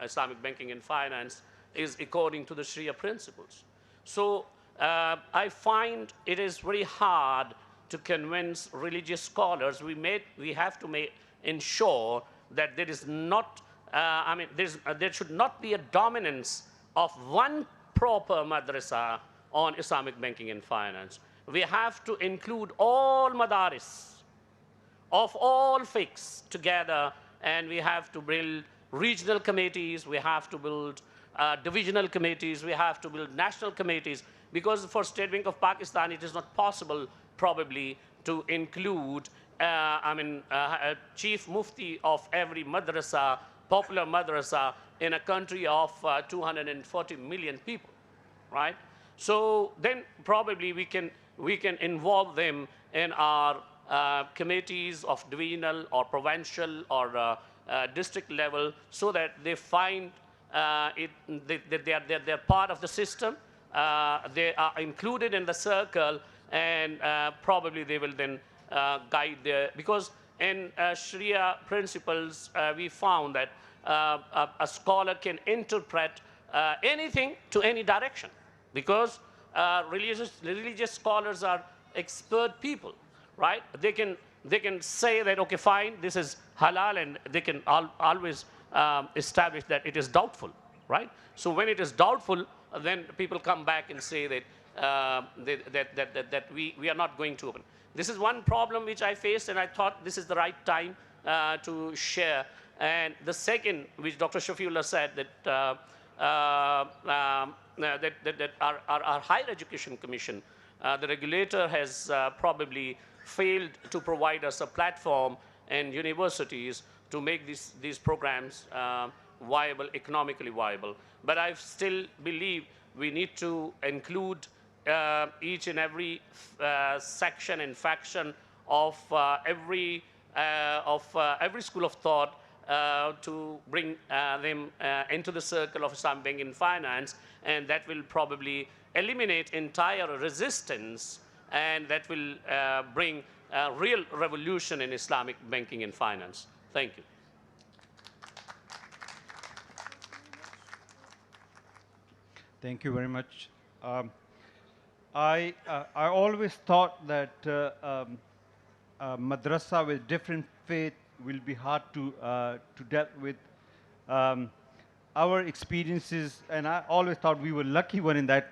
Islamic banking and finance is according to the Sharia principles. So I find it is very hard to convince religious scholars. We have to ensure that there is not, there should not be a dominance of one proper madrasa on Islamic banking and finance. We have to include all madaris of all fiqhs together, and we have to build regional committees, we have to build divisional committees, we have to build national committees, because for State Bank of Pakistan, it is not possible probably to include a chief mufti of every madrasa, popular madrasa, in a country of 240 million people, right? So then probably we can involve them in our committees of divisional or provincial or district level, so that they find they're part of the system, they are included in the circle, and probably they will then guide because in Sharia principles, we found that a scholar can interpret anything to any direction, because religious scholars are expert people, right? They can say that, okay, fine, this is halal, and they can always establish that it is doubtful, right? So when it is doubtful, then people come back and say that that we are not going to open. This is one problem which I faced, and I thought this is the right time to share. And the second, which Dr. Shafiullah said, that that our Higher Education Commission, the regulator has probably failed to provide us a platform and universities to make these programs viable, economically viable. But I still believe we need to include each and every section and faction of every school of thought to bring them into the circle of Islamic banking and finance, and that will probably eliminate entire resistance, and that will bring a real revolution in Islamic banking and finance. Thank you. Thank you very much. I always thought that madrasa with different faith will be hard to deal with. Our experiences, and I always thought we were lucky one in that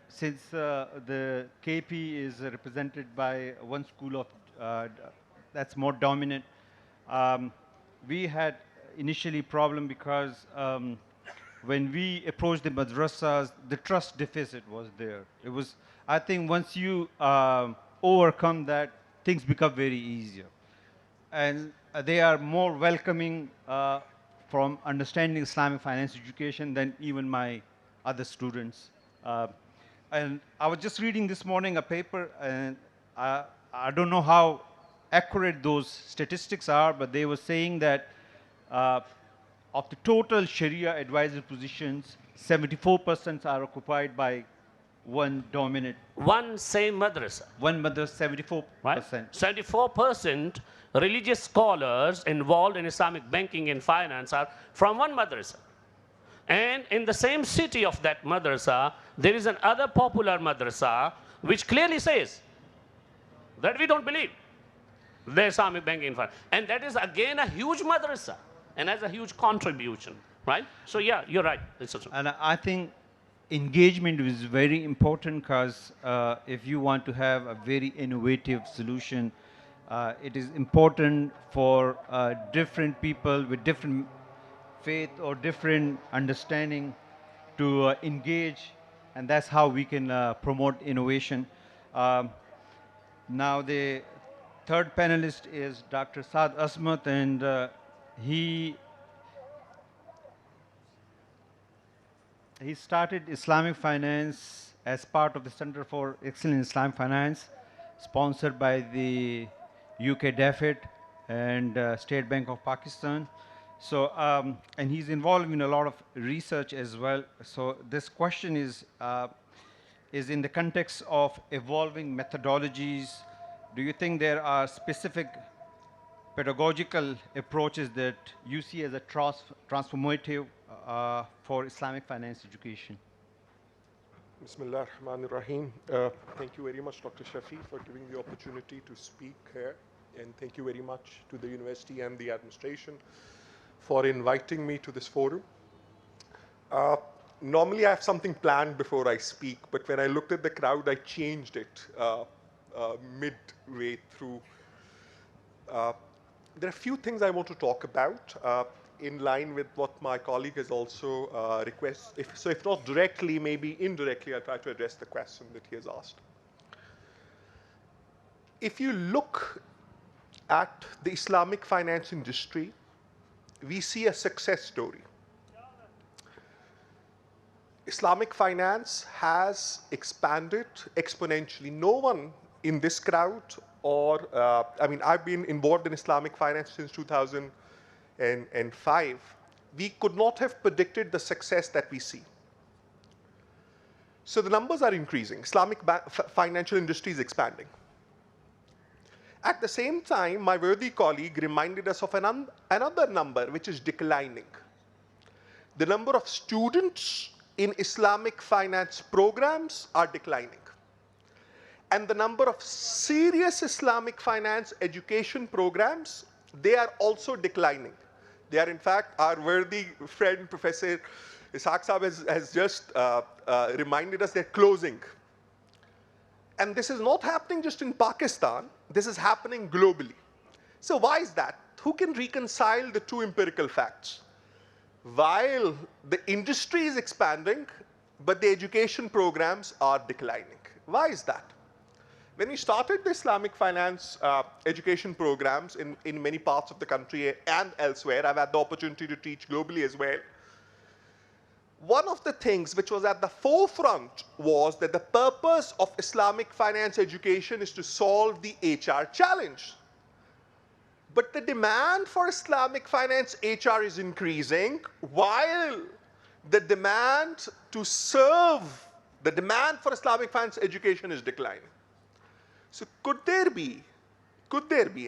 since the KP is represented by one school of that's more dominant. We had initially problem because when we approached the madrasas, the trust deficit was there. It was, I think once you overcome that, things become very easier. And they are more welcoming from understanding Islamic finance education than even my other students. And I was just reading this morning a paper, and I don't know how accurate those statistics are, but they were saying that of the total Sharia advisor positions, 74% are occupied by one dominant. One same madrasa. One madrasa, 74%. Right? 74% religious scholars involved in Islamic banking and finance are from one madrasa. And in the same city of that madrasa, there is another popular madrasa which clearly says that we don't believe the Islamic banking and finance. And that is again a huge madrasa and has a huge contribution, right? So yeah, you're right. And I think engagement is very important because if you want to have a very innovative solution, it is important for different people with different faith or different understanding to engage, and that's how we can promote innovation. Now the third panelist is Dr. Saad Asmat, and he started Islamic finance as part of the Center for Excellence in Islamic Finance, sponsored by the UK DFID and State Bank of Pakistan. So, and he's involved in a lot of research as well. So this question is in the context of evolving methodologies. Do you think there are specific pedagogical approaches that you see as a transformative for Islamic finance education? Bismillah ar-Rahman ar-Rahim. Thank you very much, Dr. Shafi, for giving the opportunity to speak here. And thank you very much to the university and the administration for inviting me to this forum. Normally I have something planned before I speak, but when I looked at the crowd, I changed it midway through. There are a few things I want to talk about in line with what my colleague has also requested. So if not directly, maybe indirectly, I'll try to address the question that he has asked. If you look at the Islamic finance industry, we see a success story. Islamic finance has expanded exponentially. No one in this crowd or, I mean, I've been involved in Islamic finance since 2005. We could not have predicted the success that we see. So the numbers are increasing. Islamic financial industry is expanding. At the same time, my worthy colleague reminded us of another number which is declining. The number of students in Islamic finance programs are declining. And the number of serious Islamic finance education programs, they are also declining. They are, in fact, our worthy friend, Professor Ishaq Saab has just reminded us they're closing. And this is not happening just in Pakistan, this is happening globally. So why is that? Who can reconcile the two empirical facts? While the industry is expanding, but the education programs are declining. Why is that? When we started the Islamic finance education programs in many parts of the country and elsewhere, I've had the opportunity to teach globally as well. One of the things which was at the forefront was that the purpose of Islamic finance education is to solve the HR challenge. But the demand for Islamic finance HR is increasing while the demand to serve, the demand for Islamic finance education is declining. So could there be,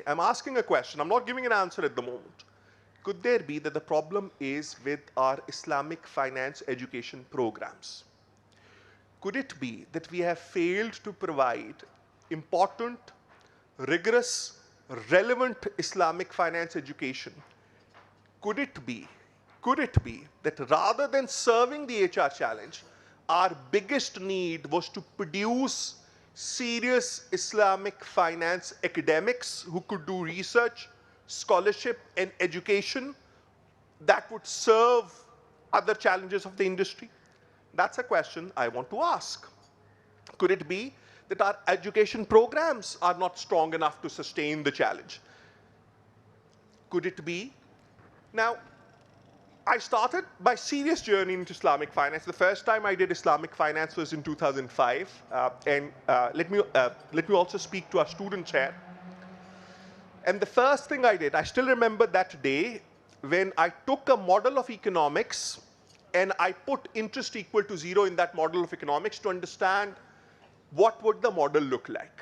I'm asking a question, I'm not giving an answer at the moment. Could there be that the problem is with our Islamic finance education programs? Could it be that we have failed to provide important, rigorous, relevant Islamic finance education? Could it be that rather than serving the HR challenge, our biggest need was to produce serious Islamic finance academics who could do research, scholarship, and education that would serve other challenges of the industry? That's a question I want to ask. Could it be that our education programs are not strong enough to sustain the challenge? Could it be? Now, I started my serious journey into Islamic finance. The first time I did Islamic finance was in 2005. Let me also speak to our students here. And the first thing I did, I still remember that day when I took a model of economics and I put interest equal to 0 in that model of economics to understand what would the model look like.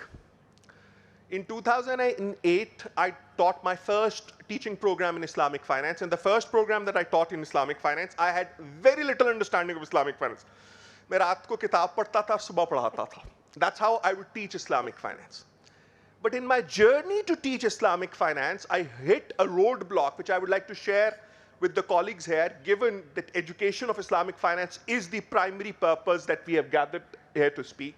In 2008, I taught my first teaching program in Islamic finance. And the first program that I taught in Islamic finance, I had very little understanding of Islamic finance. मैं रात को किताब पढ़ता था, सुबह पढ़ाता था. That's how I would teach Islamic finance. But in my journey to teach Islamic finance, I hit a roadblock, which I would like to share with the colleagues here, given that education of Islamic finance is the primary purpose that we have gathered here to speak.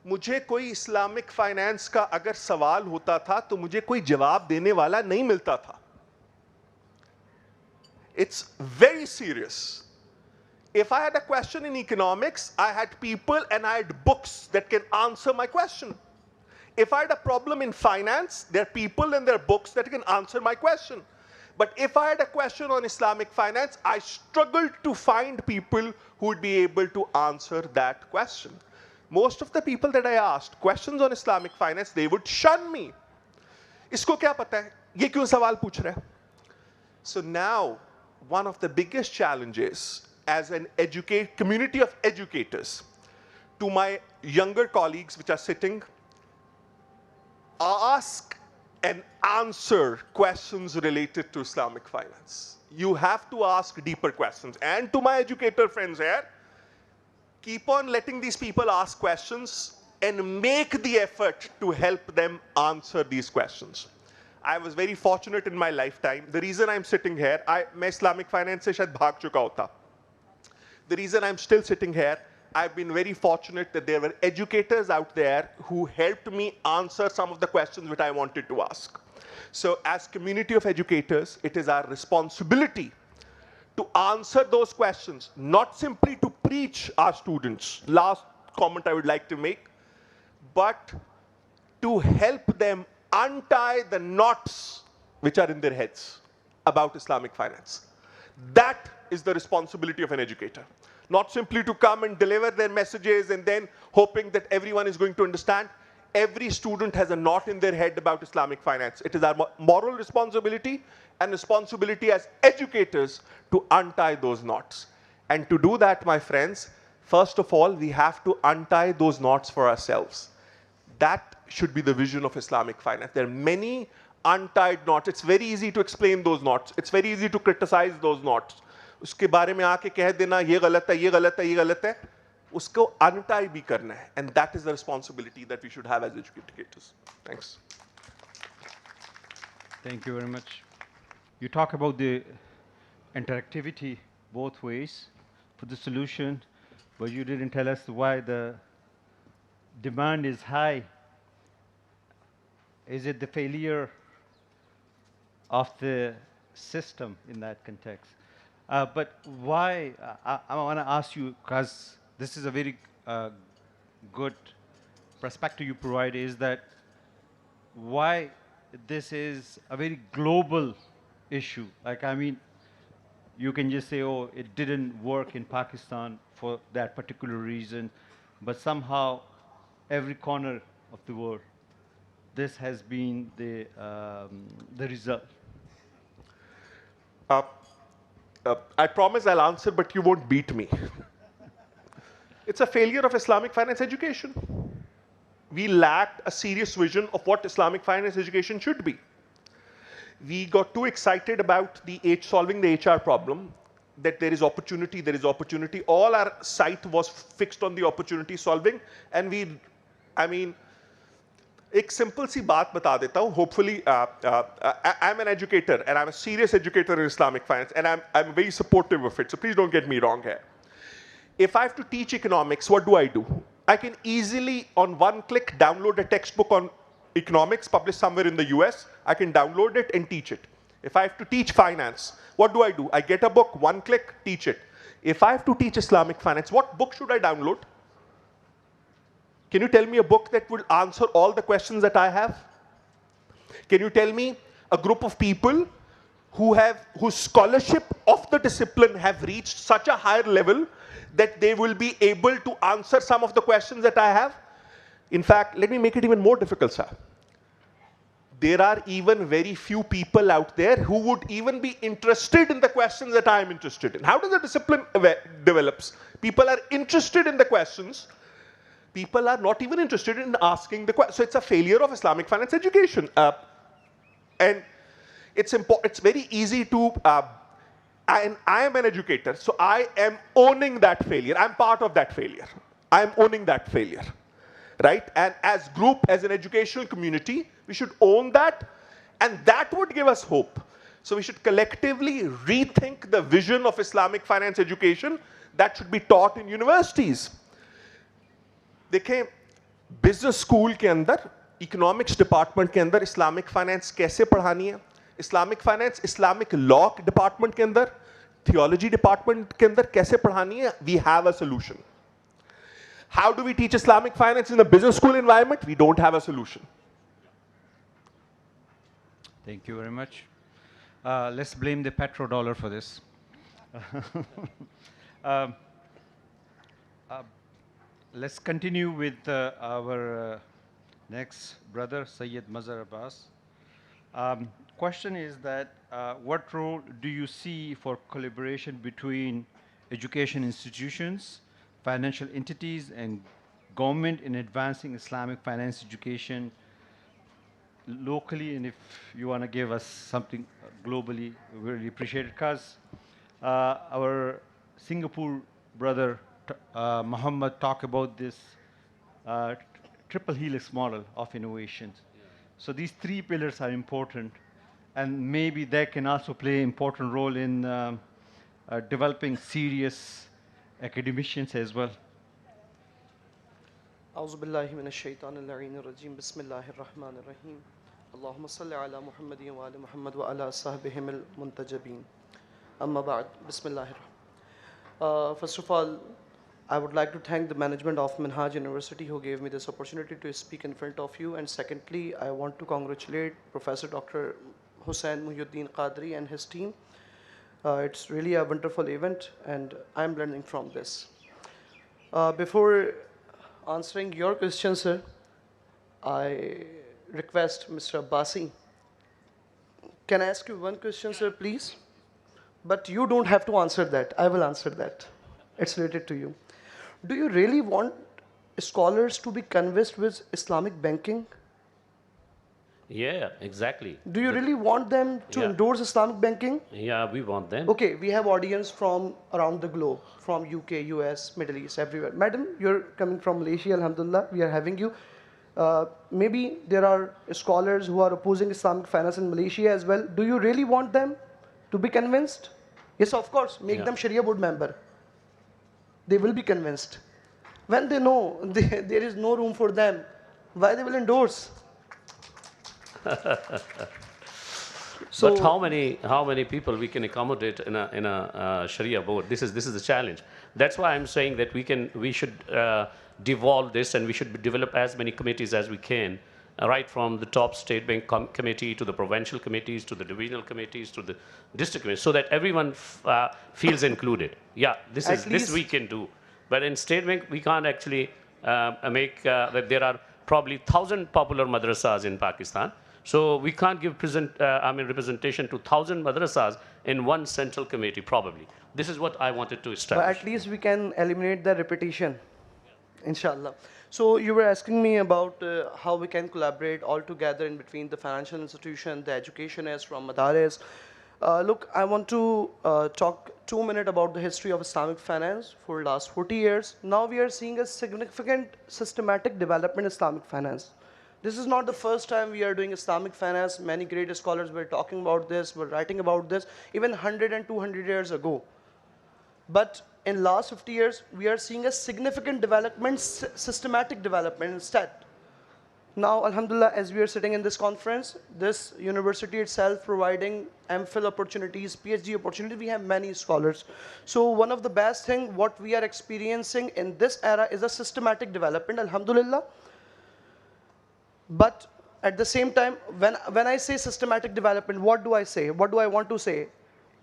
मुझे कोई Islamic finance का अगर सवाल होता था तो मुझे कोई जवाब देने वाला नहीं मिलता था. It's very serious. If I had a question in economics, I had people and I had books that can answer my question. If I had a problem in finance, there are people and there are books that can answer my question. But if I had a question on Islamic finance, I struggled to find people who would be able to answer that question. Most of the people that I asked questions on Islamic finance, they would shun me. Isko kya pata hai? Ye kyun sawal pooch rahe? So now, one of the biggest challenges as an community of educators to my younger colleagues which are sitting, ask and answer questions related to Islamic finance. You have to ask deeper questions. And to my educator friends here, keep on letting these people ask questions and make the effort to help them answer these questions. I was very fortunate in my lifetime. The reason I'm sitting here, मैं Islamic finance से शायद भाग चुका होता. The reason I'm still sitting here, I've been very fortunate that there were educators out there who helped me answer some of the questions which I wanted to ask. So as community of educators, it is our responsibility to answer those questions, not simply to preach our students. Last comment I would like to make, but to help them untie the knots which are in their heads about Islamic finance. That is the responsibility of an educator. Not simply to come and deliver their messages and then hoping that everyone is going to understand. Every student has a knot in their head about Islamic finance. It is our moral responsibility and responsibility as educators to untie those knots. And to do that, my friends, first of all, we have to untie those knots for ourselves. That should be the vision of Islamic finance. There are many untied knots. It's very easy to explain those knots. It's very easy to criticize those knots. उसके बारे में आके कह देना ये गलत है, ये गलत है, ये गलत है. उसको untie भी करना है. And that is the responsibility that we should have as educators. Thanks. Thank you very much. You talk about the interactivity both ways for the solution, but you didn't tell us why the demand is high. Is it the failure of the system in that context? But why, I want to ask you, because this is a very good perspective you provide is that why this is a very global issue. Like, I mean, you can just say, oh, it didn't work in Pakistan for that particular reason, but somehow every corner of the world, this has been the result. I promise I'll answer, but you won't beat me. It's a failure of Islamic finance education. We lacked a serious vision of what Islamic finance education should be. We got too excited about solving the HR problem, that there is opportunity, there is opportunity. All our sight was fixed on the opportunity solving, and एक simple सी बात बता देता हूँ. Hopefully, I'm an educator, and I'm a serious educator in Islamic finance, and I'm very supportive of it. So please don't get me wrong here. If I have to teach economics, what do? I can easily, on one click, download a textbook on economics published somewhere in the US. I can download it and teach it. If I have to teach finance, what do? I get a book, one click, teach it. If I have to teach Islamic finance, what book should I download? Can you tell me a book that will answer all the questions that I have? Can you tell me a group of people whose scholarship of the discipline have reached such a higher level that they will be able to answer some of the questions that I have? In fact, let me make it even more difficult, sir. There are even very few people out there who would even be interested in the questions that I am interested in. How does the discipline develops? People are interested in the questions. People are not even interested in asking the questions. So it's a failure of Islamic finance education. And it's very easy to, and I am an educator, so I am owning that failure. I'm part of that failure. I'm owning that failure, right? And as group, as an educational community, we should own that, and that would give us hope. So we should collectively rethink the vision of Islamic finance education that should be taught in universities. देखिए, business school के अंदर, economics department के अंदर Islamic finance कैसे पढ़ानी है? Islamic finance, Islamic law department के अंदर, theology department के अंदर कैसे पढ़ानी है? We have a solution. How do we teach Islamic finance in a business school environment? We don't have a solution. Thank you very much. Let's blame the petrodollar for this. Let's continue with our next brother, Sayyid Mazhar Abbas. Question is that what role do you see for collaboration between education institutions, financial entities, and government in advancing Islamic finance education locally? And if you want to give us something globally, we really appreciate it, because our Singapore brother Muhammad talked about this triple helix model of innovations. So these three pillars are important, and maybe they can also play an important role in developing serious academicians as well. أعوذ بالله من الشيطان اللعين الرجيم بسم الله الرحمن الرحيم اللهم صل على محمد وآل محمد وعلى صحبهم المنتجبين أما بعد بسم الله الرحمن. First of all, I would like to thank the management of Minhaj University who gave me this opportunity to speak in front of you, and secondly, I want to congratulate Professor Dr. Hussain Muhyiddin Qadri and his team. It's really a wonderful event, and I'm learning from this. Before answering your question, sir, I request Mr. Abbasi, can I ask you one question, sir, please? But you don't have to answer that. I will answer that. It's related to you. Do you really want scholars to be convinced with Islamic banking? Yeah, exactly. Do you really want them to endorse Islamic banking? Yeah, we want them. Okay, we have audience from around the globe, from UK, US, Middle East, everywhere. Madam, you're coming from Malaysia, Alhamdulillah, we are having you. Maybe there are scholars who are opposing Islamic finance in Malaysia as well. Do you really want them to be convinced? Yes, of course, make them Sharia board member. They will be convinced. When they know there is no room for them, why they will endorse? But how many people we can accommodate in a Sharia board? This is the challenge. That's why I'm saying that we should devolve this, and we should develop as many committees as we can, right from the top state bank committee to the provincial committees to the divisional committees to the district committees, so that everyone feels included. Yeah, this we can do. But in state bank, we can't actually make that there are probably 1,000 popular madrasas in Pakistan. So we can't give representation to 1,000 madrasas in one central committee, probably. This is what I wanted to establish. But at least we can eliminate the repetition, inshallah. So you were asking me about how we can collaborate all together in between the financial institution, the educationists from Madaris. Look, I want to talk 2 minutes about the history of Islamic finance for the last 40 years. Now we are seeing a significant systematic development in Islamic finance. This is not the first time we are doing Islamic finance. Many great scholars were talking about this, were writing about this, even 100 and 200 years ago. But in last 50 years, we are seeing a significant development, systematic development instead. Now, alhamdulillah, as we are sitting in this conference, this university itself providing MPhil opportunities, PhD opportunities, we have many scholars. So one of the best things what we are experiencing in this era is a systematic development, alhamdulillah. But at the same time, when I say systematic development, what do I say? What do I want to say?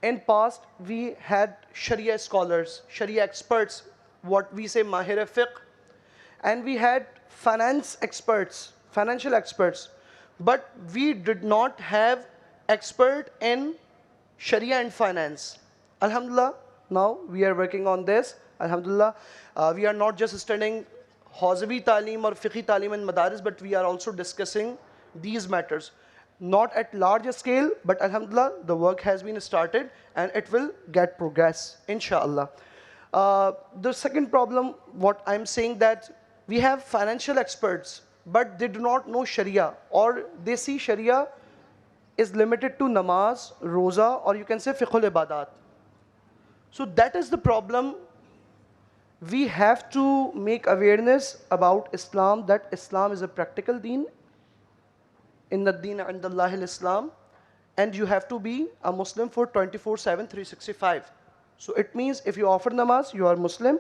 In past, we had Sharia scholars, Sharia experts, what we say Mahir Fiqh, and we had finance experts, financial experts, but we did not have expert in Sharia and finance. Alhamdulillah, now we are working on this. Alhamdulillah, we are not just studying Hawzavi Talim or Fiqhi Talim in Madaris, but we are also discussing these matters. Not at larger scale, but alhamdulillah, the work has been started and it will get progress, inshallah. The second problem, what I'm saying that we have financial experts, but they do not know Sharia, or they see Sharia is limited to namaz, roza, or you can say fiqhul ibadat. So that is the problem. We have to make awareness about Islam, that Islam is a practical deen. Inna ad-deena 'inda Allahi al-Islam, and you have to be a Muslim for 24/7, 365. So it means if you offer namaz, you are Muslim.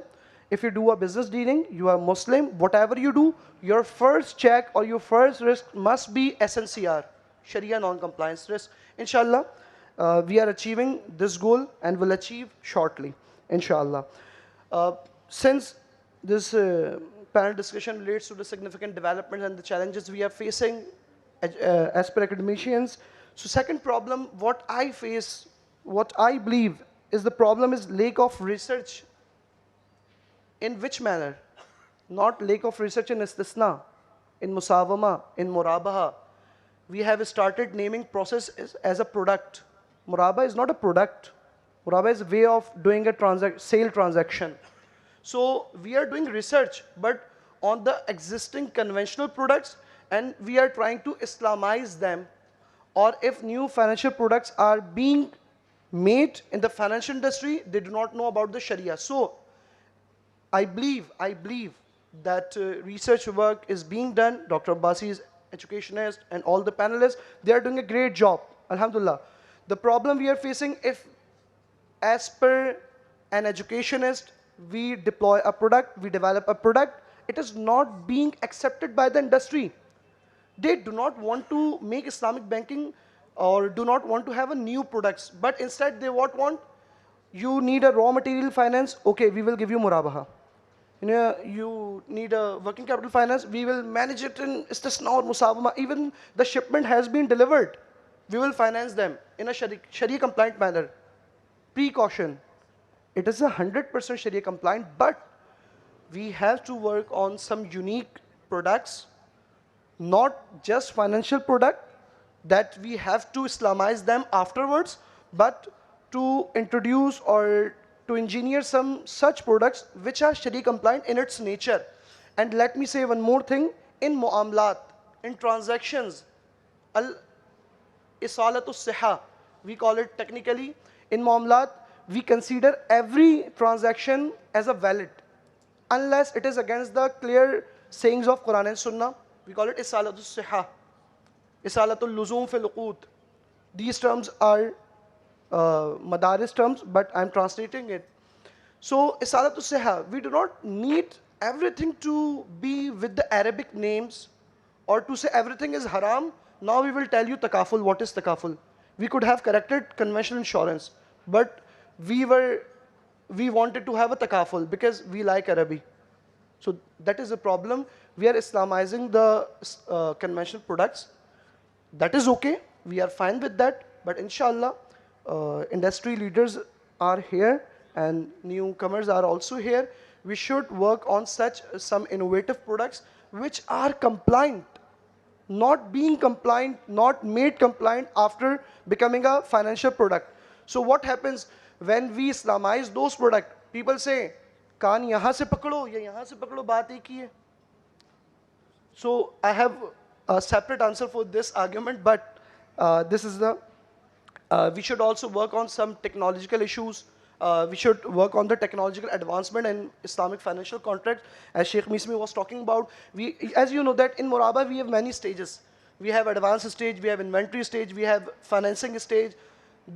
If you do a business dealing, you are Muslim. Whatever you do, your first check or your first risk must be SNCR, Sharia non-compliance risk. Inshallah, we are achieving this goal and will achieve shortly, inshallah. Since this panel discussion relates to the significant developments and the challenges we are facing as per academicians, so second problem, what I face, what I believe is the problem is lack of research. In which manner? Not lack of research in istisna, in musawama, in murabaha. We have started naming process as a product. Muraba is not a product. Muraba is a way of doing a sale transaction. So we are doing research, but on the existing conventional products, and we are trying to Islamize them. Or if new financial products are being made in the financial industry, they do not know about the Sharia. So I believe that research work is being done. Dr. Abbasi is educationist and all the panelists, they are doing a great job, alhamdulillah. The problem we are facing, if as per an educationist, we deploy a product, we develop a product, it is not being accepted by the industry. They do not want to make Islamic banking or do not want to have a new products, but instead they what want? You need a raw material finance, okay, we will give you murabaha. You need a working capital finance, we will manage it in istisna or musabama. Even the shipment has been delivered, we will finance them in a Sharia compliant manner. Precaution. It is 100% Sharia compliant, but we have to work on some unique products, not just financial product, that we have to Islamize them afterwards, but to introduce or to engineer some such products which are Sharia compliant in its nature. And let me say one more thing, in mu'amalat, in transactions, al-isalatu siha, we call it technically, in mu'amalat, we consider every transaction as a valid, unless it is against the clear sayings of Quran and Sunnah. We call it isalatul siha, isalatul luzum fil uqud. These terms are Madaris terms, but I'm translating it. So, Isalatu Seha, we do not need everything to be with the Arabic names or to say everything is haram. Now we will tell you takaful, what is takaful. We could have corrected conventional insurance, but we wanted to have a takaful because we like Arabic. So that is a problem. We are Islamizing the conventional products. That is okay. We are fine with that. But inshallah, industry leaders are here and newcomers are also here. We should work on such some innovative products which are compliant, not being compliant, not made compliant after becoming a financial product. So what happens when we Islamize those products? People say, "Kaan yahan se pakdo, ya yahan se pakdo, baat ek hi hai." So I have a separate answer for this argument, but this is the, we should also work on some technological issues. We should work on the technological advancement and Islamic financial contract. As Sheikh Mismi was talking about, as you know that in Muraba we have many stages. We have advanced stage, we have inventory stage, we have financing stage.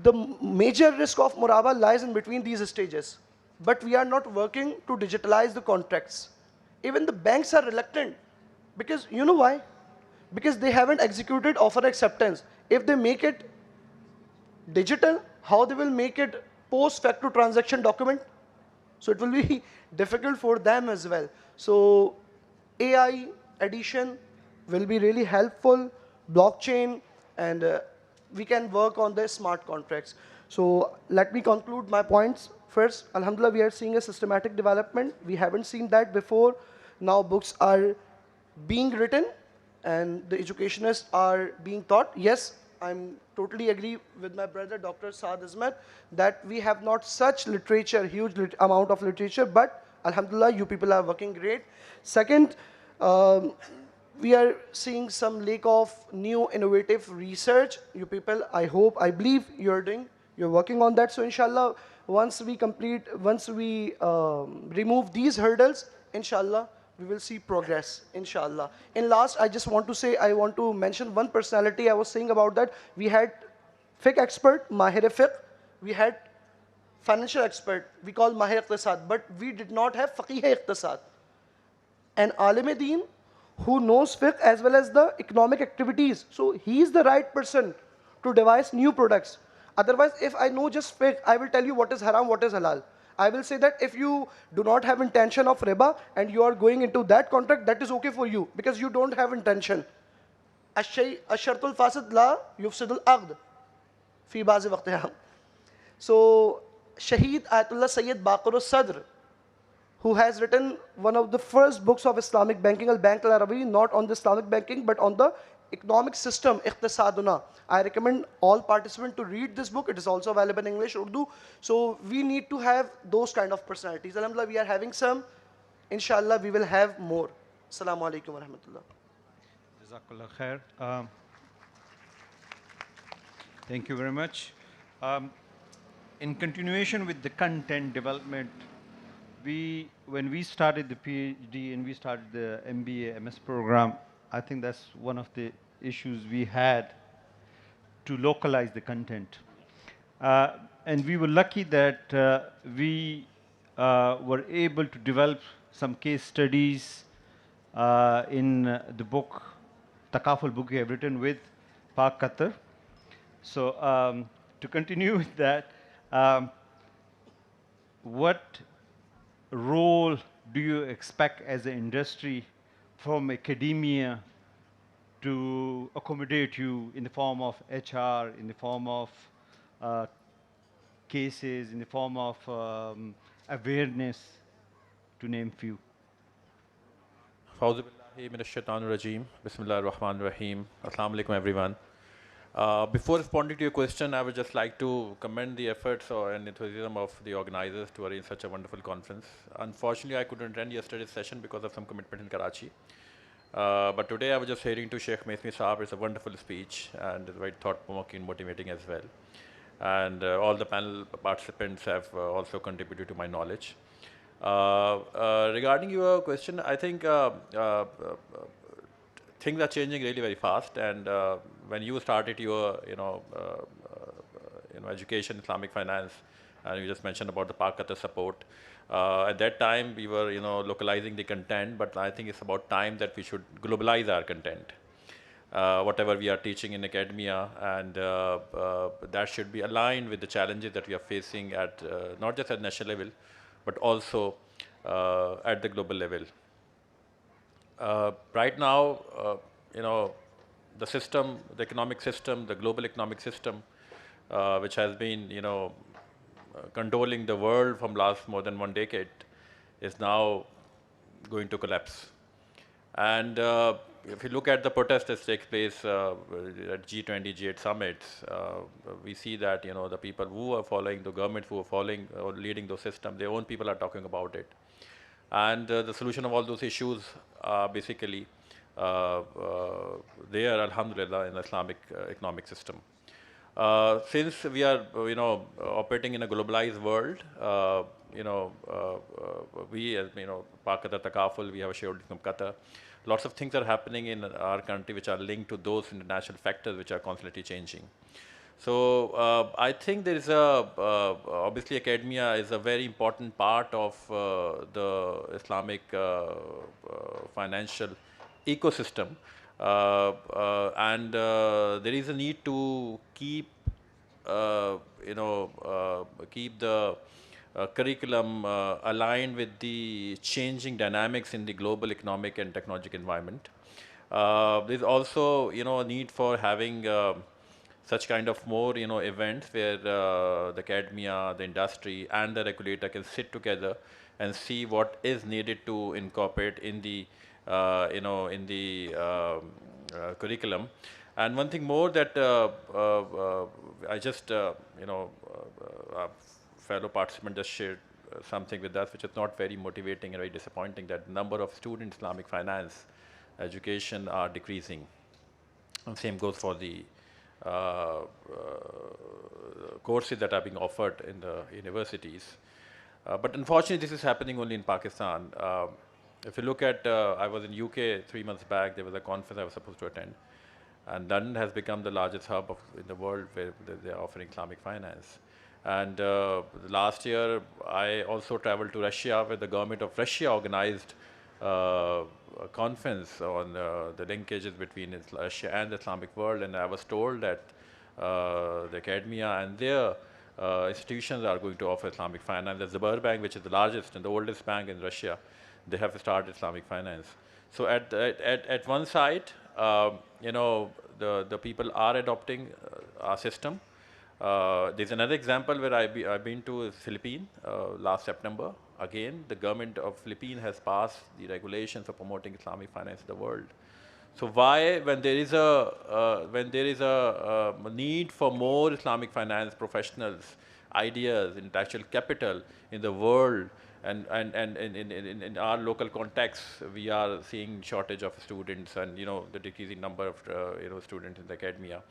The major risk of Muraba lies in between these stages. But we are not working to digitalize the contracts. Even the banks are reluctant. Because you know why? Because they haven't executed offer acceptance. If they make it digital, how they will make it post facto transaction document? So it will be difficult for them as well. So AI addition will be really helpful, blockchain, and we can work on the smart contracts. So let me conclude my points. First, Alhamdulillah, we are seeing a systematic development. We haven't seen that before. Now books are being written and the educationists are being taught. Yes, I'm totally agree with my brother Dr. Saad Azmat that we have not such literature, huge amount of literature, but Alhamdulillah, you people are working great. Second, we are seeing some lack of new innovative research. You people, I hope, I believe you're working on that. So inshallah, once we remove these hurdles, inshallah, we will see progress, inshallah. In last, I just want to say, I want to mention one personality I was saying about that. We had fiqh expert, Mahir fiqh. We had financial expert, we call Mahir iqtisad, but we did not have faqih iqtisad. An alim deen who knows fiqh as well as the economic activities. So he is the right person to devise new products. Otherwise, if I know just fiqh, I will tell you what is haram, what is halal. I will say that if you do not have intention of riba and you are going into that contract, that is okay for you because you don't have intention. Ash-shartul fasid la yufsidul aqd fi bazi waqtiha. So Shaheed Ayatollah Sayyid Baqir Sadr, who has written one of the first books of Islamic banking, Al-Bank al-Arabi, not on the Islamic banking, but on the economic system, Iqtisaduna. I recommend all participants to read this book. It is also available in English, Urdu. So we need to have those kind of personalities. Alhamdulillah, we are having some. Inshallah, we will have more. Assalamu alaikum wa rahmatullah. Jazakallah khair. Thank you very much. In continuation with the content development, when we started the PhD and we started the MBA, MS program, I think that's one of the issues we had to localize the content. And we were lucky that we were able to develop some case studies in the book, Takaful book we have written with Pak Qatar. So to continue with that, what role do you expect as an industry from academia to accommodate you in the form of HR, in the form of cases, in the form of awareness, to name few? Fauzu billahi minash shaitanir rajeem. Bismillahir rahmanir rahim. Assalamu alaikum everyone. Before responding to your question, I would just like to commend the efforts and enthusiasm of the organizers to arrange such a wonderful conference. Unfortunately, I couldn't attend yesterday's session because of some commitment in Karachi. But today I was just hearing to Sheikh Mesmi Saab. It's a wonderful speech and very thought-provoking and motivating as well. And all the panel participants have also contributed to my knowledge. Regarding your question, I think things are changing really very fast. And when you started your, education, Islamic finance, and you just mentioned about the Pak Qatar support. At that time, we were, localizing the content, but I think it's about time that we should globalize our content. Whatever we are teaching in academia, and that should be aligned with the challenges that we are facing at not just at national level, but also at the global level. Right now, the system, the economic system, the global economic system, which has been, controlling the world from last more than 1 decade, is now going to collapse. And if you look at the protests that take place at G20, G8 summits, we see that the people who are following, the governments who are following or leading those systems, their own people are talking about it. And the solution of all those issues are basically there, alhamdulillah, in the Islamic economic system. Since we are, operating in a globalized world, we, as Pak Qatar Takaful, we have a shareholding from Qatar. Lots of things are happening in our country which are linked to those international factors which are constantly changing. So I think there is obviously academia is a very important part of the Islamic financial ecosystem. And there is a need to keep, keep the curriculum aligned with the changing dynamics in the global economic and technological environment. There's also, a need for having such kind of more, events where the academia, the industry, and the regulator can sit together and see what is needed to incorporate in the, in the curriculum. And one thing more that I just, fellow participant just shared something with us, which is not very motivating and very disappointing, that number of students Islamic finance education are decreasing. And same goes for the courses that are being offered in the universities. But unfortunately, this is happening only in Pakistan. If you look at, I was in UK 3 months back, there was a conference I was supposed to attend. And London has become the largest hub in the world where they are offering Islamic finance. And last year, I also traveled to Russia, where the government of Russia organized a conference on the linkages between Russia and the Islamic world. And I was told that the academia and their institutions are going to offer Islamic finance. The Zubair Bank, which is the largest and the oldest bank in Russia, they have started Islamic finance. So at one side, the people are adopting our system. There's another example where I've been to Philippines last September. Again, the government of Philippines has passed the regulations for promoting Islamic finance in the world. So why, when there is a need for more Islamic finance professionals, ideas, intellectual capital in the world, and in our local context, we are seeing shortage of students and the decreasing number of students in the academia.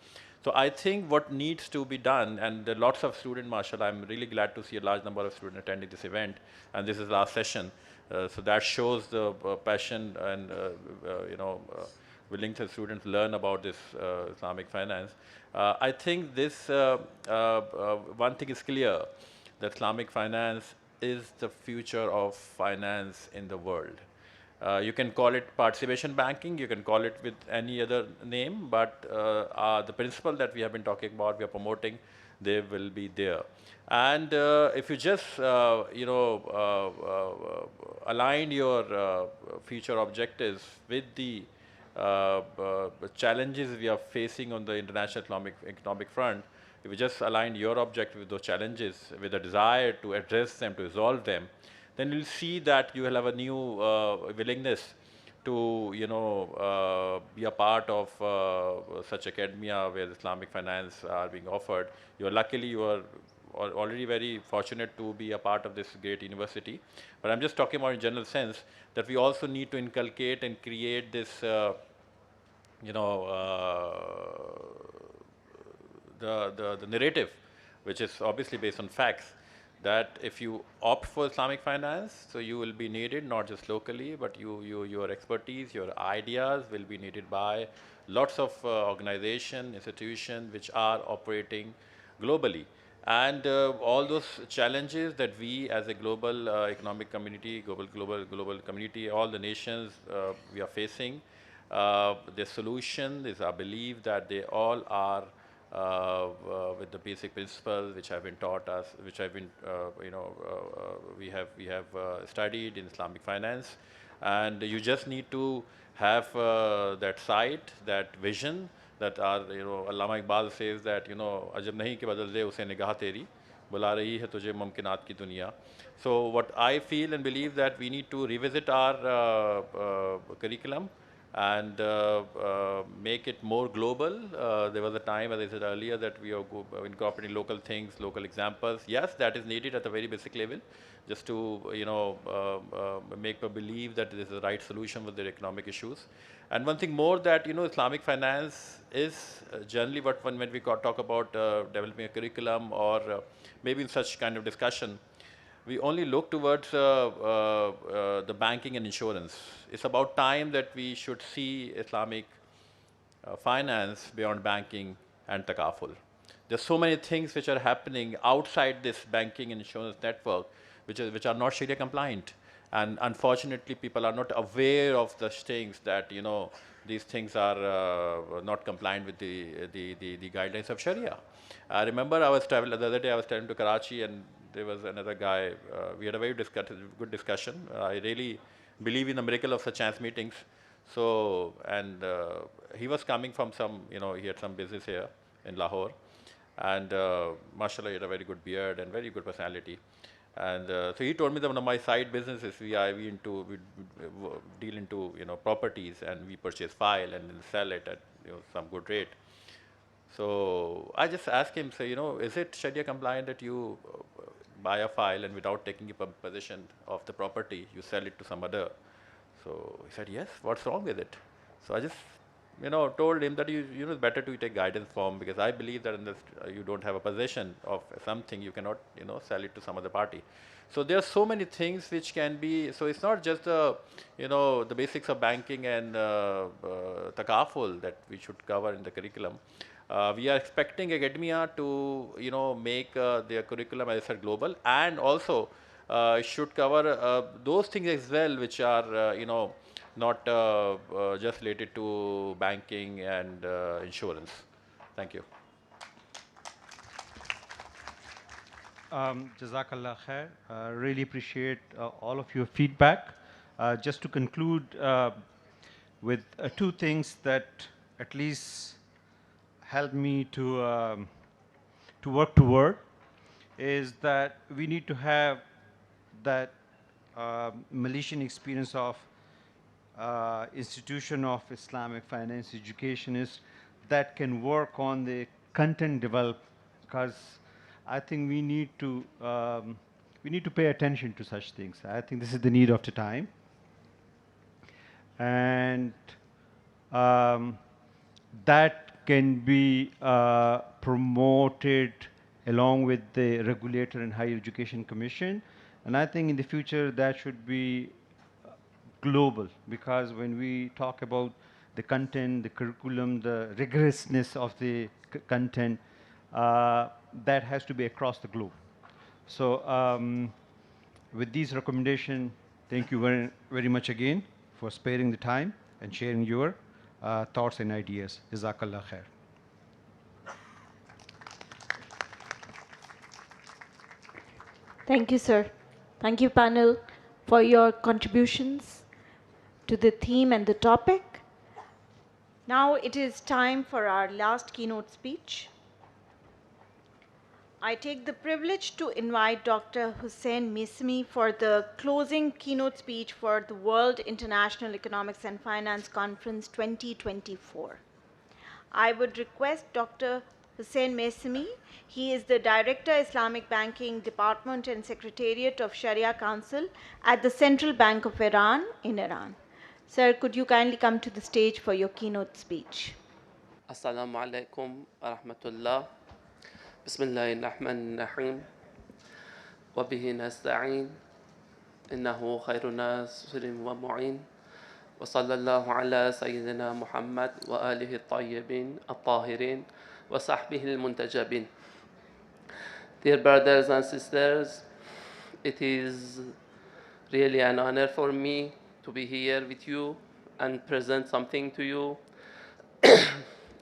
So I think what needs to be done, and there are lots of students, mashallah, I'm really glad to see a large number of students attending this event, and this is last session. So that shows the passion and willing to students learn about this Islamic finance. I think this one thing is clear, that Islamic finance is the future of finance in the world. You can call it participation banking, you can call it with any other name, but the principle that we have been talking about, we are promoting, they will be there. And if you just, align your future objectives with the challenges we are facing on the international economic front, if you just align your objective with those challenges, with a desire to address them, to resolve them, then you'll see that you will have a new willingness to, be a part of such academia where Islamic finance are being offered. Luckily, you are already very fortunate to be a part of this great university. But I'm just talking about in general sense that we also need to inculcate and create this, the narrative, which is obviously based on facts, that if you opt for Islamic finance, so you will be needed not just locally, but your expertise, your ideas will be needed by lots of organizations, institutions which are operating globally. And all those challenges that we as a global economic community, global community, all the nations we are facing, the solution is, I believe, that they all are with the basic principles which have been taught us, which have been, we have studied in Islamic finance, and you just need to have that sight, that vision, that our, Allama Iqbal says that, ajab nahi ke badal de use nigah teri, बुला रही है तुझे मुमकिनात की दुनिया. So what I feel and believe that we need to revisit our curriculum and make it more global. There was a time, as I said earlier, that we are incorporating local things, local examples. Yes, that is needed at a very basic level, just to make people believe that this is the right solution with their economic issues. And one thing more, that Islamic finance is generally what when we talk about developing a curriculum or maybe in such kind of discussion, we only look towards the banking and insurance. It's about time that we should see Islamic finance beyond banking and takaful. There's so many things which are happening outside this banking and insurance network which are not Sharia compliant. And unfortunately, people are not aware of the things that, these things are not compliant with the guidelines of Sharia. I remember the other day I was traveling to Karachi, and there was another guy. We had a very good discussion. I really believe in the miracle of such chance meetings. So, and he was coming from some, he had some business here in Lahore. And mashallah, he had a very good beard and very good personality. And so he told me that one of my side businesses, we deal into properties, and we purchase file and then sell it at some good rate. So I just asked him, say, is it Sharia compliant that you buy a file and without taking possession of the property, you sell it to some other? So he said, yes. What's wrong with it? So I just told him that it's better to take guidance from, because I believe that unless you don't have a possession of something, you cannot sell it to some other party. So there are so many things which can be. So it's not just the the basics of banking and takaful that we should cover in the curriculum. We are expecting academia to make their curriculum, as I said, global, and also should cover those things as well which are not just related to banking and insurance. Thank you. Jazakallah khair. Really appreciate all of your feedback. Just to conclude with two things that at least helped me to work toward, is that we need to have that Malaysian experience of institution of Islamic finance educationists that can work on the content develop, because I think we need to pay attention to such things. I think this is the need of the time, and that can be promoted along with the regulator and higher education commission. And I think in the future that should be global, because when we talk about the content, the curriculum, the rigorousness of the content, that has to be across the globe. So with these recommendations, thank you very, very much again for sparing the time and sharing your thoughts and ideas. Jazakallah khair. Thank you, sir. Thank you, panel, for your contributions to the theme and the topic. Now it is time for our last keynote speech. I take the privilege to invite Dr. Hussain Mesmi for the closing keynote speech for the World International Economics and Finance Conference 2024. I would request Dr. Hussain Mesmi. He is the Director, Islamic Banking Department and Secretariat of Sharia Council at the Central Bank of Iran in Iran. Sir, could you kindly come to the stage for your keynote speech? Assalamu alaikum wa rahmatullah. Bismillahir Rahmanir Rahim. وبه نستعين إنه خير ناصر ومعين وصلى الله على سيدنا محمد وآله الطيبين الطاهرين وصحبه المنتجبين. Dear brothers and sisters, it is really an honor for me to be here with you and present something to you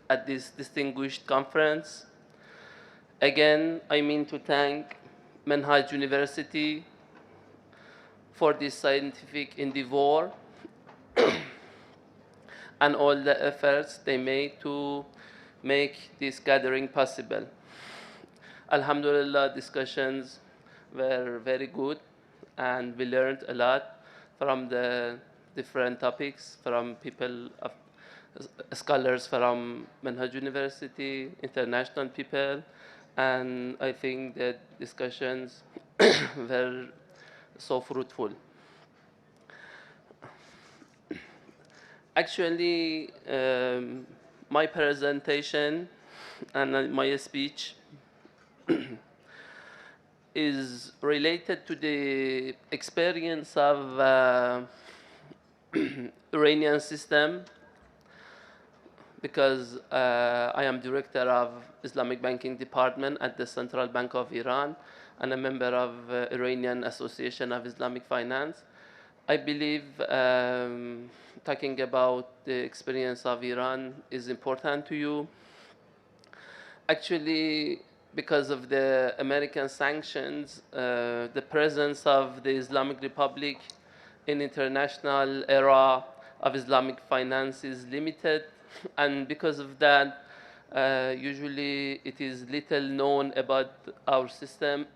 at this distinguished conference. Again, I mean to thank Manhaj University for this scientific endeavor and all the efforts they made to make this gathering possible. Alhamdulillah, discussions were very good and we learned a lot from the different topics from people of scholars from Manhaj University, international people, and I think that discussions were so fruitful. Actually, my presentation and my speech is related to the experience of Iranian system because I am director of Islamic Banking Department at the Central Bank of Iran and a member of Iranian Association of Islamic Finance. I believe talking about the experience of Iran is important to you. Actually, because of the American sanctions, the presence of the Islamic Republic in international era of Islamic finance is limited, and because of that, usually it is little known about our system.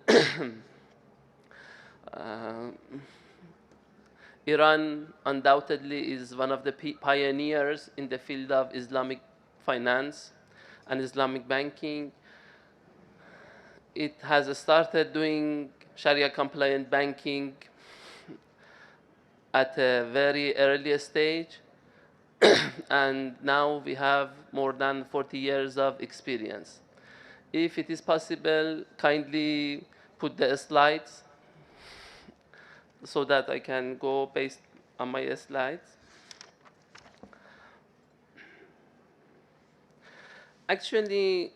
Iran undoubtedly is one of the pioneers in the field of Islamic finance and Islamic banking. It has started doing Sharia compliant banking at a very early stage, and now we have more than 40 years of experience. If it is possible, kindly put the slides so that I can go based on my slides. Actually,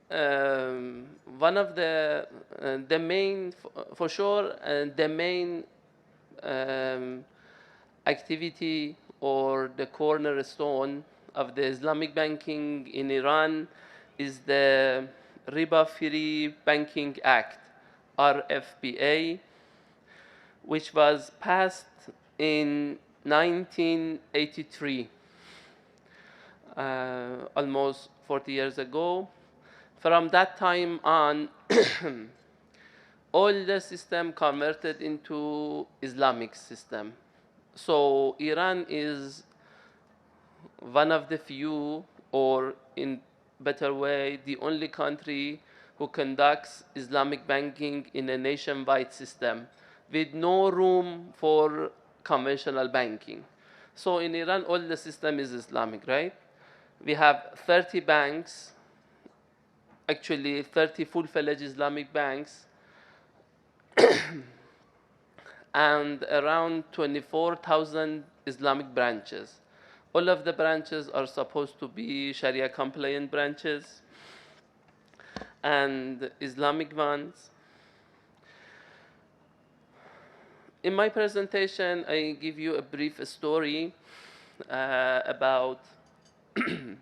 one of the main, for sure, the main activity or the cornerstone of the Islamic banking in Iran is the Riba-Free Banking Act, RFBA, which was passed in 1983, almost 40 years ago. From that time on, all the system converted into Islamic system. So Iran is one of the few, or in better way, the only country who conducts Islamic banking in a nationwide system with no room for conventional banking. So in Iran, all the system is Islamic, right? We have 30 banks, actually 30 full-fledged Islamic banks, and around 24,000 Islamic branches. All of the branches are supposed to be Sharia compliant branches and Islamic ones. In my presentation, I give you a brief story about the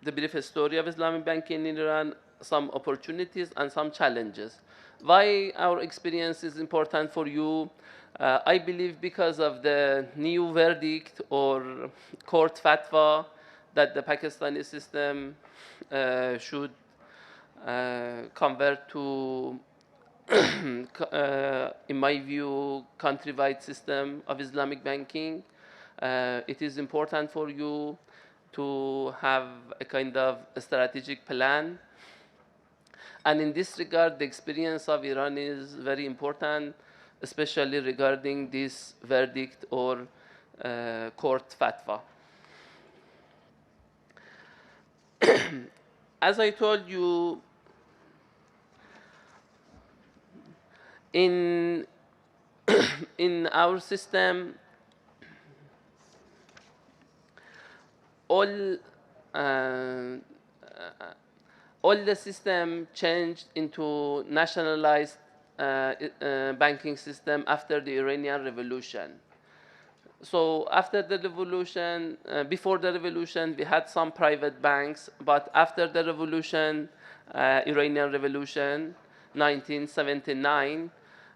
brief story of Islamic banking in Iran, some opportunities and some challenges. Why our experience is important for you? I believe because of the new verdict or court fatwa that the Pakistani system should convert to, in my view, countrywide system of Islamic banking. It is important for you to have a kind of a strategic plan. And in this regard, the experience of Iran is very important, especially regarding this verdict or court fatwa. As I told you, In, in our system, all uh, all the system changed into nationalized banking system after the Iranian Revolution. So after the revolution, before the revolution, we had some private banks, but after the revolution, Iranian Revolution, 1979,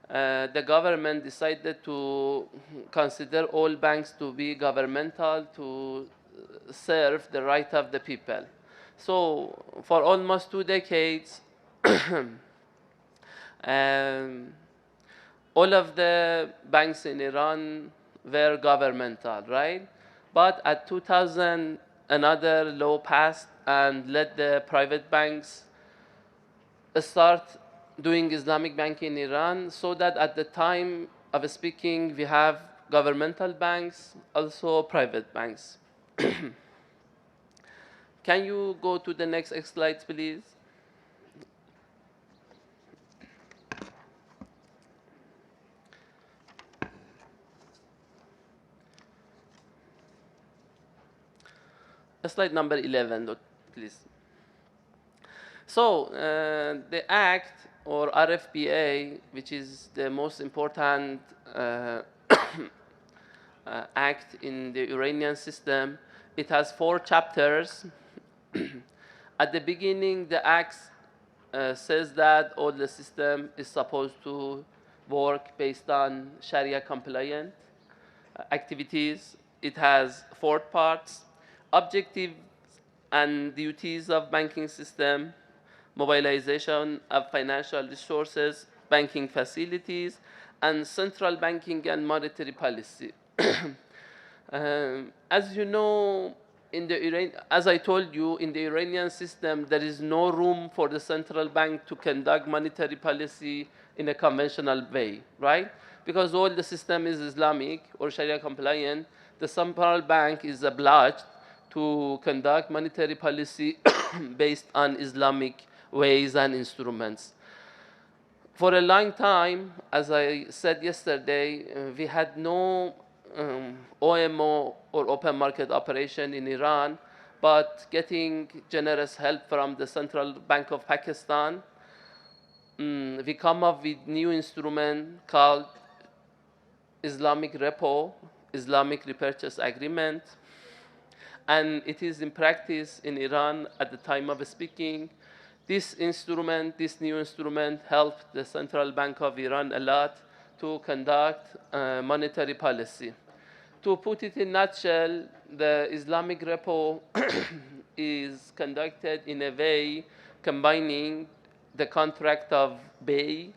the government decided to consider all banks to be governmental to serve the right of the people. So for almost 2 decades, all of the banks in Iran were governmental, right? But at 2000, another law passed and let the private banks start doing Islamic banking in Iran, so that at the time of speaking, we have governmental banks, also private banks. Can you go to the next slide, please? Slide number 11, please. So the act, or RFPA, which is the most important act in the Iranian system, it has 4 chapters. At the beginning, the act says that all the system is supposed to work based on Sharia compliant activities. It has 4 parts: objectives and duties of banking system, mobilization of financial resources, banking facilities, and central banking and monetary policy. As you know, as I told you, in the Iranian system, there is no room for the central bank to conduct monetary policy in a conventional way, right? Because all the system is Islamic or Sharia compliant, the central bank is obliged to conduct monetary policy based on Islamic ways and instruments. For a long time, as I said yesterday, we had no OMO or open market operation in Iran, but getting generous help from the Central Bank of Pakistan, we come up with new instrument called Islamic Repo, Islamic Repurchase Agreement, and it is in practice in Iran at the time of speaking. This new instrument, helped the Central Bank of Iran a lot to conduct monetary policy. To put it in a nutshell, the Islamic repo is conducted in a way combining the contract of bay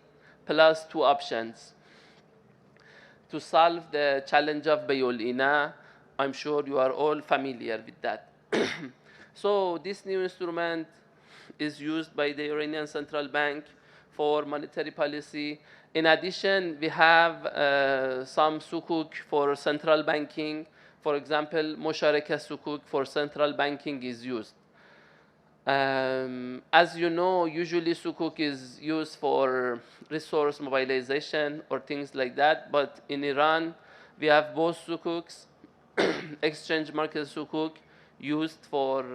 plus 2 options. To solve the challenge of Bayul Ina, I'm sure you are all familiar with that. So this new instrument is used by the Iranian Central Bank for monetary policy. In addition, we have some sukuk for central banking. For example, Musharaka sukuk for central banking is used. As you know, usually sukuk is used for resource mobilization or things like that, but in Iran, we have both sukuks, exchange market sukuk, used for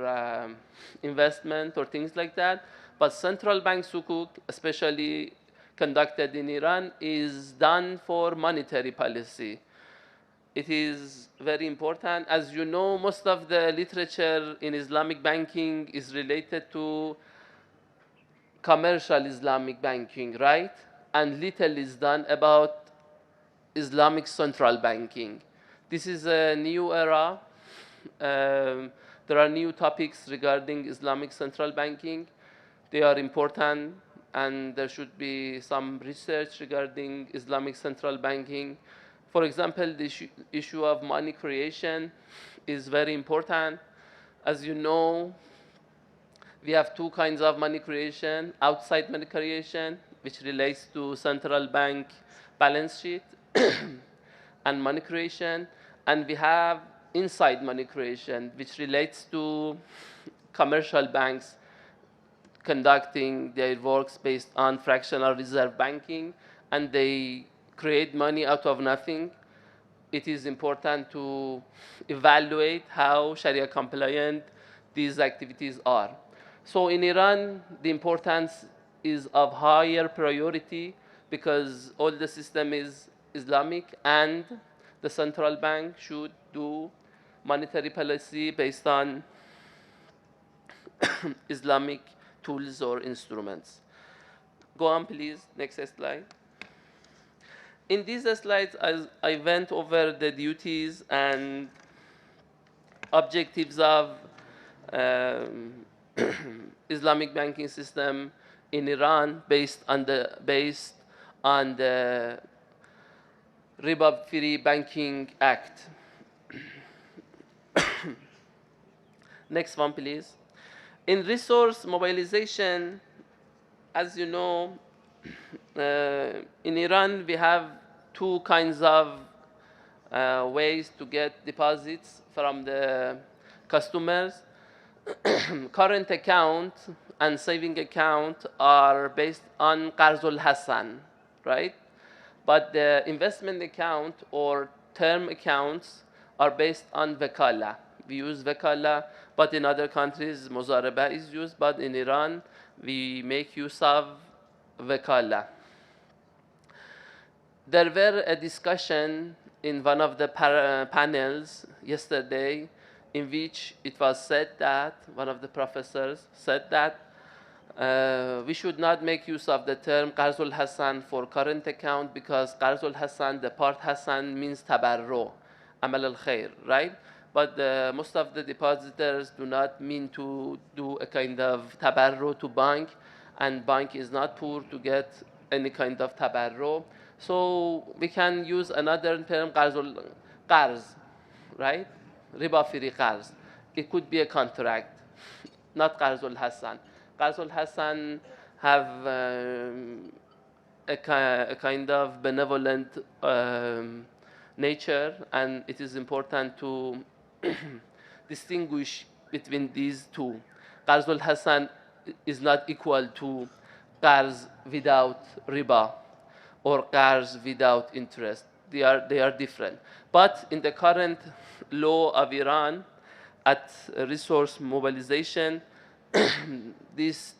investment or things like that. But central bank sukuk, especially conducted in Iran, is done for monetary policy. It is very important. As you know, most of the literature in Islamic banking is related to commercial Islamic banking, right? And little is done about Islamic central banking. This is a new era. There are new topics regarding Islamic central banking. They are important, and there should be some research regarding Islamic central banking. For example, the issue of money creation is very important. As you know, we have 2 kinds of money creation: outside money creation, which relates to central bank balance sheet and money creation, and we have inside money creation, which relates to commercial banks conducting their works based on fractional reserve banking and they create money out of nothing, it is important to evaluate how Sharia compliant these activities are. So in Iran, the importance is of higher priority because all the system is Islamic, and the central bank should do monetary policy based on Islamic tools or instruments. Go on, please. Next slide. In these slides, I went over the duties and objectives of Islamic banking system in Iran based on the Riba-Free Banking Act. Next one, please. In resource mobilization, as you know, in Iran we have two kinds of ways to get deposits from the customers. Current account and saving account are based on Qarzul Hassan, right? But the investment account or term accounts are based on Vakala. We use Vakala, but in other countries, Muzaraba is used, but in Iran, we make use of Vakala. There were a discussion in one of the panels yesterday in which it was said that, one of the professors said that we should not make use of the term Qarzul Hassan for current account because Qarzul Hassan, the part Hassan means tabarro, amal al-khair, right? But most of the depositors do not mean to do a kind of tabarro to bank, and bank is not poor to get any kind of tabarro. So we can use another term, qarz, right? Riba-free qarz. It could be a contract, not Qarzul Hassan. Qarzul Hassan have a kind of benevolent nature, and it is important to distinguish between these two. Qarzul Hassan is not equal to qarz without riba or qarz without interest. They are different. But in the current law of Iran, at resource mobilization, this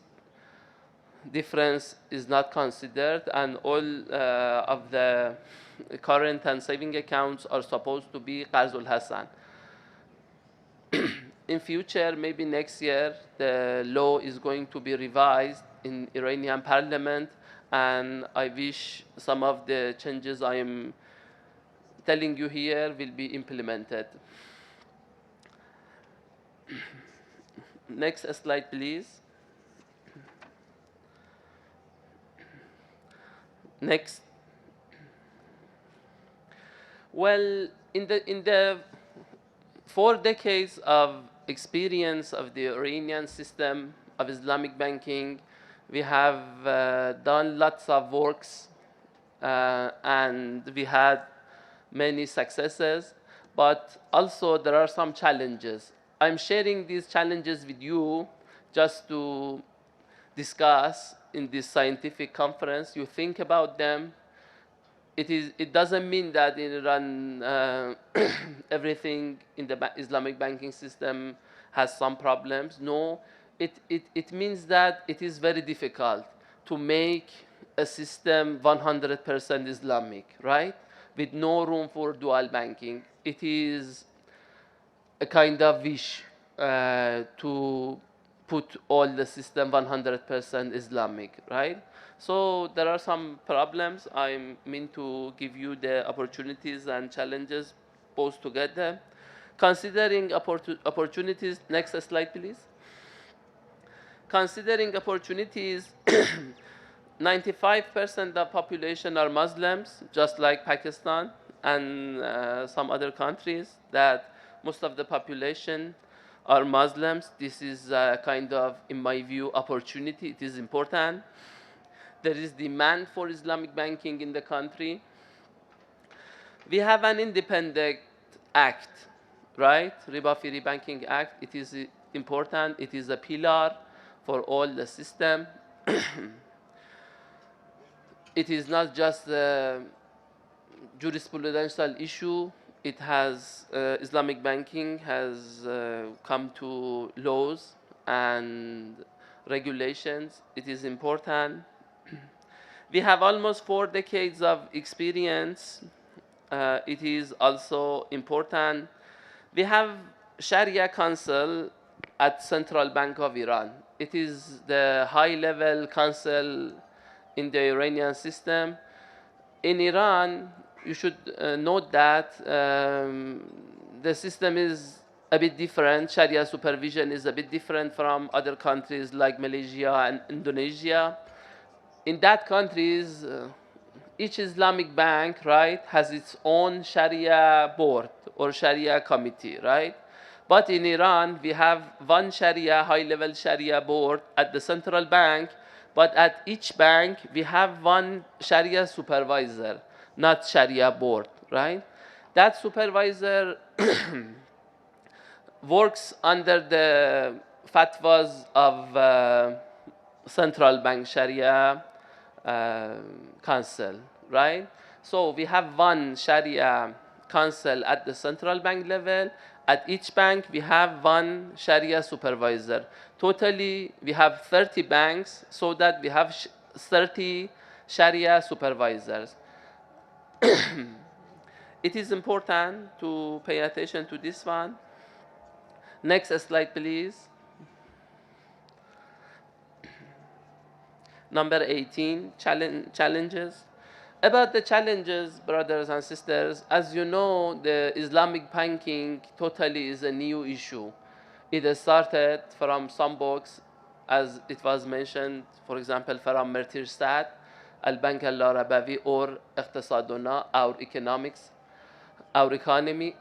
difference is not considered, and all of the current and saving accounts are supposed to be Qarzul Hassan. In future, maybe next year, the law is going to be revised in Iranian parliament, and I wish some of the changes I am telling you here will be implemented. Next slide, please. Next. Well, in the 4 decades of experience of the Iranian system of Islamic banking, we have done lots of works and we had many successes, but also there are some challenges. I'm sharing these challenges with you just to discuss in this scientific conference. You think about them. It doesn't mean that in Iran everything in the Islamic banking system has some problems. No, it means that it is very difficult to make a system 100% Islamic, right? With no room for dual banking. It is a kind of wish to put all the system 100% Islamic, right? So there are some problems. I mean to give you the opportunities and challenges both together. Considering opportunities, next slide please. Considering opportunities, 95% of population are Muslims, just like Pakistan and some other countries, that most of the population are Muslims. This is a kind of, in my view, opportunity. It is important. There is demand for Islamic banking in the country. We have an independent act, right? Riba-Free Banking Act. It is important. It is a pillar for all the system. it is not just a jurisprudential issue. It has Islamic banking has come to laws and regulations. It is important. We have almost 4 decades of experience. It is also important. We have Sharia Council at Central Bank of Iran. It is the high-level council in the Iranian system. In Iran, you should note that the system is a bit different. Sharia supervision is a bit different from other countries like Malaysia and Indonesia. In that countries, each Islamic bank, right, has its own Sharia board or Sharia committee, right? But in Iran, we have one Sharia, high-level Sharia board at the central bank, but at each bank, we have one Sharia supervisor, not Sharia board, right? That supervisor works under the fatwas of central bank Sharia council, right? So we have one Sharia council at the central bank level. At each bank, we have one Sharia supervisor. Totally, we have 30 banks, so that we have 30 Sharia supervisors. It is important to pay attention to this one. Next slide, please. Number 18, challenges. About the challenges, brothers and sisters, as you know, the Islamic banking totally is a new issue. It started from some books, as it was mentioned, for example, from Mertirstat, Al-Bank al-Arabawi, or Iqtisaduna, our economics, our economy.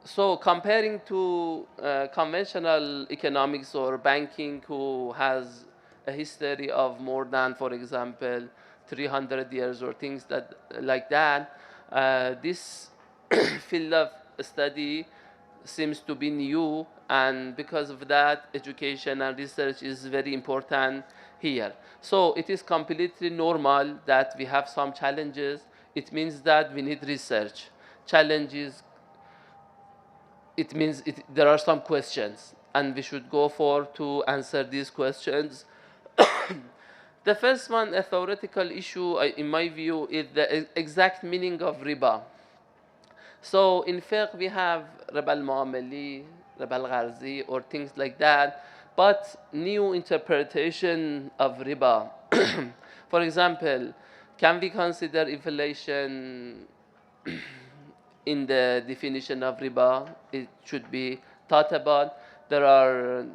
So comparing to conventional economics or banking, who has a history of more than, for example, 300 years or things that like that, this field of study seems to be new, and because of that, education and research is very important here. So it is completely normal that we have some challenges. It means that we need research. Challenges, it means there are some questions, and we should go for to answer these questions. The first one, a theoretical issue, in my view, is the exact meaning of riba. So in fiqh, we have riba al-muamali, riba al-gharzi, or things like that, but new interpretation of riba. For example, can we consider inflation in the definition of riba? It should be thought about. There are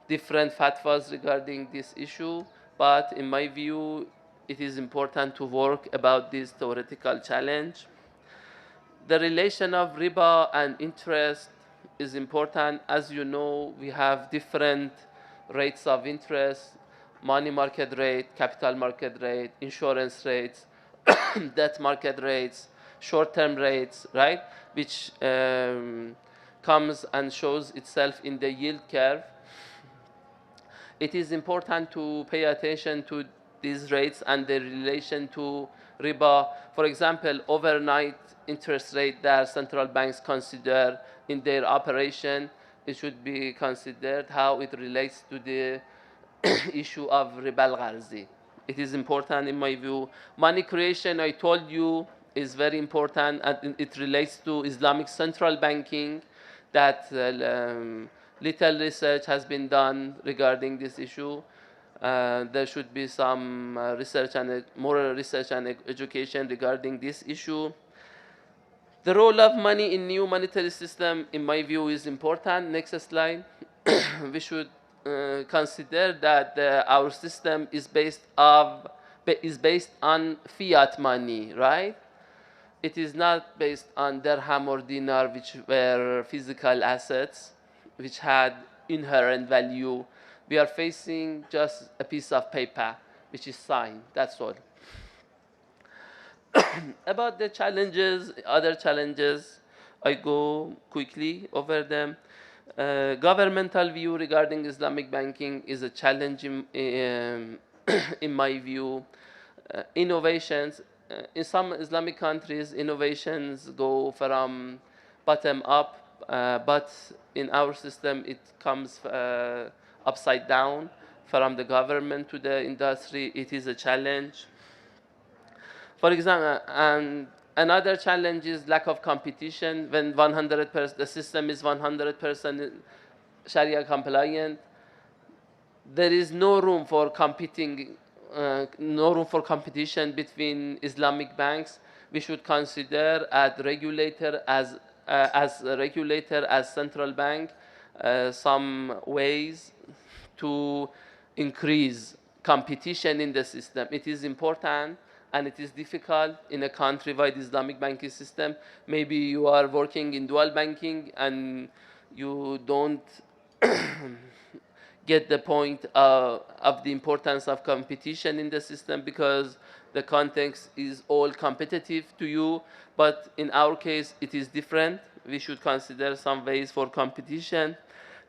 different fatwas regarding this issue, but in my view, it is important to work about this theoretical challenge. The relation of riba and interest is important. As you know, we have different rates of interest: money market rate, capital market rate, insurance rates, debt market rates, short-term rates, right? Which comes and shows itself in the yield curve. It is important to pay attention to these rates and their relation to riba. For example, overnight interest rate that central banks consider in their operation, it should be considered how it relates to the issue of riba al-gharzi. It is important in my view. Money creation, I told you, is very important, and it relates to Islamic central banking, that little research has been done regarding this issue. There should be some research and more research and education regarding this issue. The role of money in new monetary system, in my view, is important. Next slide. We should consider that our system is based on fiat money, right? It is not based on dirham or dinar, which were physical assets, which had inherent value. We are facing just a piece of paper, which is signed. That's all. About the challenges, other challenges, I go quickly over them. Governmental view regarding Islamic banking is a challenge in my view. Innovations, in some Islamic countries, innovations go from bottom up, but in our system it comes upside down, from the government to the industry. It is a challenge. For example, and another challenge is lack of competition. When 100%, the system is 100% Sharia compliant, there is no room for competing, no room for competition between Islamic banks. We should consider as regulator, as a regulator, as central bank, some ways to increase competition in the system. It is important and it is difficult in a country-wide Islamic banking system. Maybe you are working in dual banking and you don't get the point of the importance of competition in the system because the context is all competitive to you. But in our case, it is different. We should consider some ways for competition.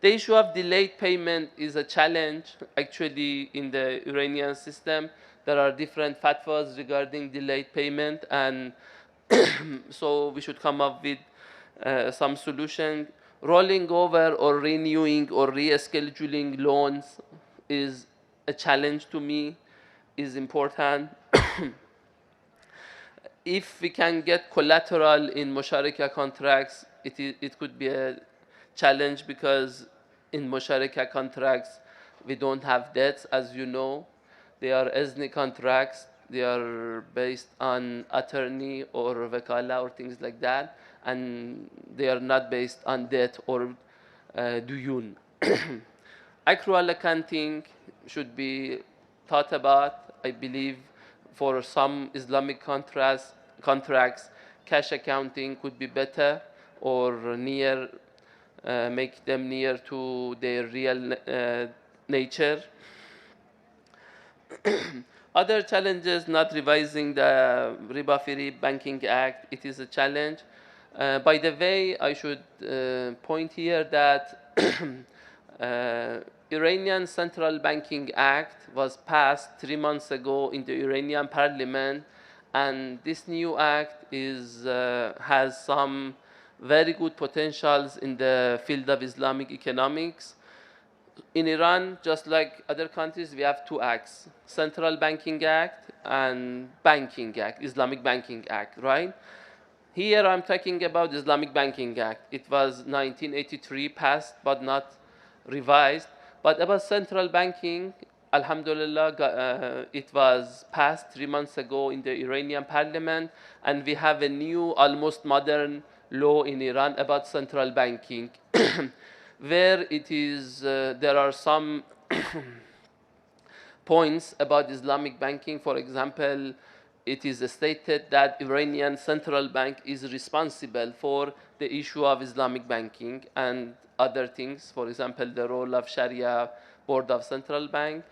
The issue of delayed payment is a challenge actually in the Iranian system. There are different fatwas regarding delayed payment, and so we should come up with some solution. Rolling over or renewing or rescheduling loans is a challenge to me, is important. If we can get collateral in musharaka contracts, it could be a challenge because in musharaka contracts we don't have debts, as you know. They are izni contracts. They are based on attorney or wakala or things like that, and they are not based on debt or duyun. Accrual accounting should be thought about. I believe for some Islamic contracts, cash accounting could be better or near, make them near to their real nature. Other challenges, not revising the Riba-Free Banking Act, it is a challenge. By the way, I should point here that Iranian Central Banking Act was passed 3 months ago in the Iranian parliament, and this new act has some very good potentials in the field of Islamic economics. In Iran, just like other countries, we have 2 acts, Central Banking Act and Banking Act, Islamic Banking Act, right? Here I'm talking about Islamic Banking Act. It was 1983 passed, but not revised. But about central banking, alhamdulillah, it was passed 3 months ago in the Iranian parliament, and we have a new, almost modern law in Iran about central banking, where it is, there are some points about Islamic banking. For example, it is stated that Iranian central bank is responsible for the issue of Islamic banking and other things, for example, the role of Sharia Board of Central Bank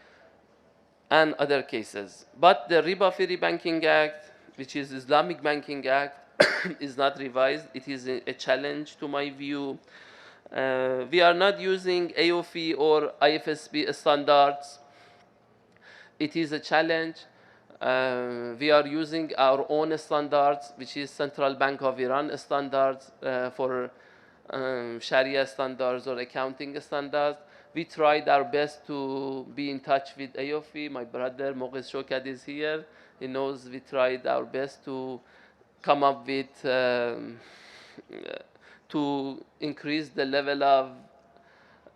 and other cases. But the Riba-Free Banking Act, which is Islamic Banking Act, is not revised. It is a challenge to my view. We are not using AOFI or IFSB standards. It is a challenge. We are using our own standards, which is Central Bank of Iran standards for Sharia standards or accounting standards. We tried our best to be in touch with AOFI. My brother Moghis Shokat is here. He knows we tried our best to come up with, to increase the level of,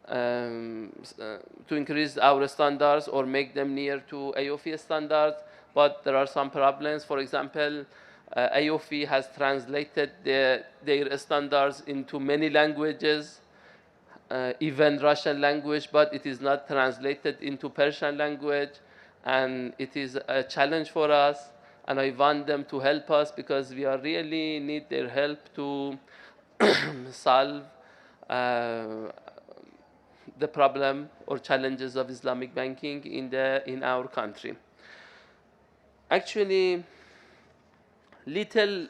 to increase our standards or make them near to AOFI standards. But there are some problems. For example, AOFI has translated their standards into many languages, even Russian language, but it is not translated into Persian language, and it is a challenge for us. And I want them to help us because we are really need their help to solve the problem or challenges of Islamic banking in our country. Actually, little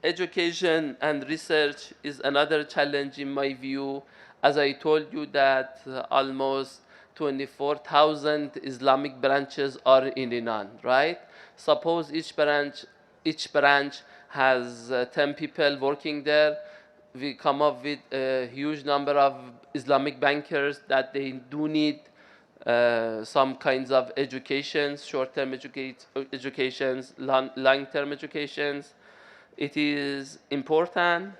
education and research is another challenge in my view. As I told you that almost 24,000 Islamic branches are in Iran, right? Suppose each branch has 10 people working there. We come up with a huge number of Islamic bankers that they do need some kinds of educations, short-term educations, long-term educations. It is important.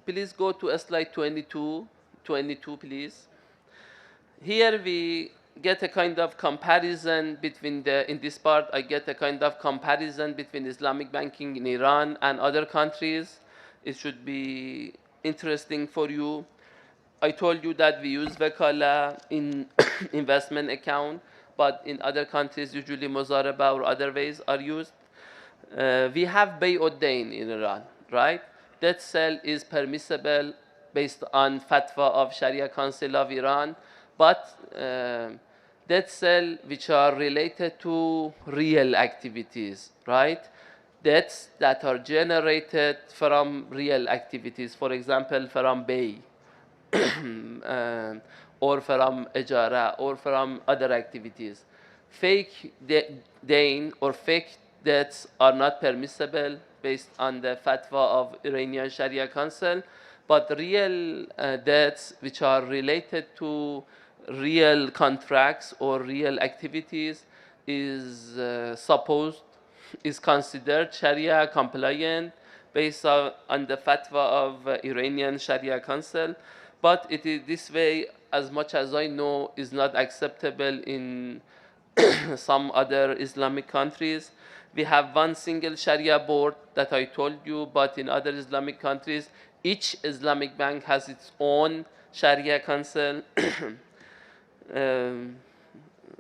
Please go to slide 22, please. Here we get a kind of comparison between in this part, I get a kind of comparison between Islamic banking in Iran and other countries. It should be interesting for you. I told you that we use Vakala in investment account, but in other countries, usually Muzaraba or other ways are used. We have Bay'ud-Dain in Iran, right? Debt sale is permissible based on fatwa of Sharia Council of Iran, but debt sale which are related to real activities, right? Debts that are generated from real activities, for example, from Bay, or from Ejara, or from other activities. Fake Dain or fake debts are not permissible based on the fatwa of Iranian Sharia Council, but real debts which are related to real contracts or real activities is is considered Sharia compliant based on the fatwa of Iranian Sharia Council, but it is this way, as much as I know, is not acceptable in some other Islamic countries. We have one single Sharia board that I told you, but in other Islamic countries, each Islamic bank has its own Sharia council.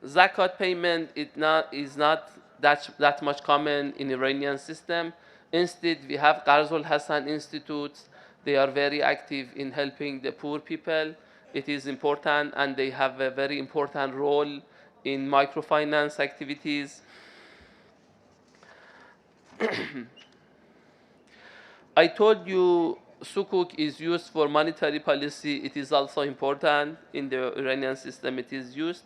Zakat payment is not that much common in Iranian system. Instead, we have Qarzul Hassan institutes. They are very active in helping the poor people. It is important, and they have a very important role in microfinance activities. I told you sukuk is used for monetary policy. It is also important in the Iranian system. It is used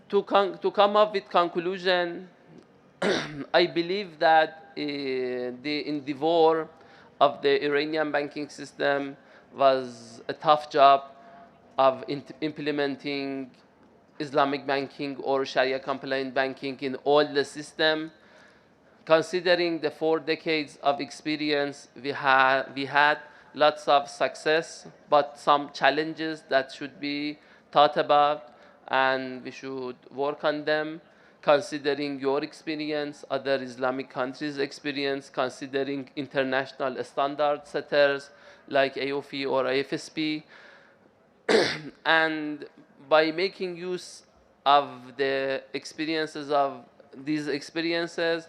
to come up with conclusion. I believe that the endeavor of the Iranian banking system was a tough job of implementing Islamic banking or Sharia compliant banking in all the system. Considering the 4 decades of experience we had lots of success, but some challenges that should be thought about, and we should work on them. Considering your experience, other Islamic countries' experience, considering international standard setters like AOF or IFSP, and by making use of the experiences of these experiences,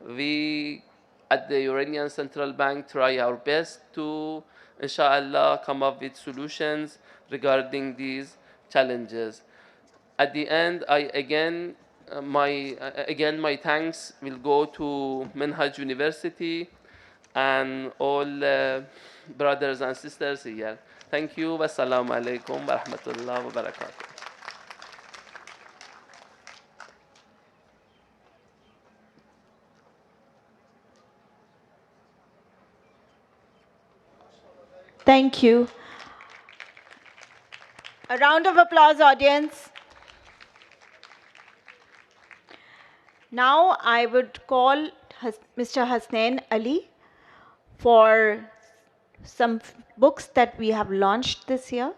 we at the Iranian Central Bank try our best to, inshallah, come up with solutions regarding these challenges. At the end, my thanks will go to Minhaj University and all brothers and sisters here. Thank you. Wassalamu alaikum wa rahmatullahi wa barakatuh. Thank you. A round of applause, audience. Now I would call Mr. Hasnain Ali for some books that we have launched this year.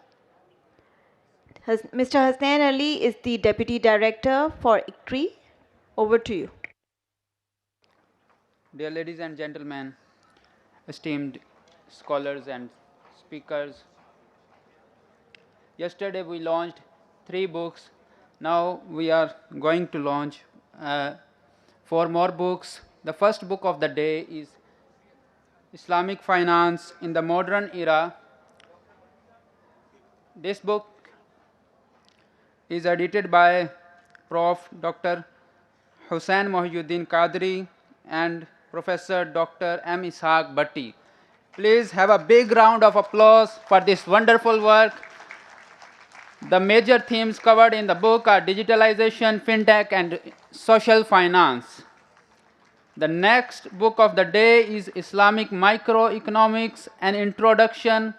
Mr. Hasnain Ali is the Deputy Director for ICRI. Over to you. Dear ladies and gentlemen, esteemed scholars and speakers, yesterday we launched 3 books. Now we are going to launch 4 more books. The first book of the day is Islamic Finance in the Modern Era. This book is edited by Prof. Dr. Hussain Mohiuddin Qadri and Professor Dr. M. Ishaq Bhatti. Please have a big round of applause for this wonderful work. The major themes covered in the book are digitalization, fintech, and social finance. The next book of the day is Islamic Microeconomics, an Introduction.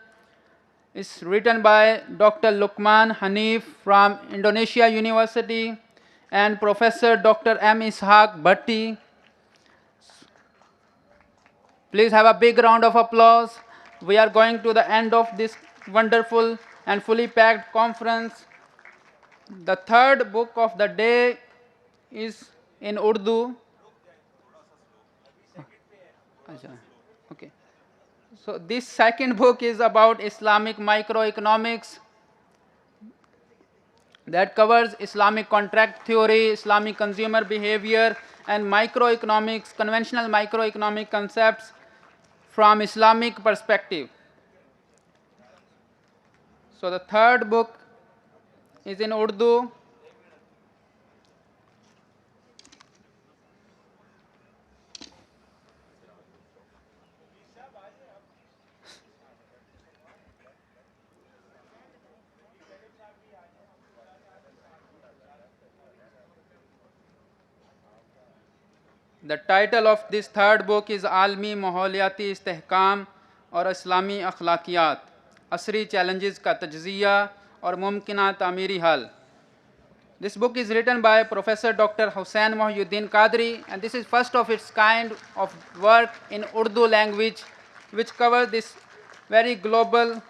It's written by Dr. Lukman Hanif from Indonesia University and Professor Dr. M. Ishaq Bhatti. Please have a big round of applause. We are going to the end of this wonderful and fully packed conference. The third book of the day is in Urdu. Okay. So this second book is about Islamic microeconomics that covers Islamic contract theory, Islamic consumer behavior, and microeconomics, conventional microeconomic concepts from Islamic perspective. So the third book is in Urdu. The title of this third book is Almi Maholiyati Istehkam और इस्लामी अखलाकियात, असरी challenges का तज्जिया और मुमकिना तामीरी हल. This book is written by Professor Dr. Hussain Mohyuddin Qadri, and this is first of its kind of work in Urdu language, which covers this very global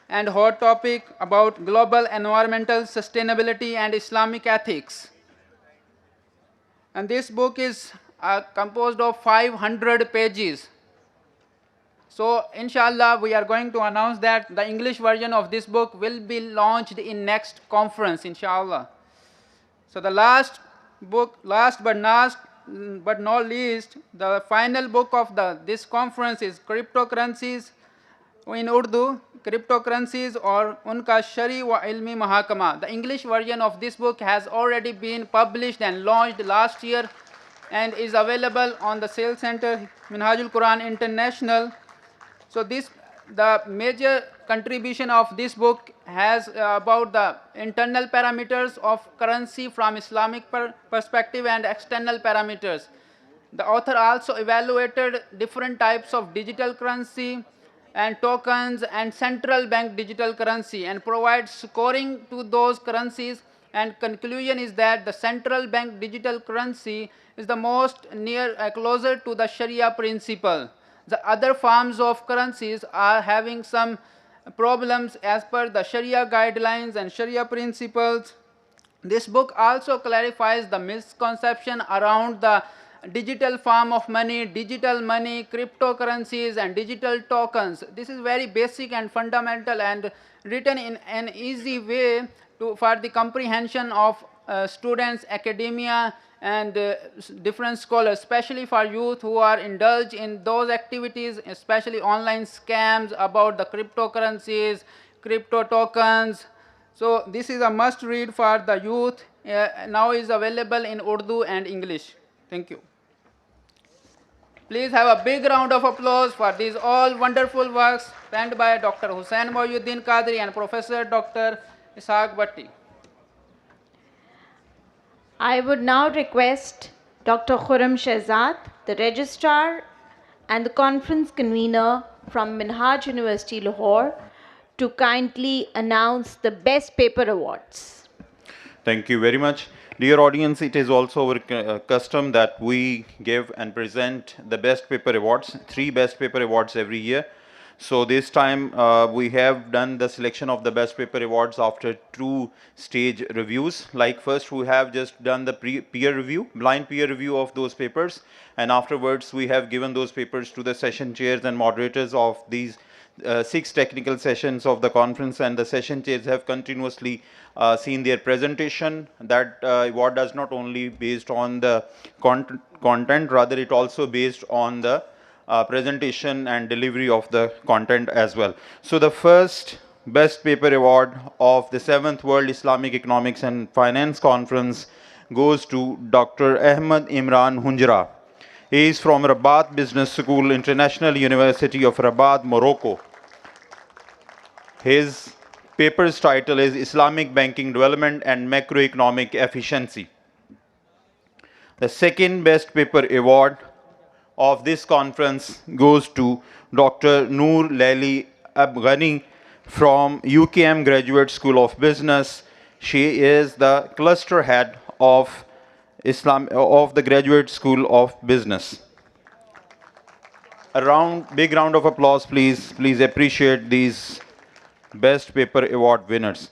and hot topic about global environmental sustainability and Islamic ethics. And this book is composed of 500 pages. So inshallah, we are going to announce that the English version of this book will be launched in next conference, inshallah. So the last book, last but not least, the final book of this conference is Cryptocurrencies in Urdu, Cryptocurrencies or Unka Shari wa Ilmi Mahakama. The English version of this book has already been published and launched last year and is available on the sales center Minhajul Quran International. So the major contribution of this book has about the internal parameters of currency from Islamic perspective and external parameters. The author also evaluated different types of digital currency and tokens and central bank digital currency and provides scoring to those currencies, and conclusion is that the central bank digital currency is the most closer to the Sharia principle. The other forms of currencies are having some problems as per the Sharia guidelines and Sharia principles. This book also clarifies the misconception around the digital form of money, cryptocurrencies, and digital tokens. This is very basic and fundamental and written in an easy way for the comprehension of students, academia, and different scholars, especially for youth who are indulged in those activities, especially online scams about the cryptocurrencies, crypto tokens. So this is a must read for the youth. Now is available in Urdu and English. Thank you. Please have a big round of applause for these all wonderful works penned by Dr. Hussain Mohyuddin Qadri and Professor Dr. Ishaq Bhatti. I would now request Dr. Khurram Shehzad, the registrar and the conference convener from Minhaj University, Lahore, to kindly announce the Best Paper Awards. Thank you very much. Dear audience, it is also our custom that we give and present the Best Paper Awards, 3 Best Paper Awards every year. So this time we have done the selection of the Best Paper Awards after 2 stage reviews. Like first we have just done the peer review, blind peer review of those papers, and afterwards we have given those papers to the session chairs and moderators of these 6 technical sessions of the conference, and the session chairs have continuously seen their presentation. That award is not only based on the content, rather it also based on the presentation and delivery of the content as well. So the first Best Paper Award of the 7th World Islamic Economics and Finance Conference goes to Dr. Ahmed Imran Hunjra. He is from Rabat Business School, International University of Rabat, Morocco. His paper's title is Islamic Banking Development and Macroeconomic Efficiency. The second best paper award of this conference goes to Dr. Noor Laili Abghani from UKM Graduate School of Business. She is the cluster head of the Graduate School of Business. Big round of applause, please. Please appreciate these Best Paper Award winners.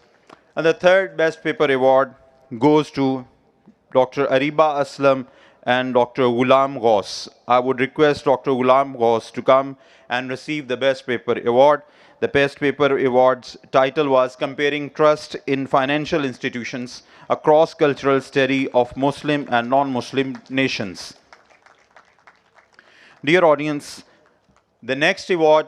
And the third Best Paper Award goes to Dr. Ariba Aslam and Dr. Ghulam Ghaus. I would request Dr. Ghulam Ghaus to come and receive the Best Paper Award. The Best Paper Award's title was Comparing Trust in Financial Institutions, a Cross-Cultural Study of Muslim and Non-Muslim Nations. Dear audience, the next award,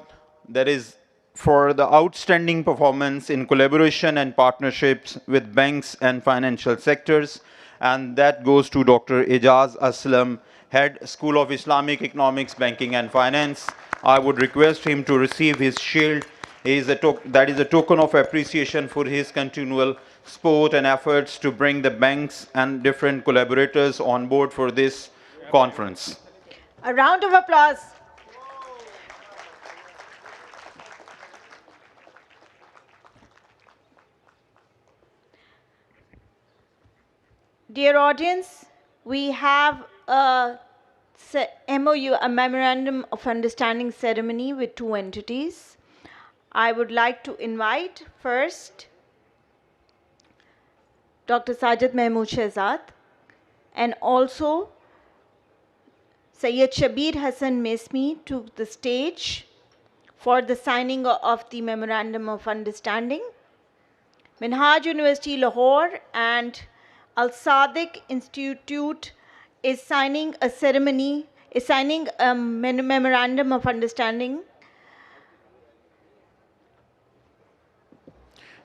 that is for the outstanding performance in collaboration and partnerships with banks and financial sectors, and that goes to Dr. Ijaz Aslam, Head, School of Islamic Economics, Banking and Finance. I would request him to receive his shield. That is a token of appreciation for his continual support and efforts to bring the banks and different collaborators on board for this conference. A round of applause. Dear audience, we have a MOU, a Memorandum of Understanding ceremony with two entities. I would like to invite first Dr. Sajid Mahmood Shehzad and also Sayyid Shabir Hassan Mesmi to the stage for the signing of the Memorandum of Understanding. Minhaj University Lahore and Al Sadiq Institute is signing a Memorandum of Understanding.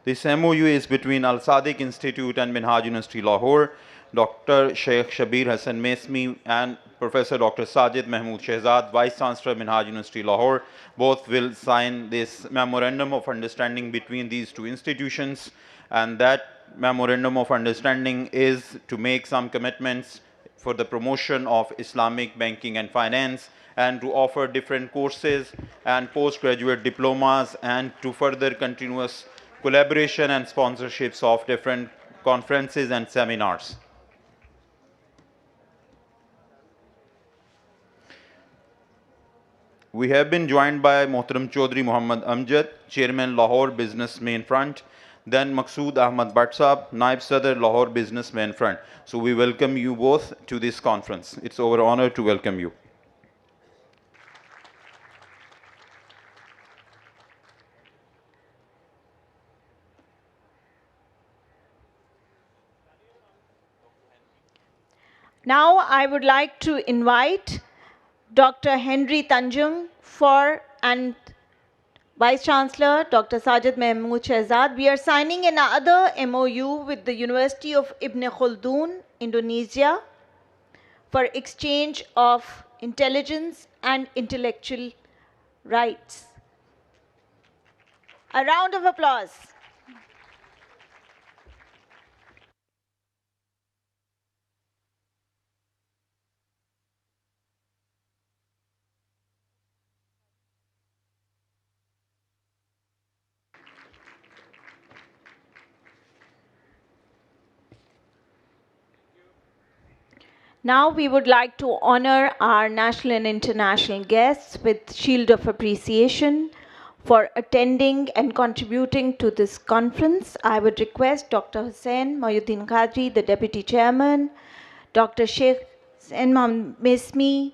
This MOU is between Al Sadiq Institute and Minhaj University Lahore. Dr. Sheikh Shabir Hassan Mesmi and Professor Dr. Sajid Mahmood Shehzad, Vice Chancellor Minhaj University Lahore, both will sign this Memorandum of Understanding between these two institutions, and that Memorandum of Understanding is to make some commitments for the promotion of Islamic banking and finance, and to offer different courses and postgraduate diplomas, and to further continuous collaboration and sponsorships of different conferences and seminars. We have been joined by Mohtaram Chaudhry Muhammad Amjad, Chairman Lahore Business Main Front, then Maqsood Ahmad Bhatt Sahab, Naib Sadr Lahore Business Main Front. So we welcome you both to this conference. It's our honor to welcome you. Now I would like to invite Dr. Henry Tanjung and Vice Chancellor Dr. Sajid Mahmood Shehzad. We are signing another MOU with the University of Ibn Khaldun, Indonesia, for exchange of intelligence and intellectual rights. A round of applause. Now we would like to honor our national and international guests with Shield of Appreciation for attending and contributing to this conference. I would request Dr. Hussain Mohyuddin Qadri, the Deputy Chairman, Dr. Sheikh Hussain Mesmi,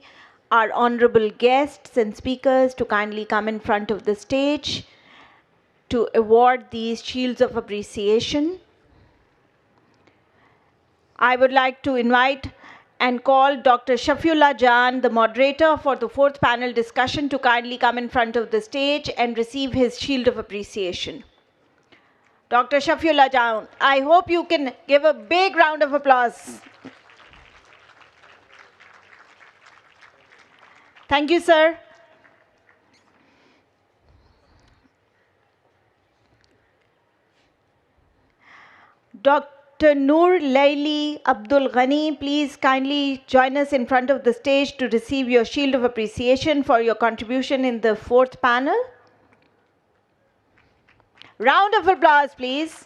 our honorable guests and speakers to kindly come in front of the stage to award these Shields of Appreciation. I would like to invite and call Dr. Shafiullah Jan, the moderator for the fourth panel discussion, to kindly come in front of the stage and receive his Shield of Appreciation. Dr. Shafiullah Jan, I hope you can give a big round of applause. Thank you, sir. Dr. Noor Laili Abdul Ghani, please kindly join us in front of the stage to receive your shield of appreciation for your contribution in the fourth panel. Round of applause, please.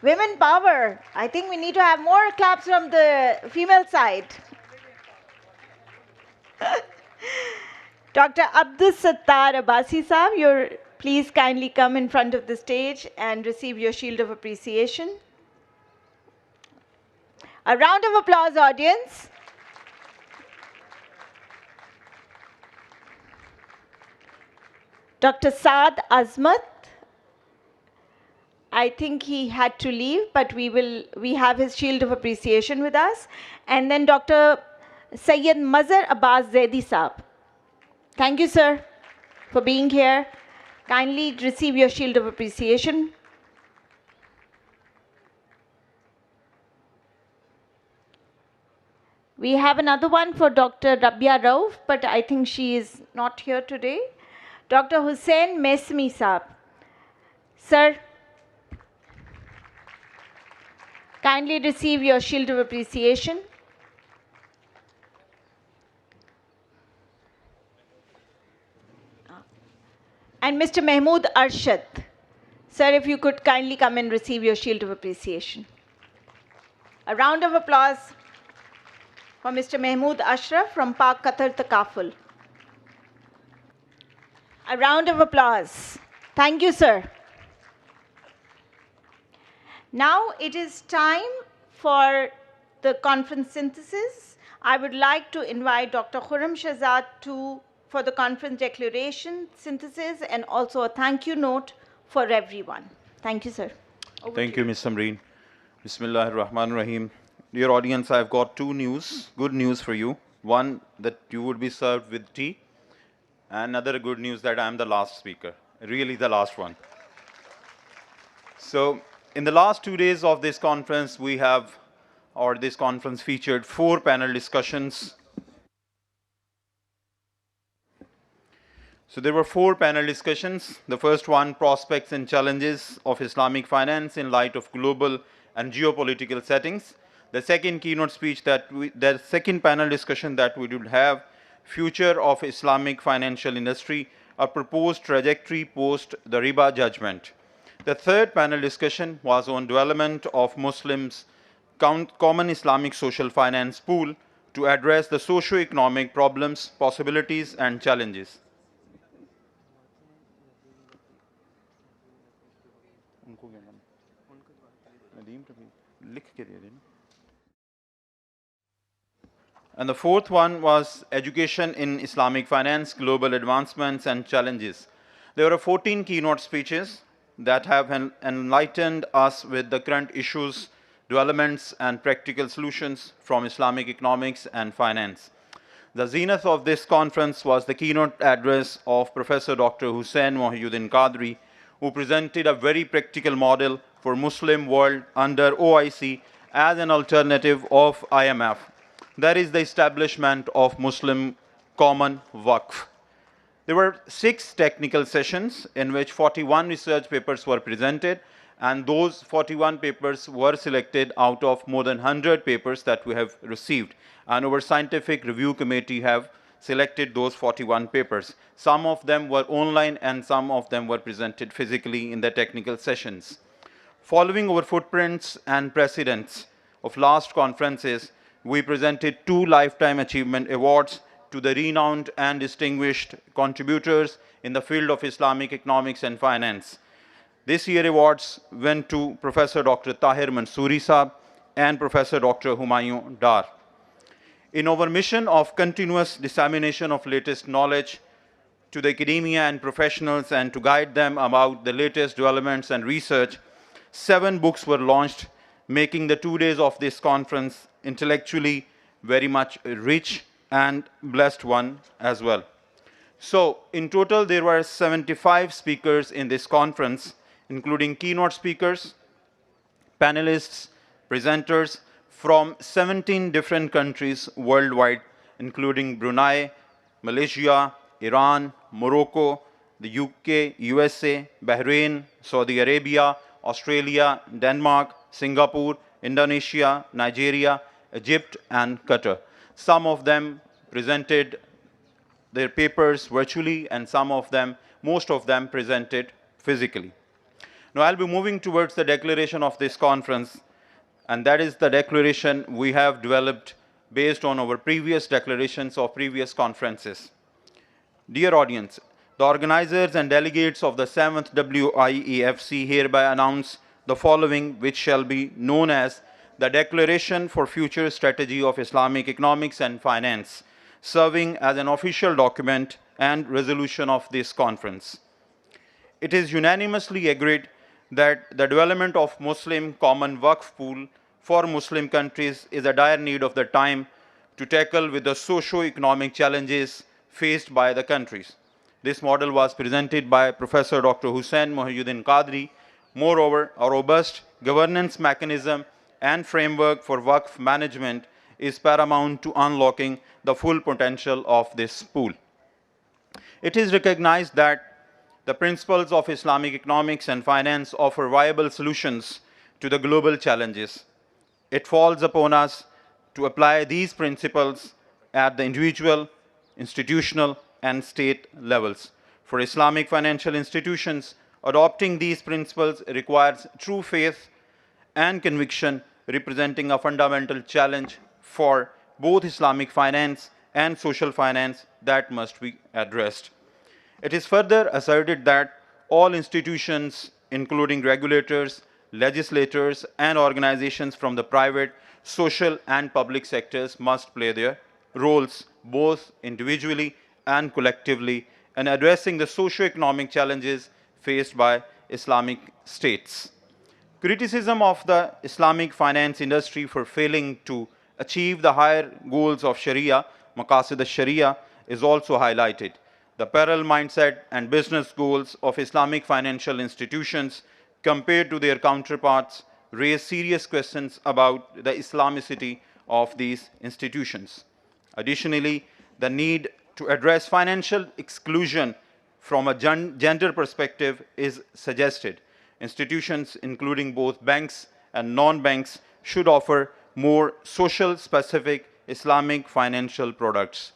Women power. I think we need to have more claps from the female side. Dr. Abdul Sattar Abbasi Saab, please kindly come in front of the stage and receive your shield of appreciation. A round of applause, audience. Dr. Saad Azmat, I think he had to leave, but we have his shield of appreciation with us. And then Dr. Sayyid Mazhar Abbas Zaidi Saab. Thank you, sir, for being here. Kindly receive your shield of appreciation. We have another one for Dr. Rabia Rauf, but I think she is not here today. Dr. Hussain Mesmi Saab. Sir, kindly receive your shield of appreciation. And Mr. Mahmood Arshad. Sir, if you could kindly come and receive your shield of appreciation. A round of applause for Mr. Mahmood Ashraf from Park Qatar Takaful. A round of applause. Thank you, sir. Now it is time for the conference synthesis. I would like to invite Dr. Khurram Shahzad for the conference declaration synthesis and also a thank you note for everyone. Thank you, sir. Thank you, Ms. Samreen. Bismillahir Rahmanir Rahim. Dear audience, I've got good news for you. One, that you would be served with tea. And another good news that I'm the last speaker, really the last one. So, in the last 2 days of this conference, this conference featured 4 panel discussions. So there were 4 panel discussions. The first one, prospects and challenges of Islamic finance in light of global and geopolitical settings. The second keynote speech the second panel discussion that we would have, future of Islamic financial industry, a proposed trajectory post the riba judgment. The third panel discussion was on development of Muslims' common Islamic social finance pool to address the socio-economic problems, possibilities and challenges. And the fourth one was education in Islamic finance, global advancements and challenges. There were 14 keynote speeches that have enlightened us with the current issues, developments and practical solutions from Islamic economics and finance. The zenith of this conference was the keynote address of Professor Dr. Hussain Mohiuddin Qadri, who presented a very practical model for Muslim world under OIC as an alternative of IMF. That is the establishment of Muslim Common Waqf. There were 6 technical sessions in which 41 research papers were presented, and those 41 papers were selected out of more than 100 papers that we have received. And our scientific review committee have selected those 41 papers. Some of them were online and some of them were presented physically in the technical sessions. Following our footprints and precedents of last conferences, we presented 2 Lifetime Achievement Awards to the renowned and distinguished contributors in the field of Islamic economics and finance. This year awards went to Professor Dr. Tahir Mansoori Saab and Professor Dr. Humayun Dar. In our mission of continuous dissemination of latest knowledge to the academia and professionals and to guide them about the latest developments and research, 7 books were launched, making the 2 days of this conference intellectually very much rich and blessed one as well. So in total, there were 75 speakers in this conference, including keynote speakers, panelists, presenters from 17 different countries worldwide, including Brunei, Malaysia, Iran, Morocco, the UK, USA, Bahrain, Saudi Arabia, Australia, Denmark, Singapore, Indonesia, Nigeria, Egypt, and Qatar. Some of them presented their papers virtually, and most of them presented physically. Now I'll be moving towards the declaration of this conference, and that is the declaration we have developed based on our previous declarations of previous conferences. Dear audience, the organizers and delegates of the 7th WIEFC hereby announce the following, which shall be known as the Declaration for Future Strategy of Islamic Economics and Finance, serving as an official document and resolution of this conference. It is unanimously agreed that the development of Muslim Common Waqf Pool for Muslim countries is a dire need of the time to tackle with the socio-economic challenges faced by the countries. This model was presented by Professor Dr. Hussain Mohiuddin Qadri. Moreover, a robust governance mechanism and framework for Waqf management is paramount to unlocking the full potential of this pool. It is recognized that the principles of Islamic economics and finance offer viable solutions to the global challenges. It falls upon us to apply these principles at the individual, institutional, and state levels. For Islamic financial institutions, adopting these principles requires true faith and conviction, representing a fundamental challenge for both Islamic finance and social finance that must be addressed. It is further asserted that all institutions, including regulators, legislators, and organizations from the private, social, and public sectors, must play their roles both individually and collectively in addressing the socio-economic challenges faced by Islamic states. Criticism of the Islamic finance industry for failing to achieve the higher goals of Sharia, Maqasid al-Sharia, is also highlighted. The parallel mindset and business goals of Islamic financial institutions compared to their counterparts raise serious questions about the Islamicity of these institutions. Additionally, the need to address financial exclusion from a gender perspective is suggested. Institutions, including both banks and non-banks, should offer more social-specific Islamic financial products.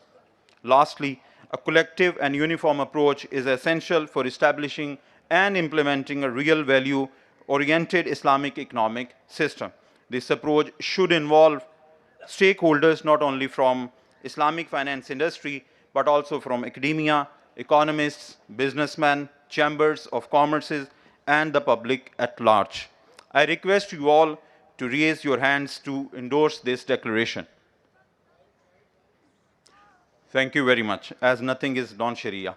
Lastly, a collective and uniform approach is essential for establishing and implementing a real value-oriented Islamic economic system. This approach should involve stakeholders not only from Islamic finance industry, but also from academia, economists, businessmen, chambers of commerce, and the public at large. I request you all to raise your hands to endorse this declaration. Thank you very much, as nothing is non-Sharia.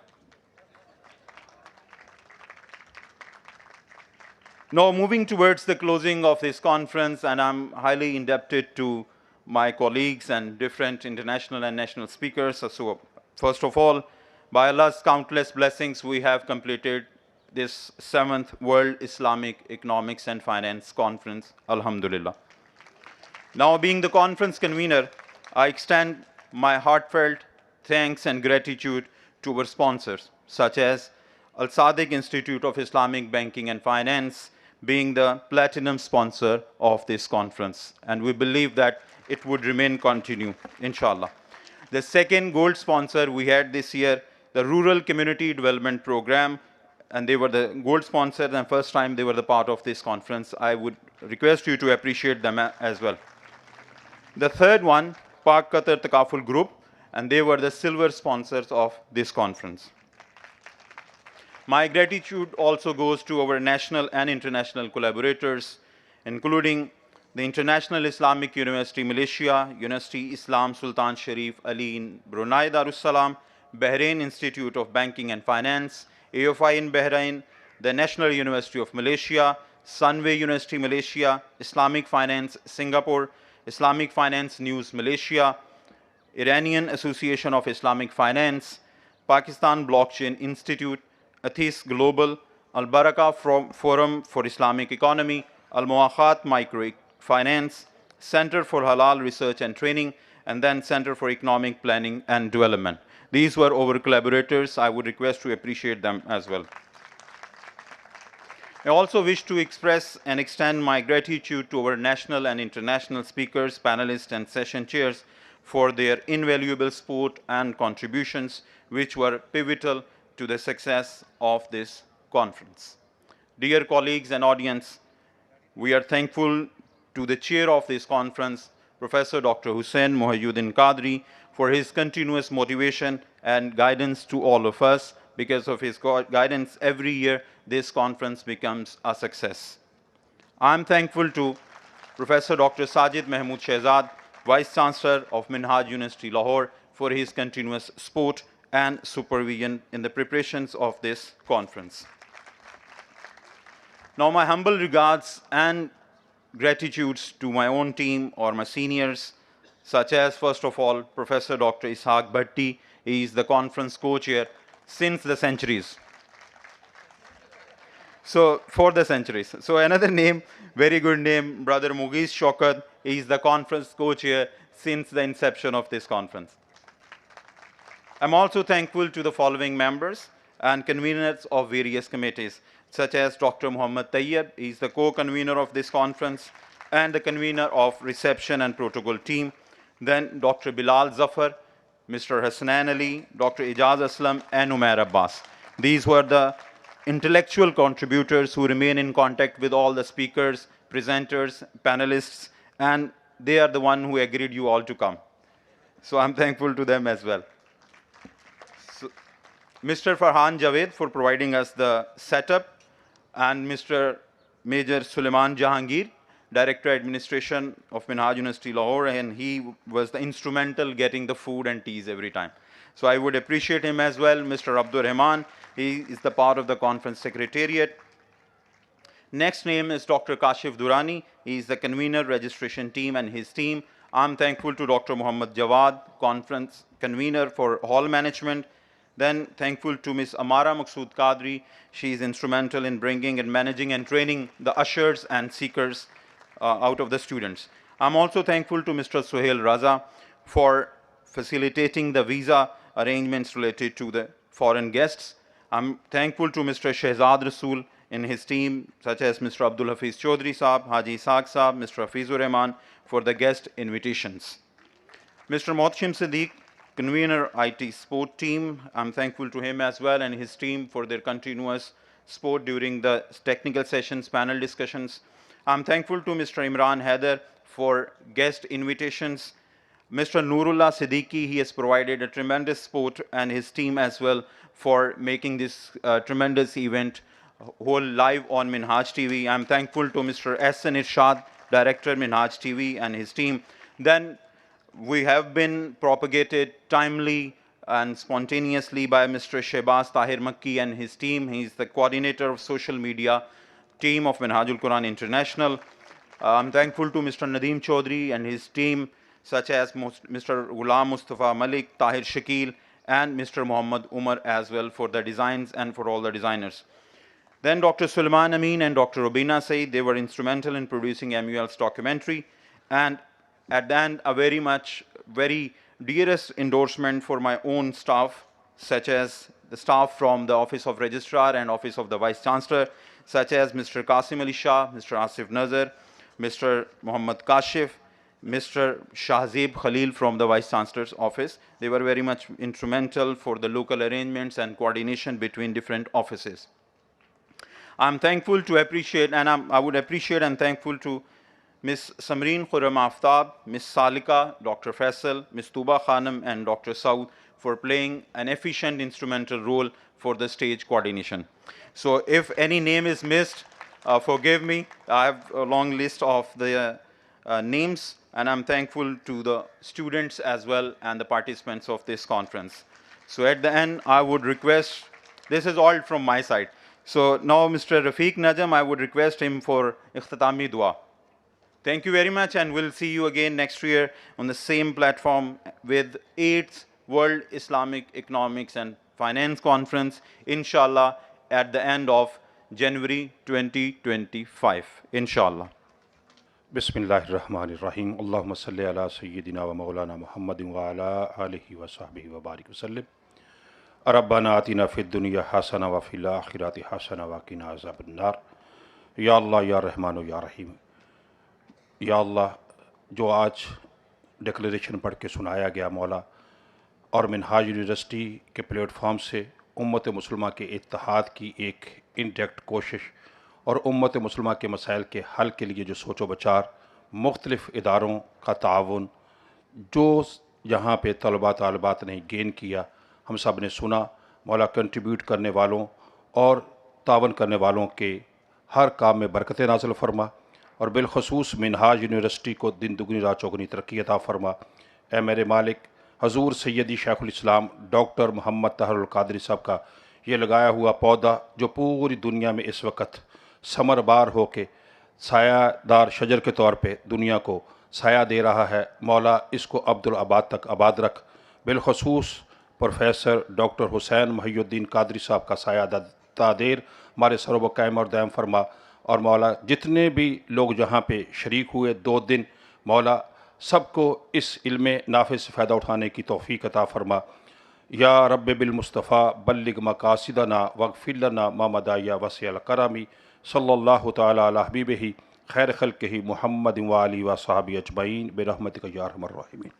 Now, moving towards the closing of this conference, and I'm highly indebted to my colleagues and different international and national speakers. So, first of all, by Allah's countless blessings, we have completed this 7th World Islamic Economics and Finance Conference, Alhamdulillah. Now, being the conference convener, I extend my heartfelt thanks and gratitude to our sponsors, such as Al-Sadiq Institute of Islamic Banking and Finance, being the platinum sponsor of this conference. And we believe that it would remain continue, inshallah. The second gold sponsor we had this year, the Rural Community Development Program, and they were the gold sponsor, and first time they were the part of this conference. I would request you to appreciate them as well. The third one, Pak Qatar Takaful Group, and they were the silver sponsors of this conference. My gratitude also goes to our national and international collaborators, including the International Islamic University Malaysia, University Islam Sultan Sharif Ali in Brunei Darussalam, Bahrain Institute of Banking and Finance, AFI in Bahrain, the National University of Malaysia, Sunway University Malaysia, Islamic Finance Singapore, Islamic Finance News Malaysia, Iranian Association of Islamic Finance, Pakistan Blockchain Institute, Athis Global, Al-Baraka Forum for Islamic Economy, Al-Muakhat Microfinance, Center for Halal Research and Training, and then Center for Economic Planning and Development. These were our collaborators. I would request to appreciate them as well. I also wish to express and extend my gratitude to our national and international speakers, panelists, and session chairs for their invaluable support and contributions, which were pivotal to the success of this conference. Dear colleagues and audience, we are thankful to the chair of this conference, Professor Dr. Hussain Mohyuddin Qadri, for his continuous motivation and guidance to all of us. Because of his guidance, every year this conference becomes a success. I am thankful to Professor Dr. Sajid Mahmood Shehzad, Vice Chancellor of Minhaj University, Lahore, for his continuous support and supervision in the preparations of this conference. Now, my humble regards and gratitudes to my own team or my seniors, such as, first of all, Professor Dr. Ishaq Bhatti. He is the conference co-chair since the centuries. So, for the centuries. So, another name, very good name, Brother Mughis Shaukat. He is the conference co-chair since the inception of this conference. I'm also thankful to the following members and conveners of various committees, such as Dr. Muhammad Tayyab, he is the co-convener of this conference, and the convener of reception and protocol team. Then Dr. Bilal Zafar, Mr. Hassanan Ali, Dr. Ijaz Aslam, and Umair Abbas. These were the intellectual contributors who remain in contact with all the speakers, presenters, panelists, and they are the one who agreed you all to come. So I'm thankful to them as well. Mr. Farhan Javed for providing us the setup, and Mr. Major Suleiman Jahangir, Director Administration of Minhaj University, Lahore, and he was the instrumental getting the food and teas every time. So I would appreciate him as well. Mr. Abdur Rahman, he is the part of the conference secretariat. Next name is Dr. Kashif Durrani. He is the convener, registration team, and his team. I'm thankful to Dr. Muhammad Jawad, conference convener for hall management. Then thankful to Ms. Amara Maqsood Qadri. She is instrumental in bringing and managing and training the ushers and seekers out of the students. I'm also thankful to Mr. Suhail Raza for facilitating the visa arrangements related to the foreign guests. I'm thankful to Mr. Shehzad Rasool and his team, such as Mr. Abdul Hafiz Chaudhry Saab, Haji Isaaq Saab, Mr. Hafizur Rahman, for the guest invitations. Mr. Mohsin Siddiq, convener IT support team, I'm thankful to him as well and his team for their continuous support during the technical sessions, panel discussions. I'm thankful to Mr. Imran Haider for guest invitations. Mr. Nurullah Siddiqui, he has provided a tremendous support, and his team as well, for making this tremendous event whole live on Minhaj TV. I'm thankful to Mr. S.N. Irshad, Director Minhaj TV, and his team. Then we have been propagated timely and spontaneously by Mr. Shehbaz Tahir Makki and his team. He is the coordinator of social media team of Minhajul Quran International. I'm thankful to Mr. Nadeem Chaudhry and his team, such as Mr. Ghulam Mustafa Malik, Tahir Shakil, and Mr. Muhammad Umar as well for the designs and for all the designers. Then Dr. Sulaiman Amin and Dr. Robina Said, they were instrumental in producing MUL's documentary. And at the end, a very dearest endorsement for my own staff, such as the staff from the Office of Registrar and Office of the Vice Chancellor, such as Mr. Qasim Ali Shah, Mr. Asif Nazar, Mr. Muhammad Kashif, Mr. Shahzeeb Khalil from the Vice Chancellor's office. They were very much instrumental for the local arrangements and coordination between different offices. I'm thankful to appreciate, and I would appreciate and thankful to Ms. Samreen Khurram Aftab, Ms. Salika, Dr. Faisal, Ms. Tuba Khanam, and Dr. Saud for playing an efficient instrumental role for the stage coordination. So if any name is missed, forgive me. I have a long list of the names, and I'm thankful to the students as well and the participants of this conference. So at the end, I would request, this is all from my side. So now Mr. Rafiq Najam, I would request him for Ikhtatami Dua. Thank you very much, and we'll see you again next year on the same platform with 8th World Islamic Economics and Finance Conference, inshallah, at the end of January 2025, inshallah. Bismillahirrahmanirrahim. Allahumma salli ala Sayyidina wa Maulana Muhammadin wa ala alihi wa sahbihi wa barik wa sallim. रब्बना आतिना फिद दुनिया हसना व fill आखिरति हसना व किना अज़ाबन्नार। या अल्लाह या रहमान या रहीम। या अल्लाह, जो आज डिक्लेरेशन पढ़ के सुनाया गया मौला, और मिनहाज यूनिवर्सिटी के प्लेटफॉर्म से उम्मत मुसलमा के इत्तेहाद की एक इंडेक्ट कोशिश और उम्मत मुसलमा के मसाइल के हल के लिए जो सोचो बचार, मुख्तलिफ़ इदारों का ताउन, जो यहाँ पे तलबा तालबात ने गेन किया, हम सब ने सुना। मौला, कंट्रीब्यूट करने वालों और तावन करने वालों के हर काम में बरकत नाज़िल फरमा और बिलखसूस मिनहाज यूनिवर्सिटी को दिन दुगनी रात चौगनी तरक्की अता फरमा। ए मेरे मालिक, हजूर सैयदी शेखुल इस्लाम डॉक्टर मोहम्मद ताहिरुल कादरी साहब का ये लगाया हुआ पौधा जो पूरी दुनिया में इस वक्त समरबार हो के सायादार शजर के तौर पे दुनिया को साया दे रहा है, मौला इसको अब्दुल आबाद तक आबाद रख। बिलखसूस प्रोफेसर डॉक्टर हुसैन महिउद्दीन कादरी साहब का साया तादेर हमारे सरोब कायम और दायम फरमा। और मौला, जितने भी लोग जहाँ पे शरीक हुए 2 दिन, मौला सबको इस इल्म नाफे से फ़ायदा उठाने की तौफ़ीक अता फरमा। या रब बिल मुस्तफ़ा बल्लिग मकासिदना वग़फिर लना मा मदाया वसिअल करमी सल्लल्लाहु तआला अला हबीबिही खैर खल्क़िही मुहम्मद व आलिहि व सहाबी अजमईन बिरहमतिका या अरहमर राहिमीन।